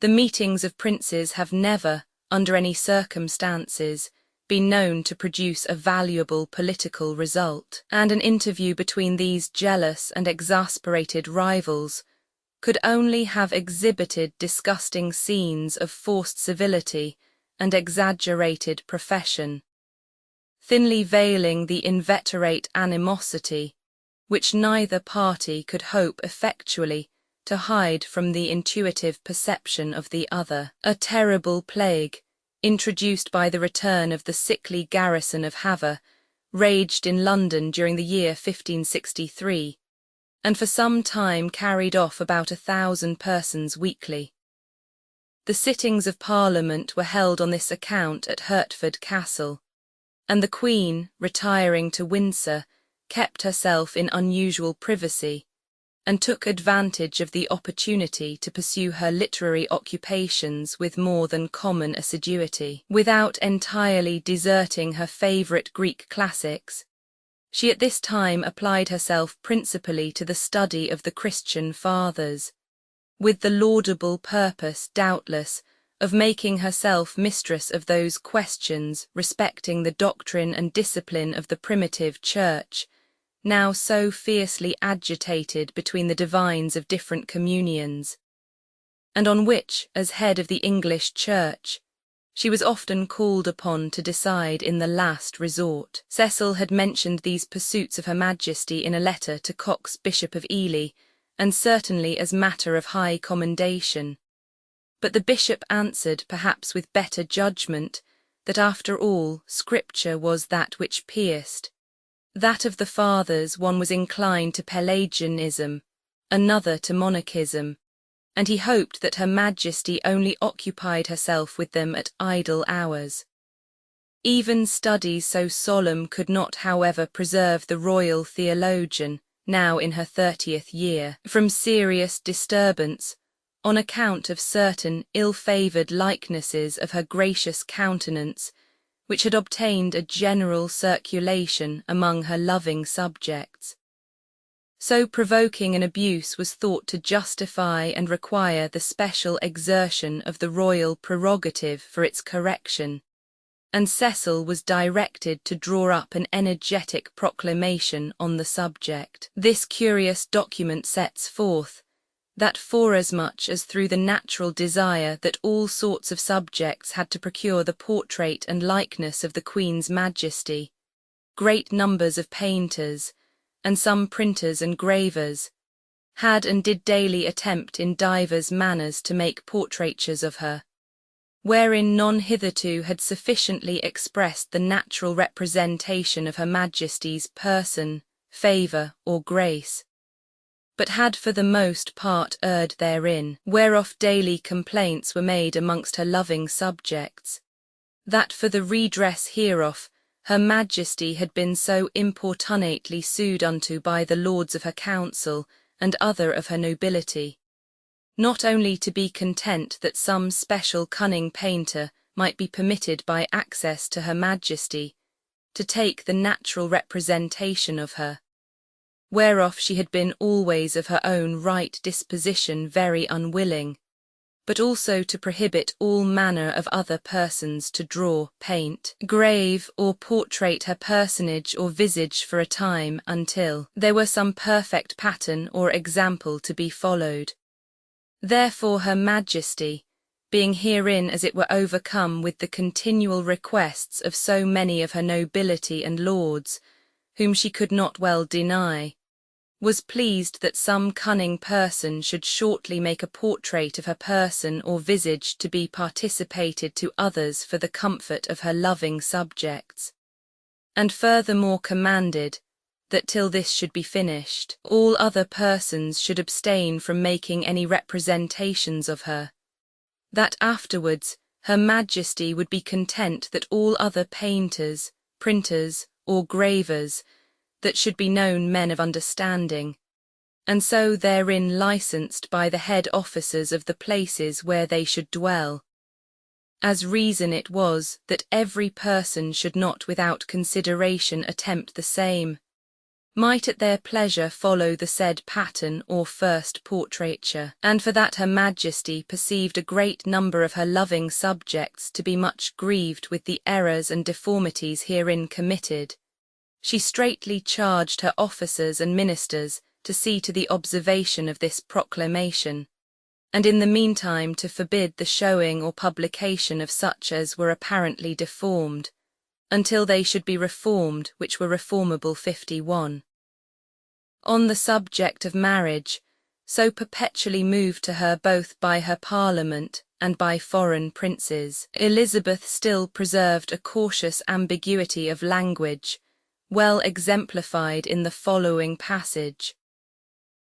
The meetings of princes have never, under any circumstances, been known to produce a valuable political result, and an interview between these jealous and exasperated rivals could only have exhibited disgusting scenes of forced civility and exaggerated profession, thinly veiling the inveterate animosity which neither party could hope effectually to hide from the intuitive perception of the other. A terrible plague, introduced by the return of the sickly garrison of Havre, raged in London during the year 1563, and for some time carried off about 1,000 persons weekly. The sittings of Parliament were held on this account at Hertford Castle, and the Queen, retiring to Windsor, kept herself in unusual privacy, and took advantage of the opportunity to pursue her literary occupations with more than common assiduity. Without entirely deserting her favourite Greek classics, she at this time applied herself principally to the study of the Christian fathers, with the laudable purpose, doubtless, of making herself mistress of those questions respecting the doctrine and discipline of the primitive Church, now so fiercely agitated between the divines of different communions, and on which, as head of the English Church, she was often called upon to decide in the last resort. Cecil had mentioned these pursuits of Her Majesty in a letter to Cox, Bishop of Ely, and certainly as matter of high commendation. But the bishop answered, perhaps with better judgment, that after all, Scripture was that which pierced. That of the fathers one was inclined to Pelagianism, another to monachism, and he hoped that Her Majesty only occupied herself with them at idle hours. Even studies so solemn could not, however, preserve the royal theologian, now in her 30th year, from serious disturbance, on account of certain ill-favoured likenesses of her gracious countenance, which had obtained a general circulation among her loving subjects. So provoking an abuse was thought to justify and require the special exertion of the royal prerogative for its correction, and Cecil was directed to draw up an energetic proclamation on the subject. This curious document sets forth that forasmuch as through the natural desire that all sorts of subjects had to procure the portrait and likeness of the Queen's Majesty, great numbers of painters, and some printers and gravers, had and did daily attempt in divers manners to make portraitures of her, wherein none hitherto had sufficiently expressed the natural representation of Her Majesty's person, favour, or grace, but had for the most part erred therein, whereof daily complaints were made amongst her loving subjects, that for the redress hereof Her Majesty had been so importunately sued unto by the lords of her council and other of her nobility, not only to be content that some special cunning painter might be permitted by access to Her Majesty to take the natural representation of her, whereof she had been always of her own right disposition very unwilling, but also to prohibit all manner of other persons to draw, paint, grave, or portrait her personage or visage for a time until there were some perfect pattern or example to be followed. Therefore Her Majesty, being herein as it were overcome with the continual requests of so many of her nobility and lords, whom she could not well deny, was pleased that some cunning person should shortly make a portrait of her person or visage to be participated to others for the comfort of her loving subjects, and furthermore commanded that till this should be finished, all other persons should abstain from making any representations of her, that afterwards Her Majesty would be content that all other painters, printers, or gravers that should be known men of understanding, and so therein licensed by the head officers of the places where they should dwell, as reason it was that every person should not without consideration attempt the same, might at their pleasure follow the said pattern or first portraiture, and for that Her Majesty perceived a great number of her loving subjects to be much grieved with the errors and deformities herein committed, she straitly charged her officers and ministers to see to the observation of this proclamation, and in the meantime to forbid the showing or publication of such as were apparently deformed, until they should be reformed, which were reformable 51. On the subject of marriage, so perpetually moved to her both by her Parliament and by foreign princes, Elizabeth still preserved a cautious ambiguity of language, well exemplified in the following passage.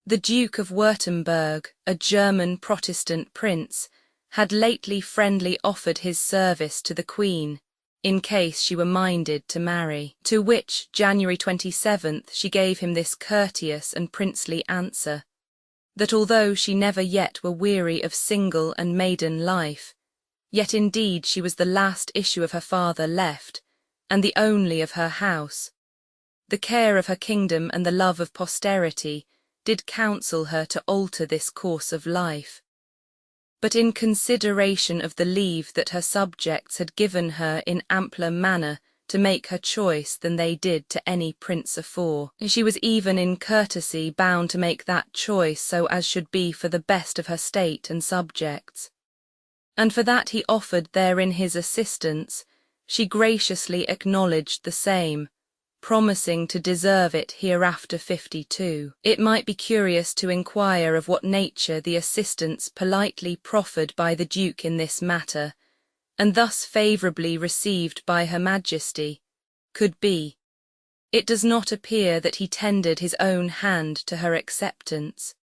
The Duke of Württemberg, a German Protestant prince, had lately friendly offered his service to the Queen, in case she were minded to marry, to which January 27th she gave him this courteous and princely answer, that although she never yet were weary of single and maiden life, yet indeed she was the last issue of her father left, and the only of her house. The care of her kingdom and the love of posterity did counsel her to alter this course of life. But in consideration of the leave that her subjects had given her in ampler manner to make her choice than they did to any prince afore, she was even in courtesy bound to make that choice so as should be for the best of her state and subjects. And for that he offered therein his assistance, she graciously acknowledged the same, promising to deserve it hereafter. 52. It might be curious to inquire of what nature the assistance politely proffered by the Duke in this matter, and thus favourably received by Her Majesty, could be. It does not appear that he tendered his own hand to her acceptance.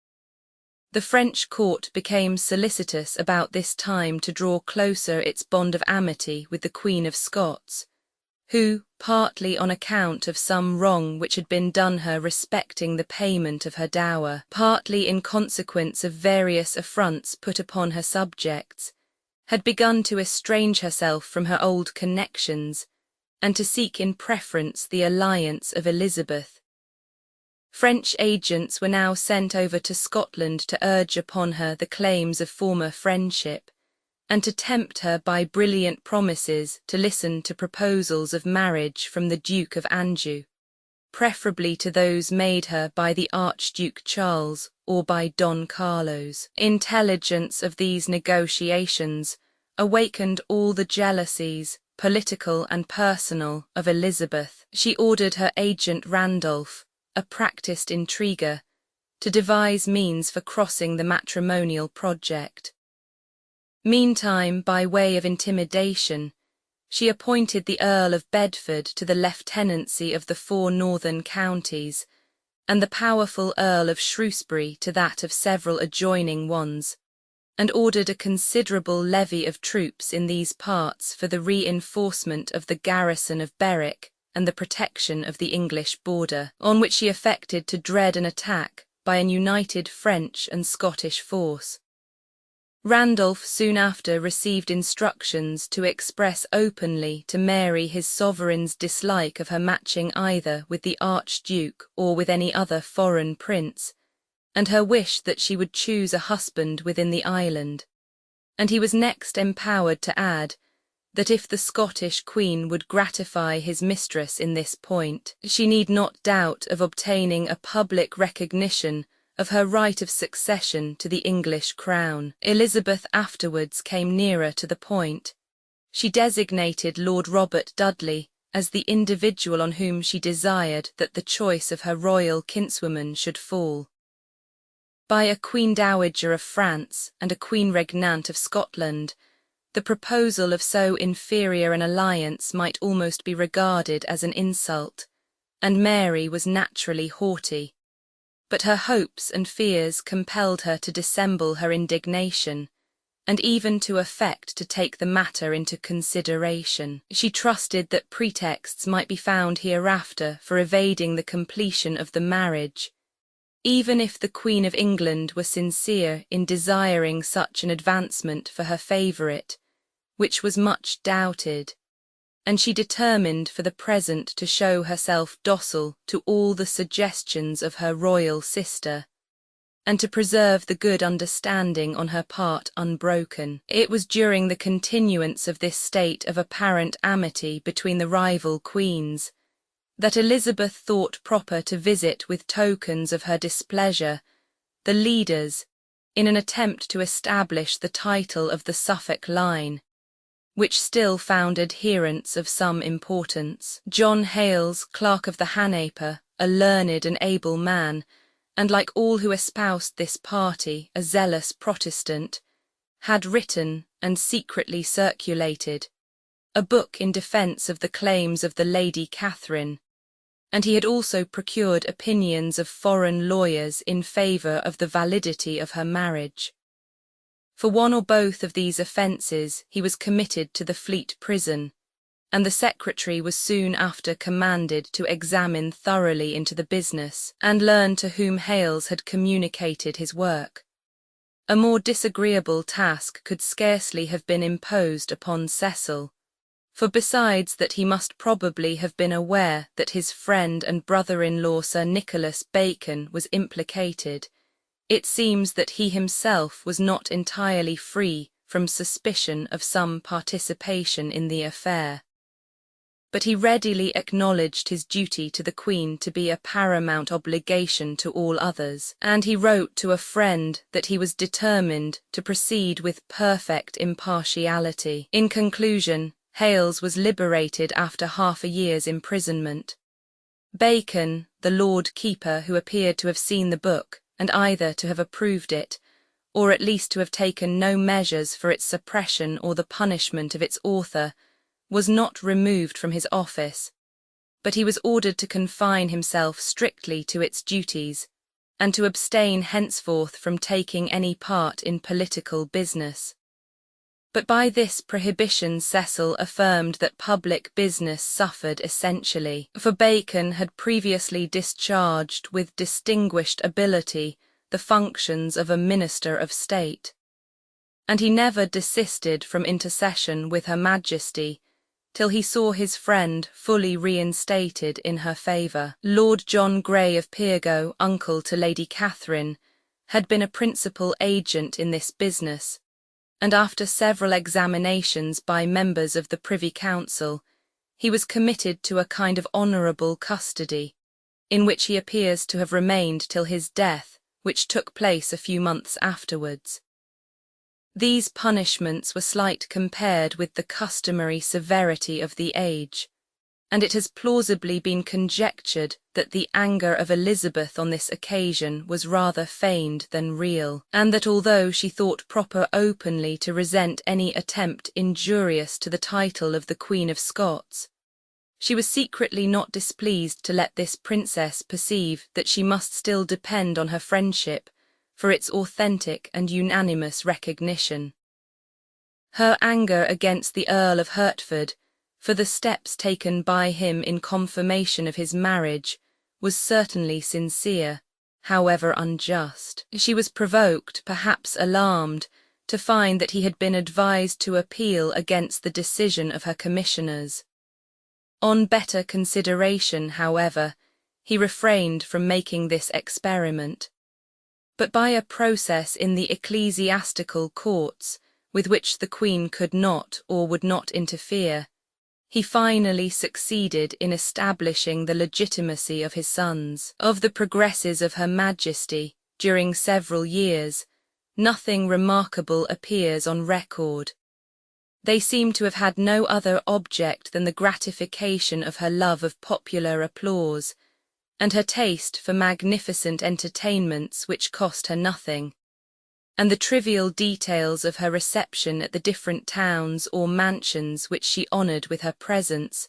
The French court became solicitous about this time to draw closer its bond of amity with the Queen of Scots, who, partly on account of some wrong which had been done her respecting the payment of her dower, partly in consequence of various affronts put upon her subjects, had begun to estrange herself from her old connections, and to seek in preference the alliance of Elizabeth. French agents were now sent over to Scotland to urge upon her the claims of former friendship, and to tempt her by brilliant promises to listen to proposals of marriage from the Duke of Anjou, preferably to those made her by the Archduke Charles or by Don Carlos. Intelligence of these negotiations awakened all the jealousies, political and personal, of Elizabeth. She ordered her agent Randolph, a practised intriguer, to devise means for crossing the matrimonial project. Meantime, by way of intimidation, she appointed the Earl of Bedford to the lieutenancy of the 4 northern counties, and the powerful Earl of Shrewsbury to that of several adjoining ones, and ordered a considerable levy of troops in these parts for the reinforcement of the garrison of Berwick and the protection of the English border, on which she affected to dread an attack by an united French and Scottish force. Randolph soon after received instructions to express openly to Mary his sovereign's dislike of her matching either with the Archduke or with any other foreign prince, and her wish that she would choose a husband within the island, and he was next empowered to add that if the Scottish Queen would gratify his mistress in this point, she need not doubt of obtaining a public recognition of her right of succession to the English crown. Elizabeth afterwards came nearer to the point. She designated Lord Robert Dudley as the individual on whom she desired that the choice of her royal kinswoman should fall. By a Queen Dowager of France and a Queen Regnant of Scotland, the proposal of so inferior an alliance might almost be regarded as an insult, and Mary was naturally haughty. But her hopes and fears compelled her to dissemble her indignation, and even to affect to take the matter into consideration. She trusted that pretexts might be found hereafter for evading the completion of the marriage, even if the Queen of England were sincere in desiring such an advancement for her favourite, which was much doubted, and she determined for the present to show herself docile to all the suggestions of her royal sister, and to preserve the good understanding on her part unbroken. It was during the continuance of this state of apparent amity between the rival queens that Elizabeth thought proper to visit with tokens of her displeasure the leaders in an attempt to establish the title of the Suffolk line, which still found adherents of some importance. John Hales, Clerk of the Hanaper, a learned and able man, and like all who espoused this party, a zealous Protestant, had written and secretly circulated a book in defence of the claims of the Lady Catherine, and he had also procured opinions of foreign lawyers in favour of the validity of her marriage. For one or both of these offences he was committed to the Fleet prison, and the secretary was soon after commanded to examine thoroughly into the business, and learn to whom Hales had communicated his work. A more disagreeable task could scarcely have been imposed upon Cecil, for besides that he must probably have been aware that his friend and brother-in-law Sir Nicholas Bacon was implicated, it seems that he himself was not entirely free from suspicion of some participation in the affair. But he readily acknowledged his duty to the Queen to be a paramount obligation to all others, and he wrote to a friend that he was determined to proceed with perfect impartiality. In conclusion, Hales was liberated after half a year's imprisonment. Bacon, the Lord Keeper, who appeared to have seen the book, and either to have approved it, or at least to have taken no measures for its suppression or the punishment of its author, was not removed from his office, but he was ordered to confine himself strictly to its duties, and to abstain henceforth from taking any part in political business. But by this prohibition Cecil affirmed that public business suffered essentially, for Bacon had previously discharged with distinguished ability the functions of a minister of state, and he never desisted from intercession with Her Majesty till he saw his friend fully reinstated in her favour. Lord John Grey of Pirgo, uncle to Lady Catherine, had been a principal agent in this business, and after several examinations by members of the Privy Council, he was committed to a kind of honourable custody, in which he appears to have remained till his death, which took place a few months afterwards. These punishments were slight compared with the customary severity of the age, and it has plausibly been conjectured that the anger of Elizabeth on this occasion was rather feigned than real, and that although she thought proper openly to resent any attempt injurious to the title of the Queen of Scots, she was secretly not displeased to let this princess perceive that she must still depend on her friendship for its authentic and unanimous recognition. Her anger against the Earl of Hertford for the steps taken by him in confirmation of his marriage was certainly sincere, however unjust. She was provoked, perhaps alarmed, to find that he had been advised to appeal against the decision of her commissioners. On better consideration, however, he refrained from making this experiment, but by a process in the ecclesiastical courts, with which the Queen could not or would not interfere, he finally succeeded in establishing the legitimacy of his sons. Of the progresses of Her Majesty during several years, nothing remarkable appears on record. They seem to have had no other object than the gratification of her love of popular applause, and her taste for magnificent entertainments which cost her nothing, and the trivial details of her reception at the different towns or mansions which she honoured with her presence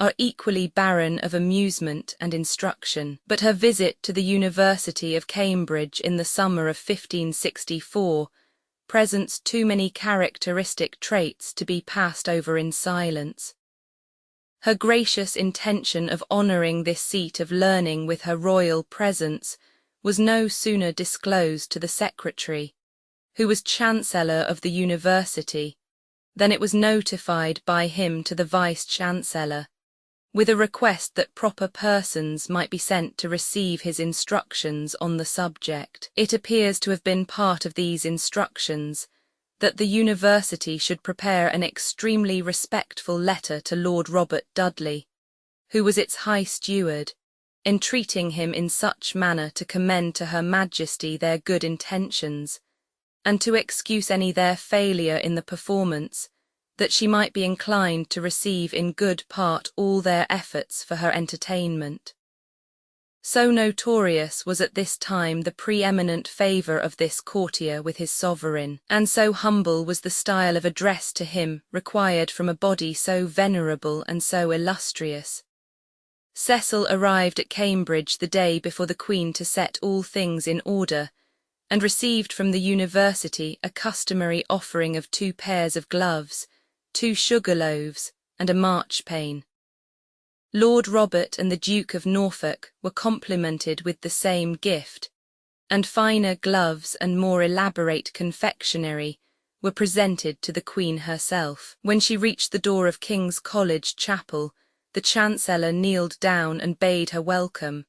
are equally barren of amusement and instruction. But her visit to the University of Cambridge in the summer of 1564 presents too many characteristic traits to be passed over in silence. Her gracious intention of honouring this seat of learning with her royal presence was no sooner disclosed to the secretary, who was Chancellor of the University, than it was notified by him to the Vice-Chancellor, with a request that proper persons might be sent to receive his instructions on the subject. It appears to have been part of these instructions that the University should prepare an extremely respectful letter to Lord Robert Dudley, who was its High Steward, entreating him in such manner to commend to Her Majesty their good intentions, and to excuse any their failure in the performance, that she might be inclined to receive in good part all their efforts for her entertainment. So notorious was at this time the preeminent favour of this courtier with his sovereign, and so humble was the style of address to him required from a body so venerable and so illustrious. Cecil arrived at Cambridge the day before the Queen to set all things in order, and received from the University a customary offering of 2 pairs of gloves, 2 sugar loaves, and a marchpane. Lord Robert and the Duke of Norfolk were complimented with the same gift, and finer gloves and more elaborate confectionery were presented to the Queen herself. When she reached the door of King's College Chapel, the Chancellor kneeled down and bade her welcome,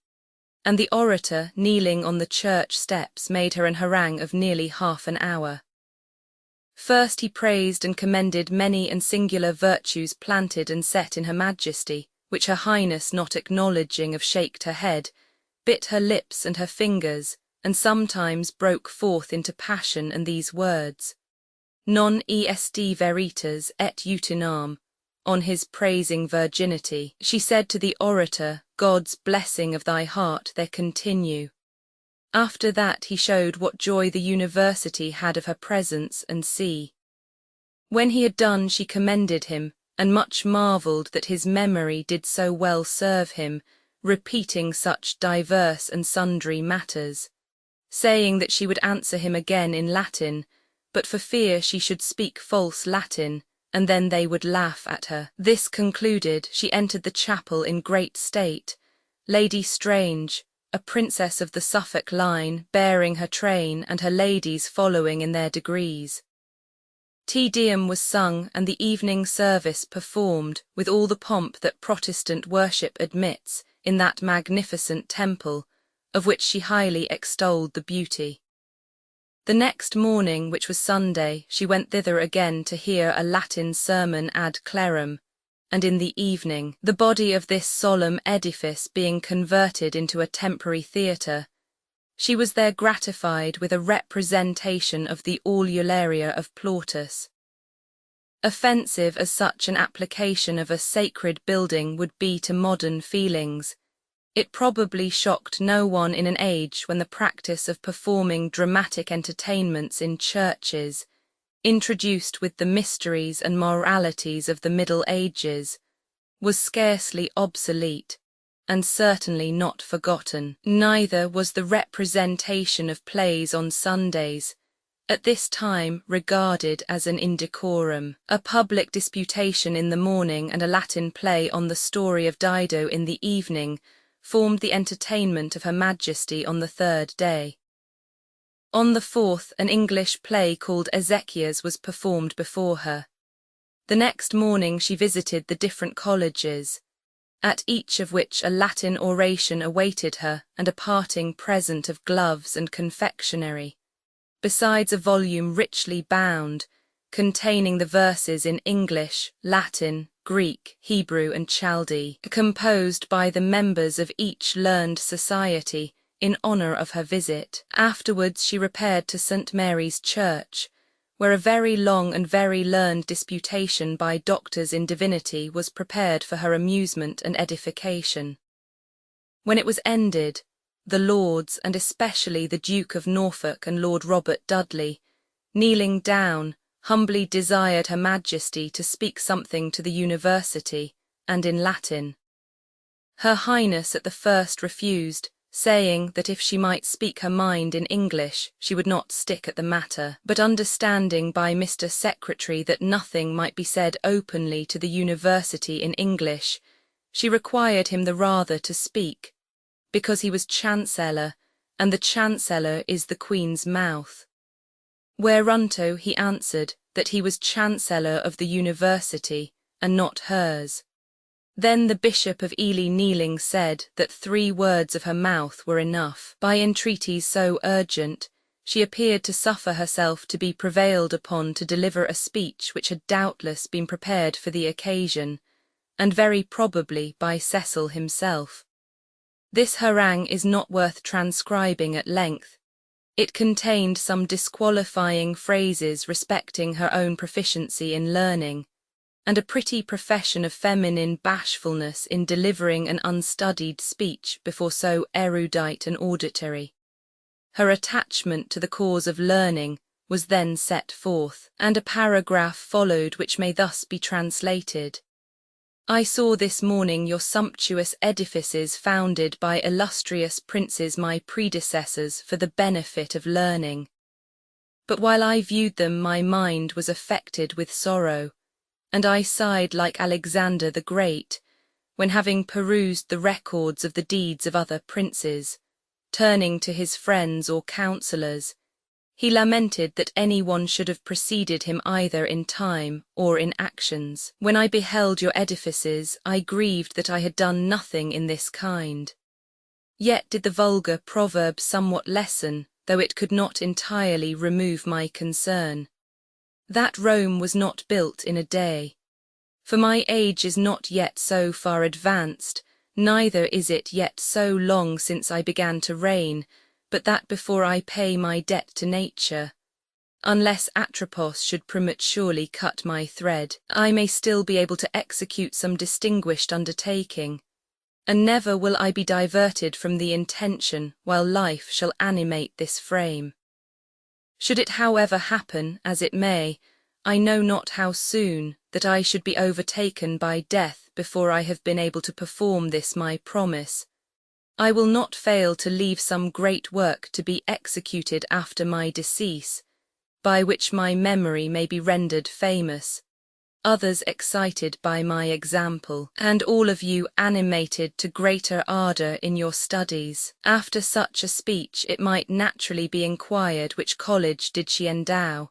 and the orator, kneeling on the church steps, made her an harangue of nearly half an hour. First he praised and commended many and singular virtues planted and set in Her Majesty, which Her Highness, not acknowledging of, shaked her head, bit her lips and her fingers, and sometimes broke forth into passion and these words: Non est veritas et utinam, on his praising virginity. She said to the orator, God's blessing of thy heart there continue. After that he showed what joy the university had of her presence and see. When he had done she commended him, and much marvelled that his memory did so well serve him, repeating such diverse and sundry matters, saying that she would answer him again in Latin, but for fear she should speak false Latin, and then they would laugh at her. This concluded, she entered the chapel in great state, Lady Strange, a princess of the Suffolk line, bearing her train, and her ladies following in their degrees. Te Deum was sung and the evening service performed with all the pomp that Protestant worship admits in that magnificent temple, of which she highly extolled the beauty. The next morning, which was Sunday, she went thither again to hear a Latin sermon ad clerum, and in the evening, the body of this solemn edifice being converted into a temporary theatre, she was there gratified with a representation of the Aulularia of Plautus. Offensive as such an application of a sacred building would be to modern feelings, it probably shocked no one in an age when the practice of performing dramatic entertainments in churches, introduced with the mysteries and moralities of the Middle Ages, was scarcely obsolete, and certainly not forgotten. Neither was the representation of plays on Sundays, at this time regarded as an indecorum. A public disputation in the morning and a Latin play on the story of Dido in the evening formed the entertainment of Her Majesty on the third day. On the fourth, an English play called Ezekias was performed before her. The next morning she visited the different colleges, at each of which a Latin oration awaited her and a parting present of gloves and confectionery, besides a volume richly bound, containing the verses in English, Latin, Greek, Hebrew and Chaldee, composed by the members of each learned society in honour of her visit. Afterwards she repaired to St. Mary's Church, where a very long and very learned disputation by doctors in divinity was prepared for her amusement and edification. When it was ended, the lords, and especially the Duke of Norfolk and Lord Robert Dudley, kneeling down, humbly desired Her Majesty to speak something to the University, and in Latin. Her Highness at the first refused, saying that if she might speak her mind in English, she would not stick at the matter, but understanding by Mr. Secretary that nothing might be said openly to the University in English, she required him the rather to speak, because he was Chancellor, and the Chancellor is the Queen's mouth. Whereunto he answered that he was Chancellor of the University, and not hers. Then the Bishop of Ely kneeling said that 3 words of her mouth were enough. By entreaties so urgent, she appeared to suffer herself to be prevailed upon to deliver a speech which had doubtless been prepared for the occasion, and very probably by Cecil himself. This harangue is not worth transcribing at length. It contained some disqualifying phrases respecting her own proficiency in learning, and a pretty profession of feminine bashfulness in delivering an unstudied speech before so erudite an auditory. Her attachment to the cause of learning was then set forth, and a paragraph followed which may thus be translated. I saw this morning your sumptuous edifices founded by illustrious princes my predecessors for the benefit of learning. But while I viewed them my mind was affected with sorrow, and I sighed like Alexander the Great, when having perused the records of the deeds of other princes, turning to his friends or counsellors, he lamented that any one should have preceded him either in time or in actions. When I beheld your edifices, I grieved that I had done nothing in this kind. Yet did the vulgar proverb somewhat lessen, though it could not entirely remove my concern. That Rome was not built in a day. For my age is not yet so far advanced, neither is it yet so long since I began to reign, but that before I pay my debt to nature, Unless Atropos should prematurely cut my thread, I may still be able to execute some distinguished undertaking, and never will I be diverted from the intention while life shall animate this frame. Should it however happen, as it may, I know not how soon, that I should be overtaken by death before I have been able to perform this my promise, I will not fail to leave some great work to be executed after my decease, by which my memory may be rendered famous, others excited by my example, and all of you animated to greater ardour in your studies. After such a speech it might naturally be inquired which college did she endow.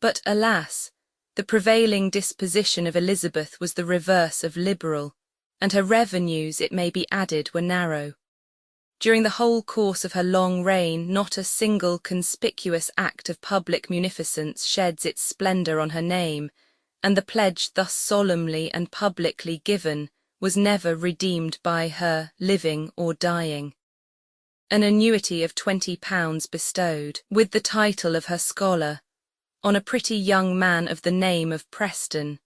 But alas, the prevailing disposition of Elizabeth was the reverse of liberal, and her revenues, it may be added, were narrow. During the whole course of her long reign, not a single conspicuous act of public munificence sheds its splendour on her name, and the pledge thus solemnly and publicly given was never redeemed by her, living or dying. An annuity of £20 bestowed, with the title of her scholar, on a pretty young man of the name of Preston,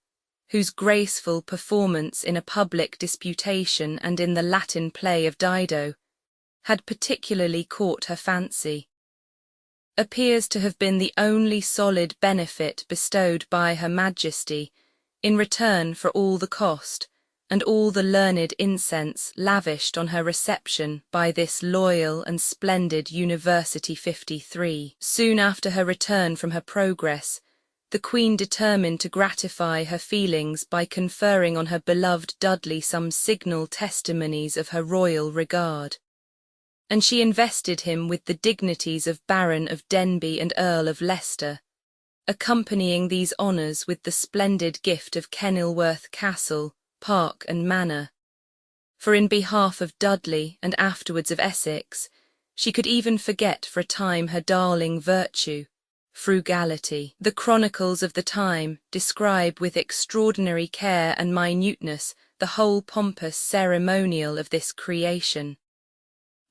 whose graceful performance in a public disputation and in the Latin play of Dido had particularly caught her fancy, appears to have been the only solid benefit bestowed by Her Majesty in return for all the cost and all the learned incense lavished on her reception by this loyal and splendid University 53. Soon after her return from her progress, the Queen determined to gratify her feelings by conferring on her beloved Dudley some signal testimonies of her royal regard, and she invested him with the dignities of Baron of Denbigh and Earl of Leicester, accompanying these honours with the splendid gift of Kenilworth Castle, Park and Manor. For in behalf of Dudley and afterwards of Essex, she could even forget for a time her darling virtue, frugality. The chronicles of the time describe with extraordinary care and minuteness the whole pompous ceremonial of this creation.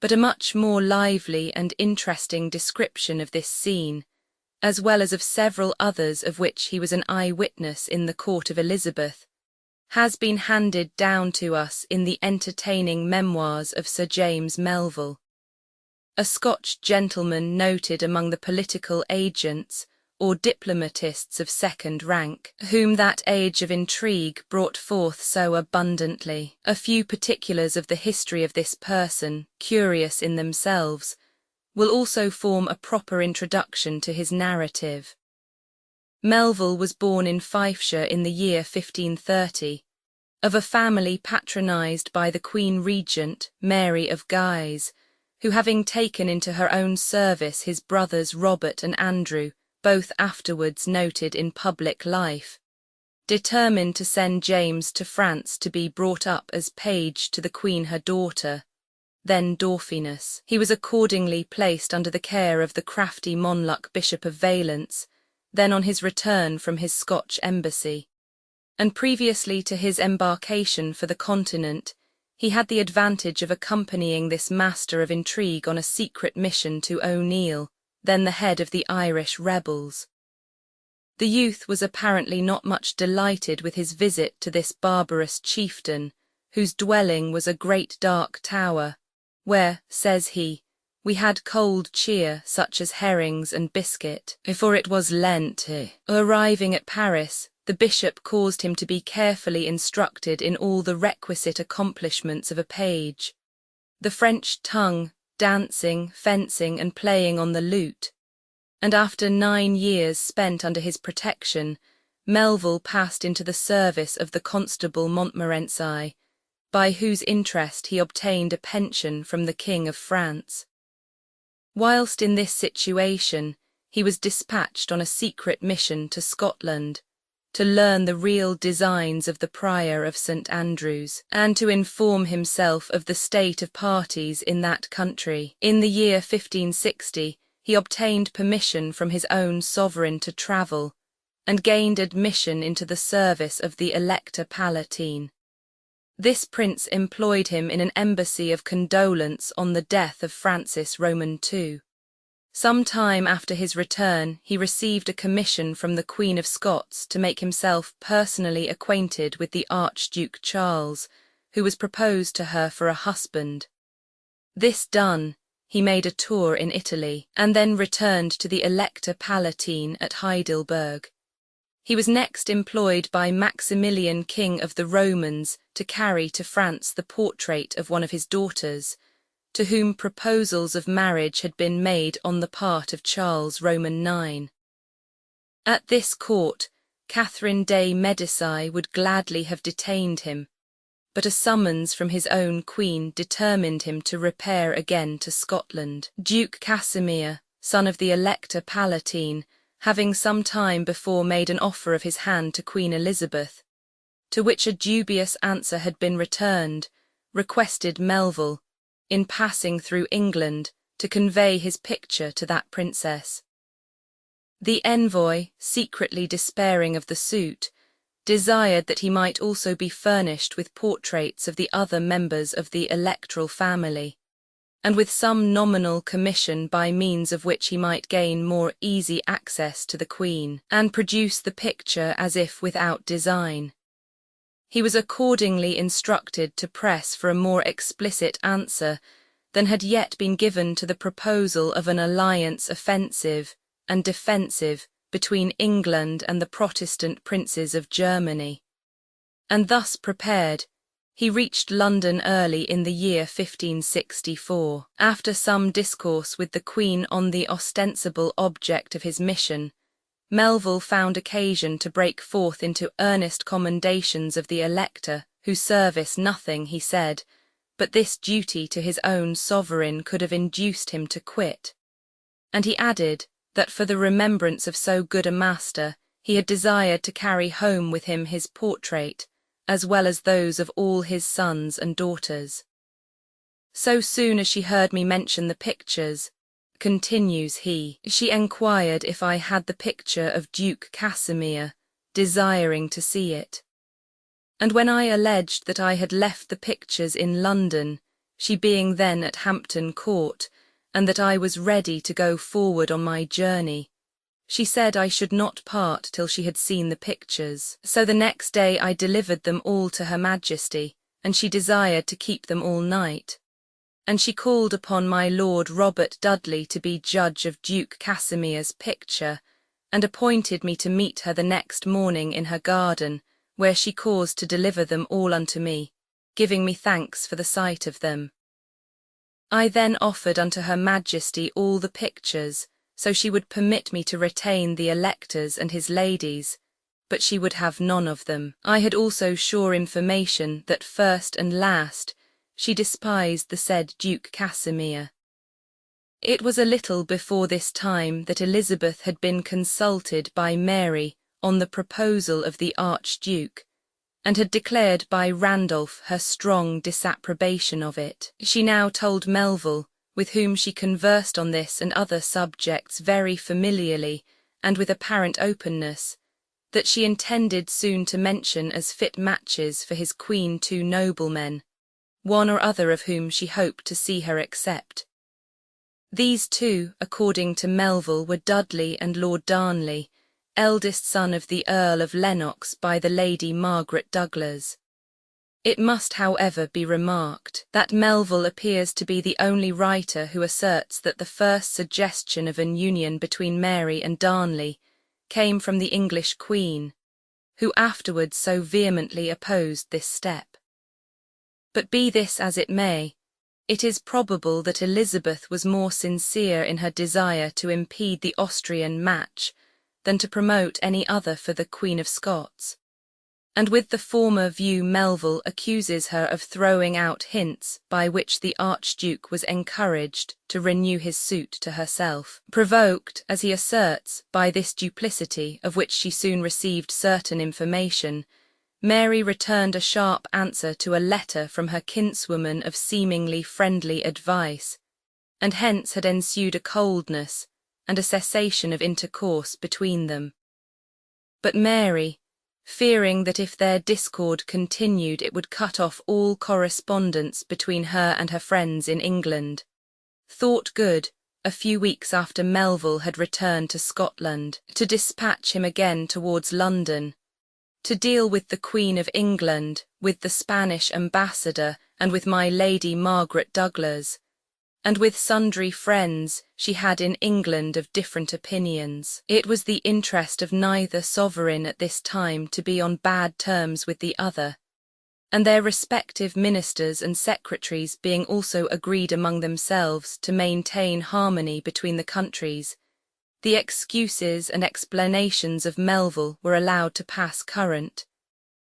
But a much more lively and interesting description of this scene, as well as of several others of which he was an eye-witness in the court of Elizabeth, has been handed down to us in the entertaining memoirs of Sir James Melville, a Scotch gentleman noted among the political agents or diplomatists of second rank, whom that age of intrigue brought forth so abundantly. A few particulars of the history of this person, curious in themselves, will also form a proper introduction to his narrative. Melville was born in Fifeshire in the year 1530, of a family patronised by the Queen Regent, Mary of Guise, who, having taken into her own service his brothers Robert and Andrew, both afterwards noted in public life, determined to send James to France to be brought up as page to the Queen her daughter, then Dauphiness. He was accordingly placed under the care of the crafty Monluc Bishop of Valence, then on his return from his Scotch embassy, and previously to his embarkation for the Continent, he had the advantage of accompanying this master of intrigue on a secret mission to O'Neill, then the head of the Irish rebels. The youth was apparently not much delighted with his visit to this barbarous chieftain, whose dwelling was a great dark tower, where, says he, we had cold cheer such as herrings and biscuit, for it was Lent. Arriving at Paris, the bishop caused him to be carefully instructed in all the requisite accomplishments of a page, the French tongue, dancing, fencing, and playing on the lute, and after 9 years spent under his protection, Melville passed into the service of the Constable Montmorency, by whose interest he obtained a pension from the King of France. Whilst in this situation, he was dispatched on a secret mission to Scotland, to learn the real designs of the Prior of St. Andrews, and to inform himself of the state of parties in that country. In the year 1560, he obtained permission from his own sovereign to travel, and gained admission into the service of the Elector Palatine. This prince employed him in an embassy of condolence on the death of Francis Roman II. Some time after his return, he received a commission from the Queen of Scots to make himself personally acquainted with the Archduke Charles, who was proposed to her for a husband. This done, he made a tour in Italy, and then returned to the Elector Palatine at Heidelberg. He was next employed by Maximilian, King of the Romans, to carry to France the portrait of one of his daughters, to whom proposals of marriage had been made on the part of Charles Roman IX. At this court, Catherine de' Medici would gladly have detained him, but a summons from his own queen determined him to repair again to Scotland. Duke Casimir, son of the Elector Palatine, having some time before made an offer of his hand to Queen Elizabeth, to which a dubious answer had been returned, requested Melville, in passing through England, to convey his picture to that princess. The envoy, secretly despairing of the suit, desired that he might also be furnished with portraits of the other members of the electoral family, and with some nominal commission by means of which he might gain more easy access to the Queen, and produce the picture as if without design. He was accordingly instructed to press for a more explicit answer than had yet been given to the proposal of an alliance offensive and defensive between England and the Protestant princes of Germany. And thus prepared, he reached London early in the year 1564. After some discourse with the Queen on the ostensible object of his mission, Melville found occasion to break forth into earnest commendations of the Elector, whose service nothing, he said, but this duty to his own sovereign could have induced him to quit. And he added that for the remembrance of so good a master, he had desired to carry home with him his portrait, as well as those of all his sons and daughters. So soon as she heard me mention the pictures, continues he, she enquired if I had the picture of Duke Casimir, desiring to see it. And when I alleged that I had left the pictures in London, she being then at Hampton Court, and that I was ready to go forward on my journey, she said I should not part till she had seen the pictures. So the next day I delivered them all to Her Majesty, and she desired to keep them all night. And she called upon my Lord Robert Dudley to be judge of Duke Casimir's picture, and appointed me to meet her the next morning in her garden, where she caused to deliver them all unto me, giving me thanks for the sight of them. I then offered unto Her Majesty all the pictures, so she would permit me to retain the electors and his ladies, but she would have none of them. I had also sure information that first and last she despised the said Duke Casimir. It was a little before this time that Elizabeth had been consulted by Mary on the proposal of the Archduke, and had declared by Randolph her strong disapprobation of it. She now told Melville, with whom she conversed on this and other subjects very familiarly and with apparent openness, that she intended soon to mention as fit matches for his queen 2 noblemen, one or other of whom she hoped to see her accept. These two, according to Melville, were Dudley and Lord Darnley, eldest son of the Earl of Lennox by the Lady Margaret Douglas. It must, however, be remarked that Melville appears to be the only writer who asserts that the first suggestion of an union between Mary and Darnley came from the English Queen, who afterwards so vehemently opposed this step. But be this as it may, it is probable that Elizabeth was more sincere in her desire to impede the Austrian match than to promote any other for the Queen of Scots, and with the former view Melville accuses her of throwing out hints by which the Archduke was encouraged to renew his suit to herself. Provoked, as he asserts, by this duplicity of which she soon received certain information, Mary returned a sharp answer to a letter from her kinswoman of seemingly friendly advice, and hence had ensued a coldness and a cessation of intercourse between them. But Mary, fearing that if their discord continued it would cut off all correspondence between her and her friends in England, thought good, a few weeks after Melville had returned to Scotland, to dispatch him again towards London, to deal with the Queen of England, with the Spanish ambassador, and with my Lady Margaret Douglas, and with sundry friends she had in England of different opinions. It was the interest of neither sovereign at this time to be on bad terms with the other, and their respective ministers and secretaries being also agreed among themselves to maintain harmony between the countries, the excuses and explanations of Melville were allowed to pass current,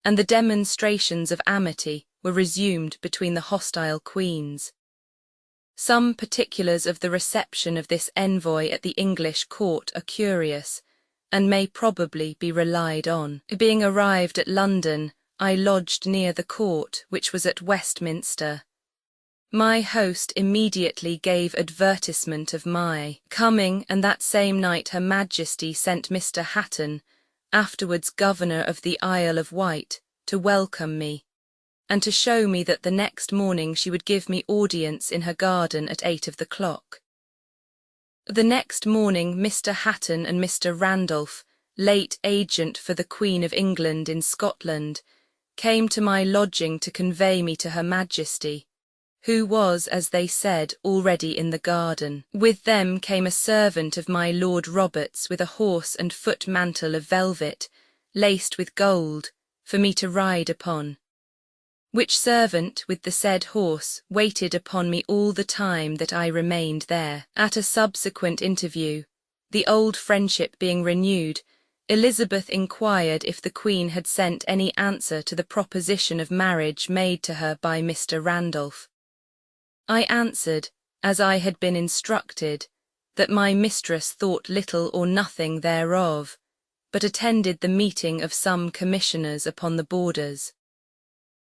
and the demonstrations of amity were resumed between the hostile queens. Some particulars of the reception of this envoy at the English court are curious, and may probably be relied on. Being arrived at London, I lodged near the court, which was at Westminster. My host immediately gave advertisement of my coming, and that same night Her Majesty sent Mr. Hatton, afterwards Governor of the Isle of Wight, to welcome me, and to show me that the next morning she would give me audience in her garden at 8 of the clock. The next morning Mr. Hatton and Mr. Randolph, late agent for the Queen of England in Scotland, came to my lodging to convey me to Her Majesty, who was, as they said, already in the garden. With them came a servant of my Lord Robert's with a horse and foot mantle of velvet, laced with gold, for me to ride upon, which servant, with the said horse, waited upon me all the time that I remained there. At a subsequent interview, the old friendship being renewed, Elizabeth inquired if the Queen had sent any answer to the proposition of marriage made to her by Mr. Randolph. I answered, as I had been instructed, that my mistress thought little or nothing thereof, but attended the meeting of some commissioners upon the borders,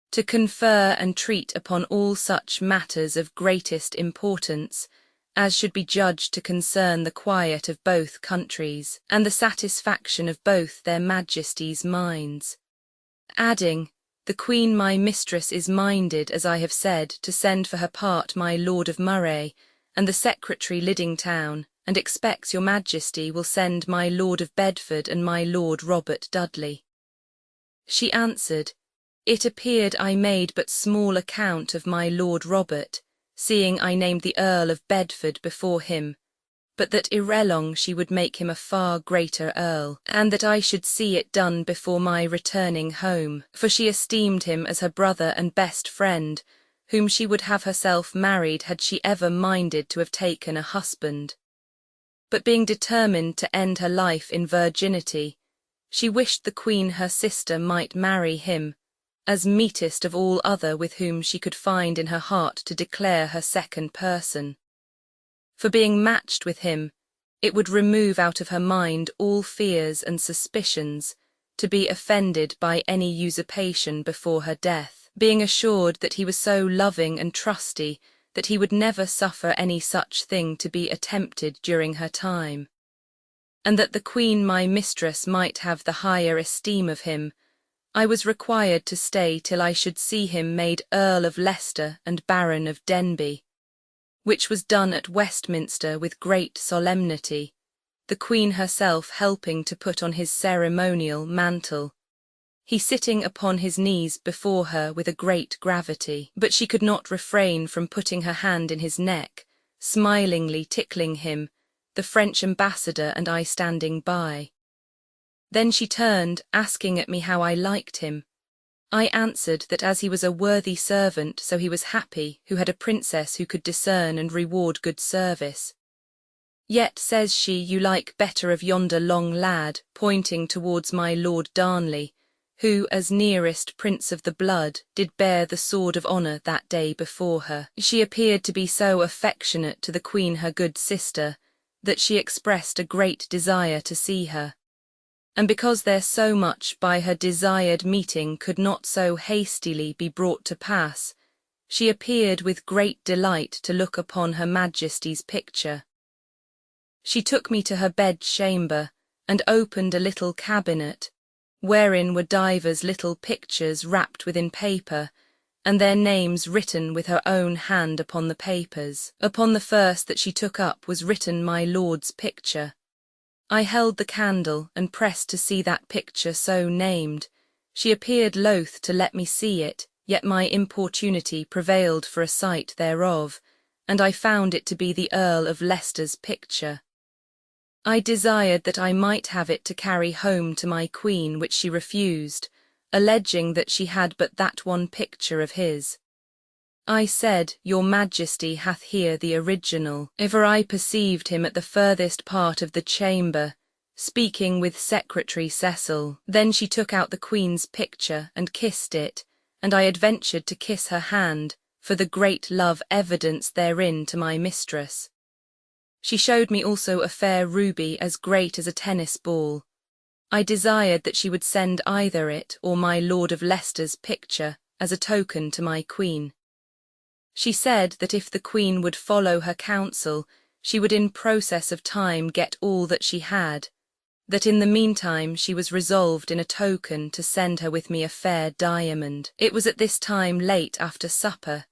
to confer and treat upon all such matters of greatest importance as should be judged to concern the quiet of both countries, and the satisfaction of both their Majesties' minds, adding, the Queen my mistress is minded, as I have said, to send for her part my Lord of Moray, and the Secretary Liddingtown, and expects your Majesty will send my Lord of Bedford and my Lord Robert Dudley. She answered, it appeared I made but small account of my Lord Robert, seeing I named the Earl of Bedford before him, but that ere long she would make him a far greater earl, and that I should see it done before my returning home, for she esteemed him as her brother and best friend, whom she would have herself married had she ever minded to have taken a husband. But being determined to end her life in virginity, she wished the Queen her sister might marry him, as meetest of all other with whom she could find in her heart to declare her second person. For being matched with him, it would remove out of her mind all fears and suspicions to be offended by any usurpation before her death, being assured that he was so loving and trusty that he would never suffer any such thing to be attempted during her time, and that the Queen my mistress might have the higher esteem of him, I was required to stay till I should see him made Earl of Leicester and Baron of Denbigh, which was done at Westminster with great solemnity, the Queen herself helping to put on his ceremonial mantle, he sitting upon his knees before her with a great gravity, but she could not refrain from putting her hand in his neck, smilingly tickling him, the French ambassador and I standing by. Then she turned, asking at me how I liked him. I answered that as he was a worthy servant, so he was happy, who had a princess who could discern and reward good service. Yet, says she, you like better of yonder long lad, pointing towards my Lord Darnley, who, as nearest prince of the blood, did bear the sword of honour that day before her. She appeared to be so affectionate to the Queen her good sister, that she expressed a great desire to see her. And because there so much by her desired meeting could not so hastily be brought to pass, she appeared with great delight to look upon Her Majesty's picture. She took me to her bed-chamber, and opened a little cabinet, wherein were divers little pictures wrapped within paper, and their names written with her own hand upon the papers. Upon the first that she took up was written my lord's picture. I held the candle and pressed to see that picture so named. She appeared loath to let me see it, yet my importunity prevailed for a sight thereof, and I found it to be the Earl of Leicester's picture. I desired that I might have it to carry home to my queen, which she refused, alleging that she had but that one picture of his. I said, Your Majesty hath here the original, for I perceived him at the furthest part of the chamber, speaking with Secretary Cecil. Then she took out the Queen's picture and kissed it, and I adventured to kiss her hand, for the great love evidenced therein to my mistress. She showed me also a fair ruby as great as a tennis ball. I desired that she would send either it or my Lord of Leicester's picture as a token to my queen. She said that if the queen would follow her counsel, she would in process of time get all that she had, that in the meantime she was resolved in a token to send her with me a fair diamond. It was at this time late after supper.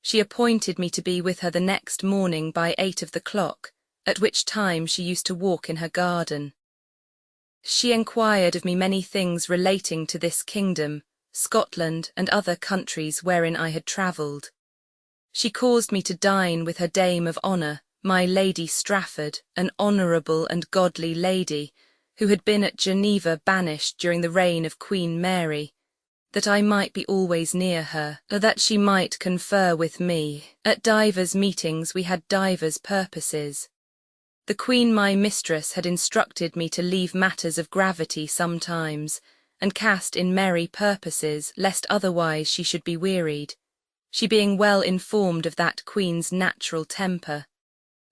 She appointed me to be with her the next morning by 8 of the clock, at which time she used to walk in her garden. She enquired of me many things relating to this kingdom, Scotland, and other countries wherein I had travelled. She caused me to dine with her dame of honour, my Lady Strafford, an honourable and godly lady, who had been at Geneva banished during the reign of Queen Mary, that I might be always near her, that she might confer with me. At divers meetings we had divers purposes. The Queen my mistress had instructed me to leave matters of gravity sometimes, and cast in merry purposes, lest otherwise she should be wearied, she being well informed of that Queen's natural temper.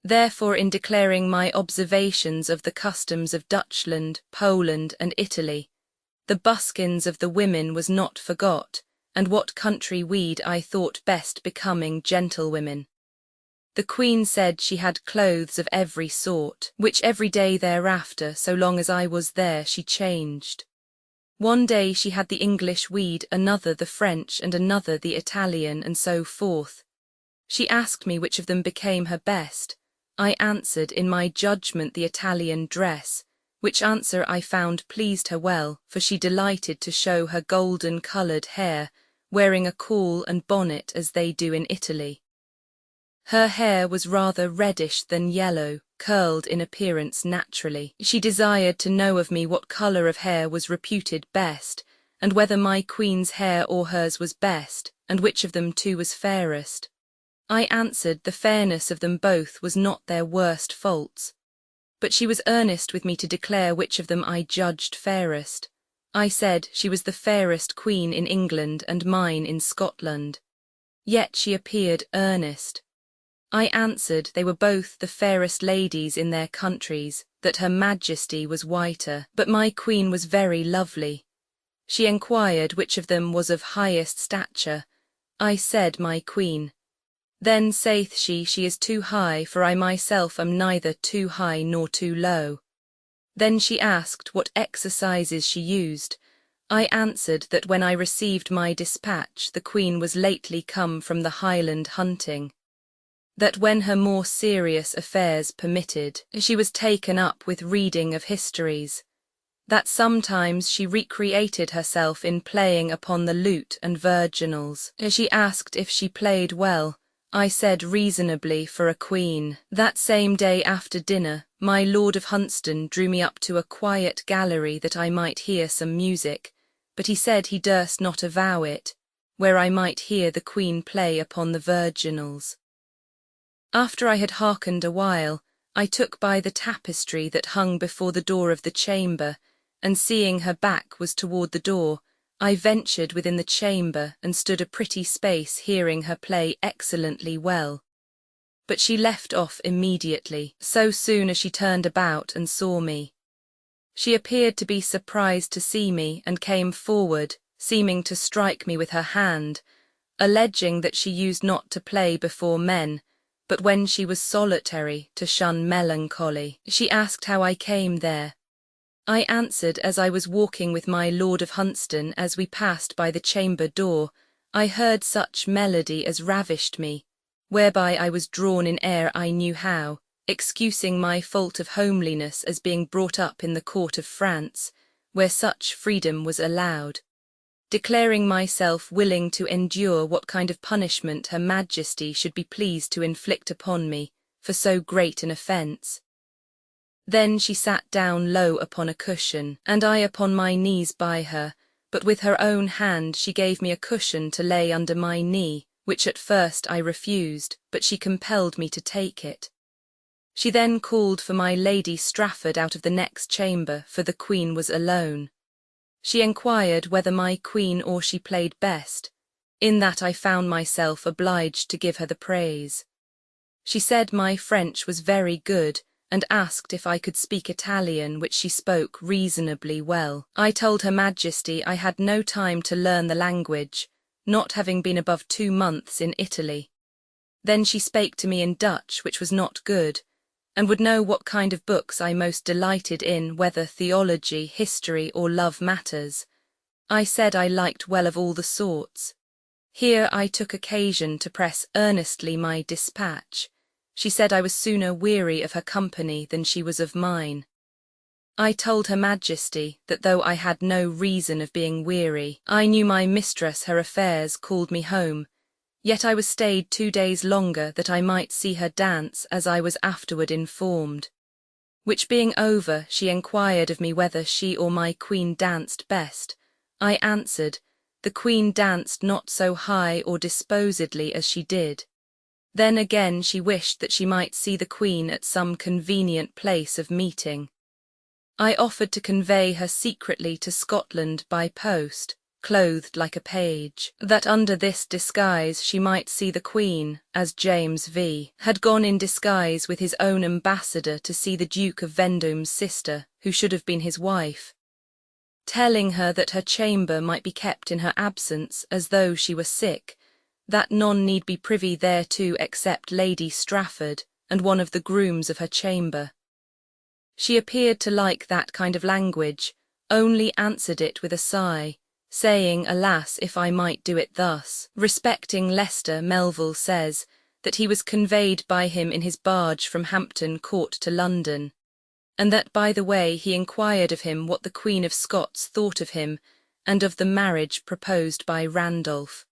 Therefore in declaring my observations of the customs of Dutchland, Poland, and Italy, the buskins of the women was not forgot, and what country weed I thought best becoming gentlewomen. The Queen said she had clothes of every sort, which every day thereafter, so long as I was there, she changed. One day she had the English weed, another the French, and another the Italian, and so forth. She asked me which of them became her best. I answered in my judgment the Italian dress, which answer I found pleased her well, for she delighted to show her golden-coloured hair, wearing a caul and bonnet as they do in Italy. Her hair was rather reddish than yellow, curled in appearance naturally. She desired to know of me what colour of hair was reputed best, and whether my queen's hair or hers was best, and which of them two was fairest. I answered the fairness of them both was not their worst faults, but she was earnest with me to declare which of them I judged fairest. I said she was the fairest queen in England and mine in Scotland. Yet she appeared earnest. I answered they were both the fairest ladies in their countries, that her Majesty was whiter, but my queen was very lovely. She enquired which of them was of highest stature. I said my queen. Then saith she is too high, for I myself am neither too high nor too low. Then she asked what exercises she used. I answered that when I received my dispatch the queen was lately come from the Highland hunting. That when her more serious affairs permitted, she was taken up with reading of histories. That sometimes she recreated herself in playing upon the lute and virginals. She asked if she played well. I said reasonably for a queen. That same day after dinner, my Lord of Huntsdon drew me up to a quiet gallery that I might hear some music, but he said he durst not avow it, where I might hear the queen play upon the virginals. After I had hearkened a while, I took by the tapestry that hung before the door of the chamber, and seeing her back was toward the door, I ventured within the chamber and stood a pretty space hearing her play excellently well. But she left off immediately, so soon as she turned about and saw me. She appeared to be surprised to see me and came forward, seeming to strike me with her hand, alleging that she used not to play before men, but when she was solitary, to shun melancholy. She asked how I came there. I answered as I was walking with my Lord of Huntsdon as we passed by the chamber door, I heard such melody as ravished me, whereby I was drawn in ere I knew how, excusing my fault of homeliness as being brought up in the court of France, where such freedom was allowed, declaring myself willing to endure what kind of punishment Her Majesty should be pleased to inflict upon me for so great an offence. Then she sat down low upon a cushion, and I upon my knees by her, but with her own hand she gave me a cushion to lay under my knee, which at first I refused, but she compelled me to take it. She then called for my Lady Strafford out of the next chamber, for the Queen was alone. She enquired whether my Queen or she played best, in that I found myself obliged to give her the praise. She said my French was very good, and asked if I could speak Italian, which she spoke reasonably well. I told Her Majesty I had no time to learn the language, not having been above 2 months in Italy. Then she spake to me in Dutch, which was not good, and would know what kind of books I most delighted in, whether theology, history, or love matters. I said I liked well of all the sorts. Here I took occasion to press earnestly my dispatch. She said I was sooner weary of her company than she was of mine. I told Her Majesty that though I had no reason of being weary, I knew my mistress her affairs called me home, yet I was stayed 2 days longer that I might see her dance, as I was afterward informed. Which being over, she enquired of me whether she or my Queen danced best. I answered, the Queen danced not so high or disposedly as she did. Then again she wished that she might see the Queen at some convenient place of meeting. I offered to convey her secretly to Scotland by post, clothed like a page, that under this disguise she might see the Queen, as James had gone in disguise with his own ambassador to see the Duke of Vendôme's sister, who should have been his wife, telling her that her chamber might be kept in her absence as though she were sick, that none need be privy thereto except Lady Strafford and one of the grooms of her chamber. She appeared to like that kind of language, only answered it with a sigh, saying, alas, if I might do it thus. Respecting Leicester, Melville says that he was conveyed by him in his barge from Hampton Court to London, and that by the way he inquired of him what the Queen of Scots thought of him, and of the marriage proposed by Randolph.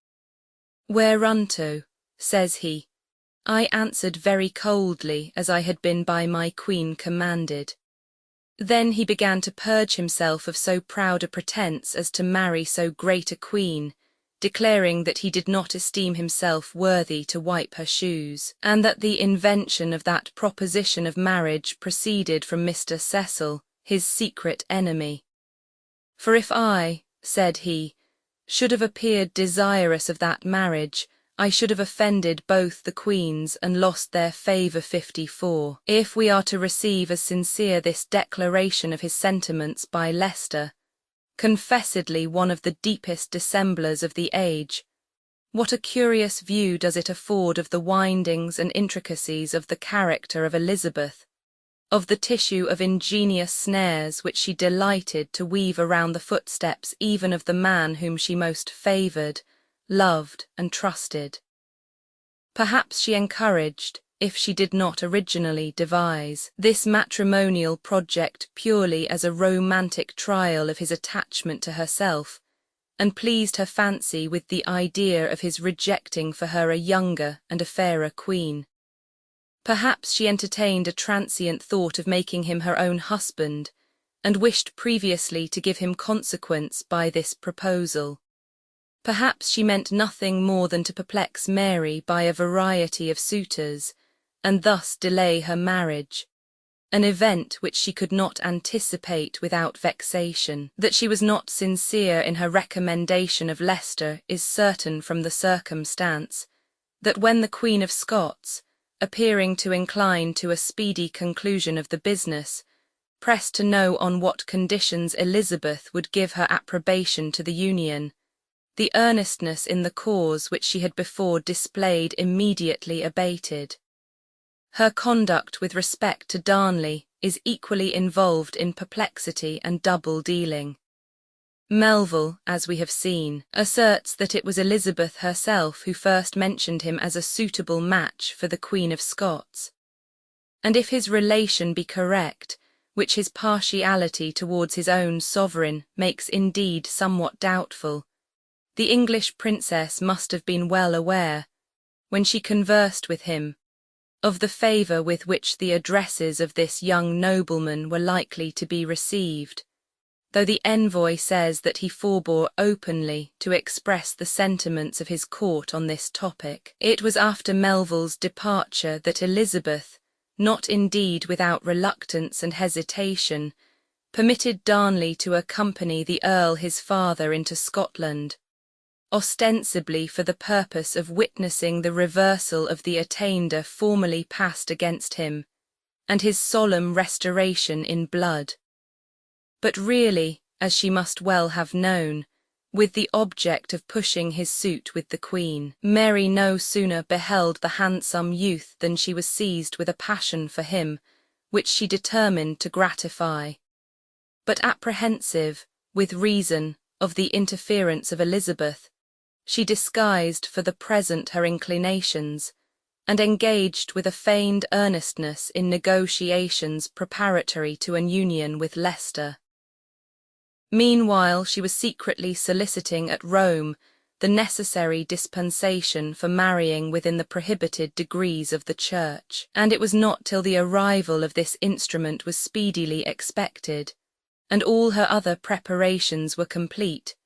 Whereunto, says he, I answered very coldly, as I had been by my Queen commanded. Then he began to purge himself of so proud a pretence as to marry so great a queen, declaring that he did not esteem himself worthy to wipe her shoes, and that the invention of that proposition of marriage proceeded from Mr. Cecil, his secret enemy. For if I, said he, should have appeared desirous of that marriage, I should have offended both the queens and lost their favour 54. If we are to receive as sincere this declaration of his sentiments by Leicester, confessedly one of the deepest dissemblers of the age, what a curious view does it afford of the windings and intricacies of the character of Elizabeth, of the tissue of ingenious snares which she delighted to weave around the footsteps even of the man whom she most favoured, loved, and trusted. Perhaps she encouraged, if she did not originally devise, this matrimonial project purely as a romantic trial of his attachment to herself, and pleased her fancy with the idea of his rejecting for her a younger and a fairer queen. Perhaps she entertained a transient thought of making him her own husband, and wished previously to give him consequence by this proposal. Perhaps she meant nothing more than to perplex Mary by a variety of suitors, and thus delay her marriage, an event which she could not anticipate without vexation. That she was not sincere in her recommendation of Leicester is certain from the circumstance that when the Queen of Scots, appearing to incline to a speedy conclusion of the business, pressed to know on what conditions Elizabeth would give her approbation to the union, the earnestness in the cause which she had before displayed immediately abated. Her conduct with respect to Darnley is equally involved in perplexity and double dealing. Melville, as we have seen, asserts that it was Elizabeth herself who first mentioned him as a suitable match for the Queen of Scots. And if his relation be correct, which his partiality towards his own sovereign makes indeed somewhat doubtful, the English princess must have been well aware, when she conversed with him, of the favour with which the addresses of this young nobleman were likely to be received, though the envoy says that he forbore openly to express the sentiments of his court on this topic. It was after Melville's departure that Elizabeth, not indeed without reluctance and hesitation, permitted Darnley to accompany the Earl his father into Scotland, ostensibly for the purpose of witnessing the reversal of the attainder formerly passed against him, and his solemn restoration in blood. But really, as she must well have known, with the object of pushing his suit with the Queen. Mary no sooner beheld the handsome youth than she was seized with a passion for him, which she determined to gratify. But apprehensive, with reason, of the interference of Elizabeth, she disguised for the present her inclinations, and engaged with a feigned earnestness in negotiations preparatory to an union with Leicester. Meanwhile she was secretly soliciting at Rome the necessary dispensation for marrying within the prohibited degrees of the Church, and it was not till the arrival of this instrument was speedily expected, and all her other preparations were complete,